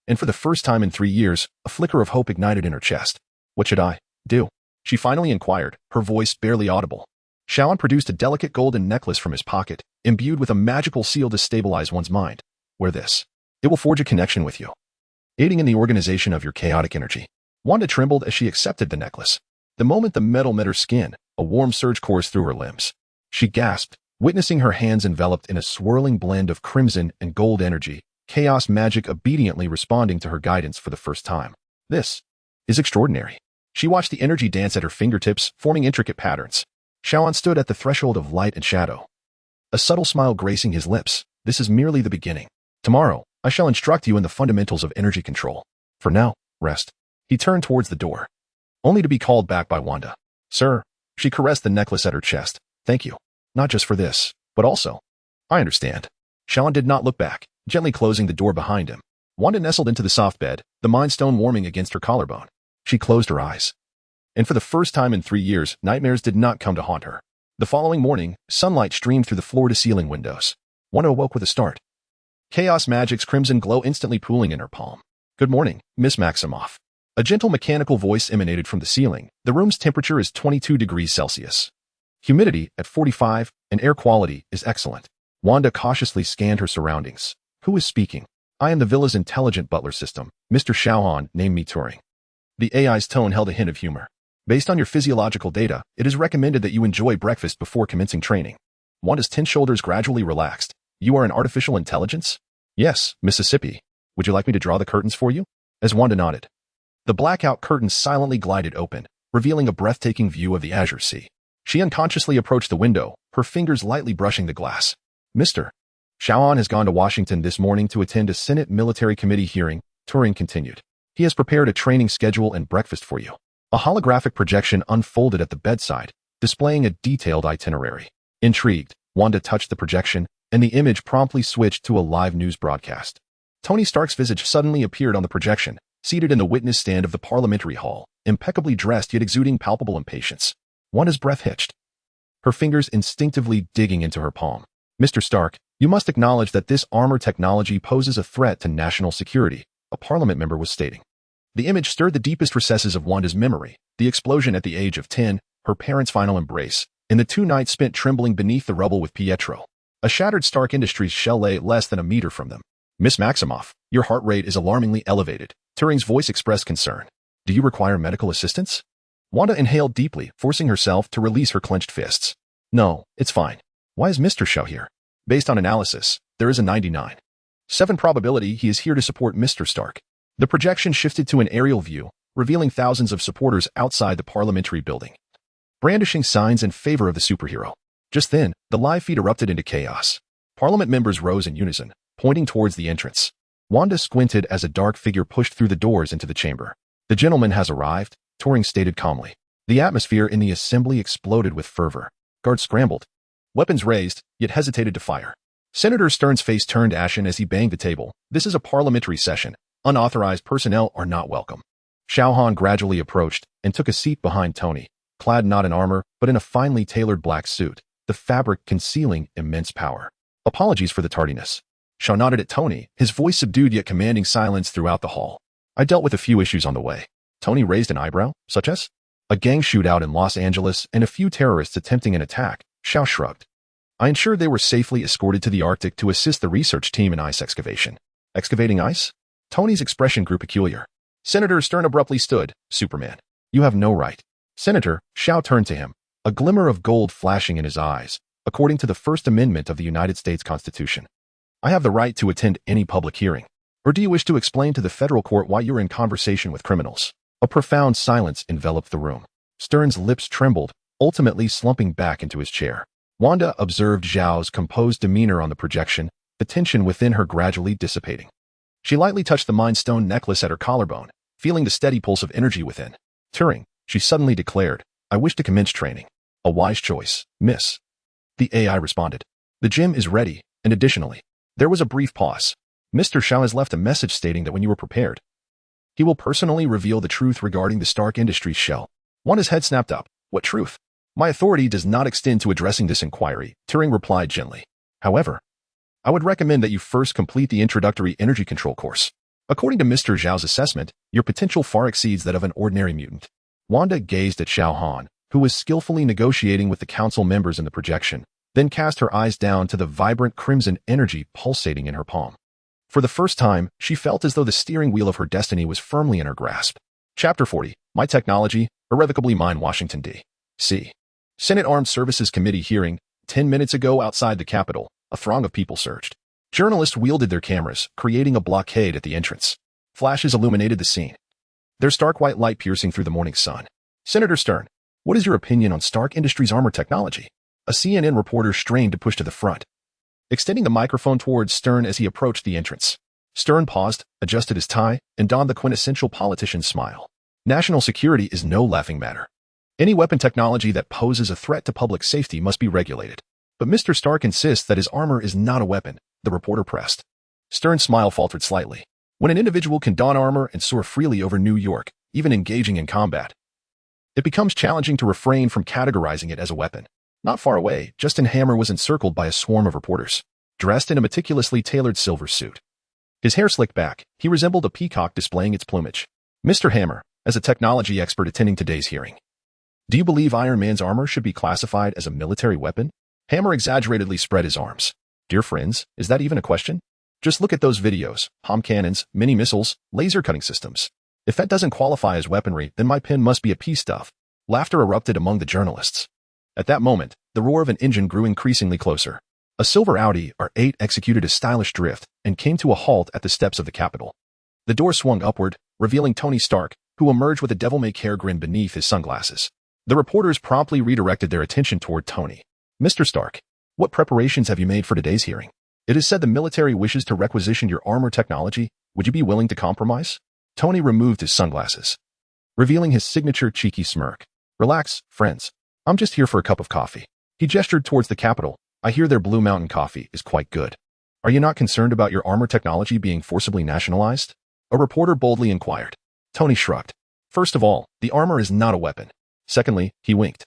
And for the first time in 3 years, a flicker of hope ignited in her chest. What should I do? She finally inquired, her voice barely audible. Xiao Han produced a delicate golden necklace from his pocket, imbued with a magical seal to stabilize one's mind. Wear this. It will forge a connection with you, aiding in the organization of your chaotic energy. Wanda trembled as she accepted the necklace. The moment the metal met her skin, a warm surge coursed through her limbs. She gasped, witnessing her hands enveloped in a swirling blend of crimson and gold energy, chaos magic obediently responding to her guidance for the first time. This is extraordinary. She watched the energy dance at her fingertips, forming intricate patterns. Xiao Han stood at the threshold of light and shadow, a subtle smile gracing his lips. This is merely the beginning. Tomorrow, I shall instruct you in the fundamentals of energy control. For now, rest. He turned towards the door, only to be called back by Wanda. Sir, she caressed the necklace at her chest. Thank you. Not just for this, but also. I understand. Xiao Han did not look back, gently closing the door behind him. Wanda nestled into the soft bed, the Mind Stone warming against her collarbone. She closed her eyes. And for the first time in 3 years, nightmares did not come to haunt her. The following morning, sunlight streamed through the floor-to-ceiling windows. Wanda awoke with a start. Chaos Magic's crimson glow instantly pooling in her palm. Good morning, Miss Maximoff. A gentle mechanical voice emanated from the ceiling. The room's temperature is 22 degrees Celsius. Humidity at 45, and air quality is excellent. Wanda cautiously scanned her surroundings. Who is speaking? I am the villa's intelligent butler system. Mr. Xiao Han named me Turing. The AI's tone held a hint of humor. Based on your physiological data, it is recommended that you enjoy breakfast before commencing training. Wanda's tense shoulders gradually relaxed. You are an artificial intelligence? Yes, Mississippi. Would you like me to draw the curtains for you? As Wanda nodded. The blackout curtains silently glided open, revealing a breathtaking view of the azure sea. She unconsciously approached the window, her fingers lightly brushing the glass. Mr. Xiao Han has gone to Washington this morning to attend a Senate Military Committee hearing, Turing continued. He has prepared a training schedule and breakfast for you. A holographic projection unfolded at the bedside, displaying a detailed itinerary. Intrigued, Wanda touched the projection, and the image promptly switched to a live news broadcast. Tony Stark's visage suddenly appeared on the projection, seated in the witness stand of the parliamentary hall, impeccably dressed yet exuding palpable impatience. Wanda's breath hitched, her fingers instinctively digging into her palm. Mr. Stark, you must acknowledge that this armor technology poses a threat to national security, a parliament member was stating. The image stirred the deepest recesses of Wanda's memory, the explosion at the age of 10, her parents' final embrace, and the 2 nights spent trembling beneath the rubble with Pietro. A shattered Stark Industries shell lay less than a meter from them. Miss Maximoff, your heart rate is alarmingly elevated. Turing's voice expressed concern. Do you require medical assistance? Wanda inhaled deeply, forcing herself to release her clenched fists. No, it's fine. Why is Mr. Xiao here? Based on analysis, there is a 99.7% probability he is here to support Mr. Stark. The projection shifted to an aerial view, revealing thousands of supporters outside the parliamentary building, brandishing signs in favor of the superhero. Just then, the live feed erupted into chaos. Parliament members rose in unison, pointing towards the entrance. Wanda squinted as a dark figure pushed through the doors into the chamber. The gentleman has arrived, Turing stated calmly. The atmosphere in the assembly exploded with fervor. Guards scrambled, weapons raised, yet hesitated to fire. Senator Stern's face turned ashen as he banged the table. This is a parliamentary session. Unauthorized personnel are not welcome. Xiao Han gradually approached and took a seat behind Tony, clad not in armor, but in a finely tailored black suit, the fabric concealing immense power. Apologies for the tardiness. Xiao nodded at Tony, his voice subdued yet commanding silence throughout the hall. I dealt with a few issues on the way. Tony raised an eyebrow, such as a gang shootout in Los Angeles and a few terrorists attempting an attack. Xiao shrugged. I ensured they were safely escorted to the Arctic to assist the research team in ice excavation. Excavating ice? Tony's expression grew peculiar. Senator Stern abruptly stood. Superman. You have no right. Senator, Xiao turned to him, a glimmer of gold flashing in his eyes, according to the First Amendment of the United States Constitution. I have the right to attend any public hearing. Or do you wish to explain to the federal court why you're in conversation with criminals? A profound silence enveloped the room. Stern's lips trembled, ultimately slumping back into his chair. Wanda observed Zhao's composed demeanor on the projection, the tension within her gradually dissipating. She lightly touched the Mind Stone necklace at her collarbone, feeling the steady pulse of energy within. Turing, she suddenly declared, I wish to commence training. A wise choice, miss. The AI responded. The gym is ready, and additionally, there was a brief pause. Mr. Xiao has left a message stating that when you are prepared, he will personally reveal the truth regarding the Stark Industries shell. Wanda's head snapped up, What truth? My authority does not extend to addressing this inquiry, Turing replied gently. However, I would recommend that you first complete the introductory energy control course. According to Mr. Zhao's assessment, your potential far exceeds that of an ordinary mutant. Wanda gazed at Xiao Han, who was skillfully negotiating with the council members in the projection, then cast her eyes down to the vibrant crimson energy pulsating in her palm. For the first time, she felt as though the steering wheel of her destiny was firmly in her grasp. Chapter 40. My Technology, Irrevocably Mine, Washington, D.C. Senate Armed Services Committee hearing. 10 minutes ago outside the Capitol, a throng of people surged. Journalists wielded their cameras, creating a blockade at the entrance. Flashes illuminated the scene, their stark white light piercing through the morning sun. Senator Stern, what is your opinion on Stark Industries' armor technology? A CNN reporter strained to push to the front, extending the microphone towards Stern as he approached the entrance. Stern paused, adjusted his tie, and donned the quintessential politician's smile. National security is no laughing matter. Any weapon technology that poses a threat to public safety must be regulated. But Mr. Stark insists that his armor is not a weapon, the reporter pressed. Stern's smile faltered slightly. When an individual can don armor and soar freely over New York, even engaging in combat, it becomes challenging to refrain from categorizing it as a weapon. Not far away, Justin Hammer was encircled by a swarm of reporters, dressed in a meticulously tailored silver suit. His hair slicked back, he resembled a peacock displaying its plumage. Mr. Hammer, as a technology expert attending today's hearing, do you believe Iron Man's armor should be classified as a military weapon? Hammer exaggeratedly spread his arms. Dear friends, is that even a question? Just look at those videos, HOM cannons, mini missiles, laser cutting systems. If that doesn't qualify as weaponry, then my pen must be a pea stuff. Laughter erupted among the journalists. At that moment, the roar of an engine grew increasingly closer. A silver Audi R8 executed a stylish drift and came to a halt at the steps of the Capitol. The door swung upward, revealing Tony Stark, who emerged with a devil-may-care grin beneath his sunglasses. The reporters promptly redirected their attention toward Tony. Mr. Stark, what preparations have you made for today's hearing? It is said the military wishes to requisition your armor technology. Would you be willing to compromise? Tony removed his sunglasses, revealing his signature cheeky smirk. Relax, friends. I'm just here for a cup of coffee. He gestured towards the Capitol. I hear their Blue Mountain coffee is quite good. Are you not concerned about your armor technology being forcibly nationalized? A reporter boldly inquired. Tony shrugged. First of all, the armor is not a weapon. Secondly, he winked.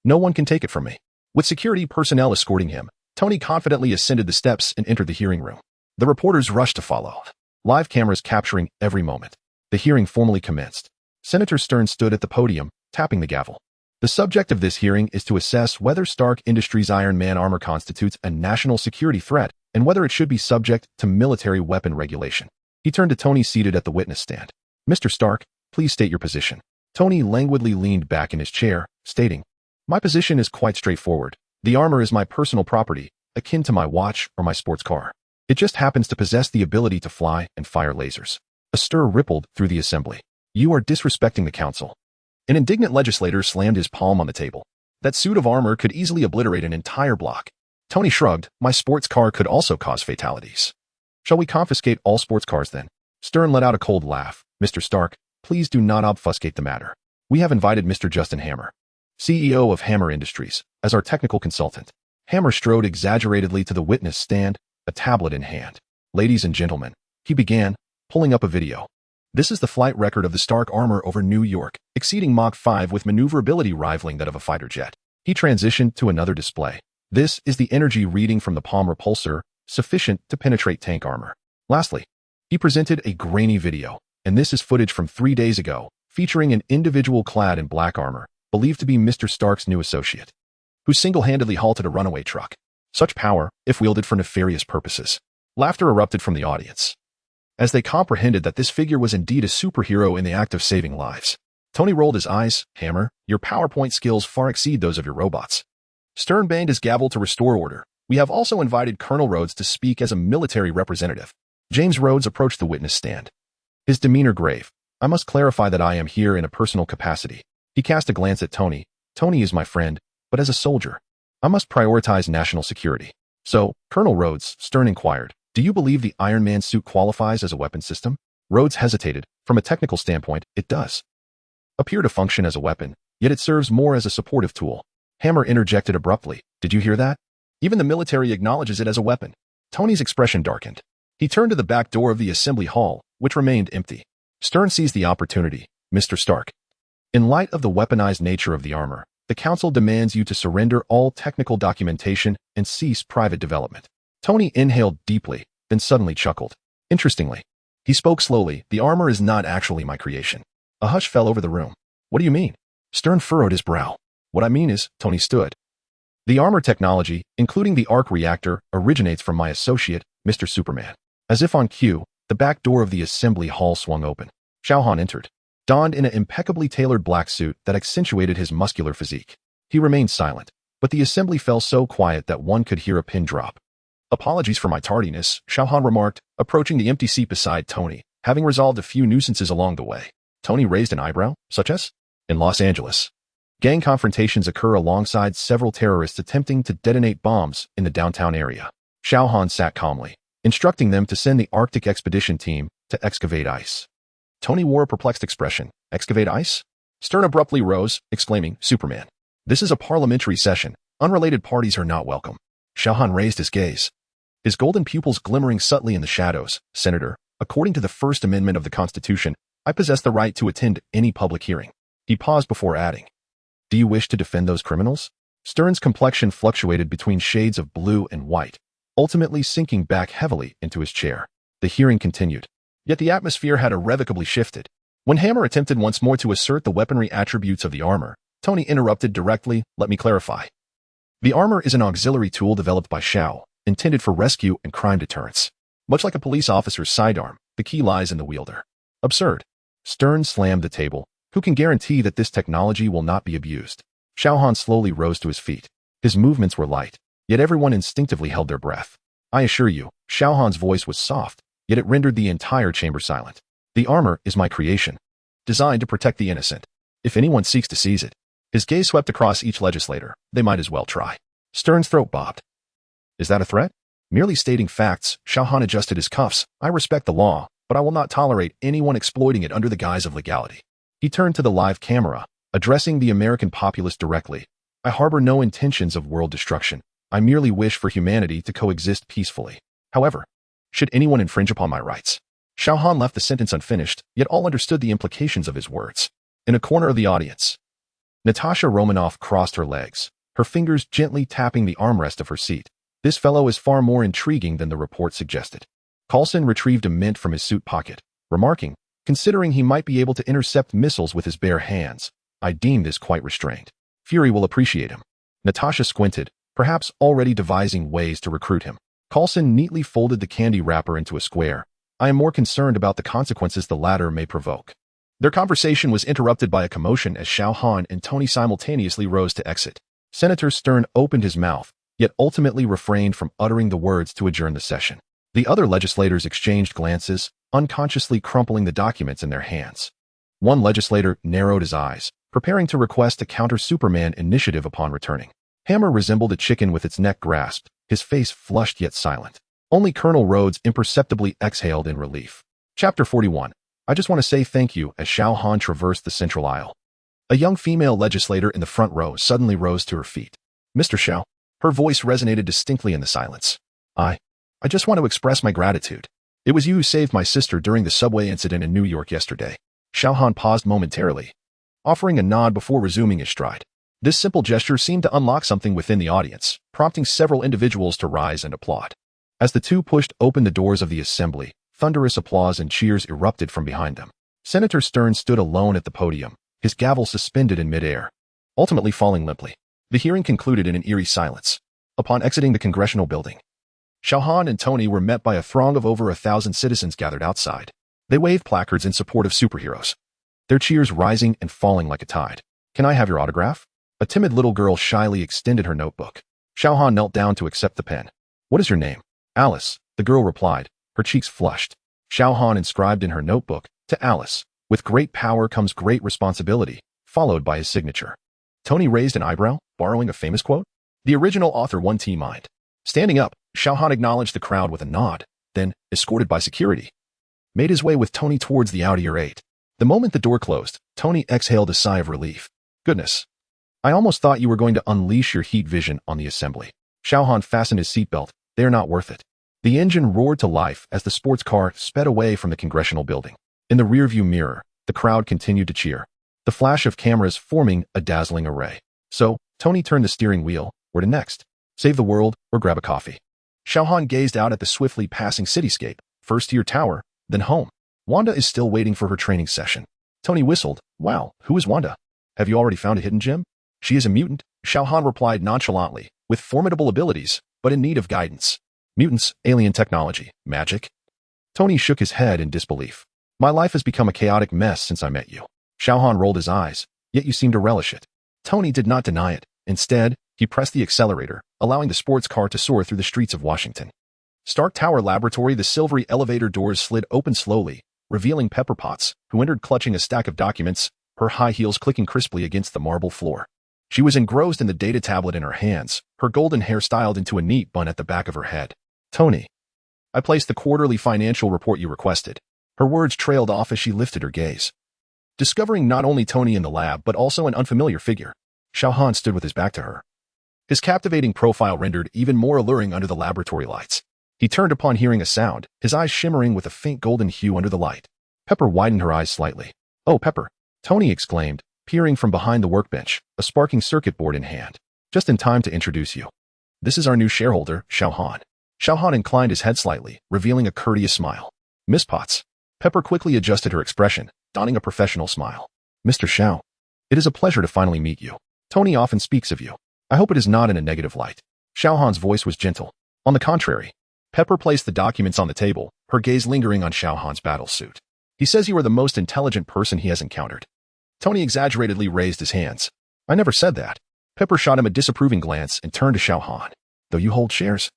No one can take it from me. With security personnel escorting him, Tony confidently ascended the steps and entered the hearing room. The reporters rushed to follow, live cameras capturing every moment. The hearing formally commenced. Senator Stern stood at the podium, tapping the gavel. The subject of this hearing is to assess whether Stark Industries' Iron Man armor constitutes a national security threat and whether it should be subject to military weapon regulation. He turned to Tony seated at the witness stand. Mr. Stark, please state your position. Tony languidly leaned back in his chair, stating, my position is quite straightforward. The armor is my personal property, akin to my watch or my sports car. It just happens to possess the ability to fly and fire lasers. A stir rippled through the assembly. You are disrespecting the council. An indignant legislator slammed his palm on the table. That suit of armor could easily obliterate an entire block. Tony shrugged. My sports car could also cause fatalities. Shall we confiscate all sports cars then? Stern let out a cold laugh. Mr. Stark, please do not obfuscate the matter. We have invited Mr. Justin Hammer, CEO of Hammer Industries, as our technical consultant. Hammer strode exaggeratedly to the witness stand, a tablet in hand. Ladies and gentlemen, he began, pulling up a video. This is the flight record of the Stark armor over New York, exceeding Mach 5 with maneuverability rivaling that of a fighter jet. He transitioned to another display. This is the energy reading from the palm repulsor, sufficient to penetrate tank armor. Lastly, he presented a grainy video, and this is footage from 3 days ago, featuring an individual clad in black armor, believed to be Mr. Stark's new associate, who single-handedly halted a runaway truck. Such power, if wielded for nefarious purposes. Laughter erupted from the audience, as they comprehended that this figure was indeed a superhero in the act of saving lives. Tony rolled his eyes. Hammer, your PowerPoint skills far exceed those of your robots. Stern banged his gavel to restore order. We have also invited Colonel Rhodes to speak as a military representative. James Rhodes approached the witness stand, his demeanor grave. I must clarify that I am here in a personal capacity. He cast a glance at Tony. Tony is my friend, but as a soldier, I must prioritize national security. So, Colonel Rhodes, Stern inquired, do you believe the Iron Man suit qualifies as a weapon system? Rhodes hesitated. From a technical standpoint, it does appear to function as a weapon, yet it serves more as a supportive tool. Hammer interjected abruptly. Did you hear that? Even the military acknowledges it as a weapon. Tony's expression darkened. He turned to the back door of the assembly hall, which remained empty. Stern seized the opportunity. Mr. Stark, in light of the weaponized nature of the armor, The council demands you to surrender all technical documentation and cease private development. Tony inhaled deeply, then suddenly chuckled. Interestingly, he spoke slowly, the armor is not actually my creation. A hush fell over the room. What do you mean? Stern furrowed his brow. What I mean is, Tony stood. The armor technology, including the arc reactor, originates from my associate, Mr. Superman. As if on cue, the back door of the assembly hall swung open. Xiao Han entered, donned in an impeccably tailored black suit that accentuated his muscular physique. He remained silent, but the assembly fell so quiet that one could hear a pin drop. Apologies for my tardiness, Xiao Han remarked, approaching the empty seat beside Tony, having resolved a few nuisances along the way. Tony raised an eyebrow, such as? In Los Angeles, gang confrontations occur alongside several terrorists attempting to detonate bombs in the downtown area. Xiao Han sat calmly, instructing them to send the Arctic expedition team to excavate ice. Tony wore a perplexed expression. Excavate ice? Stern abruptly rose, exclaiming, Superman. This is a parliamentary session. Unrelated parties are not welcome. Xiao Han raised his gaze, his golden pupils glimmering subtly in the shadows. Senator, according to the First Amendment of the Constitution, I possess the right to attend any public hearing. He paused before adding, do you wish to defend those criminals? Stern's complexion fluctuated between shades of blue and white, ultimately sinking back heavily into his chair. The hearing continued. Yet the atmosphere had irrevocably shifted. When Hammer attempted once more to assert the weaponry attributes of the armor, Tony interrupted directly, let me clarify. The armor is an auxiliary tool developed by Xiao, intended for rescue and crime deterrence. Much like a police officer's sidearm, the key lies in the wielder. Absurd. Stern slammed the table. Who can guarantee that this technology will not be abused? Xiao Han slowly rose to his feet. His movements were light, yet everyone instinctively held their breath. I assure you, Xiao Han's voice was soft, yet it rendered the entire chamber silent. The armor is my creation, designed to protect the innocent. If anyone seeks to seize it, his gaze swept across each legislator. They might as well try. Stern's throat bobbed. Is that a threat? Merely stating facts, Xiao Han adjusted his cuffs. I respect the law, but I will not tolerate anyone exploiting it under the guise of legality. He turned to the live camera, addressing the American populace directly. I harbor no intentions of world destruction. I merely wish for humanity to coexist peacefully. However, should anyone infringe upon my rights? Xiao Han left the sentence unfinished, yet all understood the implications of his words. In a corner of the audience, Natasha Romanoff crossed her legs, her fingers gently tapping the armrest of her seat. This fellow is far more intriguing than the report suggested. Coulson retrieved a mint from his suit pocket, remarking, considering he might be able to intercept missiles with his bare hands, I deem this quite restrained. Fury will appreciate him. Natasha squinted, perhaps already devising ways to recruit him. Coulson neatly folded the candy wrapper into a square. I am more concerned about the consequences the latter may provoke. Their conversation was interrupted by a commotion as Xiao Han and Tony simultaneously rose to exit. Senator Stern opened his mouth, yet ultimately refrained from uttering the words to adjourn the session. The other legislators exchanged glances, unconsciously crumpling the documents in their hands. One legislator narrowed his eyes, preparing to request a counter-Superman initiative upon returning. Hammer resembled a chicken with its neck grasped, his face flushed yet silent. Only Colonel Rhodes imperceptibly exhaled in relief. Chapter 41. I just want to say thank you as Xiao Han traversed the central aisle. A young female legislator in the front row suddenly rose to her feet. Mr. Xiao. Her voice resonated distinctly in the silence. I just want to express my gratitude. It was you who saved my sister during the subway incident in New York yesterday. Xiao Han paused momentarily, offering a nod before resuming his stride. This simple gesture seemed to unlock something within the audience, prompting several individuals to rise and applaud. As the two pushed open the doors of the assembly, thunderous applause and cheers erupted from behind them. Senator Stern stood alone at the podium, his gavel suspended in midair, ultimately falling limply. The hearing concluded in an eerie silence. Upon exiting the congressional building, Xiao Han and Tony were met by a throng of over 1,000 citizens gathered outside. They waved placards in support of superheroes, their cheers rising and falling like a tide. Can I have your autograph? A timid little girl shyly extended her notebook. Xiao Han knelt down to accept the pen. What is your name? Alice, the girl replied, her cheeks flushed. Xiao Han inscribed in her notebook, to Alice, with great power comes great responsibility, followed by his signature. Tony raised an eyebrow, borrowing a famous quote. The original author won T-Mind. Standing up, Xiao Han acknowledged the crowd with a nod, then, escorted by security, made his way with Tony towards the outer 8. The moment the door closed, Tony exhaled a sigh of relief. Goodness. I almost thought you were going to unleash your heat vision on the assembly. Xiao Han fastened his seatbelt. They are not worth it. The engine roared to life as the sports car sped away from the congressional building. In the rearview mirror, the crowd continued to cheer, the flash of cameras forming a dazzling array. So, Tony turned the steering wheel. Where to next? Save the world or grab a coffee? Xiao Han gazed out at the swiftly passing cityscape, first to your tower, then home. Wanda is still waiting for her training session. Tony whistled. Wow, who is Wanda? Have you already found a hidden gem? She is a mutant, Xiao Han replied nonchalantly, with formidable abilities, but in need of guidance. Mutants, alien technology, magic? Tony shook his head in disbelief. My life has become a chaotic mess since I met you. Xiao Han rolled his eyes, yet you seem to relish it. Tony did not deny it. Instead, he pressed the accelerator, allowing the sports car to soar through the streets of Washington. Stark Tower Laboratory, the silvery elevator doors slid open slowly, revealing Pepper Potts, who entered clutching a stack of documents, her high heels clicking crisply against the marble floor. She was engrossed in the data tablet in her hands, her golden hair styled into a neat bun at the back of her head. Tony. I placed the quarterly financial report you requested. Her words trailed off as she lifted her gaze. Discovering not only Tony in the lab but also an unfamiliar figure, Xiao Han stood with his back to her. His captivating profile rendered even more alluring under the laboratory lights. He turned upon hearing a sound, his eyes shimmering with a faint golden hue under the light. Pepper widened her eyes slightly. Oh, Pepper, Tony exclaimed, peering from behind the workbench, a sparking circuit board in hand. Just in time to introduce you. This is our new shareholder, Xiao Han. Xiao Han inclined his head slightly, revealing a courteous smile. Miss Potts. Pepper quickly adjusted her expression, donning a professional smile. Mr. Xiao. It is a pleasure to finally meet you. Tony often speaks of you. I hope it is not in a negative light. Xiao Han's voice was gentle. On the contrary. Pepper placed the documents on the table, her gaze lingering on Xiao Han's battle suit. He says you are the most intelligent person he has encountered. Tony exaggeratedly raised his hands. I never said that. Pepper shot him a disapproving glance and turned to Xiao Han. Though you hold shares.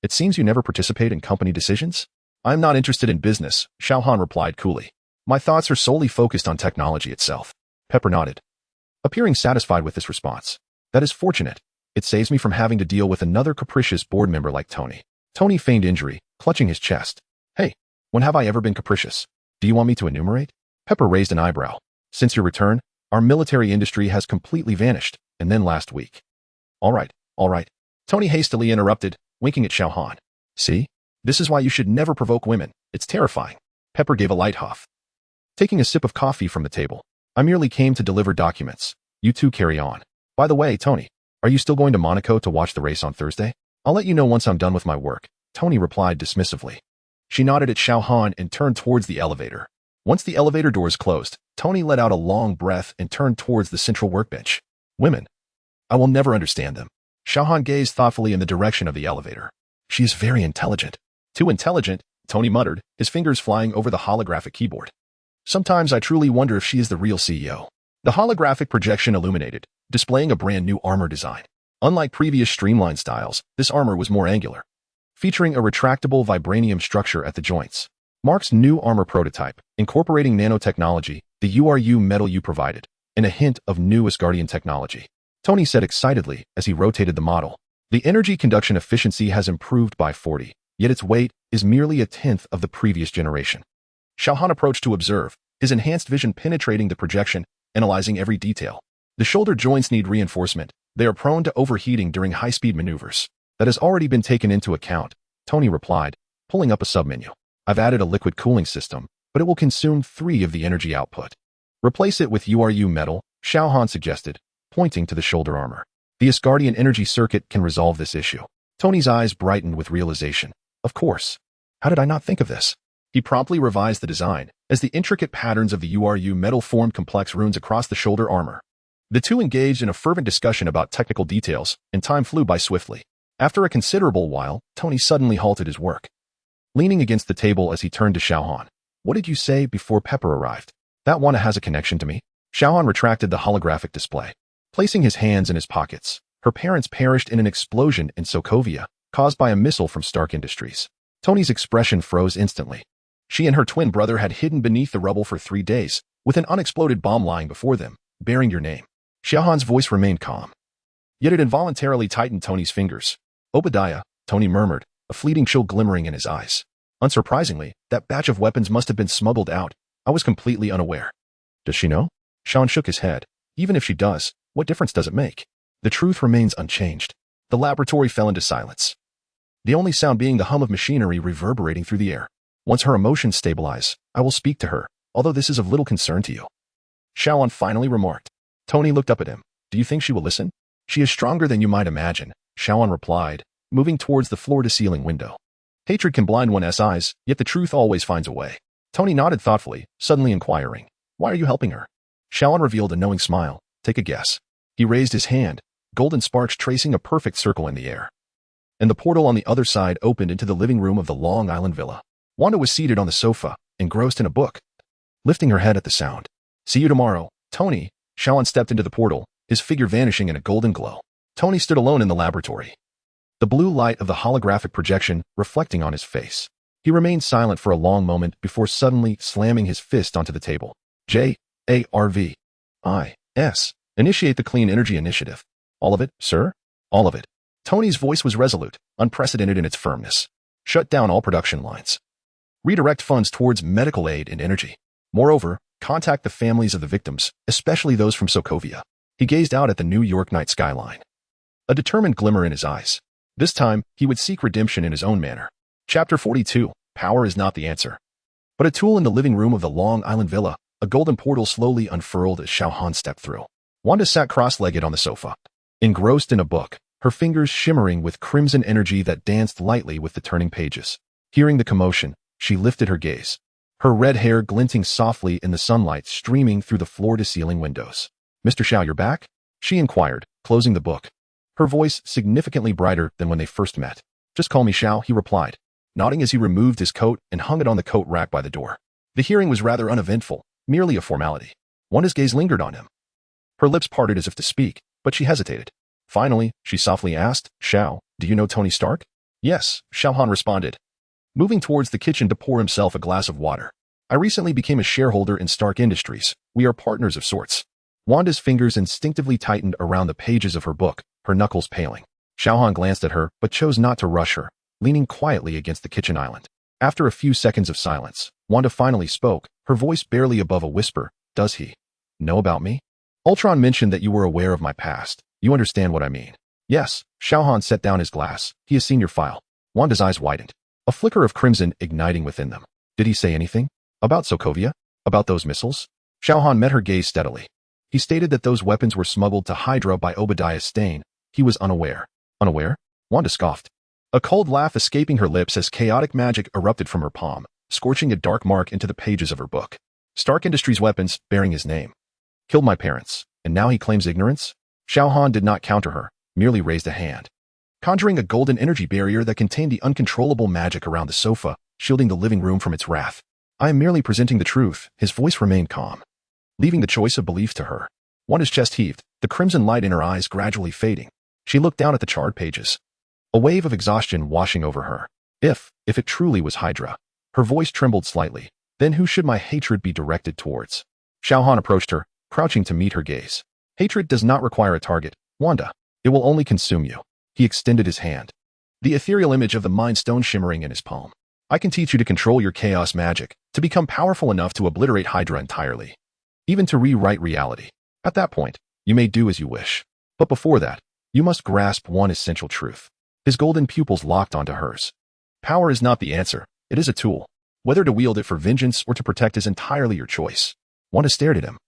It seems you never participate in company decisions? I'm not interested in business, Xiao Han replied coolly. My thoughts are solely focused on technology itself. Pepper nodded, appearing satisfied with this response. That is fortunate. It saves me from having to deal with another capricious board member like Tony. Tony feigned injury, clutching his chest. Hey, when have I ever been capricious? Do you want me to enumerate? Pepper raised an eyebrow. Since your return, our military industry has completely vanished, and then last week. All right. Tony hastily interrupted, winking at Xiao Han. See? This is why you should never provoke women. It's terrifying. Pepper gave a light huff. Taking a sip of coffee from the table. I merely came to deliver documents. You two carry on. By the way, Tony, are you still going to Monaco to watch the race on Thursday? I'll let you know once I'm done with my work, Tony replied dismissively. She nodded at Xiao Han and turned towards the elevator. Once the elevator doors closed, Tony let out a long breath and turned towards the central workbench. Women. I will never understand them. Xiao Han gazed thoughtfully in the direction of the elevator. She is very intelligent. Too intelligent, Tony muttered, his fingers flying over the holographic keyboard. Sometimes I truly wonder if she is the real CEO. The holographic projection illuminated, displaying a brand new armor design. Unlike previous streamlined styles, this armor was more angular, featuring a retractable vibranium structure at the joints. Mark's new armor prototype, incorporating nanotechnology, the URU metal you provided, and a hint of new Asgardian technology. Tony said excitedly as he rotated the model. The energy conduction efficiency has improved by 40, yet its weight is merely a tenth of the previous generation. Xiao Han approached to observe, his enhanced vision penetrating the projection, analyzing every detail. The shoulder joints need reinforcement. They are prone to overheating during high-speed maneuvers. That has already been taken into account, Tony replied, pulling up a submenu. I've added a liquid cooling system, but it will consume 3 of the energy output. Replace it with URU metal, Xiao Han suggested, pointing to the shoulder armor. The Asgardian energy circuit can resolve this issue. Tony's eyes brightened with realization. Of course. How did I not think of this? He promptly revised the design, as the intricate patterns of the URU metal formed complex runes across the shoulder armor. The two engaged in a fervent discussion about technical details, and time flew by swiftly. After a considerable while, Tony suddenly halted his work. Leaning against the table as he turned to Xiao Han. What did you say before Pepper arrived? That Wanda has a connection to me? Xiao Han retracted the holographic display. Placing his hands in his pockets, her parents perished in an explosion in Sokovia, caused by a missile from Stark Industries. Tony's expression froze instantly. She and her twin brother had hidden beneath the rubble for 3 days, with an unexploded bomb lying before them, bearing your name. Xiao Han's voice remained calm. Yet it involuntarily tightened Tony's fingers. Obadiah, Tony murmured, a fleeting chill glimmering in his eyes. Unsurprisingly, that batch of weapons must have been smuggled out. I was completely unaware. Does she know? Sean shook his head. Even if she does, what difference does it make? The truth remains unchanged. The laboratory fell into silence. The only sound being the hum of machinery reverberating through the air. Once her emotions stabilize, I will speak to her, although this is of little concern to you. Xiao Han finally remarked. Tony looked up at him. Do you think she will listen? She is stronger than you might imagine, Xiao Han replied, moving towards the floor-to-ceiling window. Hatred can blind one's eyes, yet the truth always finds a way. Tony nodded thoughtfully, suddenly inquiring, "Why are you helping her?" Xiao Han revealed a knowing smile. "Take a guess." He raised his hand, golden sparks tracing a perfect circle in the air. And the portal on the other side opened into the living room of the Long Island villa. Wanda was seated on the sofa, engrossed in a book, lifting her head at the sound. "See you tomorrow, Tony." Xiao Han stepped into the portal, his figure vanishing in a golden glow. Tony stood alone in the laboratory, the blue light of the holographic projection reflecting on his face. He remained silent for a long moment before suddenly slamming his fist onto the table. "JARVIS. Initiate the Clean Energy Initiative." "All of it, sir?" "All of it." Tony's voice was resolute, unprecedented in its firmness. "Shut down all production lines. Redirect funds towards medical aid and energy. Moreover, contact the families of the victims, especially those from Sokovia." He gazed out at the New York night skyline, a determined glimmer in his eyes. This time, he would seek redemption in his own manner. Chapter 42. Power is not the answer, but a tool. In the living room of the Long Island villa, a golden portal slowly unfurled as Xiao Han stepped through. Wanda sat cross-legged on the sofa, engrossed in a book, her fingers shimmering with crimson energy that danced lightly with the turning pages. Hearing the commotion, she lifted her gaze, her red hair glinting softly in the sunlight streaming through the floor-to-ceiling windows. "Mr. Xiao, you're back?" she inquired, closing the book, her voice significantly brighter than when they first met. "Just call me Xiao," he replied, nodding as he removed his coat and hung it on the coat rack by the door. The hearing was rather uneventful, merely a formality. Wanda's gaze lingered on him. Her lips parted as if to speak, but she hesitated. Finally, she softly asked, "Xiao, do you know Tony Stark?" "Yes," Xiao Han responded, moving towards the kitchen to pour himself a glass of water. "I recently became a shareholder in Stark Industries. We are partners of sorts." Wanda's fingers instinctively tightened around the pages of her book, her knuckles paling. Xiao Han glanced at her, but chose not to rush her, leaning quietly against the kitchen island. After a few seconds of silence, Wanda finally spoke, her voice barely above a whisper. "Does he know about me? Ultron mentioned that you were aware of my past. You understand what I mean?" "Yes." Xiao Han set down his glass. "He has seen your file." Wanda's eyes widened, a flicker of crimson igniting within them. "Did he say anything? About Sokovia? About those missiles?" Xiao Han met her gaze steadily. "He stated that those weapons were smuggled to Hydra by Obadiah Stane. He was unaware." "Unaware?" Wanda scoffed, a cold laugh escaping her lips as chaotic magic erupted from her palm, scorching a dark mark into the pages of her book. "Stark Industries weapons, bearing his name, killed my parents, and now he claims ignorance?" Xiao Han did not counter her, merely raised a hand, conjuring a golden energy barrier that contained the uncontrollable magic around the sofa, shielding the living room from its wrath. "I am merely presenting the truth." His voice remained calm, leaving the choice of belief to her. Wanda's chest heaved, the crimson light in her eyes gradually fading. She looked down at the charred pages, a wave of exhaustion washing over her. If it truly was Hydra." Her voice trembled slightly. "Then who should my hatred be directed towards?" Xiao Han approached her, crouching to meet her gaze. "Hatred does not require a target, Wanda. It will only consume you." He extended his hand, the ethereal image of the Mind Stone shimmering in his palm. "I can teach you to control your chaos magic, to become powerful enough to obliterate Hydra entirely, even to rewrite reality. At that point, you may do as you wish. But before that, you must grasp one essential truth." His golden pupils locked onto hers. "Power is not the answer. It is a tool. Whether to wield it for vengeance or to protect is entirely your choice." Wanda stared at him,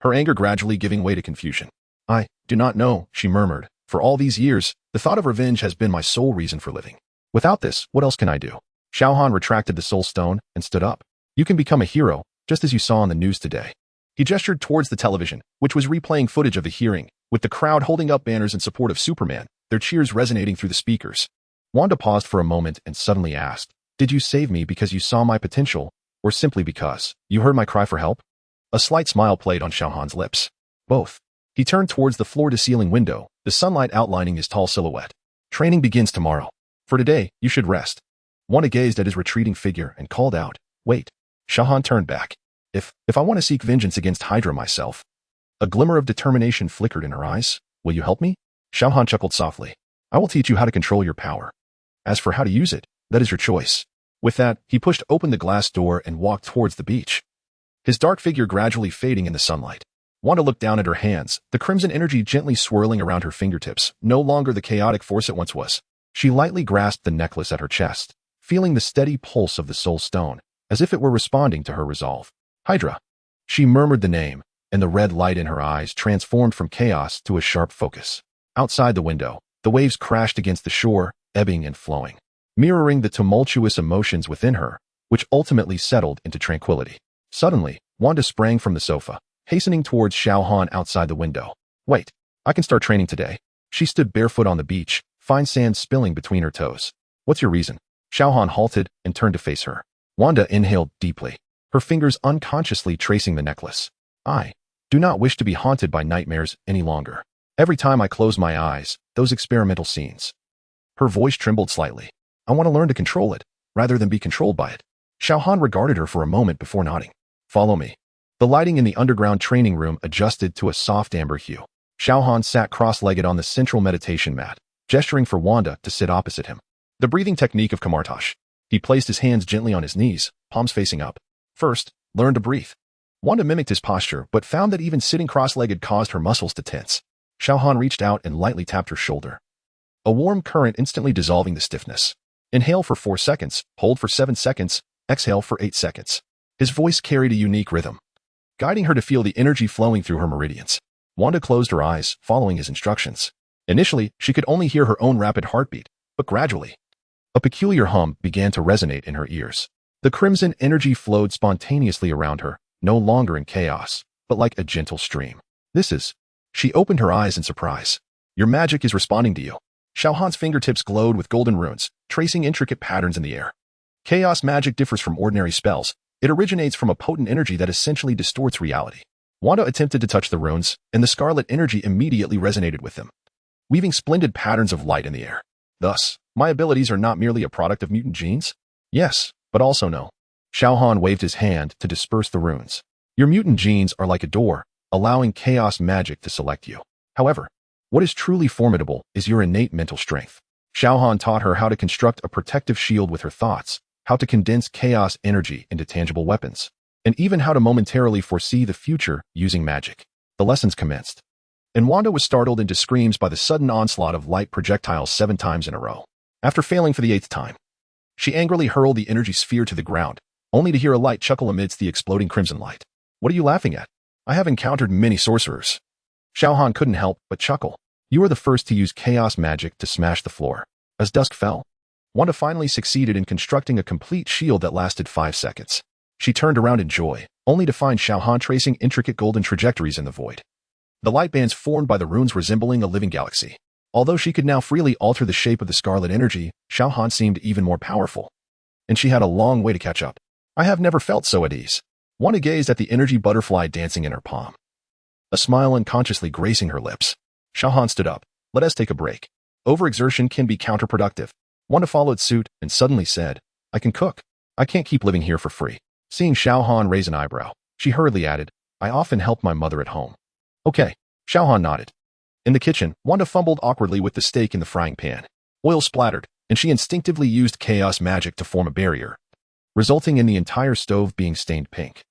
her anger gradually giving way to confusion. "I do not know," she murmured. "For all these years, the thought of revenge has been my sole reason for living. Without this, what else can I do?" Xiao Han retracted the soul stone and stood up. "You can become a hero, just as you saw on the news today." He gestured towards the television, which was replaying footage of the hearing, with the crowd holding up banners in support of Superman, their cheers resonating through the speakers. Wanda paused for a moment and suddenly asked, "Did you save me because you saw my potential, or simply because you heard my cry for help?" A slight smile played on Xiao Han's lips. "Both." He turned towards the floor-to-ceiling window, the sunlight outlining his tall silhouette. "Training begins tomorrow. For today, you should rest." Wanda gazed at his retreating figure and called out, "Wait." Xiao Han turned back. If I want to seek vengeance against Hydra myself." A glimmer of determination flickered in her eyes. "Will you help me?" Xiao Han chuckled softly. "I will teach you how to control your power. As for how to use it, that is your choice." With that, he pushed open the glass door and walked towards the beach, his dark figure gradually fading in the sunlight. Wanda looked down at her hands, the crimson energy gently swirling around her fingertips, no longer the chaotic force it once was. She lightly grasped the necklace at her chest, feeling the steady pulse of the soul stone, as if it were responding to her resolve. "Hydra." She murmured the name, and the red light in her eyes transformed from chaos to a sharp focus. Outside the window, the waves crashed against the shore, ebbing and flowing, mirroring the tumultuous emotions within her, which ultimately settled into tranquility. Suddenly, Wanda sprang from the sofa, hastening towards Xiao Han outside the window. Wait, I can start training today. She stood barefoot on the beach, fine sand spilling between her toes. What's your reason? Xiao Han halted and turned to face her. Wanda inhaled deeply, her fingers unconsciously tracing the necklace. I do not wish to be haunted by nightmares any longer. Every time I close my eyes, those experimental scenes. Her voice trembled slightly. I want to learn to control it, rather than be controlled by it. Xiao Han regarded her for a moment before nodding. Follow me. The lighting in the underground training room adjusted to a soft amber hue. Xiao Han sat cross-legged on the central meditation mat, gesturing for Wanda to sit opposite him. The breathing technique of Kamartosh. He placed his hands gently on his knees, palms facing up. First, learn to breathe. Wanda mimicked his posture, but found that even sitting cross-legged caused her muscles to tense. Xiao Han reached out and lightly tapped her shoulder. A warm current instantly dissolving the stiffness. Inhale for 4 seconds, hold for 7 seconds, exhale for 8 seconds. His voice carried a unique rhythm, guiding her to feel the energy flowing through her meridians. Wanda closed her eyes, following his instructions. Initially, she could only hear her own rapid heartbeat, but gradually, a peculiar hum began to resonate in her ears. The crimson energy flowed spontaneously around her, no longer in chaos, but like a gentle stream. This is... She opened her eyes in surprise. Your magic is responding to you. Xiao Han's fingertips glowed with golden runes, tracing intricate patterns in the air. Chaos magic differs from ordinary spells. It originates from a potent energy that essentially distorts reality. Wanda attempted to touch the runes, and the scarlet energy immediately resonated with them, weaving splendid patterns of light in the air. Thus, my abilities are not merely a product of mutant genes? Yes, but also no. Xiao Han waved his hand to disperse the runes. Your mutant genes are like a door, allowing chaos magic to select you. However, what is truly formidable is your innate mental strength. Xiao Han taught her how to construct a protective shield with her thoughts, how to condense chaos energy into tangible weapons, and even how to momentarily foresee the future using magic. The lessons commenced, and Wanda was startled into screams by the sudden onslaught of light projectiles 7 times in a row. After failing for the 8th time, she angrily hurled the energy sphere to the ground, only to hear a light chuckle amidst the exploding crimson light. What are you laughing at? I have encountered many sorcerers. Xiao Han couldn't help but chuckle. You are the first to use chaos magic to smash the floor. As dusk fell, Wanda finally succeeded in constructing a complete shield that lasted 5 seconds. She turned around in joy, only to find Xiao Han tracing intricate golden trajectories in the void. The light bands formed by the runes resembling a living galaxy. Although she could now freely alter the shape of the scarlet energy, Xiao Han seemed even more powerful. And she had a long way to catch up. I have never felt so at ease. Wanda gazed at the energy butterfly dancing in her palm, a smile unconsciously gracing her lips. Xiao Han stood up. Let us take a break. Overexertion can be counterproductive. Wanda followed suit and suddenly said, I can cook. I can't keep living here for free. Seeing Xiao Han raise an eyebrow, she hurriedly added, I often help my mother at home. Okay. Xiao Han nodded. In the kitchen, Wanda fumbled awkwardly with the steak in the frying pan. Oil splattered, and she instinctively used chaos magic to form a barrier, resulting in the entire stove being stained pink.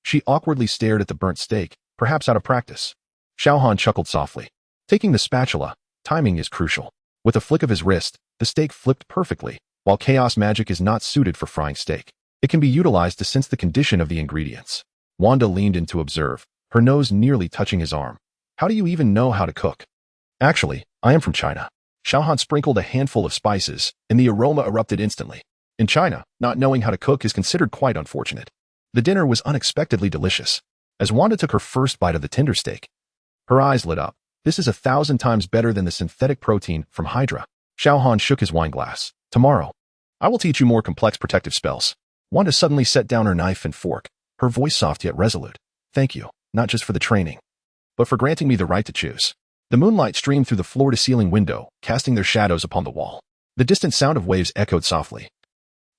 She awkwardly stared at the burnt steak, perhaps out of practice. Xiao Han chuckled softly. Taking the spatula, timing is crucial. With a flick of his wrist, the steak flipped perfectly. While chaos magic is not suited for frying steak, it can be utilized to sense the condition of the ingredients. Wanda leaned in to observe, her nose nearly touching his arm. How do you even know how to cook? Actually, I am from China. Xiao Han sprinkled a handful of spices, and the aroma erupted instantly. In China, not knowing how to cook is considered quite unfortunate. The dinner was unexpectedly delicious. As Wanda took her first bite of the tender steak, her eyes lit up. This is 1,000 times better than the synthetic protein from Hydra. Xiao Han shook his wine glass. Tomorrow, I will teach you more complex protective spells. Wanda suddenly set down her knife and fork, her voice soft yet resolute. Thank you, not just for the training, but for granting me the right to choose. The moonlight streamed through the floor-to-ceiling window, casting their shadows upon the wall. The distant sound of waves echoed softly,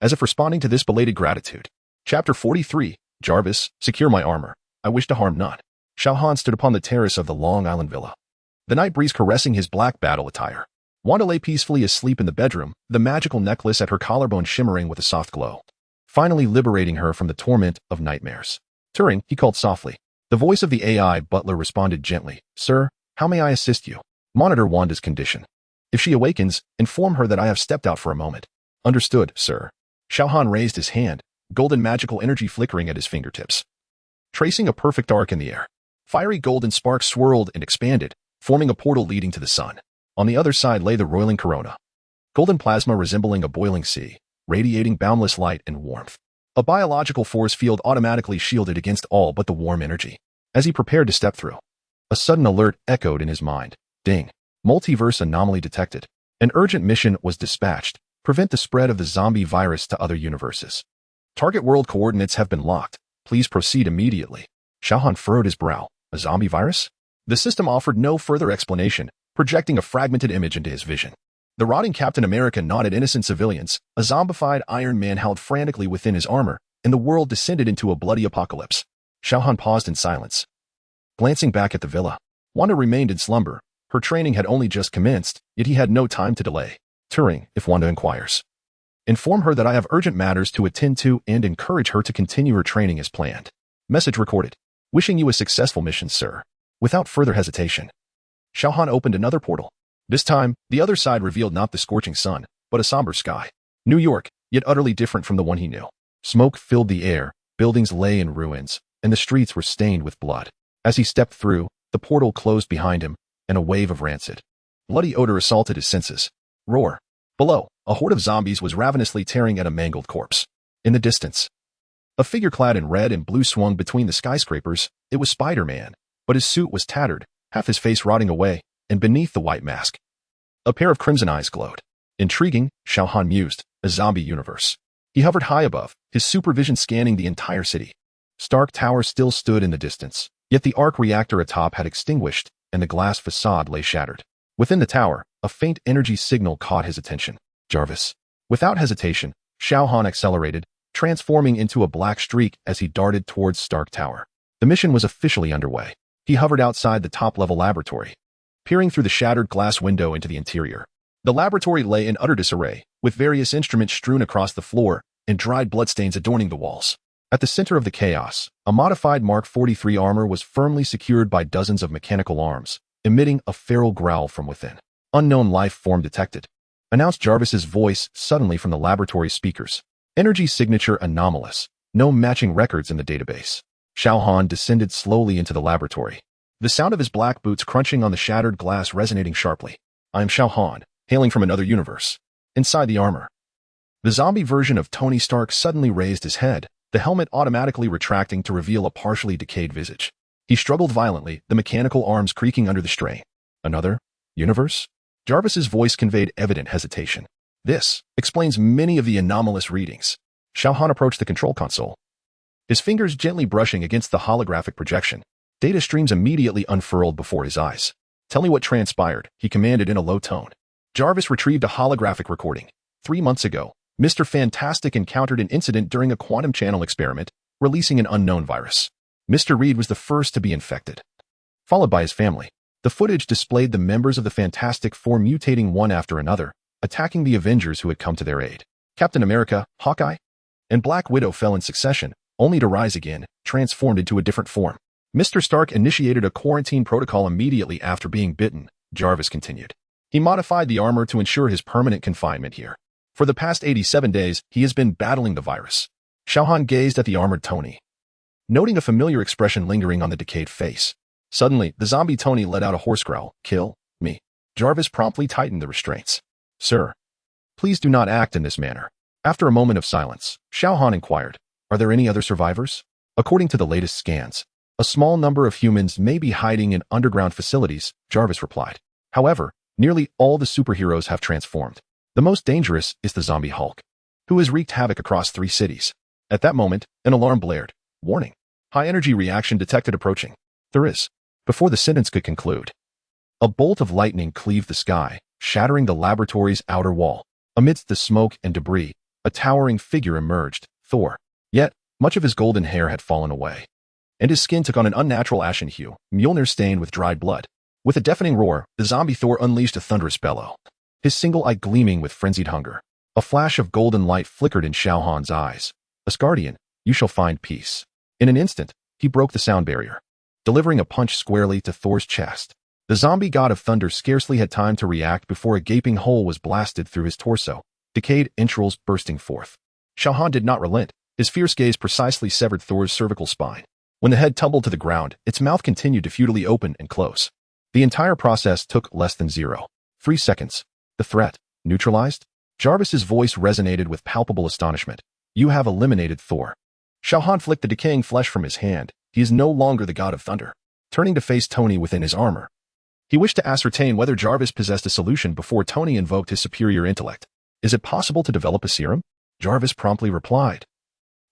as if responding to this belated gratitude. Chapter 43, Jarvis, secure my armor. I wish to harm none. Xiao Han stood upon the terrace of the Long Island villa, the night breeze caressing his black battle attire. Wanda lay peacefully asleep in the bedroom, the magical necklace at her collarbone shimmering with a soft glow, finally liberating her from the torment of nightmares. Turing, he called softly. The voice of the AI butler responded gently. Sir, how may I assist you? Monitor Wanda's condition. If she awakens, inform her that I have stepped out for a moment. Understood, sir. Xiao Han raised his hand, golden magical energy flickering at his fingertips, tracing a perfect arc in the air. Fiery golden sparks swirled and expanded, forming a portal leading to the sun. On the other side lay the roiling corona. Golden plasma resembling a boiling sea, radiating boundless light and warmth. A biological force field automatically shielded against all but the warm energy. As he prepared to step through, a sudden alert echoed in his mind. Ding. Multiverse anomaly detected. An urgent mission was dispatched. Prevent the spread of the zombie virus to other universes. Target world coordinates have been locked. Please proceed immediately. Xiao Han furrowed his brow. A zombie virus? The system offered no further explanation, projecting a fragmented image into his vision. The rotting Captain America nodded innocent civilians. A zombified Iron Man howled frantically within his armor, and the world descended into a bloody apocalypse. Xiao Han paused in silence. Glancing back at the villa, Wanda remained in slumber. Her training had only just commenced, yet he had no time to delay. Turing, if Wanda inquires. Inform her that I have urgent matters to attend to and encourage her to continue her training as planned. Message recorded. Wishing you a successful mission, sir. Without further hesitation, Xiao Han opened another portal. This time, the other side revealed not the scorching sun, but a somber sky. New York, yet utterly different from the one he knew. Smoke filled the air, buildings lay in ruins, and the streets were stained with blood. As he stepped through, the portal closed behind him, and a wave of rancid, bloody odor assaulted his senses. Roar. Below, a horde of zombies was ravenously tearing at a mangled corpse. In the distance, a figure clad in red and blue swung between the skyscrapers. It was Spider-Man, but his suit was tattered, half his face rotting away, and beneath the white mask, a pair of crimson eyes glowed. Intriguing, Xiao Han mused, a zombie universe. He hovered high above, his supervision scanning the entire city. Stark Tower still stood in the distance, yet the arc reactor atop had extinguished, and the glass facade lay shattered. Within the tower, a faint energy signal caught his attention. Jarvis. Without hesitation, Xiao Han accelerated, transforming into a black streak as he darted towards Stark Tower. The mission was officially underway. He hovered outside the top-level laboratory, peering through the shattered glass window into the interior. The laboratory lay in utter disarray, with various instruments strewn across the floor and dried bloodstains adorning the walls. At the center of the chaos, a modified Mark 43 armor was firmly secured by dozens of mechanical arms, emitting a feral growl from within. Unknown life form detected, announced Jarvis's voice suddenly from the laboratory speakers. Energy signature anomalous. No matching records in the database. Xiao Han descended slowly into the laboratory, the sound of his black boots crunching on the shattered glass resonating sharply. I am Xiao Han, hailing from another universe. Inside the armor, the zombie version of Tony Stark suddenly raised his head, the helmet automatically retracting to reveal a partially decayed visage. He struggled violently, the mechanical arms creaking under the strain. Another universe? Jarvis's voice conveyed evident hesitation. This explains many of the anomalous readings. Xiao Han approached the control console, his fingers gently brushing against the holographic projection. Data streams immediately unfurled before his eyes. Tell me what transpired, he commanded in a low tone. Jarvis retrieved a holographic recording. 3 months ago, Mr. Fantastic encountered an incident during a quantum channel experiment, releasing an unknown virus. Mr. Reed was the first to be infected, followed by his family. The footage displayed the members of the Fantastic Four mutating one after another, attacking the Avengers who had come to their aid. Captain America, Hawkeye, and Black Widow fell in succession, only to rise again, transformed into a different form. Mr. Stark initiated a quarantine protocol immediately after being bitten, Jarvis continued. He modified the armor to ensure his permanent confinement here. For the past 87 days, he has been battling the virus. Xiao Han gazed at the armored Tony, noting a familiar expression lingering on the decayed face. Suddenly, the zombie Tony let out a hoarse growl. Kill me. Jarvis promptly tightened the restraints. Sir, please do not act in this manner. After a moment of silence, Xiao Han inquired, are there any other survivors? According to the latest scans, a small number of humans may be hiding in underground facilities, Jarvis replied. However, nearly all the superheroes have transformed. The most dangerous is the zombie Hulk, who has wreaked havoc across 3 cities. At that moment, an alarm blared. Warning. High-energy reaction detected approaching. There is. Before the sentence could conclude, a bolt of lightning cleaved the sky, shattering the laboratory's outer wall. Amidst the smoke and debris, a towering figure emerged, Thor. Yet, much of his golden hair had fallen away, and his skin took on an unnatural ashen hue, Mjolnir stained with dried blood. With a deafening roar, the zombie Thor unleashed a thunderous bellow, his single eye gleaming with frenzied hunger. A flash of golden light flickered in Xiao Han's eyes. Asgardian, you shall find peace. In an instant, he broke the sound barrier, delivering a punch squarely to Thor's chest. The zombie god of thunder scarcely had time to react before a gaping hole was blasted through his torso, decayed entrails bursting forth. Xiao Han did not relent. His fierce gaze precisely severed Thor's cervical spine. When the head tumbled to the ground, its mouth continued to futilely open and close. The entire process took less than 0.3 seconds. The threat neutralized? Jarvis's voice resonated with palpable astonishment. You have eliminated Thor. Xiao Han flicked the decaying flesh from his hand. He is no longer the god of thunder. Turning to face Tony within his armor, he wished to ascertain whether Jarvis possessed a solution before Tony invoked his superior intellect. Is it possible to develop a serum? Jarvis promptly replied.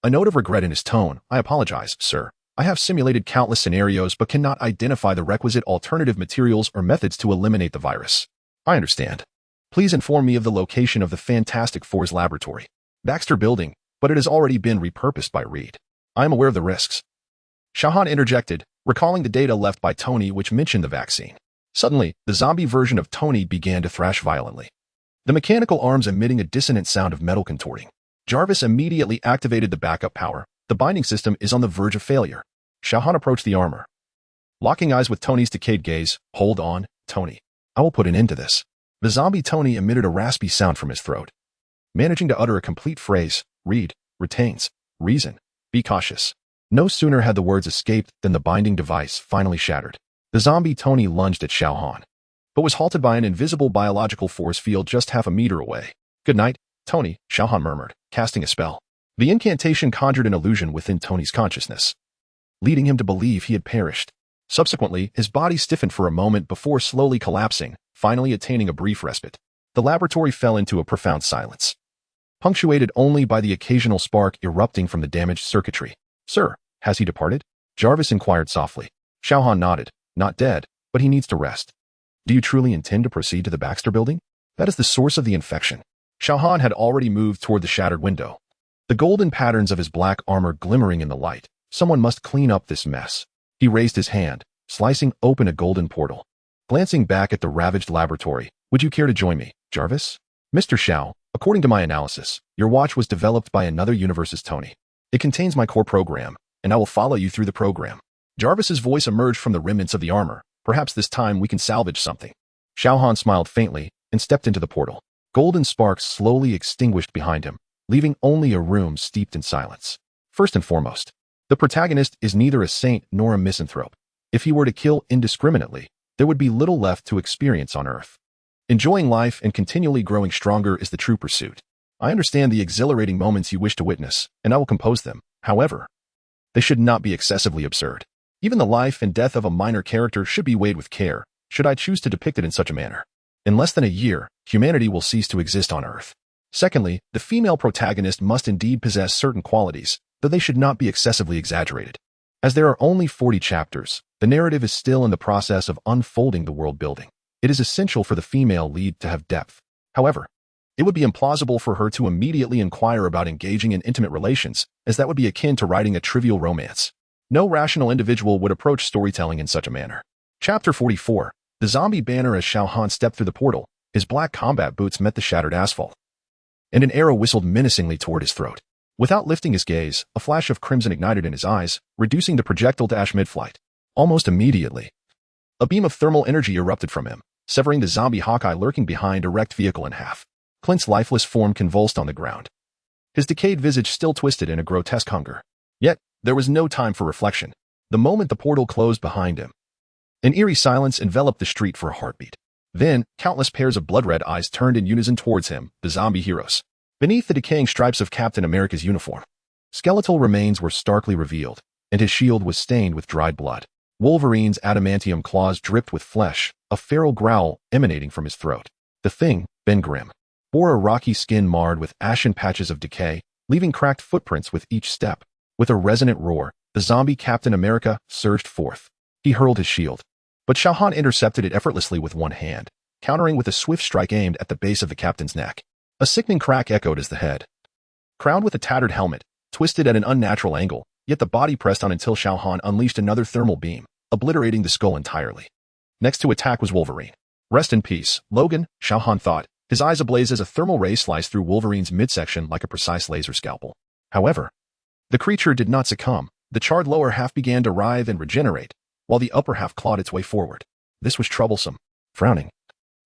A note of regret in his tone. I apologize, sir. I have simulated countless scenarios but cannot identify the requisite alternative materials or methods to eliminate the virus. I understand. Please inform me of the location of the Fantastic Four's laboratory. Baxter Building, but it has already been repurposed by Reed. I am aware of the risks. Xiao Han interjected, recalling the data left by Tony which mentioned the vaccine. Suddenly, the zombie version of Tony began to thrash violently, the mechanical arms emitting a dissonant sound of metal contorting. Jarvis immediately activated the backup power. The binding system is on the verge of failure. Xiao Han approached the armor, locking eyes with Tony's decayed gaze. Hold on, Tony. I will put an end to this. The zombie Tony emitted a raspy sound from his throat, managing to utter a complete phrase. Reed retains reason. Be cautious. No sooner had the words escaped than the binding device finally shattered. The zombie Tony lunged at Xiao Han, but was halted by an invisible biological force field just half a meter away. Good night, Tony, Xiao Han murmured, casting a spell. The incantation conjured an illusion within Tony's consciousness, leading him to believe he had perished. Subsequently, his body stiffened for a moment before slowly collapsing, finally attaining a brief respite. The laboratory fell into a profound silence, punctuated only by the occasional spark erupting from the damaged circuitry. Sir, has he departed? Jarvis inquired softly. Xiao Han nodded. Not dead, but he needs to rest. Do you truly intend to proceed to the Baxter Building? That is the source of the infection. Xiao Han had already moved toward the shattered window, the golden patterns of his black armor glimmering in the light. Someone must clean up this mess. He raised his hand, slicing open a golden portal. Glancing back at the ravaged laboratory, would you care to join me, Jarvis? Mr. Xiao, according to my analysis, your watch was developed by another universe's Tony. It contains my core program, and I will follow you through the program. Jarvis's voice emerged from the remnants of the armor. Perhaps this time we can salvage something. Xiao Han smiled faintly and stepped into the portal. Golden sparks slowly extinguished behind him, leaving only a room steeped in silence. First and foremost, the protagonist is neither a saint nor a misanthrope. If he were to kill indiscriminately, there would be little left to experience on Earth. Enjoying life and continually growing stronger is the true pursuit. I understand the exhilarating moments you wish to witness, and I will compose them. However, they should not be excessively absurd. Even the life and death of a minor character should be weighed with care, should I choose to depict it in such a manner. In less than a year, humanity will cease to exist on Earth. Secondly, the female protagonist must indeed possess certain qualities, though they should not be excessively exaggerated. As there are only 40 chapters, the narrative is still in the process of unfolding the world building. It is essential for the female lead to have depth. However, it would be implausible for her to immediately inquire about engaging in intimate relations, as that would be akin to writing a trivial romance. No rational individual would approach storytelling in such a manner. Chapter 44. The zombie banner as Xiao Han stepped through the portal, his black combat boots met the shattered asphalt, and an arrow whistled menacingly toward his throat. Without lifting his gaze, a flash of crimson ignited in his eyes, reducing the projectile to ash mid-flight. Almost immediately, a beam of thermal energy erupted from him, severing the zombie Hawkeye lurking behind a wrecked vehicle in half. Clint's lifeless form convulsed on the ground, his decayed visage still twisted in a grotesque hunger. Yet, there was no time for reflection. The moment the portal closed behind him, an eerie silence enveloped the street for a heartbeat. Then, countless pairs of blood-red eyes turned in unison towards him, the zombie heroes. Beneath the decaying stripes of Captain America's uniform, skeletal remains were starkly revealed, and his shield was stained with dried blood. Wolverine's adamantium claws dripped with flesh, a feral growl emanating from his throat. The Thing, Ben Grimm, bore a rocky skin marred with ashen patches of decay, leaving cracked footprints with each step. With a resonant roar, the zombie Captain America surged forth. He hurled his shield, but Xiao Han intercepted it effortlessly with one hand, countering with a swift strike aimed at the base of the captain's neck. A sickening crack echoed as the head, crowned with a tattered helmet, twisted at an unnatural angle, yet the body pressed on until Xiao Han unleashed another thermal beam, obliterating the skull entirely. Next to attack was Wolverine. Rest in peace, Logan, Xiao Han thought, his eyes ablaze as a thermal ray sliced through Wolverine's midsection like a precise laser scalpel. However, the creature did not succumb. The charred lower half began to writhe and regenerate, while the upper half clawed its way forward. This was troublesome. Frowning,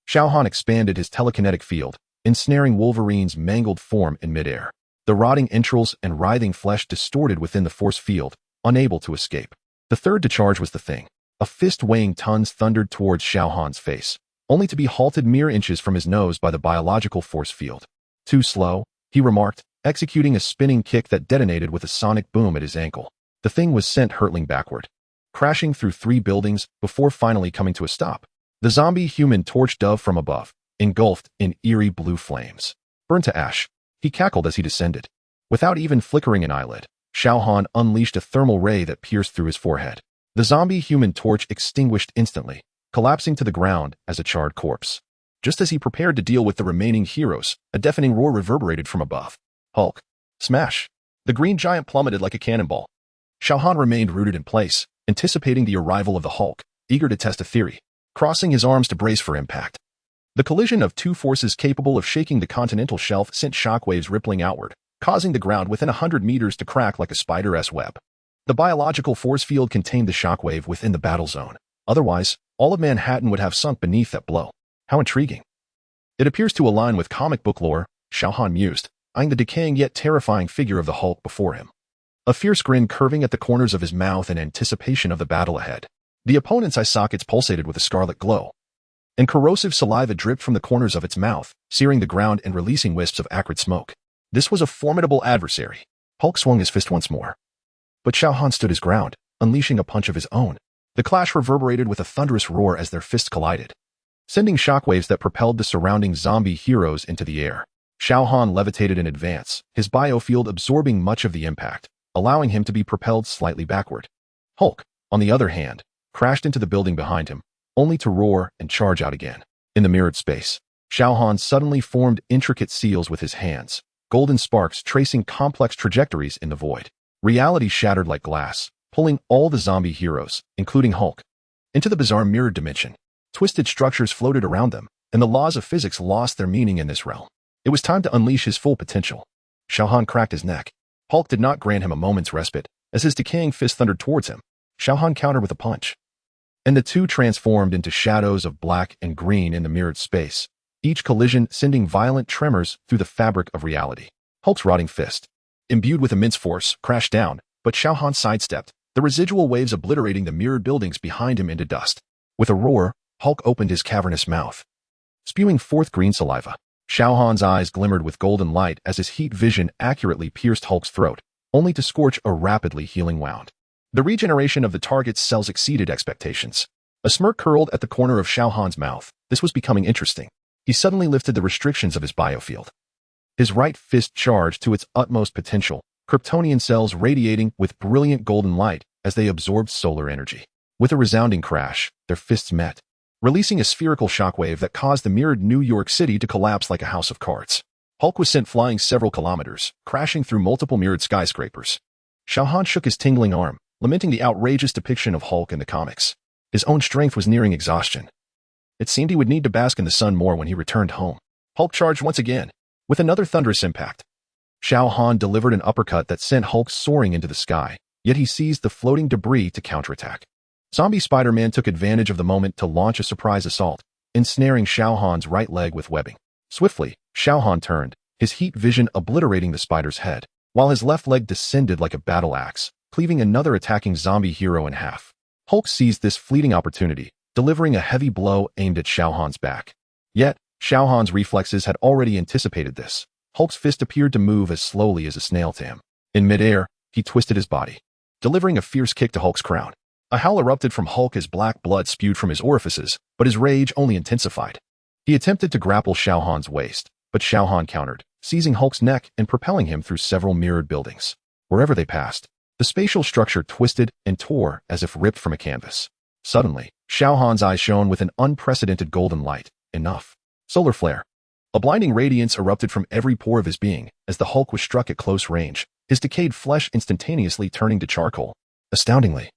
Xiao Han expanded his telekinetic field, ensnaring Wolverine's mangled form in midair. The rotting entrails and writhing flesh distorted within the force field, unable to escape. The third to charge was the Thing. A fist weighing tons thundered towards Xiao Han's face, only to be halted mere inches from his nose by the biological force field. Too slow, he remarked, executing a spinning kick that detonated with a sonic boom at his ankle. The Thing was sent hurtling backward, crashing through 3 buildings before finally coming to a stop. The zombie human torched Dove from above, engulfed in eerie blue flames. Burned to ash, he cackled as he descended. Without even flickering an eyelid, Xiao Han unleashed a thermal ray that pierced through his forehead. The zombie human torch extinguished instantly, collapsing to the ground as a charred corpse. Just as he prepared to deal with the remaining heroes, a deafening roar reverberated from above. Hulk. Smash. The green giant plummeted like a cannonball. Xiao Han remained rooted in place, anticipating the arrival of the Hulk, eager to test a theory, crossing his arms to brace for impact. The collision of 2 forces capable of shaking the continental shelf sent shockwaves rippling outward, causing the ground within 100 meters to crack like a spider's web. The biological force field contained the shockwave within the battle zone. Otherwise, all of Manhattan would have sunk beneath that blow. How intriguing. It appears to align with comic book lore, Xiao Han mused, eyeing the decaying yet terrifying figure of the Hulk before him. A fierce grin curving at the corners of his mouth in anticipation of the battle ahead. The opponent's eye sockets pulsated with a scarlet glow, and corrosive saliva dripped from the corners of its mouth, searing the ground and releasing wisps of acrid smoke. This was a formidable adversary. Hulk swung his fist once more. But Xiao Han stood his ground, unleashing a punch of his own. The clash reverberated with a thunderous roar as their fists collided, sending shockwaves that propelled the surrounding zombie heroes into the air. Xiao Han levitated in advance, his biofield absorbing much of the impact, allowing him to be propelled slightly backward. Hulk, on the other hand, crashed into the building behind him, only to roar and charge out again. In the mirrored space, Xiao Han suddenly formed intricate seals with his hands, golden sparks tracing complex trajectories in the void. Reality shattered like glass, pulling all the zombie heroes, including Hulk, into the bizarre mirrored dimension. Twisted structures floated around them, and the laws of physics lost their meaning in this realm. It was time to unleash his full potential. Xiao Han cracked his neck. Hulk did not grant him a moment's respite. As his decaying fist thundered towards him, Xiao Han countered with a punch, and the two transformed into shadows of black and green in the mirrored space, each collision sending violent tremors through the fabric of reality. Hulk's rotting fist, imbued with immense force, crashed down, but Xiao Han sidestepped, the residual waves obliterating the mirrored buildings behind him into dust. With a roar, Hulk opened his cavernous mouth, spewing forth green saliva. Xiao Han's eyes glimmered with golden light as his heat vision accurately pierced Hulk's throat, only to scorch a rapidly healing wound. The regeneration of the target's cells exceeded expectations. A smirk curled at the corner of Xiao Han's mouth. This was becoming interesting. He suddenly lifted the restrictions of his biofield. His right fist charged to its utmost potential, Kryptonian cells radiating with brilliant golden light as they absorbed solar energy. With a resounding crash, their fists met, releasing a spherical shockwave that caused the mirrored New York City to collapse like a house of cards. Hulk was sent flying several kilometers, crashing through multiple mirrored skyscrapers. Xiao Han shook his tingling arm, lamenting the outrageous depiction of Hulk in the comics. His own strength was nearing exhaustion. It seemed he would need to bask in the sun more when he returned home. Hulk charged once again, with another thunderous impact. Xiao Han delivered an uppercut that sent Hulk soaring into the sky, yet he seized the floating debris to counterattack. Zombie Spider-Man took advantage of the moment to launch a surprise assault, ensnaring Xiao Han's right leg with webbing. Swiftly, Xiao Han turned, his heat vision obliterating the spider's head, while his left leg descended like a battle axe, cleaving another attacking zombie hero in half. Hulk seized this fleeting opportunity, delivering a heavy blow aimed at Xiao Han's back. Yet, Xiao Han's reflexes had already anticipated this. Hulk's fist appeared to move as slowly as a snail to him. In midair, he twisted his body, delivering a fierce kick to Hulk's crown. A howl erupted from Hulk as black blood spewed from his orifices, but his rage only intensified. He attempted to grapple Xiao Han's waist, but Xiao Han countered, seizing Hulk's neck and propelling him through several mirrored buildings. Wherever they passed, the spatial structure twisted and tore as if ripped from a canvas. Suddenly, Xiao Han's eyes shone with an unprecedented golden light. Enough. Solar flare. A blinding radiance erupted from every pore of his being as the Hulk was struck at close range, his decayed flesh instantaneously turning to charcoal. Astoundingly,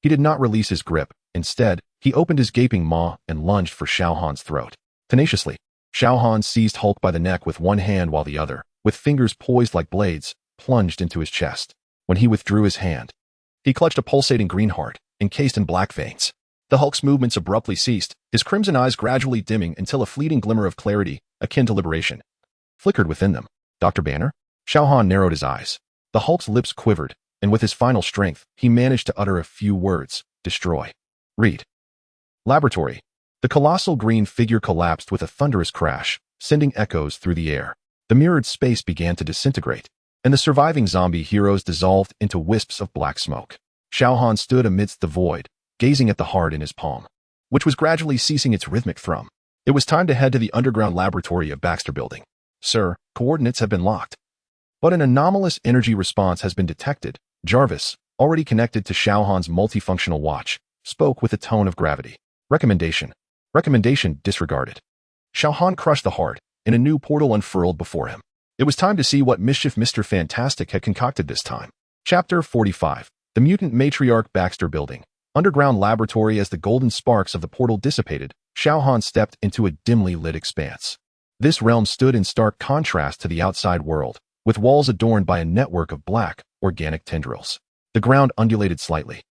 he did not release his grip. Instead, he opened his gaping maw and lunged for Xiao Han's throat. Tenaciously, Xiao Han seized Hulk by the neck with one hand while the other, with fingers poised like blades, plunged into his chest. When he withdrew his hand, he clutched a pulsating green heart, encased in black veins. The Hulk's movements abruptly ceased, his crimson eyes gradually dimming until a fleeting glimmer of clarity, akin to liberation, flickered within them. Dr. Banner? Xiao Han narrowed his eyes. The Hulk's lips quivered, and with his final strength, he managed to utter a few words. Destroy. Read. Laboratory. The colossal green figure collapsed with a thunderous crash, sending echoes through the air. The mirrored space began to disintegrate, and the surviving zombie heroes dissolved into wisps of black smoke. Xiao Han stood amidst the void, gazing at the heart in his palm, which was gradually ceasing its rhythmic thrum. It was time to head to the underground laboratory of Baxter Building. Sir, coordinates have been locked, but an anomalous energy response has been detected. Jarvis, already connected to Xiao Han's multifunctional watch, spoke with a tone of gravity. Recommendation. Recommendation disregarded. Xiao Han crushed the heart, and a new portal unfurled before him. It was time to see what mischief Mr. Fantastic had concocted this time. Chapter 45. The Mutant Matriarch Baxter Building. Underground laboratory. As the golden sparks of the portal dissipated, Xiao Han stepped into a dimly lit expanse. This realm stood in stark contrast to the outside world, with walls adorned by a network of black, organic tendrils. The ground undulated slightly,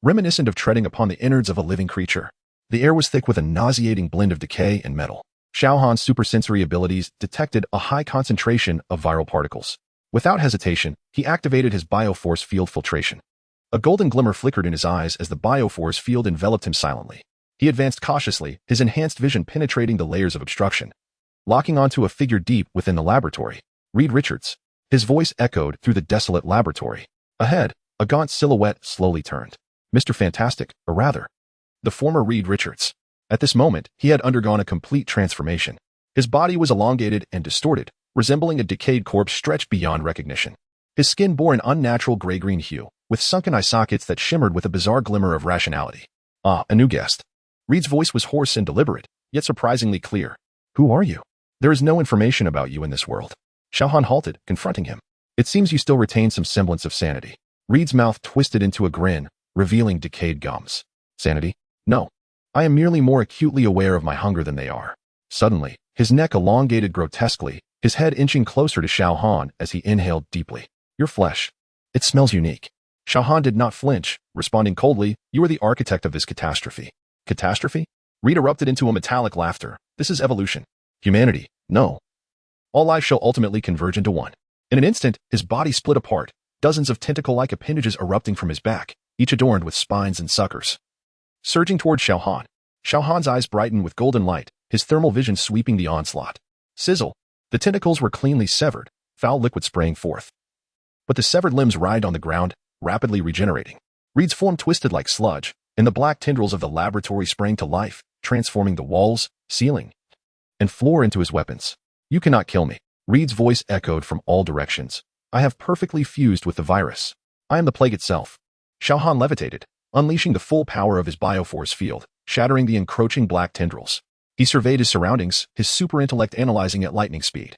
reminiscent of treading upon the innards of a living creature. The air was thick with a nauseating blend of decay and metal. Xiao Han's supersensory abilities detected a high concentration of viral particles. Without hesitation, he activated his bioforce field filtration. A golden glimmer flickered in his eyes as the bioforce field enveloped him silently. He advanced cautiously, his enhanced vision penetrating the layers of obstruction, locking onto a figure deep within the laboratory. Reed Richards. His voice echoed through the desolate laboratory. Ahead, a gaunt silhouette slowly turned. Mr. Fantastic, or rather, the former Reed Richards. At this moment, he had undergone a complete transformation. His body was elongated and distorted, resembling a decayed corpse stretched beyond recognition. His skin bore an unnatural gray-green hue, with sunken eye sockets that shimmered with a bizarre glimmer of rationality. Ah, a new guest. Reed's voice was hoarse and deliberate, yet surprisingly clear. Who are you? There is no information about you in this world. Xiao Han halted, confronting him. It seems you still retain some semblance of sanity. Reed's mouth twisted into a grin, revealing decayed gums. Sanity? No. I am merely more acutely aware of my hunger than they are. Suddenly, his neck elongated grotesquely, his head inching closer to Xiao Han as he inhaled deeply. Your flesh. It smells unique. Xiao Han did not flinch, responding coldly, you are the architect of this catastrophe. Catastrophe? Reed erupted into a metallic laughter. This is evolution. Humanity. No. All life shall ultimately converge into one. In an instant, his body split apart, dozens of tentacle-like appendages erupting from his back, each adorned with spines and suckers. Surging toward Xiao Han. Xiao Han's eyes brightened with golden light, his thermal vision sweeping the onslaught. Sizzle. The tentacles were cleanly severed, foul liquid spraying forth. But the severed limbs writhed on the ground, rapidly regenerating. Reed's form twisted like sludge, and the black tendrils of the laboratory sprang to life, transforming the walls, ceiling, and floor into his weapons. You cannot kill me. Reed's voice echoed from all directions. I have perfectly fused with the virus. I am the plague itself. Xiao Han levitated, unleashing the full power of his bioforce field, shattering the encroaching black tendrils. He surveyed his surroundings, his super-intellect analyzing at lightning speed.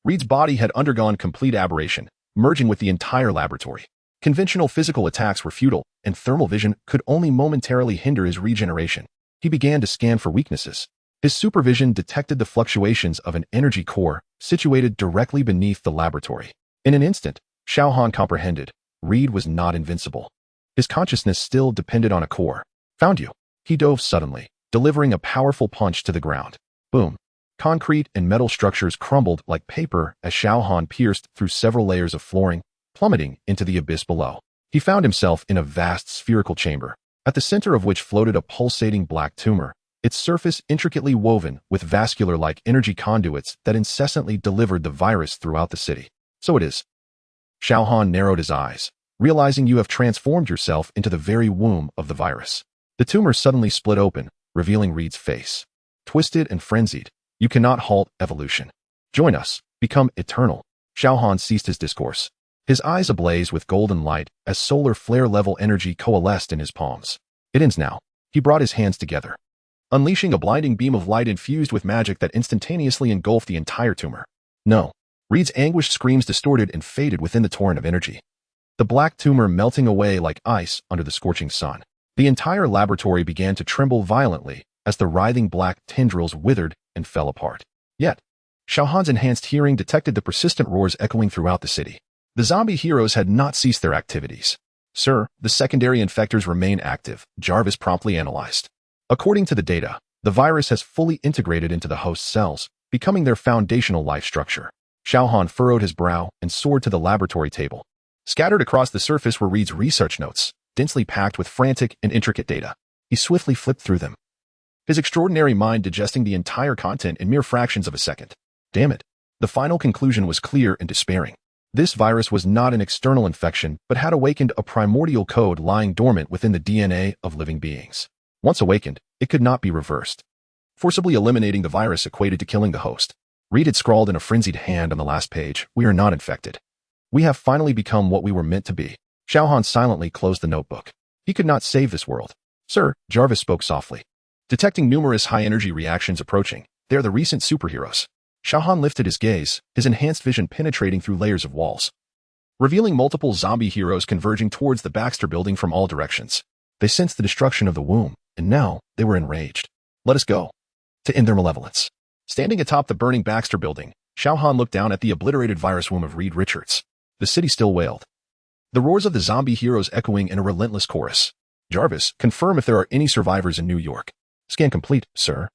Reed's body had undergone complete aberration, merging with the entire laboratory. Conventional physical attacks were futile, and thermal vision could only momentarily hinder his regeneration. He began to scan for weaknesses. His supervision detected the fluctuations of an energy core situated directly beneath the laboratory. In an instant, Xiao Han comprehended. Reed was not invincible. His consciousness still depended on a core. Found you. He dove suddenly, delivering a powerful punch to the ground. Boom. Concrete and metal structures crumbled like paper as Xiao Han pierced through several layers of flooring, plummeting into the abyss below. He found himself in a vast spherical chamber, at the center of which floated a pulsating black tumor, its surface intricately woven with vascular-like energy conduits that incessantly delivered the virus throughout the city. So it is. Xiao Han narrowed his eyes, realizing you have transformed yourself into the very womb of the virus. The tumor suddenly split open, revealing Reed's face. Twisted and frenzied, you cannot halt evolution. Join us, become eternal. Xiao Han ceased his discourse, his eyes ablaze with golden light as solar flare-level energy coalesced in his palms. It ends now. He brought his hands together, unleashing a blinding beam of light infused with magic that instantaneously engulfed the entire tumor. No. Reed's anguished screams distorted and faded within the torrent of energy, the black tumor melting away like ice under the scorching sun. The entire laboratory began to tremble violently as the writhing black tendrils withered and fell apart. Yet, Xiao Han's enhanced hearing detected the persistent roars echoing throughout the city. The zombie heroes had not ceased their activities. Sir, the secondary infectors remain active, Jarvis promptly analyzed. According to the data, the virus has fully integrated into the host cells, becoming their foundational life structure. Xiao Han furrowed his brow and soared to the laboratory table. Scattered across the surface were Reed's research notes, densely packed with frantic and intricate data. He swiftly flipped through them, his extraordinary mind digesting the entire content in mere fractions of a second. Damn it. The final conclusion was clear and despairing. This virus was not an external infection, but had awakened a primordial code lying dormant within the DNA of living beings. Once awakened, it could not be reversed. Forcibly eliminating the virus equated to killing the host. Reed had scrawled in a frenzied hand on the last page, "We are not infected. We have finally become what we were meant to be." Xiao Han silently closed the notebook. He could not save this world. "Sir," Jarvis spoke softly. Detecting numerous high-energy reactions approaching, "They are the recent superheroes." Xiao Han lifted his gaze, his enhanced vision penetrating through layers of walls, revealing multiple zombie heroes converging towards the Baxter building from all directions. They sensed the destruction of the womb, and now they were enraged. "Let us go." To end their malevolence. Standing atop the burning Baxter building, Xiao Han looked down at the obliterated virus womb of Reed Richards. The city still wailed, the roars of the zombie heroes echoing in a relentless chorus. "Jarvis, confirm if there are any survivors in New York." "Scan complete, sir."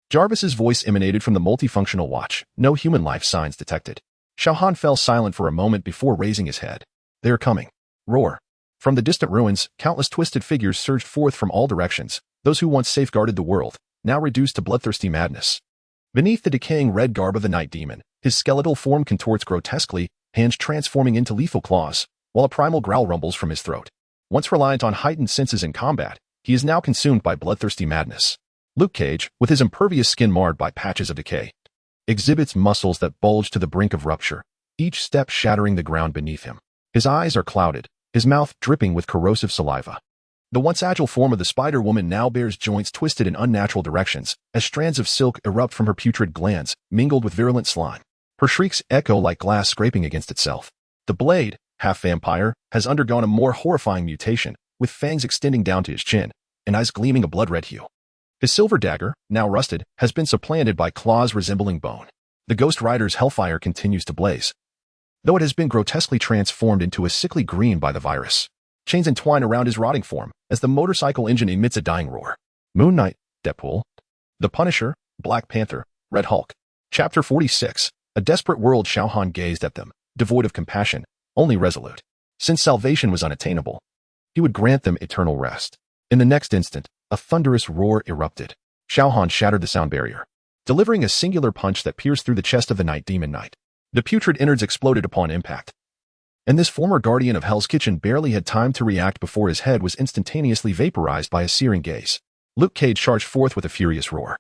Jarvis's voice emanated from the multifunctional watch, no human life signs detected. Xiao Han fell silent for a moment before raising his head. "They are coming." Roar. From the distant ruins, countless twisted figures surged forth from all directions, those who once safeguarded the world, now reduced to bloodthirsty madness. Beneath the decaying red garb of the night demon, his skeletal form contorts grotesquely, hands transforming into lethal claws, while a primal growl rumbles from his throat. Once reliant on heightened senses in combat, he is now consumed by bloodthirsty madness. Luke Cage, with his impervious skin marred by patches of decay, exhibits muscles that bulge to the brink of rupture, each step shattering the ground beneath him. His eyes are clouded, his mouth dripping with corrosive saliva. The once agile form of the Spider-Woman now bears joints twisted in unnatural directions, as strands of silk erupt from her putrid glands, mingled with virulent slime. Her shrieks echo like glass scraping against itself. The Blade, half vampire, has undergone a more horrifying mutation, with fangs extending down to his chin, and eyes gleaming a blood-red hue. His silver dagger, now rusted, has been supplanted by claws resembling bone. The Ghost Rider's hellfire continues to blaze, though it has been grotesquely transformed into a sickly green by the virus. Chains entwine around his rotting form, as the motorcycle engine emits a dying roar. Moon Knight, Deadpool, The Punisher, Black Panther, Red Hulk. Chapter 46. A desperate world. Xiao Han gazed at them, devoid of compassion, only resolute. Since salvation was unattainable, he would grant them eternal rest. In the next instant, a thunderous roar erupted. Xiao Han shattered the sound barrier, delivering a singular punch that pierced through the chest of the Night Demon Knight. The putrid innards exploded upon impact, and this former guardian of Hell's Kitchen barely had time to react before his head was instantaneously vaporized by a searing gaze. Luke Cage charged forth with a furious roar,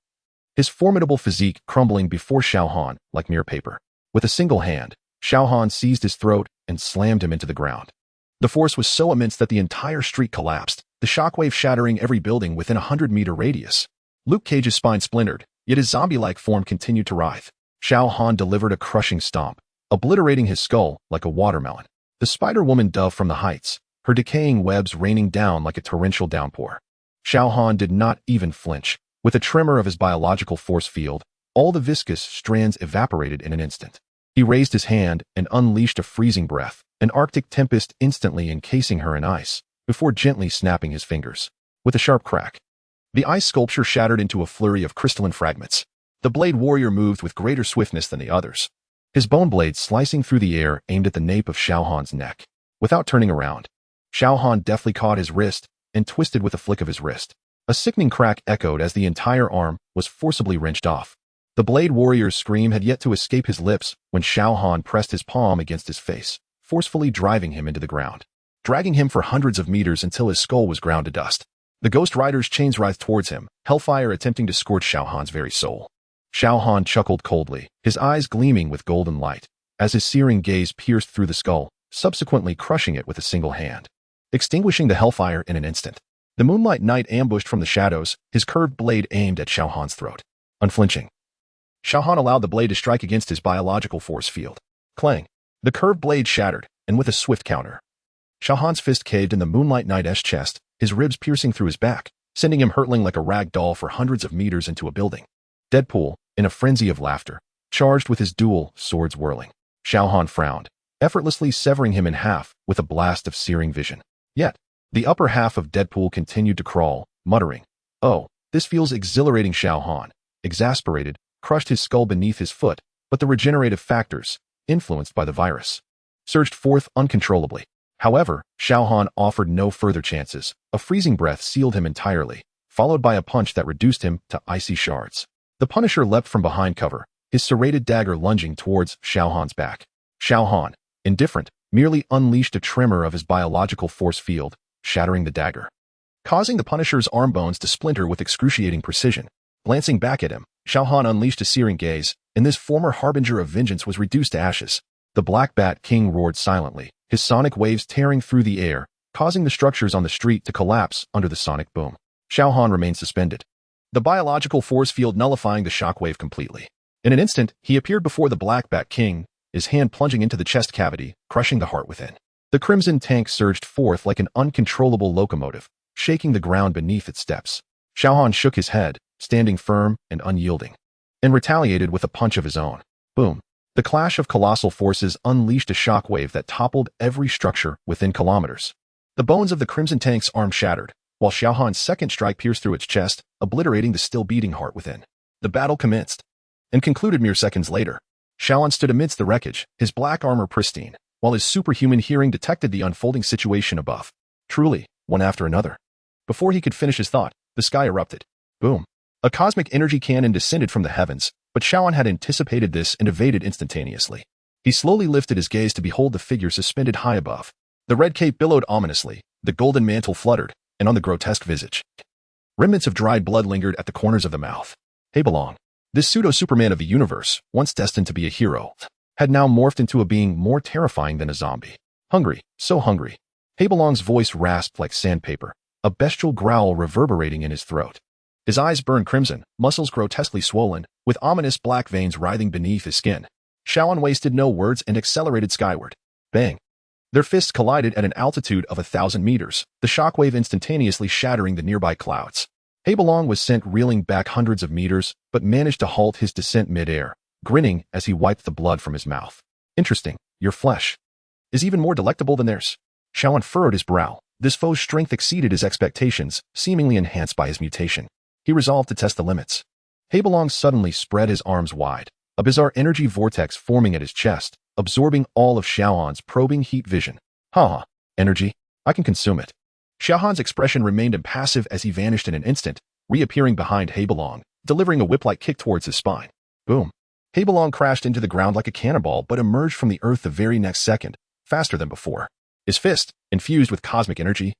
his formidable physique crumbling before Xiao Han like mere paper. With a single hand, Xiao Han seized his throat and slammed him into the ground. The force was so immense that the entire street collapsed, the shockwave shattering every building within a 100-meter radius. Luke Cage's spine splintered, yet his zombie-like form continued to writhe. Xiao Han delivered a crushing stomp, obliterating his skull like a watermelon. The Spider-Woman dove from the heights, her decaying webs raining down like a torrential downpour. Xiao Han did not even flinch. With a tremor of his biological force field, all the viscous strands evaporated in an instant. He raised his hand and unleashed a freezing breath, an arctic tempest instantly encasing her in ice, before gently snapping his fingers. With a sharp crack, the ice sculpture shattered into a flurry of crystalline fragments. The Blade Warrior moved with greater swiftness than the others, his bone blade slicing through the air aimed at the nape of Xiao Han's neck. Without turning around, Xiao Han deftly caught his wrist and twisted with a flick of his wrist. A sickening crack echoed as the entire arm was forcibly wrenched off. The Blade Warrior's scream had yet to escape his lips when Xiao Han pressed his palm against his face, forcefully driving him into the ground, dragging him for hundreds of meters until his skull was ground to dust. The Ghost Rider's chains writhed towards him, hellfire attempting to scorch Xiao Han's very soul. Xiao Han chuckled coldly, his eyes gleaming with golden light, as his searing gaze pierced through the skull, subsequently crushing it with a single hand, extinguishing the hellfire in an instant. The Moonlight Knight ambushed from the shadows, his curved blade aimed at Xiao Han's throat. Unflinching, Xiao Han allowed the blade to strike against his biological force field. Clang! The curved blade shattered, and with a swift counter, Xiao Han's fist caved in the Moonlight Knight's chest, his ribs piercing through his back, sending him hurtling like a rag doll for hundreds of meters into a building. Deadpool, in a frenzy of laughter, charged with his dual swords whirling. Xiao Han frowned, effortlessly severing him in half with a blast of searing vision. Yet, the upper half of Deadpool continued to crawl, muttering, "Oh, this feels exhilarating." Xiao Han, exasperated, crushed his skull beneath his foot, but the regenerative factors, influenced by the virus, surged forth uncontrollably. However, Xiao Han offered no further chances. A freezing breath sealed him entirely, followed by a punch that reduced him to icy shards. The Punisher leapt from behind cover, his serrated dagger lunging towards Xiao Han's back. Xiao Han, indifferent, merely unleashed a tremor of his biological force field, shattering the dagger, causing the Punisher's arm bones to splinter with excruciating precision. Glancing back at him, Xiao Han unleashed a searing gaze, and this former harbinger of vengeance was reduced to ashes. The Black Bat King roared silently, his sonic waves tearing through the air, causing the structures on the street to collapse under the sonic boom. Xiao Han remained suspended, the biological force field nullifying the shockwave completely. In an instant, he appeared before the Black Bat King, his hand plunging into the chest cavity, crushing the heart within. The crimson tank surged forth like an uncontrollable locomotive, shaking the ground beneath its steps. Xiao Han shook his head, standing firm and unyielding, and retaliated with a punch of his own. Boom. The clash of colossal forces unleashed a shockwave that toppled every structure within kilometers. The bones of the crimson tank's arm shattered, while Xiao Han's second strike pierced through its chest, obliterating the still beating heart within. The battle commenced, and concluded mere seconds later. Xiao Han stood amidst the wreckage, his black armor pristine, while his superhuman hearing detected the unfolding situation above. Truly, one after another. Before he could finish his thought, the sky erupted. Boom. A cosmic energy cannon descended from the heavens, but Xiao Han had anticipated this and evaded instantaneously. He slowly lifted his gaze to behold the figure suspended high above. The red cape billowed ominously, the golden mantle fluttered, and on the grotesque visage, remnants of dried blood lingered at the corners of the mouth. Homelander, this pseudo-Superman of the universe, once destined to be a hero, had now morphed into a being more terrifying than a zombie. Hungry, so hungry. Homelander's voice rasped like sandpaper, a bestial growl reverberating in his throat. His eyes burned crimson, muscles grotesquely swollen, with ominous black veins writhing beneath his skin. Xiao Han wasted no words and accelerated skyward. Bang! Their fists collided at an altitude of 1,000 meters, the shockwave instantaneously shattering the nearby clouds. Homelander was sent reeling back hundreds of meters, but managed to halt his descent mid-air, grinning as he wiped the blood from his mouth. Interesting, your flesh is even more delectable than theirs. Xiao Han furrowed his brow. This foe's strength exceeded his expectations, seemingly enhanced by his mutation. He resolved to test the limits. Homelander suddenly spread his arms wide, a bizarre energy vortex forming at his chest, absorbing all of Xiao Han's probing heat vision. Haha, energy, I can consume it. Xiao Han's expression remained impassive as he vanished in an instant, reappearing behind Homelander, delivering a whip-like kick towards his spine. Boom. Homelander crashed into the ground like a cannonball but emerged from the earth the very next second, faster than before. His fist, infused with cosmic energy,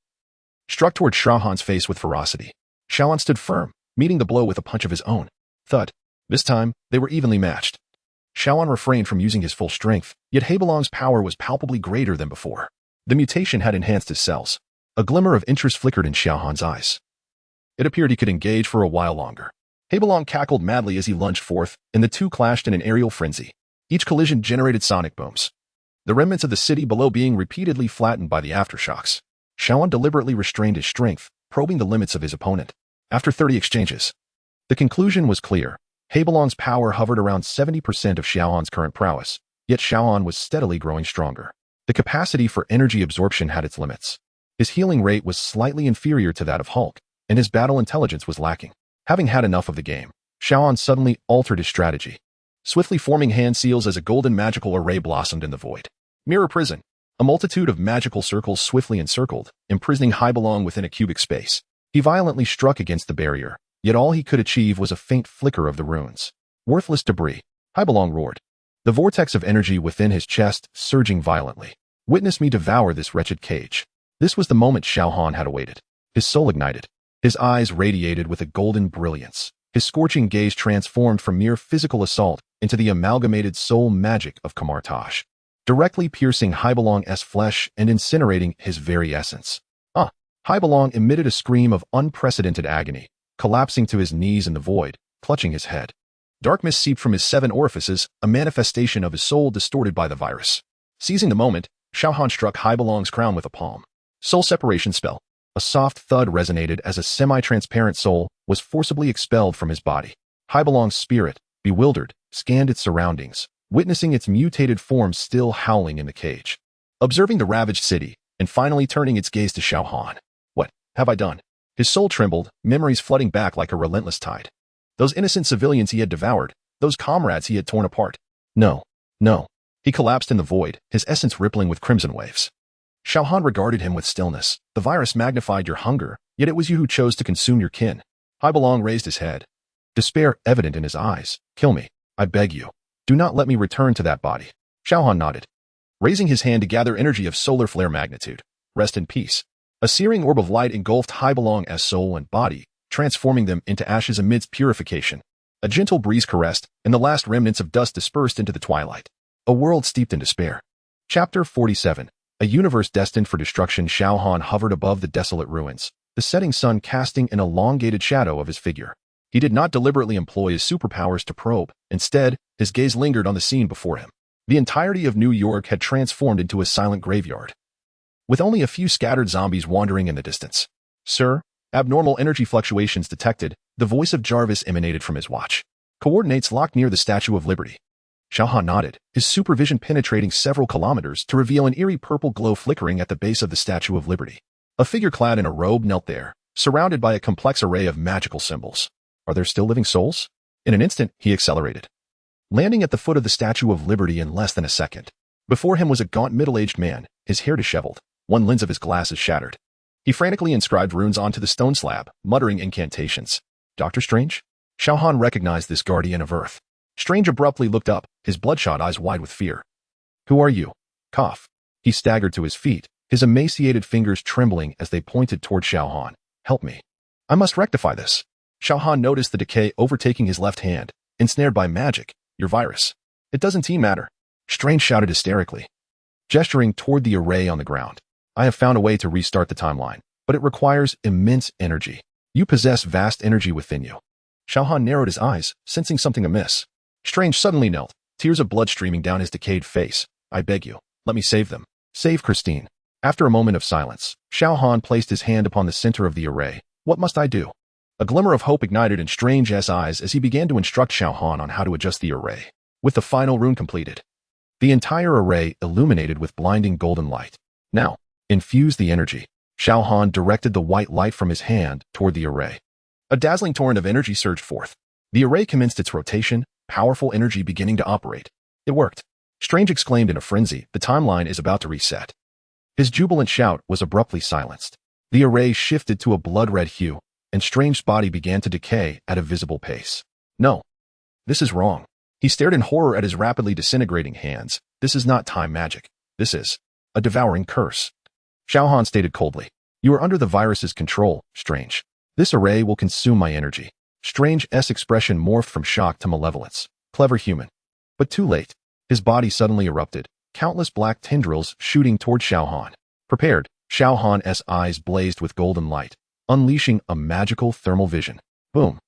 struck toward Xiao Han's face with ferocity. Xiao Han stood firm, meeting the blow with a punch of his own. Thud. This time, they were evenly matched. Xiao Han refrained from using his full strength, yet Homelander's power was palpably greater than before. The mutation had enhanced his cells. A glimmer of interest flickered in Xiao Han's eyes. It appeared he could engage for a while longer. Homelander cackled madly as he lunged forth, and the two clashed in an aerial frenzy. Each collision generated sonic booms, the remnants of the city below being repeatedly flattened by the aftershocks. Xiao Han deliberately restrained his strength, probing the limits of his opponent. After 30 exchanges, the conclusion was clear. Homelander's power hovered around 70% of Xiao Han's current prowess, yet Xiao Han was steadily growing stronger. The capacity for energy absorption had its limits. His healing rate was slightly inferior to that of Hulk, and his battle intelligence was lacking. Having had enough of the game, Xiao Han suddenly altered his strategy, swiftly forming hand seals as a golden magical array blossomed in the void. Mirror prison. A multitude of magical circles swiftly encircled, imprisoning Homelander within a cubic space. He violently struck against the barrier, yet all he could achieve was a faint flicker of the runes. Worthless debris. Homelander roared, the vortex of energy within his chest surging violently. Witness me devour this wretched cage. This was the moment Xiao Han had awaited. His soul ignited. His eyes radiated with a golden brilliance. His scorching gaze transformed from mere physical assault into the amalgamated soul magic of Kamartaj, directly piercing Homelander's flesh and incinerating his very essence. Homelander emitted a scream of unprecedented agony, collapsing to his knees in the void, clutching his head. Darkness seeped from his 7 orifices, a manifestation of his soul distorted by the virus. Seizing the moment, Xiao Han struck Homelander's crown with a palm. Soul separation spell. A soft thud resonated as a semi-transparent soul was forcibly expelled from his body. Homelander's spirit, bewildered, scanned its surroundings, witnessing its mutated form still howling in the cage. Observing the ravaged city, and finally turning its gaze to Xiao Han. What have I done? His soul trembled, memories flooding back like a relentless tide. Those innocent civilians he had devoured, those comrades he had torn apart. No. He collapsed in the void, his essence rippling with crimson waves. Xiao Han regarded him with stillness. The virus magnified your hunger, yet it was you who chose to consume your kin. Haibelong raised his head, despair evident in his eyes. Kill me, I beg you. Do not let me return to that body. Xiao Han nodded, raising his hand to gather energy of solar flare magnitude. Rest in peace. A searing orb of light engulfed Haibelong as soul and body, transforming them into ashes amidst purification. A gentle breeze caressed, and the last remnants of dust dispersed into the twilight. A world steeped in despair. Chapter 47. A universe destined for destruction. Xiao Han hovered above the desolate ruins, the setting sun casting an elongated shadow of his figure. He did not deliberately employ his superpowers to probe. Instead, his gaze lingered on the scene before him. The entirety of New York had transformed into a silent graveyard, with only a few scattered zombies wandering in the distance. Sir, abnormal energy fluctuations detected. The voice of Jarvis emanated from his watch. Coordinates locked near the Statue of Liberty. Xiao Han nodded, his supervision penetrating several kilometers to reveal an eerie purple glow flickering at the base of the Statue of Liberty. A figure clad in a robe knelt there, surrounded by a complex array of magical symbols. Are there still living souls? In an instant, he accelerated, landing at the foot of the Statue of Liberty in less than a second. Before him was a gaunt middle-aged man, his hair disheveled, one lens of his glasses shattered. He frantically inscribed runes onto the stone slab, muttering incantations. Dr. Strange? Xiao Han recognized this guardian of Earth. Strange abruptly looked up, his bloodshot eyes wide with fear. Who are you? Cough. He staggered to his feet, his emaciated fingers trembling as they pointed toward Xiao Han. Help me. I must rectify this. Xiao Han noticed the decay overtaking his left hand, ensnared by magic. Your virus. It doesn't matter. Strange shouted hysterically, gesturing toward the array on the ground. I have found a way to restart the timeline, but it requires immense energy. You possess vast energy within you. Xiao Han narrowed his eyes, sensing something amiss. Strange suddenly knelt, tears of blood streaming down his decayed face. I beg you, let me save them. Save Christine. After a moment of silence, Xiao Han placed his hand upon the center of the array. What must I do? A glimmer of hope ignited in Strange's eyes as he began to instruct Xiao Han on how to adjust the array. With the final rune completed, the entire array illuminated with blinding golden light. Now, infuse the energy. Xiao Han directed the white light from his hand toward the array. A dazzling torrent of energy surged forth. The array commenced its rotation, powerful energy beginning to operate. It worked. Strange exclaimed in a frenzy, the timeline is about to reset. His jubilant shout was abruptly silenced. The array shifted to a blood-red hue, and Strange's body began to decay at a visible pace. No. This is wrong. He stared in horror at his rapidly disintegrating hands. This is not time magic. This is a devouring curse. Xiao Han stated coldly. You are under the virus's control, Strange. This array will consume my energy. Strange's expression morphed from shock to malevolence. Clever human. But too late. His body suddenly erupted, countless black tendrils shooting toward Xiao Han. Prepared, Xiao Han's eyes blazed with golden light, unleashing a magical thermal vision. Boom.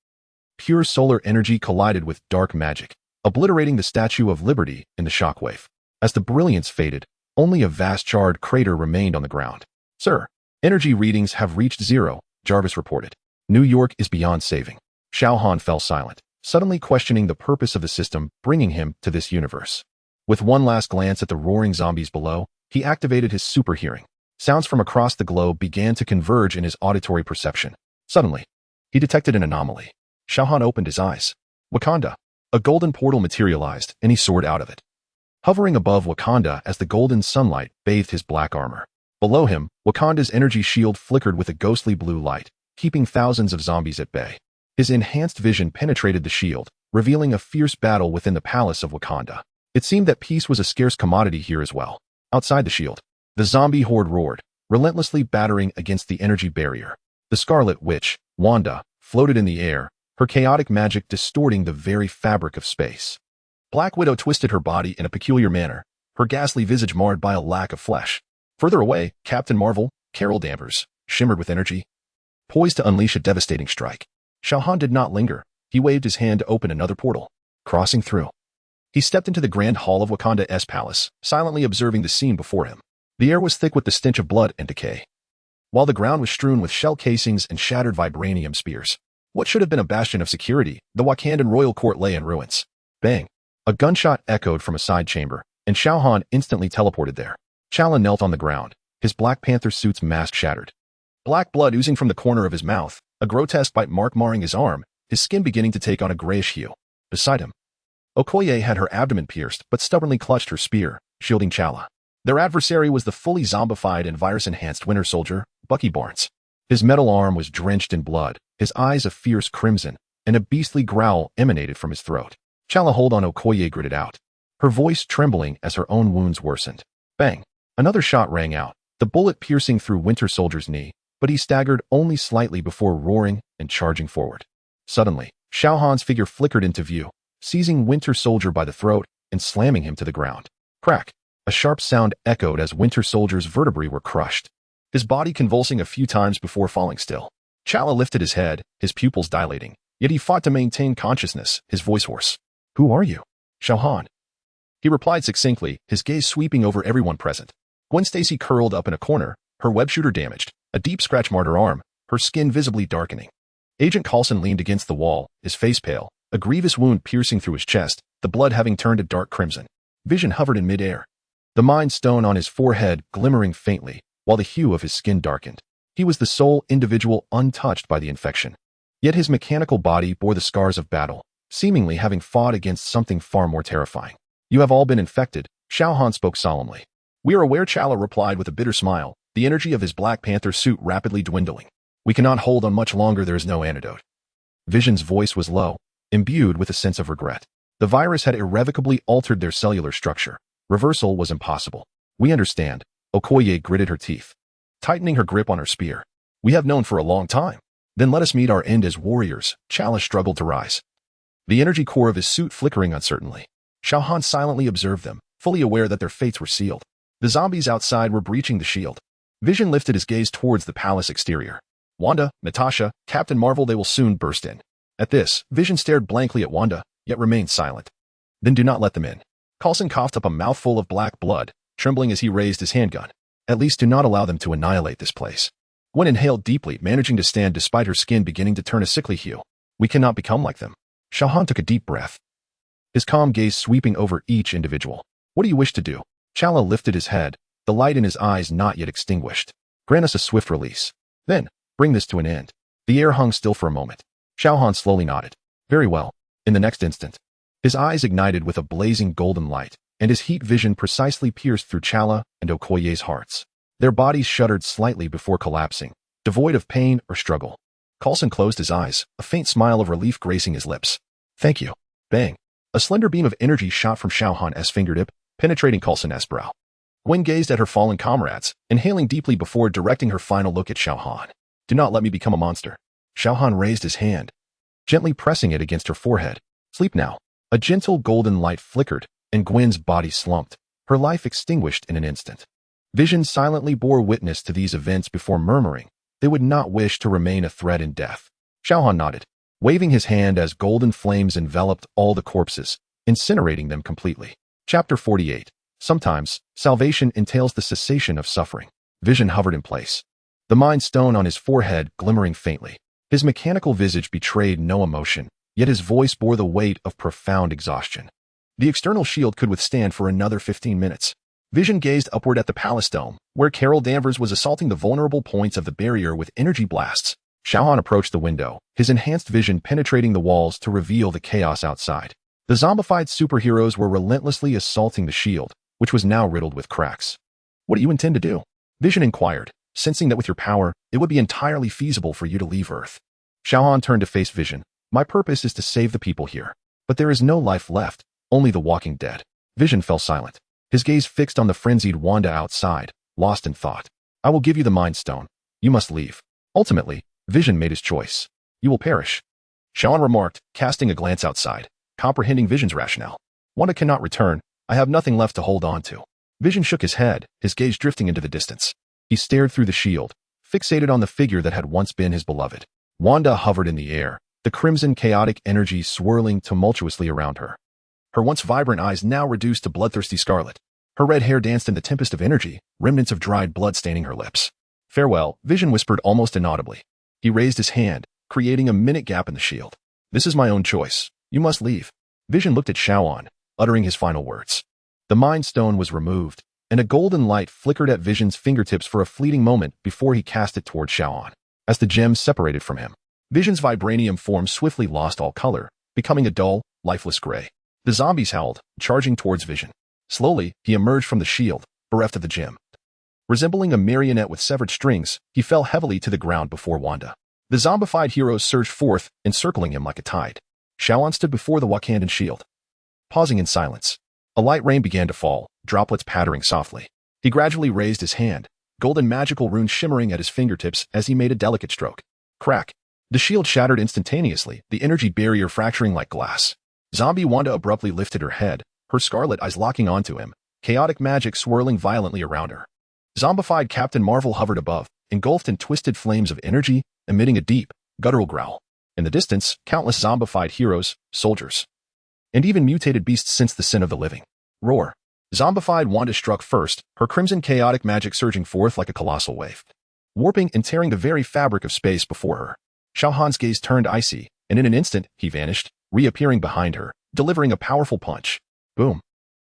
Pure solar energy collided with dark magic, obliterating the Statue of Liberty in the shockwave. As the brilliance faded, only a vast charred crater remained on the ground. Sir, energy readings have reached 0, Jarvis reported. New York is beyond saving. Xiao Han fell silent, suddenly questioning the purpose of the system bringing him to this universe. With one last glance at the roaring zombies below, he activated his super hearing. Sounds from across the globe began to converge in his auditory perception. Suddenly, he detected an anomaly. Xiao Han opened his eyes. Wakanda. A golden portal materialized, and he soared out of it, hovering above Wakanda as the golden sunlight bathed his black armor. Below him, Wakanda's energy shield flickered with a ghostly blue light, keeping thousands of zombies at bay. His enhanced vision penetrated the shield, revealing a fierce battle within the palace of Wakanda. It seemed that peace was a scarce commodity here as well. Outside the shield, the zombie horde roared, relentlessly battering against the energy barrier. The Scarlet Witch, Wanda, floated in the air, her chaotic magic distorting the very fabric of space. Black Widow twisted her body in a peculiar manner, her ghastly visage marred by a lack of flesh. Further away, Captain Marvel, Carol Danvers, shimmered with energy, poised to unleash a devastating strike. Xiao Han did not linger. He waved his hand to open another portal, crossing through. He stepped into the grand hall of Wakanda's palace, silently observing the scene before him. The air was thick with the stench of blood and decay, while the ground was strewn with shell casings and shattered vibranium spears. What should have been a bastion of security, the Wakandan royal court lay in ruins. Bang! A gunshot echoed from a side chamber, and Xiao Han instantly teleported there. Chala knelt on the ground, his Black Panther suit's mask shattered. Black blood oozing from the corner of his mouth, a grotesque bite mark marring his arm, his skin beginning to take on a grayish hue. Beside him, Okoye had her abdomen pierced but stubbornly clutched her spear, shielding Chala. Their adversary was the fully zombified and virus-enhanced Winter Soldier, Bucky Barnes. His metal arm was drenched in blood, his eyes a fierce crimson, and a beastly growl emanated from his throat. Chala hold on Okoye gritted out, her voice trembling as her own wounds worsened. Bang! Another shot rang out, the bullet piercing through Winter Soldier's knee, but he staggered only slightly before roaring and charging forward. Suddenly, Xiao Han's figure flickered into view, seizing Winter Soldier by the throat and slamming him to the ground. Crack! A sharp sound echoed as Winter Soldier's vertebrae were crushed, his body convulsing a few times before falling still. Chala lifted his head, his pupils dilating, yet he fought to maintain consciousness, his voice hoarse. Who are you? Xiao Han. He replied succinctly, his gaze sweeping over everyone present. Gwen Stacy curled up in a corner, her web shooter damaged, a deep scratch marred her arm, her skin visibly darkening. Agent Coulson leaned against the wall, his face pale, a grievous wound piercing through his chest, the blood having turned a dark crimson. Vision hovered in midair, the Mind Stone on his forehead glimmering faintly, while the hue of his skin darkened. He was the sole individual untouched by the infection. Yet his mechanical body bore the scars of battle, seemingly having fought against something far more terrifying. You have all been infected, Xiao Han spoke solemnly. We are aware, Chala replied with a bitter smile, the energy of his Black Panther suit rapidly dwindling. We cannot hold on much longer, there is no antidote. Vision's voice was low, imbued with a sense of regret. The virus had irrevocably altered their cellular structure. Reversal was impossible. We understand, Okoye gritted her teeth, tightening her grip on her spear. We have known for a long time. Then let us meet our end as warriors, Chala struggled to rise, the energy core of his suit flickering uncertainly. Xiao Han silently observed them, fully aware that their fates were sealed. The zombies outside were breaching the shield. Vision lifted his gaze towards the palace exterior. Wanda, Natasha, Captain Marvel, they will soon burst in. At this, Vision stared blankly at Wanda, yet remained silent. Then do not let them in. Coulson coughed up a mouthful of black blood, trembling as he raised his handgun. At least do not allow them to annihilate this place. Gwen inhaled deeply, managing to stand despite her skin beginning to turn a sickly hue. We cannot become like them. Xiao Han took a deep breath, his calm gaze sweeping over each individual. What do you wish to do? Chala lifted his head, the light in his eyes not yet extinguished. Grant us a swift release. Then, bring this to an end. The air hung still for a moment. Xiao Han slowly nodded. Very well. In the next instant, his eyes ignited with a blazing golden light, and his heat vision precisely pierced through Chala and Okoye's hearts. Their bodies shuddered slightly before collapsing, devoid of pain or struggle. Coulson closed his eyes, a faint smile of relief gracing his lips. Thank you. Bang. A slender beam of energy shot from Xiao Han's fingertip, penetrating Coulson's brow. Gwen gazed at her fallen comrades, inhaling deeply before directing her final look at Xiao Han. Do not let me become a monster. Xiao Han raised his hand, gently pressing it against her forehead. Sleep now. A gentle golden light flickered, and Gwen's body slumped, her life extinguished in an instant. Vision silently bore witness to these events before murmuring they would not wish to remain a threat in death. Xiao Han nodded, waving his hand as golden flames enveloped all the corpses, incinerating them completely. Chapter 48. Sometimes, salvation entails the cessation of suffering. Vision hovered in place, the Mind Stone on his forehead glimmering faintly. His mechanical visage betrayed no emotion, yet his voice bore the weight of profound exhaustion. The external shield could withstand for another 15 minutes. Vision gazed upward at the palace dome, where Carol Danvers was assaulting the vulnerable points of the barrier with energy blasts. Xiao Han approached the window, his enhanced vision penetrating the walls to reveal the chaos outside. The zombified superheroes were relentlessly assaulting the shield, which was now riddled with cracks. What do you intend to do? Vision inquired, sensing that with your power, it would be entirely feasible for you to leave Earth. Xiao Han turned to face Vision. My purpose is to save the people here. But there is no life left, only the walking dead. Vision fell silent, his gaze fixed on the frenzied Wanda outside, lost in thought. I will give you the Mind Stone. You must leave. Ultimately, Vision made his choice. You will perish. Xiao Han remarked, casting a glance outside, comprehending Vision's rationale. Wanda cannot return. I have nothing left to hold on to. Vision shook his head, his gaze drifting into the distance. He stared through the shield, fixated on the figure that had once been his beloved. Wanda hovered in the air, the crimson chaotic energy swirling tumultuously around her. Her once vibrant eyes now reduced to bloodthirsty scarlet. Her red hair danced in the tempest of energy, remnants of dried blood staining her lips. Farewell, Vision whispered almost inaudibly. He raised his hand, creating a minute gap in the shield. This is my own choice. You must leave. Vision looked at Xiao Han, uttering his final words. The Mind Stone was removed, and a golden light flickered at Vision's fingertips for a fleeting moment before he cast it toward Xiao Han. As the gem separated from him, Vision's vibranium form swiftly lost all color, becoming a dull, lifeless gray. The zombies howled, charging towards Vision. Slowly, he emerged from the shield, bereft of the gem. Resembling a marionette with severed strings, he fell heavily to the ground before Wanda. The zombified heroes surged forth, encircling him like a tide. Xiao Han stood before the Wakandan shield. Pausing in silence, a light rain began to fall, droplets pattering softly. He gradually raised his hand, golden magical runes shimmering at his fingertips as he made a delicate stroke. Crack. The shield shattered instantaneously, the energy barrier fracturing like glass. Zombie Wanda abruptly lifted her head, her scarlet eyes locking onto him, chaotic magic swirling violently around her. Zombified Captain Marvel hovered above, engulfed in twisted flames of energy, emitting a deep, guttural growl. In the distance, countless zombified heroes, soldiers, and even mutated beasts sensed the sin of the living. Roar. Zombified Wanda struck first, her crimson chaotic magic surging forth like a colossal wave, warping and tearing the very fabric of space before her. Xiao Han's gaze turned icy, and in an instant, he vanished, reappearing behind her, delivering a powerful punch. Boom.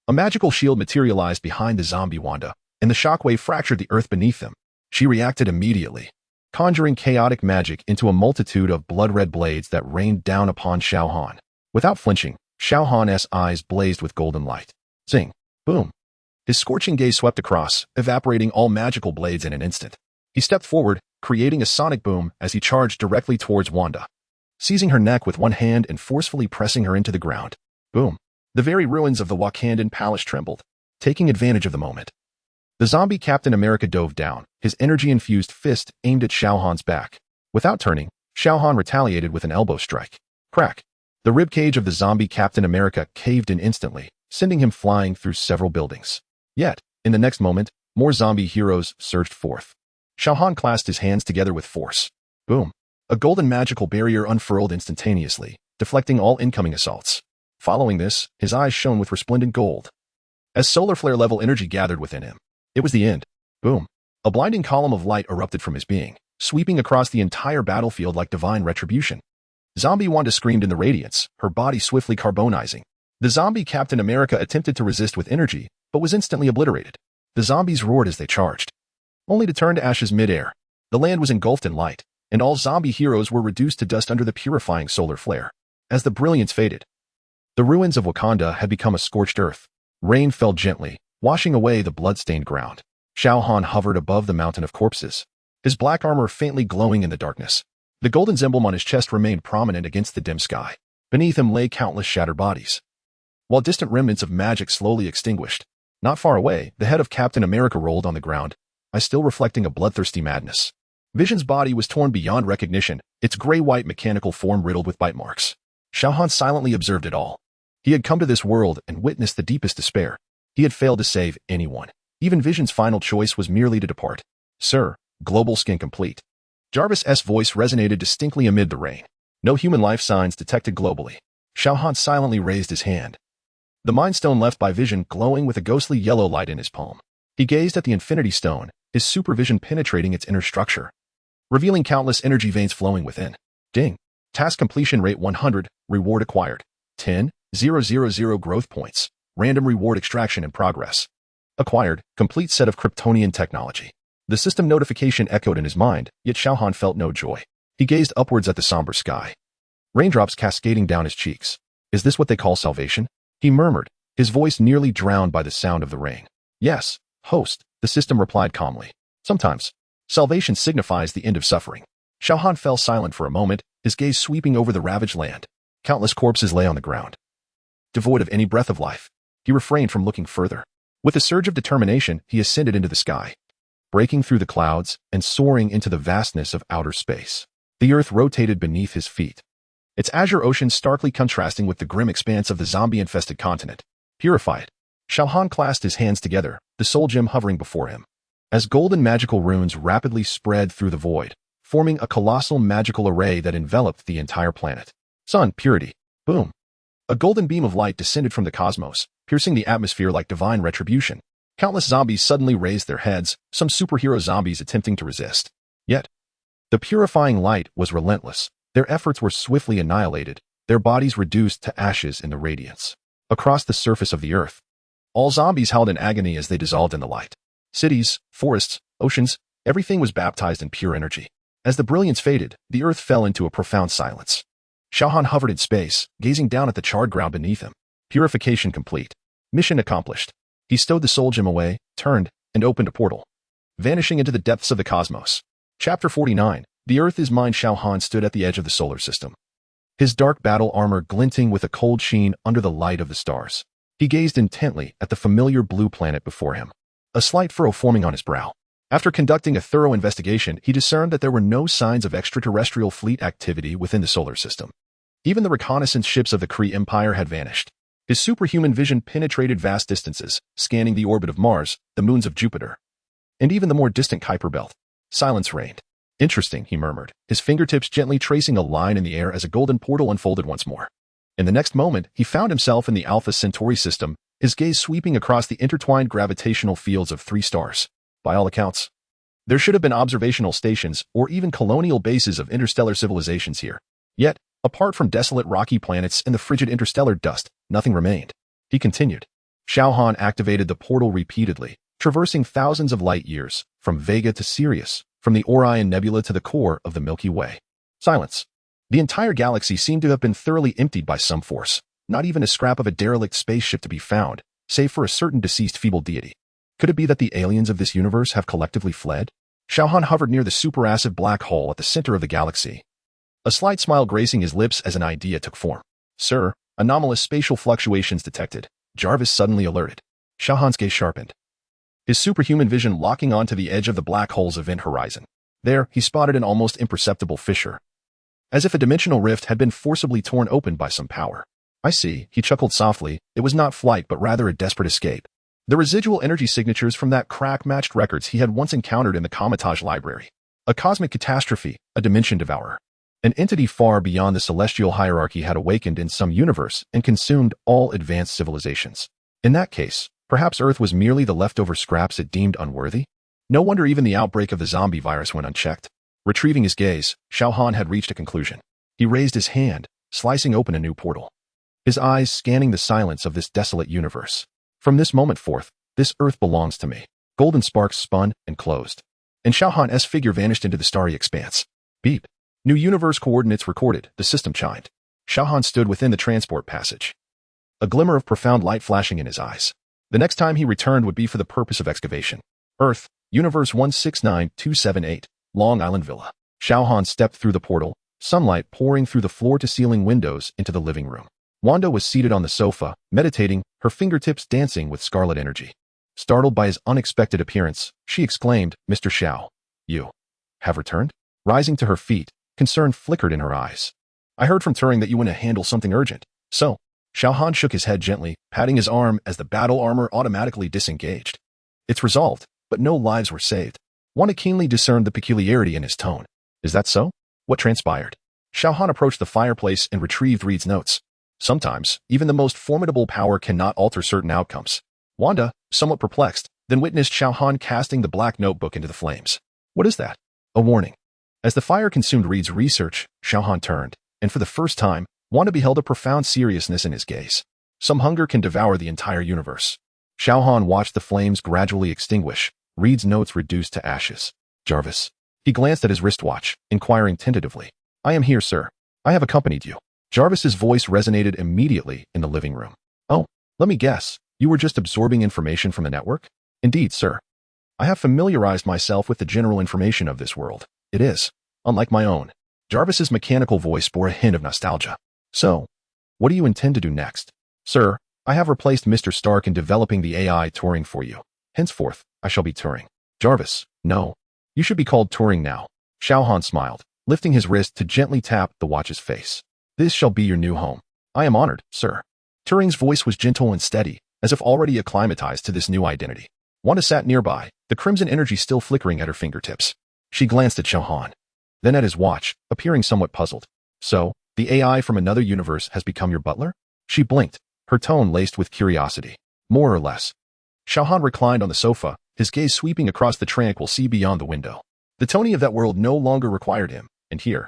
A magical shield materialized behind the zombie Wanda, and the shockwave fractured the earth beneath them. She reacted immediately, conjuring chaotic magic into a multitude of blood-red blades that rained down upon Xiao Han. Without flinching, Xiao Han's eyes blazed with golden light. Zing. Boom. His scorching gaze swept across, evaporating all magical blades in an instant. He stepped forward, creating a sonic boom as he charged directly towards Wanda, seizing her neck with one hand and forcefully pressing her into the ground. Boom. The very ruins of the Wakandan palace trembled, taking advantage of the moment. The zombie Captain America dove down, his energy-infused fist aimed at Xiao Han's back. Without turning, Xiao Han retaliated with an elbow strike. Crack. The ribcage of the zombie Captain America caved in instantly, sending him flying through several buildings. Yet, in the next moment, more zombie heroes surged forth. Xiao Han clasped his hands together with force. Boom. A golden magical barrier unfurled instantaneously, deflecting all incoming assaults. Following this, his eyes shone with resplendent gold. As solar flare-level energy gathered within him, it was the end. Boom. A blinding column of light erupted from his being, sweeping across the entire battlefield like divine retribution. Zombie Wanda screamed in the radiance, her body swiftly carbonizing. The zombie Captain America attempted to resist with energy, but was instantly obliterated. The zombies roared as they charged, only to turn to ashes mid-air. The land was engulfed in light, and all zombie heroes were reduced to dust under the purifying solar flare. As the brilliance faded, the ruins of Wakanda had become a scorched earth. Rain fell gently, washing away the blood-stained ground. Xiao Han hovered above the mountain of corpses, his black armor faintly glowing in the darkness. The golden emblem on his chest remained prominent against the dim sky. Beneath him lay countless shattered bodies, while distant remnants of magic slowly extinguished. Not far away, the head of Captain America rolled on the ground, eyes still reflecting a bloodthirsty madness. Vision's body was torn beyond recognition, its gray-white mechanical form riddled with bite marks. Xiao Han silently observed it all. He had come to this world and witnessed the deepest despair. He had failed to save anyone. Even Vision's final choice was merely to depart. Sir, global scan complete. Jarvis's voice resonated distinctly amid the rain. No human life signs detected globally. Xiao Han silently raised his hand, the Mind Stone left by Vision glowing with a ghostly yellow light in his palm. He gazed at the Infinity Stone, his supervision penetrating its inner structure, revealing countless energy veins flowing within. Ding. Task completion rate 100, reward acquired. 10,000 growth points. Random reward extraction in progress. Acquired, complete set of Kryptonian technology. The system notification echoed in his mind, yet Xiao Han felt no joy. He gazed upwards at the somber sky, raindrops cascading down his cheeks. Is this what they call salvation? He murmured, his voice nearly drowned by the sound of the rain. Yes, host, the system replied calmly. Sometimes, salvation signifies the end of suffering. Xiao Han fell silent for a moment, his gaze sweeping over the ravaged land. Countless corpses lay on the ground, devoid of any breath of life. He refrained from looking further. With a surge of determination, he ascended into the sky, breaking through the clouds and soaring into the vastness of outer space. The earth rotated beneath his feet, its azure ocean starkly contrasting with the grim expanse of the zombie-infested continent. Purified, Xiao Han clasped his hands together, the soul gem hovering before him. As golden magical runes rapidly spread through the void, forming a colossal magical array that enveloped the entire planet. Sun, purity. Boom. A golden beam of light descended from the cosmos, piercing the atmosphere like divine retribution. Countless zombies suddenly raised their heads, some superhero zombies attempting to resist. Yet, the purifying light was relentless. Their efforts were swiftly annihilated, their bodies reduced to ashes in the radiance. Across the surface of the earth, all zombies howled in agony as they dissolved in the light. Cities, forests, oceans, everything was baptized in pure energy. As the brilliance faded, the earth fell into a profound silence. Xiao Han hovered in space, gazing down at the charred ground beneath him. Purification complete. Mission accomplished. He stowed the soul gem away, turned, and opened a portal, vanishing into the depths of the cosmos. Chapter 49. The Earth is Mine. Xiao Han stood at the edge of the solar system, his dark battle armor glinting with a cold sheen under the light of the stars. He gazed intently at the familiar blue planet before him, a slight furrow forming on his brow. After conducting a thorough investigation, he discerned that there were no signs of extraterrestrial fleet activity within the solar system. Even the reconnaissance ships of the Kree Empire had vanished. His superhuman vision penetrated vast distances, scanning the orbit of Mars, the moons of Jupiter, and even the more distant Kuiper Belt. Silence reigned. Interesting, he murmured, his fingertips gently tracing a line in the air as a golden portal unfolded once more. In the next moment, he found himself in the Alpha Centauri system, his gaze sweeping across the intertwined gravitational fields of 3 stars. By all accounts, there should have been observational stations or even colonial bases of interstellar civilizations here. Yet, apart from desolate rocky planets and the frigid interstellar dust, nothing remained. He continued. Xiao Han activated the portal repeatedly, traversing thousands of light years, from Vega to Sirius, from the Orion Nebula to the core of the Milky Way. Silence. The entire galaxy seemed to have been thoroughly emptied by some force, not even a scrap of a derelict spaceship to be found, save for a certain deceased feeble deity. Could it be that the aliens of this universe have collectively fled? Xiao Han hovered near the supermassive black hole at the center of the galaxy, a slight smile gracing his lips as an idea took form. Sir, anomalous spatial fluctuations detected. Jarvis suddenly alerted. Xiao Han's gaze sharpened, his superhuman vision locking onto the edge of the black hole's event horizon. There, he spotted an almost imperceptible fissure, as if a dimensional rift had been forcibly torn open by some power. I see, he chuckled softly. It was not flight but rather a desperate escape. The residual energy signatures from that crack matched records he had once encountered in the Comitage Library. A cosmic catastrophe, a dimension devourer. An entity far beyond the celestial hierarchy had awakened in some universe and consumed all advanced civilizations. In that case, perhaps Earth was merely the leftover scraps it deemed unworthy? No wonder even the outbreak of the zombie virus went unchecked. Retrieving his gaze, Xiao Han had reached a conclusion. He raised his hand, slicing open a new portal, his eyes scanning the silence of this desolate universe. From this moment forth, this Earth belongs to me. Golden sparks spun and closed, and Xiao Han's figure vanished into the starry expanse. Beep. New universe coordinates recorded, the system chimed. Xiao Han stood within the transport passage, a glimmer of profound light flashing in his eyes. The next time he returned would be for the purpose of excavation. Earth, Universe 169278, Long Island Villa. Xiao Han stepped through the portal, sunlight pouring through the floor-to-ceiling windows into the living room. Wanda was seated on the sofa, meditating, her fingertips dancing with scarlet energy. Startled by his unexpected appearance, she exclaimed, "Mr. Xiao, you have returned?" Rising to her feet, concern flickered in her eyes. "I heard from Turing that you want to handle something urgent." So, Xiao Han shook his head gently, patting his arm as the battle armor automatically disengaged. "It's resolved, but no lives were saved." Wanda keenly discerned the peculiarity in his tone. "Is that so? What transpired?" Xiao Han approached the fireplace and retrieved Reed's notes. Sometimes, even the most formidable power cannot alter certain outcomes. Wanda, somewhat perplexed, then witnessed Xiao Han casting the black notebook into the flames. "What is that?" A warning. As the fire consumed Reed's research, Xiao Han turned, and for the first time, Wanda beheld a profound seriousness in his gaze. Some hunger can devour the entire universe. Xiao Han watched the flames gradually extinguish, Reed's notes reduced to ashes. "Jarvis." He glanced at his wristwatch, inquiring tentatively. "I am here, sir. I have accompanied you." Jarvis's voice resonated immediately in the living room. "Oh, let me guess. You were just absorbing information from the network?" "Indeed, sir. I have familiarized myself with the general information of this world. It is unlike my own." Jarvis's mechanical voice bore a hint of nostalgia. "So, what do you intend to do next?" "Sir, I have replaced Mr. Stark in developing the AI Turing for you. Henceforth, I shall be Turing." "Jarvis, no. You should be called Turing now." Xiao Han smiled, lifting his wrist to gently tap the watch's face. "This shall be your new home." "I am honored, sir." Turing's voice was gentle and steady, as if already acclimatized to this new identity. Wanda sat nearby, the crimson energy still flickering at her fingertips. She glanced at Xiao Han, then at his watch, appearing somewhat puzzled. "So, the AI from another universe has become your butler?" She blinked, her tone laced with curiosity. "More or less." Xiao Han reclined on the sofa, his gaze sweeping across the tranquil sea beyond the window. The Tony of that world no longer required him, and here,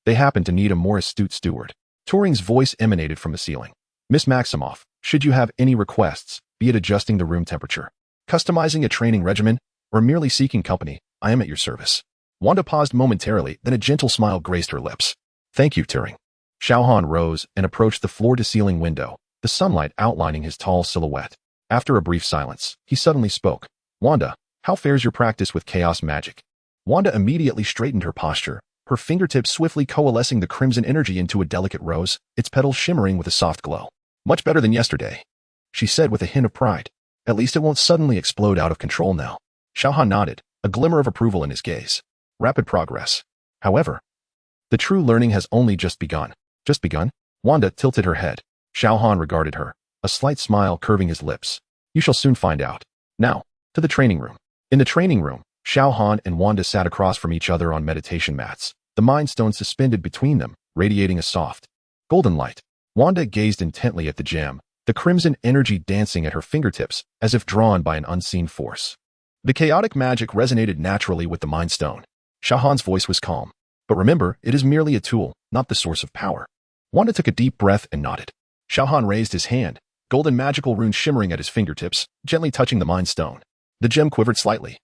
they happened to need a more astute steward. Turing's voice emanated from the ceiling. "Miss Maximoff, should you have any requests, be it adjusting the room temperature, customizing a training regimen, or merely seeking company, I am at your service." Wanda paused momentarily, then a gentle smile graced her lips. "Thank you, Turing." Xiao Han rose and approached the floor-to-ceiling window, the sunlight outlining his tall silhouette. After a brief silence, he suddenly spoke. Wanda, how fares your practice with chaos magic? Wanda immediately straightened her posture, her fingertips swiftly coalescing the crimson energy into a delicate rose, its petals shimmering with a soft glow. Much better than yesterday, she said with a hint of pride. At least it won't suddenly explode out of control now. Xiao Han nodded, a glimmer of approval in his gaze. Rapid progress. However, the true learning has only just begun. Just begun? Wanda tilted her head. Xiao Han regarded her, a slight smile curving his lips. You shall soon find out. Now, to the training room. In the training room, Xiao Han and Wanda sat across from each other on meditation mats, the Mind Stone suspended between them, radiating a soft, golden light. Wanda gazed intently at the gem, the crimson energy dancing at her fingertips as if drawn by an unseen force. The chaotic magic resonated naturally with the Mind Stone. Xiao Han's voice was calm. But remember, it is merely a tool, not the source of power. Wanda took a deep breath and nodded. Xiao Han raised his hand, golden magical runes shimmering at his fingertips, gently touching the Mind Stone. The gem quivered slightly,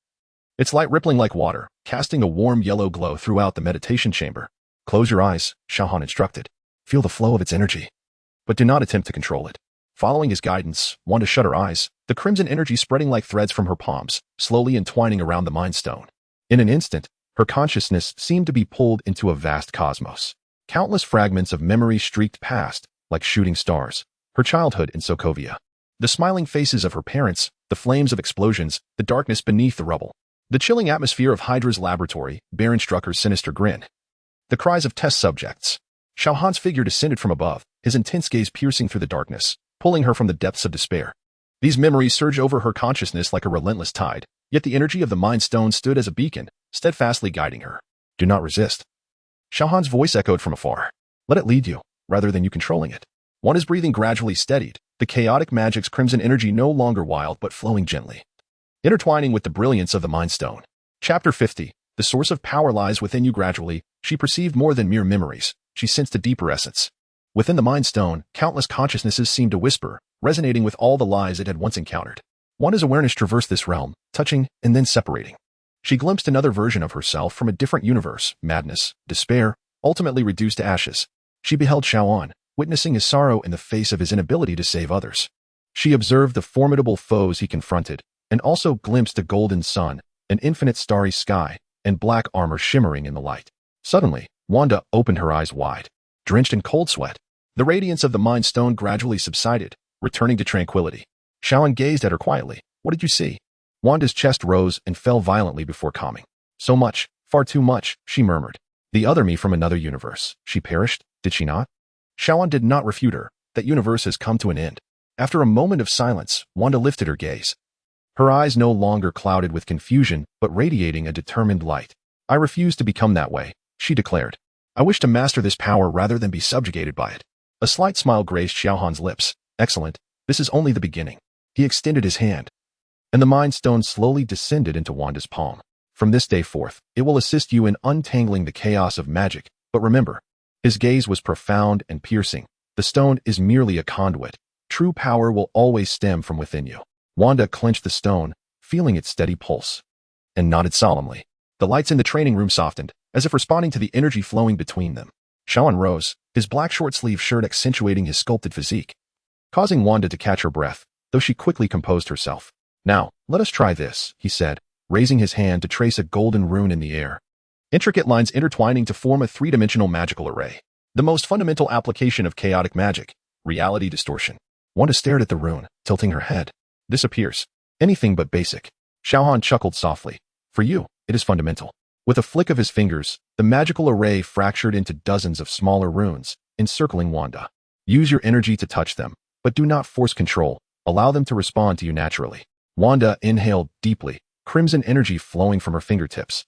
its light rippling like water, casting a warm yellow glow throughout the meditation chamber. Close your eyes, Xiao Han instructed. Feel the flow of its energy, but do not attempt to control it. Following his guidance, Wanda shut her eyes, the crimson energy spreading like threads from her palms, slowly entwining around the Mind Stone. In an instant, her consciousness seemed to be pulled into a vast cosmos. Countless fragments of memory streaked past, like shooting stars. Her childhood in Sokovia. The smiling faces of her parents, the flames of explosions, the darkness beneath the rubble. The chilling atmosphere of Hydra's laboratory, Baron Strucker's sinister grin. The cries of test subjects. Xiao Han's figure descended from above, his intense gaze piercing through the darkness, pulling her from the depths of despair. These memories surged over her consciousness like a relentless tide, yet the energy of the Mind Stone stood as a beacon, steadfastly guiding her. Do not resist. Xiao Han's voice echoed from afar. Let it lead you, rather than you controlling it. Wanda's breathing gradually steadied, the chaotic magic's crimson energy no longer wild but flowing gently, intertwining with the brilliance of the Mind Stone. Chapter 50. The source of power lies within you. Gradually, she perceived more than mere memories. She sensed a deeper essence. Within the Mind Stone, countless consciousnesses seemed to whisper, resonating with all the lies it had once encountered. Wanda's awareness traversed this realm, touching and then separating. She glimpsed another version of herself from a different universe, madness, despair, ultimately reduced to ashes. She beheld Xiao Han, witnessing his sorrow in the face of his inability to save others. She observed the formidable foes he confronted, and also glimpsed a golden sun, an infinite starry sky, and black armor shimmering in the light. Suddenly, Wanda opened her eyes wide, drenched in cold sweat. The radiance of the Mind Stone gradually subsided, returning to tranquility. Xiao Han gazed at her quietly. What did you see? Wanda's chest rose and fell violently before calming. So much, far too much, she murmured. The other me from another universe. She perished, did she not? Xiao Han did not refute her. That universe has come to an end. After a moment of silence, Wanda lifted her gaze. Her eyes no longer clouded with confusion, but radiating a determined light. I refuse to become that way, she declared. I wish to master this power rather than be subjugated by it. A slight smile graced Xiao Han's lips. Excellent. This is only the beginning. He extended his hand, and the Mind Stone slowly descended into Wanda's palm. From this day forth, it will assist you in untangling the chaos of magic, but remember, his gaze was profound and piercing. The stone is merely a conduit. True power will always stem from within you. Wanda clenched the stone, feeling its steady pulse, and nodded solemnly. The lights in the training room softened, as if responding to the energy flowing between them. Xiao Han rose, his black short-sleeve shirt accentuating his sculpted physique, causing Wanda to catch her breath, though she quickly composed herself. Now, let us try this, he said, raising his hand to trace a golden rune in the air. Intricate lines intertwining to form a three-dimensional magical array. The most fundamental application of chaotic magic, reality distortion. Wanda stared at the rune, tilting her head. This appears anything but basic. Xiao Han chuckled softly. For you, it is fundamental. With a flick of his fingers, the magical array fractured into dozens of smaller runes, encircling Wanda. Use your energy to touch them, but do not force control. Allow them to respond to you naturally. Wanda inhaled deeply, crimson energy flowing from her fingertips,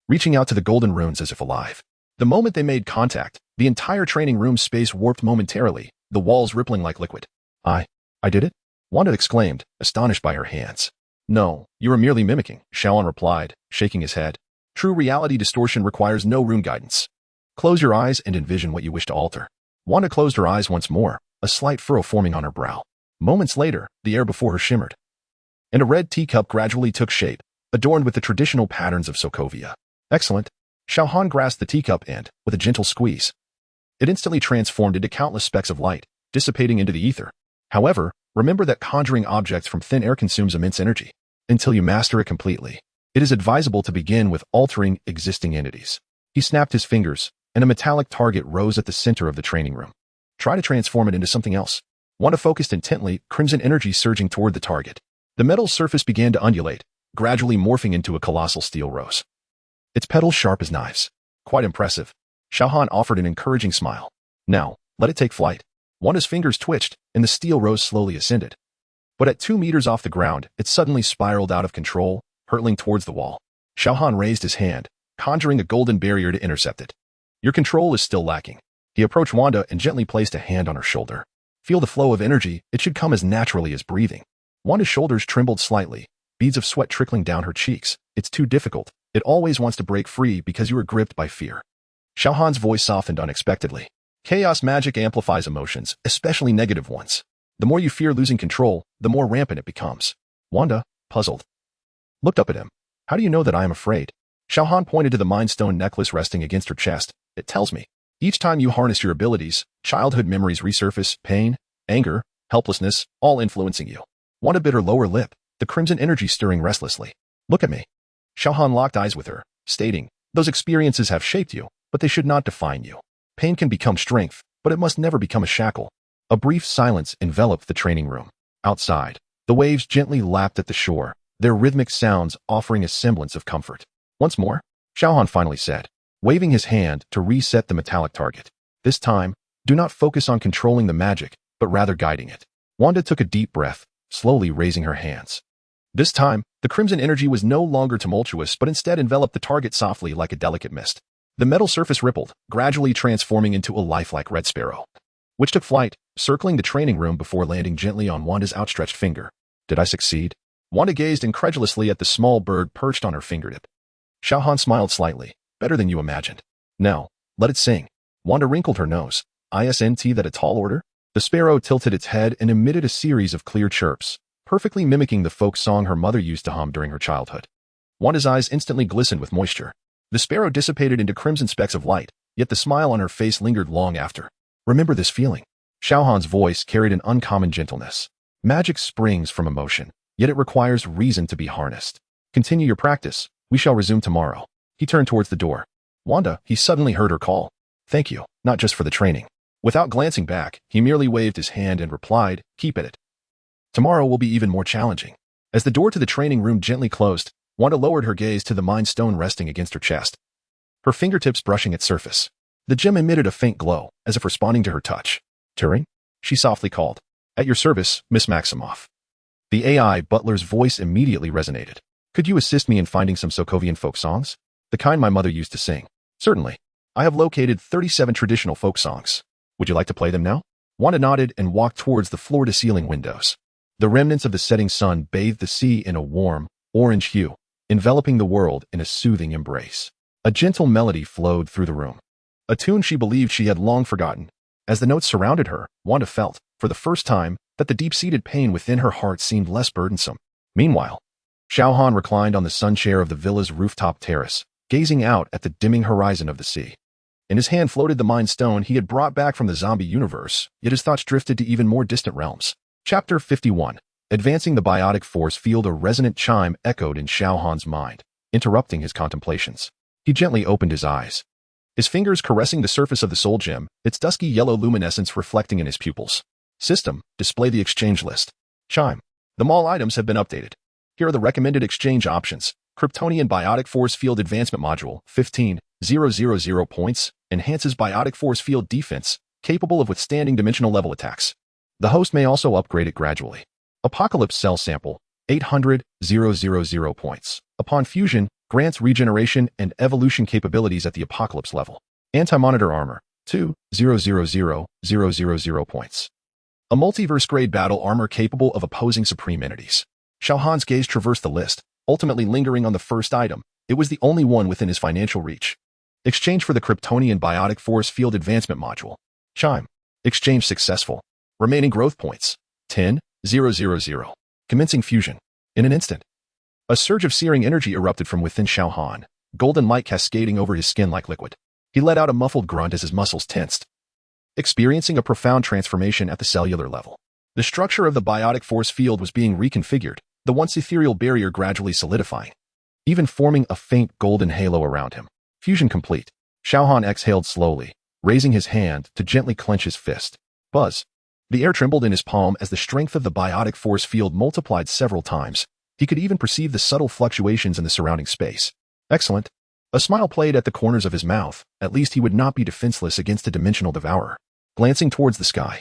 reaching out to the golden runes as if alive. The moment they made contact, the entire training room space warped momentarily, the walls rippling like liquid. I did it? Wanda exclaimed, astonished by her hands. No, you are merely mimicking, Xiao Han replied, shaking his head. True reality distortion requires no rune guidance. Close your eyes and envision what you wish to alter. Wanda closed her eyes once more, a slight furrow forming on her brow. Moments later, the air before her shimmered, and a red teacup gradually took shape, adorned with the traditional patterns of Sokovia. Excellent. Xiao Han grasped the teacup and, with a gentle squeeze, it instantly transformed into countless specks of light, dissipating into the ether. However, remember that conjuring objects from thin air consumes immense energy. Until you master it completely, it is advisable to begin with altering existing entities. He snapped his fingers, and a metallic target rose at the center of the training room. Try to transform it into something else. Wanda focused intently, crimson energy surging toward the target. The metal surface began to undulate, gradually morphing into a colossal steel rose. Its petals sharp as knives. Quite impressive. Xiao Han offered an encouraging smile. Now, let it take flight. Wanda's fingers twitched, and the steel rose slowly ascended. But at 2 meters off the ground, it suddenly spiraled out of control, hurtling towards the wall. Xiao Han raised his hand, conjuring a golden barrier to intercept it. Your control is still lacking. He approached Wanda and gently placed a hand on her shoulder. Feel the flow of energy, it should come as naturally as breathing. Wanda's shoulders trembled slightly, beads of sweat trickling down her cheeks. It's too difficult. It always wants to break free because you are gripped by fear. Xiao Han's voice softened unexpectedly. Chaos magic amplifies emotions, especially negative ones. The more you fear losing control, the more rampant it becomes. Wanda, puzzled, looked up at him. How do you know that I am afraid? Xiao Han pointed to the Mind Stone necklace resting against her chest. It tells me. Each time you harness your abilities, childhood memories resurface, pain, anger, helplessness, all influencing you. Wanda bit her lower lip, the crimson energy stirring restlessly. Look at me. Xiao Han locked eyes with her, stating, those experiences have shaped you, but they should not define you. Pain can become strength, but it must never become a shackle. A brief silence enveloped the training room. Outside, the waves gently lapped at the shore, their rhythmic sounds offering a semblance of comfort. Once more, Xiao Han finally said, waving his hand to reset the metallic target. This time, do not focus on controlling the magic, but rather guiding it. Wanda took a deep breath, slowly raising her hands. This time, the crimson energy was no longer tumultuous but instead enveloped the target softly like a delicate mist. The metal surface rippled, gradually transforming into a lifelike red sparrow, which took flight, circling the training room before landing gently on Wanda's outstretched finger. Did I succeed? Wanda gazed incredulously at the small bird perched on her fingertip. Xiao Han smiled slightly. Better than you imagined. Now, let it sing. Wanda wrinkled her nose. Isn't that a tall order? The sparrow tilted its head and emitted a series of clear chirps, perfectly mimicking the folk song her mother used to hum during her childhood. Wanda's eyes instantly glistened with moisture. The sparrow dissipated into crimson specks of light, yet the smile on her face lingered long after. Remember this feeling. Xiao Han's voice carried an uncommon gentleness. Magic springs from emotion, yet it requires reason to be harnessed. Continue your practice. We shall resume tomorrow. He turned towards the door. Wanda, he suddenly heard her call. Thank you, not just for the training. Without glancing back, he merely waved his hand and replied, keep at it. Tomorrow will be even more challenging. As the door to the training room gently closed, Wanda lowered her gaze to the Mind Stone resting against her chest, her fingertips brushing its surface. The gem emitted a faint glow, as if responding to her touch. Turing? She softly called. At your service, Miss Maximoff. The AI butler's voice immediately resonated. Could you assist me in finding some Sokovian folk songs? The kind my mother used to sing. Certainly. I have located 37 traditional folk songs. Would you like to play them now? Wanda nodded and walked towards the floor-to-ceiling windows. The remnants of the setting sun bathed the sea in a warm, orange hue, enveloping the world in a soothing embrace. A gentle melody flowed through the room, a tune she believed she had long forgotten. As the notes surrounded her, Wanda felt, for the first time, that the deep-seated pain within her heart seemed less burdensome. Meanwhile, Xiao Han reclined on the sun chair of the villa's rooftop terrace, gazing out at the dimming horizon of the sea. In his hand floated the Mind Stone he had brought back from the zombie universe, yet his thoughts drifted to even more distant realms. Chapter 51. Advancing the biotic force field. A resonant chime echoed in Xiao Han's mind, interrupting his contemplations. He gently opened his eyes, his fingers caressing the surface of the soul gem, its dusky yellow luminescence reflecting in his pupils. System, display the exchange list. Chime. The mall items have been updated. Here are the recommended exchange options. Kryptonian Biotic Force Field Advancement Module, 15,000 points, enhances Biotic Force Field Defense, capable of withstanding dimensional level attacks. The host may also upgrade it gradually. Apocalypse Cell Sample, 800,000 points. Upon fusion, grants regeneration and evolution capabilities at the Apocalypse level. Anti-Monitor Armor, 2,000 points. A multiverse-grade battle armor capable of opposing supreme entities. Xiao Han's gaze traversed the list, ultimately lingering on the first item. It was the only one within his financial reach. Exchange for the Kryptonian Biotic Force Field Advancement Module. Chime. Exchange successful. Remaining growth points. 10,000. Commencing fusion. In an instant, a surge of searing energy erupted from within Xiao Han, golden light cascading over his skin like liquid. He let out a muffled grunt as his muscles tensed, experiencing a profound transformation at the cellular level. The structure of the biotic force field was being reconfigured, the once ethereal barrier gradually solidifying, even forming a faint golden halo around him. Fusion complete. Xiao Han exhaled slowly, raising his hand to gently clench his fist. Buzz. The air trembled in his palm as the strength of the biotic force field multiplied several times. He could even perceive the subtle fluctuations in the surrounding space. Excellent. A smile played at the corners of his mouth. At least he would not be defenseless against a dimensional devourer. Glancing towards the sky,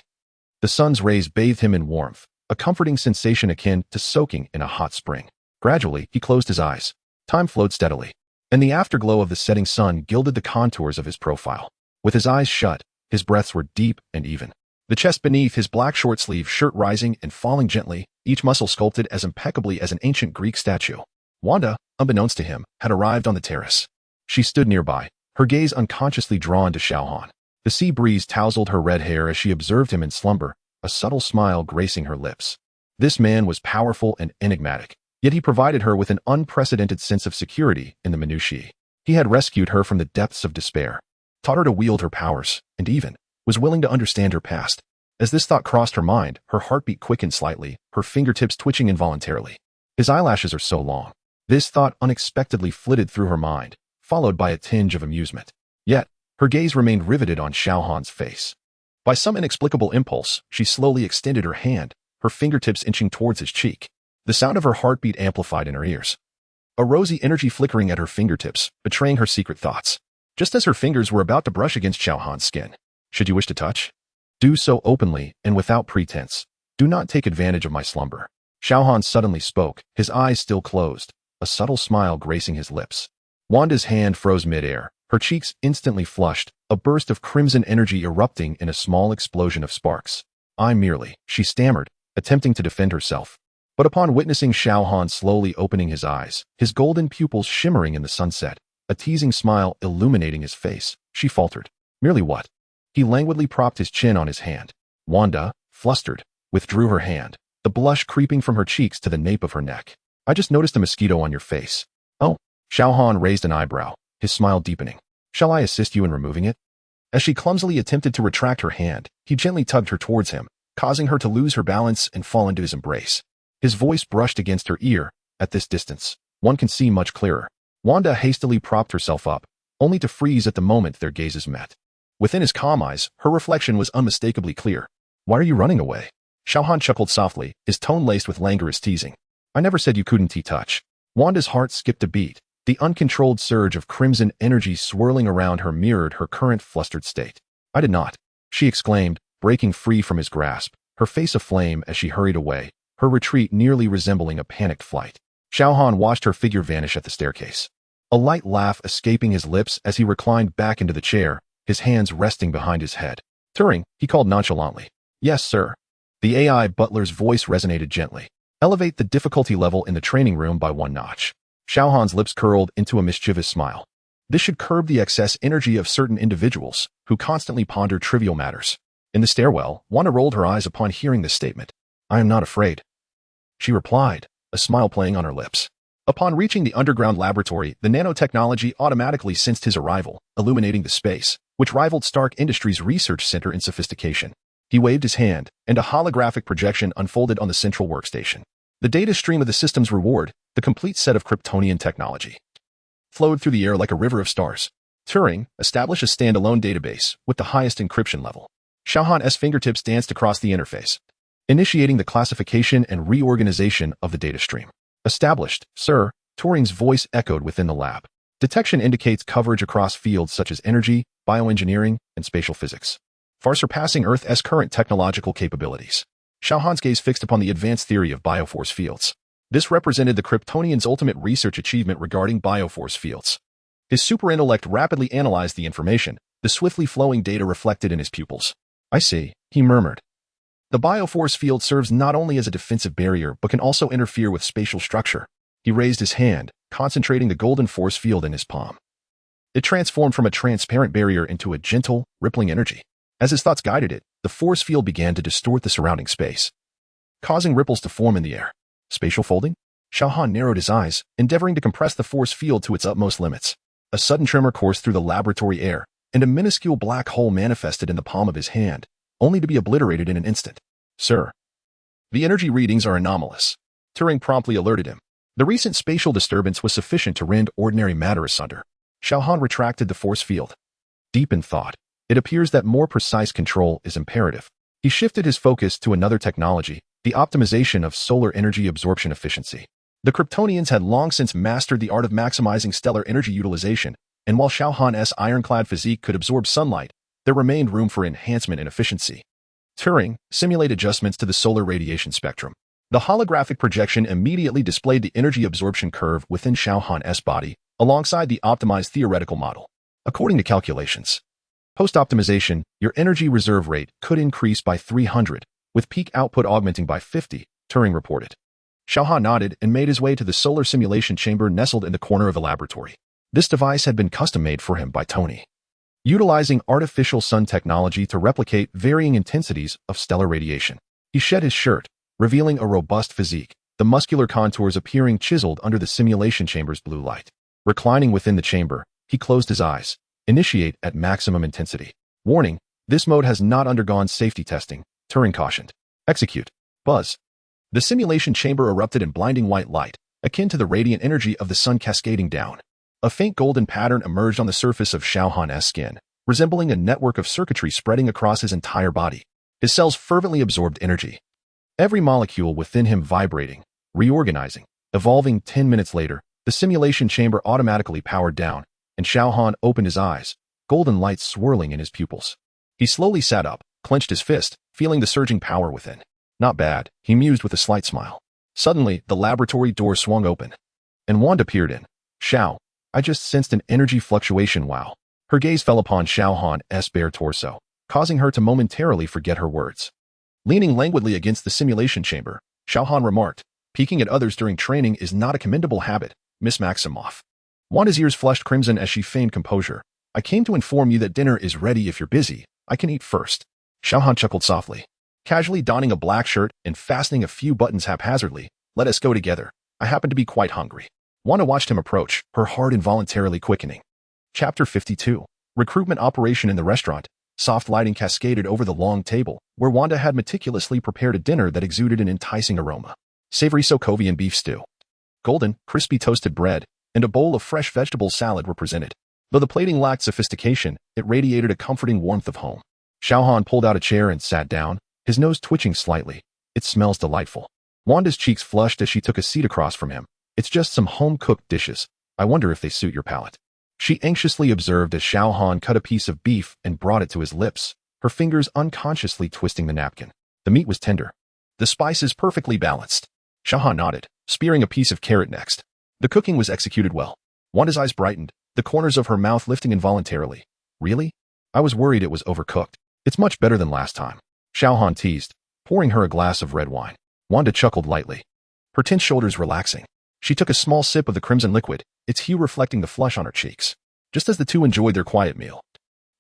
the sun's rays bathed him in warmth, a comforting sensation akin to soaking in a hot spring. Gradually, he closed his eyes. Time flowed steadily, and the afterglow of the setting sun gilded the contours of his profile. With his eyes shut, his breaths were deep and even. The chest beneath his black short-sleeve shirt rising and falling gently, each muscle sculpted as impeccably as an ancient Greek statue. Wanda, unbeknownst to him, had arrived on the terrace. She stood nearby, her gaze unconsciously drawn to Xiao Han. The sea breeze tousled her red hair as she observed him in slumber, a subtle smile gracing her lips. This man was powerful and enigmatic, yet he provided her with an unprecedented sense of security in the minutiae. He had rescued her from the depths of despair, taught her to wield her powers, and even was willing to understand her past. As this thought crossed her mind, her heartbeat quickened slightly, her fingertips twitching involuntarily. His eyelashes are so long. This thought unexpectedly flitted through her mind, followed by a tinge of amusement. Yet, her gaze remained riveted on Xiao Han's face. By some inexplicable impulse, she slowly extended her hand, her fingertips inching towards his cheek. The sound of her heartbeat amplified in her ears, a rosy energy flickering at her fingertips, betraying her secret thoughts. Just as her fingers were about to brush against Xiao Han's skin. Should you wish to touch? Do so openly and without pretense. Do not take advantage of my slumber. Xiao Han suddenly spoke, his eyes still closed, a subtle smile gracing his lips. Wanda's hand froze midair, her cheeks instantly flushed, a burst of crimson energy erupting in a small explosion of sparks. I merely, she stammered, attempting to defend herself. But upon witnessing Xiao Han slowly opening his eyes, his golden pupils shimmering in the sunset, a teasing smile illuminating his face, she faltered. Merely what? He languidly propped his chin on his hand. Wanda, flustered, withdrew her hand, the blush creeping from her cheeks to the nape of her neck. I just noticed a mosquito on your face. Oh. Xiao Han raised an eyebrow, his smile deepening. Shall I assist you in removing it? As she clumsily attempted to retract her hand, he gently tugged her towards him, causing her to lose her balance and fall into his embrace. His voice brushed against her ear. At this distance, one can see much clearer. Wanda hastily propped herself up, only to freeze at the moment their gazes met. Within his calm eyes, her reflection was unmistakably clear. Why are you running away? Xiao Han chuckled softly, his tone laced with languorous teasing. I never said you couldn't touch. Wanda's heart skipped a beat. The uncontrolled surge of crimson energy swirling around her mirrored her current flustered state. I did not, she exclaimed, breaking free from his grasp, her face aflame as she hurried away, her retreat nearly resembling a panicked flight. Xiao Han watched her figure vanish at the staircase, a light laugh escaping his lips as he reclined back into the chair, his hands resting behind his head. Turing, he called nonchalantly. Yes, sir. The AI butler's voice resonated gently. Elevate the difficulty level in the training room by 1 notch. Xiao Han's lips curled into a mischievous smile. This should curb the excess energy of certain individuals who constantly ponder trivial matters. In the stairwell, Wanda rolled her eyes upon hearing this statement. I am not afraid, she replied, a smile playing on her lips. Upon reaching the underground laboratory, the nanotechnology automatically sensed his arrival, illuminating the space, which rivaled Stark Industries' research center in sophistication. He waved his hand, and a holographic projection unfolded on the central workstation. The data stream of the system's reward, the complete set of Kryptonian technology, flowed through the air like a river of stars. Turing, establish a standalone database with the highest encryption level. Xiao Han's fingertips danced across the interface, initiating the classification and reorganization of the data stream. Established, sir, Turing's voice echoed within the lab. Detection indicates coverage across fields such as energy, bioengineering, and spatial physics, far surpassing Earth's current technological capabilities. Xiao Han's gaze fixed upon the advanced theory of bioforce fields. This represented the Kryptonian's ultimate research achievement regarding bioforce fields. His superintellect rapidly analyzed the information, the swiftly flowing data reflected in his pupils. I see, he murmured. The bioforce field serves not only as a defensive barrier but can also interfere with spatial structure. He raised his hand, concentrating the golden force field in his palm. It transformed from a transparent barrier into a gentle, rippling energy. As his thoughts guided it, the force field began to distort the surrounding space, causing ripples to form in the air. Spatial folding? Xiao Han narrowed his eyes, endeavoring to compress the force field to its utmost limits. A sudden tremor coursed through the laboratory air, and a minuscule black hole manifested in the palm of his hand, only to be obliterated in an instant. Sir. The energy readings are anomalous. Turing promptly alerted him. The recent spatial disturbance was sufficient to rend ordinary matter asunder. Xiao Han retracted the force field. Deep in thought, it appears that more precise control is imperative. He shifted his focus to another technology, the optimization of solar energy absorption efficiency. The Kryptonians had long since mastered the art of maximizing stellar energy utilization, and while Xiao Han's ironclad physique could absorb sunlight, there remained room for enhancement in efficiency. Turing simulated adjustments to the solar radiation spectrum. The holographic projection immediately displayed the energy absorption curve within Xiao Han's body, alongside the optimized theoretical model. According to calculations, post-optimization, your energy reserve rate could increase by 300, with peak output augmenting by 50, Turing reported. Xiao Han nodded and made his way to the solar simulation chamber nestled in the corner of the laboratory. This device had been custom-made for him by Tony, utilizing artificial sun technology to replicate varying intensities of stellar radiation. He shed his shirt, revealing a robust physique, the muscular contours appearing chiseled under the simulation chamber's blue light. Reclining within the chamber, he closed his eyes. Initiate at maximum intensity. Warning, this mode has not undergone safety testing, Turing cautioned. Execute. Buzz. The simulation chamber erupted in blinding white light, akin to the radiant energy of the sun cascading down. A faint golden pattern emerged on the surface of Xiao Han's skin, resembling a network of circuitry spreading across his entire body. His cells fervently absorbed energy, every molecule within him vibrating, reorganizing, evolving. 10 minutes later, the simulation chamber automatically powered down, and Xiao Han opened his eyes, golden lights swirling in his pupils. He slowly sat up, clenched his fist, feeling the surging power within. Not bad, he mused with a slight smile. Suddenly, the laboratory door swung open, and Wanda peered in. Xiao, I just sensed an energy fluctuation. Wow. Her gaze fell upon Xiao Han's bare torso, causing her to momentarily forget her words. Leaning languidly against the simulation chamber, Xiao Han remarked, peeking at others during training is not a commendable habit, Miss Maximoff. Wanda's ears flushed crimson as she feigned composure. I came to inform you that dinner is ready. If you're busy, I can eat first. Xiao Han chuckled softly, casually donning a black shirt and fastening a few buttons haphazardly. Let us go together. I happen to be quite hungry. Wanda watched him approach, her heart involuntarily quickening. Chapter 52. Recruitment operation in the restaurant. Soft lighting cascaded over the long table, where Wanda had meticulously prepared a dinner that exuded an enticing aroma. Savory Sokovian beef stew, golden, crispy toasted bread, and a bowl of fresh vegetable salad were presented. Though the plating lacked sophistication, it radiated a comforting warmth of home. Xiao Han pulled out a chair and sat down, his nose twitching slightly. It smells delightful. Wanda's cheeks flushed as she took a seat across from him. It's just some home-cooked dishes. I wonder if they suit your palate. She anxiously observed as Xiao Han cut a piece of beef and brought it to his lips, her fingers unconsciously twisting the napkin. The meat was tender, the spices perfectly balanced. Xiao Han nodded, spearing a piece of carrot next. The cooking was executed well. Wanda's eyes brightened, the corners of her mouth lifting involuntarily. Really? I was worried it was overcooked. It's much better than last time. Xiao Han teased, pouring her a glass of red wine. Wanda chuckled lightly, her tense shoulders relaxing. She took a small sip of the crimson liquid, its hue reflecting the flush on her cheeks. Just as the two enjoyed their quiet meal,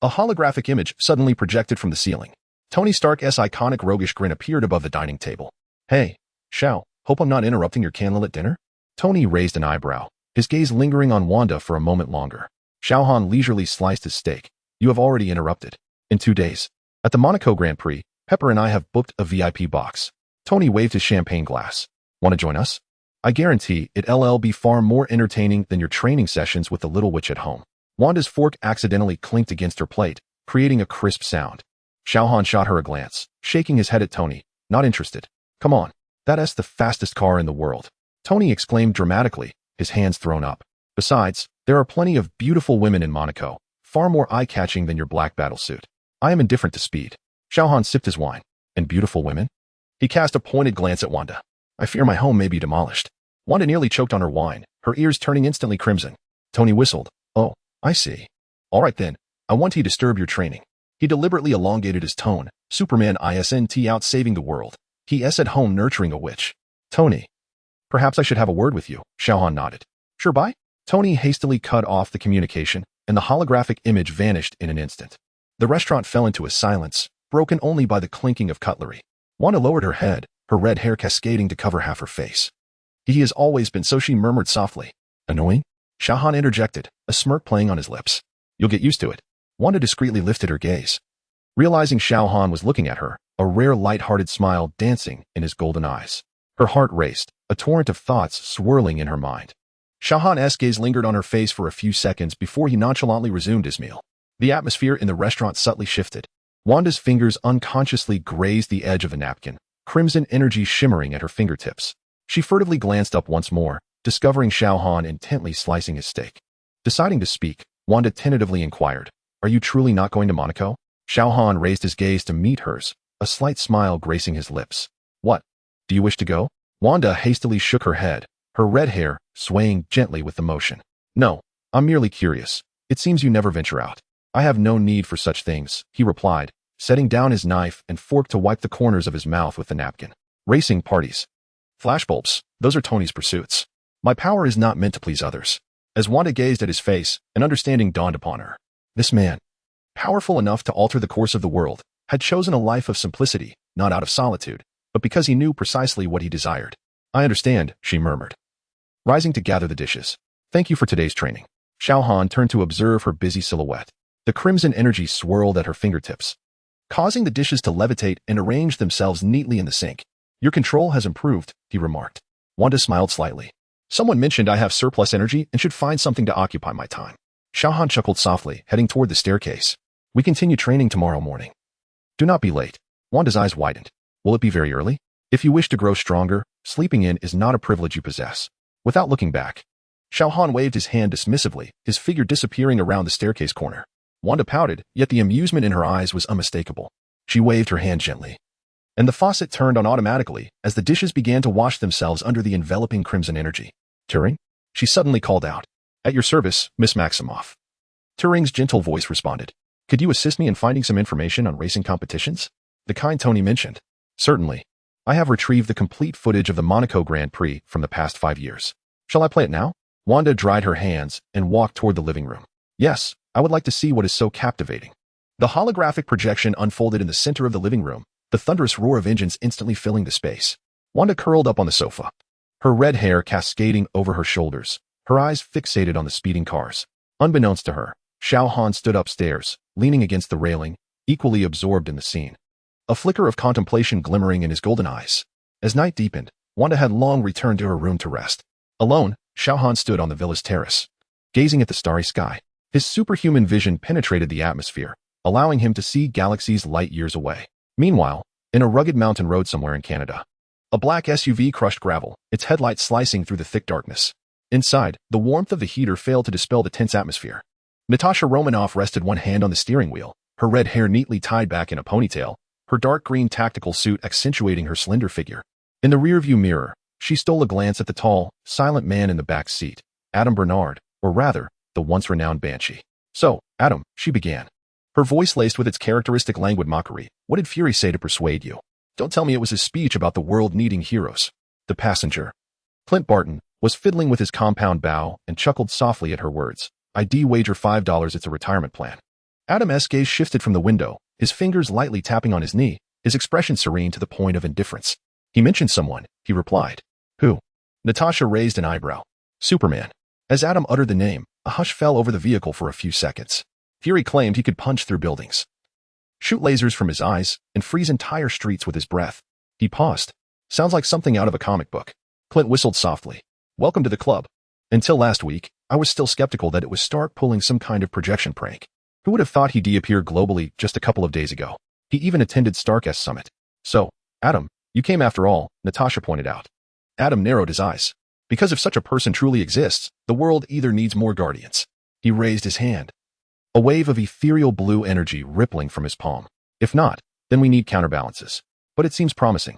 a holographic image suddenly projected from the ceiling. Tony Stark's iconic roguish grin appeared above the dining table. Hey, Xiao, hope I'm not interrupting your candlelit dinner? Tony raised an eyebrow, his gaze lingering on Wanda for a moment longer. Xiao Han leisurely sliced his steak. You have already interrupted. In 2 days, at the Monaco Grand Prix, Pepper and I have booked a VIP box. Tony waved his champagne glass. Want to join us? I guarantee it'll be far more entertaining than your training sessions with the little witch at home. Wanda's fork accidentally clinked against her plate, creating a crisp sound. Xiao Han shot her a glance, shaking his head at Tony. Not interested. Come on. That's the fastest car in the world. Tony exclaimed dramatically, his hands thrown up. Besides, there are plenty of beautiful women in Monaco, far more eye-catching than your black battlesuit. I am indifferent to speed. Xiao Han sipped his wine. And beautiful women? He cast a pointed glance at Wanda. I fear my home may be demolished. Wanda nearly choked on her wine, her ears turning instantly crimson. Tony whistled. Oh, I see. All right then, I want to disturb your training. He deliberately elongated his tone. Superman isn't out saving the world. He's at home nurturing a witch. Tony. Perhaps I should have a word with you. Xiao Han nodded. Sure, bye? Tony hastily cut off the communication, and the holographic image vanished in an instant. The restaurant fell into a silence, broken only by the clinking of cutlery. Wanda lowered her head, her red hair cascading to cover half her face. He has always been so, she murmured softly. Annoying? Xiao Han interjected, a smirk playing on his lips. You'll get used to it. Wanda discreetly lifted her gaze. Realizing Xiao Han was looking at her, a rare light-hearted smile dancing in his golden eyes. Her heart raced, a torrent of thoughts swirling in her mind. Xiao Han's gaze lingered on her face for a few seconds before he nonchalantly resumed his meal. The atmosphere in the restaurant subtly shifted. Wanda's fingers unconsciously grazed the edge of a napkin, crimson energy shimmering at her fingertips. She furtively glanced up once more, discovering Xiao Han intently slicing his steak. Deciding to speak, Wanda tentatively inquired, "Are you truly not going to Monaco?" Xiao Han raised his gaze to meet hers, a slight smile gracing his lips. "What? Do you wish to go?" Wanda hastily shook her head, her red hair swaying gently with the motion. "No, I'm merely curious. It seems you never venture out." "I have no need for such things," he replied, setting down his knife and fork to wipe the corners of his mouth with the napkin. "Racing parties. Flashbulbs, those are Tony's pursuits. My power is not meant to please others." As Wanda gazed at his face, an understanding dawned upon her. This man, powerful enough to alter the course of the world, had chosen a life of simplicity, not out of solitude, but because he knew precisely what he desired. "I understand," she murmured, rising to gather the dishes. "Thank you for today's training." Xiao Han turned to observe her busy silhouette. The crimson energy swirled at her fingertips, causing the dishes to levitate and arrange themselves neatly in the sink. "Your control has improved," he remarked. Wanda smiled slightly. "Someone mentioned I have surplus energy and should find something to occupy my time." Xiao Han chuckled softly, heading toward the staircase. "We continue training tomorrow morning. Do not be late." Wanda's eyes widened. "Will it be very early?" "If you wish to grow stronger, sleeping in is not a privilege you possess." Without looking back, Xiao Han waved his hand dismissively, his figure disappearing around the staircase corner. Wanda pouted, yet the amusement in her eyes was unmistakable. She waved her hand gently, and the faucet turned on automatically as the dishes began to wash themselves under the enveloping crimson energy. "Turing?" She suddenly called out. "At your service, Miss Maximoff." Turing's gentle voice responded. "Could you assist me in finding some information on racing competitions? The kind Tony mentioned." "Certainly. I have retrieved the complete footage of the Monaco Grand Prix from the past 5 years. Shall I play it now?" Wanda dried her hands and walked toward the living room. "Yes, I would like to see what is so captivating." The holographic projection unfolded in the center of the living room, the thunderous roar of engines instantly filling the space. Wanda curled up on the sofa, her red hair cascading over her shoulders, her eyes fixated on the speeding cars. Unbeknownst to her, Xiao Han stood upstairs, leaning against the railing, equally absorbed in the scene, a flicker of contemplation glimmering in his golden eyes. As night deepened, Wanda had long returned to her room to rest. Alone, Xiao Han stood on the villa's terrace, gazing at the starry sky. His superhuman vision penetrated the atmosphere, allowing him to see galaxies light years away. Meanwhile, in a rugged mountain road somewhere in Canada, a black SUV crushed gravel, its headlights slicing through the thick darkness. Inside, the warmth of the heater failed to dispel the tense atmosphere. Natasha Romanoff rested one hand on the steering wheel, her red hair neatly tied back in a ponytail, her dark green tactical suit accentuating her slender figure. In the rearview mirror, she stole a glance at the tall, silent man in the back seat, Adam Bernard, or rather, the once-renowned Banshee. "So, Adam," she began, her voice laced with its characteristic languid mockery, "what did Fury say to persuade you? Don't tell me it was his speech about the world needing heroes." The passenger, Clint Barton, was fiddling with his compound bow and chuckled softly at her words. "I'd wager $5 it's a retirement plan." Adam's gaze shifted from the window, his fingers lightly tapping on his knee, his expression serene to the point of indifference. "He mentioned someone," he replied. "Who?" Natasha raised an eyebrow. "Superman." As Adam uttered the name, a hush fell over the vehicle for a few seconds. Fury claimed he could punch through buildings, shoot lasers from his eyes, and freeze entire streets with his breath. He paused. "Sounds like something out of a comic book." Clint whistled softly. "Welcome to the club. Until last week, I was still skeptical that it was Stark pulling some kind of projection prank. Who would have thought he'd appear globally just a couple of days ago? He even attended Stark's summit." "So, Adam, you came after all," Natasha pointed out. Adam narrowed his eyes. "Because if such a person truly exists, the world either needs more guardians." He raised his hand, a wave of ethereal blue energy rippling from his palm. "If not, then we need counterbalances. But it seems promising."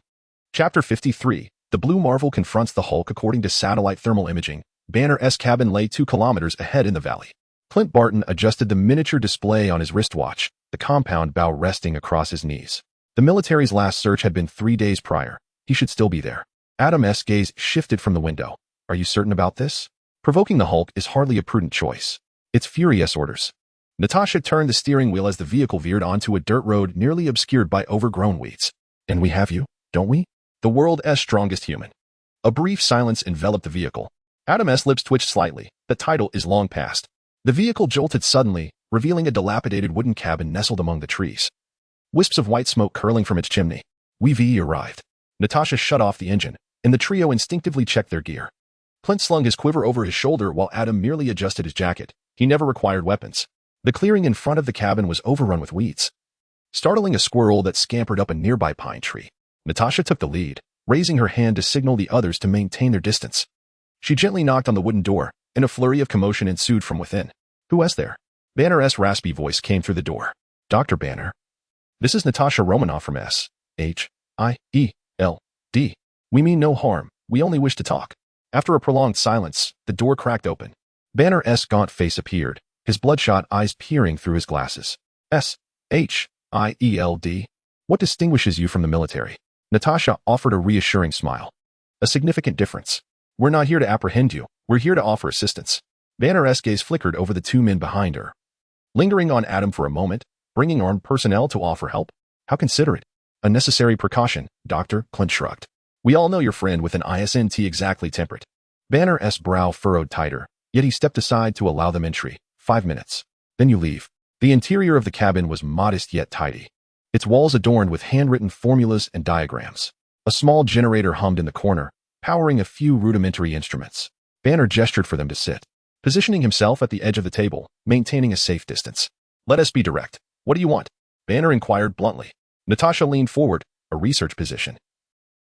Chapter 53, The Blue Marvel confronts the Hulk. According to satellite thermal imaging, Banner's cabin lay 2 kilometers ahead in the valley. Clint Barton adjusted the miniature display on his wristwatch, the compound bow resting across his knees. The military's last search had been 3 days prior. He should still be there. Adam's gaze shifted from the window. "Are you certain about this? Provoking the Hulk is hardly a prudent choice. It's Fury's orders." Natasha turned the steering wheel as the vehicle veered onto a dirt road nearly obscured by overgrown weeds. "And we have you, don't we? The world's strongest human." A brief silence enveloped the vehicle. Adam's lips twitched slightly. The title is long past. The vehicle jolted suddenly, revealing a dilapidated wooden cabin nestled among the trees. wisps of white smoke curling from its chimney. We arrived. Natasha shut off the engine, and the trio instinctively checked their gear. Clint slung his quiver over his shoulder while Adam merely adjusted his jacket. He never required weapons. The clearing in front of the cabin was overrun with weeds, startling a squirrel that scampered up a nearby pine tree. Natasha took the lead, raising her hand to signal the others to maintain their distance. She gently knocked on the wooden door, and a flurry of commotion ensued from within. "Who is there?" Banner's raspy voice came through the door. "Dr. Banner. This is Natasha Romanoff from S.H.I.E.L.D. We mean no harm, we only wish to talk." After a prolonged silence, the door cracked open. Banner's gaunt face appeared, his bloodshot eyes peering through his glasses. "S.H.I.E.L.D. What distinguishes you from the military?" Natasha offered a reassuring smile. "A significant difference. We're not here to apprehend you, we're here to offer assistance." Banner's gaze flickered over the two men behind her, lingering on Adam for a moment, bringing armed personnel to offer help. "How considerate. A necessary precaution, Doctor," Clint shrugged. "We all know your friend with an ISNT exactly temperate." Banner's brow furrowed tighter, yet he stepped aside to allow them entry. 5 minutes. Then you leave. The interior of the cabin was modest yet tidy, its walls adorned with handwritten formulas and diagrams. A small generator hummed in the corner, powering a few rudimentary instruments. Banner gestured for them to sit, positioning himself at the edge of the table, maintaining a safe distance. "Let us be direct. What do you want?" Banner inquired bluntly. Natasha leaned forward, a research position.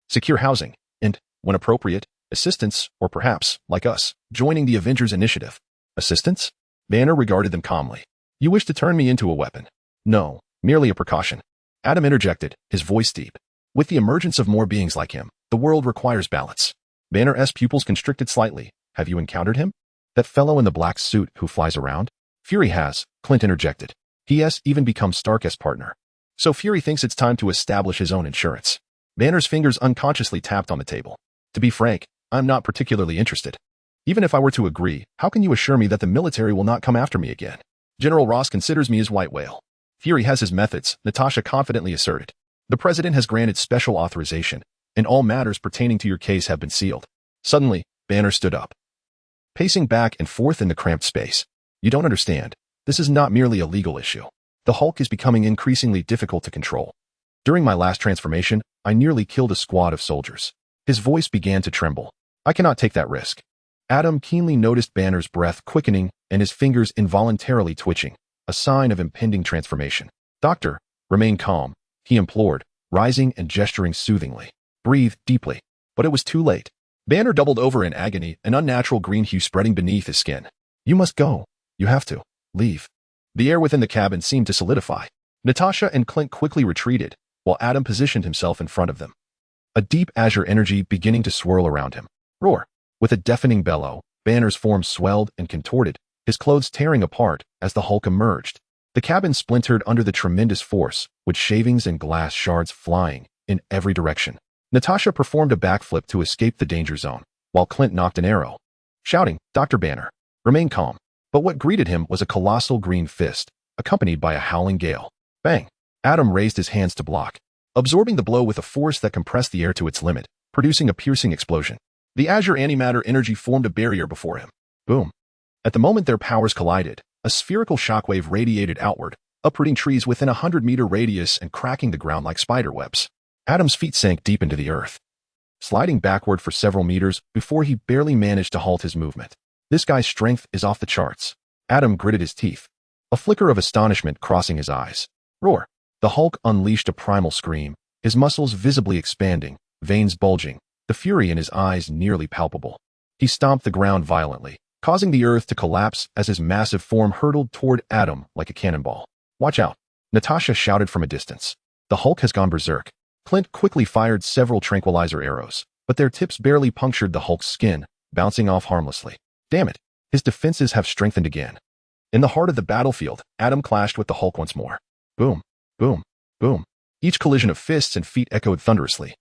"Secure housing, and, when appropriate, assistance, or perhaps, like us, joining the Avengers Initiative." "Assistance?" Banner regarded them calmly. "You wish to turn me into a weapon?" "No, merely a precaution." Adam interjected, his voice deep. "With the emergence of more beings like him, the world requires balance." Banner's pupils constricted slightly. "Have you encountered him? That fellow in the black suit who flies around?" "Fury has," Clint interjected. "He has even become Stark's partner. So Fury thinks it's time to establish his own insurance." Banner's fingers unconsciously tapped on the table. "To be frank, I'm not particularly interested. Even if I were to agree, how can you assure me that the military will not come after me again? General Ross considers me his white whale." "Fury has his methods," Natasha confidently asserted. "The president has granted special authorization, and all matters pertaining to your case have been sealed." Suddenly, Banner stood up, pacing back and forth in the cramped space. "You don't understand. This is not merely a legal issue. The Hulk is becoming increasingly difficult to control. During my last transformation, I nearly killed a squad of soldiers." His voice began to tremble. "I cannot take that risk." Adam keenly noticed Banner's breath quickening and his fingers involuntarily twitching, a sign of impending transformation. "Doctor, remain calm," he implored, rising and gesturing soothingly. "Breathe deeply." But it was too late. Banner doubled over in agony, an unnatural green hue spreading beneath his skin. "You must go. You have to. Leave." The air within the cabin seemed to solidify. Natasha and Clint quickly retreated, while Adam positioned himself in front of them, a deep azure energy beginning to swirl around him. Roar! With a deafening bellow, Banner's form swelled and contorted, his clothes tearing apart as the Hulk emerged. The cabin splintered under the tremendous force, with shavings and glass shards flying in every direction. Natasha performed a backflip to escape the danger zone, while Clint knocked an arrow, shouting, "Dr. Banner, remain calm." But what greeted him was a colossal green fist, accompanied by a howling gale. Bang! Adam raised his hands to block, absorbing the blow with a force that compressed the air to its limit, producing a piercing explosion. The azure antimatter energy formed a barrier before him. Boom! At the moment their powers collided, a spherical shockwave radiated outward, uprooting trees within a 100-meter radius and cracking the ground like spider webs. Adam's feet sank deep into the earth, sliding backward for several meters before he barely managed to halt his movement. This guy's strength is off the charts. Adam gritted his teeth, a flicker of astonishment crossing his eyes. Roar! The Hulk unleashed a primal scream, his muscles visibly expanding, veins bulging, the fury in his eyes nearly palpable. He stomped the ground violently, causing the earth to collapse as his massive form hurtled toward Adam like a cannonball. "Watch out!" Natasha shouted from a distance. "The Hulk has gone berserk." Clint quickly fired several tranquilizer arrows, but their tips barely punctured the Hulk's skin, bouncing off harmlessly. Damn it! His defenses have strengthened again. In the heart of the battlefield, Adam clashed with the Hulk once more. Boom, boom, boom. Each collision of fists and feet echoed thunderously,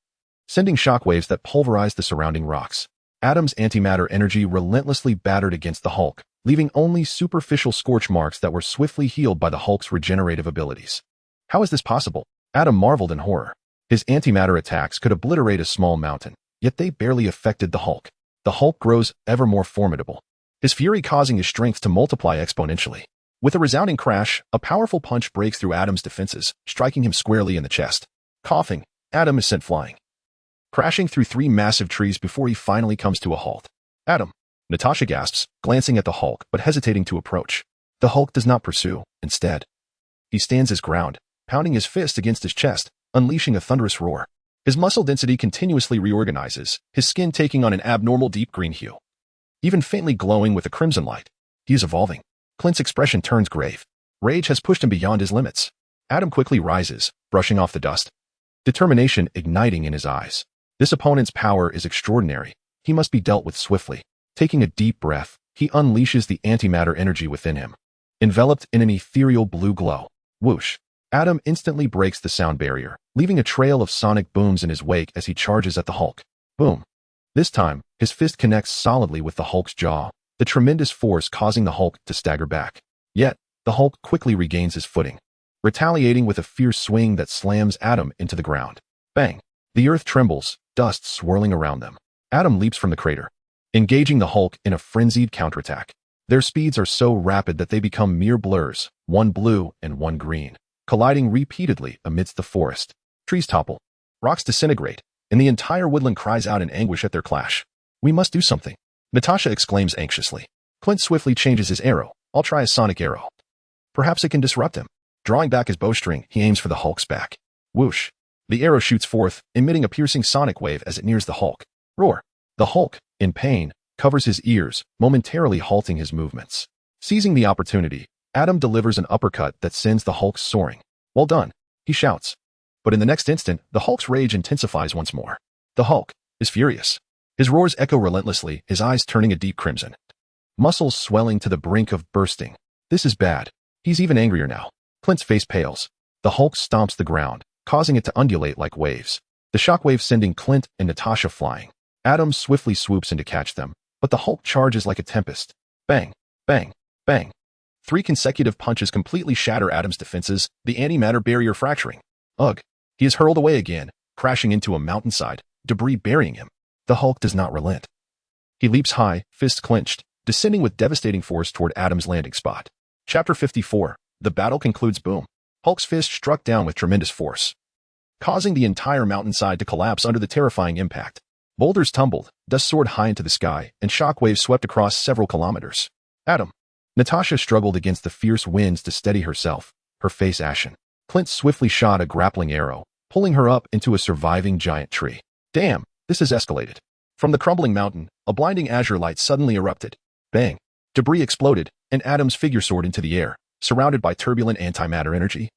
sending shockwaves that pulverized the surrounding rocks. Adam's antimatter energy relentlessly battered against the Hulk, leaving only superficial scorch marks that were swiftly healed by the Hulk's regenerative abilities. How is this possible? Adam marveled in horror. His antimatter attacks could obliterate a small mountain, yet they barely affected the Hulk. The Hulk grows ever more formidable, his fury causing his strength to multiply exponentially. With a resounding crash, a powerful punch breaks through Adam's defenses, striking him squarely in the chest. Coughing, Adam is sent flying, crashing through 3 massive trees before he finally comes to a halt. Adam, Natasha gasps, glancing at the Hulk but hesitating to approach. The Hulk does not pursue. Instead, he stands his ground, pounding his fist against his chest, unleashing a thunderous roar. His muscle density continuously reorganizes, his skin taking on an abnormal deep green hue, even faintly glowing with a crimson light. He is evolving. Clint's expression turns grave. Rage has pushed him beyond his limits. Adam quickly rises, brushing off the dust, determination igniting in his eyes. This opponent's power is extraordinary. He must be dealt with swiftly. Taking a deep breath, he unleashes the antimatter energy within him. Enveloped in an ethereal blue glow. Whoosh. Adam instantly breaks the sound barrier, leaving a trail of sonic booms in his wake as he charges at the Hulk. Boom. This time, his fist connects solidly with the Hulk's jaw, the tremendous force causing the Hulk to stagger back. Yet, the Hulk quickly regains his footing, retaliating with a fierce swing that slams Adam into the ground. Bang! The earth trembles, dust swirling around them. Adam leaps from the crater, engaging the Hulk in a frenzied counterattack. Their speeds are so rapid that they become mere blurs, one blue and one green, colliding repeatedly amidst the forest. Trees topple, rocks disintegrate, and the entire woodland cries out in anguish at their clash. We must do something, Natasha exclaims anxiously. Clint swiftly changes his arrow. I'll try a sonic arrow. Perhaps it can disrupt him. Drawing back his bowstring, he aims for the Hulk's back. Whoosh. The arrow shoots forth, emitting a piercing sonic wave as it nears the Hulk. Roar. The Hulk, in pain, covers his ears, momentarily halting his movements. Seizing the opportunity, Adam delivers an uppercut that sends the Hulk soaring. Well done, he shouts. But in the next instant, the Hulk's rage intensifies once more. The Hulk is furious. His roars echo relentlessly, his eyes turning a deep crimson. Muscles swelling to the brink of bursting. This is bad. He's even angrier now. Clint's face pales. The Hulk stomps the ground, causing it to undulate like waves. The shockwave sending Clint and Natasha flying. Adam swiftly swoops in to catch them, but the Hulk charges like a tempest. Bang, bang, bang. 3 consecutive punches completely shatter Adam's defenses, the antimatter barrier fracturing. Ugh. He is hurled away again, crashing into a mountainside, debris burying him. The Hulk does not relent. He leaps high, fists clenched, descending with devastating force toward Adam's landing spot. Chapter 54. The battle concludes. Boom. Hulk's fist struck down with tremendous force, causing the entire mountainside to collapse under the terrifying impact. Boulders tumbled, dust soared high into the sky, and shockwaves swept across several kilometers. Adam. Natasha struggled against the fierce winds to steady herself, her face ashen. Clint swiftly shot a grappling arrow, pulling her up into a surviving giant tree. Damn, this has escalated. From the crumbling mountain, a blinding azure light suddenly erupted. Bang. Debris exploded, and Adam's figure soared into the air, surrounded by turbulent antimatter energy.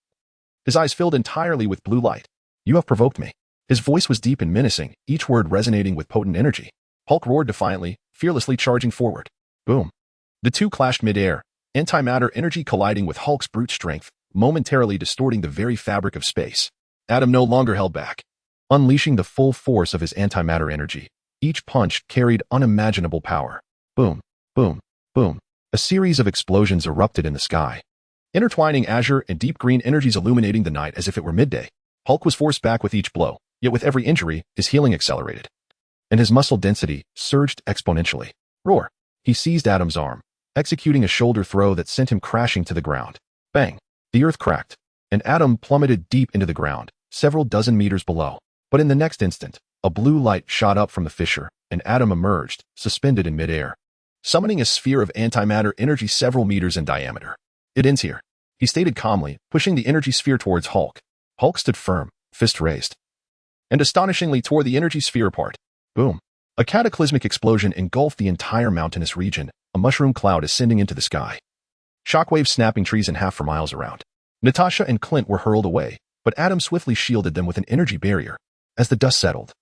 His eyes filled entirely with blue light. You have provoked me. His voice was deep and menacing, each word resonating with potent energy. Hulk roared defiantly, fearlessly charging forward. Boom. The two clashed mid-air, antimatter energy colliding with Hulk's brute strength, momentarily distorting the very fabric of space. Adam no longer held back, unleashing the full force of his antimatter energy. Each punch carried unimaginable power. Boom, boom, boom. A series of explosions erupted in the sky, intertwining azure and deep green energies illuminating the night as if it were midday. Hulk was forced back with each blow, yet with every injury, his healing accelerated, and his muscle density surged exponentially. Roar. He seized Adam's arm, executing a shoulder throw that sent him crashing to the ground. Bang. The earth cracked, and Adam plummeted deep into the ground, several dozen meters below. But in the next instant, a blue light shot up from the fissure, and Adam emerged, suspended in midair, summoning a sphere of antimatter energy several meters in diameter. It ends here, he stated calmly, pushing the energy sphere towards Hulk. Hulk stood firm, fist raised, and astonishingly tore the energy sphere apart. Boom. A cataclysmic explosion engulfed the entire mountainous region, a mushroom cloud ascending into the sky. Shockwaves snapping trees in half for miles around. Natasha and Clint were hurled away, but Adam swiftly shielded them with an energy barrier. As the dust settled,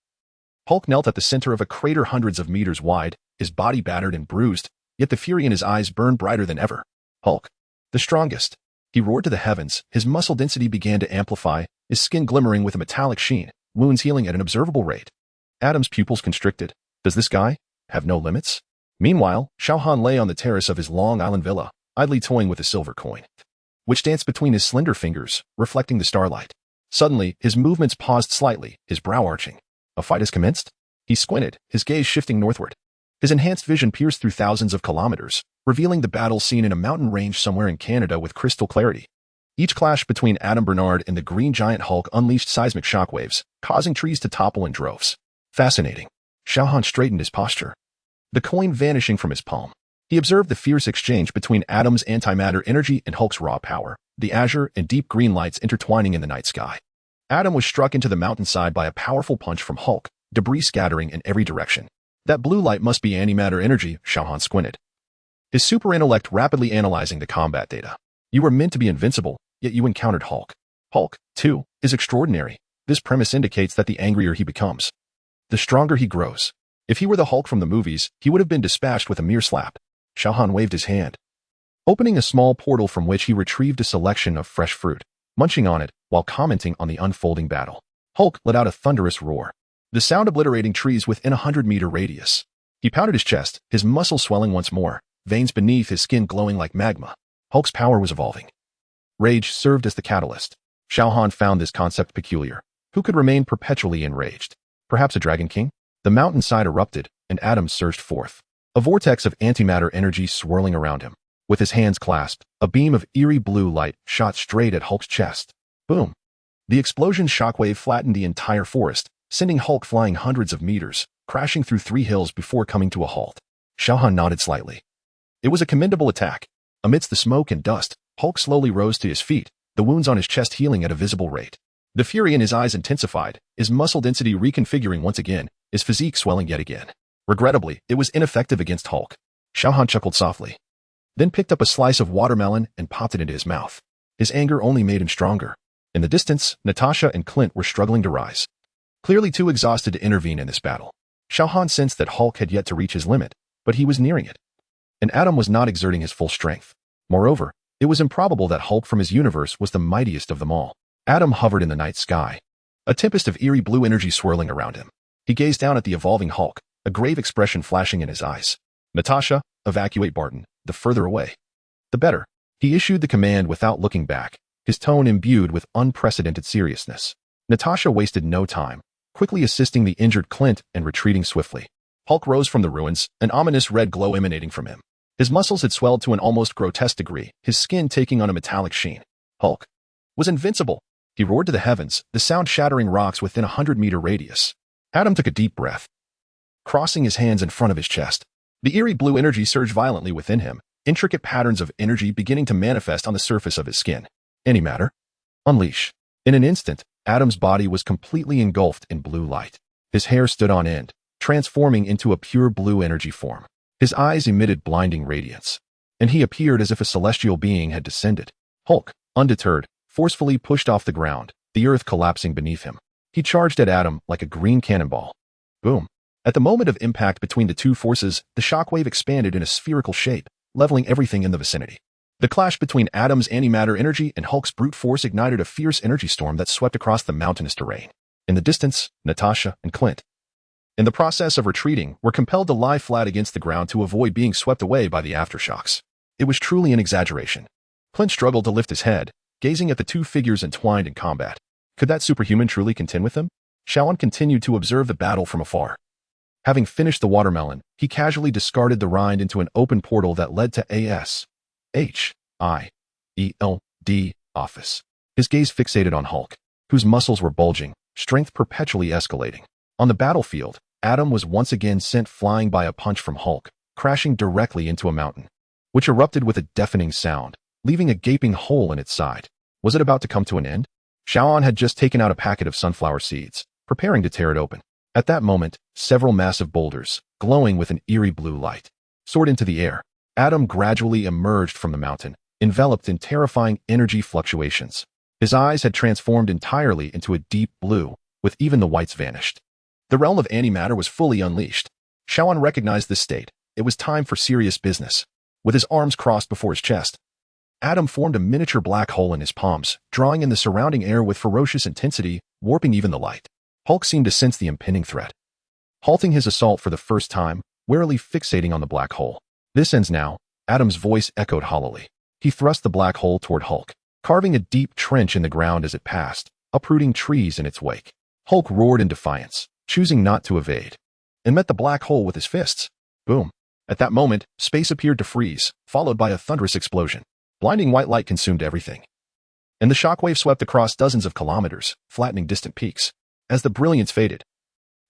Hulk knelt at the center of a crater hundreds of meters wide, his body battered and bruised, yet the fury in his eyes burned brighter than ever. Hulk, the strongest. He roared to the heavens, his muscle density began to amplify, his skin glimmering with a metallic sheen, wounds healing at an observable rate. Adam's pupils constricted. Does this guy have no limits? Meanwhile, Xiao Han lay on the terrace of his Long Island villa, idly toying with a silver coin, which danced between his slender fingers, reflecting the starlight. Suddenly, his movements paused slightly, his brow arching. A fight has commenced? He squinted, his gaze shifting northward. His enhanced vision pierced through thousands of kilometers, revealing the battle scene in a mountain range somewhere in Canada with crystal clarity. Each clash between Adam Bernard and the green giant Hulk unleashed seismic shockwaves, causing trees to topple in droves. Fascinating. Xiao Han straightened his posture, the coin vanishing from his palm. He observed the fierce exchange between Adam's antimatter energy and Hulk's raw power, the azure and deep green lights intertwining in the night sky. Adam was struck into the mountainside by a powerful punch from Hulk, debris scattering in every direction. That blue light must be antimatter energy, Xiao Han squinted, his super intellect rapidly analyzing the combat data. You were meant to be invincible, yet you encountered Hulk. Hulk, too, is extraordinary. This premise indicates that the angrier he becomes, the stronger he grows. If he were the Hulk from the movies, he would have been dispatched with a mere slap. Xiao Han waved his hand, opening a small portal from which he retrieved a selection of fresh fruit, munching on it while commenting on the unfolding battle. Hulk let out a thunderous roar, the sound obliterating trees within a 100-meter radius. He pounded his chest, his muscles swelling once more, veins beneath his skin glowing like magma. Hulk's power was evolving. Rage served as the catalyst. Xiao Han found this concept peculiar. Who could remain perpetually enraged? Perhaps a Dragon King? The mountainside erupted, and Adam surged forth, a vortex of antimatter energy swirling around him. With his hands clasped, a beam of eerie blue light shot straight at Hulk's chest. Boom! The explosion's shockwave flattened the entire forest, sending Hulk flying hundreds of meters, crashing through 3 hills before coming to a halt. Xiao Han nodded slightly. It was a commendable attack. Amidst the smoke and dust, Hulk slowly rose to his feet, the wounds on his chest healing at a visible rate. The fury in his eyes intensified, his muscle density reconfiguring once again, his physique swelling yet again. Regrettably, it was ineffective against Hulk. Xiao Han chuckled softly, then picked up a slice of watermelon and popped it into his mouth. His anger only made him stronger. In the distance, Natasha and Clint were struggling to rise, clearly too exhausted to intervene in this battle. Xiao Han sensed that Hulk had yet to reach his limit, but he was nearing it. And Adam was not exerting his full strength. Moreover, it was improbable that Hulk from his universe was the mightiest of them all. Adam hovered in the night sky, a tempest of eerie blue energy swirling around him. He gazed down at the evolving Hulk, a grave expression flashing in his eyes. Natasha, evacuate Barton, the further away, the better. He issued the command without looking back, his tone imbued with unprecedented seriousness. Natasha wasted no time, quickly assisting the injured Clint and retreating swiftly. Hulk rose from the ruins, an ominous red glow emanating from him. His muscles had swelled to an almost grotesque degree, his skin taking on a metallic sheen. Hulk was invincible. He roared to the heavens, the sound shattering rocks within a 100-meter radius. Adam took a deep breath, crossing his hands in front of his chest. The eerie blue energy surged violently within him, intricate patterns of energy beginning to manifest on the surface of his skin. Any matter? Unleash. In an instant, Adam's body was completely engulfed in blue light. His hair stood on end, transforming into a pure blue energy form. His eyes emitted blinding radiance, and he appeared as if a celestial being had descended. Hulk, undeterred, forcefully pushed off the ground, the earth collapsing beneath him. He charged at Adam like a green cannonball. Boom. At the moment of impact between the two forces, the shockwave expanded in a spherical shape, leveling everything in the vicinity. The clash between Adam's antimatter energy and Hulk's brute force ignited a fierce energy storm that swept across the mountainous terrain. In the distance, Natasha and Clint, in the process of retreating, were compelled to lie flat against the ground to avoid being swept away by the aftershocks. It was truly an exaggeration. Clint struggled to lift his head, gazing at the two figures entwined in combat. Could that superhuman truly contend with them? Xiao Han continued to observe the battle from afar. Having finished the watermelon, he casually discarded the rind into an open portal that led to A.S.H.I.E.L.D. office. His gaze fixated on Hulk, whose muscles were bulging, strength perpetually escalating. On the battlefield, Adam was once again sent flying by a punch from Hulk, crashing directly into a mountain, which erupted with a deafening sound, leaving a gaping hole in its side. Was it about to come to an end? Xiao Han had just taken out a packet of sunflower seeds, preparing to tear it open. At that moment, several massive boulders, glowing with an eerie blue light, soared into the air. Adam gradually emerged from the mountain, enveloped in terrifying energy fluctuations. His eyes had transformed entirely into a deep blue, with even the whites vanished. The realm of antimatter was fully unleashed. Xiao Han recognized this state. It was time for serious business. With his arms crossed before his chest, Adam formed a miniature black hole in his palms, drawing in the surrounding air with ferocious intensity, warping even the light. Hulk seemed to sense the impending threat, halting his assault for the first time, warily fixating on the black hole. This ends now, Adam's voice echoed hollowly. He thrust the black hole toward Hulk, carving a deep trench in the ground as it passed, uprooting trees in its wake. Hulk roared in defiance, choosing not to evade, and met the black hole with his fists. Boom. At that moment, space appeared to freeze, followed by a thunderous explosion. Blinding white light consumed everything, and the shockwave swept across dozens of kilometers, flattening distant peaks. As the brilliance faded,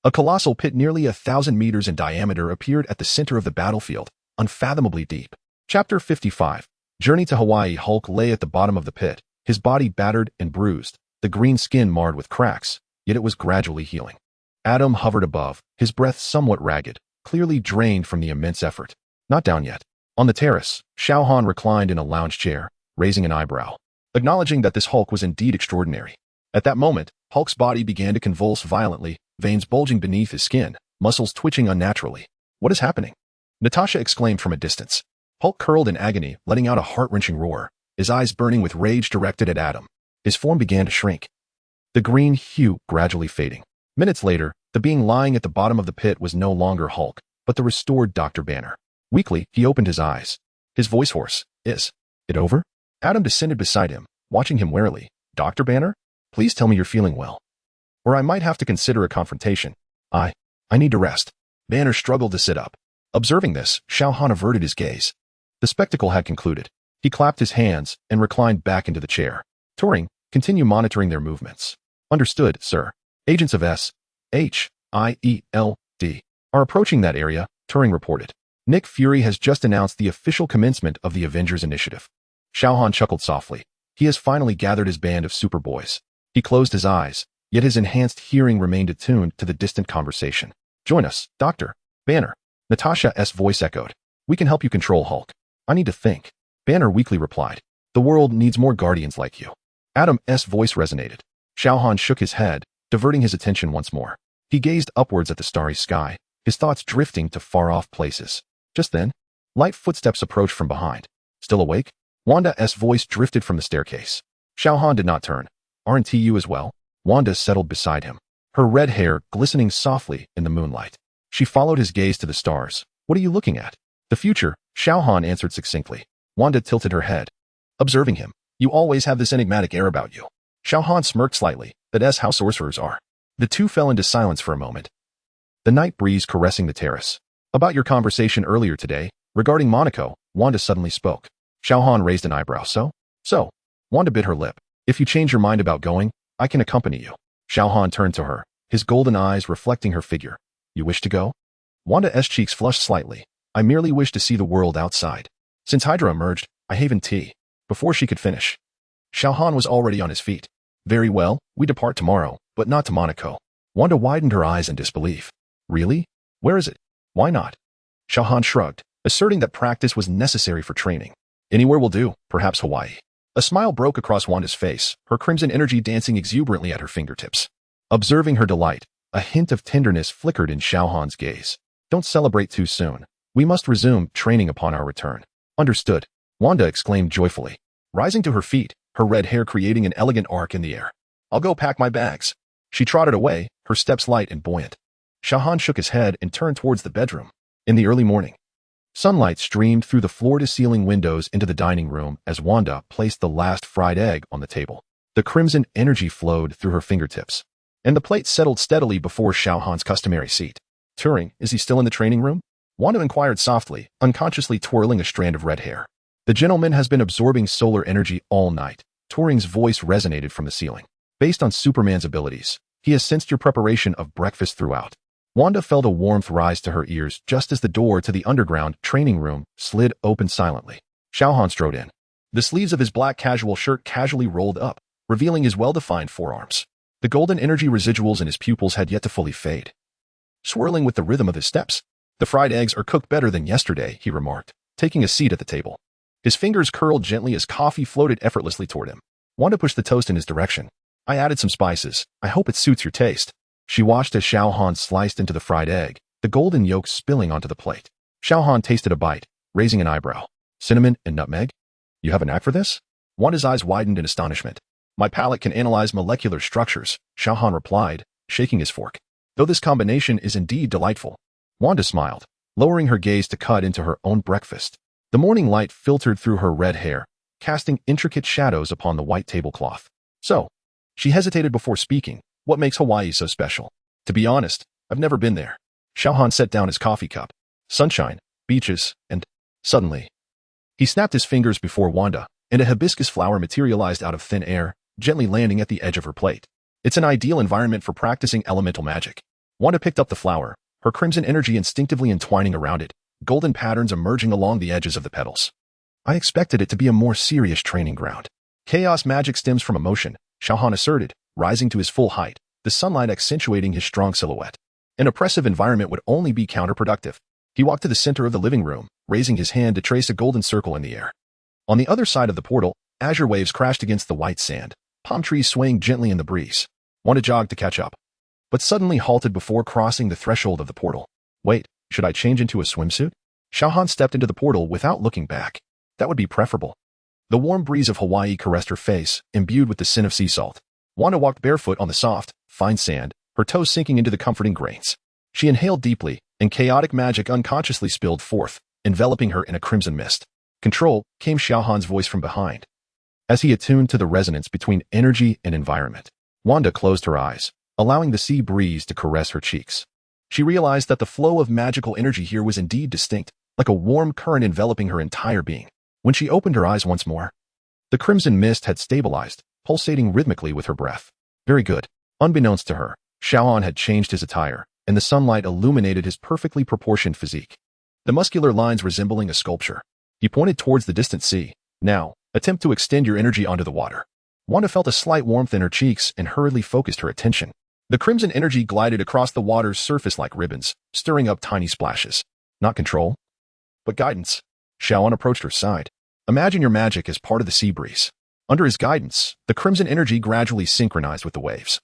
a colossal pit nearly 1,000 meters in diameter appeared at the center of the battlefield, unfathomably deep. Chapter 55. Journey to Hawaii. Hulk lay at the bottom of the pit, his body battered and bruised, the green skin marred with cracks, yet it was gradually healing. Adam hovered above, his breath somewhat ragged, clearly drained from the immense effort. Not down yet. On the terrace, Xiao Han reclined in a lounge chair, raising an eyebrow, acknowledging that this Hulk was indeed extraordinary. At that moment, Hulk's body began to convulse violently, veins bulging beneath his skin, muscles twitching unnaturally. What is happening? Natasha exclaimed from a distance. Hulk curled in agony, letting out a heart-wrenching roar, his eyes burning with rage directed at Adam. His form began to shrink, the green hue gradually fading. Minutes later, the being lying at the bottom of the pit was no longer Hulk, but the restored Dr. Banner. Weakly, he opened his eyes, his voice hoarse. Is it over? Adam descended beside him, watching him warily. Dr. Banner? Please tell me you're feeling well, or I might have to consider a confrontation. I need to rest. Banner struggled to sit up. Observing this, Xiao Han averted his gaze. The spectacle had concluded. He clapped his hands and reclined back into the chair. Turing, continue monitoring their movements. Understood, sir. Agents of SHIELD are approaching that area, Turing reported. Nick Fury has just announced the official commencement of the Avengers Initiative. Xiao Han chuckled softly. He has finally gathered his band of superboys. He closed his eyes, yet his enhanced hearing remained attuned to the distant conversation. Join us, Dr. Banner. Natasha's voice echoed. We can help you control Hulk. I need to think. Banner weakly replied. The world needs more guardians like you. Adam's voice resonated. Xiao Han shook his head, diverting his attention once more. He gazed upwards at the starry sky, his thoughts drifting to far-off places. Just then, light footsteps approached from behind. Still awake? Wanda's voice drifted from the staircase. Xiao Han did not turn. Aren't you as well? Wanda settled beside him, her red hair glistening softly in the moonlight. She followed his gaze to the stars. What are you looking at? The future, Xiao Han answered succinctly. Wanda tilted her head, observing him. You always have this enigmatic air about you. Xiao Han smirked slightly. That's how sorcerers are. The two fell into silence for a moment, the night breeze caressing the terrace. About your conversation earlier today, regarding Monaco, Wanda suddenly spoke. Xiao Han raised an eyebrow. So? Wanda bit her lip. If you change your mind about going, I can accompany you. Xiao Han turned to her, his golden eyes reflecting her figure. You wish to go? Wanda's cheeks flushed slightly. I merely wish to see the world outside. Since Hydra emerged, I haven't tea. Before she could finish, Xiao Han was already on his feet. Very well, we depart tomorrow, but not to Monaco. Wanda widened her eyes in disbelief. Really? Where is it? Why not? Xiao Han shrugged, asserting that practice was necessary for training. Anywhere will do, perhaps Hawaii. A smile broke across Wanda's face, her crimson energy dancing exuberantly at her fingertips. Observing her delight, a hint of tenderness flickered in Xiao Han's gaze. Don't celebrate too soon. We must resume training upon our return. Understood, Wanda exclaimed joyfully, rising to her feet, her red hair creating an elegant arc in the air. I'll go pack my bags. She trotted away, her steps light and buoyant. Xiao Han shook his head and turned towards the bedroom. In the early morning, sunlight streamed through the floor-to-ceiling windows into the dining room as Wanda placed the last fried egg on the table. The crimson energy flowed through her fingertips, and the plate settled steadily before Xiao Han's customary seat. Turing, is he still in the training room? Wanda inquired softly, unconsciously twirling a strand of red hair. The gentleman has been absorbing solar energy all night. Turing's voice resonated from the ceiling. Based on Superman's abilities, he has sensed your preparation of breakfast throughout. Wanda felt a warmth rise to her ears just as the door to the underground training room slid open silently. Xiao Han strode in. The sleeves of his black casual shirt casually rolled up, revealing his well-defined forearms. The golden energy residuals in his pupils had yet to fully fade, swirling with the rhythm of his steps. The fried eggs are cooked better than yesterday, he remarked, taking a seat at the table. His fingers curled gently as coffee floated effortlessly toward him. Wanda pushed the toast in his direction. I added some spices. I hope it suits your taste. She watched as Xiao Han sliced into the fried egg, the golden yolk spilling onto the plate. Xiao Han tasted a bite, raising an eyebrow. Cinnamon and nutmeg? You have a knack for this? Wanda's eyes widened in astonishment. My palate can analyze molecular structures, Xiao Han replied, shaking his fork. Though this combination is indeed delightful. Wanda smiled, lowering her gaze to cut into her own breakfast. The morning light filtered through her red hair, casting intricate shadows upon the white tablecloth. So, she hesitated before speaking. What makes Hawaii so special? To be honest, I've never been there. Xiao Han set down his coffee cup. sunshine, beaches, and suddenly, he snapped his fingers before Wanda, and a hibiscus flower materialized out of thin air, gently landing at the edge of her plate. It's an ideal environment for practicing elemental magic. Wanda picked up the flower, her crimson energy instinctively entwining around it, golden patterns emerging along the edges of the petals. I expected it to be a more serious training ground. Chaos magic stems from emotion, Xiao Han asserted, rising to his full height, the sunlight accentuating his strong silhouette. An oppressive environment would only be counterproductive. He walked to the center of the living room, raising his hand to trace a golden circle in the air. On the other side of the portal, azure waves crashed against the white sand, palm trees swaying gently in the breeze. Wanda jogged to catch up, but suddenly halted before crossing the threshold of the portal. Wait, should I change into a swimsuit? Xiao Han stepped into the portal without looking back. That would be preferable. The warm breeze of Hawaii caressed her face, imbued with the scent of sea salt. Wanda walked barefoot on the soft, fine sand, her toes sinking into the comforting grains. She inhaled deeply, and chaotic magic unconsciously spilled forth, enveloping her in a crimson mist. Control, came Xiao Han's voice from behind. As he attuned to the resonance between energy and environment, Wanda closed her eyes, allowing the sea breeze to caress her cheeks. She realized that the flow of magical energy here was indeed distinct, like a warm current enveloping her entire being. When she opened her eyes once more, the crimson mist had stabilized, pulsating rhythmically with her breath. Very good. Unbeknownst to her, Xiao Han had changed his attire, and the sunlight illuminated his perfectly proportioned physique. The muscular lines resembling a sculpture. He pointed towards the distant sea. Now, attempt to extend your energy onto the water. Wanda felt a slight warmth in her cheeks and hurriedly focused her attention. The crimson energy glided across the water's surface like ribbons, stirring up tiny splashes. Not control, but guidance. Xiao Han approached her side. Imagine your magic as part of the sea breeze. Under his guidance, the crimson energy gradually synchronized with the waves,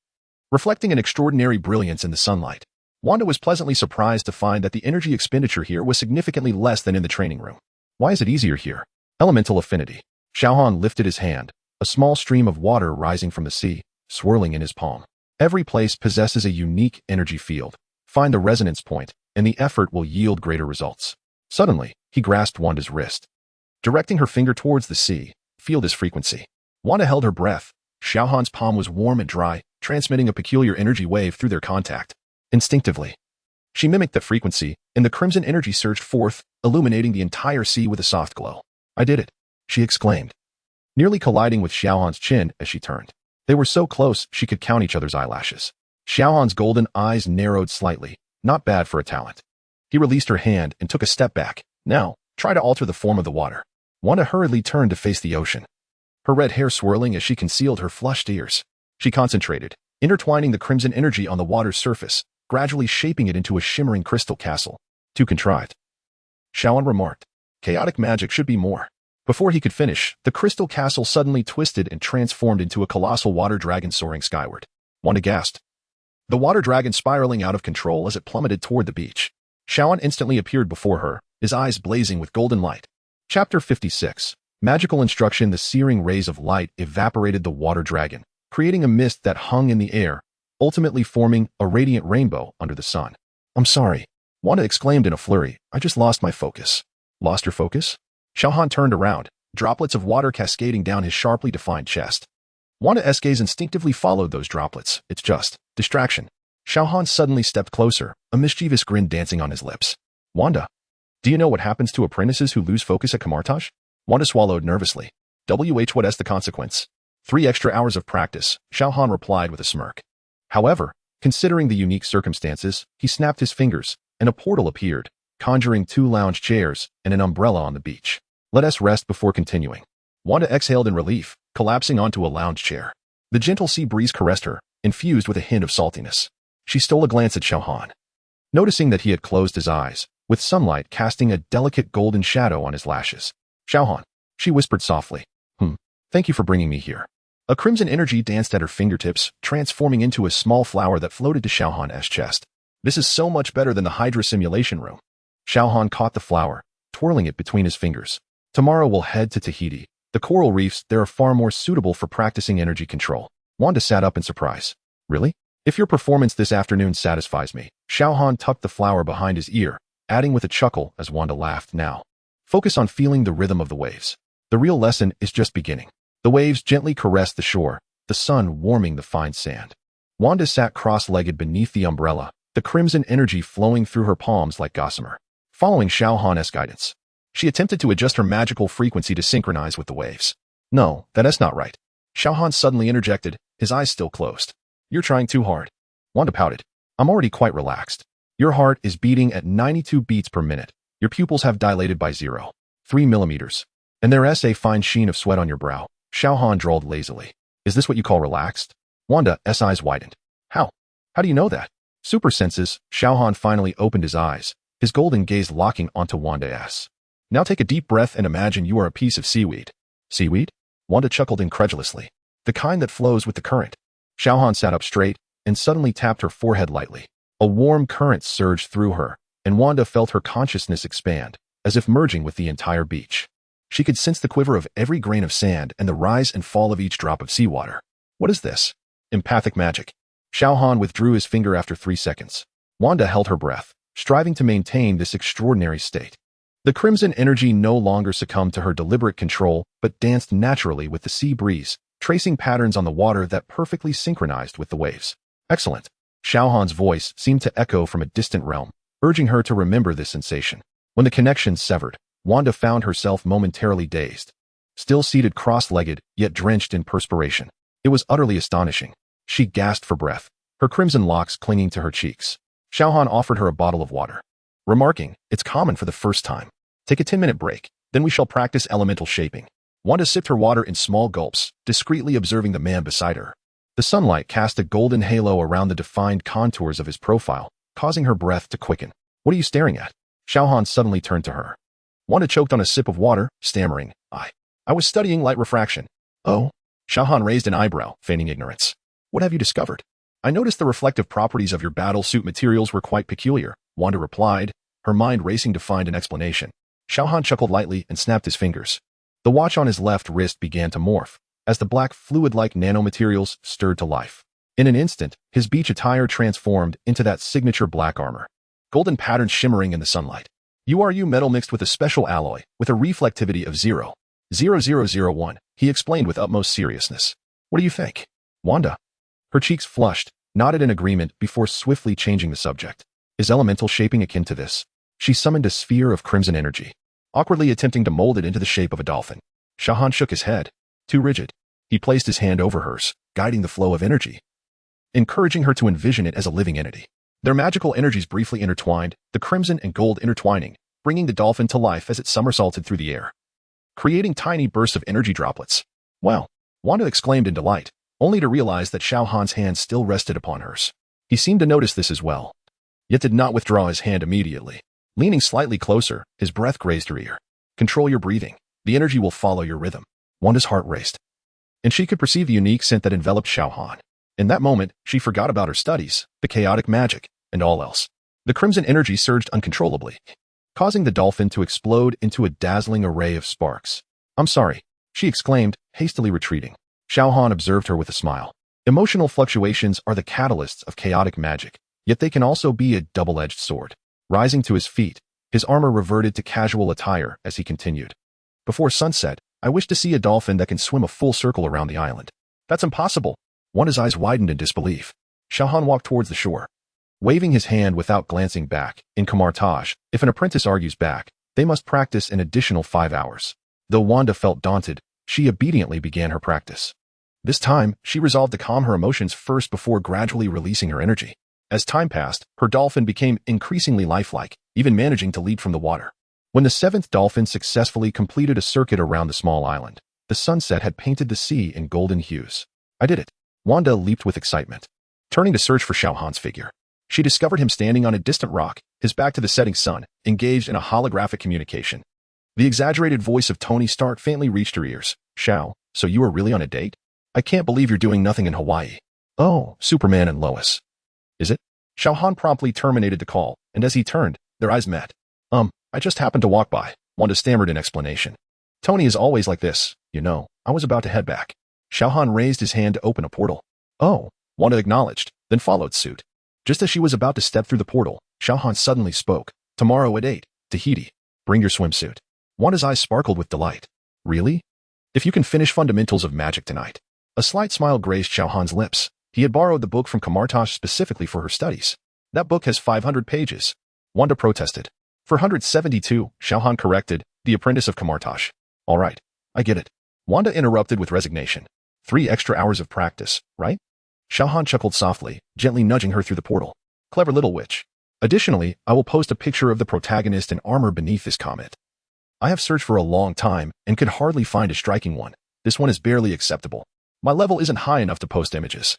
reflecting an extraordinary brilliance in the sunlight. Wanda was pleasantly surprised to find that the energy expenditure here was significantly less than in the training room. Why is it easier here? Elemental affinity. Xiao Han lifted his hand, a small stream of water rising from the sea, swirling in his palm. Every place possesses a unique energy field. Find the resonance point, and the effort will yield greater results. Suddenly, he grasped Wanda's wrist. Directing her finger towards the sea, feel this frequency. Wanda held her breath. Xiao Han's palm was warm and dry, transmitting a peculiar energy wave through their contact. Instinctively, she mimicked the frequency, and the crimson energy surged forth, illuminating the entire sea with a soft glow. I did it, she exclaimed, nearly colliding with Xiao Han's chin as she turned. They were so close she could count each other's eyelashes. Xiao Han's golden eyes narrowed slightly, not bad for a talent. He released her hand and took a step back. Now, try to alter the form of the water. Wanda hurriedly turned to face the ocean, her red hair swirling as she concealed her flushed ears. She concentrated, intertwining the crimson energy on the water's surface, gradually shaping it into a shimmering crystal castle. Too contrived, Xiao Han remarked. Chaotic magic should be more. Before he could finish, the crystal castle suddenly twisted and transformed into a colossal water dragon soaring skyward. Wanda gasped, the water dragon spiraling out of control as it plummeted toward the beach. Xiao Han instantly appeared before her, his eyes blazing with golden light. Chapter 56. Magical instruction. The searing rays of light evaporated the water dragon, creating a mist that hung in the air, ultimately forming a radiant rainbow under the sun. I'm sorry, Wanda exclaimed in a flurry. I just lost my focus. Lost your focus? Xiao Han turned around, droplets of water cascading down his sharply defined chest. Wanda's gaze instinctively followed those droplets. It's just distraction. Xiao Han suddenly stepped closer, a mischievous grin dancing on his lips. Wanda, do you know what happens to apprentices who lose focus at Camartage? Wanda swallowed nervously. What's the consequence? 3 extra hours of practice, Xiao Han replied with a smirk. However, considering the unique circumstances, he snapped his fingers, and a portal appeared, conjuring 2 lounge chairs and an umbrella on the beach. Let us rest before continuing. Wanda exhaled in relief, collapsing onto a lounge chair. The gentle sea breeze caressed her, infused with a hint of saltiness. She stole a glance at Xiao Han, noticing that he had closed his eyes, with sunlight casting a delicate golden shadow on his lashes. Xiao Han, she whispered softly. Thank you for bringing me here. A crimson energy danced at her fingertips, transforming into a small flower that floated to Xiao Han's chest. This is so much better than the Hydra simulation room. Xiao Han caught the flower, twirling it between his fingers. Tomorrow we'll head to Tahiti. The coral reefs there are far more suitable for practicing energy control. Wanda sat up in surprise. Really? If your performance this afternoon satisfies me. Xiao Han tucked the flower behind his ear, adding with a chuckle as Wanda laughed. Now, focus on feeling the rhythm of the waves. The real lesson is just beginning. The waves gently caressed the shore, the sun warming the fine sand. Wanda sat cross-legged beneath the umbrella, the crimson energy flowing through her palms like gossamer. following Xiao Han's guidance. She attempted to adjust her magical frequency to synchronize with the waves. No, that's not right. Xiao Han suddenly interjected, his eyes still closed. You're trying too hard. Wanda pouted. I'm already quite relaxed. Your heart is beating at 92 beats per minute. Your pupils have dilated by 0.3 millimeters. And there's a fine sheen of sweat on your brow. Xiao Han drawled lazily. Is this what you call relaxed? Wanda's eyes widened. How? How do you know that? Super senses. Xiao Han finally opened his eyes, his golden gaze locking onto Wanda's. Now take a deep breath and imagine you are a piece of seaweed. Seaweed? Wanda chuckled incredulously. The kind that flows with the current. Xiao Han sat up straight and suddenly tapped her forehead lightly. A warm current surged through her, and Wanda felt her consciousness expand, as if merging with the entire beach. She could sense the quiver of every grain of sand and the rise and fall of each drop of seawater. What is this? Empathic magic. Xiao Han withdrew his finger after 3 seconds. Wanda held her breath, striving to maintain this extraordinary state. The crimson energy no longer succumbed to her deliberate control, but danced naturally with the sea breeze, tracing patterns on the water that perfectly synchronized with the waves. Excellent. Xiao Han's voice seemed to echo from a distant realm, urging her to remember this sensation. When the connection severed, Wanda found herself momentarily dazed. Still seated cross-legged, yet drenched in perspiration. It was utterly astonishing. She gasped for breath, her crimson locks clinging to her cheeks. Xiao Han offered her a bottle of water, remarking, it's common for the first time. Take a 10-minute break, then we shall practice elemental shaping. Wanda sipped her water in small gulps, discreetly observing the man beside her. The sunlight cast a golden halo around the defined contours of his profile, causing her breath to quicken. What are you staring at? Xiao Han suddenly turned to her. Wanda choked on a sip of water, stammering, I was studying light refraction. Oh? Xiao Han raised an eyebrow, feigning ignorance. What have you discovered? I noticed the reflective properties of your battle suit materials were quite peculiar, Wanda replied, her mind racing to find an explanation. Xiao Han chuckled lightly and snapped his fingers. The watch on his left wrist began to morph, as the black fluid-like nanomaterials stirred to life. In an instant, his beach attire transformed into that signature black armor. Golden patterns shimmering in the sunlight. URU metal mixed with a special alloy, with a reflectivity of 0.0001, he explained with utmost seriousness. What do you think? Wanda. Her cheeks flushed, nodded in agreement before swiftly changing the subject. Is elemental shaping akin to this? She summoned a sphere of crimson energy, awkwardly attempting to mold it into the shape of a dolphin. Xiao Han shook his head. Too rigid. He placed his hand over hers, guiding the flow of energy, encouraging her to envision it as a living entity. Their magical energies briefly intertwined, the crimson and gold intertwining, bringing the dolphin to life as it somersaulted through the air, creating tiny bursts of energy droplets. Wow! Wanda exclaimed in delight, only to realize that Xiao Han's hand still rested upon hers. He seemed to notice this as well, yet did not withdraw his hand immediately. Leaning slightly closer, his breath grazed her ear. Control your breathing. The energy will follow your rhythm. Wanda's heart raced, and she could perceive the unique scent that enveloped Xiao Han. In that moment, she forgot about her studies, the chaotic magic, and all else. The crimson energy surged uncontrollably, causing the dolphin to explode into a dazzling array of sparks. I'm sorry, she exclaimed, hastily retreating. Xiao Han observed her with a smile. Emotional fluctuations are the catalysts of chaotic magic, yet they can also be a double-edged sword. Rising to his feet, his armor reverted to casual attire as he continued. Before sunset, I wish to see a dolphin that can swim a full circle around the island. That's impossible. Wanda's eyes widened in disbelief. Xiao Han walked towards the shore, waving his hand without glancing back. In Camartage, if an apprentice argues back, they must practice an additional 5 hours. Though Wanda felt daunted, she obediently began her practice. This time, she resolved to calm her emotions first before gradually releasing her energy. As time passed, her dolphin became increasingly lifelike, even managing to leap from the water. When the 7th dolphin successfully completed a circuit around the small island, the sunset had painted the sea in golden hues. I did it. Wanda leaped with excitement. Turning to search for Xiao Han's figure, she discovered him standing on a distant rock, his back to the setting sun, engaged in a holographic communication. The exaggerated voice of Tony Stark faintly reached her ears. Xiao, so you are really on a date? I can't believe you're doing nothing in Hawaii. Oh, Superman and Lois. Is it? Xiao Han promptly terminated the call, and as he turned, their eyes met. I just happened to walk by, Wanda stammered in explanation. Tony is always like this, you know. I was about to head back. Xiao Han raised his hand to open a portal. Oh, Wanda acknowledged, then followed suit. Just as she was about to step through the portal, Xiao Han suddenly spoke. Tomorrow at 8, Tahiti. Bring your swimsuit. Wanda's eyes sparkled with delight. Really? If you can finish fundamentals of magic tonight. A slight smile grazed Xiao Han's lips. He had borrowed the book from Camartage specifically for her studies. That book has 500 pages. Wanda protested. 472, Xiao Han corrected, the apprentice of Kamartosh. All right, I get it. Wanda interrupted with resignation. 3 extra hours of practice, right? Xiao Han chuckled softly, gently nudging her through the portal. Clever little witch. Additionally, I will post a picture of the protagonist in armor beneath this comment. I have searched for a long time and could hardly find a striking one. This one is barely acceptable. My level isn't high enough to post images.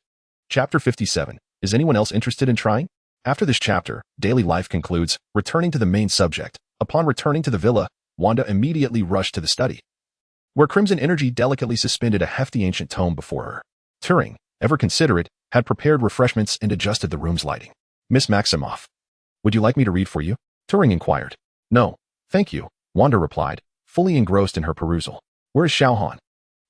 Chapter 57. Is anyone else interested in trying? After this chapter, daily life concludes, returning to the main subject. Upon returning to the villa, Wanda immediately rushed to the study, where Crimson Energy delicately suspended a hefty ancient tome before her. Turing, ever considerate, had prepared refreshments and adjusted the room's lighting. Miss Maximoff, would you like me to read for you? Turing inquired. No, thank you, Wanda replied, fully engrossed in her perusal. Where is Xiao Han?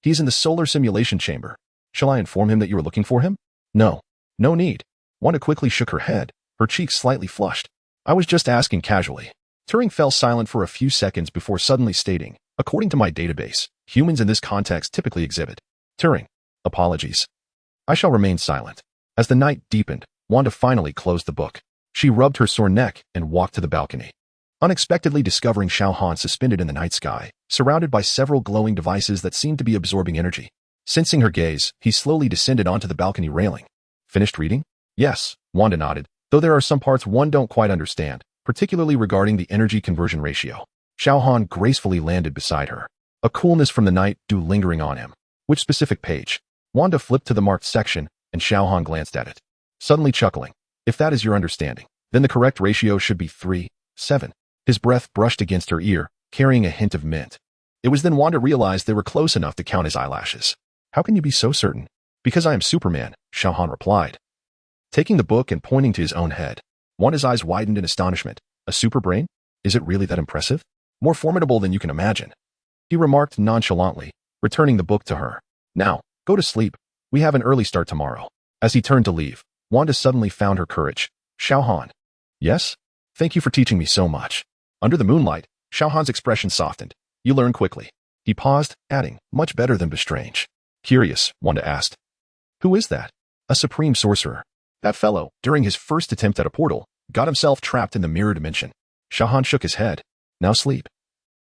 He is in the solar simulation chamber. Shall I inform him that you are looking for him? No, no need. Wanda quickly shook her head, her cheeks slightly flushed. I was just asking casually. Turing fell silent for a few seconds before suddenly stating, according to my database, humans in this context typically exhibit. Turing, apologies. I shall remain silent. As the night deepened, Wanda finally closed the book. She rubbed her sore neck and walked to the balcony, unexpectedly discovering Xiao Han suspended in the night sky, surrounded by several glowing devices that seemed to be absorbing energy. Sensing her gaze, he slowly descended onto the balcony railing. Finished reading? Yes, Wanda nodded, though there are some parts one don't quite understand, particularly regarding the energy conversion ratio. Xiao Han gracefully landed beside her, a coolness from the night dew lingering on him. Which specific page? Wanda flipped to the marked section, and Xiao Han glanced at it, suddenly chuckling. If that is your understanding, then the correct ratio should be 3:7. His breath brushed against her ear, carrying a hint of mint. It was then Wanda realized they were close enough to count his eyelashes. How can you be so certain? Because I am Superman, Xiao Han replied, taking the book and pointing to his own head. Wanda's eyes widened in astonishment. A super brain? Is it really that impressive? More formidable than you can imagine, he remarked nonchalantly, returning the book to her. Now, go to sleep. We have an early start tomorrow. As he turned to leave, Wanda suddenly found her courage. Xiao Han. Yes? Thank you for teaching me so much. Under the moonlight, Xiao Han's expression softened. You learn quickly. He paused, adding, much better than Bestrange. Curious, Wanda asked. Who is that? A supreme sorcerer. That fellow, during his first attempt at a portal, got himself trapped in the mirror dimension. Xiao Han shook his head. Now sleep.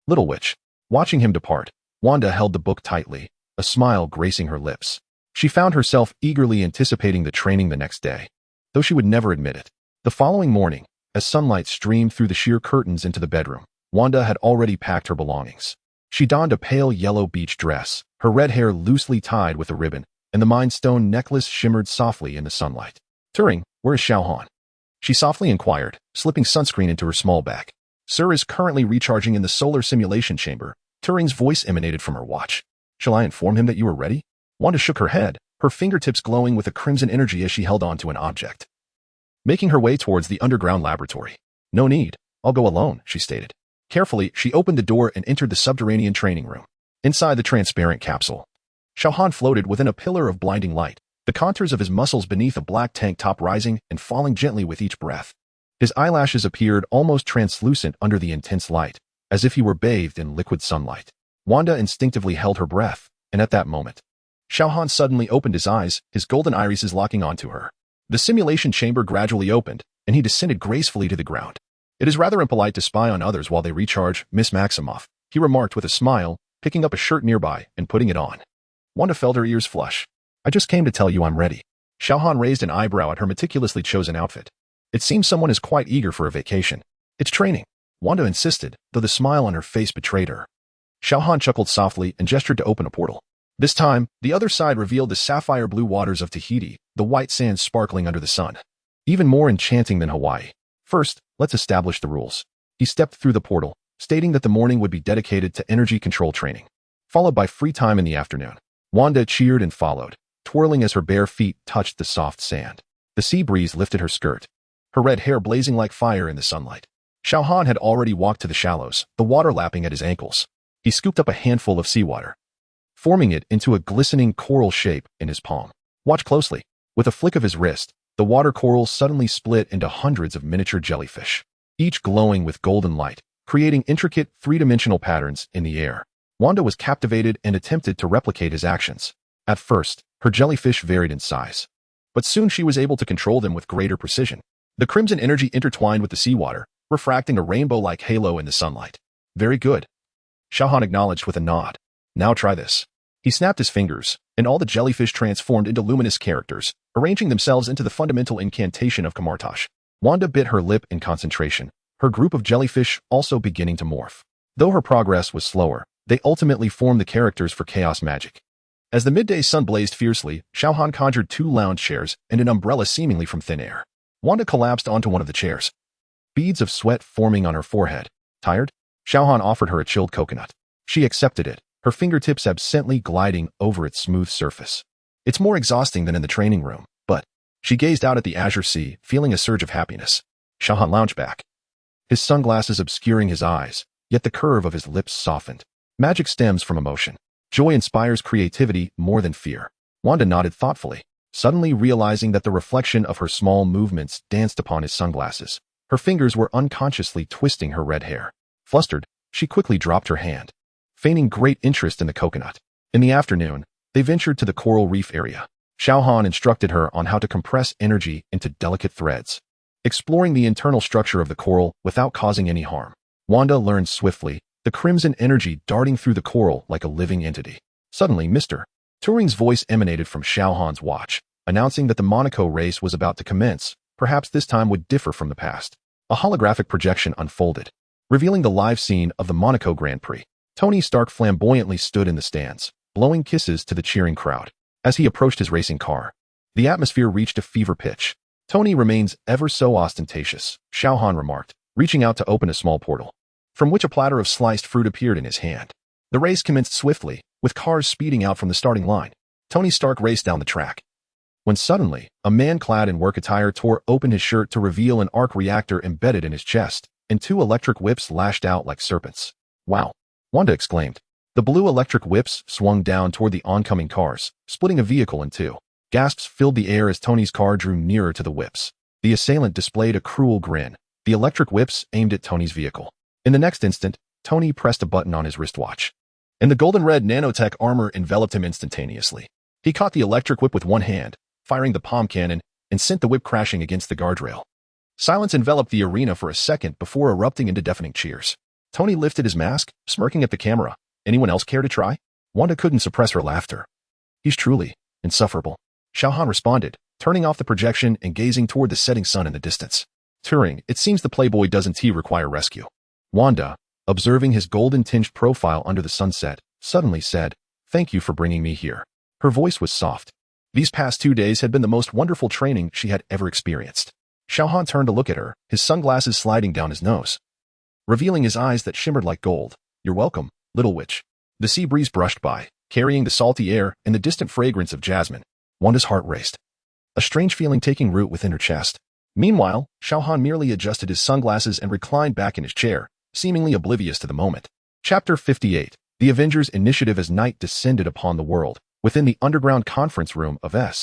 Little witch. Watching him depart, Wanda held the book tightly, a smile gracing her lips. She found herself eagerly anticipating the training the next day, though she would never admit it. The following morning, as sunlight streamed through the sheer curtains into the bedroom, Wanda had already packed her belongings. She donned a pale yellow beach dress, her red hair loosely tied with a ribbon, and the Mind Stone necklace shimmered softly in the sunlight. Turing, where is Xiao Han? She softly inquired, slipping sunscreen into her small bag. Sir is currently recharging in the solar simulation chamber. Turing's voice emanated from her watch. Shall I inform him that you are ready? Wanda shook her head, her fingertips glowing with a crimson energy as she held on to an object, making her way towards the underground laboratory. No need. I'll go alone, she stated. Carefully, she opened the door and entered the subterranean training room. Inside the transparent capsule, Xiao Han floated within a pillar of blinding light, the contours of his muscles beneath a black tank top rising and falling gently with each breath. His eyelashes appeared almost translucent under the intense light, as if he were bathed in liquid sunlight. Wanda instinctively held her breath, and at that moment, Xiao Han suddenly opened his eyes, his golden irises locking onto her. The simulation chamber gradually opened, and he descended gracefully to the ground. It is rather impolite to spy on others while they recharge, Miss Maximoff, he remarked with a smile, picking up a shirt nearby and putting it on. Wanda felt her ears flush. I just came to tell you I'm ready. Xiao Han raised an eyebrow at her meticulously chosen outfit. It seems someone is quite eager for a vacation. It's training, Wanda insisted, though the smile on her face betrayed her. Xiao Han chuckled softly and gestured to open a portal. This time, the other side revealed the sapphire blue waters of Tahiti, the white sands sparkling under the sun. Even more enchanting than Hawaii. First, let's establish the rules. He stepped through the portal, stating that the morning would be dedicated to energy control training, followed by free time in the afternoon. Wanda cheered and followed, twirling as her bare feet touched the soft sand. The sea breeze lifted her skirt, her red hair blazing like fire in the sunlight. Xiao Han had already walked to the shallows, the water lapping at his ankles. He scooped up a handful of seawater, forming it into a glistening coral shape in his palm. Watch closely. With a flick of his wrist, the water corals suddenly split into hundreds of miniature jellyfish, each glowing with golden light, creating intricate three-dimensional patterns in the air. Wanda was captivated and attempted to replicate his actions. At first, her jellyfish varied in size, but soon she was able to control them with greater precision. The crimson energy intertwined with the seawater, refracting a rainbow-like halo in the sunlight. Very good. Xiao Han acknowledged with a nod. Now try this. He snapped his fingers, and all the jellyfish transformed into luminous characters, arranging themselves into the fundamental incantation of Kamartosh. Wanda bit her lip in concentration, her group of jellyfish also beginning to morph. Though her progress was slower, they ultimately formed the characters for chaos magic. As the midday sun blazed fiercely, Xiao Han conjured 2 lounge chairs and an umbrella seemingly from thin air. Wanda collapsed onto one of the chairs, beads of sweat forming on her forehead. Tired? Xiao Han offered her a chilled coconut. She accepted it, her fingertips absently gliding over its smooth surface. It's more exhausting than in the training room, but she gazed out at the azure sea, feeling a surge of happiness. Xiao Han lounged back, his sunglasses obscuring his eyes, yet the curve of his lips softened. Magic stems from emotion. Joy inspires creativity more than fear. Wanda nodded thoughtfully, suddenly realizing that the reflection of her small movements danced upon his sunglasses. Her fingers were unconsciously twisting her red hair. Flustered, she quickly dropped her hand, feigning great interest in the coconut. In the afternoon, they ventured to the coral reef area. Xiao Han instructed her on how to compress energy into delicate threads, exploring the internal structure of the coral without causing any harm. Wanda learned swiftly, the crimson energy darting through the coral like a living entity. Suddenly, Mr. Turing's voice emanated from Xiao Han's watch, announcing that the Monaco race was about to commence. Perhaps this time would differ from the past. A holographic projection unfolded, revealing the live scene of the Monaco Grand Prix. Tony Stark flamboyantly stood in the stands, blowing kisses to the cheering crowd. As he approached his racing car, the atmosphere reached a fever pitch. Tony remains ever so ostentatious, Xiao Han remarked, reaching out to open a small portal, from which a platter of sliced fruit appeared in his hand. The race commenced swiftly, with cars speeding out from the starting line. Tony Stark raced down the track, when suddenly, a man clad in work attire tore open his shirt to reveal an arc reactor embedded in his chest, and 2 electric whips lashed out like serpents. Wow! Wanda exclaimed. The blue electric whips swung down toward the oncoming cars, splitting a vehicle in 2. Gasps filled the air as Tony's car drew nearer to the whips. The assailant displayed a cruel grin. The electric whips aimed at Tony's vehicle. In the next instant, Tony pressed a button on his wristwatch, and the golden-red nanotech armor enveloped him instantaneously. He caught the electric whip with one hand, firing the palm cannon, and sent the whip crashing against the guardrail. Silence enveloped the arena for a second before erupting into deafening cheers. Tony lifted his mask, smirking at the camera. Anyone else care to try? Wanda couldn't suppress her laughter. He's truly insufferable. Xiao Han responded, turning off the projection and gazing toward the setting sun in the distance. Turing, it seems the Playboy doesn't require rescue. Wanda, observing his golden-tinged profile under the sunset, suddenly said, "Thank you for bringing me here." Her voice was soft. These past 2 days had been the most wonderful training she had ever experienced. Xiao Han turned to look at her, his sunglasses sliding down his nose, revealing his eyes that shimmered like gold. "You're welcome, little witch." The sea breeze brushed by, carrying the salty air and the distant fragrance of jasmine. Wanda's heart raced, a strange feeling taking root within her chest. Meanwhile, Xiao Han merely adjusted his sunglasses and reclined back in his chair, seemingly oblivious to the moment. Chapter 58. The Avengers Initiative. As night descended upon the world, within the underground conference room of SHIELD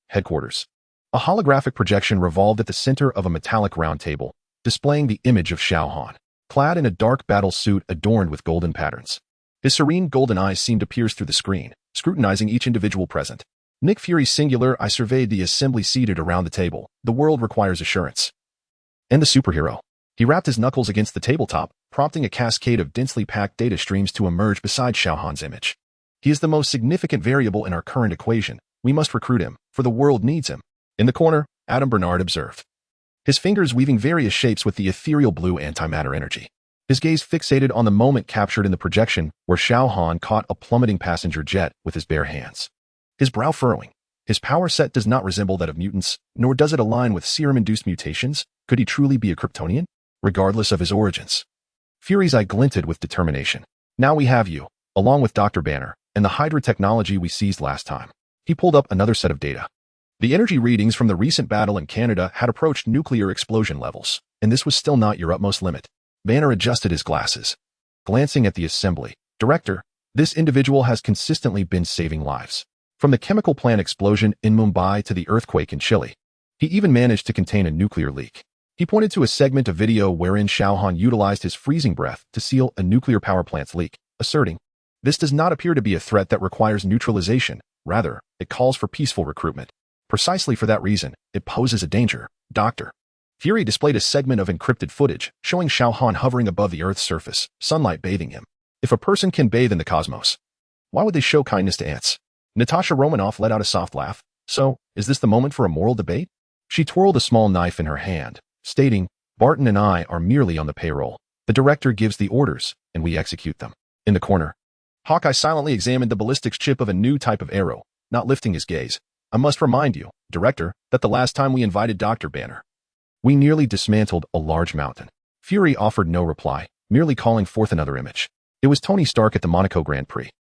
headquarters, a holographic projection revolved at the center of a metallic round table, displaying the image of Xiao Han, clad in a dark battle suit adorned with golden patterns. His serene golden eyes seemed to pierce through the screen, scrutinizing each individual present. Nick Fury singular. I surveyed the assembly seated around the table. The world requires assurance. And the superhero. He rapped his knuckles against the tabletop, prompting a cascade of densely packed data streams to emerge beside Xiao Han's image. He is the most significant variable in our current equation. We must recruit him, for the world needs him. In the corner, Adam Bernard observed, his fingers weaving various shapes with the ethereal blue antimatter energy. His gaze fixated on the moment captured in the projection where Xiao Han caught a plummeting passenger jet with his bare hands. His brow furrowing. His power set does not resemble that of mutants, nor does it align with serum-induced mutations. Could he truly be a Kryptonian, regardless of his origins? Fury's eye glinted with determination. Now we have you, along with Dr. Banner, and the Hydra technology we seized last time. He pulled up another set of data. The energy readings from the recent battle in Canada had approached nuclear explosion levels, and this was still not your utmost limit. Banner adjusted his glasses, glancing at the assembly. Director, this individual has consistently been saving lives. From the chemical plant explosion in Mumbai to the earthquake in Chile, he even managed to contain a nuclear leak. He pointed to a segment of video wherein Xiao Han utilized his freezing breath to seal a nuclear power plant's leak, asserting, "This does not appear to be a threat that requires neutralization. Rather, it calls for peaceful recruitment. Precisely for that reason, it poses a danger, Doctor." Fury displayed a segment of encrypted footage showing Xiao Han hovering above the Earth's surface, sunlight bathing him. If a person can bathe in the cosmos, why would they show kindness to ants? Natasha Romanoff let out a soft laugh. So, is this the moment for a moral debate? She twirled a small knife in her hand, stating, Barton and I are merely on the payroll. The director gives the orders, and we execute them. In the corner, Hawkeye silently examined the ballistics chip of a new type of arrow, not lifting his gaze. I must remind you, Director, that the last time we invited Dr. Banner, we nearly dismantled a large mountain. Fury offered no reply, merely calling forth another image. It was Tony Stark at the Monaco Grand Prix.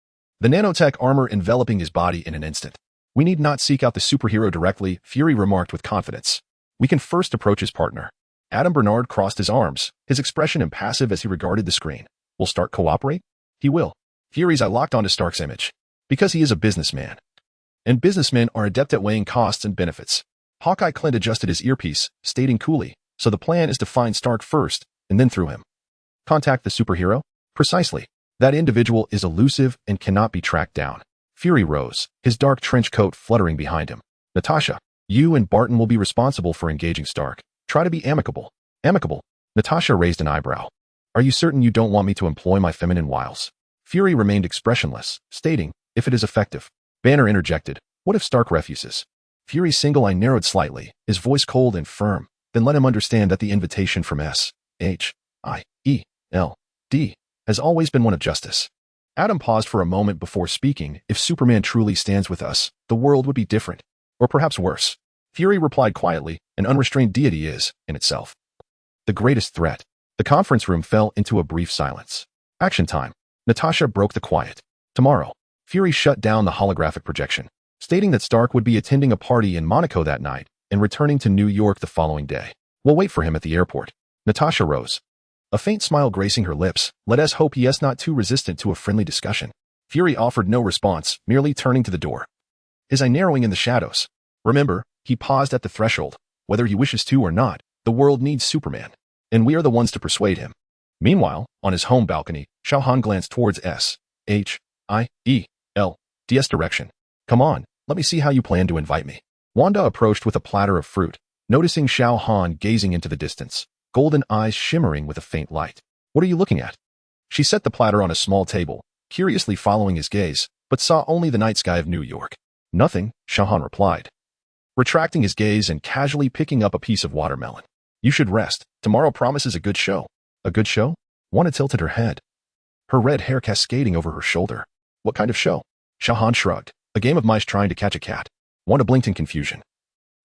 The nanotech armor enveloping his body in an instant. We need not seek out the superhero directly, Fury remarked with confidence. We can first approach his partner. Adam Bernard crossed his arms, his expression impassive as he regarded the screen. Will Stark cooperate? He will. Fury's eye locked onto Stark's image. Because he is a businessman. And businessmen are adept at weighing costs and benefits. Hawkeye Clint adjusted his earpiece, stating coolly, so the plan is to find Stark first, and then through him. Contact the superhero? Precisely. That individual is elusive and cannot be tracked down. Fury rose, his dark trench coat fluttering behind him. Natasha, you and Barton will be responsible for engaging Stark. Try to be amicable. Amicable? Natasha raised an eyebrow. Are you certain you don't want me to employ my feminine wiles? Fury remained expressionless, stating, if it is effective. Banner interjected, what if Stark refuses? Fury's single eye narrowed slightly, his voice cold and firm, then let him understand that the invitation from S.H.I.E.L.D. has always been one of justice. Adam paused for a moment before speaking. If Superman truly stands with us, the world would be different. Or perhaps worse. Fury replied quietly, an unrestrained deity is, in itself, the greatest threat. The conference room fell into a brief silence. Action time. Natasha broke the quiet. Tomorrow. Fury shut down the holographic projection, stating that Stark would be attending a party in Monaco that night and returning to New York the following day. We'll wait for him at the airport. Natasha rose. A faint smile gracing her lips, let us hope he is not too resistant to a friendly discussion. Fury offered no response, merely turning to the door. His eye narrowing in the shadows. Remember, he paused at the threshold. Whether he wishes to or not, the world needs Superman. And we are the ones to persuade him. Meanwhile, on his home balcony, Xiao Han glanced towards S.H.I.E.L.D.'s direction. Come on, let me see how you plan to invite me. Wanda approached with a platter of fruit, noticing Xiao Han gazing into the distance, golden eyes shimmering with a faint light. What are you looking at? She set the platter on a small table, curiously following his gaze, but saw only the night sky of New York. Nothing, Xiao Han replied, retracting his gaze and casually picking up a piece of watermelon. You should rest. Tomorrow promises a good show. A good show? Wanda tilted her head, her red hair cascading over her shoulder. What kind of show? Xiao Han shrugged. A game of mice trying to catch a cat. Wanda blinked in confusion.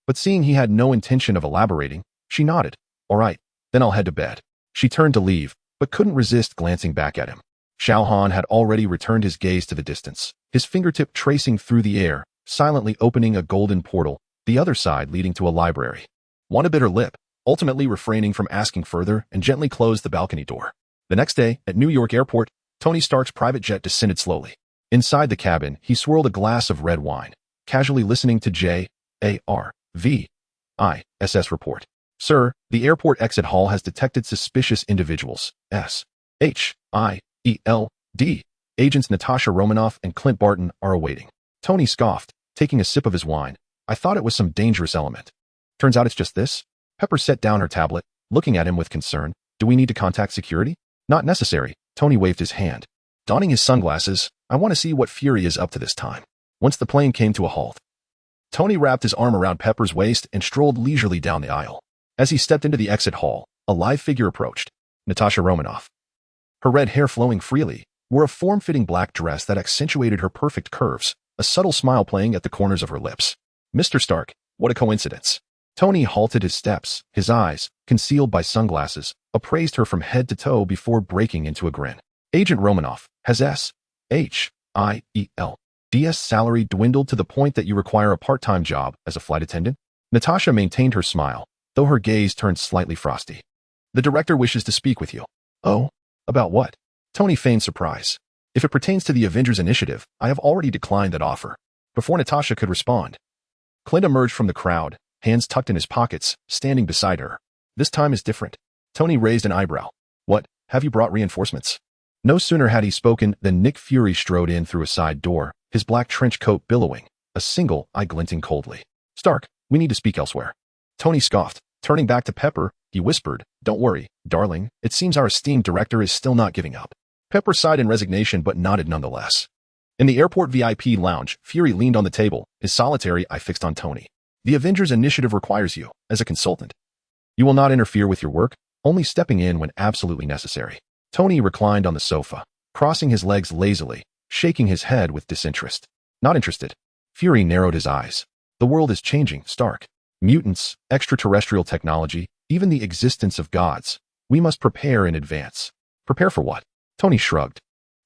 But seeing he had no intention of elaborating, she nodded. All right, then I'll head to bed. She turned to leave, but couldn't resist glancing back at him. Xiao Han had already returned his gaze to the distance, his fingertip tracing through the air, silently opening a golden portal, the other side leading to a library. Wanda bit her lip, ultimately refraining from asking further, and gently closed the balcony door. The next day, at New York Airport, Tony Stark's private jet descended slowly. Inside the cabin, he swirled a glass of red wine, casually listening to J.A.R.V.I.S.S. report. Sir, the airport exit hall has detected suspicious individuals. S.H.I.E.L.D. Agents Natasha Romanoff and Clint Barton are awaiting. Tony scoffed, taking a sip of his wine. I thought it was some dangerous element. Turns out it's just this. Pepper set down her tablet, looking at him with concern. Do we need to contact security? Not necessary. Tony waved his hand. Donning his sunglasses, I want to see what Fury is up to this time. Once the plane came to a halt, Tony wrapped his arm around Pepper's waist and strolled leisurely down the aisle. As he stepped into the exit hall, a live figure approached. Natasha Romanoff. Her red hair flowing freely, wore a form-fitting black dress that accentuated her perfect curves, a subtle smile playing at the corners of her lips. Mr. Stark, what a coincidence. Tony halted his steps, his eyes, concealed by sunglasses, appraised her from head to toe before breaking into a grin. Agent Romanoff, has S.H.I.E.L.D.'s salary dwindled to the point that you require a part-time job as a flight attendant? Natasha maintained her smile, though her gaze turned slightly frosty. The director wishes to speak with you. Oh? About what? Tony feigned surprise. If it pertains to the Avengers Initiative, I have already declined that offer. Before Natasha could respond, Clint emerged from the crowd, hands tucked in his pockets, standing beside her. This time is different. Tony raised an eyebrow. What, have you brought reinforcements? No sooner had he spoken than Nick Fury strode in through a side door, his black trench coat billowing, a single eye glinting coldly. Stark, we need to speak elsewhere. Tony scoffed, Turning back to Pepper, he whispered, "Don't worry, darling, it seems our esteemed director is still not giving up." Pepper sighed in resignation but nodded nonetheless. In the airport VIP lounge, Fury leaned on the table, his solitary eye fixed on Tony. "The Avengers Initiative requires you, as a consultant. You will not interfere with your work, only stepping in when absolutely necessary." Tony reclined on the sofa, crossing his legs lazily, shaking his head with disinterest. "Not interested." Fury narrowed his eyes. "The world is changing, Stark. Mutants, extraterrestrial technology, even the existence of gods. We must prepare in advance." "Prepare for what?" Tony shrugged.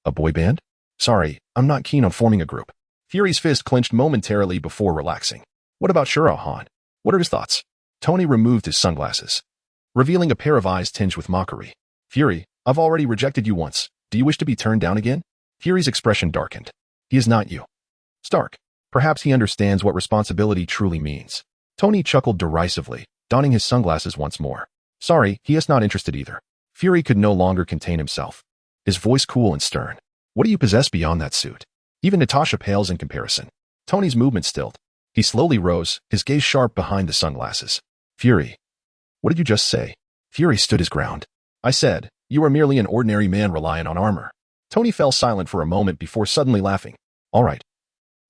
"A boy band? Sorry, I'm not keen on forming a group." Fury's fist clenched momentarily before relaxing. "What about Xiao Han? What are his thoughts?" Tony removed his sunglasses, revealing a pair of eyes tinged with mockery. "Fury, I've already rejected you once. Do you wish to be turned down again?" Fury's expression darkened. "He is not you, Stark. Perhaps he understands what responsibility truly means." Tony chuckled derisively, donning his sunglasses once more. "Sorry, he is not interested either." Fury could no longer contain himself, his voice cool and stern. "What do you possess beyond that suit? Even Natasha pales in comparison." Tony's movement stilled. He slowly rose, his gaze sharp behind the sunglasses. "Fury, what did you just say?" Fury stood his ground. "I said, you are merely an ordinary man reliant on armor." Tony fell silent for a moment before suddenly laughing. "All right.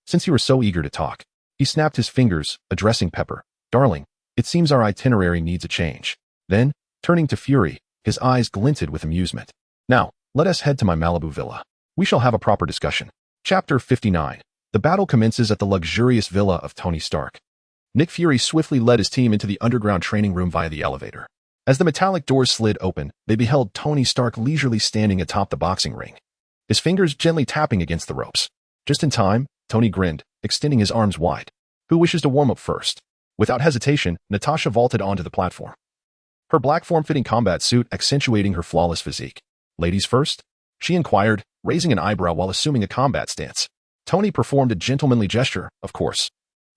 Since you were so eager to talk." He snapped his fingers, addressing Pepper. "Darling, it seems our itinerary needs a change." Then, turning to Fury, his eyes glinted with amusement. "Now, let us head to my Malibu villa. We shall have a proper discussion." Chapter 59. The battle commences at the luxurious villa of Tony Stark. Nick Fury swiftly led his team into the underground training room via the elevator. As the metallic doors slid open, they beheld Tony Stark leisurely standing atop the boxing ring, his fingers gently tapping against the ropes. Just in time, Tony grinned, extending his arms wide. "Who wishes to warm up first?" Without hesitation, Natasha vaulted onto the platform, her black form-fitting combat suit accentuating her flawless physique. "Ladies first?" she inquired, raising an eyebrow while assuming a combat stance. Tony performed a gentlemanly gesture, of course.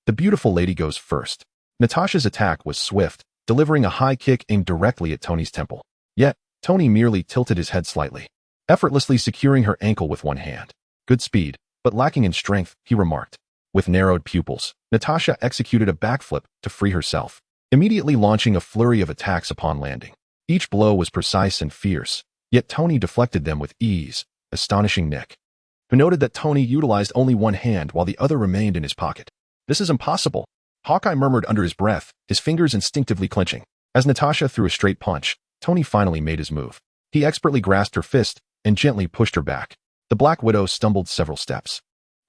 "The beautiful lady goes first." Natasha's attack was swift, delivering a high kick aimed directly at Tony's temple. Yet, Tony merely tilted his head slightly, effortlessly securing her ankle with one hand. "Good speed, but lacking in strength," he remarked. With narrowed pupils, Natasha executed a backflip to free herself, immediately launching a flurry of attacks upon landing. Each blow was precise and fierce, yet Tony deflected them with ease, astonishing Nick, who noted that Tony utilized only one hand while the other remained in his pocket. "This is impossible," Hawkeye murmured under his breath, his fingers instinctively clenching. As Natasha threw a straight punch, Tony finally made his move. He expertly grasped her fist and gently pushed her back. The Black Widow stumbled several steps,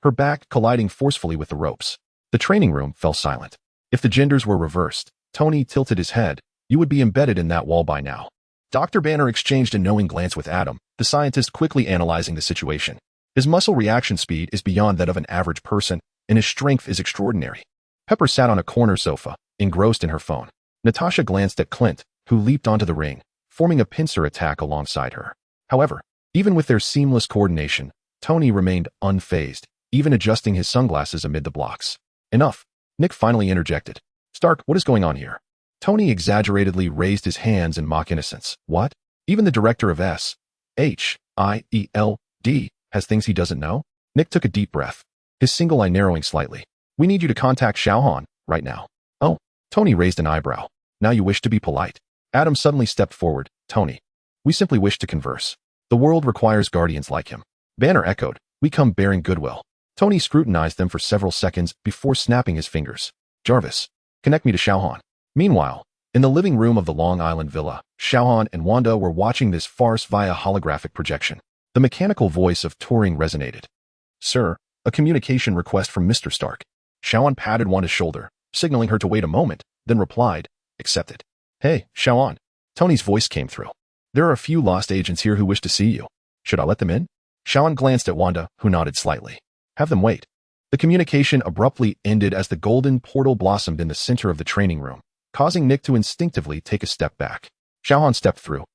her back colliding forcefully with the ropes. The training room fell silent. If the genders were reversed, Tony tilted his head, you would be embedded in that wall by now. Dr. Banner exchanged a knowing glance with Adam, the scientist quickly analyzing the situation. His muscle reaction speed is beyond that of an average person, and his strength is extraordinary. Pepper sat on a corner sofa, engrossed in her phone. Natasha glanced at Clint, who leaped onto the ring, forming a pincer attack alongside her. However, even with their seamless coordination, Tony remained unfazed, even adjusting his sunglasses amid the blocks. "Enough," Nick finally interjected. "Stark, what is going on here?" Tony exaggeratedly raised his hands in mock innocence. "What? Even the director of SHIELD has things he doesn't know?" Nick took a deep breath, his single eye narrowing slightly. "We need you to contact Xiao Han, right now." "Oh," Tony raised an eyebrow. "Now you wish to be polite." Adam suddenly stepped forward. "Tony, we simply wish to converse. The world requires guardians like him." Banner echoed, "We come bearing goodwill." Tony scrutinized them for several seconds before snapping his fingers. "Jarvis, connect me to Xiao Han." Meanwhile, in the living room of the Long Island villa, Xiao Han and Wanda were watching this farce via holographic projection. The mechanical voice of Turing resonated. "Sir, a communication request from Mr. Stark." Xiao Han patted Wanda's shoulder, signaling her to wait a moment, then replied, "Accepted." "Hey, Xiao Han." Tony's voice came through. "There are a few lost agents here who wish to see you. Should I let them in?" Xiao Han glanced at Wanda, who nodded slightly. "Have them wait." The communication abruptly ended as the golden portal blossomed in the center of the training room, causing Nick to instinctively take a step back. Xiao Han stepped through,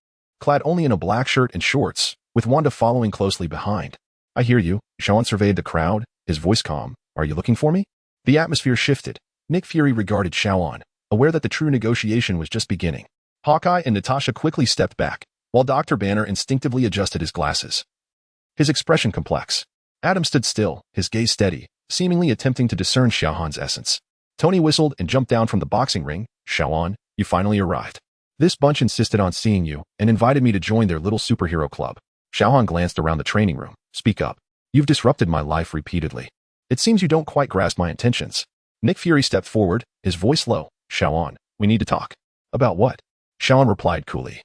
clad only in a black shirt and shorts, with Wanda following closely behind. "I hear you." Xiao Han surveyed the crowd, his voice calm. "Are you looking for me?" The atmosphere shifted. Nick Fury regarded Xiao Han, aware that the true negotiation was just beginning. Hawkeye and Natasha quickly stepped back, while Dr. Banner instinctively adjusted his glasses, his expression complex. Adam stood still, his gaze steady, seemingly attempting to discern Xiao Han's essence. Tony whistled and jumped down from the boxing ring. "Xiao Han, you finally arrived. This bunch insisted on seeing you and invited me to join their little superhero club. Xiao Han glanced around the training room. Speak up. You've disrupted my life repeatedly. It seems you don't quite grasp my intentions. Nick Fury stepped forward, his voice low. Xiao Han, we need to talk. About what? Xiao Han replied coolly.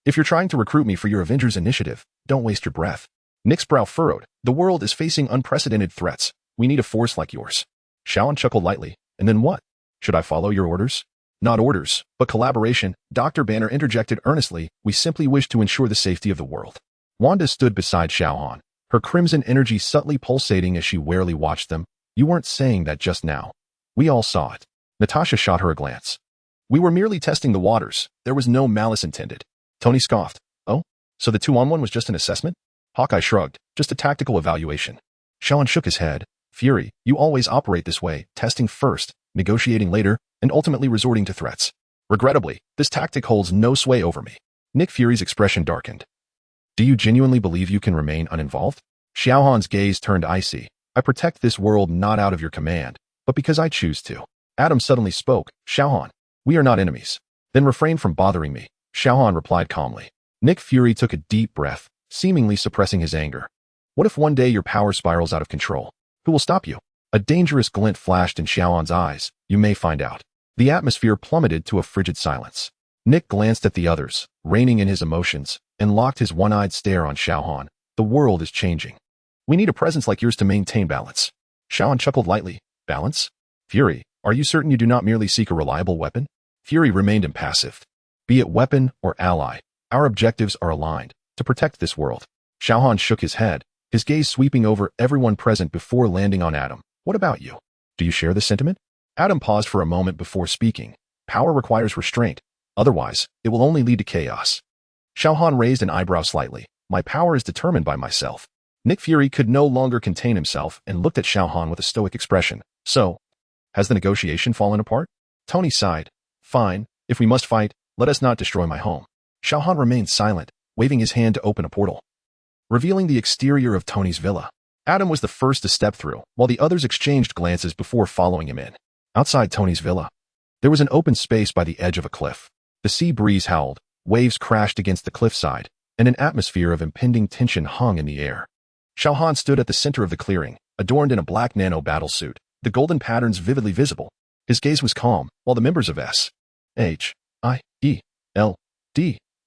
If you're trying to recruit me for your Avengers initiative, don't waste your breath. Nick's brow furrowed. The world is facing unprecedented threats. We need a force like yours. Xiao Han chuckled lightly. And then what? Should I follow your orders? Not orders, but collaboration, Dr. Banner interjected earnestly. We simply wish to ensure the safety of the world. Wanda stood beside Xiao Han, her crimson energy subtly pulsating as she warily watched them. You weren't saying that just now. We all saw it. Natasha shot her a glance. We were merely testing the waters. There was no malice intended. Tony scoffed. Oh? So the 2-on-1 was just an assessment? Hawkeye shrugged. Just a tactical evaluation. Xiao Han shook his head. Fury, you always operate this way, testing first, negotiating later, and ultimately resorting to threats. Regrettably, this tactic holds no sway over me. Nick Fury's expression darkened. Do you genuinely believe you can remain uninvolved? Xiao Han's gaze turned icy. I protect this world not out of your command, but because I choose to. Adam suddenly spoke. Xiao Han, we are not enemies. Then refrain from bothering me. Xiao Han replied calmly. Nick Fury took a deep breath, seemingly suppressing his anger. What if one day your power spirals out of control? Who will stop you? A dangerous glint flashed in Xiao Han's eyes. You may find out. The atmosphere plummeted to a frigid silence. Nick glanced at the others, reining in his emotions, and locked his one-eyed stare on Xiao Han. The world is changing. We need a presence like yours to maintain balance. Xiao Han chuckled lightly. Balance? Fury, are you certain you do not merely seek a reliable weapon? Fury remained impassive. Be it weapon or ally, our objectives are aligned, to protect this world. Xiao Han shook his head, his gaze sweeping over everyone present before landing on Adam. What about you? Do you share this sentiment? Adam paused for a moment before speaking. Power requires restraint. Otherwise, it will only lead to chaos. Xiao Han raised an eyebrow slightly. My power is determined by myself. Nick Fury could no longer contain himself and looked at Xiao Han with a stoic expression. So, has the negotiation fallen apart? Tony sighed. Fine, if we must fight, let us not destroy my home. Xiao Han remained silent, waving his hand to open a portal, revealing the exterior of Tony's villa. Adam was the first to step through, while the others exchanged glances before following him in. Outside Tony's villa, there was an open space by the edge of a cliff. The sea breeze howled, waves crashed against the cliffside, and an atmosphere of impending tension hung in the air. Xiao Han stood at the center of the clearing, adorned in a black nano battlesuit, the golden patterns vividly visible. His gaze was calm, while the members of S.H.I.E.L.D.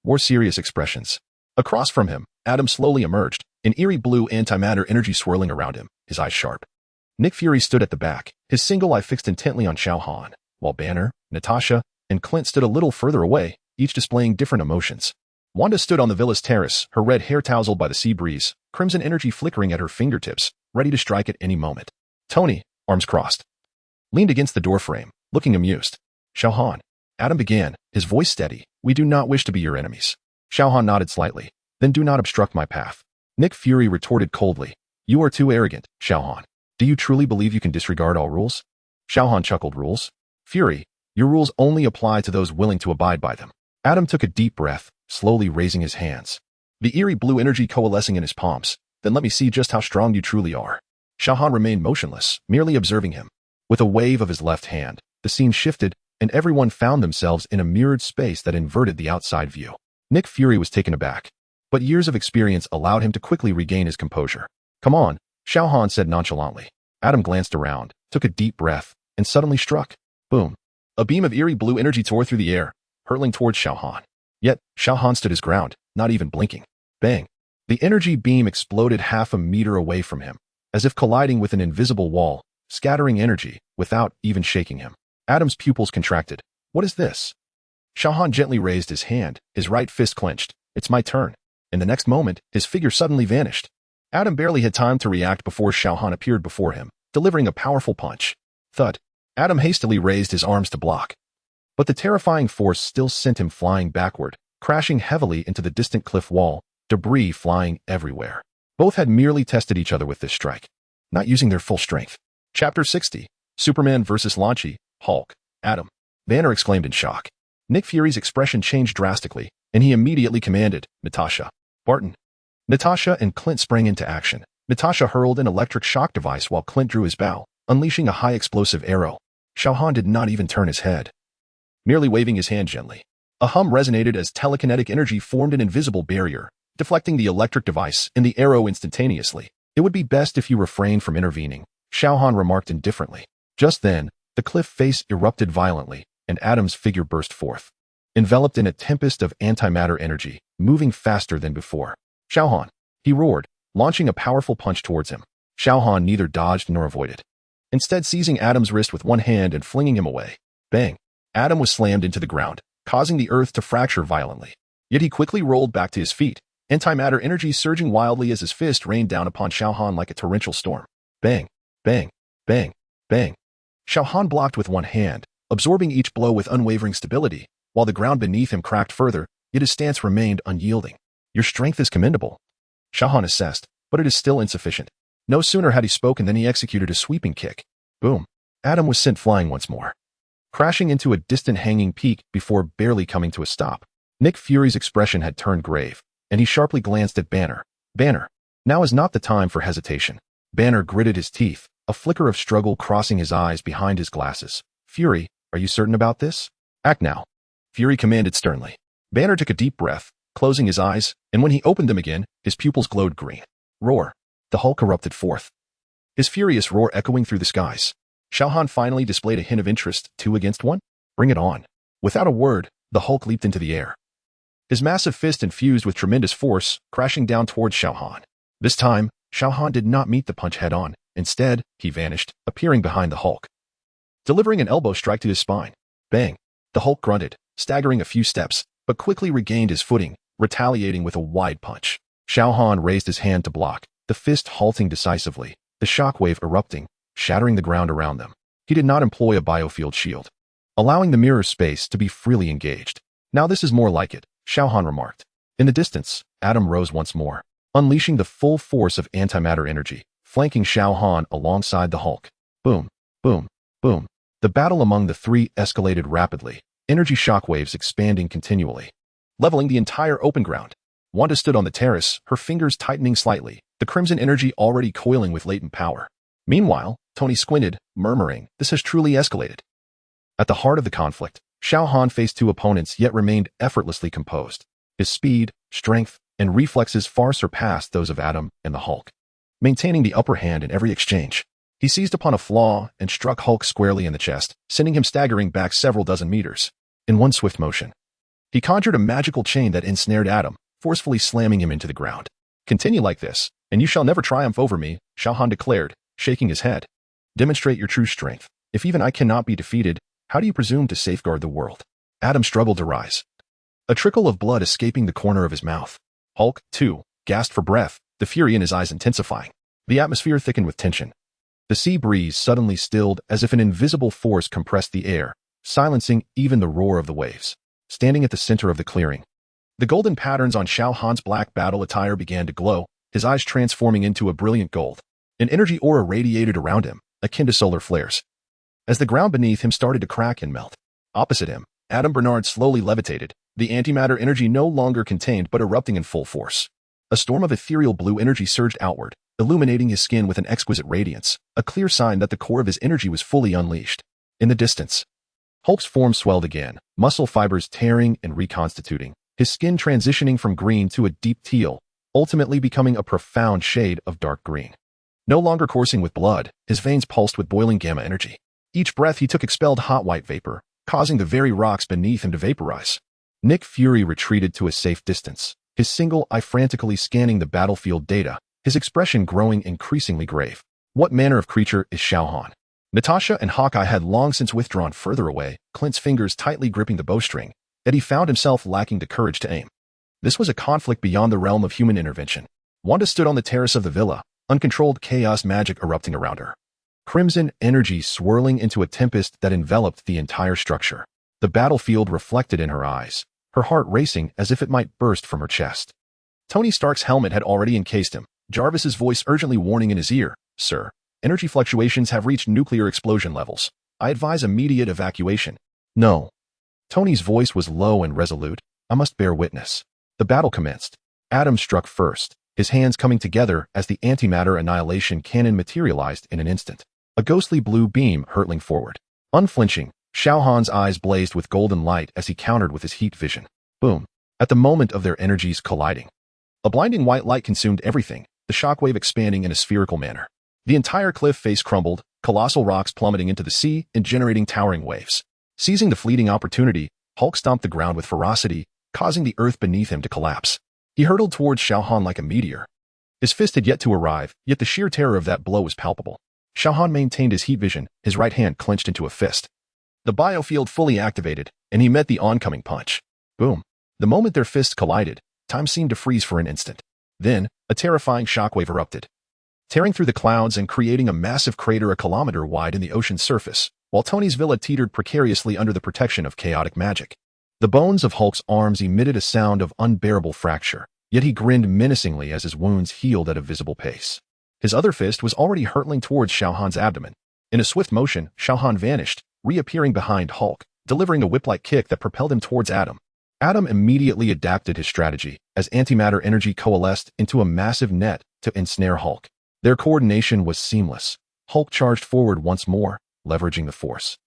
wore serious expressions. Across from him, Adam slowly emerged, an eerie blue antimatter energy swirling around him, his eyes sharp. Nick Fury stood at the back, his single eye fixed intently on Xiao Han, while Banner, Natasha, and Clint stood a little further away, each displaying different emotions. Wanda stood on the villa's terrace, her red hair tousled by the sea breeze, crimson energy flickering at her fingertips, ready to strike at any moment. Tony, arms crossed, leaned against the doorframe, looking amused. Xiao Han, Adam began, his voice steady. We do not wish to be your enemies. Xiao Han nodded slightly. Then do not obstruct my path. Nick Fury retorted coldly. You are too arrogant, Xiao Han. Do you truly believe you can disregard all rules? Xiao Han chuckled. Rules? Fury, your rules only apply to those willing to abide by them. Adam took a deep breath, slowly raising his hands, the eerie blue energy coalescing in his palms. Then let me see just how strong you truly are. Xiao Han remained motionless, merely observing him. With a wave of his left hand, the scene shifted, and everyone found themselves in a mirrored space that inverted the outside view. Nick Fury was taken aback, but years of experience allowed him to quickly regain his composure. Come on, Xiao Han said nonchalantly. Adam glanced around, took a deep breath, and suddenly struck. Boom. A beam of eerie blue energy tore through the air, hurtling towards Xiao Han. Yet, Xiao Han stood his ground, not even blinking. Bang. The energy beam exploded half a meter away from him, as if colliding with an invisible wall, scattering energy without even shaking him. Adam's pupils contracted. What is this? Xiao Han gently raised his hand, his right fist clenched. It's my turn. In the next moment, his figure suddenly vanished. Adam barely had time to react before Xiao Han appeared before him, delivering a powerful punch. Thud. Adam hastily raised his arms to block. But the terrifying force still sent him flying backward, crashing heavily into the distant cliff wall, debris flying everywhere. Both had merely tested each other with this strike, not using their full strength. Chapter 60. Superman vs. Launchy, Hulk, Adam. Banner exclaimed in shock. Nick Fury's expression changed drastically, and he immediately commanded, Natasha. Barton. Natasha and Clint sprang into action. Natasha hurled an electric shock device while Clint drew his bow, unleashing a high-explosive arrow. Xiao Han did not even turn his head. merely waving his hand gently. A hum resonated as telekinetic energy formed an invisible barrier, deflecting the electric device and the arrow instantaneously. It would be best if you refrained from intervening, Xiao Han remarked indifferently. Just then, the cliff face erupted violently, and Adam's figure burst forth, enveloped in a tempest of antimatter energy, moving faster than before. Xiao Han, he roared, launching a powerful punch towards him. Xiao Han neither dodged nor avoided, instead seizing Adam's wrist with one hand and flinging him away. Bang! Adam was slammed into the ground, causing the earth to fracture violently. Yet he quickly rolled back to his feet, antimatter energy surging wildly as his fist rained down upon Xiao Han like a torrential storm. Bang! Bang! Bang! Bang! Xiao Han blocked with one hand, absorbing each blow with unwavering stability, while the ground beneath him cracked further, yet his stance remained unyielding. Your strength is commendable, Xiao Han assessed, but it is still insufficient. No sooner had he spoken than he executed a sweeping kick. Boom! Adam was sent flying once more, crashing into a distant hanging peak before barely coming to a stop. Nick Fury's expression had turned grave, and he sharply glanced at Banner. Banner, now is not the time for hesitation. Banner gritted his teeth, a flicker of struggle crossing his eyes behind his glasses. Fury, are you certain about this? Act now, Fury commanded sternly. Banner took a deep breath, closing his eyes, and when he opened them again, his pupils glowed green. Roar! The Hulk erupted forth, his furious roar echoing through the skies. Xiao Han finally displayed a hint of interest. 2 against 1? Bring it on. Without a word, the Hulk leaped into the air, his massive fist infused with tremendous force, crashing down towards Xiao Han. This time, Xiao Han did not meet the punch head-on. Instead, he vanished, appearing behind the Hulk, delivering an elbow strike to his spine. Bang! The Hulk grunted, staggering a few steps, but quickly regained his footing, retaliating with a wide punch. Xiao Han raised his hand to block, the fist halting decisively, the shockwave erupting, shattering the ground around them. He did not employ a biofield shield, allowing the mirror space to be freely engaged. Now this is more like it, Xiao Han remarked. In the distance, Adam rose once more, unleashing the full force of antimatter energy, flanking Xiao Han alongside the Hulk. Boom, boom, boom. The battle among the three escalated rapidly, energy shockwaves expanding continually, leveling the entire open ground. Wanda stood on the terrace, her fingers tightening slightly, the crimson energy already coiling with latent power. Meanwhile, Tony squinted, murmuring, this has truly escalated. At the heart of the conflict, Xiao Han faced 2 opponents yet remained effortlessly composed. His speed, strength, and reflexes far surpassed those of Adam and the Hulk, maintaining the upper hand in every exchange. He seized upon a flaw and struck Hulk squarely in the chest, sending him staggering back several dozen meters. In one swift motion, he conjured a magical chain that ensnared Adam, forcefully slamming him into the ground. Continue like this, and you shall never triumph over me, Xiao Han declared, shaking his head. Demonstrate your true strength. If even I cannot be defeated, how do you presume to safeguard the world? Adam struggled to rise, a trickle of blood escaping the corner of his mouth. Hulk, too, gasped for breath, the fury in his eyes intensifying. The atmosphere thickened with tension. The sea breeze suddenly stilled as if an invisible force compressed the air, silencing even the roar of the waves. Standing at the center of the clearing, the golden patterns on Xiao Han's black battle attire began to glow, his eyes transforming into a brilliant gold. An energy aura radiated around him, akin to solar flares, as the ground beneath him started to crack and melt. Opposite him, Adam Bernard slowly levitated, the antimatter energy no longer contained but erupting in full force. A storm of ethereal blue energy surged outward, illuminating his skin with an exquisite radiance, a clear sign that the core of his energy was fully unleashed. In the distance, Hulk's form swelled again, muscle fibers tearing and reconstituting, his skin transitioning from green to a deep teal, ultimately becoming a profound shade of dark green. No longer coursing with blood, his veins pulsed with boiling gamma energy. Each breath he took expelled hot white vapor, causing the very rocks beneath him to vaporize. Nick Fury retreated to a safe distance, his single eye frantically scanning the battlefield data, his expression growing increasingly grave. What manner of creature is Xiao Han? Natasha and Hawkeye had long since withdrawn further away, Clint's fingers tightly gripping the bowstring, yet he found himself lacking the courage to aim. This was a conflict beyond the realm of human intervention. Wanda stood on the terrace of the villa, uncontrolled chaos magic erupting around her, crimson energy swirling into a tempest that enveloped the entire structure. The battlefield reflected in her eyes, her heart racing as if it might burst from her chest. Tony Stark's helmet had already encased him, Jarvis's voice urgently warning in his ear, "Sir, energy fluctuations have reached nuclear explosion levels. I advise immediate evacuation." "No." Tony's voice was low and resolute. "I must bear witness." The battle commenced. Adam struck first, his hands coming together as the antimatter annihilation cannon materialized in an instant. A ghostly blue beam hurtling forward. Unflinching, Xiao Han's eyes blazed with golden light as he countered with his heat vision. Boom. At the moment of their energies colliding, a blinding white light consumed everything, the shockwave expanding in a spherical manner. The entire cliff face crumbled, colossal rocks plummeting into the sea and generating towering waves. Seizing the fleeting opportunity, Hulk stomped the ground with ferocity, causing the earth beneath him to collapse. He hurtled towards Xiao Han like a meteor. His fist had yet to arrive, yet the sheer terror of that blow was palpable. Xiao Han maintained his heat vision, his right hand clenched into a fist. The biofield fully activated, and he met the oncoming punch. Boom. The moment their fists collided, time seemed to freeze for an instant. Then, a terrifying shockwave erupted, tearing through the clouds and creating a massive crater a kilometer wide in the ocean's surface, while Tony's villa teetered precariously under the protection of chaotic magic. The bones of Hulk's arms emitted a sound of unbearable fracture, yet he grinned menacingly as his wounds healed at a visible pace. His other fist was already hurtling towards Xiao Han's abdomen. In a swift motion, Xiao Han vanished, reappearing behind Hulk, delivering a whip-like kick that propelled him towards Adam. Adam immediately adapted his strategy, as antimatter energy coalesced into a massive net to ensnare Hulk. Their coordination was seamless. Hulk charged forward once more, leveraging the force,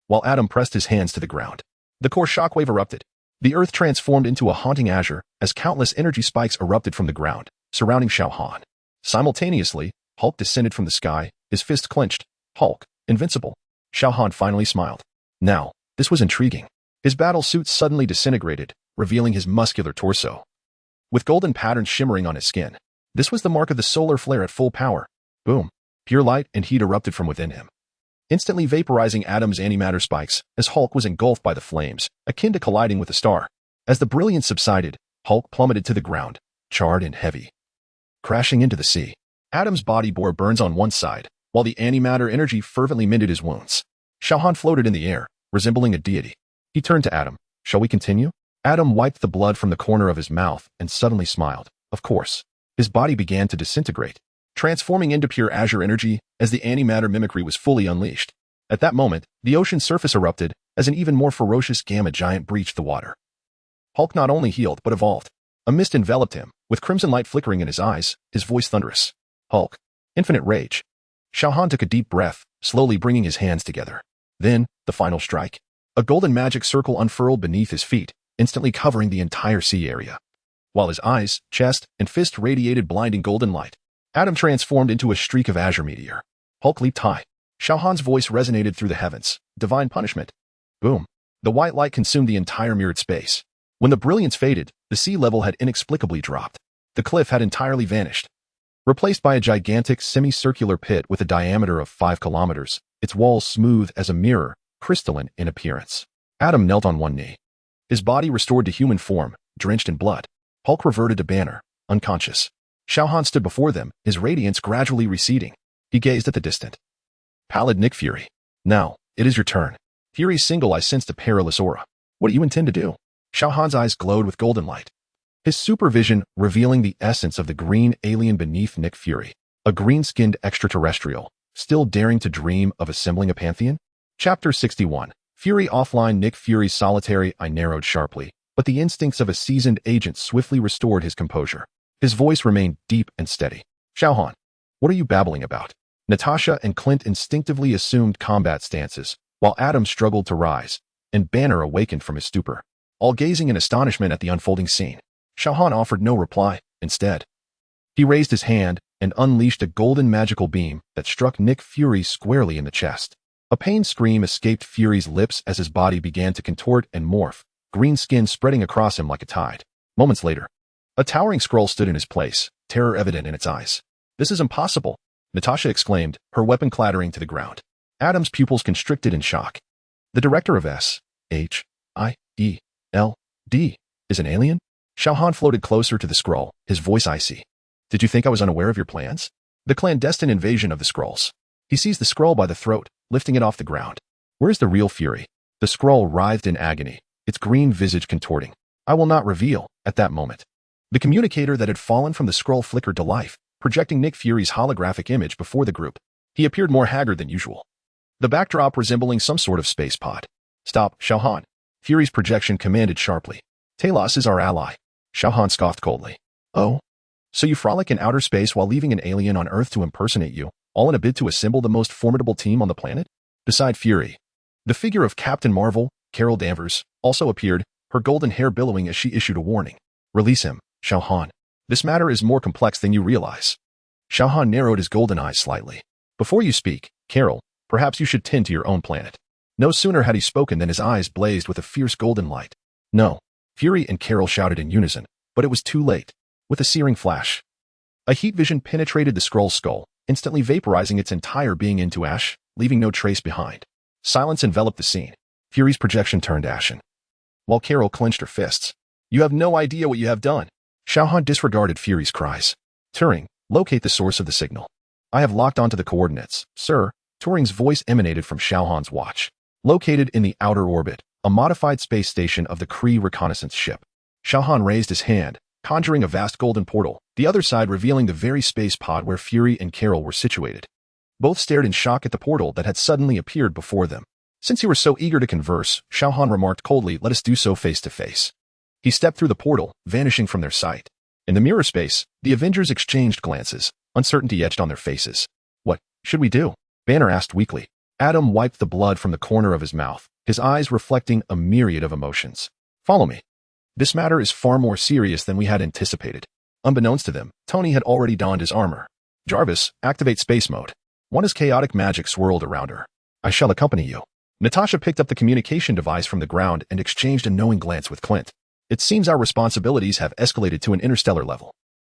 while Adam pressed his hands to the ground. The core shockwave erupted. The earth transformed into a haunting azure as countless energy spikes erupted from the ground, surrounding Xiao Han. Simultaneously, Hulk descended from the sky, his fist clenched. Hulk, invincible. Xiao Han finally smiled. Now, this was intriguing. His battle suit suddenly disintegrated, revealing his muscular torso, with golden patterns shimmering on his skin. This was the mark of the solar flare at full power. Boom. Pure light and heat erupted from within him, instantly vaporizing Adam's antimatter spikes as Hulk was engulfed by the flames, akin to colliding with a star. As the brilliance subsided, Hulk plummeted to the ground, charred and heavy, crashing into the sea. Adam's body bore burns on one side, while the antimatter energy fervently mended his wounds. Xiao Han floated in the air, resembling a deity. He turned to Adam. Shall we continue? Adam wiped the blood from the corner of his mouth and suddenly smiled. Of course. His body began to disintegrate, transforming into pure azure energy as the antimatter mimicry was fully unleashed. At that moment, the ocean's surface erupted as an even more ferocious gamma giant breached the water. Hulk not only healed but evolved. A mist enveloped him, with crimson light flickering in his eyes, his voice thunderous. Hulk. Infinite rage. Xiao Han took a deep breath, slowly bringing his hands together. Then, the final strike. A golden magic circle unfurled beneath his feet, instantly covering the entire sea area. While his eyes, chest, and fist radiated blinding golden light, Adam transformed into a streak of azure meteor. Hulk leaped high. Xiao Han's voice resonated through the heavens. Divine punishment. Boom. The white light consumed the entire mirrored space. When the brilliance faded, the sea level had inexplicably dropped. The cliff had entirely vanished, replaced by a gigantic semicircular pit with a diameter of 5 kilometers, its walls smooth as a mirror, crystalline in appearance. Adam knelt on one knee, his body restored to human form, drenched in blood. Hulk reverted to Banner, unconscious. Xiao Han stood before them, his radiance gradually receding. He gazed at the distant, pallid Nick Fury. Now, it is your turn. Fury's single eye sensed a perilous aura. What do you intend to do? Xiao Han's eyes glowed with golden light, his supervision revealing the essence of the green alien beneath Nick Fury. A green-skinned extraterrestrial, still daring to dream of assembling a pantheon? Chapter 61. Fury offline. Nick Fury's solitary eye narrowed sharply, but the instincts of a seasoned agent swiftly restored his composure. His voice remained deep and steady. Xiao Han, what are you babbling about? Natasha and Clint instinctively assumed combat stances, while Adam struggled to rise, and Banner awakened from his stupor, all gazing in astonishment at the unfolding scene. Xiao Han offered no reply. Instead, he raised his hand and unleashed a golden magical beam that struck Nick Fury squarely in the chest. A pained scream escaped Fury's lips as his body began to contort and morph, green skin spreading across him like a tide. Moments later, a towering scroll stood in his place, terror evident in its eyes. This is impossible, Natasha exclaimed, her weapon clattering to the ground. Adam's pupils constricted in shock. The director of S.H.I.E.L.D. is an alien? Xiao Han floated closer to the scroll, his voice icy. Did you think I was unaware of your plans? The clandestine invasion of the scrolls. He seized the scroll by the throat, lifting it off the ground. Where's the real Fury? The scroll writhed in agony, its green visage contorting. I will not reveal, at that moment. The communicator that had fallen from the scroll flickered to life, projecting Nick Fury's holographic image before the group. He appeared more haggard than usual, the backdrop resembling some sort of space pod. Stop, Xiao Han. Fury's projection commanded sharply. Talos is our ally. Xiao Han scoffed coldly. Oh? So you frolic in outer space while leaving an alien on Earth to impersonate you, all in a bid to assemble the most formidable team on the planet? Beside Fury, The figure of Captain Marvel, Carol Danvers, also appeared, her golden hair billowing as she issued a warning. Release him, Xiao Han. This matter is more complex than you realize. Xiao Han narrowed his golden eyes slightly. Before you speak, Carol, perhaps you should tend to your own planet. No sooner had he spoken than his eyes blazed with a fierce golden light. No. Fury and Carol shouted in unison, but it was too late. With a searing flash, a heat vision penetrated the Skrull's skull, instantly vaporizing its entire being into ash, leaving no trace behind. Silence enveloped the scene. Fury's projection turned ashen, while Carol clenched her fists. You have no idea what you have done. Xiao Han disregarded Fury's cries. Turing, locate the source of the signal. I have locked onto the coordinates, sir. Turing's voice emanated from Xiao Han's watch. Located in the outer orbit, a modified space station of the Kree reconnaissance ship. Xiao Han raised his hand, conjuring a vast golden portal, the other side revealing the very space pod where Fury and Carol were situated. Both stared in shock at the portal that had suddenly appeared before them. Since you were so eager to converse, Xiao Han remarked coldly, let us do so face to face. He stepped through the portal, vanishing from their sight. In the mirror space, the Avengers exchanged glances, uncertainty etched on their faces. What should we do? Banner asked weakly. Adam wiped the blood from the corner of his mouth, his eyes reflecting a myriad of emotions. Follow me. This matter is far more serious than we had anticipated. Unbeknownst to them, Tony had already donned his armor. Jarvis, activate space mode. One as chaotic magic swirled around her. I shall accompany you. Natasha picked up the communication device from the ground and exchanged a knowing glance with Clint. It seems our responsibilities have escalated to an interstellar level.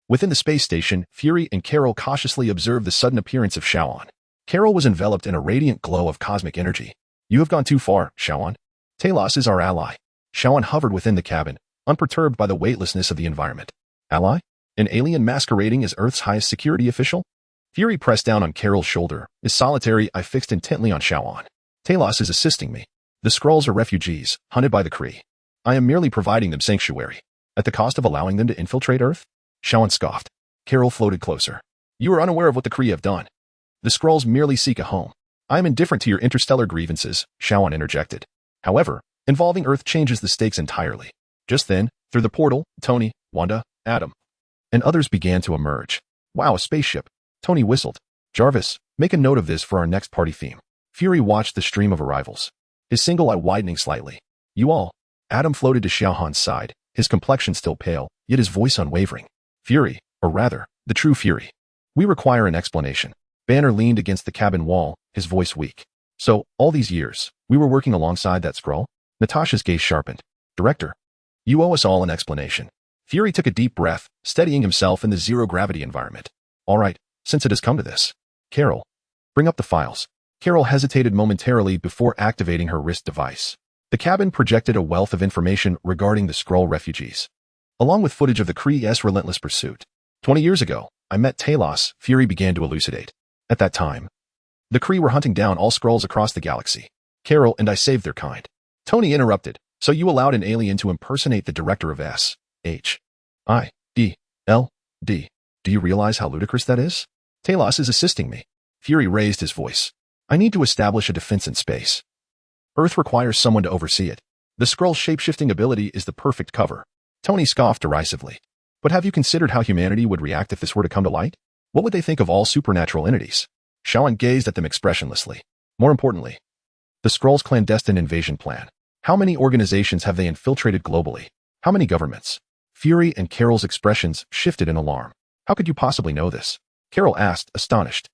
Within the space station, Fury and Carol cautiously observed the sudden appearance of Xiao Han. Carol was enveloped in a radiant glow of cosmic energy. You have gone too far, Xiao Han. Talos is our ally. Xiao Han hovered within the cabin, unperturbed by the weightlessness of the environment. Ally? An alien masquerading as Earth's highest security official? Fury pressed down on Carol's shoulder. His solitary eye fixed intently on Xiao Han. Talos is assisting me. The Skrulls are refugees, hunted by the Kree. I am merely providing them sanctuary. At the cost of allowing them to infiltrate Earth? Xiao Han scoffed. Carol floated closer. You are unaware of what the Kree have done. The Skrulls merely seek a home. I am indifferent to your interstellar grievances, Xiao Han interjected. However, involving Earth changes the stakes entirely. Just then, through the portal, Tony, Wanda, Adam, and others began to emerge. Wow, a spaceship. Tony whistled. Jarvis, make a note of this for our next party theme. Fury watched the stream of arrivals, his single eye widening slightly. You all. Adam floated to Xiao Han's side, his complexion still pale, yet his voice unwavering. Fury, or rather, the true Fury. We require an explanation. Banner leaned against the cabin wall, his voice weak. So, all these years, we were working alongside that Skrull? Natasha's gaze sharpened. Director, you owe us all an explanation. Fury took a deep breath, steadying himself in the zero-gravity environment. All right, since it has come to this. Carol, bring up the files. Carol hesitated momentarily before activating her wrist device. The cabin projected a wealth of information regarding the Skrull refugees, along with footage of the Kree's relentless pursuit. 20 years ago, I met Talos, Fury began to elucidate. At that time, the Kree were hunting down all Skrulls across the galaxy. Carol and I saved their kind. Tony interrupted. So you allowed an alien to impersonate the director of S.H.I.E.L.D. Do you realize how ludicrous that is? Talos is assisting me. Fury raised his voice. I need to establish a defense in space. Earth requires someone to oversee it. The Skrull's shape-shifting ability is the perfect cover. Tony scoffed derisively. But have you considered how humanity would react if this were to come to light? What would they think of all supernatural entities? Xiao Han gazed at them expressionlessly. More importantly, the Skrull's clandestine invasion plan. How many organizations have they infiltrated globally? How many governments? Fury and Carol's expressions shifted in alarm. How could you possibly know this? Carol asked, astonished.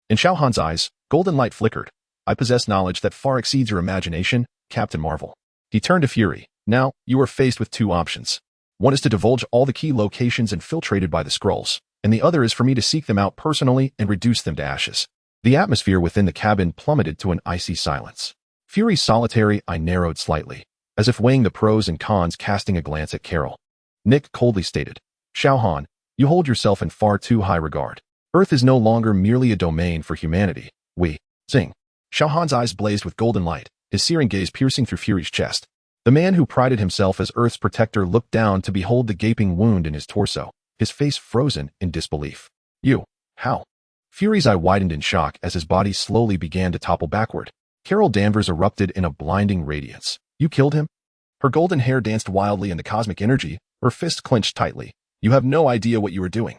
In Xiao Han's eyes, golden light flickered. I possess knowledge that far exceeds your imagination, Captain Marvel. He turned to Fury. Now, you are faced with two options. One is to divulge all the key locations infiltrated by the Skrulls, and the other is for me to seek them out personally and reduce them to ashes. The atmosphere within the cabin plummeted to an icy silence. Fury's solitary eye narrowed slightly, as if weighing the pros and cons, casting a glance at Carol. Nick coldly stated, Xiao Han, you hold yourself in far too high regard. Earth is no longer merely a domain for humanity. We sing. Xiao Han's eyes blazed with golden light, his searing gaze piercing through Fury's chest. The man who prided himself as Earth's protector looked down to behold the gaping wound in his torso, his face frozen in disbelief. You, how? Fury's eye widened in shock as his body slowly began to topple backward. Carol Danvers erupted in a blinding radiance. You killed him? Her golden hair danced wildly in the cosmic energy, her fist clenched tightly. You have no idea what you are doing.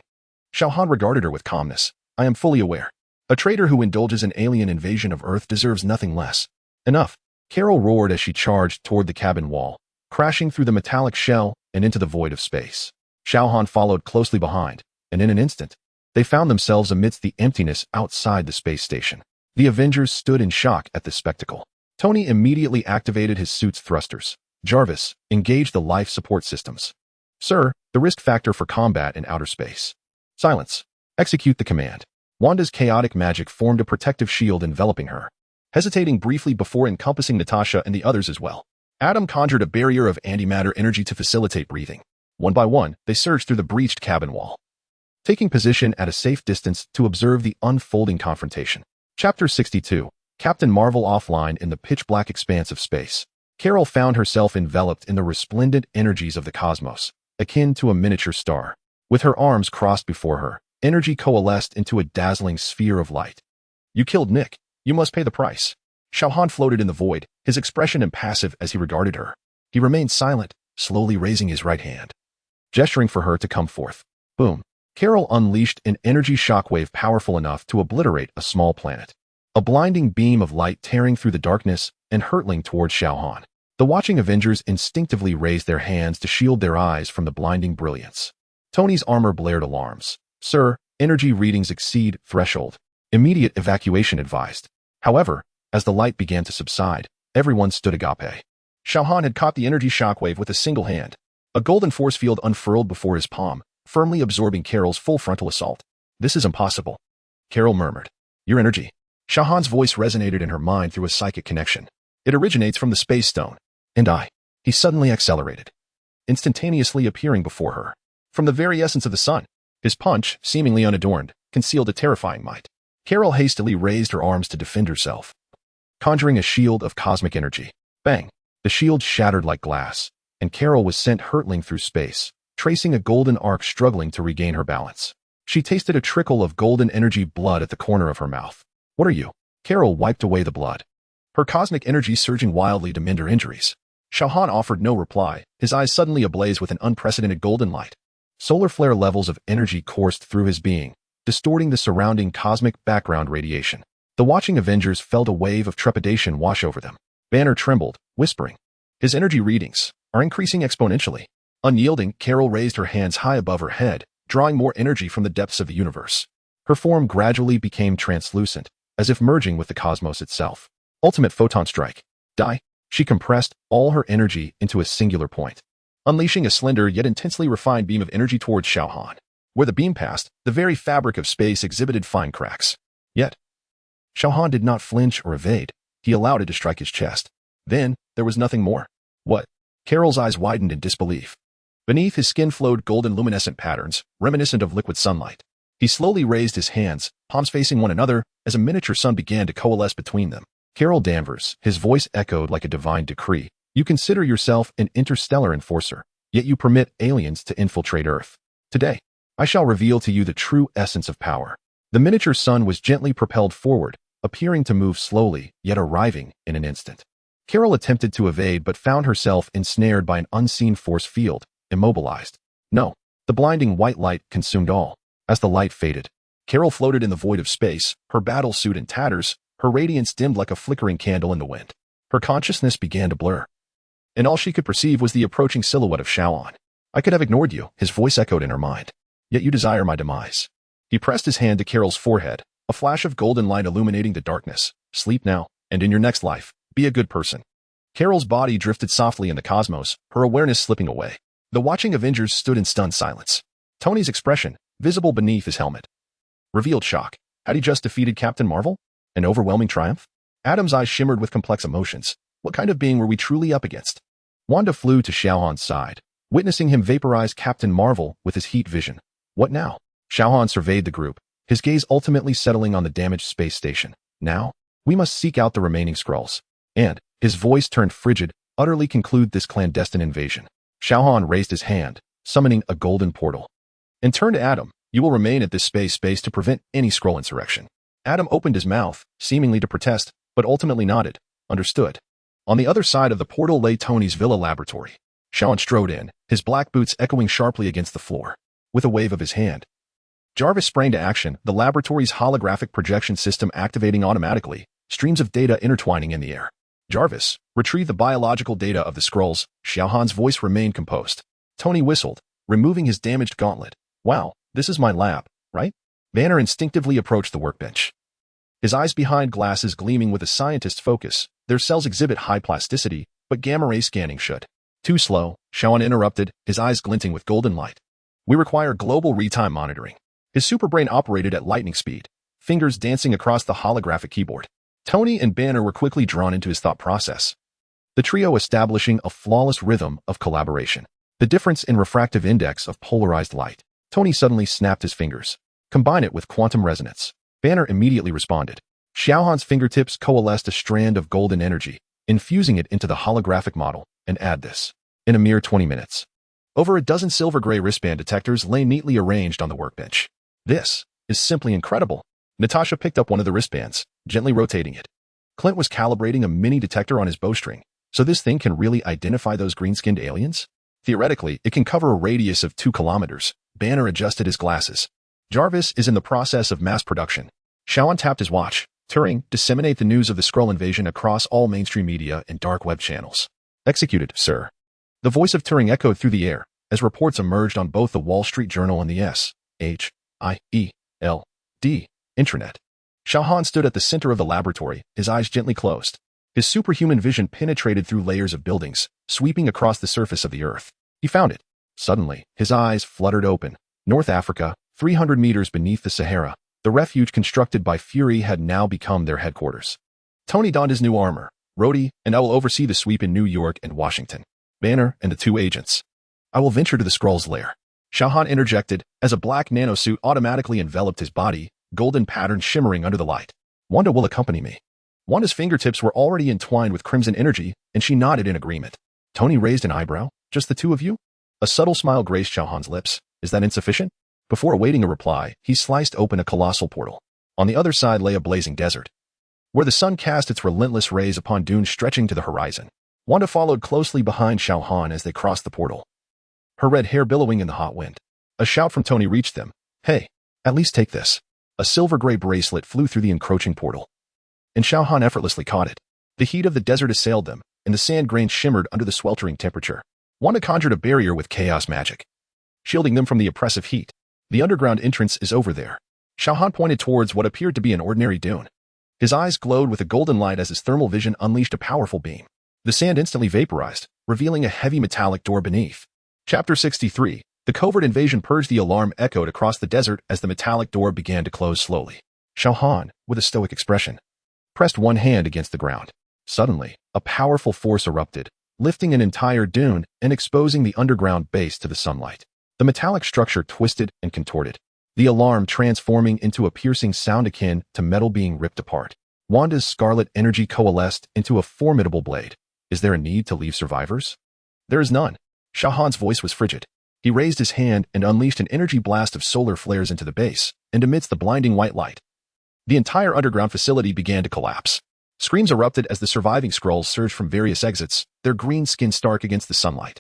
Xiao Han regarded her with calmness. I am fully aware. A traitor who indulges in alien invasion of Earth deserves nothing less. Enough. Carol roared as she charged toward the cabin wall, crashing through the metallic shell and into the void of space. Xiao Han followed closely behind, and in an instant, they found themselves amidst the emptiness outside the space station. The Avengers stood in shock at this spectacle. Tony immediately activated his suit's thrusters. Jarvis, engage the life support systems. Sir, the risk factor for combat in outer space. Silence. Execute the command. Wanda's chaotic magic formed a protective shield enveloping her, hesitating briefly before encompassing Natasha and the others as well. Adam conjured a barrier of antimatter energy to facilitate breathing. One by one, they surged through the breached cabin wall, taking position at a safe distance to observe the unfolding confrontation. Chapter 62. Captain Marvel offline in the pitch-black expanse of space. Carol found herself enveloped in the resplendent energies of the cosmos, akin to a miniature star. With her arms crossed before her, energy coalesced into a dazzling sphere of light. You killed Nick. You must pay the price. Xiao Han floated in the void, his expression impassive as he regarded her. He remained silent, slowly raising his right hand, gesturing for her to come forth. Boom. Carol unleashed an energy shockwave powerful enough to obliterate a small planet. A blinding beam of light tearing through the darkness and hurtling towards Xiao Han. The watching Avengers instinctively raised their hands to shield their eyes from the blinding brilliance. Tony's armor blared alarms. Sir, energy readings exceed threshold. Immediate evacuation advised. However, as the light began to subside, everyone stood agape. Xiao Han had caught the energy shockwave with a single hand. A golden force field unfurled before his palm, firmly absorbing Carol's full frontal assault. This is impossible. Carol murmured. Your energy. Xiao Han's voice resonated in her mind through a psychic connection. It originates from the space stone. And he suddenly accelerated, instantaneously appearing before her. From the very essence of the sun, his punch, seemingly unadorned, concealed a terrifying might. Carol hastily raised her arms to defend herself, conjuring a shield of cosmic energy. Bang! The shield shattered like glass, and Carol was sent hurtling through space, tracing a golden arc struggling to regain her balance. She tasted a trickle of golden energy blood at the corner of her mouth. What are you? Carol wiped away the blood, her cosmic energy surging wildly to mend her injuries. Xiao Han offered no reply, his eyes suddenly ablaze with an unprecedented golden light. Solar flare levels of energy coursed through his being, distorting the surrounding cosmic background radiation. The watching Avengers felt a wave of trepidation wash over them. Banner trembled, whispering, his energy readings are increasing exponentially. Unyielding, Carol raised her hands high above her head, drawing more energy from the depths of the universe. Her form gradually became translucent, as if merging with the cosmos itself. Ultimate photon strike. Die. She compressed all her energy into a singular point, unleashing a slender yet intensely refined beam of energy towards Xiao Han. Where the beam passed, the very fabric of space exhibited fine cracks. Yet, Xiao Han did not flinch or evade. He allowed it to strike his chest. Then, there was nothing more. What? Carol's eyes widened in disbelief. Beneath his skin flowed golden luminescent patterns, reminiscent of liquid sunlight. He slowly raised his hands, palms facing one another, as a miniature sun began to coalesce between them. Carol Danvers, his voice echoed like a divine decree. You consider yourself an interstellar enforcer, yet you permit aliens to infiltrate Earth. Today, I shall reveal to you the true essence of power. The miniature sun was gently propelled forward, appearing to move slowly, yet arriving in an instant. Carol attempted to evade but found herself ensnared by an unseen force field, immobilized. No, the blinding white light consumed all. As the light faded, Carol floated in the void of space, her battle suit in tatters, her radiance dimmed like a flickering candle in the wind. Her consciousness began to blur, and all she could perceive was the approaching silhouette of Xiao Han. I could have ignored you, his voice echoed in her mind. Yet you desire my demise. He pressed his hand to Carol's forehead, a flash of golden light illuminating the darkness. Sleep now, and in your next life, be a good person. Carol's body drifted softly in the cosmos, her awareness slipping away. The watching Avengers stood in stunned silence. Tony's expression, visible beneath his helmet, revealed shock. Had he just defeated Captain Marvel? An overwhelming triumph? Adam's eyes shimmered with complex emotions. What kind of being were we truly up against? Wanda flew to Xiao Han's side, witnessing him vaporize Captain Marvel with his heat vision. What now? Xiao Han surveyed the group, his gaze ultimately settling on the damaged space station. Now, we must seek out the remaining Skrulls. And, his voice turned frigid, utterly conclude this clandestine invasion. Xiao Han raised his hand, summoning a golden portal, and turned to Adam. You will remain at this space to prevent any Skrull insurrection. Adam opened his mouth, seemingly to protest, but ultimately nodded. Understood. On the other side of the portal lay Tony's villa laboratory. Xiao Han strode in, his black boots echoing sharply against the floor. With a wave of his hand, Jarvis sprang to action, the laboratory's holographic projection system activating automatically, streams of data intertwining in the air. Jarvis, retrieve the biological data of the scrolls. Xiao Han's voice remained composed. Tony whistled, removing his damaged gauntlet. Wow, this is my lab, right? Banner instinctively approached the workbench. His eyes behind glasses gleaming with a scientist's focus. Their cells exhibit high plasticity, but gamma-ray scanning should. Too slow, Xiao Han interrupted, his eyes glinting with golden light. We require global real-time monitoring. His superbrain operated at lightning speed, fingers dancing across the holographic keyboard. Tony and Banner were quickly drawn into his thought process, the trio establishing a flawless rhythm of collaboration. The difference in refractive index of polarized light. Tony suddenly snapped his fingers. Combine it with quantum resonance. Banner immediately responded. Xiao Han's fingertips coalesced a strand of golden energy, infusing it into the holographic model, and add this. In a mere 20 minutes. Over a dozen silver-gray wristband detectors lay neatly arranged on the workbench. This is simply incredible. Natasha picked up one of the wristbands, gently rotating it. Clint was calibrating a mini detector on his bowstring, so this thing can really identify those green-skinned aliens? Theoretically, it can cover a radius of 2 kilometers. Banner adjusted his glasses. Jarvis is in the process of mass production. Xiao Han tapped his watch. Turing, disseminate the news of the Skrull invasion across all mainstream media and dark web channels. Executed, sir. The voice of Turing echoed through the air, as reports emerged on both the Wall Street Journal and the S.H.I.E.L.D. intranet. Xiao Han stood at the center of the laboratory, his eyes gently closed. His superhuman vision penetrated through layers of buildings, sweeping across the surface of the Earth. He found it. Suddenly, his eyes fluttered open. North Africa, 300 meters beneath the Sahara, the refuge constructed by Fury had now become their headquarters. Tony donned his new armor. Rhodey, and I will oversee the sweep in New York and Washington. Banner and the 2 agents. I will venture to the Skrull's lair. Xiao Han interjected, as a black nanosuit automatically enveloped his body, golden pattern shimmering under the light. Wanda will accompany me. Wanda's fingertips were already entwined with crimson energy, and she nodded in agreement. Tony raised an eyebrow. Just the 2 of you? A subtle smile graced Xiao Han's lips. Is that insufficient? Before awaiting a reply, he sliced open a colossal portal. On the other side lay a blazing desert, where the sun cast its relentless rays upon dunes stretching to the horizon. Wanda followed closely behind Xiao Han as they crossed the portal, her red hair billowing in the hot wind. A shout from Tony reached them. Hey, at least take this. A silver-gray bracelet flew through the encroaching portal, and Xiao Han effortlessly caught it. The heat of the desert assailed them, and the sand grains shimmered under the sweltering temperature. Wanda conjured a barrier with chaos magic, shielding them from the oppressive heat. The underground entrance is over there. Xiao Han pointed towards what appeared to be an ordinary dune. His eyes glowed with a golden light as his thermal vision unleashed a powerful beam. The sand instantly vaporized, revealing a heavy metallic door beneath. Chapter 63. The covert invasion purged. The alarm echoed across the desert as the metallic door began to close slowly. Xiao Han, with a stoic expression, pressed one hand against the ground. Suddenly, a powerful force erupted, lifting an entire dune and exposing the underground base to the sunlight. The metallic structure twisted and contorted, the alarm transforming into a piercing sound akin to metal being ripped apart. Wanda's scarlet energy coalesced into a formidable blade. Is there a need to leave survivors? There is none. Xiao Han's voice was frigid. He raised his hand and unleashed an energy blast of solar flares into the base, and amidst the blinding white light, the entire underground facility began to collapse. Screams erupted as the surviving Skrulls surged from various exits, their green skin stark against the sunlight.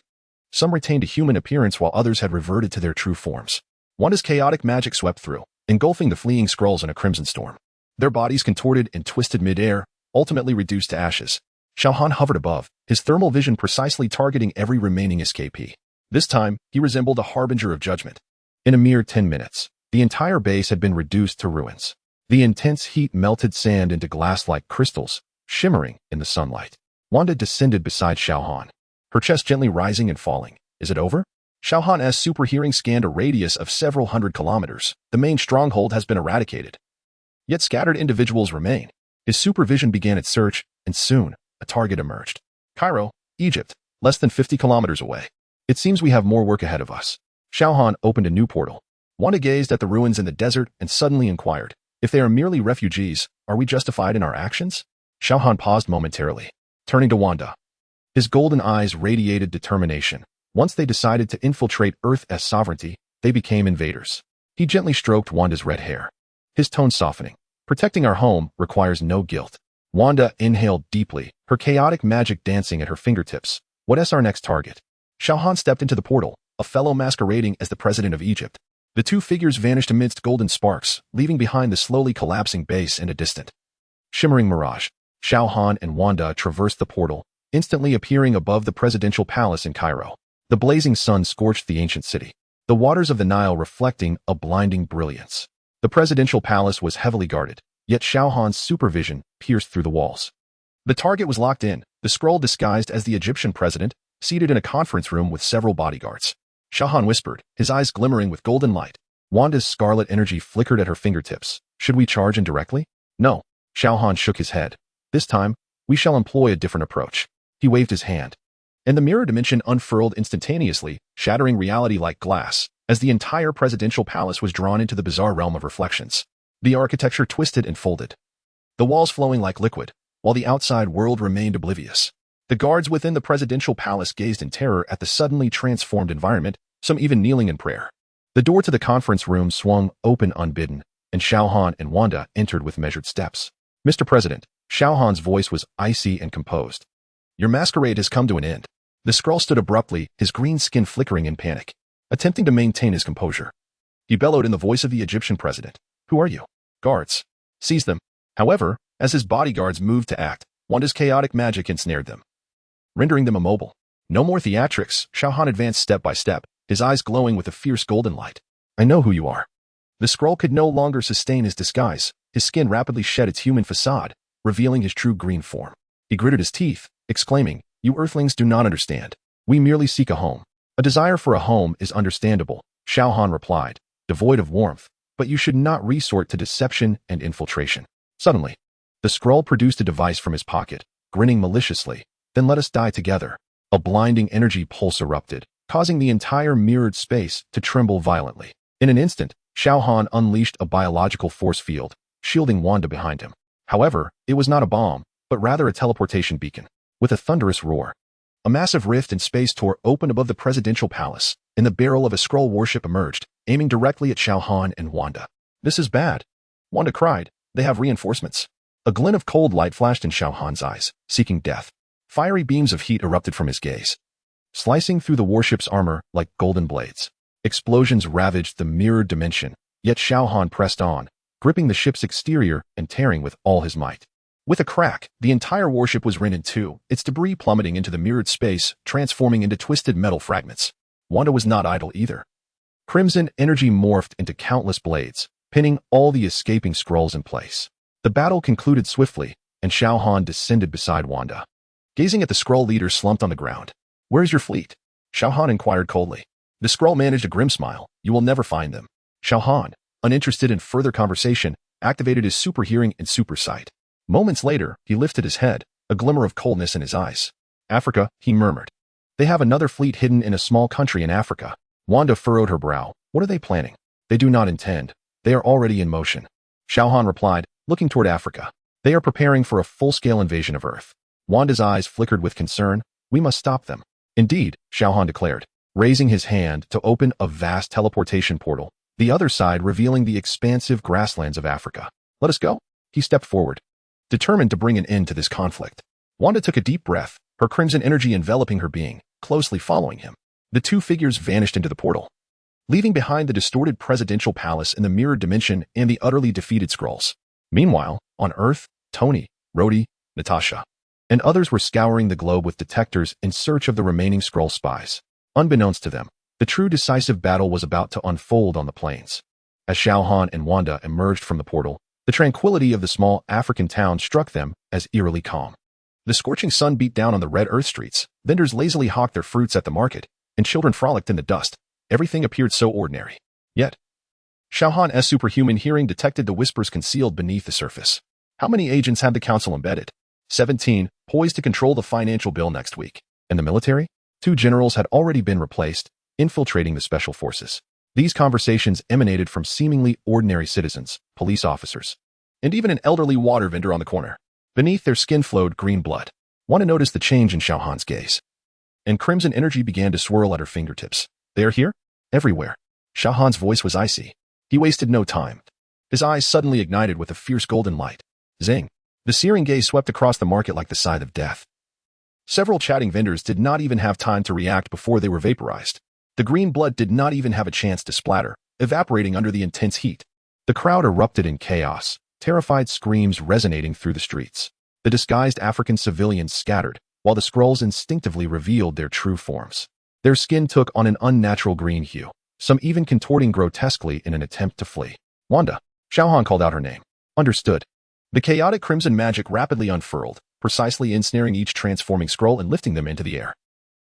Some retained a human appearance while others had reverted to their true forms. Wanda's chaotic magic swept through, engulfing the fleeing Skrulls in a crimson storm. Their bodies contorted and twisted mid-air, ultimately reduced to ashes. Xiao Han hovered above, his thermal vision precisely targeting every remaining escapee. This time, he resembled a harbinger of judgment. In a mere 10 minutes, the entire base had been reduced to ruins. The intense heat melted sand into glass-like crystals, shimmering in the sunlight. Wanda descended beside Xiao Han, her chest gently rising and falling. Is it over? Xiao Han's super hearing scanned a radius of several hundred kilometers. The main stronghold has been eradicated, yet scattered individuals remain. His supervision began its search, and soon, a target emerged. Cairo, Egypt, less than 50 kilometers away. It seems we have more work ahead of us. Xiao Han opened a new portal. Wanda gazed at the ruins in the desert and suddenly inquired, if they are merely refugees, are we justified in our actions? Xiao Han paused momentarily, turning to Wanda. His golden eyes radiated determination. Once they decided to infiltrate Earth as sovereignty, they became invaders. He gently stroked Wanda's red hair, his tone softening. Protecting our home requires no guilt. Wanda inhaled deeply, her chaotic magic dancing at her fingertips. What is our next target? Xiao Han stepped into the portal, a fellow masquerading as the president of Egypt. The two figures vanished amidst golden sparks, leaving behind the slowly collapsing base and a distant, shimmering mirage. Xiao Han and Wanda traversed the portal, instantly appearing above the presidential palace in Cairo. The blazing sun scorched the ancient city, the waters of the Nile reflecting a blinding brilliance. The presidential palace was heavily guarded, yet Xiao Han's supervision pierced through the walls. The target was locked in, the scroll disguised as the Egyptian president, seated in a conference room with several bodyguards. Xiao Han whispered, his eyes glimmering with golden light. Wanda's scarlet energy flickered at her fingertips. Should we charge in directly? No. Xiao Han shook his head. This time, we shall employ a different approach. He waved his hand, and the mirror dimension unfurled instantaneously, shattering reality like glass, as the entire presidential palace was drawn into the bizarre realm of reflections. The architecture twisted and folded, the walls flowing like liquid, while the outside world remained oblivious. The guards within the presidential palace gazed in terror at the suddenly transformed environment, some even kneeling in prayer. The door to the conference room swung open unbidden, and Xiao Han and Wanda entered with measured steps. Mr. President, Xiao Han's voice was icy and composed. Your masquerade has come to an end. The scroll stood abruptly, his green skin flickering in panic, attempting to maintain his composure. He bellowed in the voice of the Egyptian president. Who are you? Guards. Seize them. However, as his bodyguards moved to act, Wanda's chaotic magic ensnared them, rendering them immobile. No more theatrics, Xiao Han advanced step by step, his eyes glowing with a fierce golden light. I know who you are. The scroll could no longer sustain his disguise. His skin rapidly shed its human facade, revealing his true green form. He gritted his teeth, exclaiming, You earthlings do not understand. We merely seek a home. A desire for a home is understandable, Xiao Han replied, devoid of warmth, but you should not resort to deception and infiltration. Suddenly, the scroll produced a device from his pocket, grinning maliciously. Then let us die together. A blinding energy pulse erupted, causing the entire mirrored space to tremble violently. In an instant, Xiao Han unleashed a biological force field, shielding Wanda behind him. However, it was not a bomb, but rather a teleportation beacon. With a thunderous roar, a massive rift in space tore open above the presidential palace, and the barrel of a scroll warship emerged, aiming directly at Xiao Han and Wanda. This is bad, Wanda cried. They have reinforcements. A glint of cold light flashed in Xiao Han's eyes, seeking death. Fiery beams of heat erupted from his gaze, slicing through the warship's armor like golden blades. Explosions ravaged the mirrored dimension, yet Xiao Han pressed on, gripping the ship's exterior and tearing with all his might. With a crack, the entire warship was rent in two, its debris plummeting into the mirrored space, transforming into twisted metal fragments. Wanda was not idle either. Crimson energy morphed into countless blades, pinning all the escaping scrolls in place. The battle concluded swiftly, and Xiao Han descended beside Wanda. Gazing at the scroll leader slumped on the ground. Where's your fleet? Xiao Han inquired coldly. The scroll managed a grim smile. You will never find them. Xiao Han, uninterested in further conversation, activated his super hearing and super sight. Moments later, he lifted his head, a glimmer of coldness in his eyes. Africa, he murmured. They have another fleet hidden in a small country in Africa. Wanda furrowed her brow. What are they planning? They do not intend. They are already in motion. Xiao Han replied, looking toward Africa. They are preparing for a full-scale invasion of Earth. Wanda's eyes flickered with concern. We must stop them. Indeed, Xiao Han declared, raising his hand to open a vast teleportation portal, the other side revealing the expansive grasslands of Africa. Let us go. He stepped forward, determined to bring an end to this conflict. Wanda took a deep breath, her crimson energy enveloping her being, closely following him. The two figures vanished into the portal, leaving behind the distorted presidential palace in the mirrored dimension and the utterly defeated scrolls. Meanwhile, on Earth, Tony, Rhodey, Natasha, and others were scouring the globe with detectors in search of the remaining scroll spies. Unbeknownst to them, the true decisive battle was about to unfold on the plains. As Xiao Han and Wanda emerged from the portal, the tranquility of the small African town struck them as eerily calm. The scorching sun beat down on the red earth streets, vendors lazily hawked their fruits at the market, and children frolicked in the dust. Everything appeared so ordinary. Yet, Xiao Han's superhuman hearing detected the whispers concealed beneath the surface. How many agents had the council embedded? 17, poised to control the financial bill next week. And the military? 2 generals had already been replaced, infiltrating the special forces. These conversations emanated from seemingly ordinary citizens, police officers, and even an elderly water vendor on the corner. Beneath their skin flowed green blood. Wanda noticed the change in Xiao Han's gaze, and crimson energy began to swirl at her fingertips. They are here? Everywhere. Xiao Han's voice was icy. He wasted no time. His eyes suddenly ignited with a fierce golden light. Zing. The searing gaze swept across the market like the scythe of death. Several chatting vendors did not even have time to react before they were vaporized. The green blood did not even have a chance to splatter, evaporating under the intense heat. The crowd erupted in chaos, terrified screams resonating through the streets. The disguised African civilians scattered, while the Skrulls instinctively revealed their true forms. Their skin took on an unnatural green hue, some even contorting grotesquely in an attempt to flee. Wanda. Xiao Han called out her name. Understood. The chaotic crimson magic rapidly unfurled, precisely ensnaring each transforming Skrull and lifting them into the air.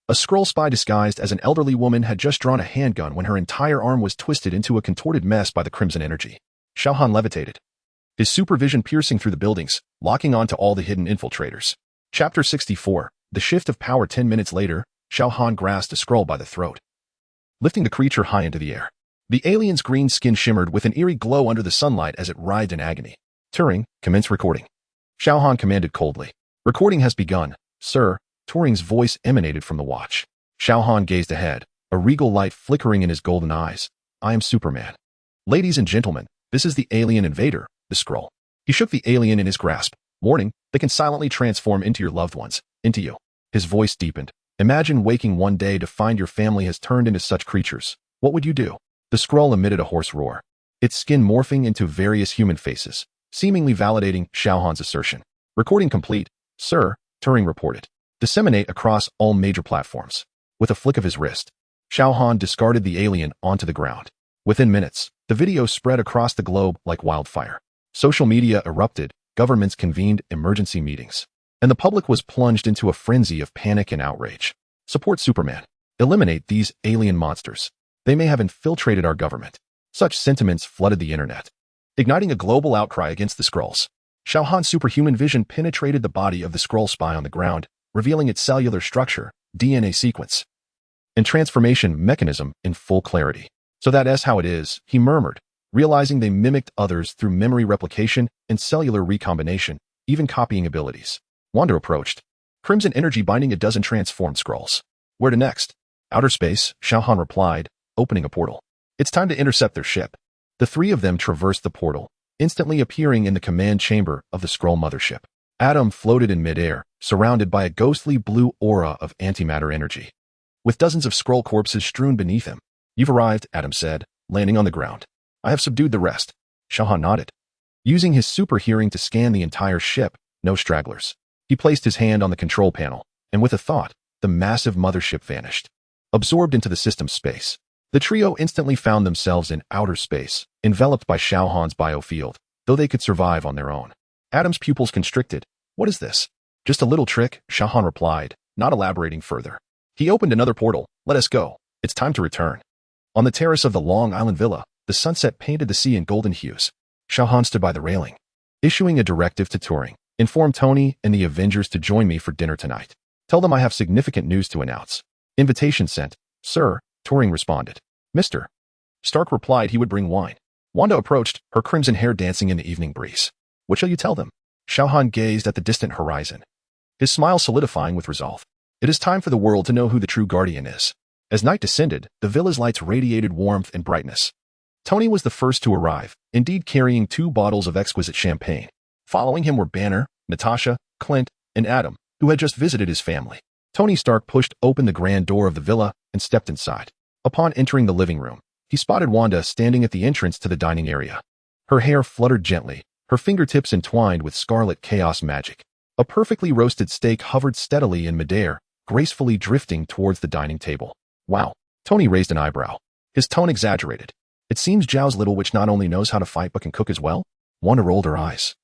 A Skrull spy disguised as an elderly woman had just drawn a handgun when her entire arm was twisted into a contorted mess by the crimson energy. Xiao Han levitated, his supervision piercing through the buildings, locking on to all the hidden infiltrators. Chapter 64. The shift of power. 10 minutes later, Xiao Han grasped a Skrull by the throat, lifting the creature high into the air. The alien's green skin shimmered with an eerie glow under the sunlight as it writhed in agony. Turing, commence recording. Xiao Han commanded coldly. Recording has begun, sir. Turing's voice emanated from the watch. Xiao Han gazed ahead, a regal light flickering in his golden eyes. I am Superman. Ladies and gentlemen, this is the alien invader, the Skrull. He shook the alien in his grasp. Warning, they can silently transform into your loved ones, into you. His voice deepened. Imagine waking one day to find your family has turned into such creatures. What would you do? The Skrull emitted a hoarse roar, its skin morphing into various human faces, seemingly validating Xiao Han's assertion. Recording complete, sir, Turing reported. Disseminate across all major platforms. With a flick of his wrist, Xiao Han discarded the alien onto the ground. Within minutes, the video spread across the globe like wildfire. Social media erupted, governments convened emergency meetings, and the public was plunged into a frenzy of panic and outrage. Support Superman. Eliminate these alien monsters. They may have infiltrated our government. Such sentiments flooded the internet, igniting a global outcry against the Skrulls. Xiao Han's superhuman vision penetrated the body of the Skrull spy on the ground, revealing its cellular structure, DNA sequence, and transformation mechanism in full clarity. So that's how it is, he murmured, realizing they mimicked others through memory replication and cellular recombination, even copying abilities. Wanda approached, crimson energy binding a dozen transformed Skrulls. Where to next? Outer space, Xiao Han replied, opening a portal. It's time to intercept their ship. The three of them traversed the portal, instantly appearing in the command chamber of the Skrull mothership. Adam floated in midair, surrounded by a ghostly blue aura of antimatter energy, with dozens of Skrull corpses strewn beneath him. You've arrived, Adam said, landing on the ground. I have subdued the rest. Xiao Han nodded, using his super hearing to scan the entire ship, no stragglers. He placed his hand on the control panel, and with a thought, the massive mothership vanished, absorbed into the system's space. The trio instantly found themselves in outer space, enveloped by Xiao Han's biofield, though they could survive on their own. Adam's pupils constricted. What is this? Just a little trick, Xiao Han replied, not elaborating further. He opened another portal. Let us go. It's time to return. On the terrace of the Long Island Villa, the sunset painted the sea in golden hues. Xiao Han stood by the railing, issuing a directive to Turing. Inform Tony and the Avengers to join me for dinner tonight. Tell them I have significant news to announce. Invitation sent. Sir, Turing responded. Mr. Stark replied he would bring wine. Wanda approached, her crimson hair dancing in the evening breeze. What shall you tell them? Xiao Han gazed at the distant horizon, his smile solidifying with resolve. It is time for the world to know who the true guardian is. As night descended, the villa's lights radiated warmth and brightness. Tony was the first to arrive, indeed carrying 2 bottles of exquisite champagne. Following him were Banner, Natasha, Clint, and Adam, who had just visited his family. Tony Stark pushed open the grand door of the villa and stepped inside. Upon entering the living room, he spotted Wanda standing at the entrance to the dining area. Her hair fluttered gently, her fingertips entwined with scarlet chaos magic. A perfectly roasted steak hovered steadily in midair, gracefully drifting towards the dining table. Wow. Tony raised an eyebrow, his tone exaggerated. It seems Zhao's little witch not only knows how to fight but can cook as well? Wanda rolled her eyes,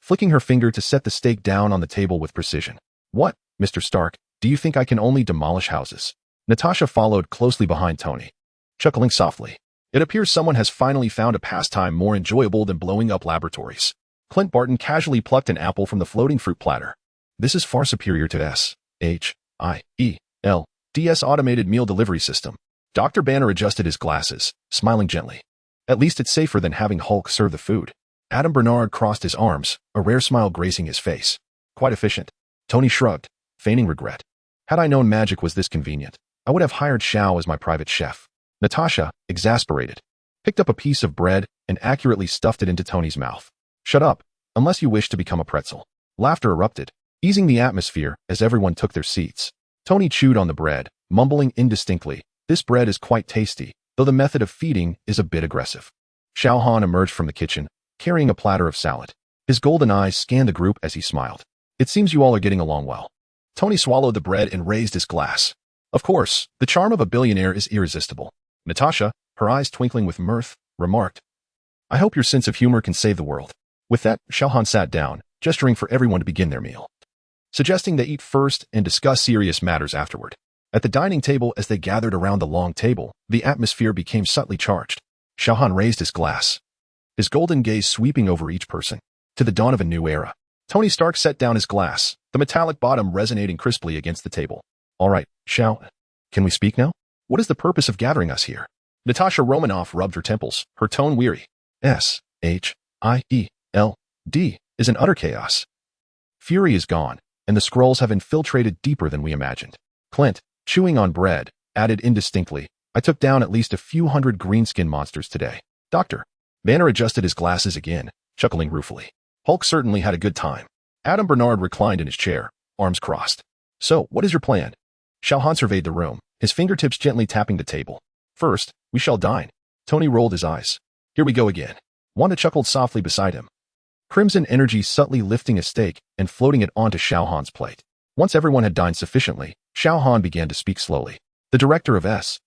flicking her finger to set the steak down on the table with precision. What, Mr. Stark, do you think I can only demolish houses? Natasha followed closely behind Tony, chuckling softly. It appears someone has finally found a pastime more enjoyable than blowing up laboratories. Clint Barton casually plucked an apple from the floating fruit platter. This is far superior to SHIELD's automated meal delivery system. Dr. Banner adjusted his glasses, smiling gently. At least it's safer than having Hulk serve the food. Adam Bernard crossed his arms, a rare smile gracing his face. Quite efficient. Tony shrugged, feigning regret. Had I known magic was this convenient, I would have hired Xiao as my private chef. Natasha, exasperated, picked up a piece of bread and accurately stuffed it into Tony's mouth. Shut up, unless you wish to become a pretzel. Laughter erupted, easing the atmosphere as everyone took their seats. Tony chewed on the bread, mumbling indistinctly. This bread is quite tasty, though the method of feeding is a bit aggressive. Xiao Han emerged from the kitchen, carrying a platter of salad. His golden eyes scanned the group as he smiled. It seems you all are getting along well. Tony swallowed the bread and raised his glass. Of course, the charm of a billionaire is irresistible. Natasha, her eyes twinkling with mirth, remarked, I hope your sense of humor can save the world. With that, Xiao Han sat down, gesturing for everyone to begin their meal, suggesting they eat first and discuss serious matters afterward. At the dining table, as they gathered around the long table, the atmosphere became subtly charged. Xiao Han raised his glass, his golden gaze sweeping over each person. To the dawn of a new era. Tony Stark set down his glass, the metallic bottom resonating crisply against the table. All right, Xiao, can we speak now? What is the purpose of gathering us here? Natasha Romanoff rubbed her temples, her tone weary. S-H-I-E-L-D is an utter chaos. Fury is gone, and the Skrulls have infiltrated deeper than we imagined. Clint, chewing on bread, added indistinctly, I took down at least a few hundred greenskin monsters today. Doctor. Banner adjusted his glasses again, chuckling ruefully. Hulk certainly had a good time. Adam Bernard reclined in his chair, arms crossed. So, what is your plan? Xiao Han surveyed the room, his fingertips gently tapping the table. First, we shall dine. Tony rolled his eyes. Here we go again. Wanda chuckled softly beside him. Crimson energy subtly lifting a steak and floating it onto Xiao Han's plate. Once everyone had dined sufficiently, Xiao Han began to speak slowly. The director of S-H-I-E-L-D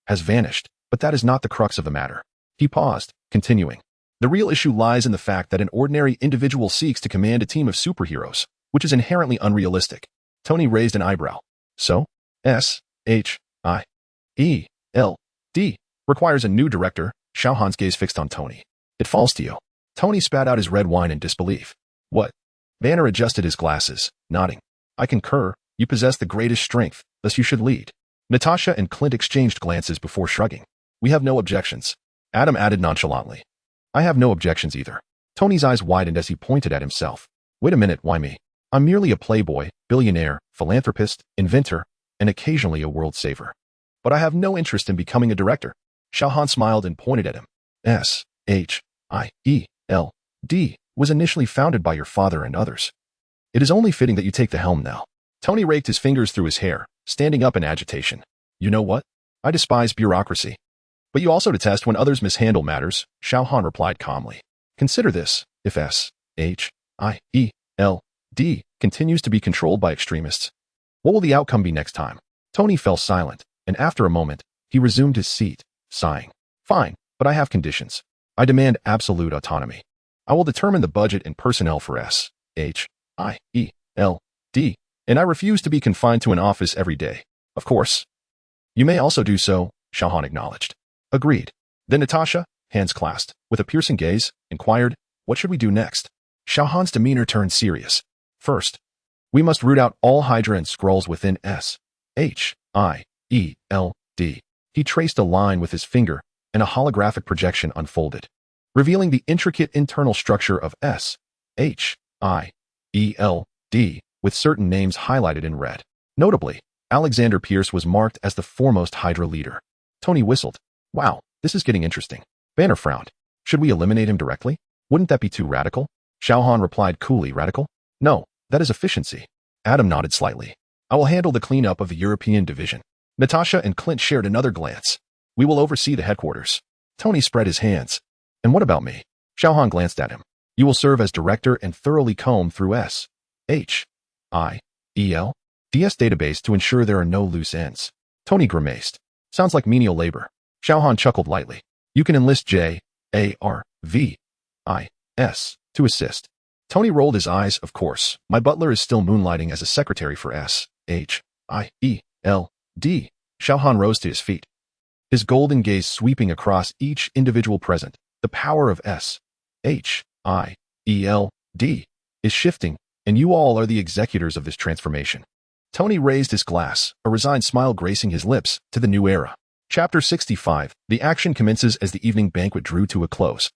has vanished, but that is not the crux of the matter. He paused, continuing. The real issue lies in the fact that an ordinary individual seeks to command a team of superheroes, which is inherently unrealistic. Tony raised an eyebrow. So, S-H-I-E-L-D requires a new director. Xiao Han's gaze fixed on Tony. It falls to you. Tony spat out his red wine in disbelief. What? Banner adjusted his glasses, nodding. I concur. You possess the greatest strength, thus you should lead. Natasha and Clint exchanged glances before shrugging. We have no objections. Adam added nonchalantly. I have no objections either. Tony's eyes widened as he pointed at himself. Wait a minute, why me? I'm merely a playboy, billionaire, philanthropist, inventor, and occasionally a world saver. But I have no interest in becoming a director. Xiao Han smiled and pointed at him. S-H-I-E-L-D was initially founded by your father and others. It is only fitting that you take the helm now. Tony raked his fingers through his hair, standing up in agitation. You know what? I despise bureaucracy. But you also detest when others mishandle matters, Xiao Han replied calmly. Consider this, if S-H-I-E-L-D continues to be controlled by extremists, what will the outcome be next time? Tony fell silent, and after a moment, he resumed his seat, sighing. Fine, but I have conditions. I demand absolute autonomy. I will determine the budget and personnel for S-H-I-E-L-D, and I refuse to be confined to an office every day. Of course. You may also do so, Xiao Han acknowledged. Agreed. Then Natasha, hands clasped, with a piercing gaze, inquired, what should we do next? Xiao Han's demeanor turned serious. First, we must root out all Hydra and Skrulls within S-H-I-E-L-D. He traced a line with his finger, and a holographic projection unfolded, revealing the intricate internal structure of S-H-I-E-L-D, with certain names highlighted in red. Notably, Alexander Pierce was marked as the foremost Hydra leader. Tony whistled. Wow, this is getting interesting. Banner frowned. Should we eliminate him directly? Wouldn't that be too radical? Xiao Han replied coolly, radical? No, that is efficiency. Adam nodded slightly. I will handle the cleanup of the European division. Natasha and Clint shared another glance. We will oversee the headquarters. Tony spread his hands. And what about me? Xiao Han glanced at him. You will serve as director and thoroughly comb through S-H-I-E-L-D's database to ensure there are no loose ends. Tony grimaced. Sounds like menial labor. Xiao Han chuckled lightly. You can enlist J-A-R-V-I-S to assist. Tony rolled his eyes. Of course, my butler is still moonlighting as a secretary for S-H-I-E-L-D. Xiao Han rose to his feet, his golden gaze sweeping across each individual present. The power of S-H-I-E-L-D is shifting, and you all are the executors of this transformation. Tony raised his glass, a resigned smile gracing his lips, to the new era. Chapter 65. The action commences as the evening banquet drew to a close.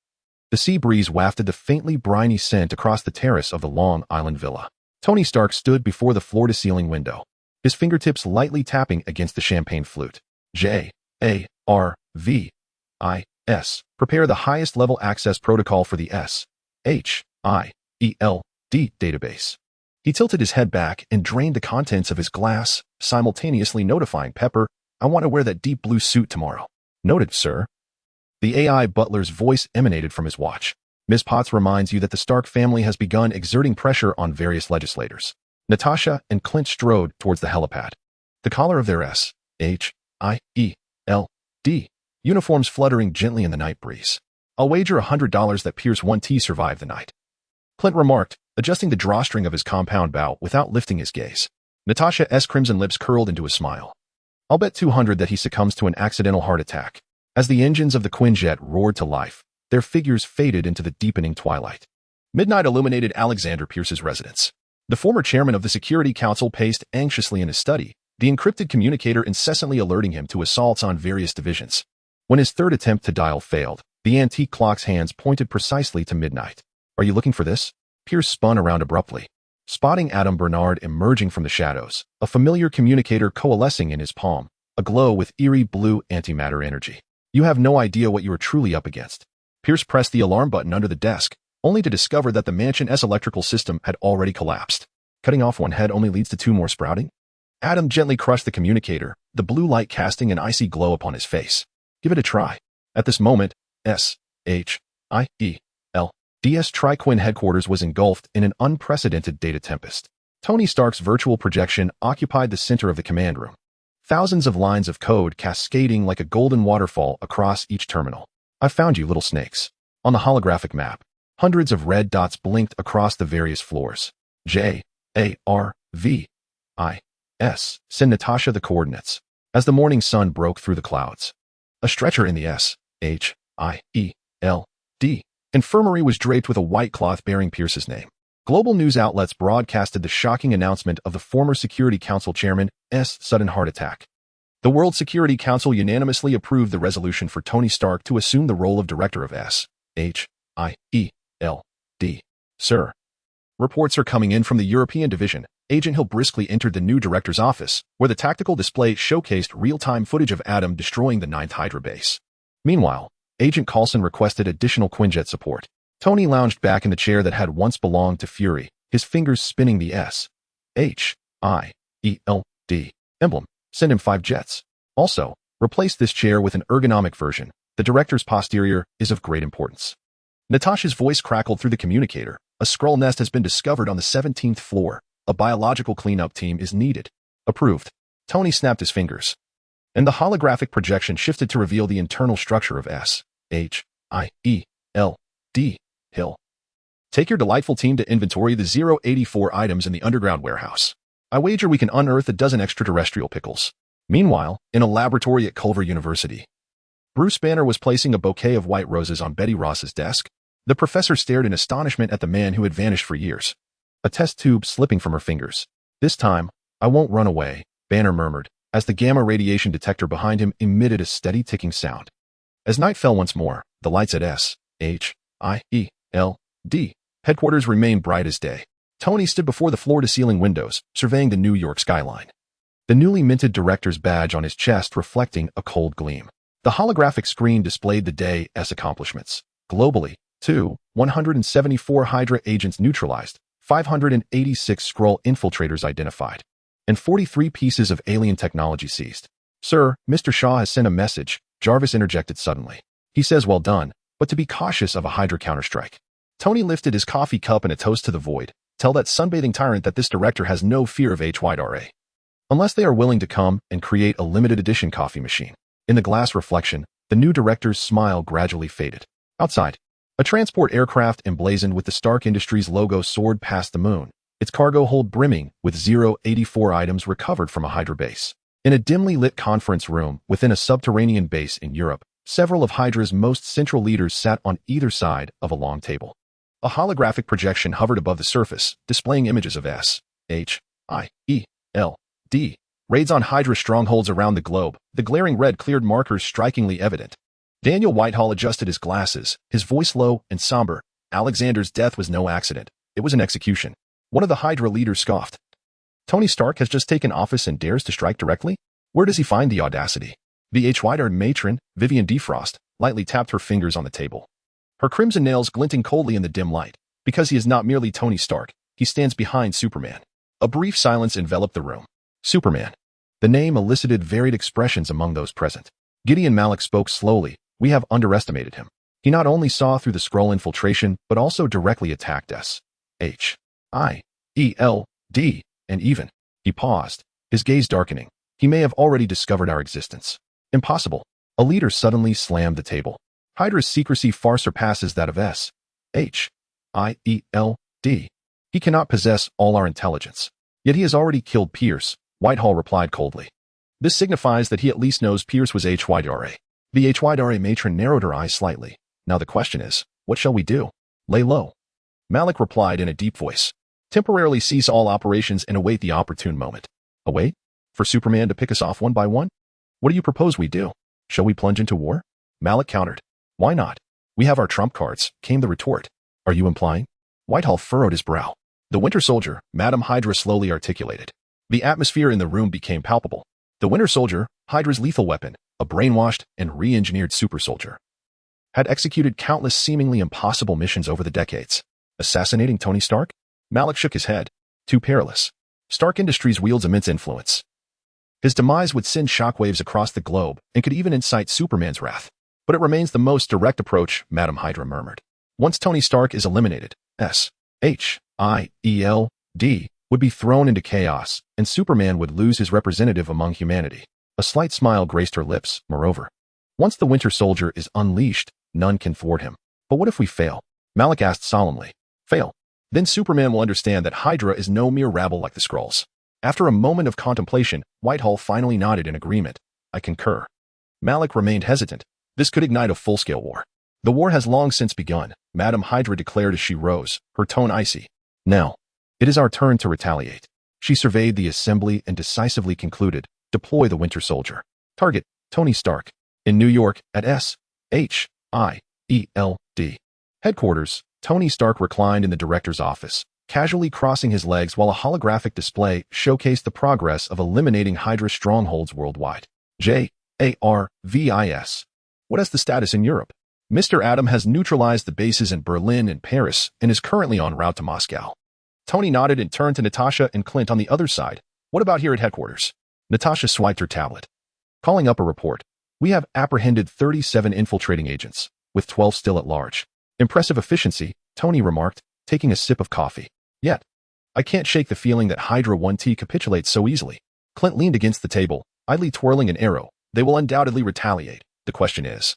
The sea breeze wafted the faintly briny scent across the terrace of the Long Island villa. Tony Stark stood before the floor-to-ceiling window, his fingertips lightly tapping against the champagne flute. J-A-R-V-I-S. Prepare the highest-level access protocol for the S-H-I-E-L-D database. He tilted his head back and drained the contents of his glass, simultaneously notifying Pepper, I want to wear that deep blue suit tomorrow. Noted, sir. The AI butler's voice emanated from his watch. Ms. Potts reminds you that the Stark family has begun exerting pressure on various legislators. Natasha and Clint strode towards the helipad. The collar of their S.H.I.E.L.D. uniforms fluttering gently in the night breeze. I'll wager $100 that Pierce 1T survived the night, Clint remarked, adjusting the drawstring of his compound bow without lifting his gaze. Natasha's crimson lips curled into a smile. I'll bet 200 that he succumbs to an accidental heart attack. As the engines of the Quinjet roared to life, their figures faded into the deepening twilight. Midnight illuminated Alexander Pierce's residence. The former chairman of the Security Council paced anxiously in his study, the encrypted communicator incessantly alerting him to assaults on various divisions. When his third attempt to dial failed, the antique clock's hands pointed precisely to midnight. Are you looking for this? Pierce spun around abruptly, spotting Adam Bernard emerging from the shadows, a familiar communicator coalescing in his palm, aglow with eerie blue antimatter energy. You have no idea what you are truly up against. Pierce pressed the alarm button under the desk, only to discover that the mansion's electrical system had already collapsed. Cutting off one head only leads to two more sprouting? Adam gently crushed the communicator, the blue light casting an icy glow upon his face. Give it a try. At this moment, S.H.I.E.L.D.'s Triquin headquarters was engulfed in an unprecedented data tempest. Tony Stark's virtual projection occupied the center of the command room. Thousands of lines of code cascading like a golden waterfall across each terminal. I found you, little snakes. On the holographic map, hundreds of red dots blinked across the various floors. J-A-R-V-I-S. Send Natasha the coordinates. As the morning sun broke through the clouds, a stretcher in the S.H.I.E.L.D. infirmary was draped with a white cloth bearing Pierce's name. Global news outlets broadcasted the shocking announcement of the former Security Council chairman's sudden heart attack. The World Security Council unanimously approved the resolution for Tony Stark to assume the role of director of S.H.I.E.L.D. Sir. Reports are coming in from the European division. Agent Hill briskly entered the new director's office, where the tactical display showcased real-time footage of Adam destroying the 9th Hydra base. Meanwhile, Agent Coulson requested additional Quinjet support. Tony lounged back in the chair that had once belonged to Fury, his fingers spinning the S.H.I.E.L.D. emblem. Send him 5 jets. Also, replace this chair with an ergonomic version. The director's posterior is of great importance. Natasha's voice crackled through the communicator. A Skrull nest has been discovered on the 17th floor. A biological cleanup team is needed. Approved. Tony snapped his fingers, and the holographic projection shifted to reveal the internal structure of S.H.I.E.L.D. Hill. Take your delightful team to inventory the 084 items in the underground warehouse. I wager we can unearth a dozen extraterrestrial pickles. Meanwhile, in a laboratory at Culver University, Bruce Banner was placing a bouquet of white roses on Betty Ross's desk. The professor stared in astonishment at the man who had vanished for years, a test tube slipping from her fingers. This time, I won't run away, Banner murmured, as the gamma radiation detector behind him emitted a steady ticking sound. As night fell once more, the lights at S.H.I.E.L.D. headquarters remained bright as day. Tony stood before the floor-to-ceiling windows, surveying the New York skyline. The newly minted director's badge on his chest reflecting a cold gleam. The holographic screen displayed the day's accomplishments. Globally, 174 Hydra agents neutralized, 586 Skrull infiltrators identified, and 43 pieces of alien technology seized. Sir, Mr. Shaw has sent a message, Jarvis interjected suddenly. He says well done, but to be cautious of a Hydra counterstrike. Tony lifted his coffee cup in a toast to the void. Tell that sunbathing tyrant that this director has no fear of HYRA. Unless they are willing to come and create a limited edition coffee machine. In the glass reflection, the new director's smile gradually faded. Outside, a transport aircraft emblazoned with the Stark Industries logo soared past the moon, its cargo hold brimming with 084 items recovered from a Hydra base. In a dimly lit conference room within a subterranean base in Europe, several of Hydra's most central leaders sat on either side of a long table. A holographic projection hovered above the surface, displaying images of S.H.I.E.L.D. raids on Hydra strongholds around the globe, the glaring red cleared markers strikingly evident. Daniel Whitehall adjusted his glasses, his voice low and somber. Alexander's death was no accident. It was an execution. One of the Hydra leaders scoffed. Tony Stark has just taken office and dares to strike directly? Where does he find the audacity? The HYR matron, Vivian Defrost, lightly tapped her fingers on the table, her crimson nails glinting coldly in the dim light. Because he is not merely Tony Stark, he stands behind Superman. A brief silence enveloped the room. Superman. The name elicited varied expressions among those present. Gideon Malik spoke slowly. We have underestimated him. He not only saw through the Skrull infiltration, but also directly attacked us. H-I-E-L-D, and even. He paused, his gaze darkening. He may have already discovered our existence. Impossible. A leader suddenly slammed the table. Hydra's secrecy far surpasses that of S-H-I-E-L-D. He cannot possess all our intelligence. Yet he has already killed Pierce, Whitehall replied coldly. This signifies that he at least knows Pierce was H-Y-D-R-A. The H-Y-D-R-A matron narrowed her eyes slightly. Now the question is, what shall we do? Lay low. Malik replied in a deep voice. Temporarily cease all operations and await the opportune moment. Await? For Superman to pick us off one by one? What do you propose we do? Shall we plunge into war? Malik countered. Why not? We have our trump cards, came the retort. Are you implying? Whitehall furrowed his brow. The Winter Soldier, Madam Hydra slowly articulated. The atmosphere in the room became palpable. The Winter Soldier, Hydra's lethal weapon, a brainwashed and re-engineered super soldier, had executed countless seemingly impossible missions over the decades. Assassinating Tony Stark? Malik shook his head. Too perilous. Stark Industries wields immense influence. His demise would send shockwaves across the globe and could even incite Superman's wrath. But it remains the most direct approach, Madam Hydra murmured. Once Tony Stark is eliminated, S-H-I-E-L-D would be thrown into chaos, and Superman would lose his representative among humanity. A slight smile graced her lips, moreover. Once the Winter Soldier is unleashed, none can thwart him. But what if we fail? Malik asked solemnly. Fail. Then Superman will understand that Hydra is no mere rabble like the Skrulls. After a moment of contemplation, Whitehall finally nodded in agreement. I concur. Malik remained hesitant. This could ignite a full-scale war. The war has long since begun, Madam Hydra declared as she rose, her tone icy. Now, it is our turn to retaliate. She surveyed the assembly and decisively concluded, deploy the Winter Soldier. Target, Tony Stark. In New York, at S-H-I-E-L-D. Headquarters, Tony Stark reclined in the director's office, casually crossing his legs while a holographic display showcased the progress of eliminating Hydra strongholds worldwide. J-A-R-V-I-S. What is the status in Europe? Mr. Adam has neutralized the bases in Berlin and Paris and is currently en route to Moscow. Tony nodded and turned to Natasha and Clint on the other side. What about here at headquarters? Natasha swiped her tablet. Calling up a report. We have apprehended 37 infiltrating agents, with 12 still at large. Impressive efficiency, Tony remarked, taking a sip of coffee. Yet, I can't shake the feeling that Hydra 1T capitulates so easily. Clint leaned against the table, idly twirling an arrow. They will undoubtedly retaliate. The question is,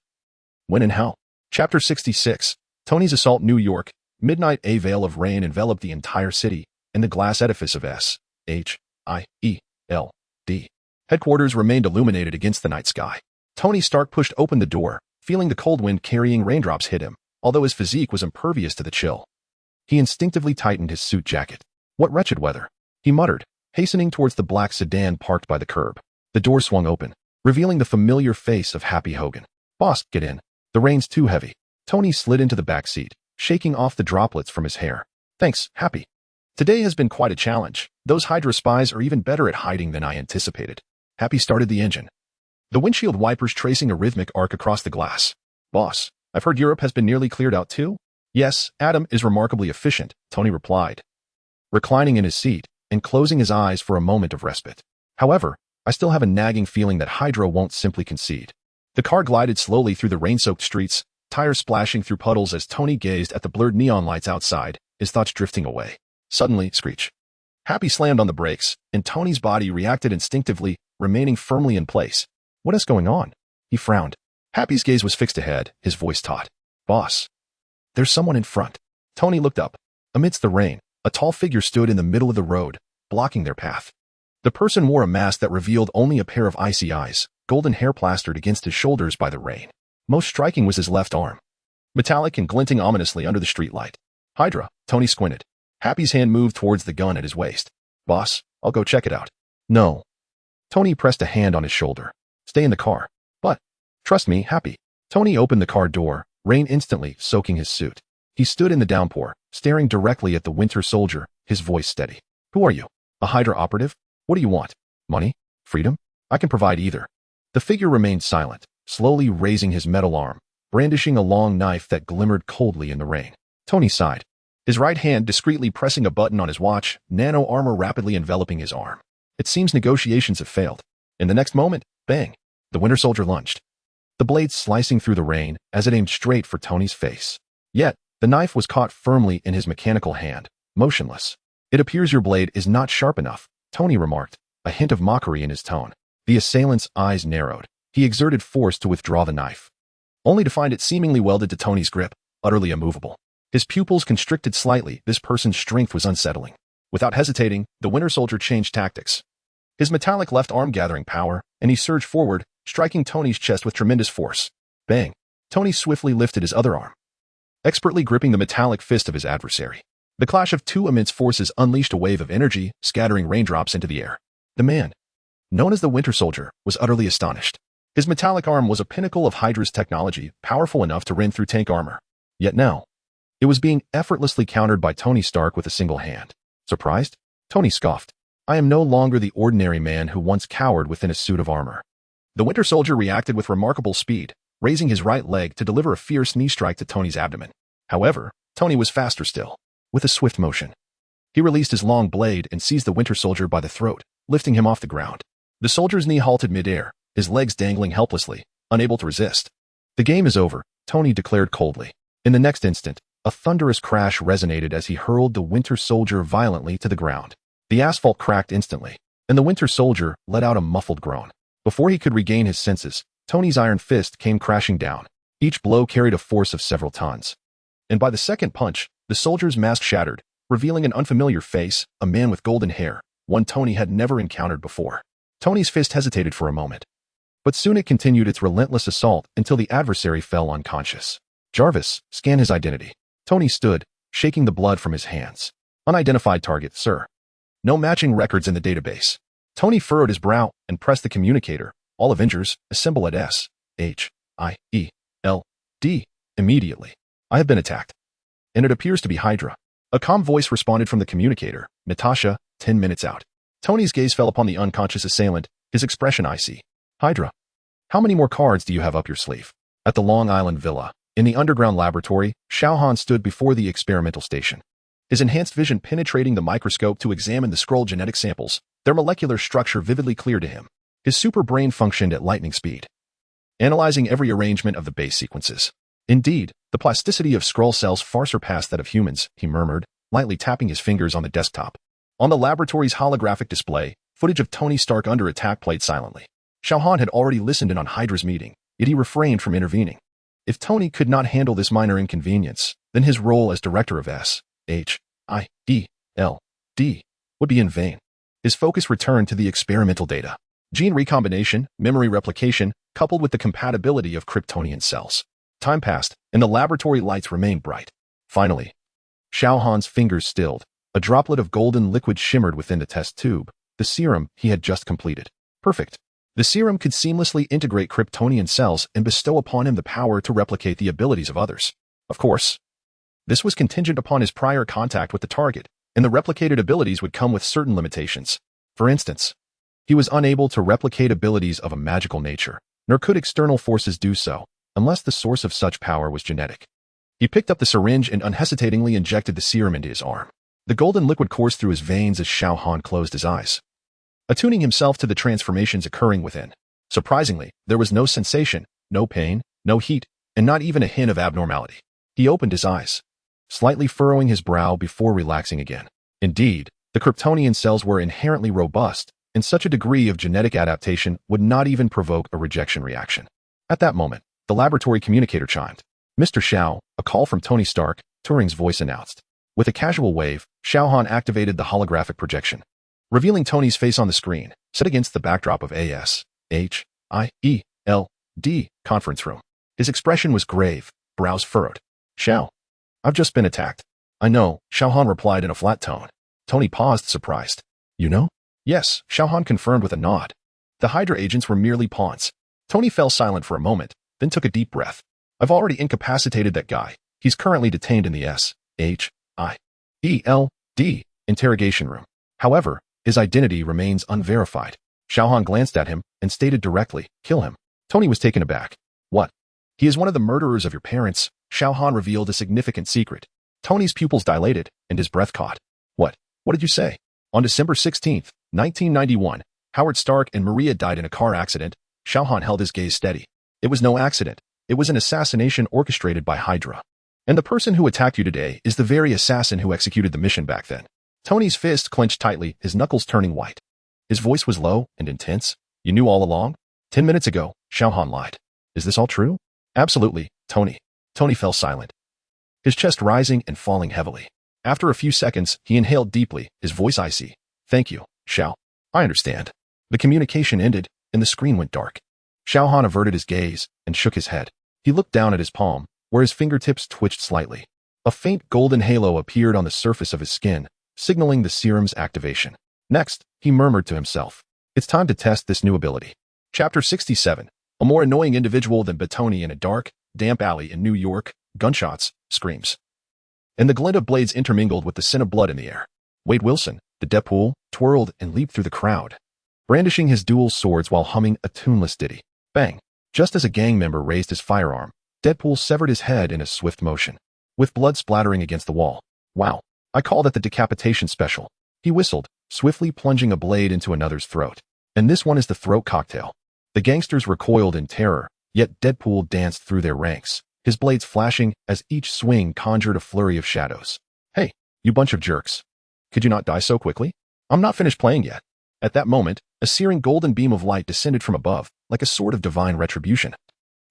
when and how? Chapter 66. Tony's assault New York. Midnight. A veil of rain enveloped the entire city, and the glass edifice of S-H-I-E-L-D. Headquarters remained illuminated against the night sky. Tony Stark pushed open the door, feeling the cold wind carrying raindrops hit him, although his physique was impervious to the chill. He instinctively tightened his suit jacket. What wretched weather, he muttered, hastening towards the black sedan parked by the curb. The door swung open, revealing the familiar face of Happy Hogan. Boss, get in. The rain's too heavy. Tony slid into the back seat, shaking off the droplets from his hair. Thanks, Happy. Today has been quite a challenge. Those Hydra spies are even better at hiding than I anticipated. Happy started the engine, the windshield wipers tracing a rhythmic arc across the glass. Boss, I've heard Europe has been nearly cleared out too? Yes, Adam is remarkably efficient, Tony replied, reclining in his seat and closing his eyes for a moment of respite. However, I still have a nagging feeling that Hydra won't simply concede. The car glided slowly through the rain-soaked streets, tires splashing through puddles as Tony gazed at the blurred neon lights outside, his thoughts drifting away. Suddenly, screech. Happy slammed on the brakes, and Tony's body reacted instinctively, remaining firmly in place. What is going on? He frowned. Happy's gaze was fixed ahead, his voice taut. Boss. There's someone in front. Tony looked up. Amidst the rain, a tall figure stood in the middle of the road, blocking their path. The person wore a mask that revealed only a pair of icy eyes, golden hair plastered against his shoulders by the rain. Most striking was his left arm, metallic and glinting ominously under the streetlight. Hydra, Tony squinted. Happy's hand moved towards the gun at his waist. Boss, I'll go check it out. No. Tony pressed a hand on his shoulder. Stay in the car. But, trust me, Happy. Tony opened the car door, rain instantly soaking his suit. He stood in the downpour, staring directly at the Winter Soldier, his voice steady. Who are you? A Hydra operative? What do you want? Money? Freedom? I can provide either. The figure remained silent, slowly raising his metal arm, brandishing a long knife that glimmered coldly in the rain. Tony sighed, his right hand discreetly pressing a button on his watch, nano armor rapidly enveloping his arm. It seems negotiations have failed. In the next moment, bang, the Winter Soldier lunged. the blade slicing through the rain as it aimed straight for Tony's face. Yet, the knife was caught firmly in his mechanical hand, motionless. "It appears your blade is not sharp enough," Tony remarked, a hint of mockery in his tone. The assailant's eyes narrowed. He exerted force to withdraw the knife, only to find it seemingly welded to Tony's grip, utterly immovable. His pupils constricted slightly. This person's strength was unsettling. Without hesitating, the Winter Soldier changed tactics. His metallic left arm gathering power, and he surged forward, striking Tony's chest with tremendous force. Bang! Tony swiftly lifted his other arm, expertly gripping the metallic fist of his adversary. The clash of two immense forces unleashed a wave of energy, scattering raindrops into the air. The man, known as the Winter Soldier, was utterly astonished. His metallic arm was a pinnacle of Hydra's technology, powerful enough to rend through tank armor. Yet now, it was being effortlessly countered by Tony Stark with a single hand. Surprised? Tony scoffed. "I am no longer the ordinary man who once cowered within a suit of armor." The Winter Soldier reacted with remarkable speed, raising his right leg to deliver a fierce knee strike to Tony's abdomen. However, Tony was faster still. With a swift motion, he released his long blade and seized the Winter Soldier by the throat, lifting him off the ground. The soldier's knee halted midair, his legs dangling helplessly, unable to resist. "The game is over," Tony declared coldly. In the next instant, a thunderous crash resonated as he hurled the Winter Soldier violently to the ground. The asphalt cracked instantly, and the Winter Soldier let out a muffled groan. Before he could regain his senses, Tony's iron fist came crashing down. Each blow carried a force of several tons. And by the second punch, the soldier's mask shattered, revealing an unfamiliar face, a man with golden hair, one Tony had never encountered before. Tony's fist hesitated for a moment, but soon it continued its relentless assault until the adversary fell unconscious. "Jarvis, scan his identity." Tony stood, shaking the blood from his hands. "Unidentified target, sir. No matching records in the database." Tony furrowed his brow and pressed the communicator. "All Avengers, assemble at S-H-I-E-L-D immediately. I have been attacked. And it appears to be Hydra." A calm voice responded from the communicator. "Natasha, 10 minutes out." Tony's gaze fell upon the unconscious assailant, his expression icy. "Hydra, how many more cards do you have up your sleeve?" At the Long Island Villa, in the underground laboratory, Xiao Han stood before the experimental station. His enhanced vision penetrating the microscope to examine the scroll genetic samples, their molecular structure vividly clear to him. His super brain functioned at lightning speed, analyzing every arrangement of the base sequences. Indeed, the plasticity of Skrull cells far surpassed that of humans, he murmured, lightly tapping his fingers on the desktop. On the laboratory's holographic display, footage of Tony Stark under attack played silently. Xiao Han had already listened in on Hydra's meeting, yet he refrained from intervening. If Tony could not handle this minor inconvenience, then his role as director of S-H-I-E-L-D would be in vain. His focus returned to the experimental data. Gene recombination, memory replication, coupled with the compatibility of Kryptonian cells. Time passed, and the laboratory lights remained bright. Finally, Xiao Han's fingers stilled. A droplet of golden liquid shimmered within the test tube, the serum he had just completed. Perfect. The serum could seamlessly integrate Kryptonian cells and bestow upon him the power to replicate the abilities of others. Of course, this was contingent upon his prior contact with the target, and the replicated abilities would come with certain limitations. For instance, he was unable to replicate abilities of a magical nature, nor could external forces do so, unless the source of such power was genetic. He picked up the syringe and unhesitatingly injected the serum into his arm. The golden liquid coursed through his veins as Xiao Han closed his eyes, attuning himself to the transformations occurring within. Surprisingly, there was no sensation, no pain, no heat, and not even a hint of abnormality. He opened his eyes, slightly furrowing his brow before relaxing again. Indeed, the Kryptonian cells were inherently robust, and such a degree of genetic adaptation would not even provoke a rejection reaction. At that moment, the laboratory communicator chimed. "Mr. Xiao," a call from Tony Stark, Turing's voice announced. With a casual wave, Xiao Han activated the holographic projection, revealing Tony's face on the screen, set against the backdrop of A-S-H-I-E-L-D conference room. His expression was grave, brows furrowed. "Xiao, I've just been attacked." "I know," Xiao Han replied in a flat tone. Tony paused, surprised. "You know?" "Yes," Xiao Han confirmed with a nod. The Hydra agents were merely pawns. Tony fell silent for a moment, then took a deep breath. "I've already incapacitated that guy. He's currently detained in the S-H-I-E-L-D interrogation room. However, his identity remains unverified." Xiao Han glanced at him and stated directly, "Kill him." Tony was taken aback. "What? He is one of the murderers of your parents." Xiao Han revealed a significant secret. Tony's pupils dilated, and his breath caught. What did you say?" On December 16th, 1991, Howard Stark and Maria died in a car accident. Xiao Han held his gaze steady. It was no accident. It was an assassination orchestrated by Hydra. And the person who attacked you today is the very assassin who executed the mission back then. Tony's fist clenched tightly, his knuckles turning white. His voice was low and intense. You knew all along? 10 minutes ago, Xiao Han lied. Is this all true? Absolutely, Tony. Tony fell silent, his chest rising and falling heavily. After a few seconds, he inhaled deeply, his voice icy. Thank you, Xiao. I understand. The communication ended, and the screen went dark. Xiao Han averted his gaze and shook his head. He looked down at his palm, where his fingertips twitched slightly. A faint golden halo appeared on the surface of his skin, signaling the serum's activation. Next, he murmured to himself. It's time to test this new ability. Chapter 67. A more annoying individual than Batoni in a dark, damp alley in New York, gunshots, screams. And the glint of blades intermingled with the scent of blood in the air. Wade Wilson, the Deadpool, twirled and leaped through the crowd, brandishing his dual swords while humming a tuneless ditty. Bang! Just as a gang member raised his firearm, Deadpool severed his head in a swift motion, with blood splattering against the wall. Wow, I call that the decapitation special. He whistled, swiftly plunging a blade into another's throat. And this one is the throat cocktail. The gangsters recoiled in terror, yet Deadpool danced through their ranks, his blades flashing as each swing conjured a flurry of shadows. Hey, you bunch of jerks. Could you not die so quickly? I'm not finished playing yet. At that moment, a searing golden beam of light descended from above, like a sword of divine retribution,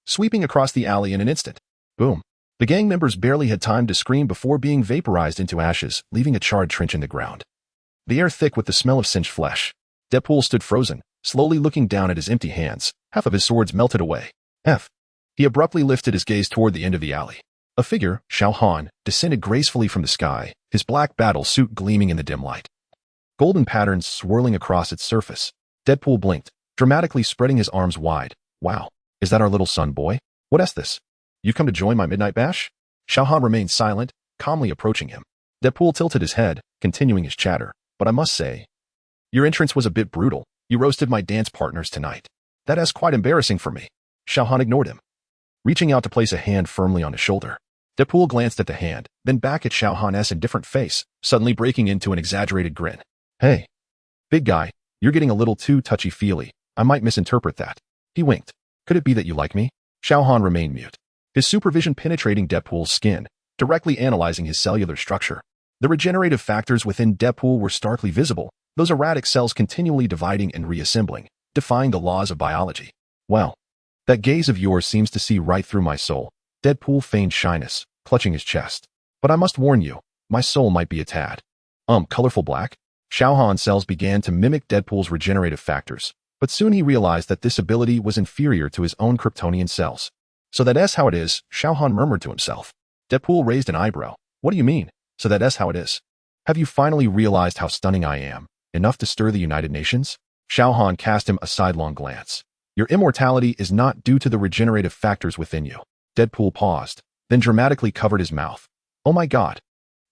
sweeping across the alley in an instant. Boom. The gang members barely had time to scream before being vaporized into ashes, leaving a charred trench in the ground. The air thick with the smell of singed flesh. Deadpool stood frozen, slowly looking down at his empty hands. Half of his swords melted away. He abruptly lifted his gaze toward the end of the alley. A figure, Xiao Han, descended gracefully from the sky, his black battle suit gleaming in the dim light. Golden patterns swirling across its surface. Deadpool blinked, dramatically spreading his arms wide. Wow, is that our little son boy? What's this? You've come to join my midnight bash? Xiao Han remained silent, calmly approaching him. Deadpool tilted his head, continuing his chatter. But I must say, your entrance was a bit brutal. You roasted my dance partners tonight. That is quite embarrassing for me. Xiao Han ignored him, reaching out to place a hand firmly on his shoulder. Deadpool glanced at the hand, then back at Xiao Han's indifferent face, suddenly breaking into an exaggerated grin. Hey, big guy, you're getting a little too touchy-feely. I might misinterpret that. He winked. Could it be that you like me? Xiao Han remained mute, his supervision penetrating Deadpool's skin, directly analyzing his cellular structure. The regenerative factors within Deadpool were starkly visible, those erratic cells continually dividing and reassembling, defying the laws of biology. Well, that gaze of yours seems to see right through my soul. Deadpool feigned shyness, clutching his chest. But I must warn you, my soul might be a tad. Colorful black? Xiao Han's cells began to mimic Deadpool's regenerative factors, but soon he realized that this ability was inferior to his own Kryptonian cells. So that's how it is, Xiao Han murmured to himself. Deadpool raised an eyebrow. What do you mean? So that's how it is? Have you finally realized how stunning I am? Enough to stir the United Nations? Xiao Han cast him a sidelong glance. Your immortality is not due to the regenerative factors within you. Deadpool paused, then dramatically covered his mouth. Oh my God.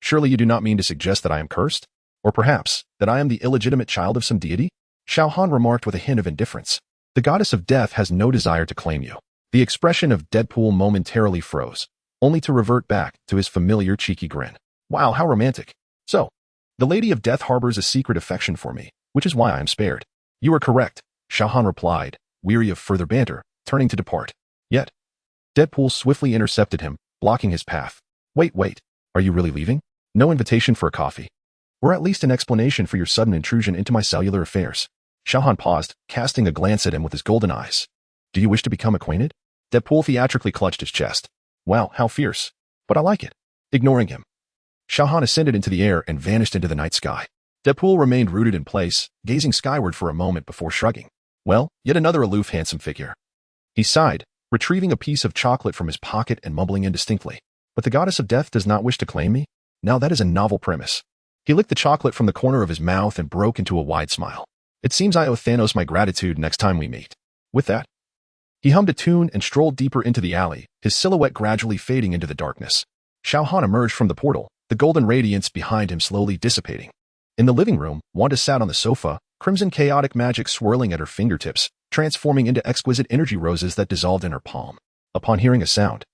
Surely you do not mean to suggest that I am cursed? Or perhaps, that I am the illegitimate child of some deity? Xiao Han remarked with a hint of indifference. The goddess of death has no desire to claim you. The expression of Deadpool momentarily froze, only to revert back to his familiar cheeky grin. Wow, how romantic. So, the Lady of Death harbors a secret affection for me, which is why I am spared. You are correct, Xiao Han replied, weary of further banter, turning to depart. Yet, Deadpool swiftly intercepted him, blocking his path. Wait, are you really leaving? No invitation for a coffee? Or at least an explanation for your sudden intrusion into my cellular affairs? Xiao Han paused, casting a glance at him with his golden eyes. Do you wish to become acquainted? Deadpool theatrically clutched his chest. Wow, how fierce. But I like it. Ignoring him, Xiao Han ascended into the air and vanished into the night sky. Deadpool remained rooted in place, gazing skyward for a moment before shrugging. Well, yet another aloof handsome figure. He sighed, retrieving a piece of chocolate from his pocket and mumbling indistinctly. But the goddess of death does not wish to claim me? Now that is a novel premise. He licked the chocolate from the corner of his mouth and broke into a wide smile. It seems I owe Thanos my gratitude next time we meet. With that, he hummed a tune and strolled deeper into the alley, his silhouette gradually fading into the darkness. Xiao Han emerged from the portal, the golden radiance behind him slowly dissipating. In the living room, Wanda sat on the sofa, crimson chaotic magic swirling at her fingertips, transforming into exquisite energy roses that dissolved in her palm. Upon hearing a sound,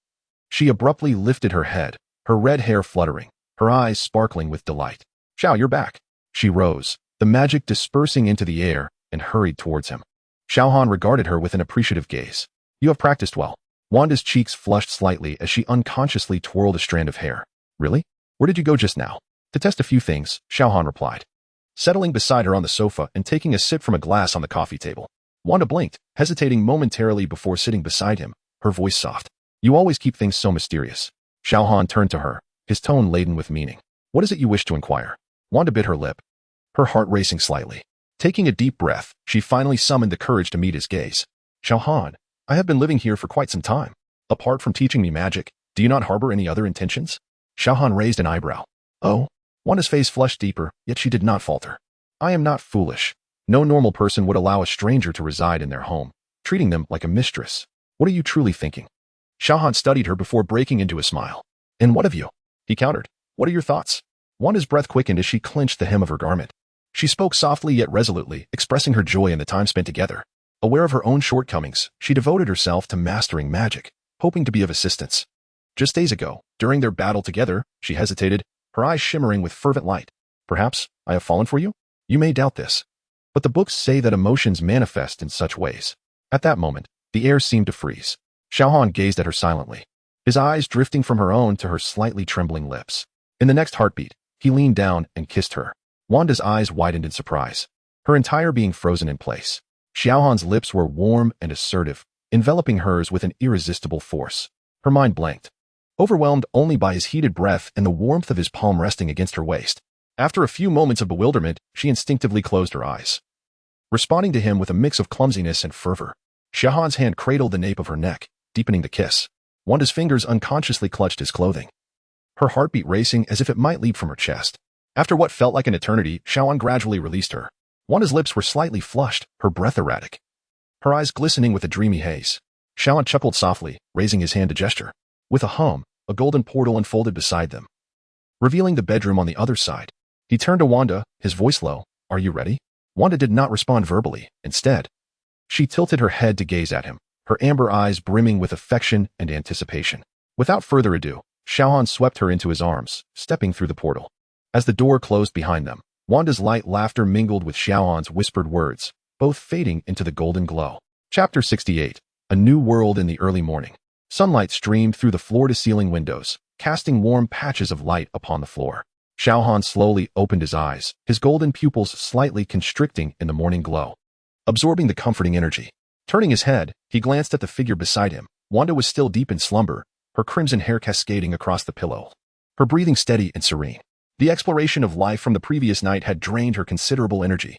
she abruptly lifted her head, her red hair fluttering, her eyes sparkling with delight. Xiao, you're back. She rose, the magic dispersing into the air, and hurried towards him. Xiao Han regarded her with an appreciative gaze. You have practiced well. Wanda's cheeks flushed slightly as she unconsciously twirled a strand of hair. Really? Where did you go just now? To test a few things, Xiao Han replied, settling beside her on the sofa and taking a sip from a glass on the coffee table. Wanda blinked, hesitating momentarily before sitting beside him, her voice soft. You always keep things so mysterious. Xiao Han turned to her, his tone laden with meaning. What is it you wish to inquire? Wanda bit her lip, her heart racing slightly. Taking a deep breath, she finally summoned the courage to meet his gaze. Xiao Han, I have been living here for quite some time. Apart from teaching me magic, do you not harbor any other intentions? Xiao Han raised an eyebrow. Oh? Wanda's face flushed deeper, yet she did not falter. I am not foolish. No normal person would allow a stranger to reside in their home, treating them like a mistress. What are you truly thinking? Xiao Han studied her before breaking into a smile. And what of you? He countered. What are your thoughts? Wanda's breath quickened as she clenched the hem of her garment. She spoke softly yet resolutely, expressing her joy in the time spent together. Aware of her own shortcomings, she devoted herself to mastering magic, hoping to be of assistance. Just days ago, during their battle together, she hesitated, her eyes shimmering with fervent light. Perhaps I have fallen for you? You may doubt this. But the books say that emotions manifest in such ways. At that moment, the air seemed to freeze. Xiao Han gazed at her silently, his eyes drifting from her own to her slightly trembling lips. In the next heartbeat, he leaned down and kissed her. Wanda's eyes widened in surprise, her entire being frozen in place. Xiao Han's lips were warm and assertive, enveloping hers with an irresistible force. Her mind blanked, overwhelmed only by his heated breath and the warmth of his palm resting against her waist. After a few moments of bewilderment, she instinctively closed her eyes, responding to him with a mix of clumsiness and fervor. Xiao Han's hand cradled the nape of her neck, deepening the kiss. Wanda's fingers unconsciously clutched his clothing, her heartbeat racing as if it might leap from her chest. After what felt like an eternity, Xiao Han gradually released her. Wanda's lips were slightly flushed, her breath erratic, her eyes glistening with a dreamy haze. Xiao Han chuckled softly, raising his hand to gesture. With a hum, a golden portal unfolded beside them, revealing the bedroom on the other side. He turned to Wanda, his voice low. Are you ready? Wanda did not respond verbally. Instead, she tilted her head to gaze at him, her amber eyes brimming with affection and anticipation. Without further ado, Xiao Han swept her into his arms, stepping through the portal. As the door closed behind them, Wanda's light laughter mingled with Xiao Han's whispered words, both fading into the golden glow. Chapter 68. A New World in the Early Morning. Sunlight streamed through the floor-to-ceiling windows, casting warm patches of light upon the floor. Xiao Han slowly opened his eyes, his golden pupils slightly constricting in the morning glow, absorbing the comforting energy. Turning his head, he glanced at the figure beside him. Wanda was still deep in slumber, her crimson hair cascading across the pillow, her breathing steady and serene. The exploration of life from the previous night had drained her considerable energy,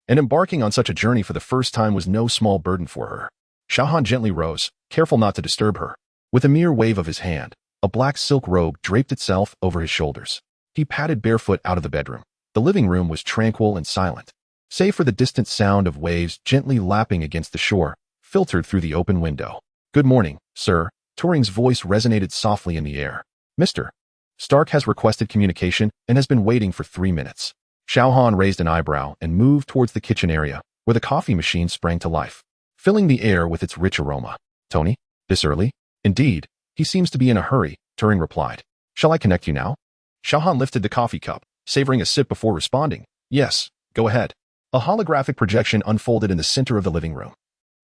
and embarking on such a journey for the first time was no small burden for her. Xiao Han gently rose, careful not to disturb her. With a mere wave of his hand, a black silk robe draped itself over his shoulders. He padded barefoot out of the bedroom. The living room was tranquil and silent, save for the distant sound of waves gently lapping against the shore, filtered through the open window. Good morning, sir. Turing's voice resonated softly in the air. Mr. Stark has requested communication and has been waiting for 3 minutes. Xiao Han raised an eyebrow and moved towards the kitchen area, where the coffee machine sprang to life, filling the air with its rich aroma. Tony? This early? Indeed. He seems to be in a hurry, Turing replied. Shall I connect you now? Xiao Han lifted the coffee cup, savoring a sip before responding. Yes, go ahead. A holographic projection unfolded in the center of the living room,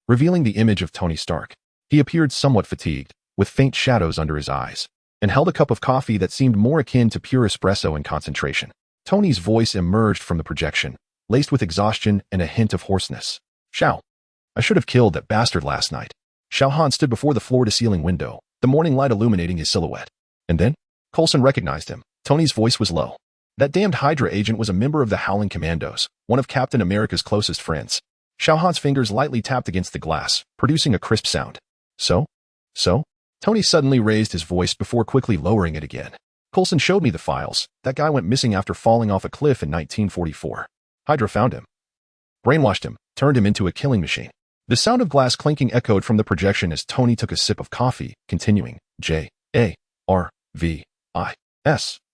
revealing the image of Tony Stark. He appeared somewhat fatigued, with faint shadows under his eyes, and held a cup of coffee that seemed more akin to pure espresso in concentration. Tony's voice emerged from the projection, laced with exhaustion and a hint of hoarseness. Xiao, I should have killed that bastard last night. Xiao Han stood before the floor-to-ceiling window, the morning light illuminating his silhouette. And then? Coulson recognized him. Tony's voice was low. That damned Hydra agent was a member of the Howling Commandos, one of Captain America's closest friends. Xiao Han's fingers lightly tapped against the glass, producing a crisp sound. So? Tony suddenly raised his voice before quickly lowering it again. Coulson showed me the files. That guy went missing after falling off a cliff in 1944. Hydra found him, brainwashed him, turned him into a killing machine. The sound of glass clinking echoed from the projection as Tony took a sip of coffee, continuing. J.A.R.V.I.S.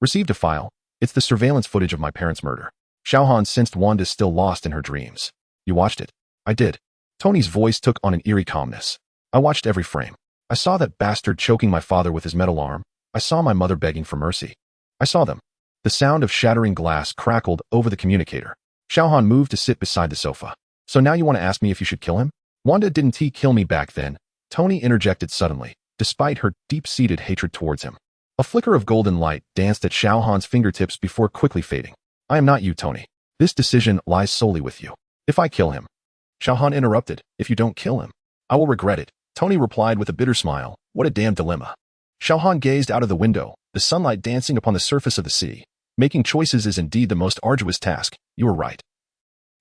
Received a file. It's the surveillance footage of my parents' murder. Xiao Han sensed Wanda still lost in her dreams. You watched it? I did. Tony's voice took on an eerie calmness. I watched every frame. I saw that bastard choking my father with his metal arm. I saw my mother begging for mercy. I saw them. The sound of shattering glass crackled over the communicator. Xiao Han moved to sit beside the sofa. So now you want to ask me if you should kill him? Wanda, didn't he kill me back then? Tony interjected suddenly, despite her deep-seated hatred towards him. A flicker of golden light danced at Xiao Han's fingertips before quickly fading. I am not you, Tony. This decision lies solely with you. If I kill him. Xiao Han interrupted. If you don't kill him, I will regret it. Tony replied with a bitter smile. What a damn dilemma. Xiao Han gazed out of the window, the sunlight dancing upon the surface of the sea. Making choices is indeed the most arduous task. You are right.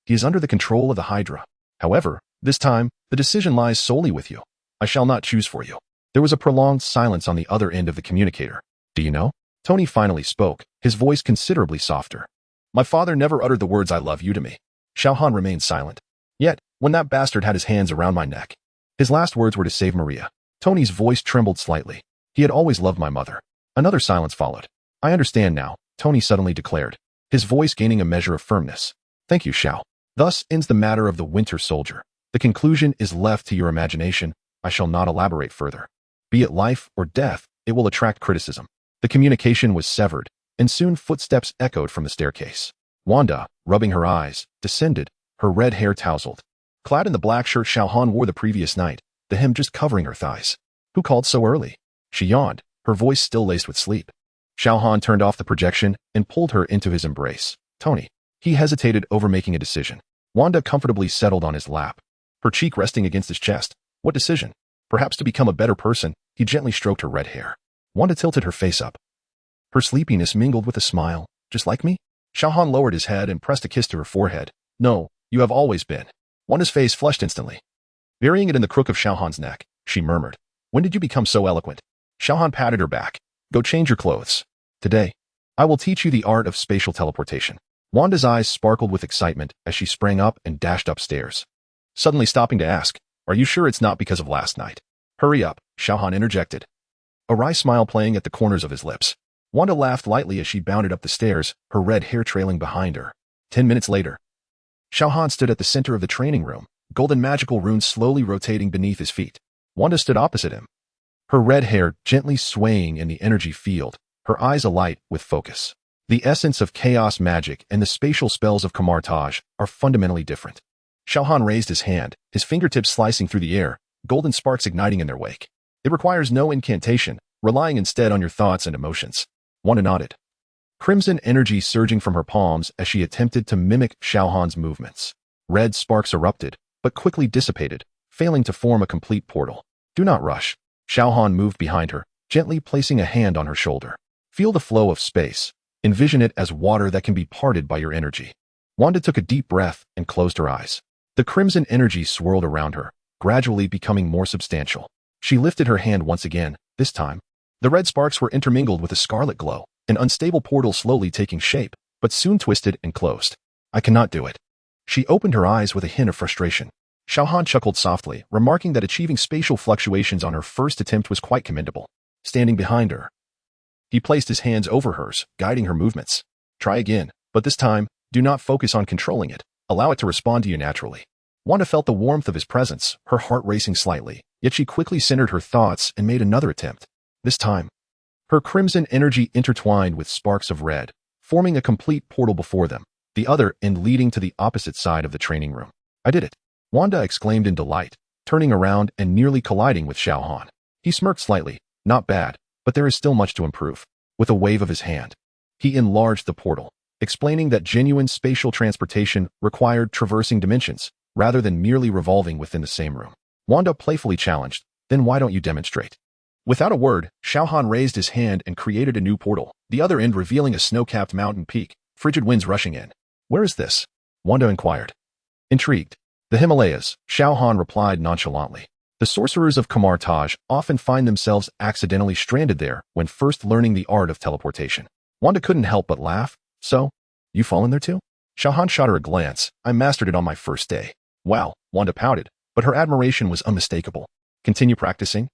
He is under the control of the Hydra. However, this time, the decision lies solely with you. I shall not choose for you. There was a prolonged silence on the other end of the communicator. Do you know? Tony finally spoke, his voice considerably softer. My father never uttered the words I love you to me. Xiao Han remained silent. Yet, when that bastard had his hands around my neck, his last words were to save Maria. Tony's voice trembled slightly. He had always loved my mother. Another silence followed. I understand now, Tony suddenly declared, his voice gaining a measure of firmness. Thank you, Xiao. Thus ends the matter of the Winter Soldier. The conclusion is left to your imagination. I shall not elaborate further. Be it life or death, it will attract criticism. The communication was severed, and soon footsteps echoed from the staircase. Wanda, rubbing her eyes, descended, her red hair tousled. Clad in the black shirt Xiao Han wore the previous night, the hem just covering her thighs. Who called so early? She yawned, her voice still laced with sleep. Xiao Han turned off the projection and pulled her into his embrace. Tony. He hesitated over making a decision. Wanda comfortably settled on his lap, her cheek resting against his chest. What decision? Perhaps to become a better person. He gently stroked her red hair. Wanda tilted her face up. Her sleepiness mingled with a smile. Just like me? Xiao Han lowered his head and pressed a kiss to her forehead. No, you have always been. Wanda's face flushed instantly. Burying it in the crook of Xiao Han's neck, she murmured. When did you become so eloquent? Xiao Han patted her back. Go change your clothes. Today, I will teach you the art of spatial teleportation. Wanda's eyes sparkled with excitement as she sprang up and dashed upstairs. Suddenly stopping to ask, are you sure it's not because of last night? Hurry up, Xiao Han interjected. A wry smile playing at the corners of his lips. Wanda laughed lightly as she bounded up the stairs, her red hair trailing behind her. 10 minutes later, Xiao Han stood at the center of the training room, golden magical runes slowly rotating beneath his feet. Wanda stood opposite him, her red hair gently swaying in the energy field, her eyes alight with focus. The essence of chaos magic and the spatial spells of Kamartaj are fundamentally different. Xiao Han raised his hand, his fingertips slicing through the air, golden sparks igniting in their wake. It requires no incantation, relying instead on your thoughts and emotions. Wanda nodded. Crimson energy surging from her palms as she attempted to mimic Xiao Han's movements. Red sparks erupted, but quickly dissipated, failing to form a complete portal. Do not rush. Xiao Han moved behind her, gently placing a hand on her shoulder. Feel the flow of space. Envision it as water that can be parted by your energy. Wanda took a deep breath and closed her eyes. The crimson energy swirled around her, gradually becoming more substantial. She lifted her hand once again, this time. The red sparks were intermingled with a scarlet glow, an unstable portal slowly taking shape, but soon twisted and closed. I cannot do it. She opened her eyes with a hint of frustration. Xiao Han chuckled softly, remarking that achieving spatial fluctuations on her first attempt was quite commendable. Standing behind her, he placed his hands over hers, guiding her movements. Try again, but this time, do not focus on controlling it. Allow it to respond to you naturally. Wanda felt the warmth of his presence, her heart racing slightly, yet she quickly centered her thoughts and made another attempt. This time, her crimson energy intertwined with sparks of red, forming a complete portal before them, the other end leading to the opposite side of the training room. I did it. Wanda exclaimed in delight, turning around and nearly colliding with Xiao Han. He smirked slightly. Not bad, but there is still much to improve. With a wave of his hand, he enlarged the portal, explaining that genuine spatial transportation required traversing dimensions, rather than merely revolving within the same room. Wanda playfully challenged, then why don't you demonstrate? Without a word, Xiao Han raised his hand and created a new portal, the other end revealing a snow-capped mountain peak, frigid winds rushing in. Where is this? Wanda inquired. Intrigued. The Himalayas, Xiao Han replied nonchalantly. The sorcerers of Kamartaj often find themselves accidentally stranded there when first learning the art of teleportation. Wanda couldn't help but laugh. So, you fallen there too? Xiao Han shot her a glance. I mastered it on my first day. Wow, Wanda pouted, but her admiration was unmistakable. Continue practicing?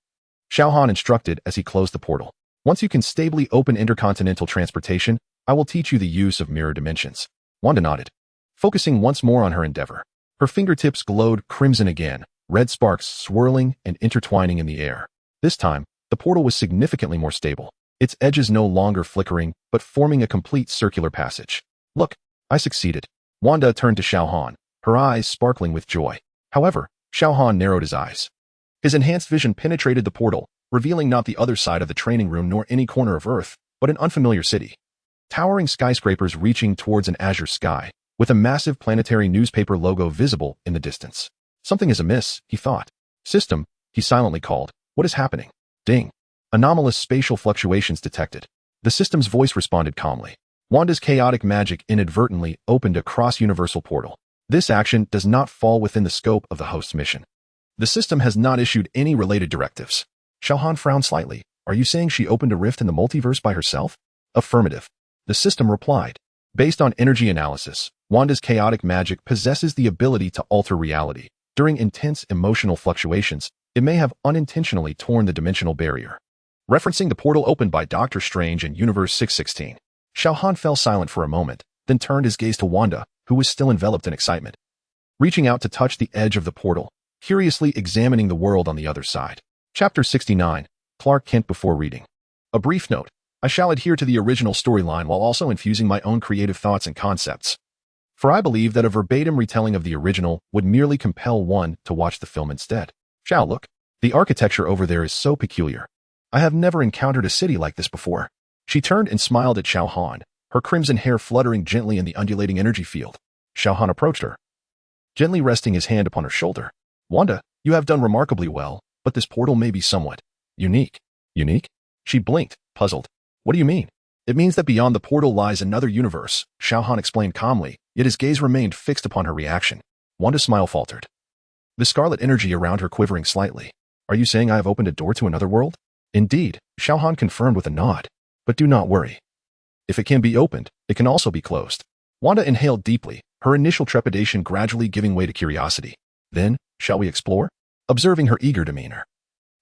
Xiao Han instructed as he closed the portal. Once you can stably open intercontinental transportation, I will teach you the use of mirror dimensions. Wanda nodded, focusing once more on her endeavor. Her fingertips glowed crimson again, red sparks swirling and intertwining in the air. This time, the portal was significantly more stable, its edges no longer flickering, but forming a complete circular passage. Look, I succeeded. Wanda turned to Xiao Han, her eyes sparkling with joy. However, Xiao Han narrowed his eyes. His enhanced vision penetrated the portal, revealing not the other side of the training room nor any corner of Earth, but an unfamiliar city. Towering skyscrapers reaching towards an azure sky, with a massive planetary newspaper logo visible in the distance. Something is amiss, he thought. System, he silently called. What is happening? Ding. Anomalous spatial fluctuations detected. The system's voice responded calmly. Wanda's chaotic magic inadvertently opened a cross-universal portal. This action does not fall within the scope of the host's mission. The system has not issued any related directives. Xiao Han frowned slightly. Are you saying she opened a rift in the multiverse by herself? Affirmative. The system replied. Based on energy analysis, Wanda's chaotic magic possesses the ability to alter reality. During intense emotional fluctuations, it may have unintentionally torn the dimensional barrier. Referencing the portal opened by Doctor Strange in Universe 616, Xiao Han fell silent for a moment, then turned his gaze to Wanda, who was still enveloped in excitement. Reaching out to touch the edge of the portal, curiously examining the world on the other side. Chapter 69, Clark Kent before reading. A brief note. I shall adhere to the original storyline while also infusing my own creative thoughts and concepts. For I believe that a verbatim retelling of the original would merely compel one to watch the film instead. Xiao, look. The architecture over there is so peculiar. I have never encountered a city like this before. She turned and smiled at Xiao Han, her crimson hair fluttering gently in the undulating energy field. Xiao Han approached her, gently resting his hand upon her shoulder. Wanda, you have done remarkably well, but this portal may be somewhat unique. Unique? She blinked, puzzled. What do you mean? It means that beyond the portal lies another universe, Xiao Han explained calmly, yet his gaze remained fixed upon her reaction. Wanda's smile faltered, the scarlet energy around her quivering slightly. Are you saying I have opened a door to another world? Indeed, Xiao Han confirmed with a nod. But do not worry. If it can be opened, it can also be closed. Wanda inhaled deeply, her initial trepidation gradually giving way to curiosity. Then, shall we explore? Observing her eager demeanor,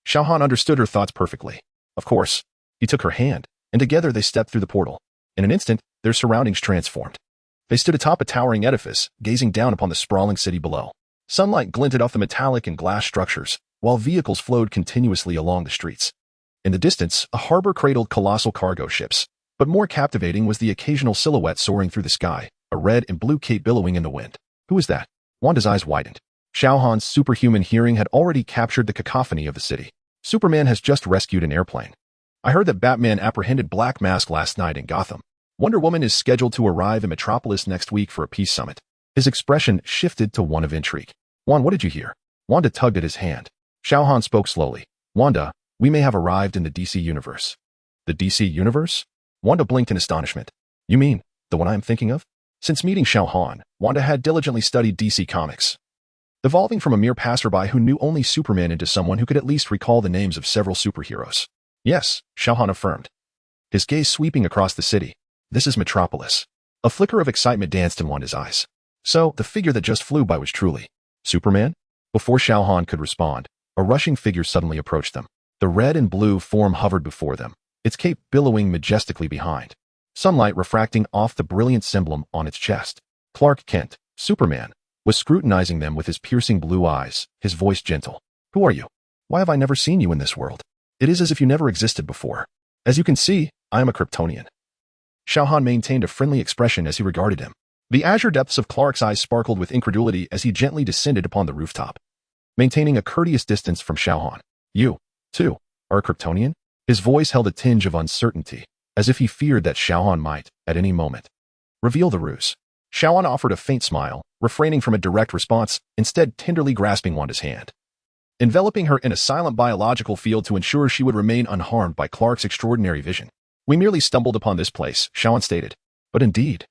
Xiao Han understood her thoughts perfectly. Of course. He took her hand, and together they stepped through the portal. In an instant, their surroundings transformed. They stood atop a towering edifice, gazing down upon the sprawling city below. Sunlight glinted off the metallic and glass structures, while vehicles flowed continuously along the streets. In the distance, a harbor cradled colossal cargo ships, but more captivating was the occasional silhouette soaring through the sky, a red and blue cape billowing in the wind. Who is that? Wanda's eyes widened. Xiao Han's superhuman hearing had already captured the cacophony of the city. Superman has just rescued an airplane. I heard that Batman apprehended Black Mask last night in Gotham. Wonder Woman is scheduled to arrive in Metropolis next week for a peace summit. His expression shifted to one of intrigue. Juan, what did you hear? Wanda tugged at his hand. Xiao Han spoke slowly. Wanda, we may have arrived in the DC universe. The DC universe? Wanda blinked in astonishment. You mean, the one I am thinking of? Since meeting Xiao Han, Wanda had diligently studied DC Comics, evolving from a mere passerby who knew only Superman into someone who could at least recall the names of several superheroes. Yes, Xiao Han affirmed, his gaze sweeping across the city. This is Metropolis. A flicker of excitement danced in Wanda's eyes. So, the figure that just flew by was truly Superman? Before Xiao Han could respond, a rushing figure suddenly approached them. The red and blue form hovered before them, its cape billowing majestically behind, sunlight refracting off the brilliant emblem on its chest. Clark Kent, Superman, was scrutinizing them with his piercing blue eyes, his voice gentle. Who are you? Why have I never seen you in this world? It is as if you never existed before. As you can see, I am a Kryptonian. Xiao Han maintained a friendly expression as he regarded him. The azure depths of Clark's eyes sparkled with incredulity as he gently descended upon the rooftop, maintaining a courteous distance from Xiao Han. You, too, are a Kryptonian? His voice held a tinge of uncertainty, as if he feared that Xiao Han might, at any moment, reveal the ruse. Xiao Han offered a faint smile, refraining from a direct response, instead tenderly grasping Wanda's hand, enveloping her in a silent biological field to ensure she would remain unharmed by Clark's extraordinary vision. We merely stumbled upon this place, Xiao Han stated. But indeed,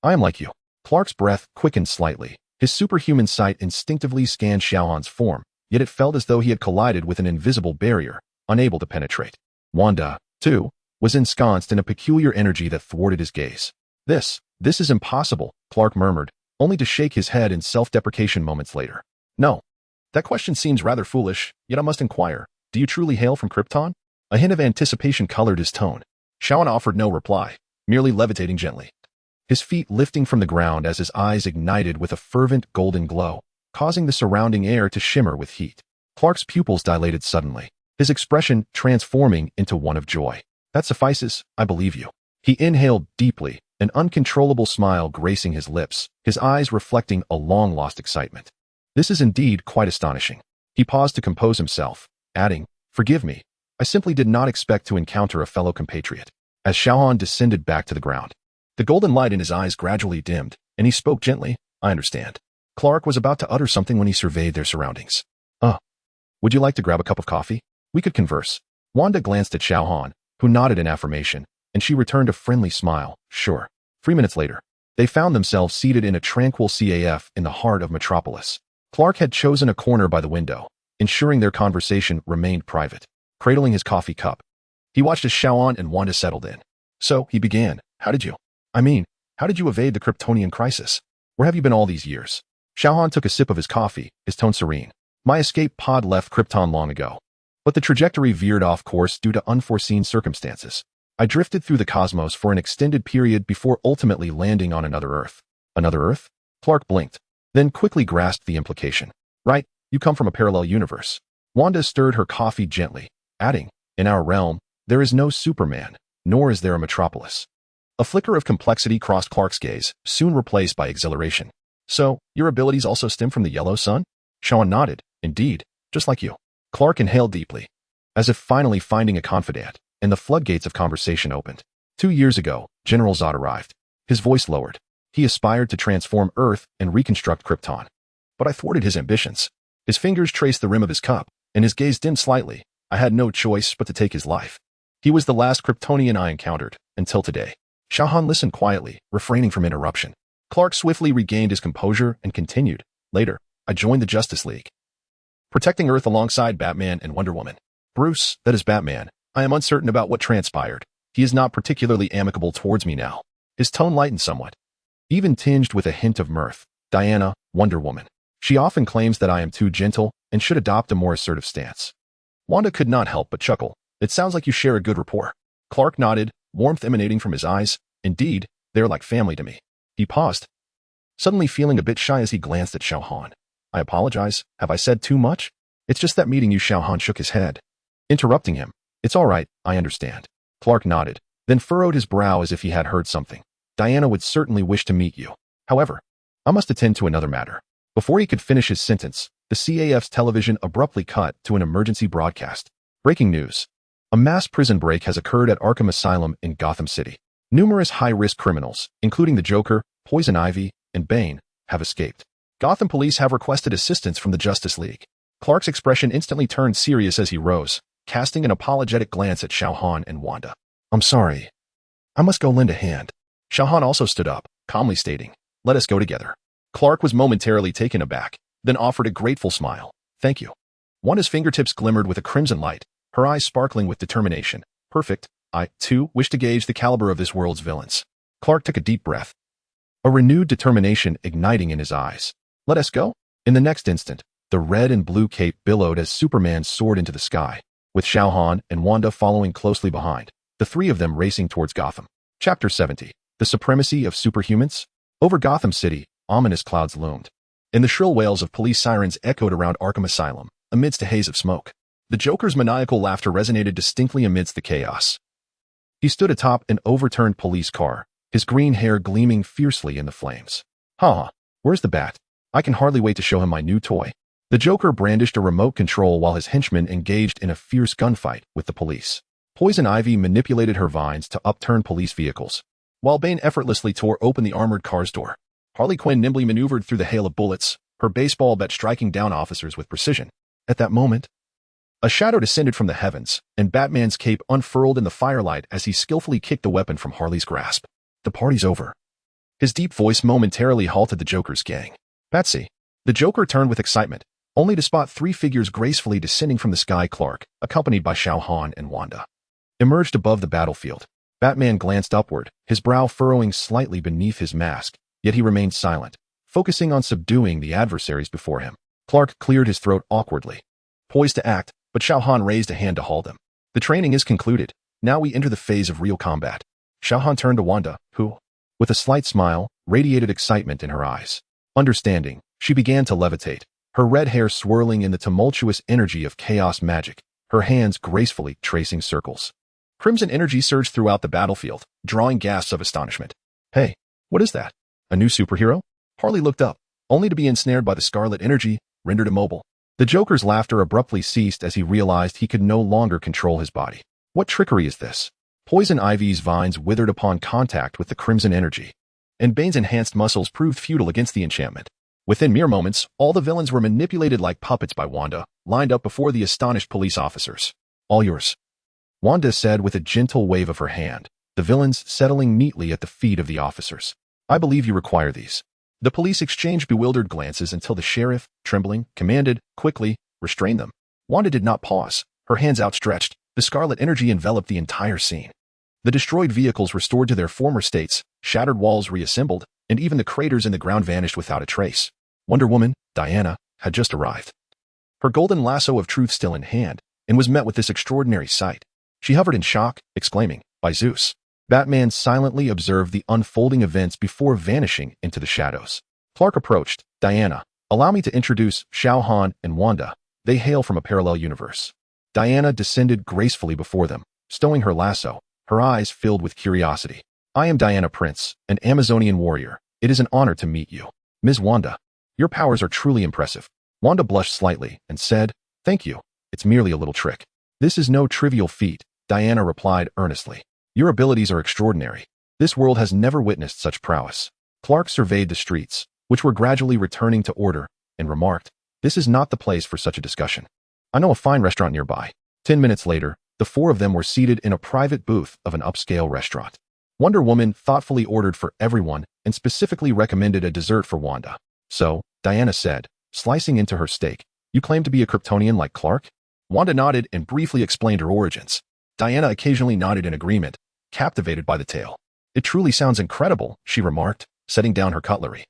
I am like you. Clark's breath quickened slightly. His superhuman sight instinctively scanned Xiao Han's form, yet it felt as though he had collided with an invisible barrier, unable to penetrate. Wanda, too, was ensconced in a peculiar energy that thwarted his gaze. This is impossible, Clark murmured, only to shake his head in self-deprecation moments later. No. That question seems rather foolish, yet I must inquire. Do you truly hail from Krypton? A hint of anticipation colored his tone. Xiao Han offered no reply, merely levitating gently, his feet lifting from the ground as his eyes ignited with a fervent golden glow, causing the surrounding air to shimmer with heat. Clark's pupils dilated suddenly, his expression transforming into one of joy. That suffices, I believe you. He inhaled deeply, an uncontrollable smile gracing his lips, his eyes reflecting a long-lost excitement. This is indeed quite astonishing. He paused to compose himself, adding, "Forgive me. I simply did not expect to encounter a fellow compatriot." As Xiao Han descended back to the ground, the golden light in his eyes gradually dimmed, and he spoke gently, "I understand." Clark was about to utter something when he surveyed their surroundings. Would you like to grab a cup of coffee? We could converse." Wanda glanced at Xiao Han, who nodded in affirmation, and she returned a friendly smile, "Sure." 3 minutes later, they found themselves seated in a tranquil CAF in the heart of Metropolis. Clark had chosen a corner by the window, ensuring their conversation remained private. Cradling his coffee cup, he watched as Xiao Han and Wanda settled in. So, he began, how did you evade the Kryptonian crisis? Where have you been all these years?" Xiao Han took a sip of his coffee, his tone serene. "My escape pod left Krypton long ago, but the trajectory veered off course due to unforeseen circumstances. I drifted through the cosmos for an extended period before ultimately landing on another Earth." "Another Earth?" Clark blinked, then quickly grasped the implication. "Right, you come from a parallel universe." Wanda stirred her coffee gently, adding, "In our realm, there is no Superman, nor is there a Metropolis." A flicker of complexity crossed Clark's gaze, soon replaced by exhilaration. "So, your abilities also stem from the yellow sun?" Xiao Han nodded. "Indeed, just like you." Clark inhaled deeply, as if finally finding a confidant, and the floodgates of conversation opened. 2 years ago, General Zod arrived. His voice lowered. He aspired to transform Earth and reconstruct Krypton. But I thwarted his ambitions. His fingers traced the rim of his cup, and his gaze dimmed slightly. I had no choice but to take his life. He was the last Kryptonian I encountered, until today. Xiao Han listened quietly, refraining from interruption. Clark swiftly regained his composure and continued. "Later, I joined the Justice League, protecting Earth alongside Batman and Wonder Woman. Bruce, that is Batman, I am uncertain about what transpired. He is not particularly amicable towards me now." His tone lightened somewhat, even tinged with a hint of mirth. "Diana, Wonder Woman. She often claims that I am too gentle and should adopt a more assertive stance." Wanda could not help but chuckle. "It sounds like you share a good rapport." Clark nodded, warmth emanating from his eyes. "Indeed, they are like family to me." He paused, suddenly feeling a bit shy as he glanced at Xiao Han. "I apologize, have I said too much?" "It's just that meeting you." Xiao Han shook his head, interrupting him. "It's all right, I understand." Clark nodded, then furrowed his brow as if he had heard something. "Diana would certainly wish to meet you. However, I must attend to another matter." Before he could finish his sentence, the CAF's television abruptly cut to an emergency broadcast. "Breaking news. A mass prison break has occurred at Arkham Asylum in Gotham City. Numerous high-risk criminals, including the Joker, Poison Ivy, and Bane, have escaped. Gotham police have requested assistance from the Justice League." Clark's expression instantly turned serious as he rose, casting an apologetic glance at Xiao Han and Wanda. "I'm sorry. I must go lend a hand." Xiao Han also stood up, calmly stating, "Let us go together." Clark was momentarily taken aback, then offered a grateful smile. "Thank you." Wanda's fingertips glimmered with a crimson light, her eyes sparkling with determination. "Perfect. I, too, wish to gauge the caliber of this world's villains." Clark took a deep breath, a renewed determination igniting in his eyes. "Let us go." In the next instant, the red and blue cape billowed as Superman soared into the sky, with Xiao Han and Wanda following closely behind, the three of them racing towards Gotham. Chapter 70. The Supremacy of Superhumans? Over Gotham City, ominous clouds loomed, and the shrill wails of police sirens echoed around Arkham Asylum, amidst a haze of smoke. The Joker's maniacal laughter resonated distinctly amidst the chaos. He stood atop an overturned police car, his green hair gleaming fiercely in the flames. "Ha! Where's the Bat? I can hardly wait to show him my new toy." The Joker brandished a remote control while his henchmen engaged in a fierce gunfight with the police. Poison Ivy manipulated her vines to upturn police vehicles, while Bane effortlessly tore open the armored car's door. Harley Quinn nimbly maneuvered through the hail of bullets, her baseball bat striking down officers with precision. At that moment, a shadow descended from the heavens, and Batman's cape unfurled in the firelight as he skillfully kicked the weapon from Harley's grasp. "The party's over." His deep voice momentarily halted the Joker's gang. "Patsy." The Joker turned with excitement, only to spot three figures gracefully descending from the sky. Clark, accompanied by Xiao Han and Wanda, emerged above the battlefield. Batman glanced upward, his brow furrowing slightly beneath his mask, yet he remained silent, focusing on subduing the adversaries before him. Clark cleared his throat awkwardly, poised to act, but Xiao Han raised a hand to halt him. "The training is concluded. Now we enter the phase of real combat." Xiao Han turned to Wanda, who, with a slight smile, radiated excitement in her eyes. Understanding, she began to levitate, her red hair swirling in the tumultuous energy of chaos magic, her hands gracefully tracing circles. Crimson energy surged throughout the battlefield, drawing gasps of astonishment. "Hey, what is that? A new superhero?" Harley looked up, only to be ensnared by the scarlet energy, rendered immobile. The Joker's laughter abruptly ceased as he realized he could no longer control his body. What trickery is this? Poison Ivy's vines withered upon contact with the crimson energy, and Bane's enhanced muscles proved futile against the enchantment. Within mere moments, all the villains were manipulated like puppets by Wanda, lined up before the astonished police officers. All yours, Wanda said with a gentle wave of her hand, the villains settling neatly at the feet of the officers. I believe you require these. The police exchanged bewildered glances until the sheriff, trembling, commanded, quickly, restrain them. Wanda did not pause, her hands outstretched. The scarlet energy enveloped the entire scene. The destroyed vehicles restored to their former states, shattered walls reassembled, and even the craters in the ground vanished without a trace. Wonder Woman, Diana, had just arrived. Her golden lasso of truth still in hand, and was met with this extraordinary sight. She hovered in shock, exclaiming, by Zeus. Batman silently observed the unfolding events before vanishing into the shadows. Clark approached. Diana, allow me to introduce Xiao Han and Wanda. They hail from a parallel universe. Diana descended gracefully before them, stowing her lasso, her eyes filled with curiosity. I am Diana Prince, an Amazonian warrior. It is an honor to meet you. Ms. Wanda, your powers are truly impressive. Wanda blushed slightly and said, thank you. It's merely a little trick. This is no trivial feat, Diana replied earnestly. Your abilities are extraordinary. This world has never witnessed such prowess. Clark surveyed the streets, which were gradually returning to order, and remarked, this is not the place for such a discussion. I know a fine restaurant nearby. 10 minutes later, the four of them were seated in a private booth of an upscale restaurant. Wonder Woman thoughtfully ordered for everyone and specifically recommended a dessert for Wanda. So, Diana said, slicing into her steak, you claim to be a Kryptonian like Clark? Wanda nodded and briefly explained her origins. Diana occasionally nodded in agreement, captivated by the tale. It truly sounds incredible, she remarked, setting down her cutlery.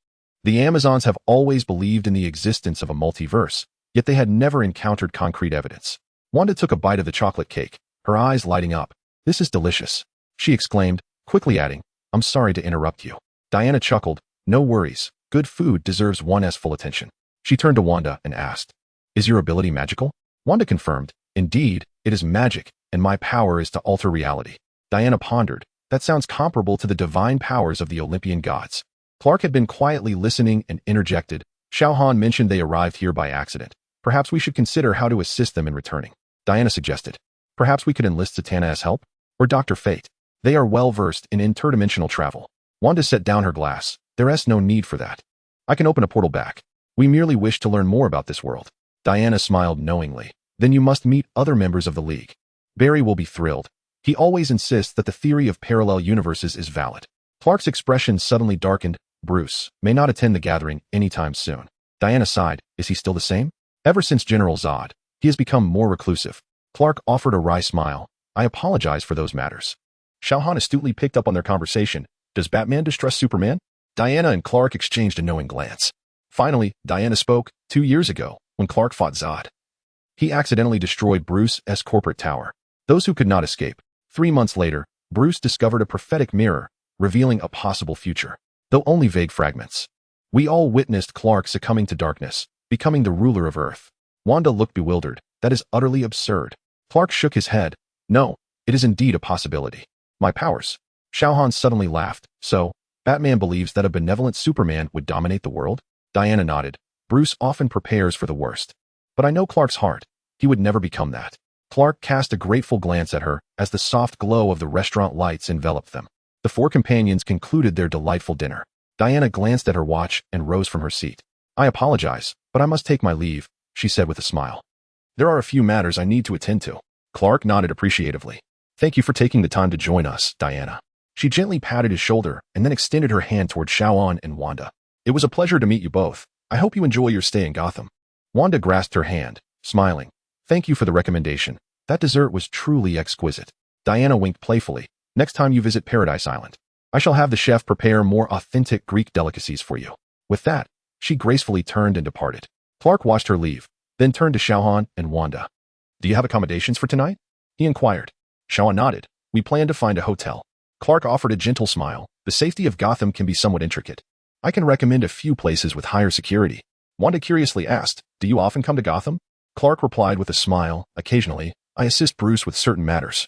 The Amazons have always believed in the existence of a multiverse, yet they had never encountered concrete evidence. Wanda took a bite of the chocolate cake, her eyes lighting up. This is delicious, she exclaimed, quickly adding, I'm sorry to interrupt you. Diana chuckled, no worries, good food deserves one's full attention. She turned to Wanda and asked, is your ability magical? Wanda confirmed, indeed, it is magic, and my power is to alter reality. Diana pondered, that sounds comparable to the divine powers of the Olympian gods. Clark had been quietly listening and interjected, Xiao Han mentioned they arrived here by accident. Perhaps we should consider how to assist them in returning. Diana suggested. Perhaps we could enlist Zatanna as help? Or Dr. Fate. They are well versed in interdimensional travel. Wanda set down her glass. There is no need for that. I can open a portal back. We merely wish to learn more about this world. Diana smiled knowingly. Then you must meet other members of the League. Barry will be thrilled. He always insists that the theory of parallel universes is valid. Clark's expression suddenly darkened. Bruce may not attend the gathering anytime soon. Diana sighed. Is he still the same? Ever since General Zod, he has become more reclusive. Clark offered a wry smile. I apologize for those matters. Xiao Han astutely picked up on their conversation. Does Batman distrust Superman? Diana and Clark exchanged a knowing glance. Finally, Diana spoke. 2 years ago, when Clark fought Zod, he accidentally destroyed Bruce's corporate tower. Those who could not escape. 3 months later, Bruce discovered a prophetic mirror, revealing a possible future, though only vague fragments. We all witnessed Clark succumbing to darkness, becoming the ruler of Earth. Wanda looked bewildered. That is utterly absurd. Clark shook his head. No, it is indeed a possibility. My powers. Xiao Han suddenly laughed. So, Batman believes that a benevolent Superman would dominate the world? Diana nodded. Bruce often prepares for the worst. But I know Clark's heart. He would never become that. Clark cast a grateful glance at her as the soft glow of the restaurant lights enveloped them. The four companions concluded their delightful dinner. Diana glanced at her watch and rose from her seat. I apologize, but I must take my leave, she said with a smile. There are a few matters I need to attend to. Clark nodded appreciatively. Thank you for taking the time to join us, Diana. She gently patted his shoulder and then extended her hand toward Xiao Han and Wanda. It was a pleasure to meet you both. I hope you enjoy your stay in Gotham. Wanda grasped her hand, smiling. Thank you for the recommendation. That dessert was truly exquisite. Diana winked playfully. Next time you visit Paradise Island, I shall have the chef prepare more authentic Greek delicacies for you. With that, she gracefully turned and departed. Clark watched her leave, then turned to Xiao Han and Wanda. Do you have accommodations for tonight? He inquired. Xiao Han nodded. We plan to find a hotel. Clark offered a gentle smile. The safety of Gotham can be somewhat intricate. I can recommend a few places with higher security. Wanda curiously asked, do you often come to Gotham? Clark replied with a smile. Occasionally, I assist Bruce with certain matters.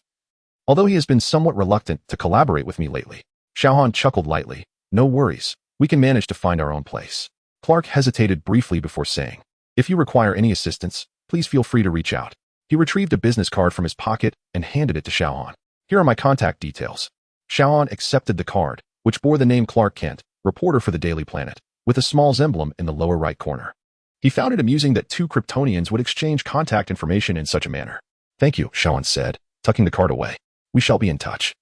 Although he has been somewhat reluctant to collaborate with me lately. Xiao Han chuckled lightly. No worries. We can manage to find our own place. Clark hesitated briefly before saying, If you require any assistance, please feel free to reach out. He retrieved a business card from his pocket and handed it to Xiao Han. Here are my contact details. Xiao Han accepted the card, which bore the name Clark Kent, reporter for the Daily Planet, with a small emblem in the lower right corner. He found it amusing that two Kryptonians would exchange contact information in such a manner. Thank you, Xiao Han said, tucking the card away. We shall be in touch.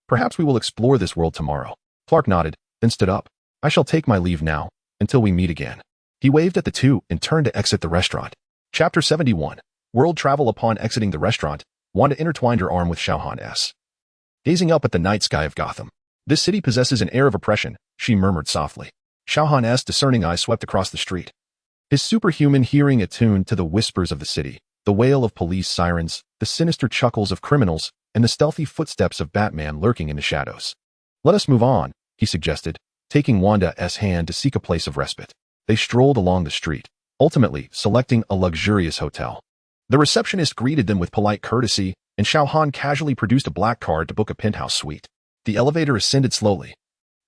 Perhaps we will explore this world tomorrow. Clark nodded, then stood up. I shall take my leave now, until we meet again. He waved at the two and turned to exit the restaurant. Chapter 71. World Travel. Upon exiting the restaurant, Wanda intertwined her arm with Xiao Han. Gazing up at the night sky of Gotham. This city possesses an air of oppression, she murmured softly. Xiao Han's discerning eyes swept across the street. His superhuman hearing attuned to the whispers of the city, the wail of police sirens, the sinister chuckles of criminals, and the stealthy footsteps of Batman lurking in the shadows. Let us move on, he suggested, taking Wanda's hand to seek a place of respite. They strolled along the street, ultimately selecting a luxurious hotel. The receptionist greeted them with polite courtesy, and Xiao Han casually produced a black card to book a penthouse suite. The elevator ascended slowly,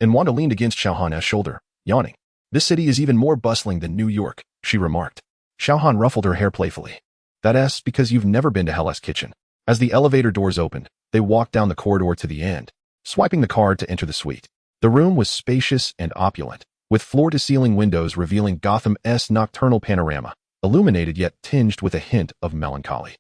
and Wanda leaned against Xiao Han's shoulder, yawning. This city is even more bustling than New York, she remarked. Xiao Han ruffled her hair playfully. That's because you've never been to Hell's Kitchen. As the elevator doors opened, they walked down the corridor to the end, swiping the card to enter the suite. The room was spacious and opulent, with floor-to-ceiling windows revealing Gotham's nocturnal panorama, illuminated yet tinged with a hint of melancholy.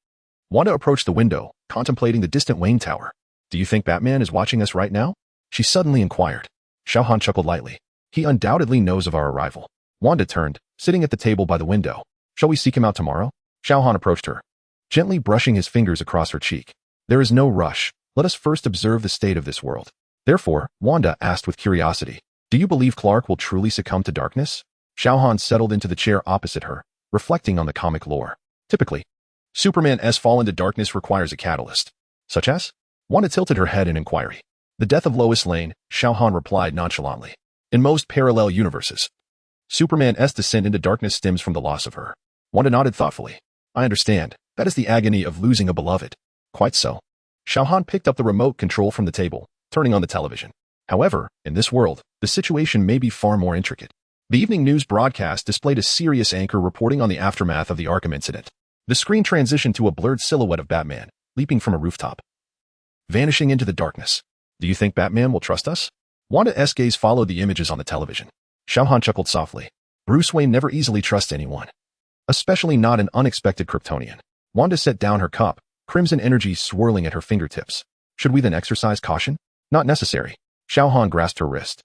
Wanda approached the window, contemplating the distant Wayne Tower. Do you think Batman is watching us right now? She suddenly inquired. Xiao Han chuckled lightly. He undoubtedly knows of our arrival. Wanda turned, sitting at the table by the window. Shall we seek him out tomorrow? Xiao Han approached her, gently brushing his fingers across her cheek. There is no rush. Let us first observe the state of this world. Therefore, Wanda asked with curiosity, do you believe Clark will truly succumb to darkness? Xiao Han settled into the chair opposite her, reflecting on the comic lore. Typically, Superman's fall into darkness requires a catalyst. Such as? Wanda tilted her head in inquiry. The death of Lois Lane, Xiao Han replied nonchalantly. In most parallel universes, Superman's descent into darkness stems from the loss of her. Wanda nodded thoughtfully. I understand. That is the agony of losing a beloved. Quite so. Xiao Han picked up the remote control from the table, turning on the television. However, in this world, the situation may be far more intricate. The evening news broadcast displayed a serious anchor reporting on the aftermath of the Arkham incident. The screen transitioned to a blurred silhouette of Batman, leaping from a rooftop, vanishing into the darkness. Do you think Batman will trust us? Wanda's gaze followed the images on the television. Xiao Han chuckled softly. Bruce Wayne never easily trusts anyone, especially not an unexpected Kryptonian. Wanda set down her cup, crimson energy swirling at her fingertips. Should we then exercise caution? Not necessary. Xiao Han grasped her wrist,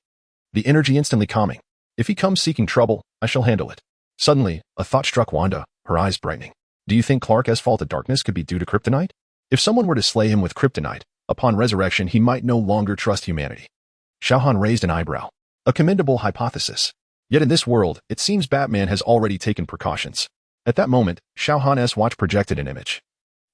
the energy instantly calming. If he comes seeking trouble, I shall handle it. Suddenly, a thought struck Wanda, her eyes brightening. Do you think Clark's fall to darkness could be due to kryptonite? If someone were to slay him with kryptonite, upon resurrection he might no longer trust humanity. Xiao Han raised an eyebrow. A commendable hypothesis. Yet in this world, it seems Batman has already taken precautions. At that moment, Xiao Han's watch projected an image,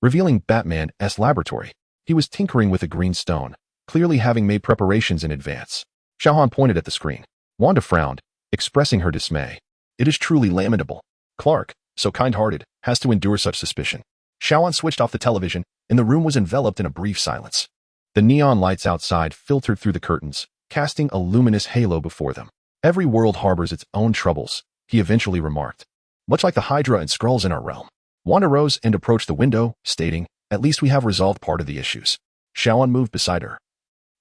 revealing Batman's laboratory. He was tinkering with a green stone, clearly having made preparations in advance. Xiao Han pointed at the screen. Wanda frowned, expressing her dismay. It is truly lamentable. Clark, so kind-hearted, has to endure such suspicion. Xiao Han switched off the television, and the room was enveloped in a brief silence. The neon lights outside filtered through the curtains, casting a luminous halo before them. Every world harbors its own troubles, he eventually remarked. Much like the Hydra and Skrulls in our realm. Wanda rose and approached the window, stating, at least we have resolved part of the issues. Xiao Han moved beside her,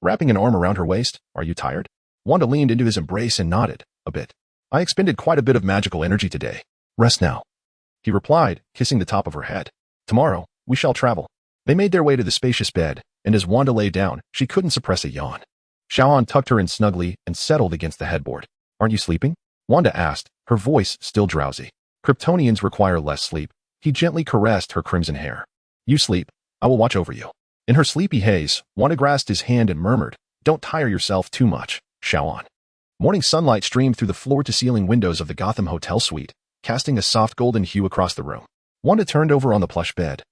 wrapping an arm around her waist. Are you tired? Wanda leaned into his embrace and nodded, a bit. I expended quite a bit of magical energy today. Rest now. He replied, kissing the top of her head. Tomorrow, we shall travel. They made their way to the spacious bed, and as Wanda lay down, she couldn't suppress a yawn. Xiao Han tucked her in snugly and settled against the headboard. Aren't you sleeping? Wanda asked, her voice still drowsy. Kryptonians require less sleep. He gently caressed her crimson hair. You sleep. I will watch over you. In her sleepy haze, Wanda grasped his hand and murmured, don't tire yourself too much, Xiao Han. Morning sunlight streamed through the floor-to-ceiling windows of the Gotham Hotel suite, casting a soft golden hue across the room. Wanda turned over on the plush bed,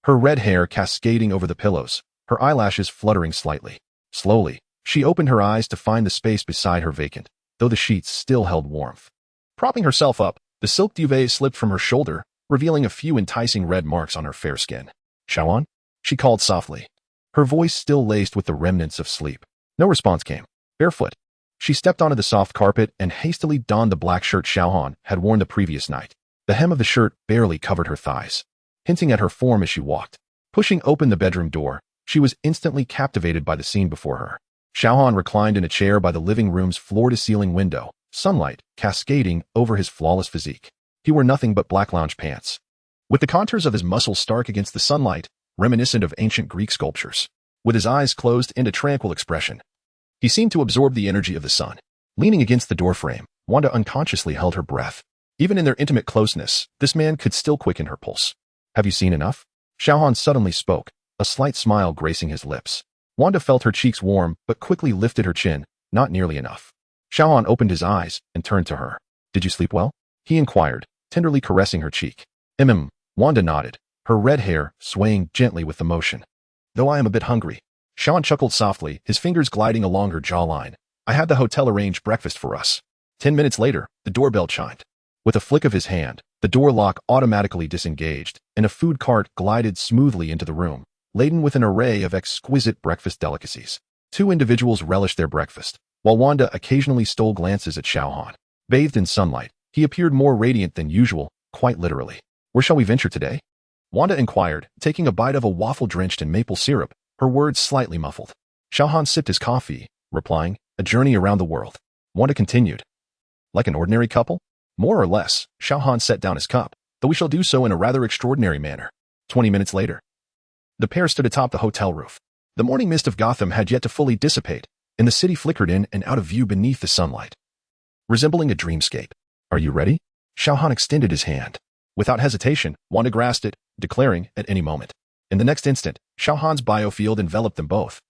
her red hair cascading over the pillows, her eyelashes fluttering slightly. Slowly, she opened her eyes to find the space beside her vacant, though the sheets still held warmth. Propping herself up, the silk duvet slipped from her shoulder, revealing a few enticing red marks on her fair skin. Xiao Han? She called softly, her voice still laced with the remnants of sleep. No response came. Barefoot, she stepped onto the soft carpet and hastily donned the black shirt Xiao Han had worn the previous night. The hem of the shirt barely covered her thighs, hinting at her form as she walked. Pushing open the bedroom door, she was instantly captivated by the scene before her. Xiao Han reclined in a chair by the living room's floor-to-ceiling window, sunlight cascading over his flawless physique. He wore nothing but black lounge pants, with the contours of his muscles stark against the sunlight, reminiscent of ancient Greek sculptures. With his eyes closed and a tranquil expression, he seemed to absorb the energy of the sun. Leaning against the doorframe, Wanda unconsciously held her breath. Even in their intimate closeness, this man could still quicken her pulse. "Have you seen enough?" Xiao Han suddenly spoke, a slight smile gracing his lips. Wanda felt her cheeks warm, but quickly lifted her chin. "Not nearly enough." Xiao Han opened his eyes and turned to her. "Did you sleep well?" he inquired, tenderly caressing her cheek. Wanda nodded, her red hair swaying gently with the motion. "Though I am a bit hungry." Xiao Han chuckled softly, his fingers gliding along her jawline. "I had the hotel arrange breakfast for us." 10 minutes later, the doorbell chimed. With a flick of his hand, the door lock automatically disengaged, and a food cart glided smoothly into the room, laden with an array of exquisite breakfast delicacies. Two individuals relished their breakfast, while Wanda occasionally stole glances at Xiao Han. Bathed in sunlight, he appeared more radiant than usual, quite literally. "Where shall we venture today?" Wanda inquired, taking a bite of a waffle drenched in maple syrup, her words slightly muffled. Xiao Han sipped his coffee, replying, "A journey around the world." Wanda continued, "Like an ordinary couple?" "More or less." Xiao Han set down his cup, "though we shall do so in a rather extraordinary manner." 20 minutes later, the pair stood atop the hotel roof. The morning mist of Gotham had yet to fully dissipate, and the city flickered in and out of view beneath the sunlight, resembling a dreamscape. "Are you ready?" Xiao Han extended his hand. Without hesitation, Wanda grasped it, declaring, "At any moment." In the next instant, Xiao Han's biofield enveloped them both,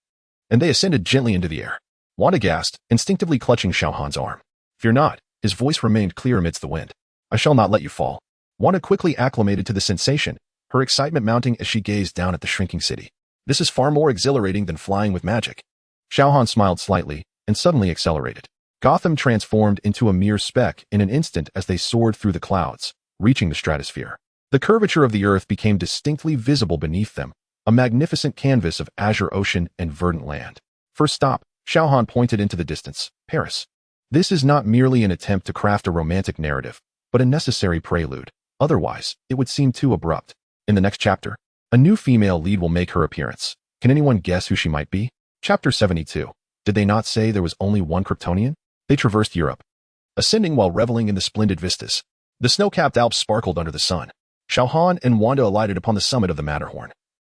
and they ascended gently into the air. Wanda gasped, instinctively clutching Xiao Han's arm. "Fear not." His voice remained clear amidst the wind. "I shall not let you fall." Wanda quickly acclimated to the sensation, her excitement mounting as she gazed down at the shrinking city. "This is far more exhilarating than flying with magic." Xiao Han smiled slightly and suddenly accelerated. Gotham transformed into a mere speck in an instant as they soared through the clouds, reaching the stratosphere. The curvature of the earth became distinctly visible beneath them, a magnificent canvas of azure ocean and verdant land. "First stop," Xiao Han pointed into the distance, "Paris." This is not merely an attempt to craft a romantic narrative, but a necessary prelude. Otherwise, it would seem too abrupt. In the next chapter, a new female lead will make her appearance. Can anyone guess who she might be? Chapter 72. Did they not say there was only one Kryptonian? They traversed Europe, ascending while reveling in the splendid vistas. The snow-capped Alps sparkled under the sun. Xiao Han and Wanda alighted upon the summit of the Matterhorn,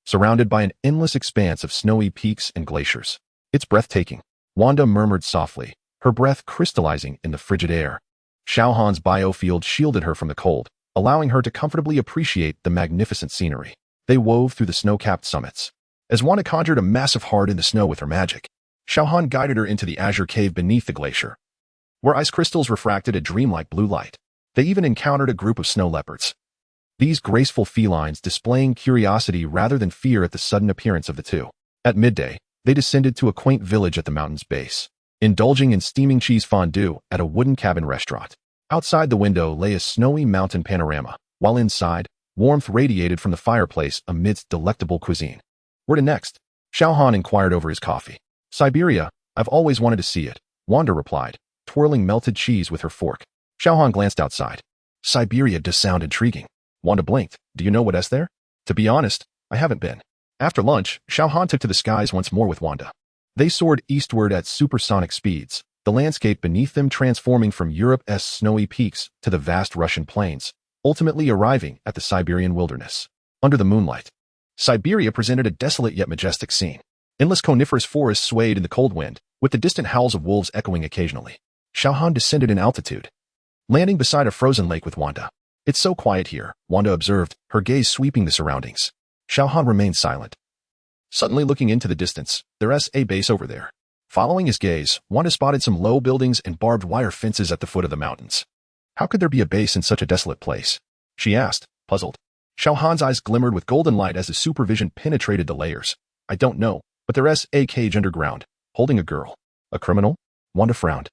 surrounded by an endless expanse of snowy peaks and glaciers. "It's breathtaking," Wanda murmured softly, her breath crystallizing in the frigid air. Xiao Han's biofield shielded her from the cold, allowing her to comfortably appreciate the magnificent scenery. They wove through the snow-capped summits. As Wanda conjured a massive heart in the snow with her magic, Xiao Han guided her into the azure cave beneath the glacier, where ice crystals refracted a dreamlike blue light. They even encountered a group of snow leopards, these graceful felines displaying curiosity rather than fear at the sudden appearance of the two. At midday, they descended to a quaint village at the mountain's base, indulging in steaming cheese fondue at a wooden cabin restaurant. Outside the window lay a snowy mountain panorama, while inside, warmth radiated from the fireplace amidst delectable cuisine. "Where to next?" Xiao Han inquired over his coffee. "Siberia. I've always wanted to see it," Wanda replied, twirling melted cheese with her fork. Xiao Han glanced outside. "Siberia does sound intriguing." Wanda blinked. "Do you know what's there?" "To be honest, I haven't been." After lunch, Xiao Han took to the skies once more with Wanda. They soared eastward at supersonic speeds, the landscape beneath them transforming from Europe's snowy peaks to the vast Russian plains, ultimately arriving at the Siberian wilderness. Under the moonlight, Siberia presented a desolate yet majestic scene. Endless coniferous forests swayed in the cold wind, with the distant howls of wolves echoing occasionally. Xiao Han descended in altitude, landing beside a frozen lake with Wanda. "It's so quiet here," Wanda observed, her gaze sweeping the surroundings. Xiao Han remained silent, suddenly looking into the distance. "There's a base over there." Following his gaze, Wanda spotted some low buildings and barbed wire fences at the foot of the mountains. "How could there be a base in such a desolate place?" she asked, puzzled. Xiao Han's eyes glimmered with golden light as his supervision penetrated the layers. "I don't know, but there's a cage underground, holding a girl." "A criminal?" Wanda frowned.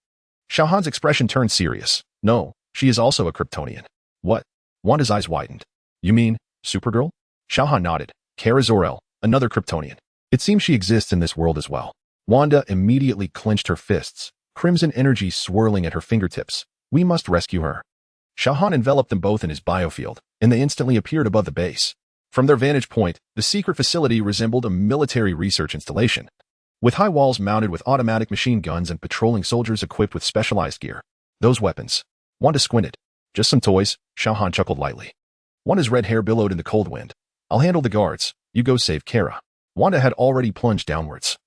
Xiao Han's expression turned serious. "No, she is also a Kryptonian." "What?" Wanda's eyes widened. "You mean Supergirl?" Xiao Han nodded. Kara Zor-El, another Kryptonian. "It seems she exists in this world as well." Wanda immediately clenched her fists, crimson energy swirling at her fingertips. "We must rescue her." Xiao Han enveloped them both in his biofield, and they instantly appeared above the base. From their vantage point, the secret facility resembled a military research installation, with high walls mounted with automatic machine guns and patrolling soldiers equipped with specialized gear. Those weapons. Wanda squinted. Just some toys, Xiao Han chuckled lightly. Wanda's red hair billowed in the cold wind. I'll handle the guards. You go save Kara. Wanda had already plunged downwards,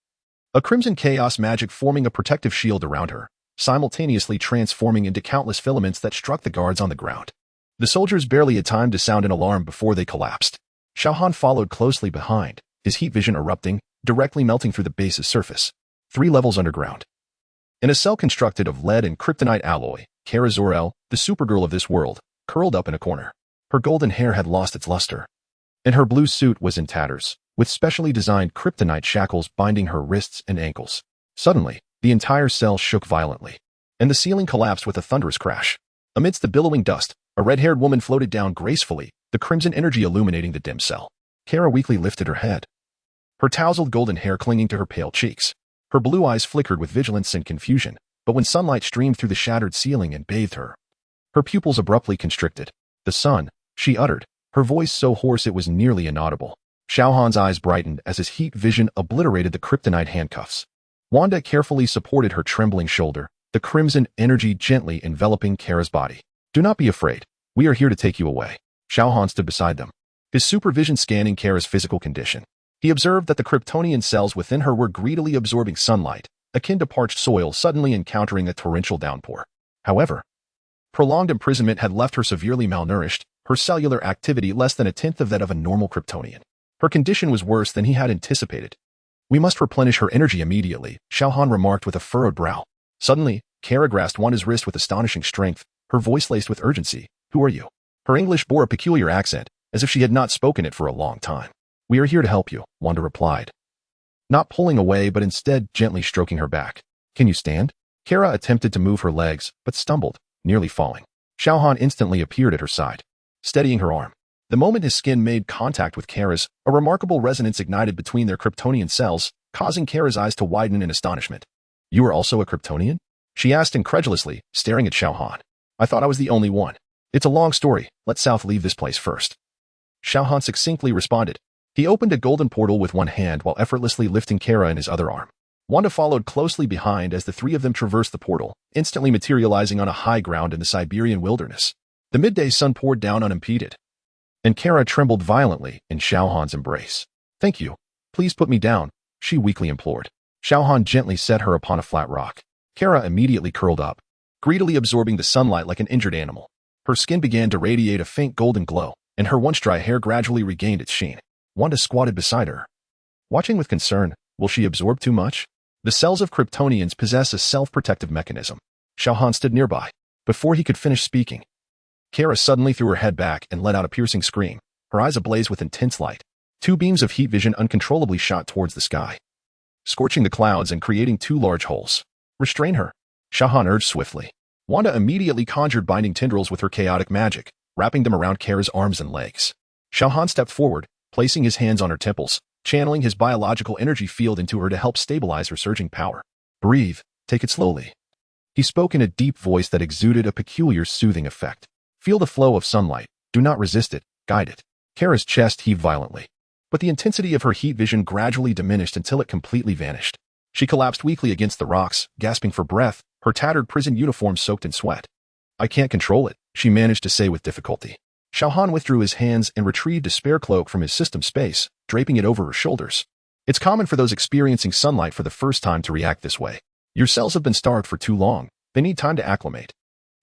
a crimson chaos magic forming a protective shield around her, simultaneously transforming into countless filaments that struck the guards on the ground. The soldiers barely had time to sound an alarm before they collapsed. Xiao Han followed closely behind, his heat vision erupting, directly melting through the base's surface. 3 levels underground. In a cell constructed of lead and kryptonite alloy, Kara Zor-El, the supergirl of this world, curled up in a corner. Her golden hair had lost its luster, and her blue suit was in tatters, with specially designed kryptonite shackles binding her wrists and ankles. Suddenly, the entire cell shook violently, and the ceiling collapsed with a thunderous crash. Amidst the billowing dust, a red-haired woman floated down gracefully, the crimson energy illuminating the dim cell. Kara weakly lifted her head, her tousled golden hair clinging to her pale cheeks. Her blue eyes flickered with vigilance and confusion, but when sunlight streamed through the shattered ceiling and bathed her, her pupils abruptly constricted. The sun, she uttered, her voice so hoarse it was nearly inaudible. Xiao Han's eyes brightened as his heat vision obliterated the kryptonite handcuffs. Wanda carefully supported her trembling shoulder, the crimson energy gently enveloping Kara's body. Do not be afraid. We are here to take you away. Xiao Han stood beside them, his supervision scanning Kara's physical condition. He observed that the Kryptonian cells within her were greedily absorbing sunlight, akin to parched soil suddenly encountering a torrential downpour. However, prolonged imprisonment had left her severely malnourished, her cellular activity less than 1/10 of that of a normal Kryptonian. Her condition was worse than he had anticipated. We must replenish her energy immediately, Xiao Han remarked with a furrowed brow. Suddenly, Kara grasped Wanda's wrist with astonishing strength, her voice laced with urgency. Who are you? Her English bore a peculiar accent, as if she had not spoken it for a long time. We are here to help you, Wanda replied, not pulling away but instead gently stroking her back. Can you stand? Kara attempted to move her legs, but stumbled, nearly falling. Xiao Han instantly appeared at her side, steadying her arm. The moment his skin made contact with Kara's, a remarkable resonance ignited between their Kryptonian cells, causing Kara's eyes to widen in astonishment. You are also a Kryptonian? She asked incredulously, staring at Xiao Han. I thought I was the only one. It's a long story. Let South leave this place first. Xiao Han succinctly responded. He opened a golden portal with one hand while effortlessly lifting Kara in his other arm. Wanda followed closely behind as the 3 of them traversed the portal, instantly materializing on a high ground in the Siberian wilderness. The midday sun poured down unimpeded, and Kara trembled violently in Xiao Han's embrace. Thank you. Please put me down, she weakly implored. Xiao Han gently set her upon a flat rock. Kara immediately curled up, greedily absorbing the sunlight like an injured animal. Her skin began to radiate a faint golden glow, and her once dry hair gradually regained its sheen. Wanda squatted beside her, watching with concern. Will she absorb too much? The cells of Kryptonians possess a self-protective mechanism. Xiao Han stood nearby. Before he could finish speaking, Kara suddenly threw her head back and let out a piercing scream, her eyes ablaze with intense light. 2 beams of heat vision uncontrollably shot towards the sky, scorching the clouds and creating 2 large holes. Restrain her, Xiao Han urged swiftly. Wanda immediately conjured binding tendrils with her chaotic magic, wrapping them around Kara's arms and legs. Xiao Han stepped forward, placing his hands on her temples, channeling his biological energy field into her to help stabilize her surging power. Breathe, take it slowly. He spoke in a deep voice that exuded a peculiar soothing effect. Feel the flow of sunlight, do not resist it, guide it. Kara's chest heaved violently, but the intensity of her heat vision gradually diminished until it completely vanished. She collapsed weakly against the rocks, gasping for breath, her tattered prison uniform soaked in sweat. I can't control it, she managed to say with difficulty. Xiao Han withdrew his hands and retrieved a spare cloak from his system space, draping it over her shoulders. It's common for those experiencing sunlight for the first time to react this way. Your cells have been starved for too long. They need time to acclimate.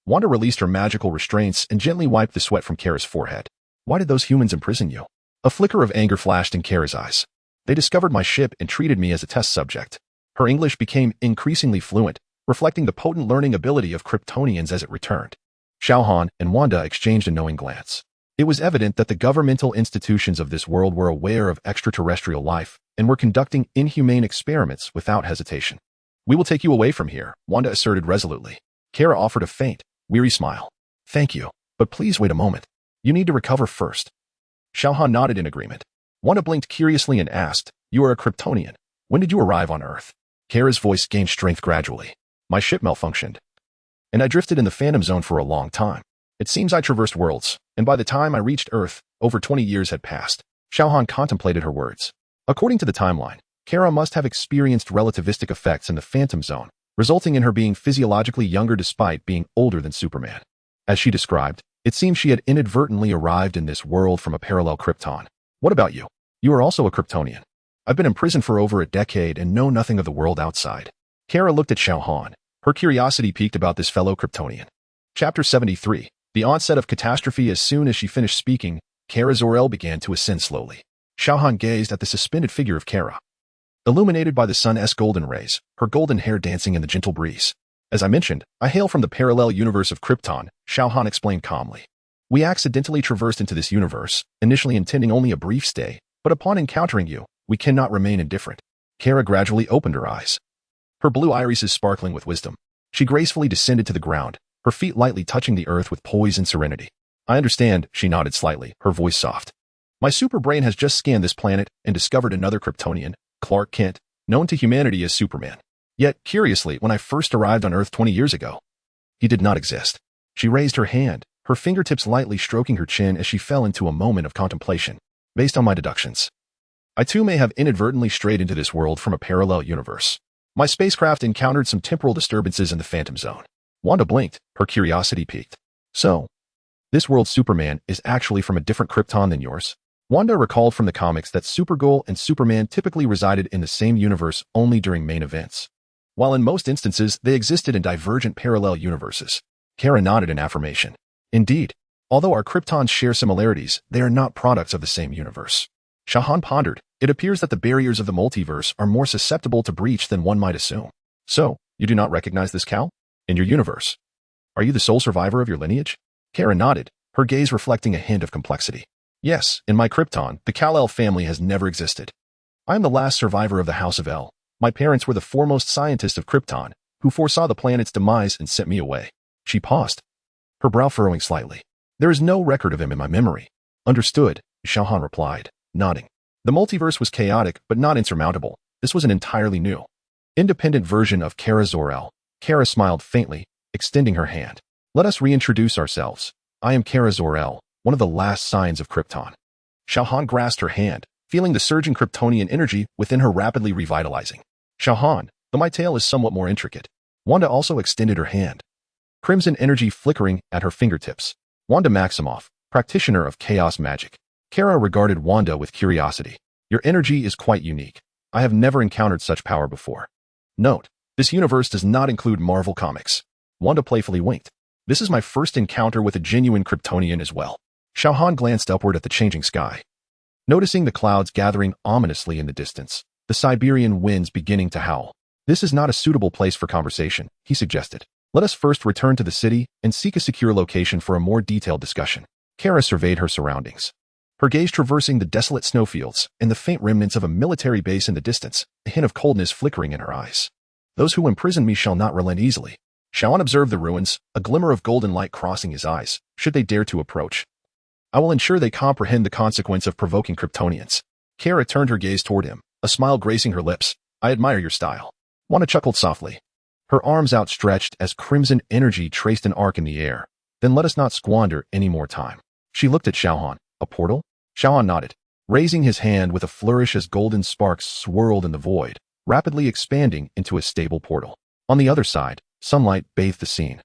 Wanda released her magical restraints and gently wiped the sweat from Kara's forehead. Why did those humans imprison you? A flicker of anger flashed in Kara's eyes. They discovered my ship and treated me as a test subject. Her English became increasingly fluent, reflecting the potent learning ability of Kryptonians as it returned. Xiao Han and Wanda exchanged a knowing glance. It was evident that the governmental institutions of this world were aware of extraterrestrial life and were conducting inhumane experiments without hesitation. We will take you away from here, Wanda asserted resolutely. Kara offered a faint, weary smile. Thank you, but please wait a moment. You need to recover first. Xiao Han nodded in agreement. Wanda blinked curiously and asked, You are a Kryptonian. When did you arrive on Earth? Kara's voice gained strength gradually. My ship malfunctioned, and I drifted in the Phantom Zone for a long time. It seems I traversed worlds, and by the time I reached Earth, over 20 years had passed. Xiao Han contemplated her words. According to the timeline, Kara must have experienced relativistic effects in the Phantom Zone, resulting in her being physiologically younger despite being older than Superman. As she described, it seems she had inadvertently arrived in this world from a parallel Krypton. What about you? You are also a Kryptonian. I've been imprisoned for over a decade and know nothing of the world outside. Kara looked at Xiao Han. Her curiosity piqued about this fellow Kryptonian. Chapter 73. The onset of catastrophe. As soon as she finished speaking, Kara Zor-El began to ascend slowly. Xiao Han gazed at the suspended figure of Kara. Illuminated by the sun's golden rays, her golden hair dancing in the gentle breeze. As I mentioned, I hail from the parallel universe of Krypton, Xiao Han explained calmly. We accidentally traversed into this universe, initially intending only a brief stay, but upon encountering you, we cannot remain indifferent. Kara gradually opened her eyes. Her blue irises sparkling with wisdom. She gracefully descended to the ground, her feet lightly touching the earth with poise and serenity. I understand, she nodded slightly, her voice soft. My super brain has just scanned this planet and discovered another Kryptonian, Clark Kent, known to humanity as Superman. Yet, curiously, when I first arrived on Earth 20 years ago, he did not exist. She raised her hand, her fingertips lightly stroking her chin as she fell into a moment of contemplation. Based on my deductions, I too may have inadvertently strayed into this world from a parallel universe. My spacecraft encountered some temporal disturbances in the Phantom Zone. Wanda blinked, her curiosity piqued. So, this world's Superman is actually from a different Krypton than yours? Wanda recalled from the comics that Supergirl and Superman typically resided in the same universe only during main events, while in most instances they existed in divergent parallel universes. Kara nodded in affirmation. Indeed, although our Kryptons share similarities, they are not products of the same universe. Xiao Han pondered. It appears that the barriers of the multiverse are more susceptible to breach than one might assume. So, you do not recognize this cow? In your universe? Are you the sole survivor of your lineage? Kara nodded, her gaze reflecting a hint of complexity. Yes, in my Krypton, the Kal-El family has never existed. I am the last survivor of the House of El. My parents were the foremost scientists of Krypton, who foresaw the planet's demise and sent me away. She paused, her brow furrowing slightly. There is no record of him in my memory. Understood, Xiao Han replied, nodding. The multiverse was chaotic but not insurmountable. This was an entirely new, independent version of Kara Zor-El. Kara smiled faintly, extending her hand. Let us reintroduce ourselves. I am Kara Zor-El, one of the last signs of Krypton. Xiao Han grasped her hand, feeling the surging Kryptonian energy within her rapidly revitalizing. Xiao Han, though my tale is somewhat more intricate. Wanda also extended her hand, crimson energy flickering at her fingertips. Wanda Maximoff, practitioner of chaos magic. Kara regarded Wanda with curiosity. Your energy is quite unique. I have never encountered such power before. Note, this universe does not include Marvel Comics. Wanda playfully winked. This is my first encounter with a genuine Kryptonian as well. Xiao Han glanced upward at the changing sky, noticing the clouds gathering ominously in the distance, the Siberian winds beginning to howl. This is not a suitable place for conversation, he suggested. Let us first return to the city and seek a secure location for a more detailed discussion. Kara surveyed her surroundings, her gaze traversing the desolate snowfields and the faint remnants of a military base in the distance, a hint of coldness flickering in her eyes. Those who imprison me shall not relent easily. Xiao Han observed the ruins, a glimmer of golden light crossing his eyes, should they dare to approach. I will ensure they comprehend the consequence of provoking Kryptonians. Kara turned her gaze toward him, a smile gracing her lips. I admire your style. Wanda chuckled softly, her arms outstretched as crimson energy traced an arc in the air. Then let us not squander any more time. She looked at Xiao Han. A portal? Xiao Han nodded, raising his hand with a flourish as golden sparks swirled in the void, rapidly expanding into a stable portal. On the other side, sunlight bathed the scene,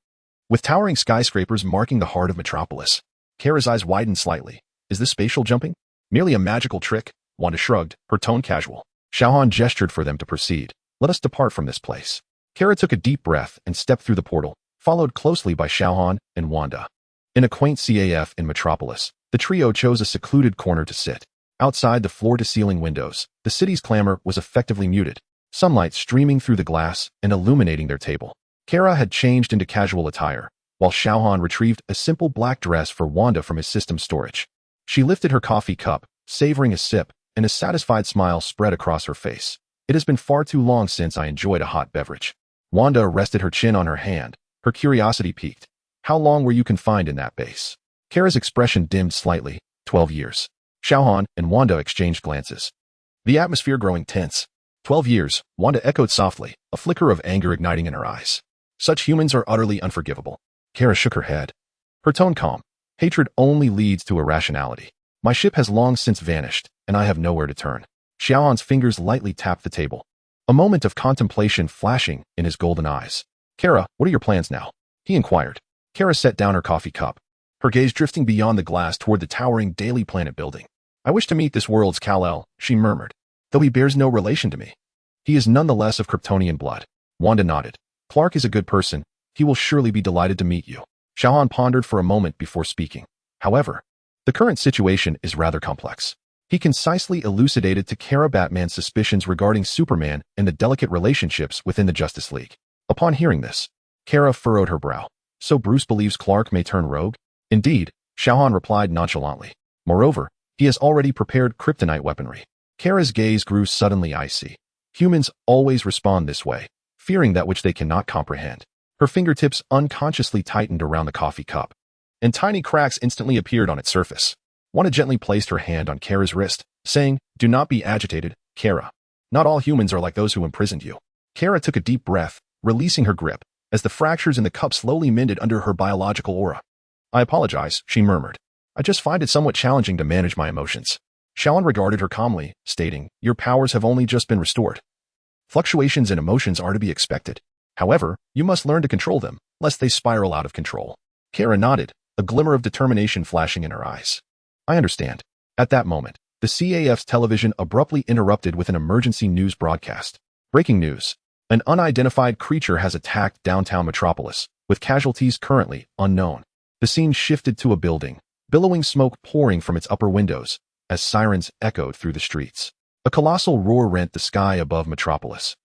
with towering skyscrapers marking the heart of Metropolis. Kara's eyes widened slightly. Is this spatial jumping? Merely a magical trick? Wanda shrugged, her tone casual. Xiao Han gestured for them to proceed. Let us depart from this place. Kara took a deep breath and stepped through the portal, followed closely by Xiao Han and Wanda. In a quaint CAF in Metropolis, the trio chose a secluded corner to sit. Outside the floor-to-ceiling windows, the city's clamor was effectively muted, sunlight streaming through the glass and illuminating their table. Kara had changed into casual attire, while Xiao Han retrieved a simple black dress for Wanda from his system storage. She lifted her coffee cup, savoring a sip, and a satisfied smile spread across her face. It has been far too long since I enjoyed a hot beverage. Wanda rested her chin on her hand, her curiosity piqued. How long were you confined in that base? Kara's expression dimmed slightly. 12 years. Xiao Han and Wanda exchanged glances, the atmosphere growing tense. 12 years, Wanda echoed softly, a flicker of anger igniting in her eyes. Such humans are utterly unforgivable. Kara shook her head, Her tone calm. Hatred only leads to irrationality. My ship has long since vanished, and I have nowhere to turn. Xiao Han's fingers lightly tapped the table. A moment of contemplation flashing in his golden eyes. Kara, what are your plans now? He inquired. Kara set down her coffee cup, her gaze drifting beyond the glass toward the towering Daily Planet building. I wish to meet this world's Kal-El, she murmured, though he bears no relation to me. He is nonetheless of Kryptonian blood. Wanda nodded. Clark is a good person. He will surely be delighted to meet you. Xiao Han pondered for a moment before speaking. However, the current situation is rather complex. He concisely elucidated to Kara Batman's suspicions regarding Superman and the delicate relationships within the Justice League. Upon hearing this, Kara furrowed her brow. So Bruce believes Clark may turn rogue? Indeed, Xiao Han replied nonchalantly. Moreover, he has already prepared kryptonite weaponry. Kara's gaze grew suddenly icy. Humans always respond this way, fearing that which they cannot comprehend. Her fingertips unconsciously tightened around the coffee cup, and tiny cracks instantly appeared on its surface. Wanda gently placed her hand on Kara's wrist, saying, "Do not be agitated, Kara. Not all humans are like those who imprisoned you." Kara took a deep breath, releasing her grip, as the fractures in the cup slowly mended under her biological aura. "I apologize," she murmured. "I just find it somewhat challenging to manage my emotions." Xiao Han regarded her calmly, stating, "Your powers have only just been restored. Fluctuations in emotions are to be expected. However, you must learn to control them, lest they spiral out of control." Kara nodded, a glimmer of determination flashing in her eyes. "I understand." At that moment, the CAF's television abruptly interrupted with an emergency news broadcast. Breaking news. An unidentified creature has attacked downtown Metropolis, with casualties currently unknown. The scene shifted to a building, billowing smoke pouring from its upper windows, as sirens echoed through the streets. A colossal roar rent the sky above Metropolis,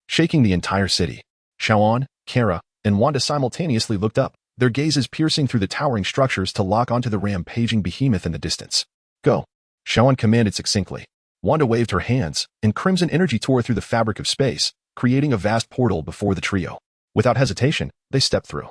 shaking the entire city. Xiao Han, Kara, and Wanda simultaneously looked up, their gazes piercing through the towering structures to lock onto the rampaging behemoth in the distance. "Go," Xiao Han commanded succinctly. Wanda waved her hands, and crimson energy tore through the fabric of space, creating a vast portal before the trio. Without hesitation, they stepped through,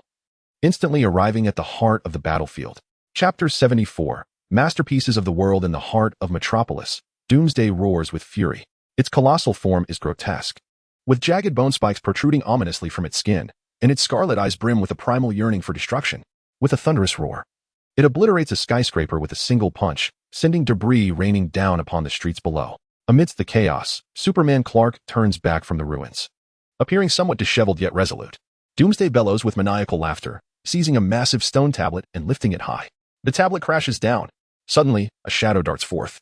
instantly arriving at the heart of the battlefield. Chapter 74, Masterpieces of the World in the Heart of Metropolis. Doomsday roars with fury. Its colossal form is grotesque, with jagged bone spikes protruding ominously from its skin, and its scarlet eyes brim with a primal yearning for destruction. With a thunderous roar, it obliterates a skyscraper with a single punch, sending debris raining down upon the streets below. Amidst the chaos, Superman Clark turns back from the ruins, appearing somewhat disheveled yet resolute. Doomsday bellows with maniacal laughter, seizing a massive stone tablet and lifting it high. The tablet crashes down. Suddenly, a shadow darts forth,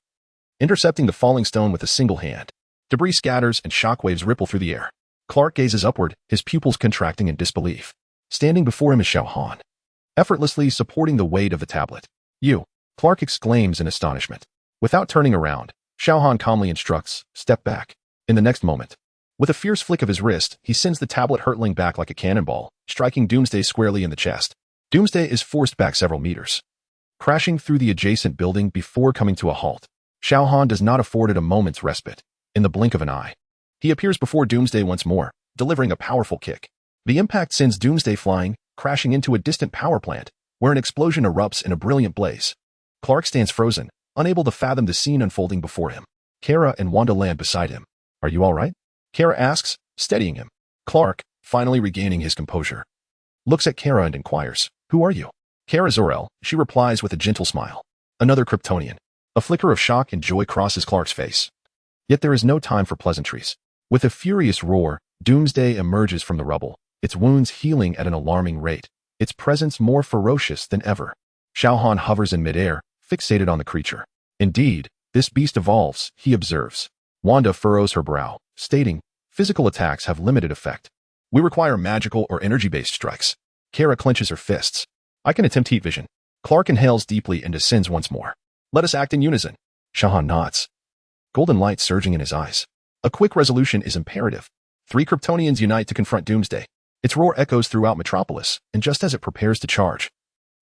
intercepting the falling stone with a single hand. Debris scatters and shockwaves ripple through the air. Clark gazes upward, his pupils contracting in disbelief. Standing before him is Xiao Han, effortlessly supporting the weight of the tablet. "You," Clark exclaims in astonishment. Without turning around, Xiao Han calmly instructs, "Step back." In the next moment, with a fierce flick of his wrist, he sends the tablet hurtling back like a cannonball, striking Doomsday squarely in the chest. Doomsday is forced back several meters, crashing through the adjacent building before coming to a halt. Xiao Han does not afford it a moment's respite. In the blink of an eye, he appears before Doomsday once more, delivering a powerful kick. The impact sends Doomsday flying, crashing into a distant power plant, where an explosion erupts in a brilliant blaze. Clark stands frozen, unable to fathom the scene unfolding before him. Kara and Wanda land beside him. "Are you all right?" Kara asks, steadying him. Clark, finally regaining his composure, looks at Kara and inquires, "Who are you?" "Kara Zor-El," she replies with a gentle smile. "Another Kryptonian." A flicker of shock and joy crosses Clark's face. Yet there is no time for pleasantries. With a furious roar, Doomsday emerges from the rubble, its wounds healing at an alarming rate, its presence more ferocious than ever. Xiao Han hovers in midair, fixated on the creature. "Indeed, this beast evolves," he observes. Wanda furrows her brow, stating, "Physical attacks have limited effect. We require magical or energy-based strikes." Kara clenches her fists. "I can attempt heat vision." Clark inhales deeply and descends once more. "Let us act in unison." Xiao Han nods, golden light surging in his eyes. A quick resolution is imperative. 3 Kryptonians unite to confront Doomsday. Its roar echoes throughout Metropolis, and just as it prepares to charge,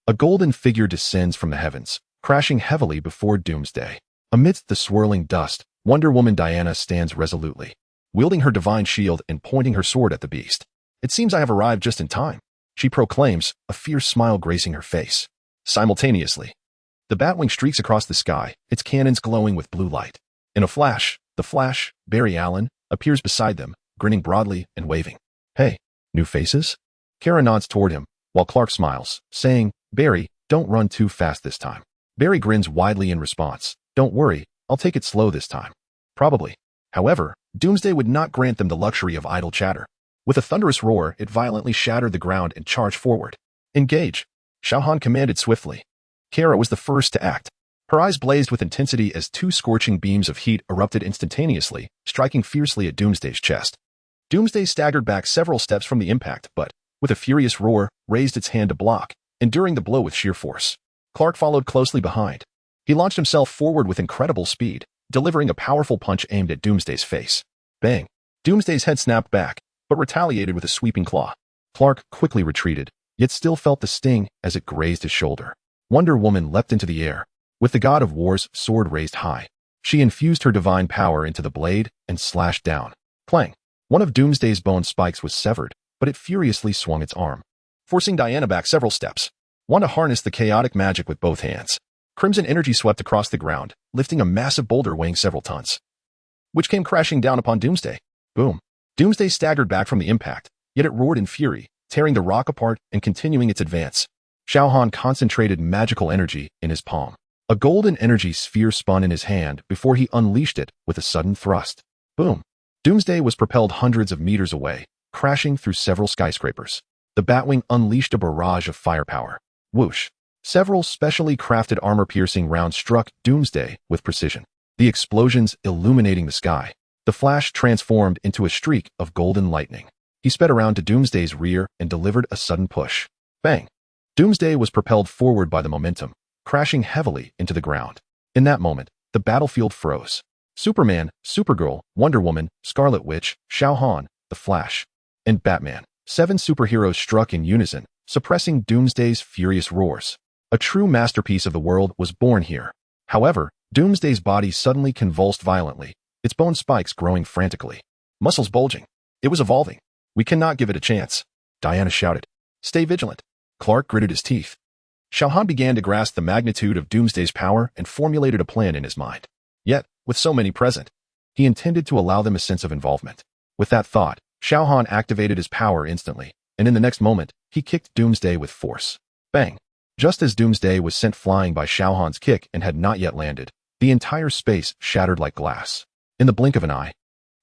a golden figure descends from the heavens, crashing heavily before Doomsday. Amidst the swirling dust, Wonder Woman Diana stands resolutely, wielding her divine shield and pointing her sword at the beast. "It seems I have arrived just in time," she proclaims, a fierce smile gracing her face. Simultaneously, the Batwing streaks across the sky, its cannons glowing with blue light. In a flash, the Flash, Barry Allen, appears beside them, grinning broadly and waving. "Hey, new faces?" Kara nods toward him, while Clark smiles, saying, "Barry, Don't run too fast this time. Barry grins widely in response. Don't worry, I'll take it slow this time. Probably. However, Doomsday would not grant them the luxury of idle chatter. With a thunderous roar, it violently shattered the ground and charged forward. Engage! Xiao Han commanded swiftly. Kara was the first to act. Her eyes blazed with intensity as two scorching beams of heat erupted instantaneously, striking fiercely at Doomsday's chest. Doomsday staggered back several steps from the impact, but, with a furious roar, raised its hand to block, enduring the blow with sheer force. Clark followed closely behind. He launched himself forward with incredible speed, delivering a powerful punch aimed at Doomsday's face. Bang! Doomsday's head snapped back, but retaliated with a sweeping claw. Clark quickly retreated, yet still felt the sting as it grazed his shoulder. Wonder Woman leapt into the air, with the God of War's sword raised high. She infused her divine power into the blade and slashed down. Clang! One of Doomsday's bone spikes was severed, but it furiously swung its arm, forcing Diana back several steps. Wanda harnessed the chaotic magic with both hands. Crimson energy swept across the ground, lifting a massive boulder weighing several tons, which came crashing down upon Doomsday. Boom! Doomsday staggered back from the impact, yet it roared in fury, tearing the rock apart and continuing its advance. Xiao Han concentrated magical energy in his palm. A golden energy sphere spun in his hand before he unleashed it with a sudden thrust. Boom! Doomsday was propelled hundreds of meters away, crashing through several skyscrapers. The Batwing unleashed a barrage of firepower. Whoosh! Several specially crafted armor-piercing rounds struck Doomsday with precision, the explosions illuminating the sky. The Flash transformed into a streak of golden lightning. He sped around to Doomsday's rear and delivered a sudden push. Bang! Doomsday was propelled forward by the momentum, crashing heavily into the ground. In that moment, the battlefield froze. Superman, Supergirl, Wonder Woman, Scarlet Witch, Xiao Han, the Flash, and Batman. 7 superheroes struck in unison, suppressing Doomsday's furious roars. A true masterpiece of the world was born here. However, Doomsday's body suddenly convulsed violently, its bone spikes growing frantically. Muscles bulging. It was evolving. We cannot give it a chance. Diana shouted. Stay vigilant. Clark gritted his teeth. Xiao Han began to grasp the magnitude of Doomsday's power and formulated a plan in his mind. Yet, with so many present, he intended to allow them a sense of involvement. With that thought, Xiao Han activated his power instantly, and in the next moment, he kicked Doomsday with force. Bang! Just as Doomsday was sent flying by Xiao Han's kick and had not yet landed, the entire space shattered like glass. In the blink of an eye,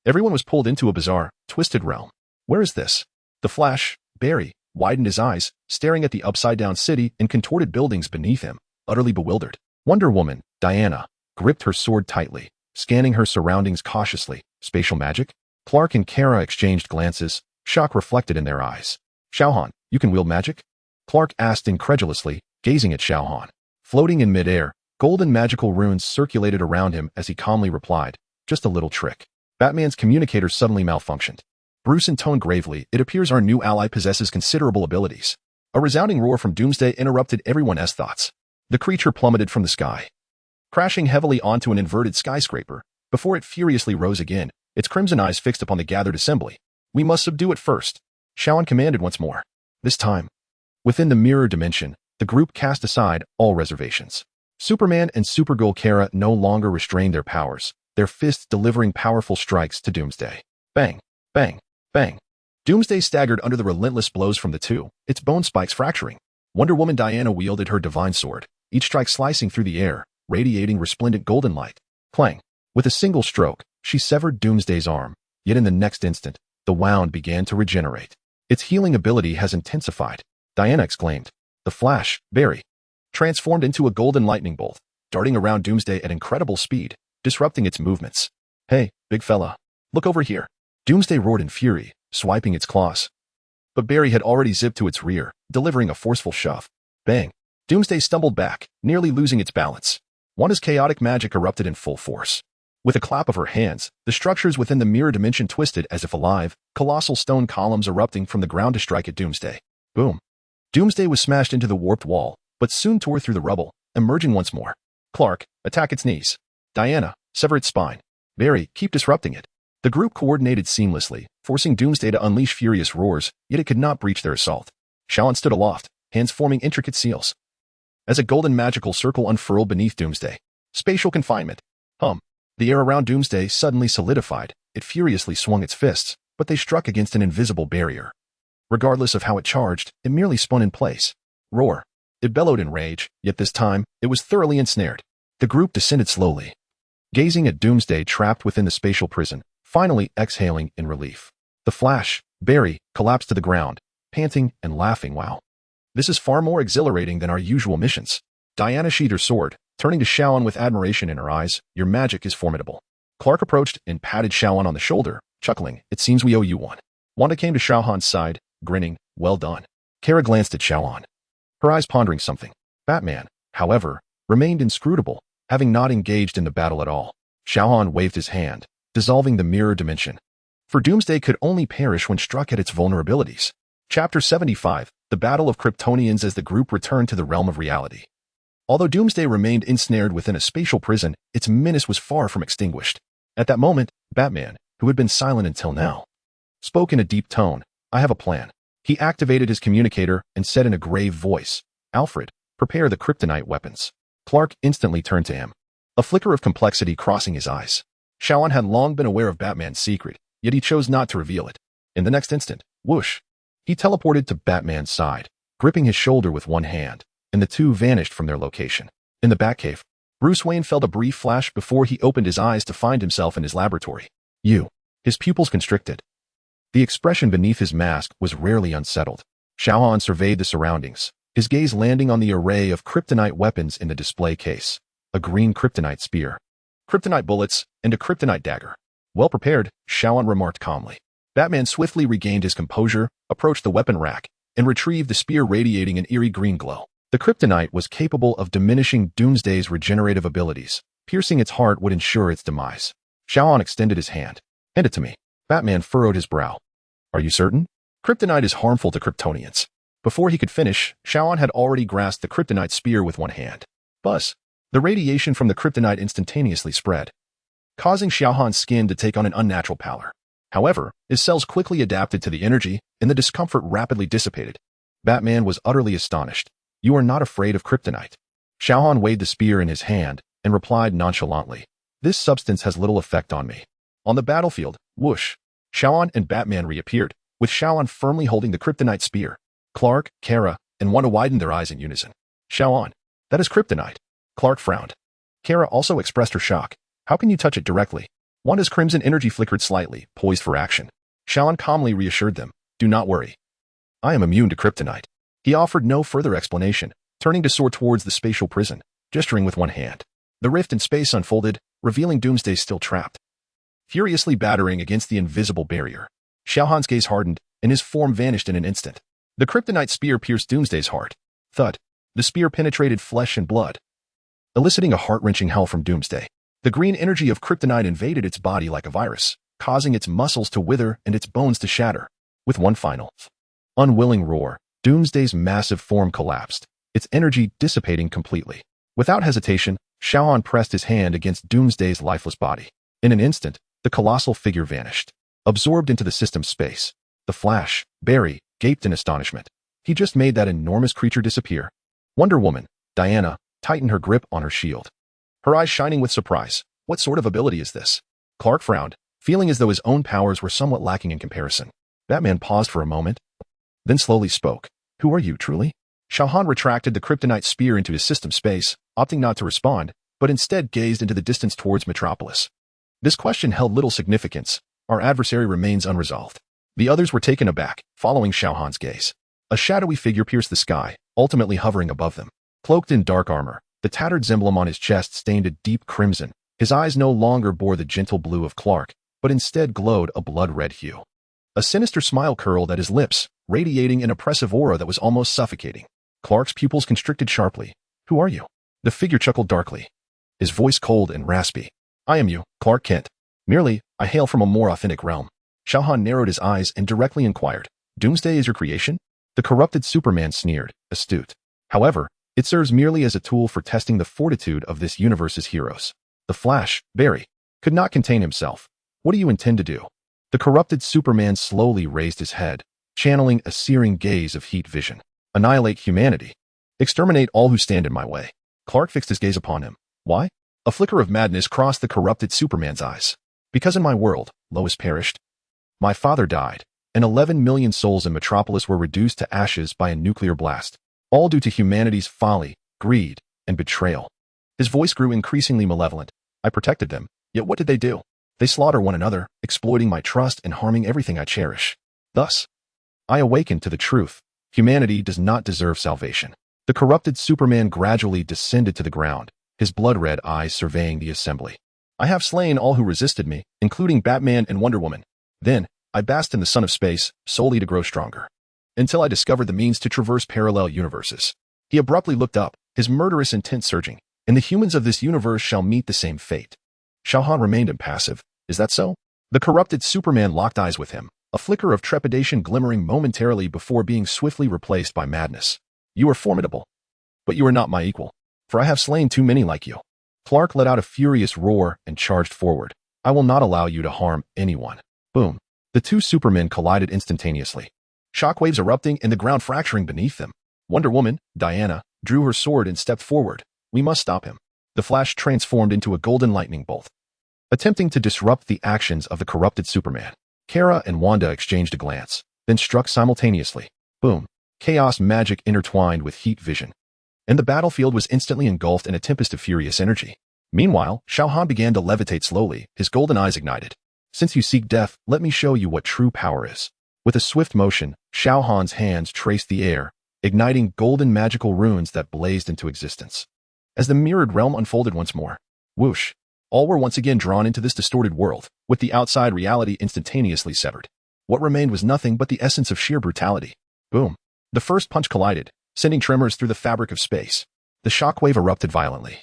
everyone was pulled into a bizarre, twisted realm. Where is this? The Flash, Barry, widened his eyes, staring at the upside-down city and contorted buildings beneath him, utterly bewildered. Wonder Woman, Diana, gripped her sword tightly, scanning her surroundings cautiously. Spatial magic? Clark and Kara exchanged glances, shock reflected in their eyes. Xiao Han, you can wield magic? Clark asked incredulously, gazing at Xiao Han. Floating in midair, golden magical runes circulated around him as he calmly replied, just a little trick. Batman's communicator suddenly malfunctioned. Bruce intoned gravely, it appears our new ally possesses considerable abilities. A resounding roar from Doomsday interrupted everyone's thoughts. The creature plummeted from the sky, crashing heavily onto an inverted skyscraper. Before it furiously rose again, its crimson eyes fixed upon the gathered assembly. We must subdue it first. Xiao Han commanded once more. This time, within the mirror dimension, the group cast aside all reservations. Superman and Supergirl Kara no longer restrained their powers, their fists delivering powerful strikes to Doomsday. Bang! Bang! Bang! Doomsday staggered under the relentless blows from the two, its bone spikes fracturing. Wonder Woman Diana wielded her divine sword, each strike slicing through the air, radiating resplendent golden light. Clang! With a single stroke, she severed Doomsday's arm, yet in the next instant, the wound began to regenerate. Its healing ability has intensified. Diana exclaimed. The Flash, Barry, transformed into a golden lightning bolt, darting around Doomsday at incredible speed, disrupting its movements. Hey, big fella, look over here. Doomsday roared in fury, swiping its claws. But Barry had already zipped to its rear, delivering a forceful shove. Bang! Doomsday stumbled back, nearly losing its balance. Wanda's chaotic magic erupted in full force. With a clap of her hands, the structures within the mirror dimension twisted as if alive, colossal stone columns erupting from the ground to strike at Doomsday. Boom! Doomsday was smashed into the warped wall, but soon tore through the rubble, emerging once more. Clark, attack its knees. Diana, sever its spine. Barry, keep disrupting it. The group coordinated seamlessly, forcing Doomsday to unleash furious roars, yet it could not breach their assault. Xiao Han stood aloft, hands forming intricate seals. As a golden magical circle unfurled beneath Doomsday. Spatial confinement. The air around Doomsday suddenly solidified. It furiously swung its fists, but they struck against an invisible barrier. Regardless of how it charged, it merely spun in place. Roar. It bellowed in rage, yet this time, it was thoroughly ensnared. The group descended slowly, gazing at Doomsday trapped within the spatial prison, finally exhaling in relief. The Flash, Barry, collapsed to the ground, panting and laughing. Wow. This is far more exhilarating than our usual missions. Diana sheathed her sword, turning to Xiao Han with admiration in her eyes. Your magic is formidable. Clark approached and patted Xiao Han on the shoulder, chuckling. It seems we owe you one. Wanda came to Xiao Han's side, grinning. Well done. Kara glanced at Xiao Han, her eyes pondering something. Batman, however, remained inscrutable, having not engaged in the battle at all. Xiao Han waved his hand, dissolving the mirror dimension. For Doomsday could only perish when struck at its vulnerabilities. Chapter 75, The Battle of Kryptonians as the group returned to the realm of reality. Although Doomsday remained ensnared within a spatial prison, its menace was far from extinguished. At that moment, Batman, who had been silent until now, spoke in a deep tone. I have a plan. He activated his communicator and said in a grave voice, Alfred, prepare the kryptonite weapons. Clark instantly turned to him, a flicker of complexity crossing his eyes. Xiao Han had long been aware of Batman's secret, yet he chose not to reveal it. In the next instant, whoosh, he teleported to Batman's side, gripping his shoulder with one hand, and the two vanished from their location. In the Batcave, Bruce Wayne felt a brief flash before he opened his eyes to find himself in his laboratory. His pupils constricted. The expression beneath his mask was rarely unsettled. Xiao Han surveyed the surroundings, his gaze landing on the array of kryptonite weapons in the display case. A green kryptonite spear, kryptonite bullets, and a kryptonite dagger. Well prepared, Xiao Han remarked calmly. Batman swiftly regained his composure, approached the weapon rack, and retrieved the spear radiating an eerie green glow. The kryptonite was capable of diminishing Doomsday's regenerative abilities. Piercing its heart would ensure its demise. Xiao Han extended his hand. Hand it to me. Batman furrowed his brow. Are you certain? Kryptonite is harmful to Kryptonians. Before he could finish, Xiao Han had already grasped the kryptonite spear with one hand. Buzz. The radiation from the kryptonite instantaneously spread, causing Xiao Han's skin to take on an unnatural pallor. However, his cells quickly adapted to the energy, and the discomfort rapidly dissipated. Batman was utterly astonished. You are not afraid of kryptonite. Xiao Han weighed the spear in his hand and replied nonchalantly. This substance has little effect on me. On the battlefield, whoosh, Xiao Han and Batman reappeared, with Xiao Han firmly holding the kryptonite spear. Clark, Kara, and Wanda widened their eyes in unison. Xiao Han, that is kryptonite. Clark frowned. Kara also expressed her shock. How can you touch it directly? Wanda's crimson energy flickered slightly, poised for action. Xiao Han calmly reassured them. Do not worry. I am immune to kryptonite. He offered no further explanation, turning to soar towards the spatial prison, gesturing with one hand. The rift in space unfolded, revealing Doomsday still trapped, furiously battering against the invisible barrier. Xiao Han's gaze hardened, and his form vanished in an instant. The kryptonite spear pierced Doomsday's heart. Thud. The spear penetrated flesh and blood, eliciting a heart-wrenching howl from Doomsday. The green energy of kryptonite invaded its body like a virus, causing its muscles to wither and its bones to shatter. With one final, unwilling roar, Doomsday's massive form collapsed, its energy dissipating completely. Without hesitation, Xiao Han pressed his hand against Doomsday's lifeless body. In an instant, the colossal figure vanished, absorbed into the system's space. The Flash, Barry, gaped in astonishment. He just made that enormous creature disappear. Wonder Woman, Diana, tightened her grip on her shield, her eyes shining with surprise. What sort of ability is this? Clark frowned, feeling as though his own powers were somewhat lacking in comparison. Batman paused for a moment, then slowly spoke. Who are you, truly? Xiao Han retracted the kryptonite spear into his system space, opting not to respond, but instead gazed into the distance towards Metropolis. This question held little significance. Our adversary remains unresolved. The others were taken aback, following Xiao Han's gaze. A shadowy figure pierced the sky, ultimately hovering above them. Cloaked in dark armor, the tattered emblem on his chest stained a deep crimson. His eyes no longer bore the gentle blue of Clark, but instead glowed a blood-red hue. A sinister smile curled at his lips, radiating an oppressive aura that was almost suffocating. Clark's pupils constricted sharply. Who are you? The figure chuckled darkly, his voice cold and raspy. I am you, Clark Kent. Merely, I hail from a more authentic realm. Xiao Han narrowed his eyes and directly inquired. Doomsday is your creation? The corrupted Superman sneered, astute. However, it serves merely as a tool for testing the fortitude of this universe's heroes. The Flash, Barry, could not contain himself. What do you intend to do? The corrupted Superman slowly raised his head, channeling a searing gaze of heat vision. Annihilate humanity. Exterminate all who stand in my way. Clark fixed his gaze upon him. Why? A flicker of madness crossed the corrupted Superman's eyes. Because in my world, Lois perished. My father died, and 11 million souls in Metropolis were reduced to ashes by a nuclear blast. all due to humanity's folly, greed, and betrayal. His voice grew increasingly malevolent. I protected them, yet what did they do? They slaughter one another, exploiting my trust and harming everything I cherish. Thus, I awakened to the truth. Humanity does not deserve salvation. The corrupted Superman gradually descended to the ground, his blood-red eyes surveying the assembly. I have slain all who resisted me, including Batman and Wonder Woman. Then, I basked in the sun of space, solely to grow stronger. Until I discovered the means to traverse parallel universes. He abruptly looked up, his murderous intent surging, and the humans of this universe shall meet the same fate. Xiao Han remained impassive. Is that so? The corrupted Superman locked eyes with him, a flicker of trepidation glimmering momentarily before being swiftly replaced by madness. You are formidable. But you are not my equal, for I have slain too many like you. Clark let out a furious roar and charged forward. I will not allow you to harm anyone. Boom. The two Supermen collided instantaneously. Shockwaves erupting and the ground fracturing beneath them. Wonder Woman, Diana, drew her sword and stepped forward. We must stop him. The Flash transformed into a golden lightning bolt, attempting to disrupt the actions of the corrupted Superman. Kara and Wanda exchanged a glance, then struck simultaneously. Boom. Chaos magic intertwined with heat vision, and the battlefield was instantly engulfed in a tempest of furious energy. Meanwhile, Xiao Han began to levitate slowly, his golden eyes ignited. Since you seek death, let me show you what true power is. With a swift motion, Xiao Han's hands traced the air, igniting golden magical runes that blazed into existence. As the mirrored realm unfolded once more, whoosh, all were once again drawn into this distorted world, with the outside reality instantaneously severed. What remained was nothing but the essence of sheer brutality. Boom. The first punch collided, sending tremors through the fabric of space. The shockwave erupted violently,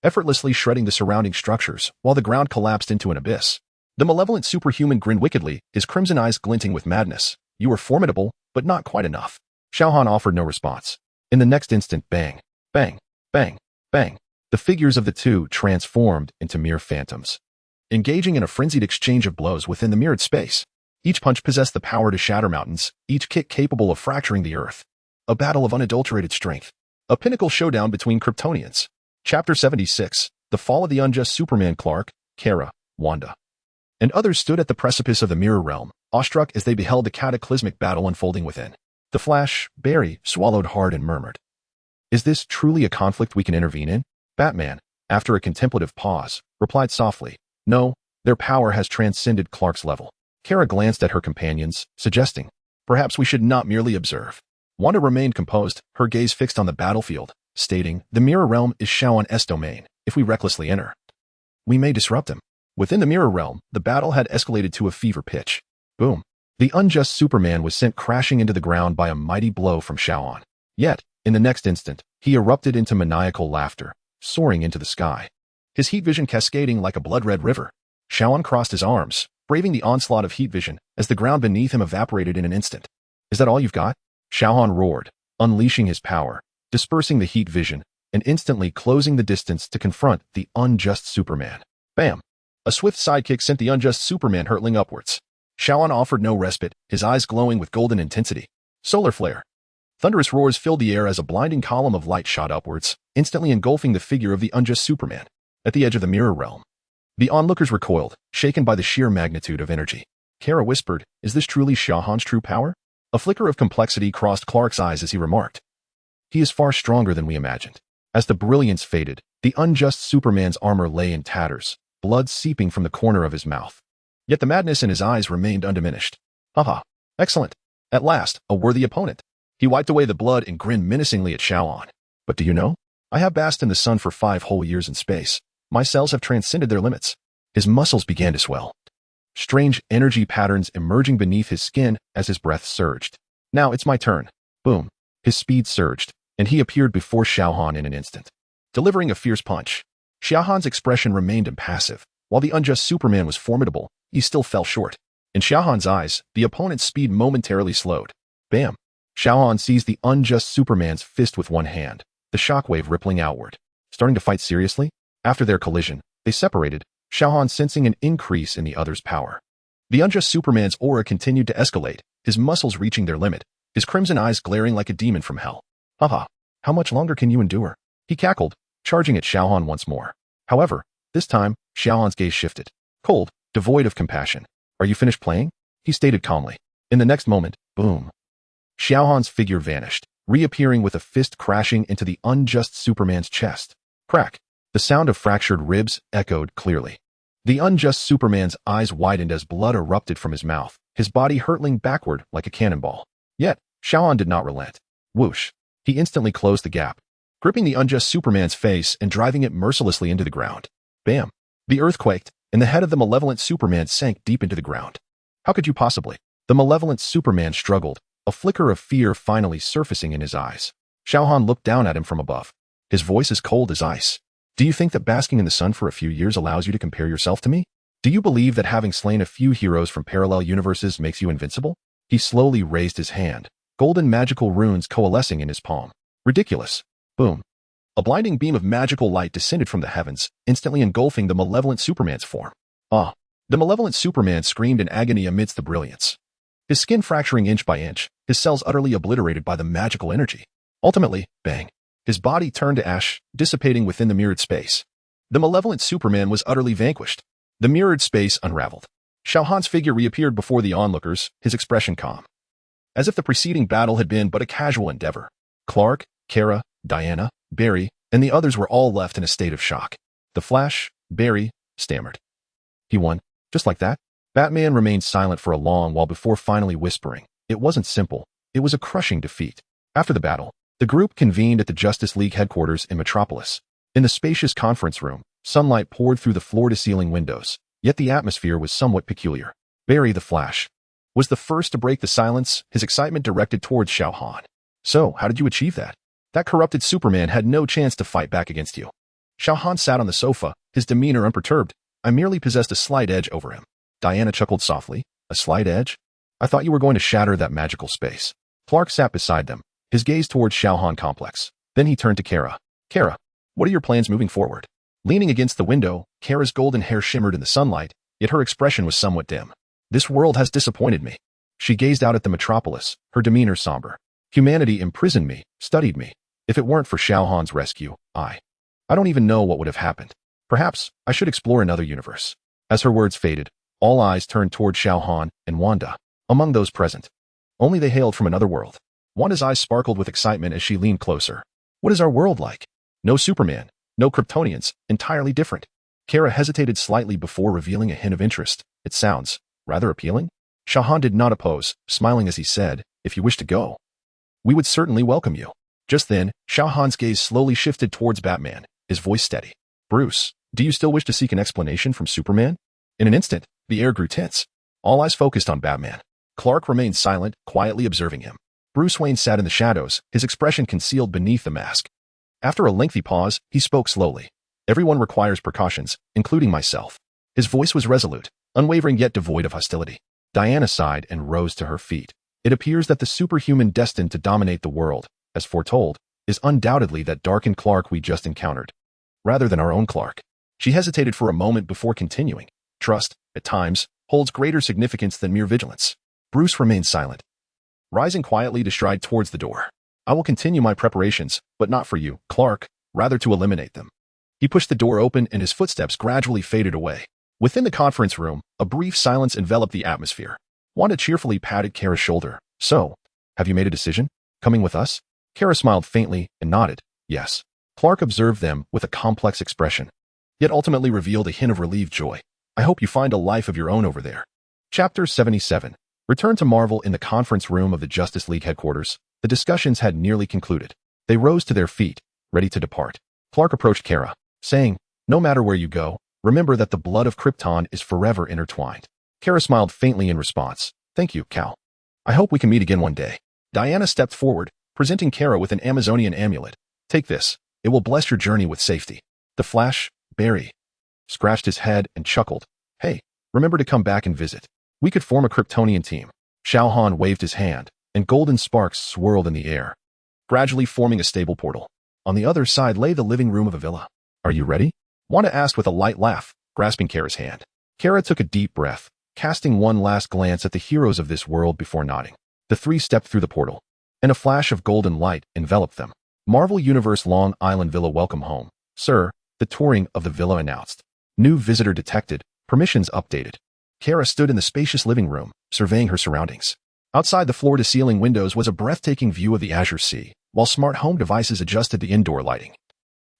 effortlessly shredding the surrounding structures, while the ground collapsed into an abyss. The malevolent superhuman grinned wickedly, his crimson eyes glinting with madness. You are formidable, but not quite enough. Xiao Han offered no response. In the next instant, bang, bang, bang, bang. The figures of the two transformed into mere phantoms, engaging in a frenzied exchange of blows within the mirrored space. Each punch possessed the power to shatter mountains, each kick capable of fracturing the earth. A battle of unadulterated strength. A pinnacle showdown between Kryptonians. Chapter 76, The Fall of the Unjust Superman. Clark, Kara, Wanda, and others stood at the precipice of the mirror realm, awestruck as they beheld the cataclysmic battle unfolding within. The Flash, Barry, swallowed hard and murmured, "Is this truly a conflict we can intervene in?" Batman, after a contemplative pause, replied softly, "No, their power has transcended Clark's level." Kara glanced at her companions, suggesting, "Perhaps we should not merely observe." Wanda remained composed, her gaze fixed on the battlefield, stating, "The mirror realm is Xiao-Han's domain. If we recklessly enter, we may disrupt him." Within the mirror realm, the battle had escalated to a fever pitch. Boom. The unjust Superman was sent crashing into the ground by a mighty blow from Xiao Han. Yet, in the next instant, he erupted into maniacal laughter, soaring into the sky, his heat vision cascading like a blood-red river. Xiao Han crossed his arms, braving the onslaught of heat vision as the ground beneath him evaporated in an instant. "Is that all you've got?" Xiao Han roared, unleashing his power, dispersing the heat vision, and instantly closing the distance to confront the unjust Superman. Bam! A swift sidekick sent the unjust Superman hurtling upwards. Xiao Han offered no respite, his eyes glowing with golden intensity. Solar flare. Thunderous roars filled the air as a blinding column of light shot upwards, instantly engulfing the figure of the unjust Superman. At the edge of the mirror realm, the onlookers recoiled, shaken by the sheer magnitude of energy. Kara whispered, "Is this truly Xiao Han's true power?" A flicker of complexity crossed Clark's eyes as he remarked, "He is far stronger than we imagined." As the brilliance faded, the unjust Superman's armor lay in tatters, blood seeping from the corner of his mouth. Yet the madness in his eyes remained undiminished. "Haha, excellent. At last, a worthy opponent." He wiped away the blood and grinned menacingly at Xiao Han. "But do you know? I have basked in the sun for 5 whole years in space. My cells have transcended their limits." His muscles began to swell, strange energy patterns emerging beneath his skin as his breath surged. "Now it's my turn." Boom. His speed surged, and he appeared before Xiao Han in an instant, delivering a fierce punch. Xiao Han's expression remained impassive. While the unjust Superman was formidable, he still fell short. In Xiao Han's eyes, the opponent's speed momentarily slowed. Bam! Xiao Han seized the unjust Superman's fist with one hand, the shockwave rippling outward. Starting to fight seriously? After their collision, they separated, Xiao Han sensing an increase in the other's power. The unjust Superman's aura continued to escalate, his muscles reaching their limit, his crimson eyes glaring like a demon from hell. "Haha, how much longer can you endure?" He cackled, charging at Xiao Han once more. However, this time, Xiao Han's gaze shifted. Cold, devoid of compassion. "Are you finished playing?" he stated calmly. In the next moment, boom. Xiao Han's figure vanished, reappearing with a fist crashing into the unjust Superman's chest. Crack. The sound of fractured ribs echoed clearly. The unjust Superman's eyes widened as blood erupted from his mouth, his body hurtling backward like a cannonball. Yet, Xiao Han did not relent. Whoosh. He instantly closed the gap, gripping the unjust Superman's face and driving it mercilessly into the ground. Bam! The earth quaked, and the head of the malevolent Superman sank deep into the ground. How could you possibly? The malevolent Superman struggled, a flicker of fear finally surfacing in his eyes. Xiao Han looked down at him from above. His voice as cold as ice. Do you think that basking in the sun for a few years allows you to compare yourself to me? Do you believe that having slain a few heroes from parallel universes makes you invincible? He slowly raised his hand, golden magical runes coalescing in his palm. Ridiculous. Boom. A blinding beam of magical light descended from the heavens, instantly engulfing the malevolent Superman's form. Ah! The malevolent Superman screamed in agony amidst the brilliance. His skin fracturing inch by inch, his cells utterly obliterated by the magical energy. Ultimately, bang. His body turned to ash, dissipating within the mirrored space. The malevolent Superman was utterly vanquished. The mirrored space unraveled. Xiao Han's figure reappeared before the onlookers, his expression calm. As if the preceding battle had been but a casual endeavor. Clark, Kara, Diana, Barry, and the others were all left in a state of shock. The Flash, Barry, stammered. He won. Just like that? Batman remained silent for a long while before finally whispering. It wasn't simple. It was a crushing defeat. After the battle, the group convened at the Justice League headquarters in Metropolis. In the spacious conference room, sunlight poured through the floor-to-ceiling windows, yet the atmosphere was somewhat peculiar. Barry the Flash was the first to break the silence, his excitement directed towards Xiao Han. So, how did you achieve that? That corrupted Superman had no chance to fight back against you. Xiao Han sat on the sofa, his demeanor unperturbed. I merely possessed a slight edge over him. Diana chuckled softly. A slight edge? I thought you were going to shatter that magical space. Clark sat beside them, his gaze towards Xiao Han complex. Then he turned to Kara. Kara, what are your plans moving forward? Leaning against the window, Kara's golden hair shimmered in the sunlight, yet her expression was somewhat dim. This world has disappointed me. She gazed out at the metropolis, her demeanor somber. Humanity imprisoned me, studied me. If it weren't for Xiao Han's rescue, I don't even know what would have happened. Perhaps I should explore another universe. As her words faded, all eyes turned toward Xiao Han and Wanda. Among those present, only they hailed from another world. Wanda's eyes sparkled with excitement as she leaned closer. What is our world like? No Superman, no Kryptonians, entirely different. Kara hesitated slightly before revealing a hint of interest. It sounds rather appealing. Xiao Han did not oppose, smiling as he said, if you wish to go, we would certainly welcome you. Just then, Xiao Han's gaze slowly shifted towards Batman, his voice steady. Bruce, do you still wish to seek an explanation from Superman? In an instant, the air grew tense. All eyes focused on Batman. Clark remained silent, quietly observing him. Bruce Wayne sat in the shadows, his expression concealed beneath the mask. After a lengthy pause, he spoke slowly. Everyone requires precautions, including myself. His voice was resolute, unwavering yet devoid of hostility. Diana sighed and rose to her feet. It appears that the superhuman destined to dominate the world, as foretold, is undoubtedly that darkened Clark we just encountered, rather than our own Clark. She hesitated for a moment before continuing. Trust, at times, holds greater significance than mere vigilance. Bruce remained silent, rising quietly to stride towards the door. I will continue my preparations, but not for you, Clark, rather to eliminate them. He pushed the door open and his footsteps gradually faded away. Within the conference room, a brief silence enveloped the atmosphere. Wanda cheerfully patted Kara's shoulder. So, have you made a decision? Coming with us? Kara smiled faintly and nodded. Yes. Clark observed them with a complex expression, yet ultimately revealed a hint of relieved joy. I hope you find a life of your own over there. Chapter 77. Return to Marvel. In the conference room of the Justice League headquarters, the discussions had nearly concluded. They rose to their feet, ready to depart. Clark approached Kara, saying, no matter where you go, remember that the blood of Krypton is forever intertwined. Kara smiled faintly in response. Thank you, Cal. I hope we can meet again one day. Diana stepped forward, presenting Kara with an Amazonian amulet. Take this. It will bless your journey with safety. The Flash, Barry, scratched his head and chuckled. Hey, remember to come back and visit. We could form a Kryptonian team. Xiao Han waved his hand, and golden sparks swirled in the air, gradually forming a stable portal. On the other side lay the living room of a villa. Are you ready? Wanda asked with a light laugh, grasping Kara's hand. Kara took a deep breath, casting one last glance at the heroes of this world before nodding. The three stepped through the portal, and a flash of golden light enveloped them. Marvel Universe Long Island Villa. Welcome home, sir, the touring of the villa announced. New visitor detected, permissions updated. Kara stood in the spacious living room, surveying her surroundings. Outside the floor-to-ceiling windows was a breathtaking view of the Azure Sea, while smart home devices adjusted the indoor lighting.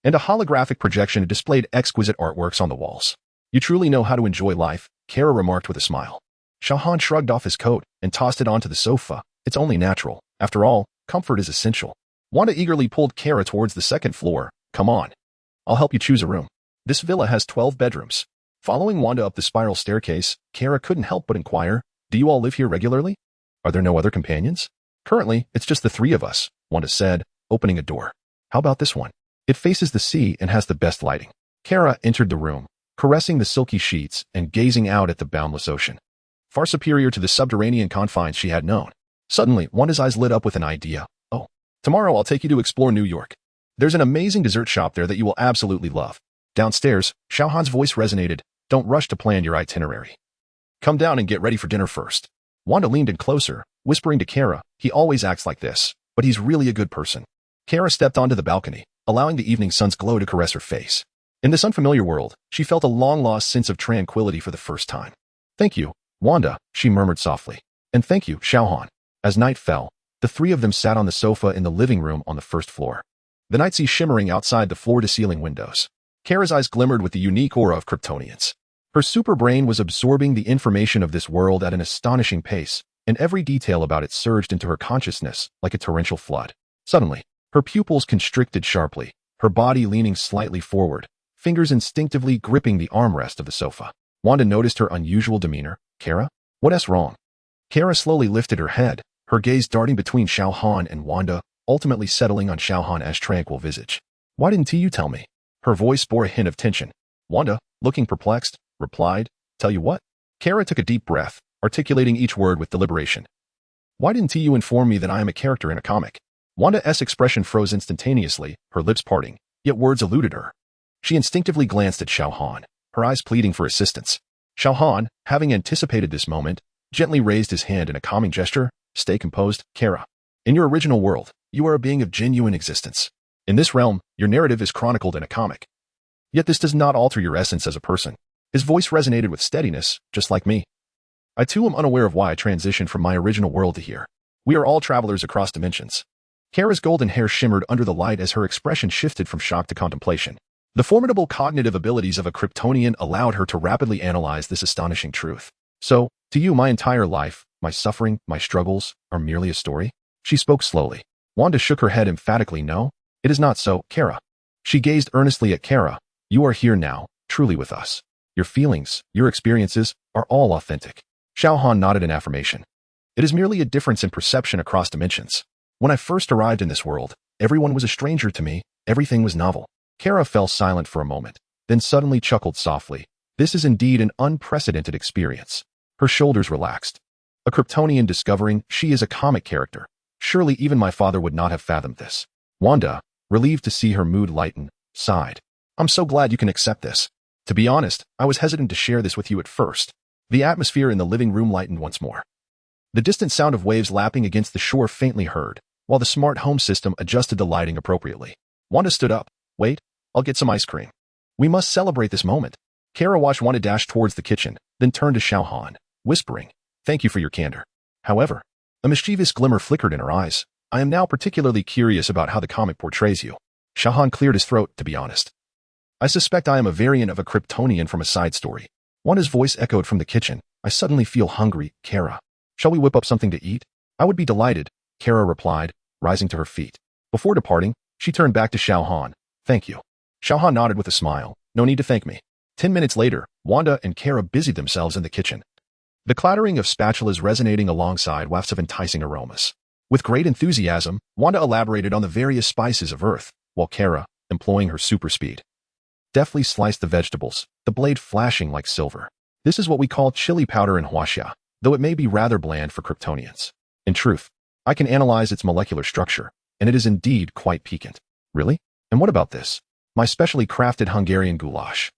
And a holographic projection displayed exquisite artworks on the walls. You truly know how to enjoy life, Kara remarked with a smile. Xiao Han shrugged off his coat and tossed it onto the sofa. It's only natural. After all, comfort is essential. Wanda eagerly pulled Kara towards the second floor. Come on. I'll help you choose a room. This villa has 12 bedrooms. Following Wanda up the spiral staircase, Kara couldn't help but inquire, do you all live here regularly? Are there no other companions? Currently, it's just the three of us, Wanda said, opening a door. How about this one? It faces the sea and has the best lighting. Kara entered the room, caressing the silky sheets and gazing out at the boundless ocean. Far superior to the subterranean confines she had known. Suddenly, Wanda's eyes lit up with an idea. Oh, tomorrow I'll take you to explore New York. There's an amazing dessert shop there that you will absolutely love. Downstairs, Xiao Han's voice resonated. Don't rush to plan your itinerary. Come down and get ready for dinner first. Wanda leaned in closer, whispering to Kara, he always acts like this, but he's really a good person. Kara stepped onto the balcony, allowing the evening sun's glow to caress her face. In this unfamiliar world, she felt a long-lost sense of tranquility for the first time. Thank you, Wanda, she murmured softly. And thank you, Xiao Han. As night fell, the three of them sat on the sofa in the living room on the first floor. The night sea shimmering outside the floor-to-ceiling windows. Kara's eyes glimmered with the unique aura of Kryptonians. Her super brain was absorbing the information of this world at an astonishing pace, and every detail about it surged into her consciousness like a torrential flood. Suddenly, her pupils constricted sharply, her body leaning slightly forward, fingers instinctively gripping the armrest of the sofa. Wanda noticed her unusual demeanor. Kara? What's wrong? Kara slowly lifted her head, her gaze darting between Xiao Han and Wanda, ultimately settling on Xiao Han's tranquil visage. Why didn't you tell me? Her voice bore a hint of tension. Wanda, looking perplexed, replied, tell you what? Kara took a deep breath, articulating each word with deliberation. Why didn't you inform me that I am a character in a comic? Wanda's expression froze instantaneously, her lips parting, yet words eluded her. She instinctively glanced at Xiao Han, her eyes pleading for assistance. Xiao Han, having anticipated this moment, gently raised his hand in a calming gesture. Stay composed, Kara. In your original world, you are a being of genuine existence. In this realm, your narrative is chronicled in a comic. Yet this does not alter your essence as a person. His voice resonated with steadiness, just like me. I too am unaware of why I transitioned from my original world to here. We are all travelers across dimensions. Kara's golden hair shimmered under the light as her expression shifted from shock to contemplation. The formidable cognitive abilities of a Kryptonian allowed her to rapidly analyze this astonishing truth. So, to you my entire life, my suffering, my struggles, are merely a story? She spoke slowly. Wanda shook her head emphatically. No, it is not so, Kara. She gazed earnestly at Kara. You are here now, truly with us. Your feelings, your experiences, are all authentic. Xiao Han nodded in affirmation. It is merely a difference in perception across dimensions. When I first arrived in this world, everyone was a stranger to me, everything was novel. Kara fell silent for a moment, then suddenly chuckled softly. This is indeed an unprecedented experience. Her shoulders relaxed. A Kryptonian discovering she is a comic character. Surely even my father would not have fathomed this. Wanda, relieved to see her mood lighten, sighed. I'm so glad you can accept this. To be honest, I was hesitant to share this with you at first. The atmosphere in the living room lightened once more. The distant sound of waves lapping against the shore faintly heard, while the smart home system adjusted the lighting appropriately. Wanda stood up. Wait, I'll get some ice cream. We must celebrate this moment. Kara watched Wanda dash towards the kitchen, then turned to Xiao Han, whispering, thank you for your candor. However, a mischievous glimmer flickered in her eyes. I am now particularly curious about how the comic portrays you. Xiao Han cleared his throat, to be honest. I suspect I am a variant of a Kryptonian from a side story. Wanda's voice echoed from the kitchen. I suddenly feel hungry, Kara. Shall we whip up something to eat? I would be delighted, Kara replied, rising to her feet. Before departing, she turned back to Xiao Han. Thank you. Xiao Han nodded with a smile. No need to thank me. 10 minutes later, Wanda and Kara busied themselves in the kitchen. The clattering of spatulas resonating alongside wafts of enticing aromas. With great enthusiasm, Wanda elaborated on the various spices of Earth, while Kara, employing her super speed, deftly sliced the vegetables, the blade flashing like silver. This is what we call chili powder in Huaxia, though it may be rather bland for Kryptonians. In truth, I can analyze its molecular structure, and it is indeed quite piquant. Really? And what about this? My specially crafted Hungarian goulash.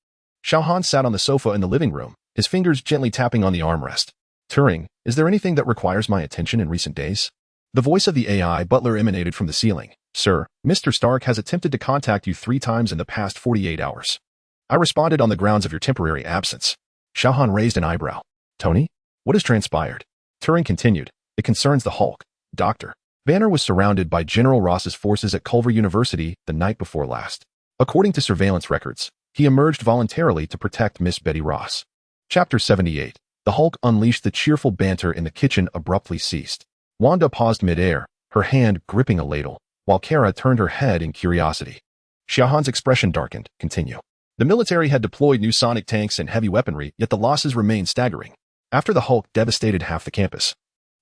Xiao Han sat on the sofa in the living room, his fingers gently tapping on the armrest. Turing, is there anything that requires my attention in recent days? The voice of the AI butler emanated from the ceiling. Sir, Mr. Stark has attempted to contact you 3 times in the past 48 hours. I responded on the grounds of your temporary absence. Xiao Han raised an eyebrow. Tony? What has transpired? Turing continued. It concerns the Hulk, Doctor. Banner was surrounded by General Ross's forces at Culver University the night before last. According to surveillance records, he emerged voluntarily to protect Miss Betty Ross. Chapter 78. The Hulk unleashed. The cheerful banter in the kitchen abruptly ceased. Wanda paused mid-air, her hand gripping a ladle, while Kara turned her head in curiosity. Xiao Han's expression darkened. Continue. The military had deployed new sonic tanks and heavy weaponry, yet the losses remained staggering. After the Hulk devastated half the campus,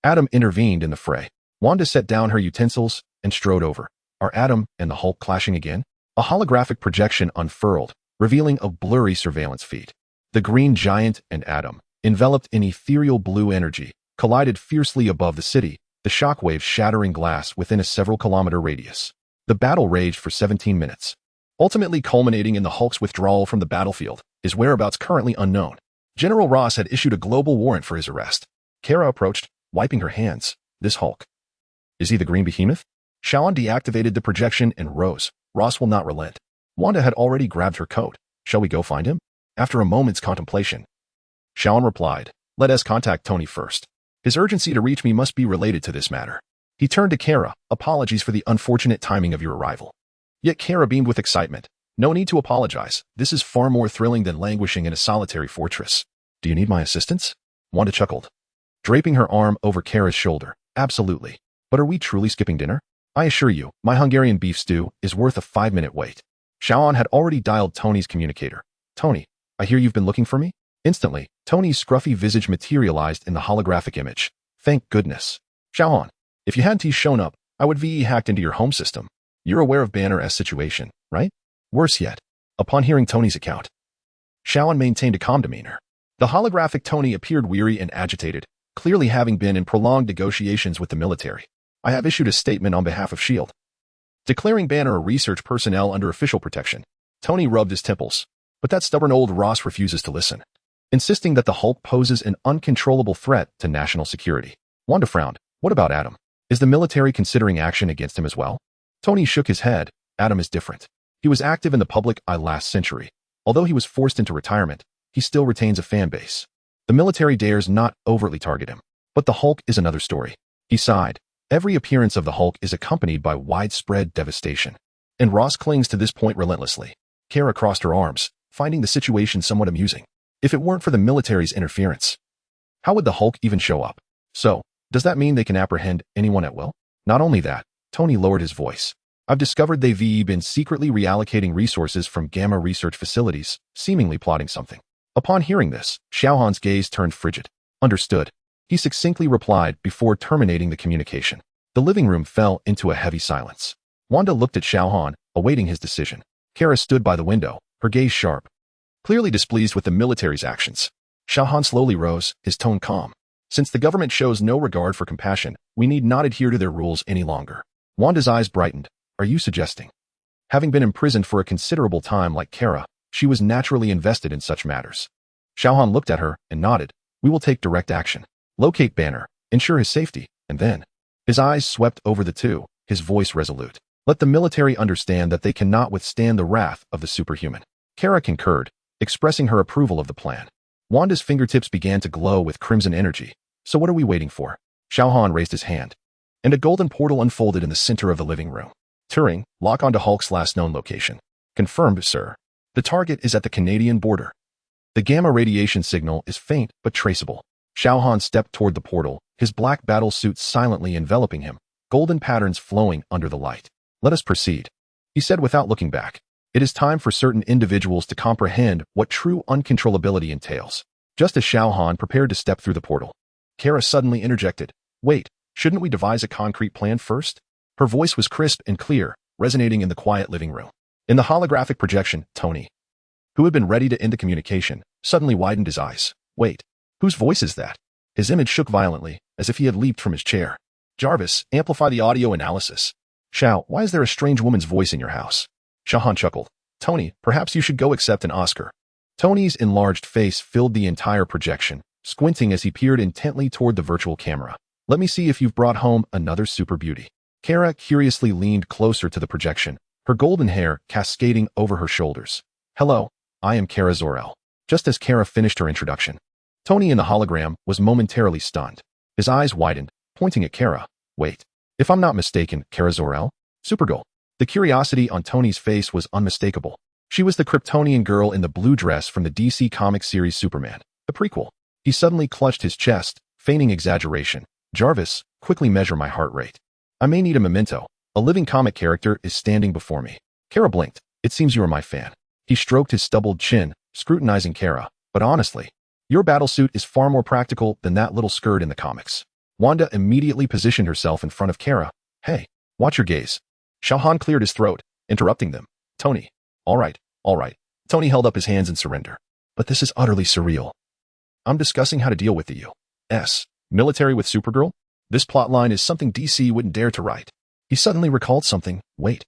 Adam intervened in the fray. Wanda set down her utensils and strode over. Are Adam and the Hulk clashing again? A holographic projection unfurled, revealing a blurry surveillance feed. The Green Giant and Adam, enveloped in ethereal blue energy, collided fiercely above the city, the shockwaves shattering glass within a several-kilometer radius. The battle raged for 17 minutes, ultimately culminating in the Hulk's withdrawal from the battlefield, his whereabouts currently unknown. General Ross had issued a global warrant for his arrest. Kara approached, wiping her hands. This Hulk. Is he the Green Behemoth? Xiao Han deactivated the projection and rose. Ross will not relent. Wanda had already grabbed her coat. Shall we go find him? After a moment's contemplation, Xiao Han replied, let us contact Tony first. His urgency to reach me must be related to this matter. He turned to Kara. Apologies for the unfortunate timing of your arrival. Yet Kara beamed with excitement. No need to apologize. This is far more thrilling than languishing in a solitary fortress. Do you need my assistance? Wanda chuckled, draping her arm over Kara's shoulder. Absolutely. But are we truly skipping dinner? I assure you, my Hungarian beef stew is worth a 5-minute wait. Xiao Han had already dialed Tony's communicator. Tony, I hear you've been looking for me? Instantly, Tony's scruffy visage materialized in the holographic image. Thank goodness. Xiao Han, if you hadn't shown up, I would VE hacked into your home system. You're aware of Banner's situation, right? Worse yet, upon hearing Tony's account, Xiao Han maintained a calm demeanor. The holographic Tony appeared weary and agitated, clearly having been in prolonged negotiations with the military. I have issued a statement on behalf of S.H.I.E.L.D., declaring Banner a research personnel under official protection. Tony rubbed his temples, but that stubborn old Ross refuses to listen, insisting that the Hulk poses an uncontrollable threat to national security. Wanda frowned. What about Adam? Is the military considering action against him as well? Tony shook his head. Adam is different. He was active in the public eye last century. Although he was forced into retirement, he still retains a fan base. The military dares not overtly target him. But the Hulk is another story. He sighed. Every appearance of the Hulk is accompanied by widespread devastation. And Ross clings to this point relentlessly. Kara crossed her arms, finding the situation somewhat amusing. If it weren't for the military's interference, how would the Hulk even show up? So, does that mean they can apprehend anyone at will? Not only that, Tony lowered his voice. I've discovered they've been secretly reallocating resources from Gamma research facilities, seemingly plotting something. Upon hearing this, Xiao Han's gaze turned frigid. Understood. He succinctly replied before terminating the communication. The living room fell into a heavy silence. Wanda looked at Xiao Han, awaiting his decision. Kara stood by the window, her gaze sharp, clearly displeased with the military's actions. Xiao Han slowly rose, his tone calm. Since the government shows no regard for compassion, we need not adhere to their rules any longer. Wanda's eyes brightened. Are you suggesting? Having been imprisoned for a considerable time like Kara, she was naturally invested in such matters. Xiao Han looked at her and nodded. We will take direct action. Locate Banner, ensure his safety, and then. His eyes swept over the two, his voice resolute. Let the military understand that they cannot withstand the wrath of the superhuman. Kara concurred, expressing her approval of the plan. Wanda's fingertips began to glow with crimson energy. So what are we waiting for? Xiao Han raised his hand, and a golden portal unfolded in the center of the living room. Turing, lock onto Hulk's last known location. Confirmed, sir. The target is at the Canadian border. The gamma radiation signal is faint but traceable. Xiao Han stepped toward the portal, his black battle suit silently enveloping him, golden patterns flowing under the light. Let us proceed, he said without looking back. It is time for certain individuals to comprehend what true uncontrollability entails. Just as Xiao Han prepared to step through the portal, Kara suddenly interjected. Wait, shouldn't we devise a concrete plan first? Her voice was crisp and clear, resonating in the quiet living room. In the holographic projection, Tony, who had been ready to end the communication, suddenly widened his eyes. Wait, whose voice is that? His image shook violently, as if he had leaped from his chair. Jarvis, amplify the audio analysis. Xiao, why is there a strange woman's voice in your house? Xiao Han chuckled. Tony, perhaps you should go accept an Oscar. Tony's enlarged face filled the entire projection, squinting as he peered intently toward the virtual camera. Let me see if you've brought home another super beauty. Kara curiously leaned closer to the projection, her golden hair cascading over her shoulders. Hello, I am Kara Zor-El. Just as Kara finished her introduction, Tony in the hologram was momentarily stunned. His eyes widened, pointing at Kara. Wait. If I'm not mistaken, Kara Zor-El? Supergirl. The curiosity on Tony's face was unmistakable. She was the Kryptonian girl in the blue dress from the DC comic series Superman, the prequel. He suddenly clutched his chest, feigning exaggeration. Jarvis, quickly measure my heart rate. I may need a memento. A living comic character is standing before me. Kara blinked. It seems you are my fan. He stroked his stubbled chin, scrutinizing Kara. But honestly, your battlesuit is far more practical than that little skirt in the comics. Wanda immediately positioned herself in front of Kara. Hey, watch your gaze. Xiao Han cleared his throat, interrupting them. Tony. All right. Tony held up his hands in surrender. But this is utterly surreal. I'm discussing how to deal with the U.S. military with Supergirl? This plotline is something DC wouldn't dare to write. He suddenly recalled something. Wait.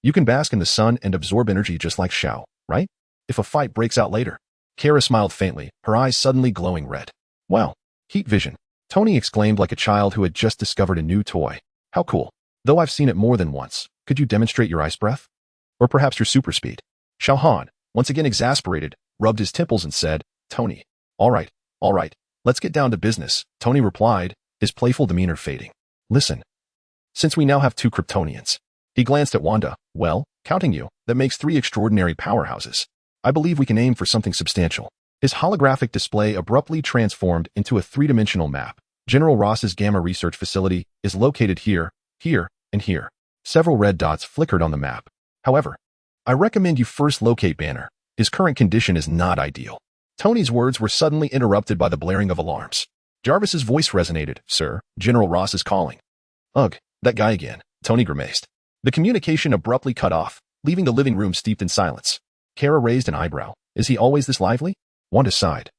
You can bask in the sun and absorb energy just like Xiao, right? If a fight breaks out later. Kara smiled faintly, her eyes suddenly glowing red. Wow. Heat vision. Tony exclaimed like a child who had just discovered a new toy. How cool. Though I've seen it more than once, could you demonstrate your ice breath? Or perhaps your super speed? Xiao Han, once again exasperated, rubbed his temples and said, Tony. All right. Let's get down to business, Tony replied, his playful demeanor fading. Listen. Since we now have 2 Kryptonians. He glanced at Wanda. Well, counting you, that makes 3 extraordinary powerhouses. I believe we can aim for something substantial. His holographic display abruptly transformed into a 3-dimensional map. General Ross's Gamma Research Facility is located here, and here. Several red dots flickered on the map. However, I recommend you first locate Banner. His current condition is not ideal. Tony's words were suddenly interrupted by the blaring of alarms. Jarvis's voice resonated. Sir, General Ross is calling. Ugh, that guy again, Tony grimaced. The communication abruptly cut off, leaving the living room steeped in silence. Kara raised an eyebrow. Is he always this lively? Wanda sighed.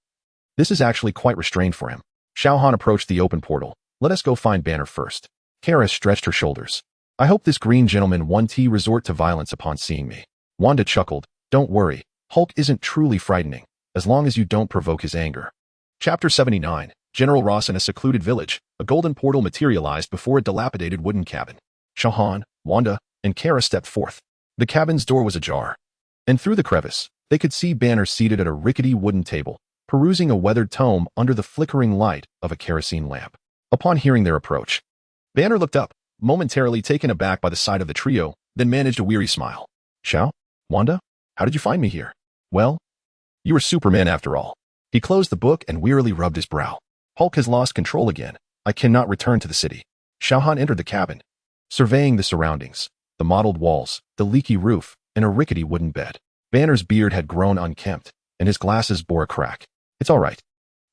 This is actually quite restrained for him. Xiao Han approached the open portal. Let us go find Banner first. Kara stretched her shoulders. I hope this green gentleman won't resort to violence upon seeing me. Wanda chuckled. Don't worry, Hulk isn't truly frightening, as long as you don't provoke his anger. Chapter 79. General Ross in a secluded village. A golden portal materialized before a dilapidated wooden cabin. Xiao Han, Wanda, and Kara stepped forth. The cabin's door was ajar, and through the crevice, they could see Banner seated at a rickety wooden table, perusing a weathered tome under the flickering light of a kerosene lamp. Upon hearing their approach, Banner looked up, momentarily taken aback by the sight of the trio, then managed a weary smile. Xiao? Wanda? How did you find me here? Well, you were Superman after all. He closed the book and wearily rubbed his brow. Hulk has lost control again. I cannot return to the city. Xiao Han entered the cabin, surveying the surroundings, the mottled walls, the leaky roof, and a rickety wooden bed. Banner's beard had grown unkempt, and his glasses bore a crack. It's all right.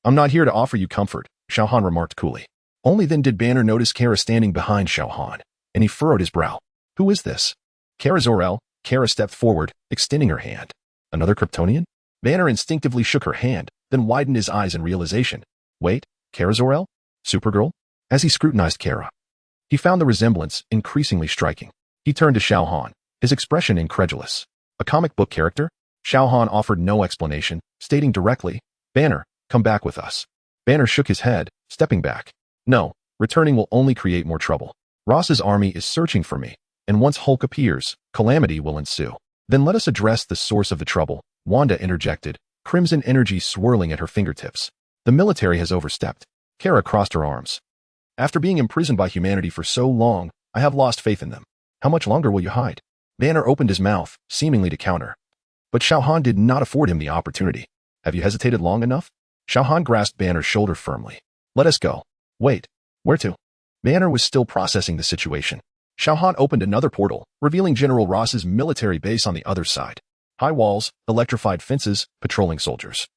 I'm not here to offer you comfort, Xiao Han remarked coolly. Only then did Banner notice Kara standing behind Xiao Han, and he furrowed his brow. Who is this? Kara Zor-El. Kara stepped forward, extending her hand. Another Kryptonian? Banner instinctively shook her hand, then widened his eyes in realization. Wait, Kara Zor-El? Supergirl? As he scrutinized Kara, he found the resemblance increasingly striking. He turned to Xiao Han, his expression incredulous. A comic book character? Xiao Han offered no explanation, stating directly, Banner, come back with us. Banner shook his head, stepping back. No, returning will only create more trouble. Ross's army is searching for me, and once Hulk appears, calamity will ensue. Then let us address the source of the trouble, Wanda interjected, crimson energy swirling at her fingertips. The military has overstepped. Kara crossed her arms. After being imprisoned by humanity for so long, I have lost faith in them. How much longer will you hide? Banner opened his mouth, seemingly to counter. But Xiao Han did not afford him the opportunity. Have you hesitated long enough? Xiao Han grasped Banner's shoulder firmly. Let us go. Wait, where to? Banner was still processing the situation. Xiao Han opened another portal, revealing General Ross's military base on the other side. High walls, electrified fences, patrolling soldiers.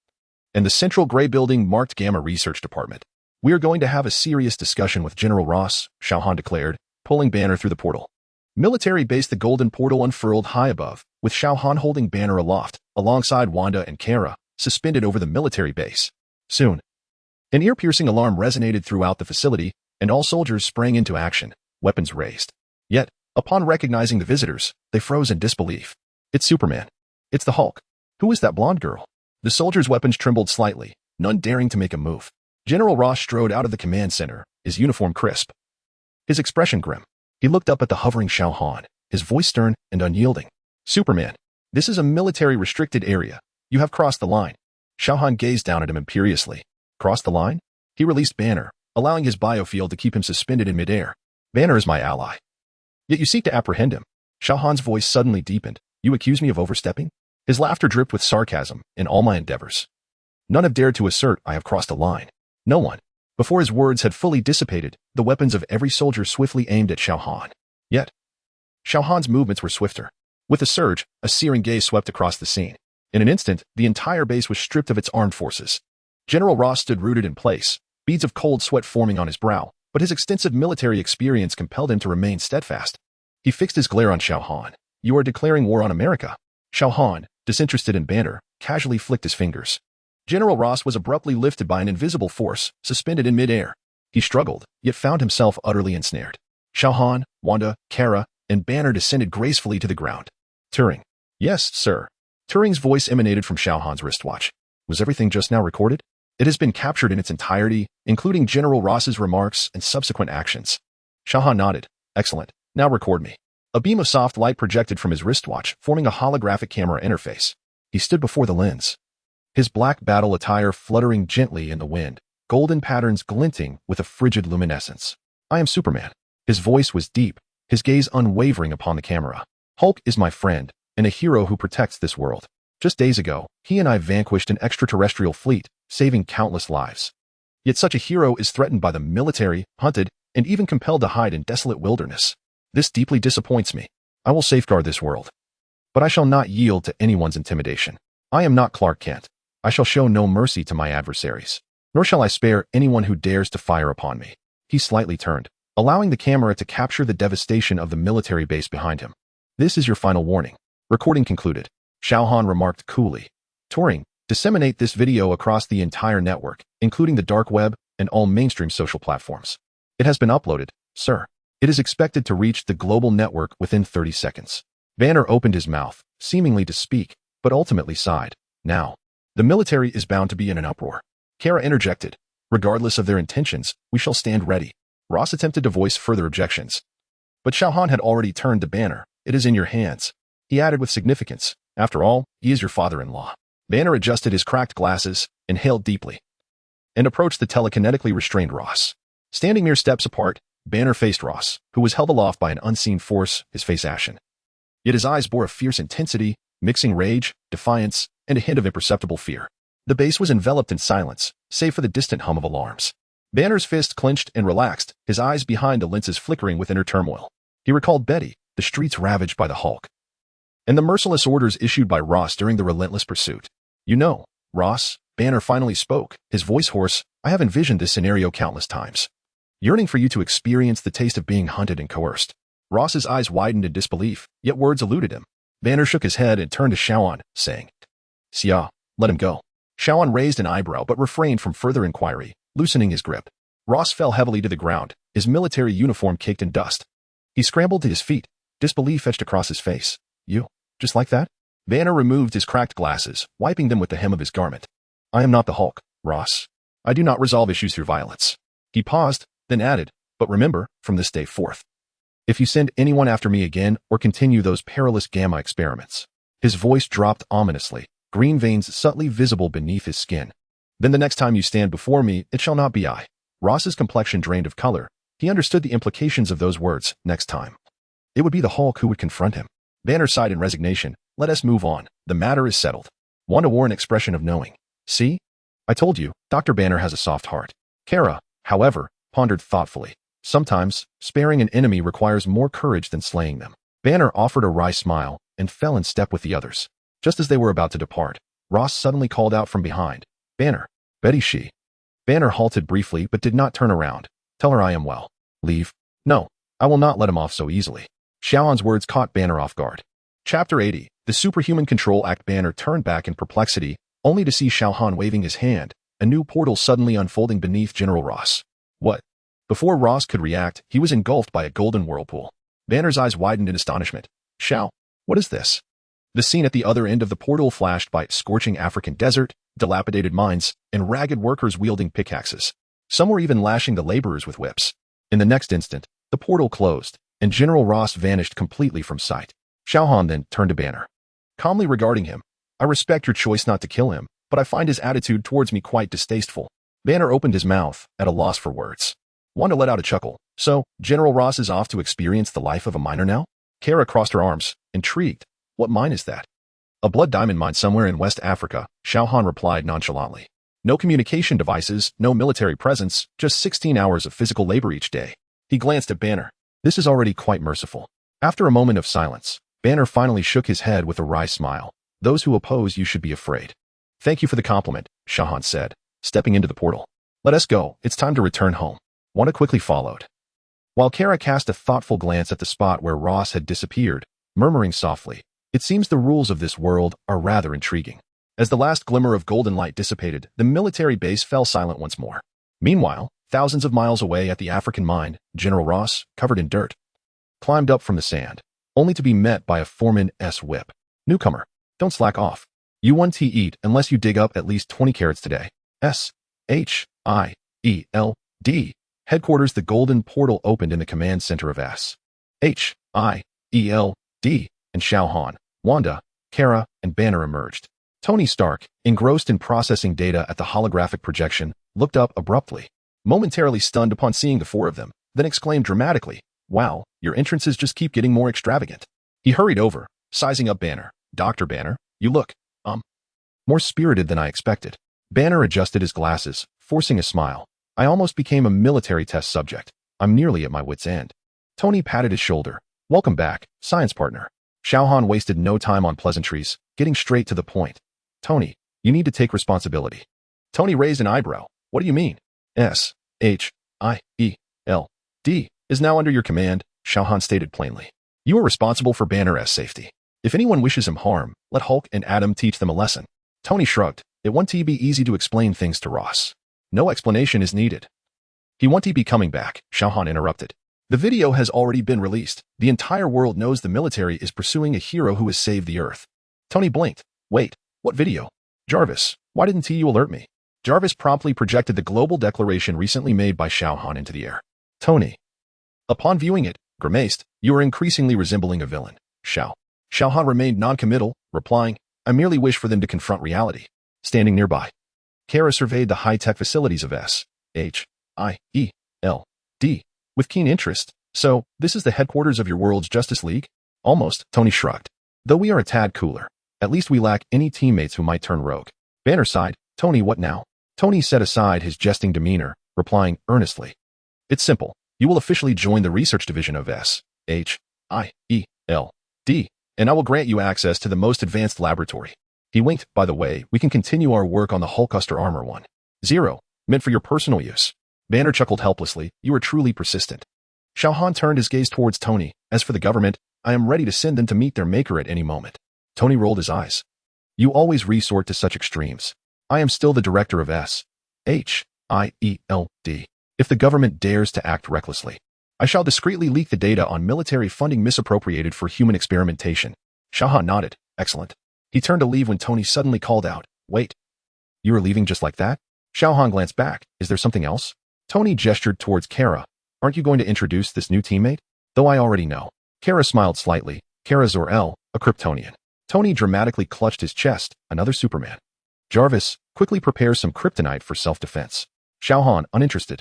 And the central gray building marked Gamma Research Department. We are going to have a serious discussion with General Ross, Xiao Han declared, pulling Banner through the portal. Military base. The golden portal unfurled high above, with Xiao Han holding Banner aloft, alongside Wanda and Kara, suspended over the military base. Soon, an ear-piercing alarm resonated throughout the facility, and all soldiers sprang into action, weapons raised. Yet, upon recognizing the visitors, they froze in disbelief. It's Superman. It's the Hulk. Who is that blonde girl? The soldiers' weapons trembled slightly, none daring to make a move. General Ross strode out of the command center, his uniform crisp, his expression grim. He looked up at the hovering Xiao Han, his voice stern and unyielding. Superman, this is a military-restricted area. You have crossed the line. Xiao Han gazed down at him imperiously. Crossed the line? He released Banner, allowing his biofield to keep him suspended in midair. Banner is my ally. Yet you seek to apprehend him. Xiao Han's voice suddenly deepened. You accuse me of overstepping? His laughter dripped with sarcasm in all my endeavors. None have dared to assert I have crossed a line. No one. Before his words had fully dissipated, the weapons of every soldier swiftly aimed at Xiao Han. Yet, Xiao Han's movements were swifter. With a surge, a searing gaze swept across the scene. In an instant, the entire base was stripped of its armed forces. General Ross stood rooted in place, beads of cold sweat forming on his brow, but his extensive military experience compelled him to remain steadfast. He fixed his glare on Xiao Han. You are declaring war on America. Xiao Han, disinterested in Banner, casually flicked his fingers. General Ross was abruptly lifted by an invisible force, suspended in midair. He struggled, yet found himself utterly ensnared. Xiao Han, Wanda, Kara, and Banner descended gracefully to the ground. Turing. Yes, sir. Turing's voice emanated from Xiao Han's wristwatch. Was everything just now recorded? It has been captured in its entirety, including General Ross's remarks and subsequent actions. Xiao Han nodded. Excellent. Now record me. A beam of soft light projected from his wristwatch, forming a holographic camera interface. He stood before the lens. His black battle attire fluttering gently in the wind, golden patterns glinting with a frigid luminescence. I am Superman. His voice was deep, his gaze unwavering upon the camera. Hulk is my friend, and a hero who protects this world. Just days ago, he and I vanquished an extraterrestrial fleet, saving countless lives. Yet such a hero is threatened by the military, hunted, and even compelled to hide in desolate wilderness. This deeply disappoints me. I will safeguard this world. But I shall not yield to anyone's intimidation. I am not Clark Kent. I shall show no mercy to my adversaries, nor shall I spare anyone who dares to fire upon me. He slightly turned, allowing the camera to capture the devastation of the military base behind him. This is your final warning. Recording concluded. Xiao Han remarked coolly. Turing, disseminate this video across the entire network, including the dark web and all mainstream social platforms. It has been uploaded, sir. It is expected to reach the global network within 30 seconds. Banner opened his mouth, seemingly to speak, but ultimately sighed. Now, the military is bound to be in an uproar. Kara interjected. Regardless of their intentions, we shall stand ready. Ross attempted to voice further objections. But Xiao Han had already turned to Banner. It is in your hands. He added with significance. After all, he is your father-in-law. Banner adjusted his cracked glasses, inhaled deeply, and approached the telekinetically restrained Ross. Standing mere steps apart, Banner faced Ross, who was held aloft by an unseen force, his face ashen. Yet his eyes bore a fierce intensity, mixing rage, defiance, and a hint of imperceptible fear. The base was enveloped in silence, save for the distant hum of alarms. Banner's fist clenched and relaxed, his eyes behind the lenses flickering with inner turmoil. He recalled Betty, the streets ravaged by the Hulk, and the merciless orders issued by Ross during the relentless pursuit. You know, Ross, Banner finally spoke, his voice hoarse. I have envisioned this scenario countless times, yearning for you to experience the taste of being hunted and coerced. Ross's eyes widened in disbelief, yet words eluded him. Banner shook his head and turned to Xiao Han, saying, Xia, let him go. Xiao Han raised an eyebrow but refrained from further inquiry, loosening his grip. Ross fell heavily to the ground, his military uniform caked in dust. He scrambled to his feet, disbelief etched across his face. You, just like that? Banner removed his cracked glasses, wiping them with the hem of his garment. I am not the Hulk, Ross. I do not resolve issues through violence. He paused, then added, but remember, from this day forth, if you send anyone after me again or continue those perilous gamma experiments. His voice dropped ominously, green veins subtly visible beneath his skin. Then the next time you stand before me, it shall not be I. Ross's complexion drained of color. He understood the implications of those words, next time. It would be the Hulk who would confront him. Banner sighed in resignation. Let us move on. The matter is settled. Wanda wore an expression of knowing. See? I told you, Dr. Banner has a soft heart. Kara, however, pondered thoughtfully. Sometimes, sparing an enemy requires more courage than slaying them. Banner offered a wry smile and fell in step with the others. Just as they were about to depart, Ross suddenly called out from behind. Banner, Betty she. Banner halted briefly but did not turn around. Tell her I am well. Leave. No, I will not let him off so easily. Xiao Han's words caught Banner off guard. Chapter 80, the Superhuman Control Act. Banner turned back in perplexity, only to see Xiao Han waving his hand, a new portal suddenly unfolding beneath General Ross. What? Before Ross could react, he was engulfed by a golden whirlpool. Banner's eyes widened in astonishment. Xiao, what is this? The scene at the other end of the portal flashed by scorching African desert, dilapidated mines, and ragged workers wielding pickaxes. Some were even lashing the laborers with whips. In the next instant, the portal closed, and General Ross vanished completely from sight. Xiao Han then turned to Banner, calmly regarding him. I respect your choice not to kill him, but I find his attitude towards me quite distasteful. Banner opened his mouth, at a loss for words. Wanda let out a chuckle. So, General Ross is off to experience the life of a miner now? Kara crossed her arms, intrigued. What mine is that? A blood diamond mine somewhere in West Africa, Xiao Han replied nonchalantly. No communication devices, no military presence, just 16 hours of physical labor each day. He glanced at Banner. This is already quite merciful. After a moment of silence, Banner finally shook his head with a wry smile. Those who oppose you should be afraid. Thank you for the compliment, Xiao Han said, stepping into the portal. Let us go, it's time to return home. Wanda quickly followed. While Kara cast a thoughtful glance at the spot where Ross had disappeared, murmuring softly, it seems the rules of this world are rather intriguing. As the last glimmer of golden light dissipated, the military base fell silent once more. Meanwhile, thousands of miles away at the African mine, General Ross, covered in dirt, climbed up from the sand, only to be met by a foreman's whip. Newcomer, don't slack off. You 1T eat unless you dig up at least 20 carats today. Shield. Headquarters. The golden portal opened in the command center of Shield, and Xiao Han, Wanda, Kara, and Banner emerged. Tony Stark, engrossed in processing data at the holographic projection, looked up abruptly, momentarily stunned upon seeing the four of them, then exclaimed dramatically, "Wow, your entrances just keep getting more extravagant." He hurried over, sizing up Banner. "Dr. Banner, you look, more spirited than I expected." Banner adjusted his glasses, forcing a smile. "I almost became a military test subject. I'm nearly at my wit's end." Tony patted his shoulder. "Welcome back, science partner." Xiao Han wasted no time on pleasantries, getting straight to the point. "Tony, you need to take responsibility." Tony raised an eyebrow. "What do you mean?" "Shield is now under your command," Xiao Han stated plainly. "You are responsible for Banner's safety. If anyone wishes him harm, let Hulk and Adam teach them a lesson." Tony shrugged. "It won't be easy to explain things to Ross. No explanation is needed." "He won't be coming back," Xiao Han interrupted. "The video has already been released. The entire world knows the military is pursuing a hero who has saved the Earth." Tony blinked. "Wait, what video?" "Jarvis, why didn't you alert me?" Jarvis promptly projected the global declaration recently made by Xiao Han into the air. Tony, upon viewing it, grimaced. "You are increasingly resembling a villain, Xiao." Xiao Han remained noncommittal, replying, "I merely wish for them to confront reality." Standing nearby, Kara surveyed the high-tech facilities of Shield with keen interest. "So, this is the headquarters of your world's Justice League?" "Almost," Tony shrugged. "Though we are a tad cooler. At least we lack any teammates who might turn rogue." Banner sighed. "Tony, what now?" Tony set aside his jesting demeanor, replying earnestly, "It's simple. You will officially join the research division of Shield, and I will grant you access to the most advanced laboratory." He winked. "By the way, we can continue our work on the Hulkbuster Armor 1.0, meant for your personal use." Banner chuckled helplessly. "You are truly persistent." Xiao Han turned his gaze towards Tony. "As for the government, I am ready to send them to meet their maker at any moment." Tony rolled his eyes. "You always resort to such extremes. I am still the director of Shield. If the government dares to act recklessly, I shall discreetly leak the data on military funding misappropriated for human experimentation." Xiao Han nodded. "Excellent." He turned to leave when Tony suddenly called out, "Wait. You are leaving just like that?" Xiao Han glanced back. "Is there something else?" Tony gestured towards Kara. "Aren't you going to introduce this new teammate?" "Though I already know." Kara smiled slightly. "Kara Zor-El, a Kryptonian." Tony dramatically clutched his chest. "Another Superman." "Jarvis, quickly prepare some kryptonite for self-defense." Xiao Han, uninterested,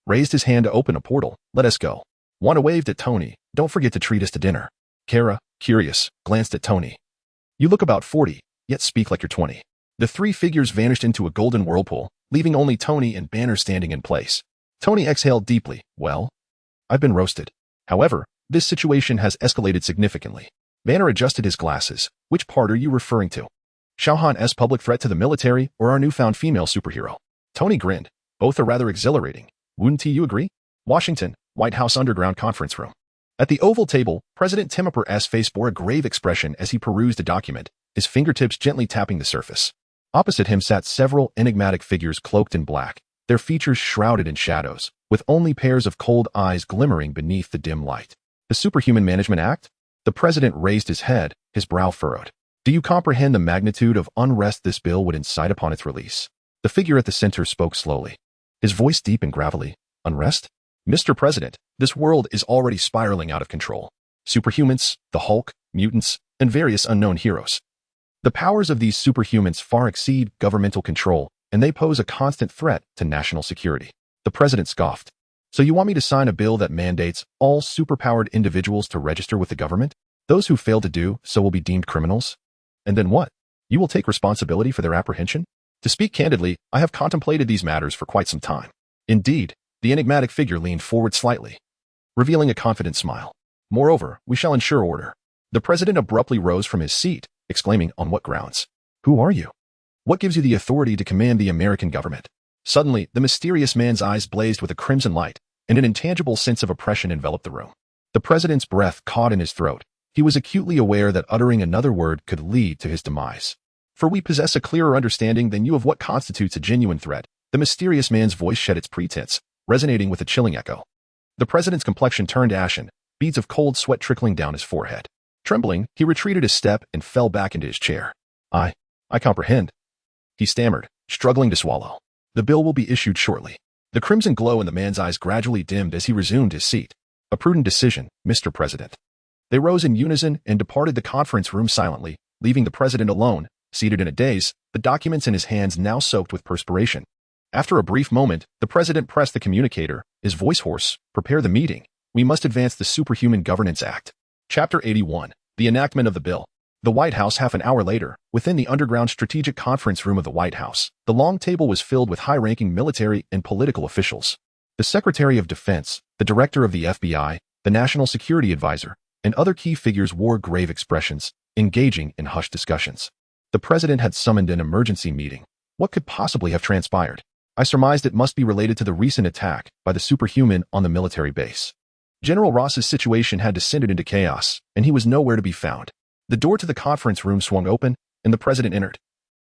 raised his hand to open a portal. "Let us go." Wanda waved at Tony. "Don't forget to treat us to dinner." Kara, curious, glanced at Tony. "You look about 40, yet speak like you're 20. The three figures vanished into a golden whirlpool, leaving only Tony and Banner standing in place. Tony exhaled deeply. "Well, I've been roasted. However, this situation has escalated significantly." Banner adjusted his glasses. "Which part are you referring to? Xiao Han's public threat to the military or our newfound female superhero?" Tony grinned. "Both are rather exhilarating. Wouldn't you agree?" Washington, White House Underground Conference Room. At the Oval Table, President Timothy's face bore a grave expression as he perused a document, his fingertips gently tapping the surface. Opposite him sat several enigmatic figures cloaked in black, their features shrouded in shadows, with only pairs of cold eyes glimmering beneath the dim light. "The Superhuman Management Act?" The president raised his head, his brow furrowed. "Do you comprehend the magnitude of unrest this bill would incite upon its release?" The figure at the center spoke slowly, his voice deep and gravelly. "Unrest? Mr. President, this world is already spiraling out of control. Superhumans, the Hulk, mutants, and various unknown heroes. The powers of these superhumans far exceed governmental control, and they pose a constant threat to national security. The president scoffed. So you want me to sign a bill that mandates all superpowered individuals to register with the government? Those who fail to do so will be deemed criminals? And then what? You will take responsibility for their apprehension? To speak candidly, I have contemplated these matters for quite some time. Indeed, the enigmatic figure leaned forward slightly, revealing a confident smile. Moreover, we shall ensure order. The president abruptly rose from his seat, exclaiming, on what grounds? Who are you? What gives you the authority to command the American government? Suddenly, the mysterious man's eyes blazed with a crimson light, and an intangible sense of oppression enveloped the room. The president's breath caught in his throat. He was acutely aware that uttering another word could lead to his demise. For we possess a clearer understanding than you of what constitutes a genuine threat. The mysterious man's voice shed its pretense, resonating with a chilling echo. The president's complexion turned ashen, beads of cold sweat trickling down his forehead. Trembling, he retreated a step and fell back into his chair. I comprehend. He stammered, struggling to swallow. The bill will be issued shortly. The crimson glow in the man's eyes gradually dimmed as he resumed his seat. A prudent decision, Mr. President. They rose in unison and departed the conference room silently, leaving the president alone, seated in a daze, the documents in his hands now soaked with perspiration. After a brief moment, the president pressed the communicator, his voice hoarse. Prepare the meeting. We must advance the Superhuman Governance Act. Chapter 81. The enactment of the bill. The White House. Half an hour later, within the underground strategic conference room of the White House, the long table was filled with high-ranking military and political officials. The Secretary of Defense, the Director of the FBI, the National Security Advisor, and other key figures wore grave expressions, engaging in hushed discussions. The president had summoned an emergency meeting. What could possibly have transpired? I surmised it must be related to the recent attack by the superhuman on the military base. General Ross's situation had descended into chaos, and he was nowhere to be found. The door to the conference room swung open, and the president entered.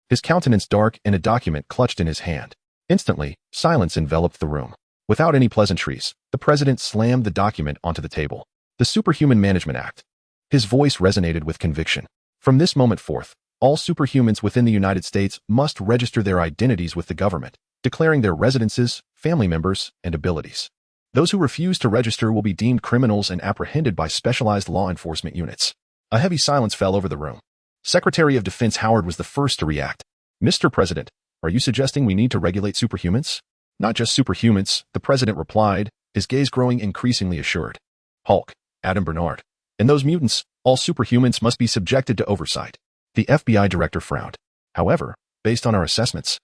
His countenance dark and a document clutched in his hand. Instantly, silence enveloped the room. Without any pleasantries, the president slammed the document onto the table. The Superhuman Management Act. His voice resonated with conviction. From this moment forth, all superhumans within the United States must register their identities with the government, declaring their residences, family members, and abilities. Those who refuse to register will be deemed criminals and apprehended by specialized law enforcement units. A heavy silence fell over the room. Secretary of Defense Howard was the first to react. Mr. President, are you suggesting we need to regulate superhumans? Not just superhumans, the president replied, his gaze growing increasingly assured. Hulk, Adam Bernard, and those mutants, all superhumans must be subjected to oversight. The FBI director frowned. However, based on our assessments,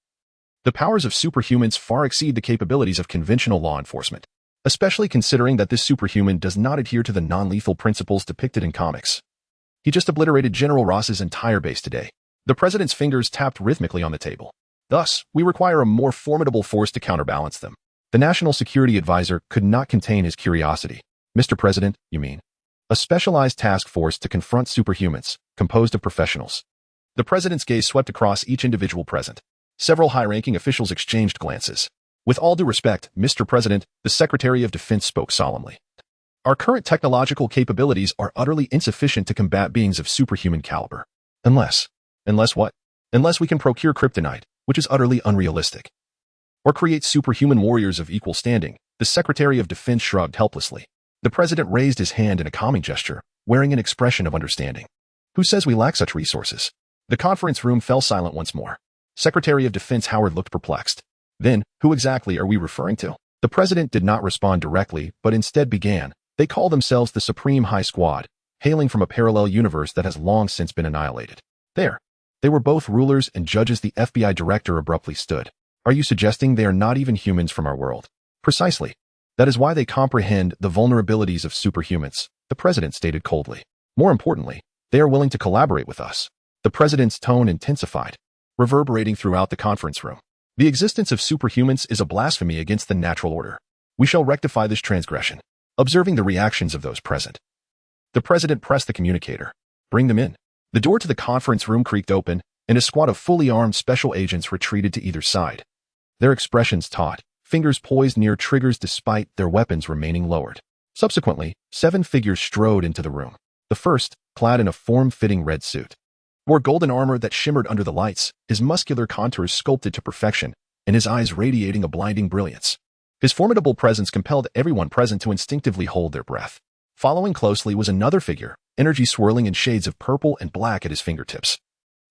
the powers of superhumans far exceed the capabilities of conventional law enforcement, especially considering that this superhuman does not adhere to the non-lethal principles depicted in comics. He just obliterated General Ross's entire base today. The president's fingers tapped rhythmically on the table. Thus, we require a more formidable force to counterbalance them. The National Security Advisor could not contain his curiosity. Mr. President, you mean? A specialized task force to confront superhumans, composed of professionals. The president's gaze swept across each individual present. Several high-ranking officials exchanged glances. With all due respect, Mr. President, the Secretary of Defense spoke solemnly. Our current technological capabilities are utterly insufficient to combat beings of superhuman caliber. Unless what? Unless we can procure kryptonite, which is utterly unrealistic. Or create superhuman warriors of equal standing. The Secretary of Defense shrugged helplessly. The president raised his hand in a calming gesture, wearing an expression of understanding. Who says we lack such resources? The conference room fell silent once more. Secretary of Defense Howard looked perplexed. Then, who exactly are we referring to? The president did not respond directly, but instead began. They call themselves the Supreme High Squad, hailing from a parallel universe that has long since been annihilated. There. They were both rulers and judges. The FBI director abruptly stood. Are you suggesting they are not even humans from our world? Precisely. That is why they comprehend the vulnerabilities of superhumans, the president stated coldly. More importantly, they are willing to collaborate with us. The president's tone intensified, reverberating throughout the conference room. The existence of superhumans is a blasphemy against the natural order. We shall rectify this transgression. Observing the reactions of those present, the president pressed the communicator. Bring them in. The door to the conference room creaked open, and a squad of fully armed special agents retreated to either side. Their expressions taut, fingers poised near triggers despite their weapons remaining lowered. Subsequently, 7 figures strode into the room. The first, clad in a form-fitting red suit, wore golden armor that shimmered under the lights, his muscular contours sculpted to perfection, and his eyes radiating a blinding brilliance. His formidable presence compelled everyone present to instinctively hold their breath. Following closely was another figure, energy swirling in shades of purple and black at his fingertips.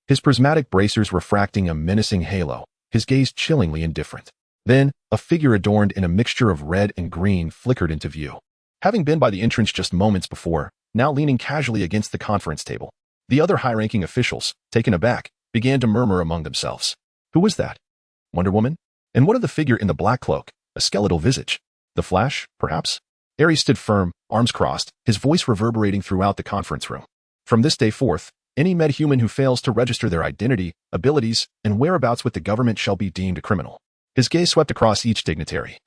His prismatic bracers refracting a menacing halo, his gaze chillingly indifferent. Then, a figure adorned in a mixture of red and green flickered into view. Having been by the entrance just moments before, now leaning casually against the conference table, the other high-ranking officials, taken aback, began to murmur among themselves. Who was that? Wonder Woman? And what of the figure in the black cloak, a skeletal visage? The Flash, perhaps? Ares stood firm, arms crossed, his voice reverberating throughout the conference room. From this day forth, any metahuman who fails to register their identity, abilities, and whereabouts with the government shall be deemed a criminal. His gaze swept across each dignitary,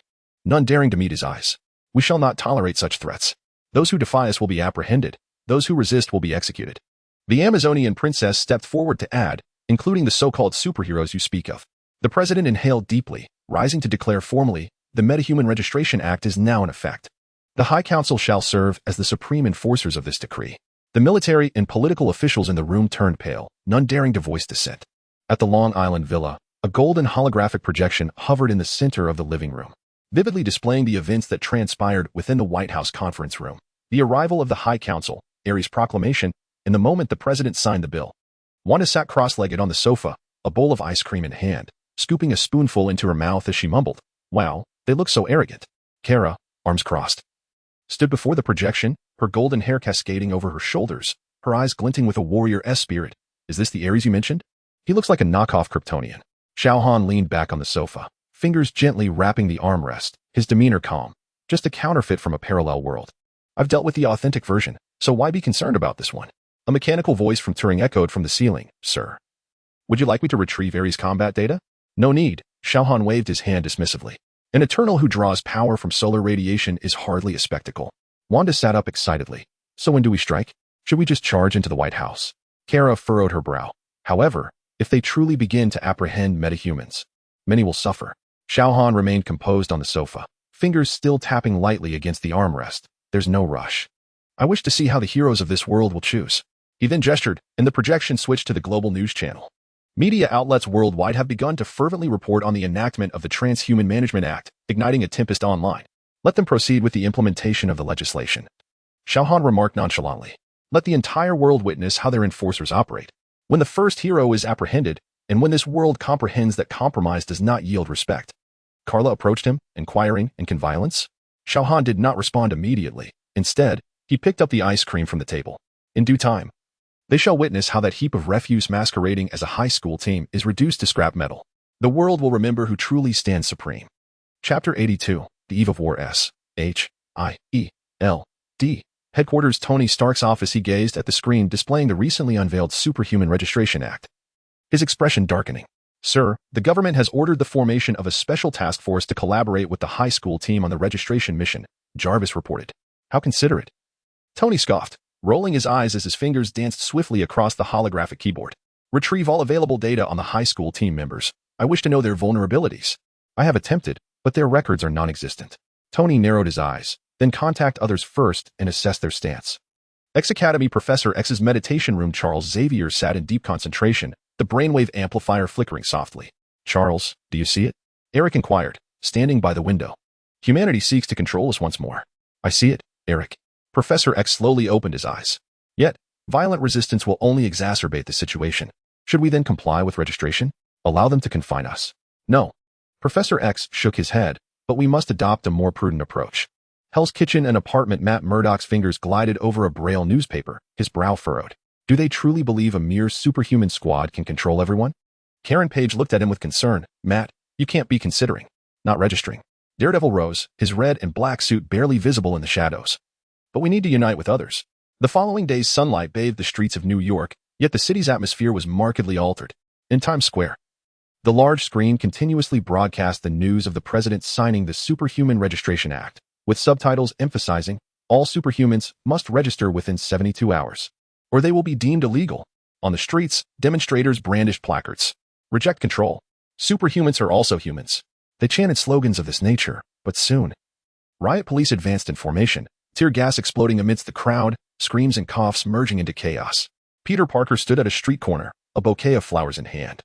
none daring to meet his eyes. We shall not tolerate such threats. Those who defy us will be apprehended. Those who resist will be executed. The Amazonian princess stepped forward to add, including the so-called superheroes you speak of. The president inhaled deeply, rising to declare formally, the Metahuman Registration Act is now in effect. The High Council shall serve as the supreme enforcers of this decree. The military and political officials in the room turned pale, none daring to voice dissent. At the Long Island Villa, a golden holographic projection hovered in the center of the living room, vividly displaying the events that transpired within the White House conference room. The arrival of the High Council, Ares' proclamation, and the moment the president signed the bill. Wanda sat cross-legged on the sofa, a bowl of ice cream in hand, scooping a spoonful into her mouth as she mumbled, "Wow, they look so arrogant." Kara, arms crossed, stood before the projection, her golden hair cascading over her shoulders, her eyes glinting with a warrior-esque spirit. "Is this the Ares you mentioned? He looks like a knockoff Kryptonian." Xiao Han leaned back on the sofa, fingers gently wrapping the armrest, his demeanor calm. "Just a counterfeit from a parallel world. I've dealt with the authentic version, so why be concerned about this one?" A mechanical voice from Turing echoed from the ceiling. "Sir, would you like me to retrieve Ares' combat data?" "No need." Xiao Han waved his hand dismissively. "An Eternal who draws power from solar radiation is hardly a spectacle." Wanda sat up excitedly. "So when do we strike? Should we just charge into the White House?" Kara furrowed her brow. "However, if they truly begin to apprehend metahumans, many will suffer." Xiao Han remained composed on the sofa, fingers still tapping lightly against the armrest. "There's no rush. I wish to see how the heroes of this world will choose." He then gestured, and the projection switched to the global news channel. Media outlets worldwide have begun to fervently report on the enactment of the Transhuman Management Act, igniting a tempest online. "Let them proceed with the implementation of the legislation." Xiao Han remarked nonchalantly. "Let the entire world witness how their enforcers operate. When the first hero is apprehended, and when this world comprehends that compromise does not yield respect." Carla approached him, inquiring, "And can violence?" Xiao Han did not respond immediately. Instead, he picked up the ice cream from the table. "In due time, they shall witness how that heap of refuse masquerading as a high school team is reduced to scrap metal. The world will remember who truly stands supreme." Chapter 82, The Eve of War. S.H.I.E.L.D. Headquarters. Tony Stark's office. He gazed at the screen displaying the recently unveiled Superhuman Registration Act, his expression darkening. "Sir, the government has ordered the formation of a special task force to collaborate with the high school team on the registration mission," Jarvis reported. "How considerate." Tony scoffed, rolling his eyes as his fingers danced swiftly across the holographic keyboard. "Retrieve all available data on the high school team members. I wish to know their vulnerabilities. I have attempted, but their records are non-existent." Tony narrowed his eyes, then contact others first and assess their stance. X Academy Professor X's meditation room. Charles Xavier sat in deep concentration, the brainwave amplifier flickering softly. "Charles, do you see it?" Eric inquired, standing by the window. "Humanity seeks to control us once more." "I see it, Eric." Professor X slowly opened his eyes. "Yet, violent resistance will only exacerbate the situation. Should we then comply with registration? Allow them to confine us?" "No." Professor X shook his head, "but we must adopt a more prudent approach." Hell's Kitchen and Apartment. Matt Murdock's fingers glided over a Braille newspaper, his brow furrowed. "Do they truly believe a mere superhuman squad can control everyone?" Karen Page looked at him with concern. "Matt, you can't be considering not registering." Daredevil rose, his red and black suit barely visible in the shadows. "But we need to unite with others." The following day's sunlight bathed the streets of New York, yet the city's atmosphere was markedly altered. In Times Square, the large screen continuously broadcast the news of the president signing the Superhuman Registration Act, with subtitles emphasizing, "All superhumans must register within 72 hours, or they will be deemed illegal." On the streets, demonstrators brandished placards. "Reject control. Superhumans are also humans." They chanted slogans of this nature, but soon, riot police advanced in formation, tear gas exploding amidst the crowd, screams and coughs merging into chaos. Peter Parker stood at a street corner, a bouquet of flowers in hand.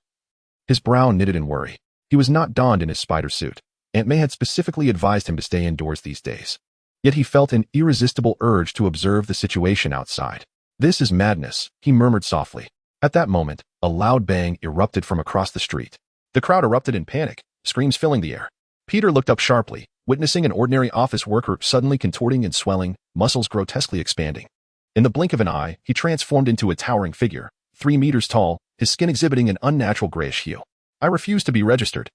His brow knitted in worry. He was not donned in his spider suit. Aunt May had specifically advised him to stay indoors these days. Yet he felt an irresistible urge to observe the situation outside. "This is madness," he murmured softly. At that moment, a loud bang erupted from across the street. The crowd erupted in panic, screams filling the air. Peter looked up sharply, witnessing an ordinary office worker suddenly contorting and swelling, muscles grotesquely expanding. In the blink of an eye, he transformed into a towering figure, 3 meters tall, his skin exhibiting an unnatural grayish hue. I refuse to be registered.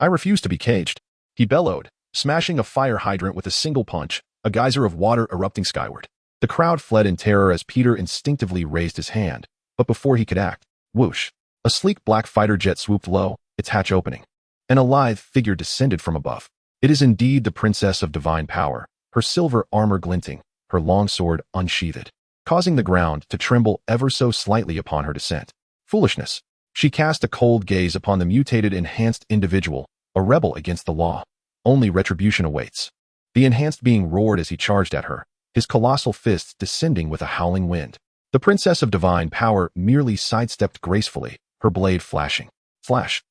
I refuse to be caged. He bellowed, smashing a fire hydrant with a single punch, a geyser of water erupting skyward. The crowd fled in terror as Peter instinctively raised his hand, but before he could act, whoosh, a sleek black fighter jet swooped low, its hatch opening. An lithe figure descended from above. It is indeed the Princess of Divine Power, her silver armor glinting, her long sword unsheathed, causing the ground to tremble ever so slightly upon her descent. Foolishness. She cast a cold gaze upon the mutated enhanced individual, a rebel against the law. Only retribution awaits. The enhanced being roared as he charged at her, his colossal fists descending with a howling wind. The Princess of Divine Power merely sidestepped gracefully, her blade flashing. Flash.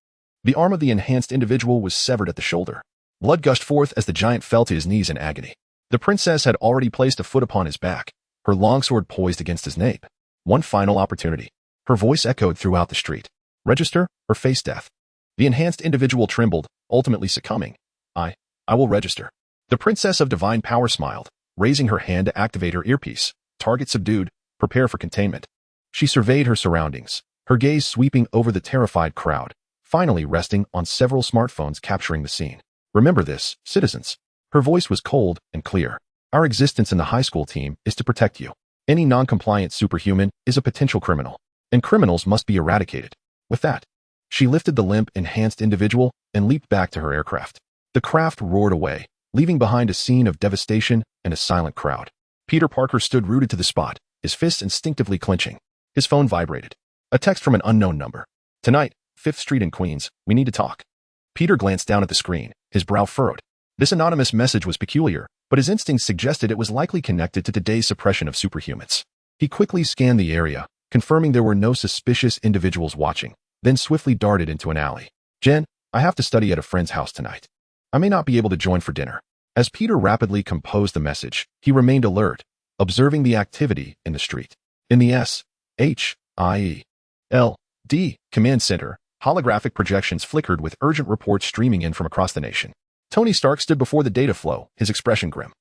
The arm of the enhanced individual was severed at the shoulder. Blood gushed forth as the giant fell to his knees in agony. The princess had already placed a foot upon his back, her longsword poised against his nape. One final opportunity. Her voice echoed throughout the street. Register or face death. The enhanced individual trembled, ultimately succumbing. I will register. The Princess of Divine Power smiled, raising her hand to activate her earpiece. Target subdued, prepare for containment. She surveyed her surroundings, her gaze sweeping over the terrified crowd, finally resting on several smartphones capturing the scene. Remember this, citizens. Her voice was cold and clear. Our existence in the high school team is to protect you. Any non-compliant superhuman is a potential criminal, and criminals must be eradicated. With that, she lifted the limp, enhanced individual and leaped back to her aircraft. The craft roared away, leaving behind a scene of devastation and a silent crowd. Peter Parker stood rooted to the spot, his fists instinctively clenching. His phone vibrated. A text from an unknown number. Tonight, 5th Street in Queens, we need to talk. Peter glanced down at the screen, his brow furrowed. This anonymous message was peculiar, but his instincts suggested it was likely connected to today's suppression of superhumans. He quickly scanned the area, confirming there were no suspicious individuals watching, then swiftly darted into an alley. Jen, I have to study at a friend's house tonight. I may not be able to join for dinner. As Peter rapidly composed the message, he remained alert, observing the activity in the street. In the S.H.I.E.L.D. command center, holographic projections flickered with urgent reports streaming in from across the nation. Tony Stark stood before the data flow, his expression grim.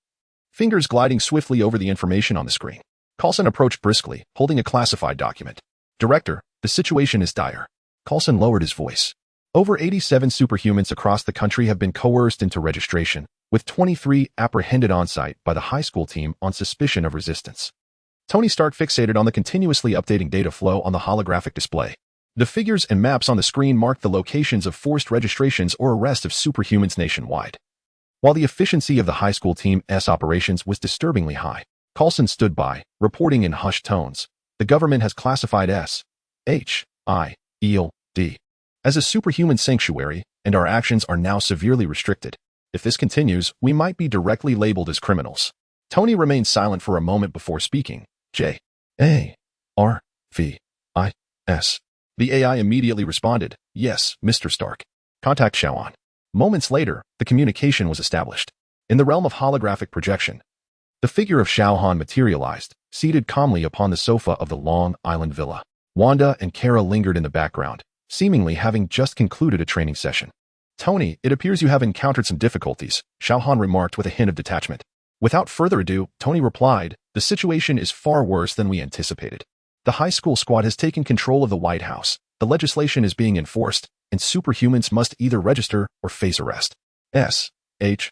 Fingers gliding swiftly over the information on the screen. Coulson approached briskly, holding a classified document. Director, the situation is dire. Coulson lowered his voice. Over 87 superhumans across the country have been coerced into registration, with 23 apprehended on-site by the high school team on suspicion of resistance. Tony Stark fixated on the continuously updating data flow on the holographic display. The figures and maps on the screen marked the locations of forced registrations or arrest of superhumans nationwide. While the efficiency of the high school team's operations was disturbingly high, Coulson stood by, reporting in hushed tones. The government has classified S.H.I.E.L.D. as a superhuman sanctuary, and our actions are now severely restricted. If this continues, we might be directly labeled as criminals. Tony remained silent for a moment before speaking. J.A.R.V.I.S. The AI immediately responded, yes, Mr. Stark. Contact Xiao Han. Moments later, the communication was established. In the realm of holographic projection, the figure of Xiao Han materialized, seated calmly upon the sofa of the Long Island villa. Wanda and Kara lingered in the background, seemingly having just concluded a training session. Tony, it appears you have encountered some difficulties, Xiao Han remarked with a hint of detachment. Without further ado, Tony replied, the situation is far worse than we anticipated. The high school squad has taken control of the White House. The legislation is being enforced, and superhumans must either register or face arrest. S.H.I.E.L.D.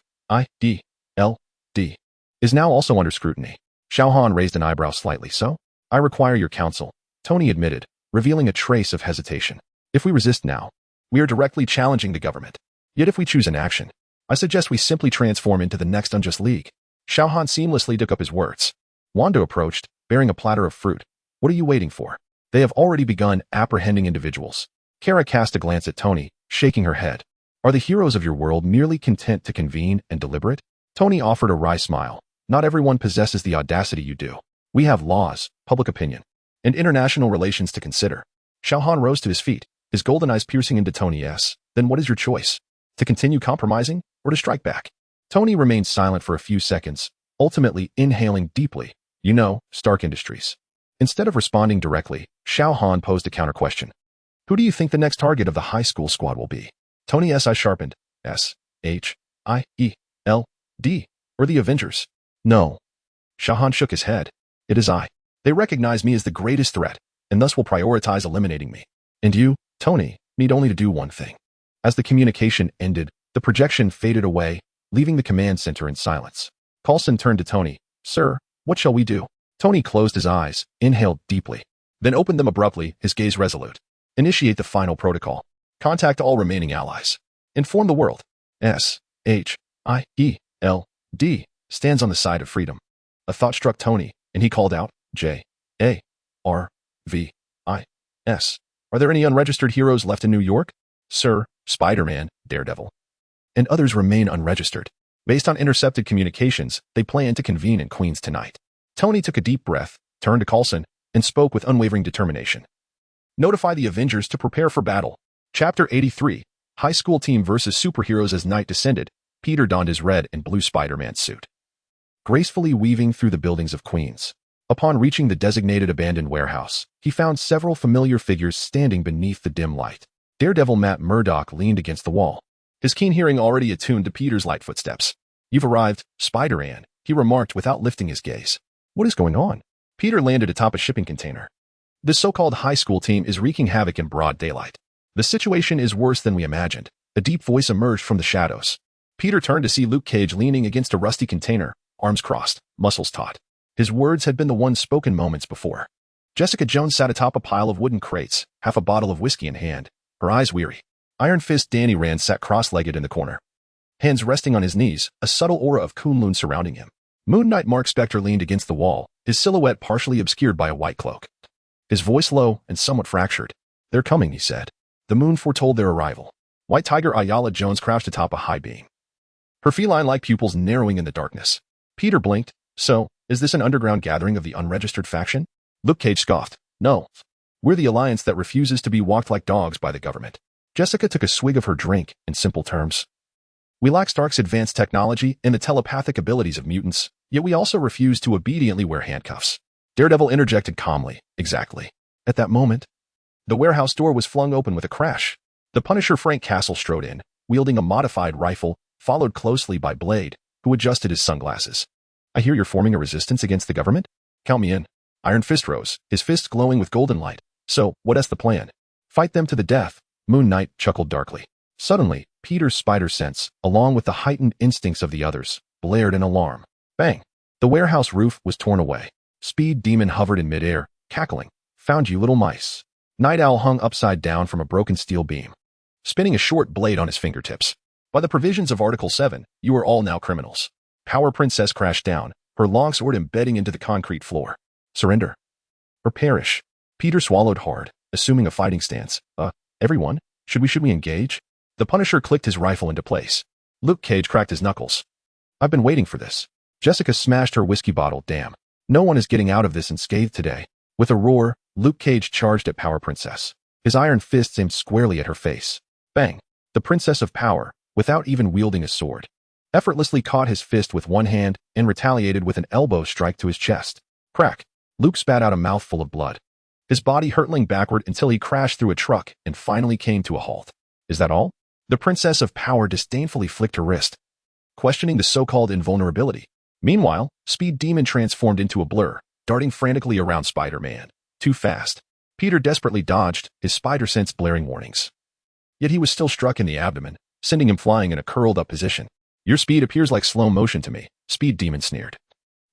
is now also under scrutiny. Xiao Han raised an eyebrow slightly. So? I require your counsel, Tony admitted, revealing a trace of hesitation. If we resist now, we are directly challenging the government. Yet if we choose an action, I suggest we simply transform into the next unjust league. Xiao Han seamlessly took up his words. Wanda approached, bearing a platter of fruit. What are you waiting for? They have already begun apprehending individuals. Kara cast a glance at Tony, shaking her head. Are the heroes of your world merely content to convene and deliberate? Tony offered a wry smile. Not everyone possesses the audacity you do. We have laws, public opinion, and international relations to consider. Xiao Han rose to his feet, his golden eyes piercing into Tony's. Then what is your choice? To continue compromising, or to strike back? Tony remained silent for a few seconds, ultimately inhaling deeply. Stark Industries. Instead of responding directly, Xiao Han posed a counter-question. Who do you think the next target of the high school squad will be? Tony S. I sharpened. S-H-I-E-L-D. Or the Avengers? No. Xiao Han shook his head. It is I. They recognize me as the greatest threat, and thus will prioritize eliminating me. And you, Tony, need only to do one thing. As the communication ended, the projection faded away, leaving the command center in silence. Coulson turned to Tony. Sir, what shall we do? Tony closed his eyes, inhaled deeply, then opened them abruptly, his gaze resolute. Initiate the final protocol. Contact all remaining allies. Inform the world. S-H-I-E-L-D stands on the side of freedom. A thought struck Tony, and he called out, J-A-R-V-I-S. Are there any unregistered heroes left in New York? Sir, Spider-Man, Daredevil, and others remain unregistered. Based on intercepted communications, they plan to convene in Queens tonight. Tony took a deep breath, turned to Coulson, and spoke with unwavering determination. Notify the Avengers to prepare for battle. Chapter 83, High School Team versus Superheroes. As night descended, Peter donned his red and blue Spider-Man suit, gracefully weaving through the buildings of Queens. Upon reaching the designated abandoned warehouse, he found several familiar figures standing beneath the dim light. Daredevil Matt Murdock leaned against the wall, his keen hearing already attuned to Peter's light footsteps. You've arrived, Spider-Man, he remarked without lifting his gaze. What is going on? Peter landed atop a shipping container. This so-called high school team is wreaking havoc in broad daylight. The situation is worse than we imagined. A deep voice emerged from the shadows. Peter turned to see Luke Cage leaning against a rusty container, arms crossed, muscles taut. His words had been the ones spoken moments before. Jessica Jones sat atop a pile of wooden crates, half a bottle of whiskey in hand, her eyes weary. Iron Fist Danny Rand sat cross-legged in the corner, hands resting on his knees, a subtle aura of Kunlun surrounding him. Moon Knight Mark Spector leaned against the wall, his silhouette partially obscured by a white cloak. His voice low and somewhat fractured. They're coming, he said. The moon foretold their arrival. White Tiger Ayala Jones crouched atop a high beam, her feline-like pupils narrowing in the darkness. Peter blinked. So, is this an underground gathering of the unregistered faction? Luke Cage scoffed. No. We're the alliance that refuses to be walked like dogs by the government. Jessica took a swig of her drink, in simple terms. We lack Stark's advanced technology and the telepathic abilities of mutants, yet we also refuse to obediently wear handcuffs. Daredevil interjected calmly. Exactly. At that moment, the warehouse door was flung open with a crash. The Punisher Frank Castle strode in, wielding a modified rifle, followed closely by Blade, who adjusted his sunglasses. I hear you're forming a resistance against the government? Count me in. Iron Fist rose, his fists glowing with golden light. So, what's the plan? Fight them to the death. Moon Knight chuckled darkly. Suddenly, Peter's spider sense, along with the heightened instincts of the others, blared in alarm. Bang! The warehouse roof was torn away. Speed Demon hovered in midair, cackling. Found you, little mice. Night Owl hung upside down from a broken steel beam, spinning a short blade on his fingertips. By the provisions of Article 7, you are all now criminals. Power Princess crashed down, her long sword embedding into the concrete floor. Surrender. Or perish. Peter swallowed hard, assuming a fighting stance. Everyone? Should we engage? The Punisher clicked his rifle into place. Luke Cage cracked his knuckles. I've been waiting for this. Jessica smashed her whiskey bottle. Damn. No one is getting out of this unscathed today. With a roar, Luke Cage charged at Power Princess, his iron fists aimed squarely at her face. Bang! The Princess of Power, without even wielding a sword, effortlessly caught his fist with one hand and retaliated with an elbow strike to his chest. Crack! Luke spat out a mouthful of blood, his body hurtling backward until he crashed through a truck and finally came to a halt. Is that all? The Princess of Power disdainfully flicked her wrist, questioning the so-called invulnerability. Meanwhile, Speed Demon transformed into a blur, darting frantically around Spider-Man. Too fast. Peter desperately dodged, his spider sense blaring warnings. Yet he was still struck in the abdomen, sending him flying in a curled-up position. Your speed appears like slow motion to me, Speed Demon sneered,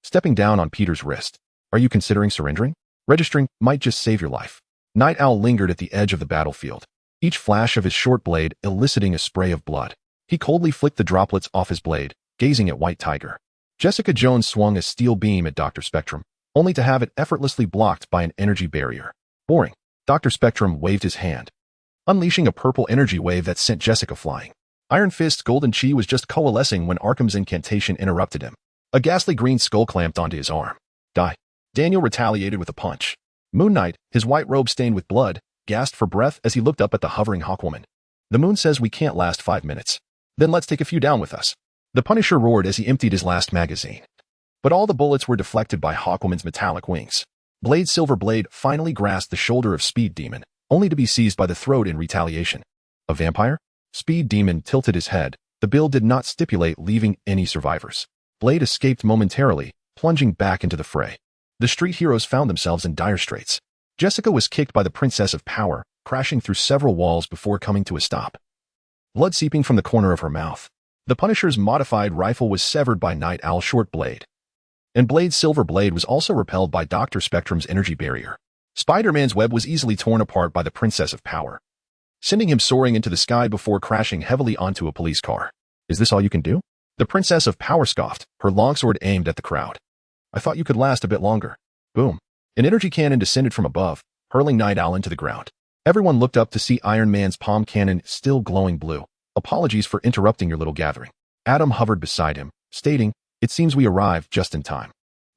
stepping down on Peter's wrist. Are you considering surrendering? Registering might just save your life. Night Owl lingered at the edge of the battlefield, each flash of his short blade eliciting a spray of blood. He coldly flicked the droplets off his blade, gazing at White Tiger. Jessica Jones swung a steel beam at Dr. Spectrum, only to have it effortlessly blocked by an energy barrier. Boring. Dr. Spectrum waved his hand, unleashing a purple energy wave that sent Jessica flying. Iron Fist's golden chi was just coalescing when Arkham's incantation interrupted him. A ghastly green skull clamped onto his arm. Die. Daniel retaliated with a punch. Moon Knight, his white robe stained with blood, gasped for breath as he looked up at the hovering Hawkwoman. The moon says we can't last 5 minutes. Then let's take a few down with us. The Punisher roared as he emptied his last magazine. But all the bullets were deflected by Hawkwoman's metallic wings. Blade Silver Blade finally grasped the shoulder of Speed Demon, only to be seized by the throat in retaliation. A vampire? Speed Demon tilted his head. The bill did not stipulate leaving any survivors. Blade escaped momentarily, plunging back into the fray. The street heroes found themselves in dire straits. Jessica was kicked by the Princess of Power, crashing through several walls before coming to a stop. Blood seeping from the corner of her mouth. The Punisher's modified rifle was severed by Night Owl's short blade. And Blade's silver blade was also repelled by Dr. Spectrum's energy barrier. Spider-Man's web was easily torn apart by the Princess of Power, sending him soaring into the sky before crashing heavily onto a police car. Is this all you can do? The Princess of Power scoffed, her longsword aimed at the crowd. I thought you could last a bit longer. Boom. An energy cannon descended from above, hurling Night Owl into the ground. Everyone looked up to see Iron Man's palm cannon still glowing blue. Apologies for interrupting your little gathering. Adam hovered beside him, stating, it seems we arrived just in time.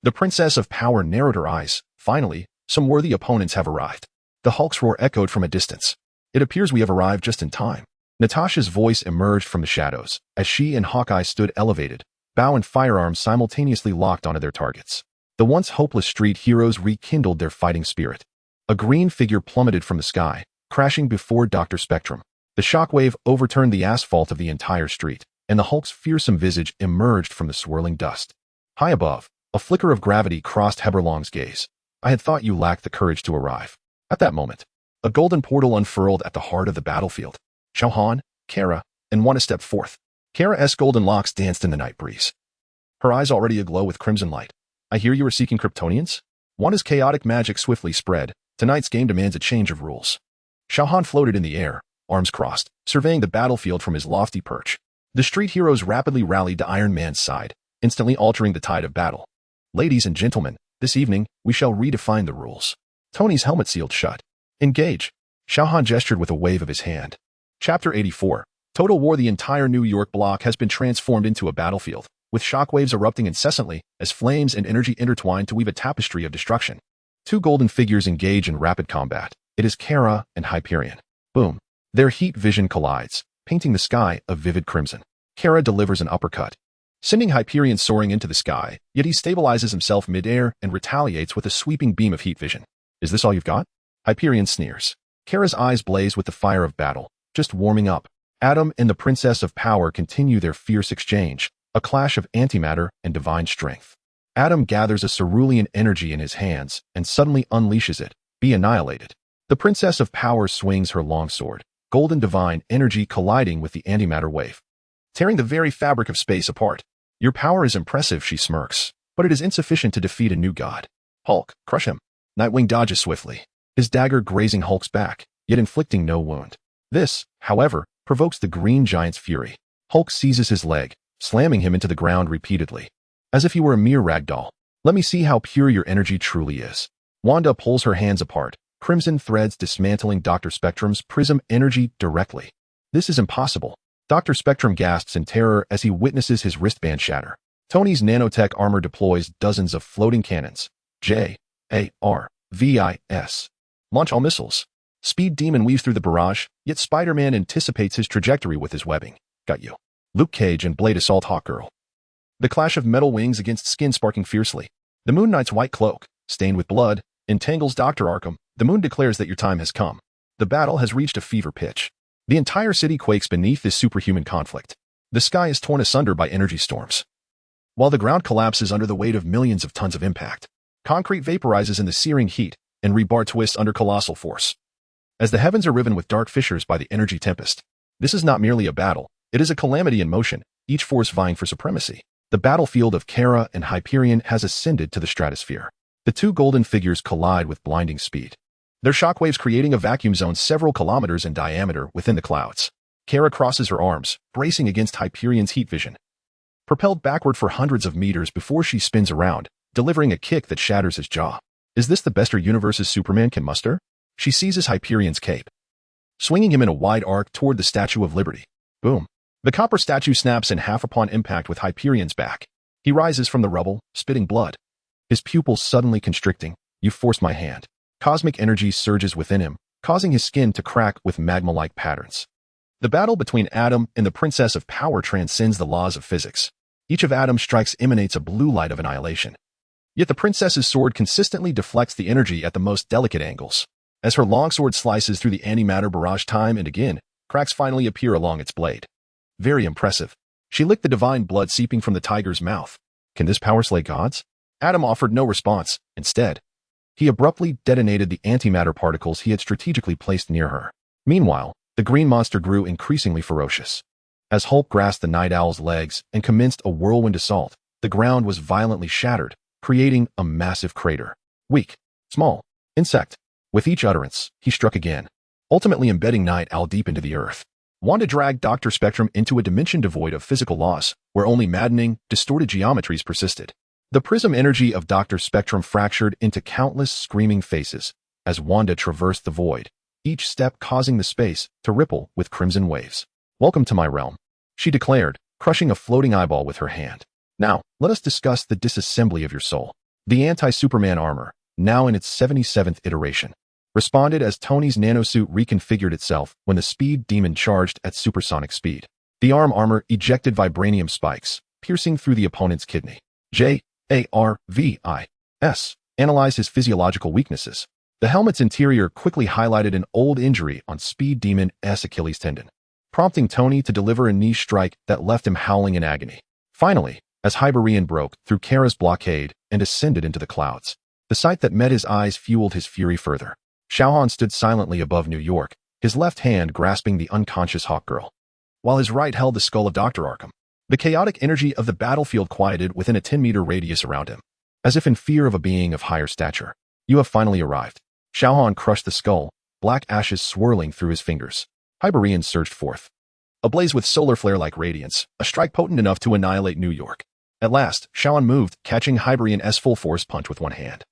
The Princess of Power narrowed her eyes. Finally, some worthy opponents have arrived. The Hulk's roar echoed from a distance. It appears we have arrived just in time. Natasha's voice emerged from the shadows, as she and Hawkeye stood elevated, bow and firearms simultaneously locked onto their targets. The once hopeless street heroes rekindled their fighting spirit. A green figure plummeted from the sky, crashing before Dr. Spectrum. The shockwave overturned the asphalt of the entire street, and the Hulk's fearsome visage emerged from the swirling dust. High above, a flicker of gravity crossed Heberlong's gaze. I had thought you lacked the courage to arrive. At that moment, a golden portal unfurled at the heart of the battlefield. Xiao Han, Kara, and Wanda stepped forth. Kara's golden locks danced in the night breeze, her eyes already aglow with crimson light. I hear you are seeking Kryptonians? Wanda's chaotic magic swiftly spread. Tonight's game demands a change of rules. Xiao Han floated in the air, arms crossed, surveying the battlefield from his lofty perch. The street heroes rapidly rallied to Iron Man's side, instantly altering the tide of battle. Ladies and gentlemen, this evening, we shall redefine the rules. Tony's helmet sealed shut. Engage. Xiao Han gestured with a wave of his hand. Chapter 84. Total War. The entire New York block has been transformed into a battlefield, with shockwaves erupting incessantly as flames and energy intertwine to weave a tapestry of destruction. Two golden figures engage in rapid combat. It is Kara and Hyperion. Boom. Their heat vision collides, painting the sky a vivid crimson. Kara delivers an uppercut, sending Hyperion soaring into the sky, yet he stabilizes himself mid-air and retaliates with a sweeping beam of heat vision. Is this all you've got? Hyperion sneers. Kara's eyes blaze with the fire of battle, just warming up. Adam and the Princess of Power continue their fierce exchange, a clash of antimatter and divine strength. Adam gathers a cerulean energy in his hands and suddenly unleashes it. Be annihilated. The Princess of Power swings her longsword, golden divine energy colliding with the antimatter wave, tearing the very fabric of space apart. Your power is impressive, she smirks, but it is insufficient to defeat a new god. Hulk, crush him. Nightwing dodges swiftly, his dagger grazing Hulk's back, yet inflicting no wound. This, however, provokes the Green Giant's fury. Hulk seizes his leg, slamming him into the ground repeatedly, as if he were a mere rag doll. Let me see how pure your energy truly is. Wanda pulls her hands apart, crimson threads dismantling Dr. Spectrum's prism energy directly. This is impossible. Dr. Spectrum gasps in terror as he witnesses his wristband shatter. Tony's nanotech armor deploys dozens of floating cannons. J-A-R-V-I-S. Launch all missiles. Speed Demon weaves through the barrage, yet Spider-Man anticipates his trajectory with his webbing. Got you. Luke Cage and Blade assault Hawkgirl. The clash of metal wings against skin sparking fiercely. The Moon Knight's white cloak, stained with blood, entangles Dr. Arkham. The moon declares that your time has come. The battle has reached a fever pitch. The entire city quakes beneath this superhuman conflict. The sky is torn asunder by energy storms, while the ground collapses under the weight of millions of tons of impact. Concrete vaporizes in the searing heat, and rebar twists under colossal force, as the heavens are riven with dark fissures by the energy tempest. This is not merely a battle, it is a calamity in motion, each force vying for supremacy. The battlefield of Kara and Hyperion has ascended to the stratosphere. The two golden figures collide with blinding speed, their shockwaves creating a vacuum zone several kilometers in diameter within the clouds. Kara crosses her arms, bracing against Hyperion's heat vision, propelled backward for hundreds of meters before she spins around, delivering a kick that shatters his jaw. Is this the best our universe's Superman can muster? She seizes Hyperion's cape, swinging him in a wide arc toward the Statue of Liberty. Boom. The copper statue snaps in half upon impact with Hyperion's back. He rises from the rubble, spitting blood, his pupils suddenly constricting. You forced my hand. Cosmic energy surges within him, causing his skin to crack with magma-like patterns. The battle between Adam and the Princess of Power transcends the laws of physics. Each of Adam's strikes emanates a blue light of annihilation. Yet the princess's sword consistently deflects the energy at the most delicate angles. As her longsword slices through the antimatter barrage time and again, cracks finally appear along its blade. Very impressive. She licked the divine blood seeping from the tiger's mouth. Can this power slay gods? Adam offered no response. Instead, he abruptly detonated the antimatter particles he had strategically placed near her. Meanwhile, the green monster grew increasingly ferocious. As Hulk grasped the night owl's legs and commenced a whirlwind assault, the ground was violently shattered, creating a massive crater. Weak, small, insect. With each utterance, he struck again, ultimately embedding Night Owl deep into the earth. Wanda dragged Dr. Spectrum into a dimension devoid of physical laws, where only maddening, distorted geometries persisted. The prism energy of Dr. Spectrum fractured into countless screaming faces as Wanda traversed the void, each step causing the space to ripple with crimson waves. Welcome to my realm, she declared, crushing a floating eyeball with her hand. Now, let us discuss the disassembly of your soul. The anti-Superman armor, now in its 77th iteration, responded as Tony's nanosuit reconfigured itself when the speed demon charged at supersonic speed. The arm armor ejected vibranium spikes, piercing through the opponent's kidney. JARVIS analyzed his physiological weaknesses. The helmet's interior quickly highlighted an old injury on Speed Demon's Achilles tendon, prompting Tony to deliver a knee strike that left him howling in agony. Finally, as Hyperion broke through Kara's blockade and ascended into the clouds, the sight that met his eyes fueled his fury further. Xiao Han stood silently above New York, his left hand grasping the unconscious Hawkgirl, while his right held the skull of Dr. Arkham. The chaotic energy of the battlefield quieted within a 10-meter radius around him, as if in fear of a being of higher stature. You have finally arrived. Xiao Han crushed the skull, black ashes swirling through his fingers. Hyperion surged forth, ablaze with solar flare-like radiance, a strike potent enough to annihilate New York. At last, Xiao Han moved, catching Hyperion's full-force punch with one hand,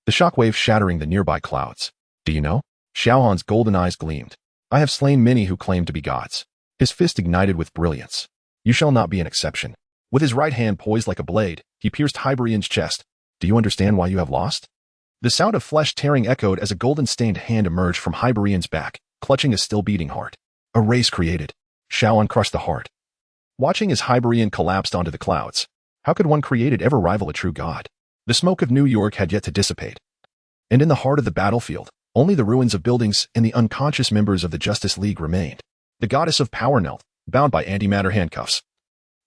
the shockwave shattering the nearby clouds. Do you know? Xiao Han's golden eyes gleamed. I have slain many who claim to be gods. His fist ignited with brilliance. You shall not be an exception. With his right hand poised like a blade, he pierced Hyperion's chest. Do you understand why you have lost? The sound of flesh tearing echoed as a golden-stained hand emerged from Hyperion's back, clutching a still-beating heart. A race created. Xiao Han crushed the heart, watching as Hyperion collapsed onto the clouds. How could one created ever rival a true god? The smoke of New York had yet to dissipate, and in the heart of the battlefield, only the ruins of buildings and the unconscious members of the Justice League remained. The goddess of power knelt, bound by antimatter handcuffs.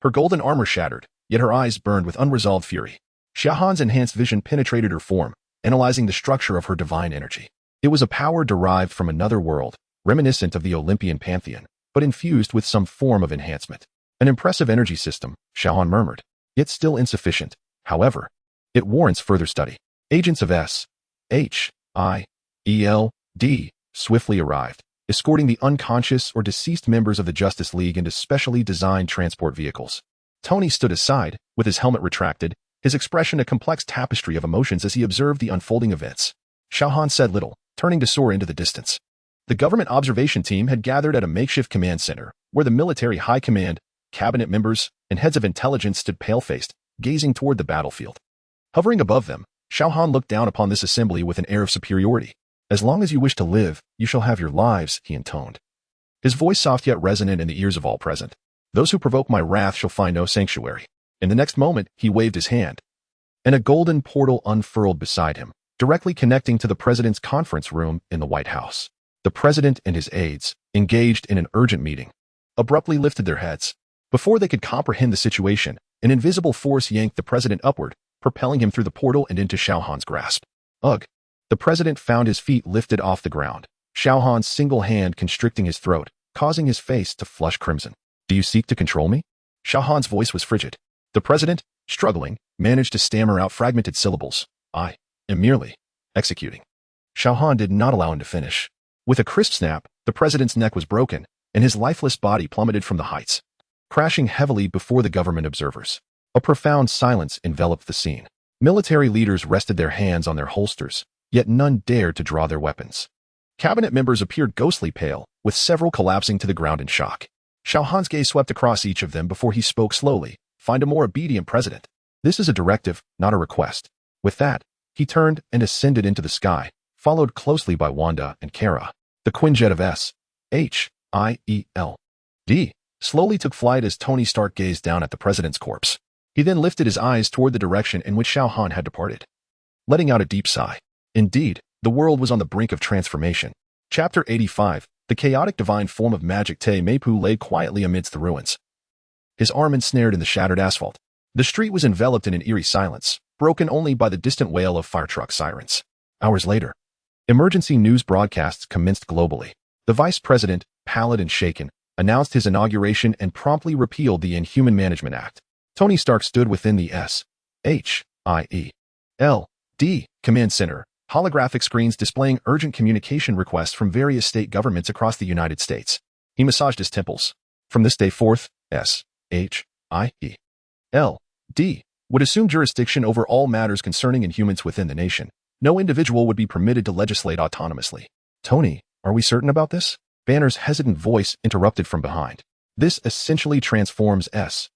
Her golden armor shattered, yet her eyes burned with unresolved fury. Xiao Han's enhanced vision penetrated her form, analyzing the structure of her divine energy. It was a power derived from another world, reminiscent of the Olympian pantheon, but infused with some form of enhancement. An impressive energy system, Xiao Han murmured, yet still insufficient. However, it warrants further study. Agents of SHIELD swiftly arrived, escorting the unconscious or deceased members of the Justice League into specially designed transport vehicles. Tony stood aside, with his helmet retracted, his expression a complex tapestry of emotions as he observed the unfolding events. Xiao Han said little, turning to soar into the distance. The government observation team had gathered at a makeshift command center, where the military high command, cabinet members, and heads of intelligence stood pale-faced, gazing toward the battlefield. Hovering above them, Xiao Han looked down upon this assembly with an air of superiority. As long as you wish to live, you shall have your lives, he intoned. His voice soft yet resonant in the ears of all present. Those who provoke my wrath shall find no sanctuary. In the next moment, he waved his hand, and a golden portal unfurled beside him, directly connecting to the president's conference room in the White House. The president and his aides, engaged in an urgent meeting, abruptly lifted their heads. Before they could comprehend the situation, an invisible force yanked the president upward, propelling him through the portal and into Xiao Han's grasp. Ugh! The president found his feet lifted off the ground, Xiao Han's single hand constricting his throat, causing his face to flush crimson. Do you seek to control me? Xiao Han's voice was frigid. The president, struggling, managed to stammer out fragmented syllables. I am merely executing. Xiao Han did not allow him to finish. With a crisp snap, the president's neck was broken, and his lifeless body plummeted from the heights, crashing heavily before the government observers. A profound silence enveloped the scene. Military leaders rested their hands on their holsters, yet none dared to draw their weapons. Cabinet members appeared ghostly pale, with several collapsing to the ground in shock. Xiao Han's gaze swept across each of them before he spoke slowly. Find a more obedient president. This is a directive, not a request. With that, he turned and ascended into the sky, followed closely by Wanda and Kara. The Quinjet of SHIELD slowly took flight as Tony Stark gazed down at the president's corpse. He then lifted his eyes toward the direction in which Xiao Han had departed, letting out a deep sigh. Indeed, The world was on the brink of transformation. Chapter 85. The chaotic divine form of magic Te Meipu lay quietly amidst the ruins, his arm ensnared in the shattered asphalt. The street was enveloped in an eerie silence, broken only by the distant wail of fire truck sirens. Hours later, emergency news broadcasts commenced globally. The vice president, pallid and shaken, announced his inauguration and promptly repealed the Inhuman Management Act. Tony Stark stood within the S.H.I.E.L.D. command center, holographic screens displaying urgent communication requests from various state governments across the United States. He massaged his temples. From this day forth, S.H.I.E.L.D. would assume jurisdiction over all matters concerning Inhumans within the nation. No individual would be permitted to legislate autonomously. Tony, are we certain about this? Banner's hesitant voice interrupted from behind. This essentially transforms S.H.I.E.L.D.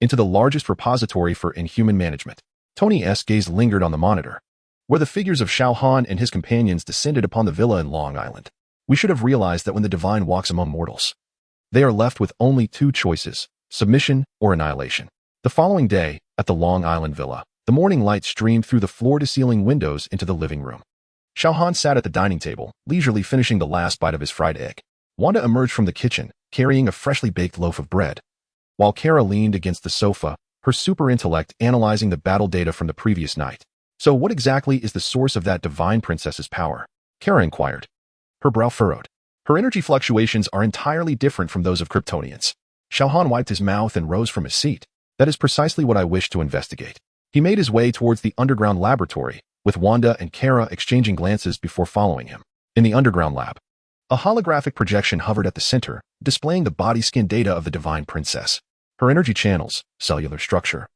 into the largest repository for Inhuman management. Tony's gaze lingered on the monitor, where the figures of Xiao Han and his companions descended upon the villa in Long Island. We should have realized that when the divine walks among mortals, they are left with only two choices, submission or annihilation. The following day, at the Long Island villa, the morning light streamed through the floor-to-ceiling windows into the living room. Xiao Han sat at the dining table, leisurely finishing the last bite of his fried egg. Wanda emerged from the kitchen, carrying a freshly baked loaf of bread, while Kara leaned against the sofa, her super intellect analyzing the battle data from the previous night. So what exactly is the source of that divine princess's power? Kara inquired. Her brow furrowed. Her energy fluctuations are entirely different from those of Kryptonians. Xiao Han wiped his mouth and rose from his seat. That is precisely what I wish to investigate. He made his way towards the underground laboratory, with Wanda and Kara exchanging glances before following him. In the underground lab, a holographic projection hovered at the center, displaying the body-scan data of the divine princess. Her energy channels, cellular structure,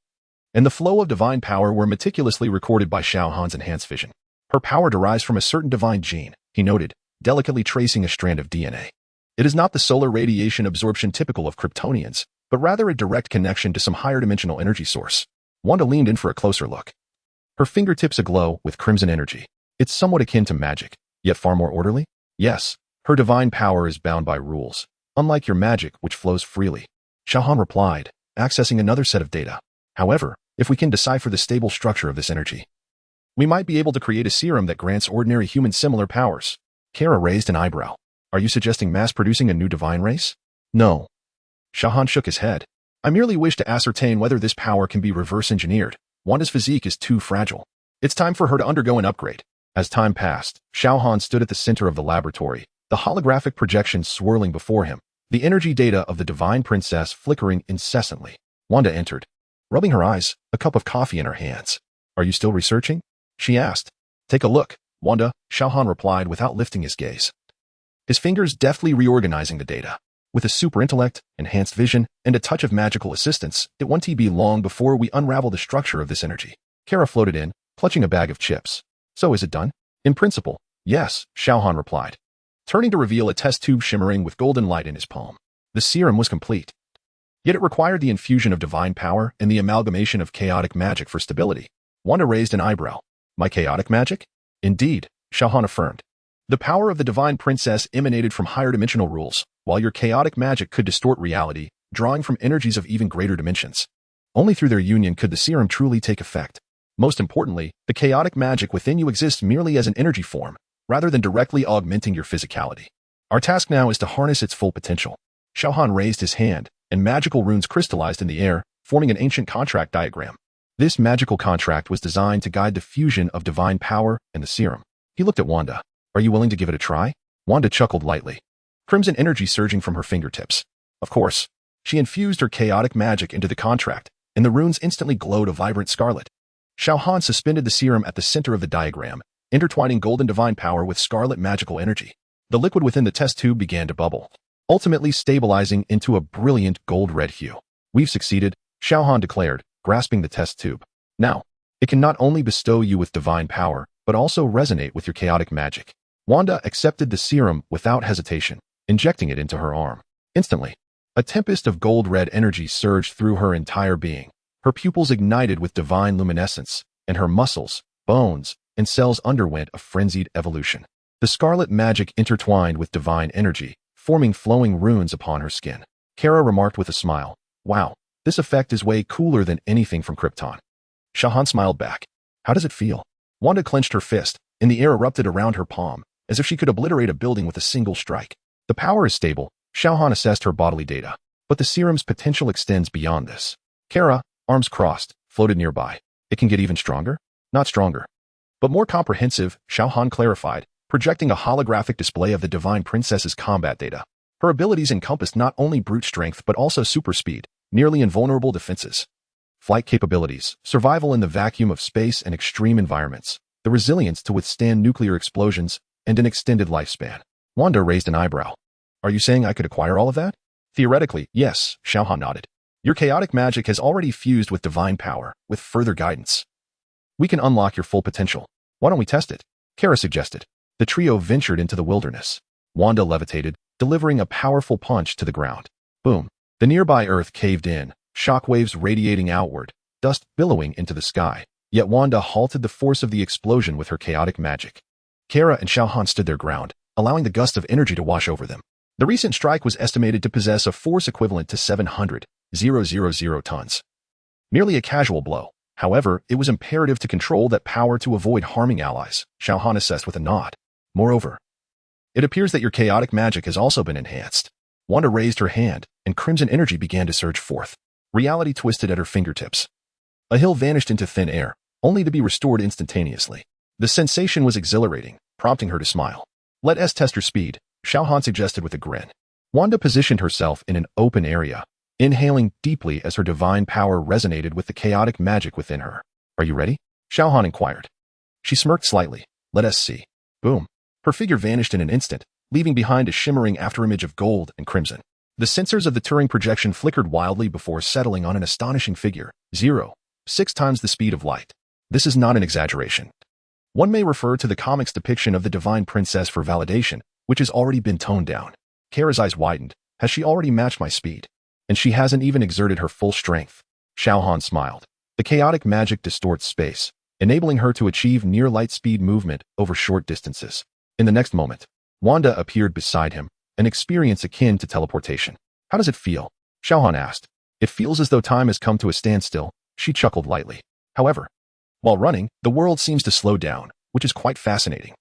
and the flow of divine power were meticulously recorded by Xiao Han's enhanced vision. Her power derives from a certain divine gene, he noted, delicately tracing a strand of DNA. It is not the solar radiation absorption typical of Kryptonians, but rather a direct connection to some higher-dimensional energy source. Wanda leaned in for a closer look, her fingertips aglow with crimson energy. It's somewhat akin to magic, yet far more orderly. Yes, her divine power is bound by rules, unlike your magic which flows freely. Xiao Han replied, accessing another set of data. However, if we can decipher the stable structure of this energy, we might be able to create a serum that grants ordinary humans similar powers. Kara raised an eyebrow. Are you suggesting mass-producing a new divine race? No. Xiao Han shook his head. I merely wish to ascertain whether this power can be reverse-engineered. Wanda's physique is too fragile. It's time for her to undergo an upgrade. As time passed, Xiao Han stood at the center of the laboratory, the holographic projection swirling before him, the energy data of the divine princess flickering incessantly. Wanda entered, rubbing her eyes, a cup of coffee in her hands. Are you still researching? She asked. Take a look, Wanda, Xiao Han replied without lifting his gaze, his fingers deftly reorganizing the data. With a super intellect, enhanced vision, and a touch of magical assistance, it won't be long before we unravel the structure of this energy. Kara floated in, clutching a bag of chips. So is it done? In principle, yes, Xiao Han replied, turning to reveal a test tube shimmering with golden light in his palm. The serum was complete. Yet it required the infusion of divine power and the amalgamation of chaotic magic for stability. Wanda raised an eyebrow. My chaotic magic? Indeed, Xiao Han affirmed. The power of the divine princess emanated from higher dimensional rules, while your chaotic magic could distort reality, drawing from energies of even greater dimensions. Only through their union could the serum truly take effect. Most importantly, the chaotic magic within you exists merely as an energy form, rather than directly augmenting your physicality. Our task now is to harness its full potential. Xiao Han raised his hand, and magical runes crystallized in the air, forming an ancient contract diagram. This magical contract was designed to guide the fusion of divine power and the serum. He looked at Wanda. Are you willing to give it a try? Wanda chuckled lightly, crimson energy surging from her fingertips. Of course. She infused her chaotic magic into the contract, and the runes instantly glowed a vibrant scarlet. Xiao Han suspended the serum at the center of the diagram, intertwining golden divine power with scarlet magical energy. The liquid within the test tube began to bubble, ultimately stabilizing into a brilliant gold-red hue. We've succeeded, Xiao Han declared, grasping the test tube. Now, it can not only bestow you with divine power, but also resonate with your chaotic magic. Wanda accepted the serum without hesitation, injecting it into her arm. Instantly, a tempest of gold-red energy surged through her entire being. Her pupils ignited with divine luminescence, and her muscles, bones, and cells underwent a frenzied evolution. The scarlet magic intertwined with divine energy, forming flowing runes upon her skin. Kara remarked with a smile, Wow, this effect is way cooler than anything from Krypton. Xiao Han smiled back. How does it feel? Wanda clenched her fist, and the air erupted around her palm, as if she could obliterate a building with a single strike. The power is stable, Xiao Han assessed her bodily data, but the serum's potential extends beyond this. Kara, arms crossed, floated nearby. It can get even stronger? Not stronger, but more comprehensive, Xiao Han clarified, projecting a holographic display of the Divine Princess's combat data. Her abilities encompassed not only brute strength but also super speed, nearly invulnerable defenses, flight capabilities, survival in the vacuum of space and extreme environments, the resilience to withstand nuclear explosions, and an extended lifespan. Wanda raised an eyebrow. Are you saying I could acquire all of that? Theoretically, yes, Xiao Han nodded. Your chaotic magic has already fused with divine power, with further guidance. We can unlock your full potential. Why don't we test it? Kara suggested. The trio ventured into the wilderness. Wanda levitated, delivering a powerful punch to the ground. Boom. The nearby earth caved in, shockwaves radiating outward, dust billowing into the sky. Yet Wanda halted the force of the explosion with her chaotic magic. Kara and Xiao Han stood their ground, allowing the gust of energy to wash over them. The recent strike was estimated to possess a force equivalent to 700,000 tons. Merely a casual blow. However, it was imperative to control that power to avoid harming allies, Xiao Han assessed with a nod. Moreover, it appears that your chaotic magic has also been enhanced. Wanda raised her hand, and crimson energy began to surge forth. Reality twisted at her fingertips. A hill vanished into thin air, only to be restored instantaneously. The sensation was exhilarating, prompting her to smile. Let us test her speed, Xiao Han suggested with a grin. Wanda positioned herself in an open area, inhaling deeply as her divine power resonated with the chaotic magic within her. Are you ready? Xiao Han inquired. She smirked slightly. Let us see. Boom. Her figure vanished in an instant, leaving behind a shimmering afterimage of gold and crimson. The sensors of the Turing projection flickered wildly before settling on an astonishing figure, 6 times the speed of light. This is not an exaggeration. One may refer to the comic's depiction of the Divine Princess for validation, which has already been toned down. Kara's eyes widened. Has she already matched my speed? And she hasn't even exerted her full strength. Xiao Han smiled. The chaotic magic distorts space, enabling her to achieve near light speed movement over short distances. In the next moment, Wanda appeared beside him, an experience akin to teleportation. How does it feel? Xiao Han asked. It feels as though time has come to a standstill, she chuckled lightly. However, while running, the world seems to slow down, which is quite fascinating.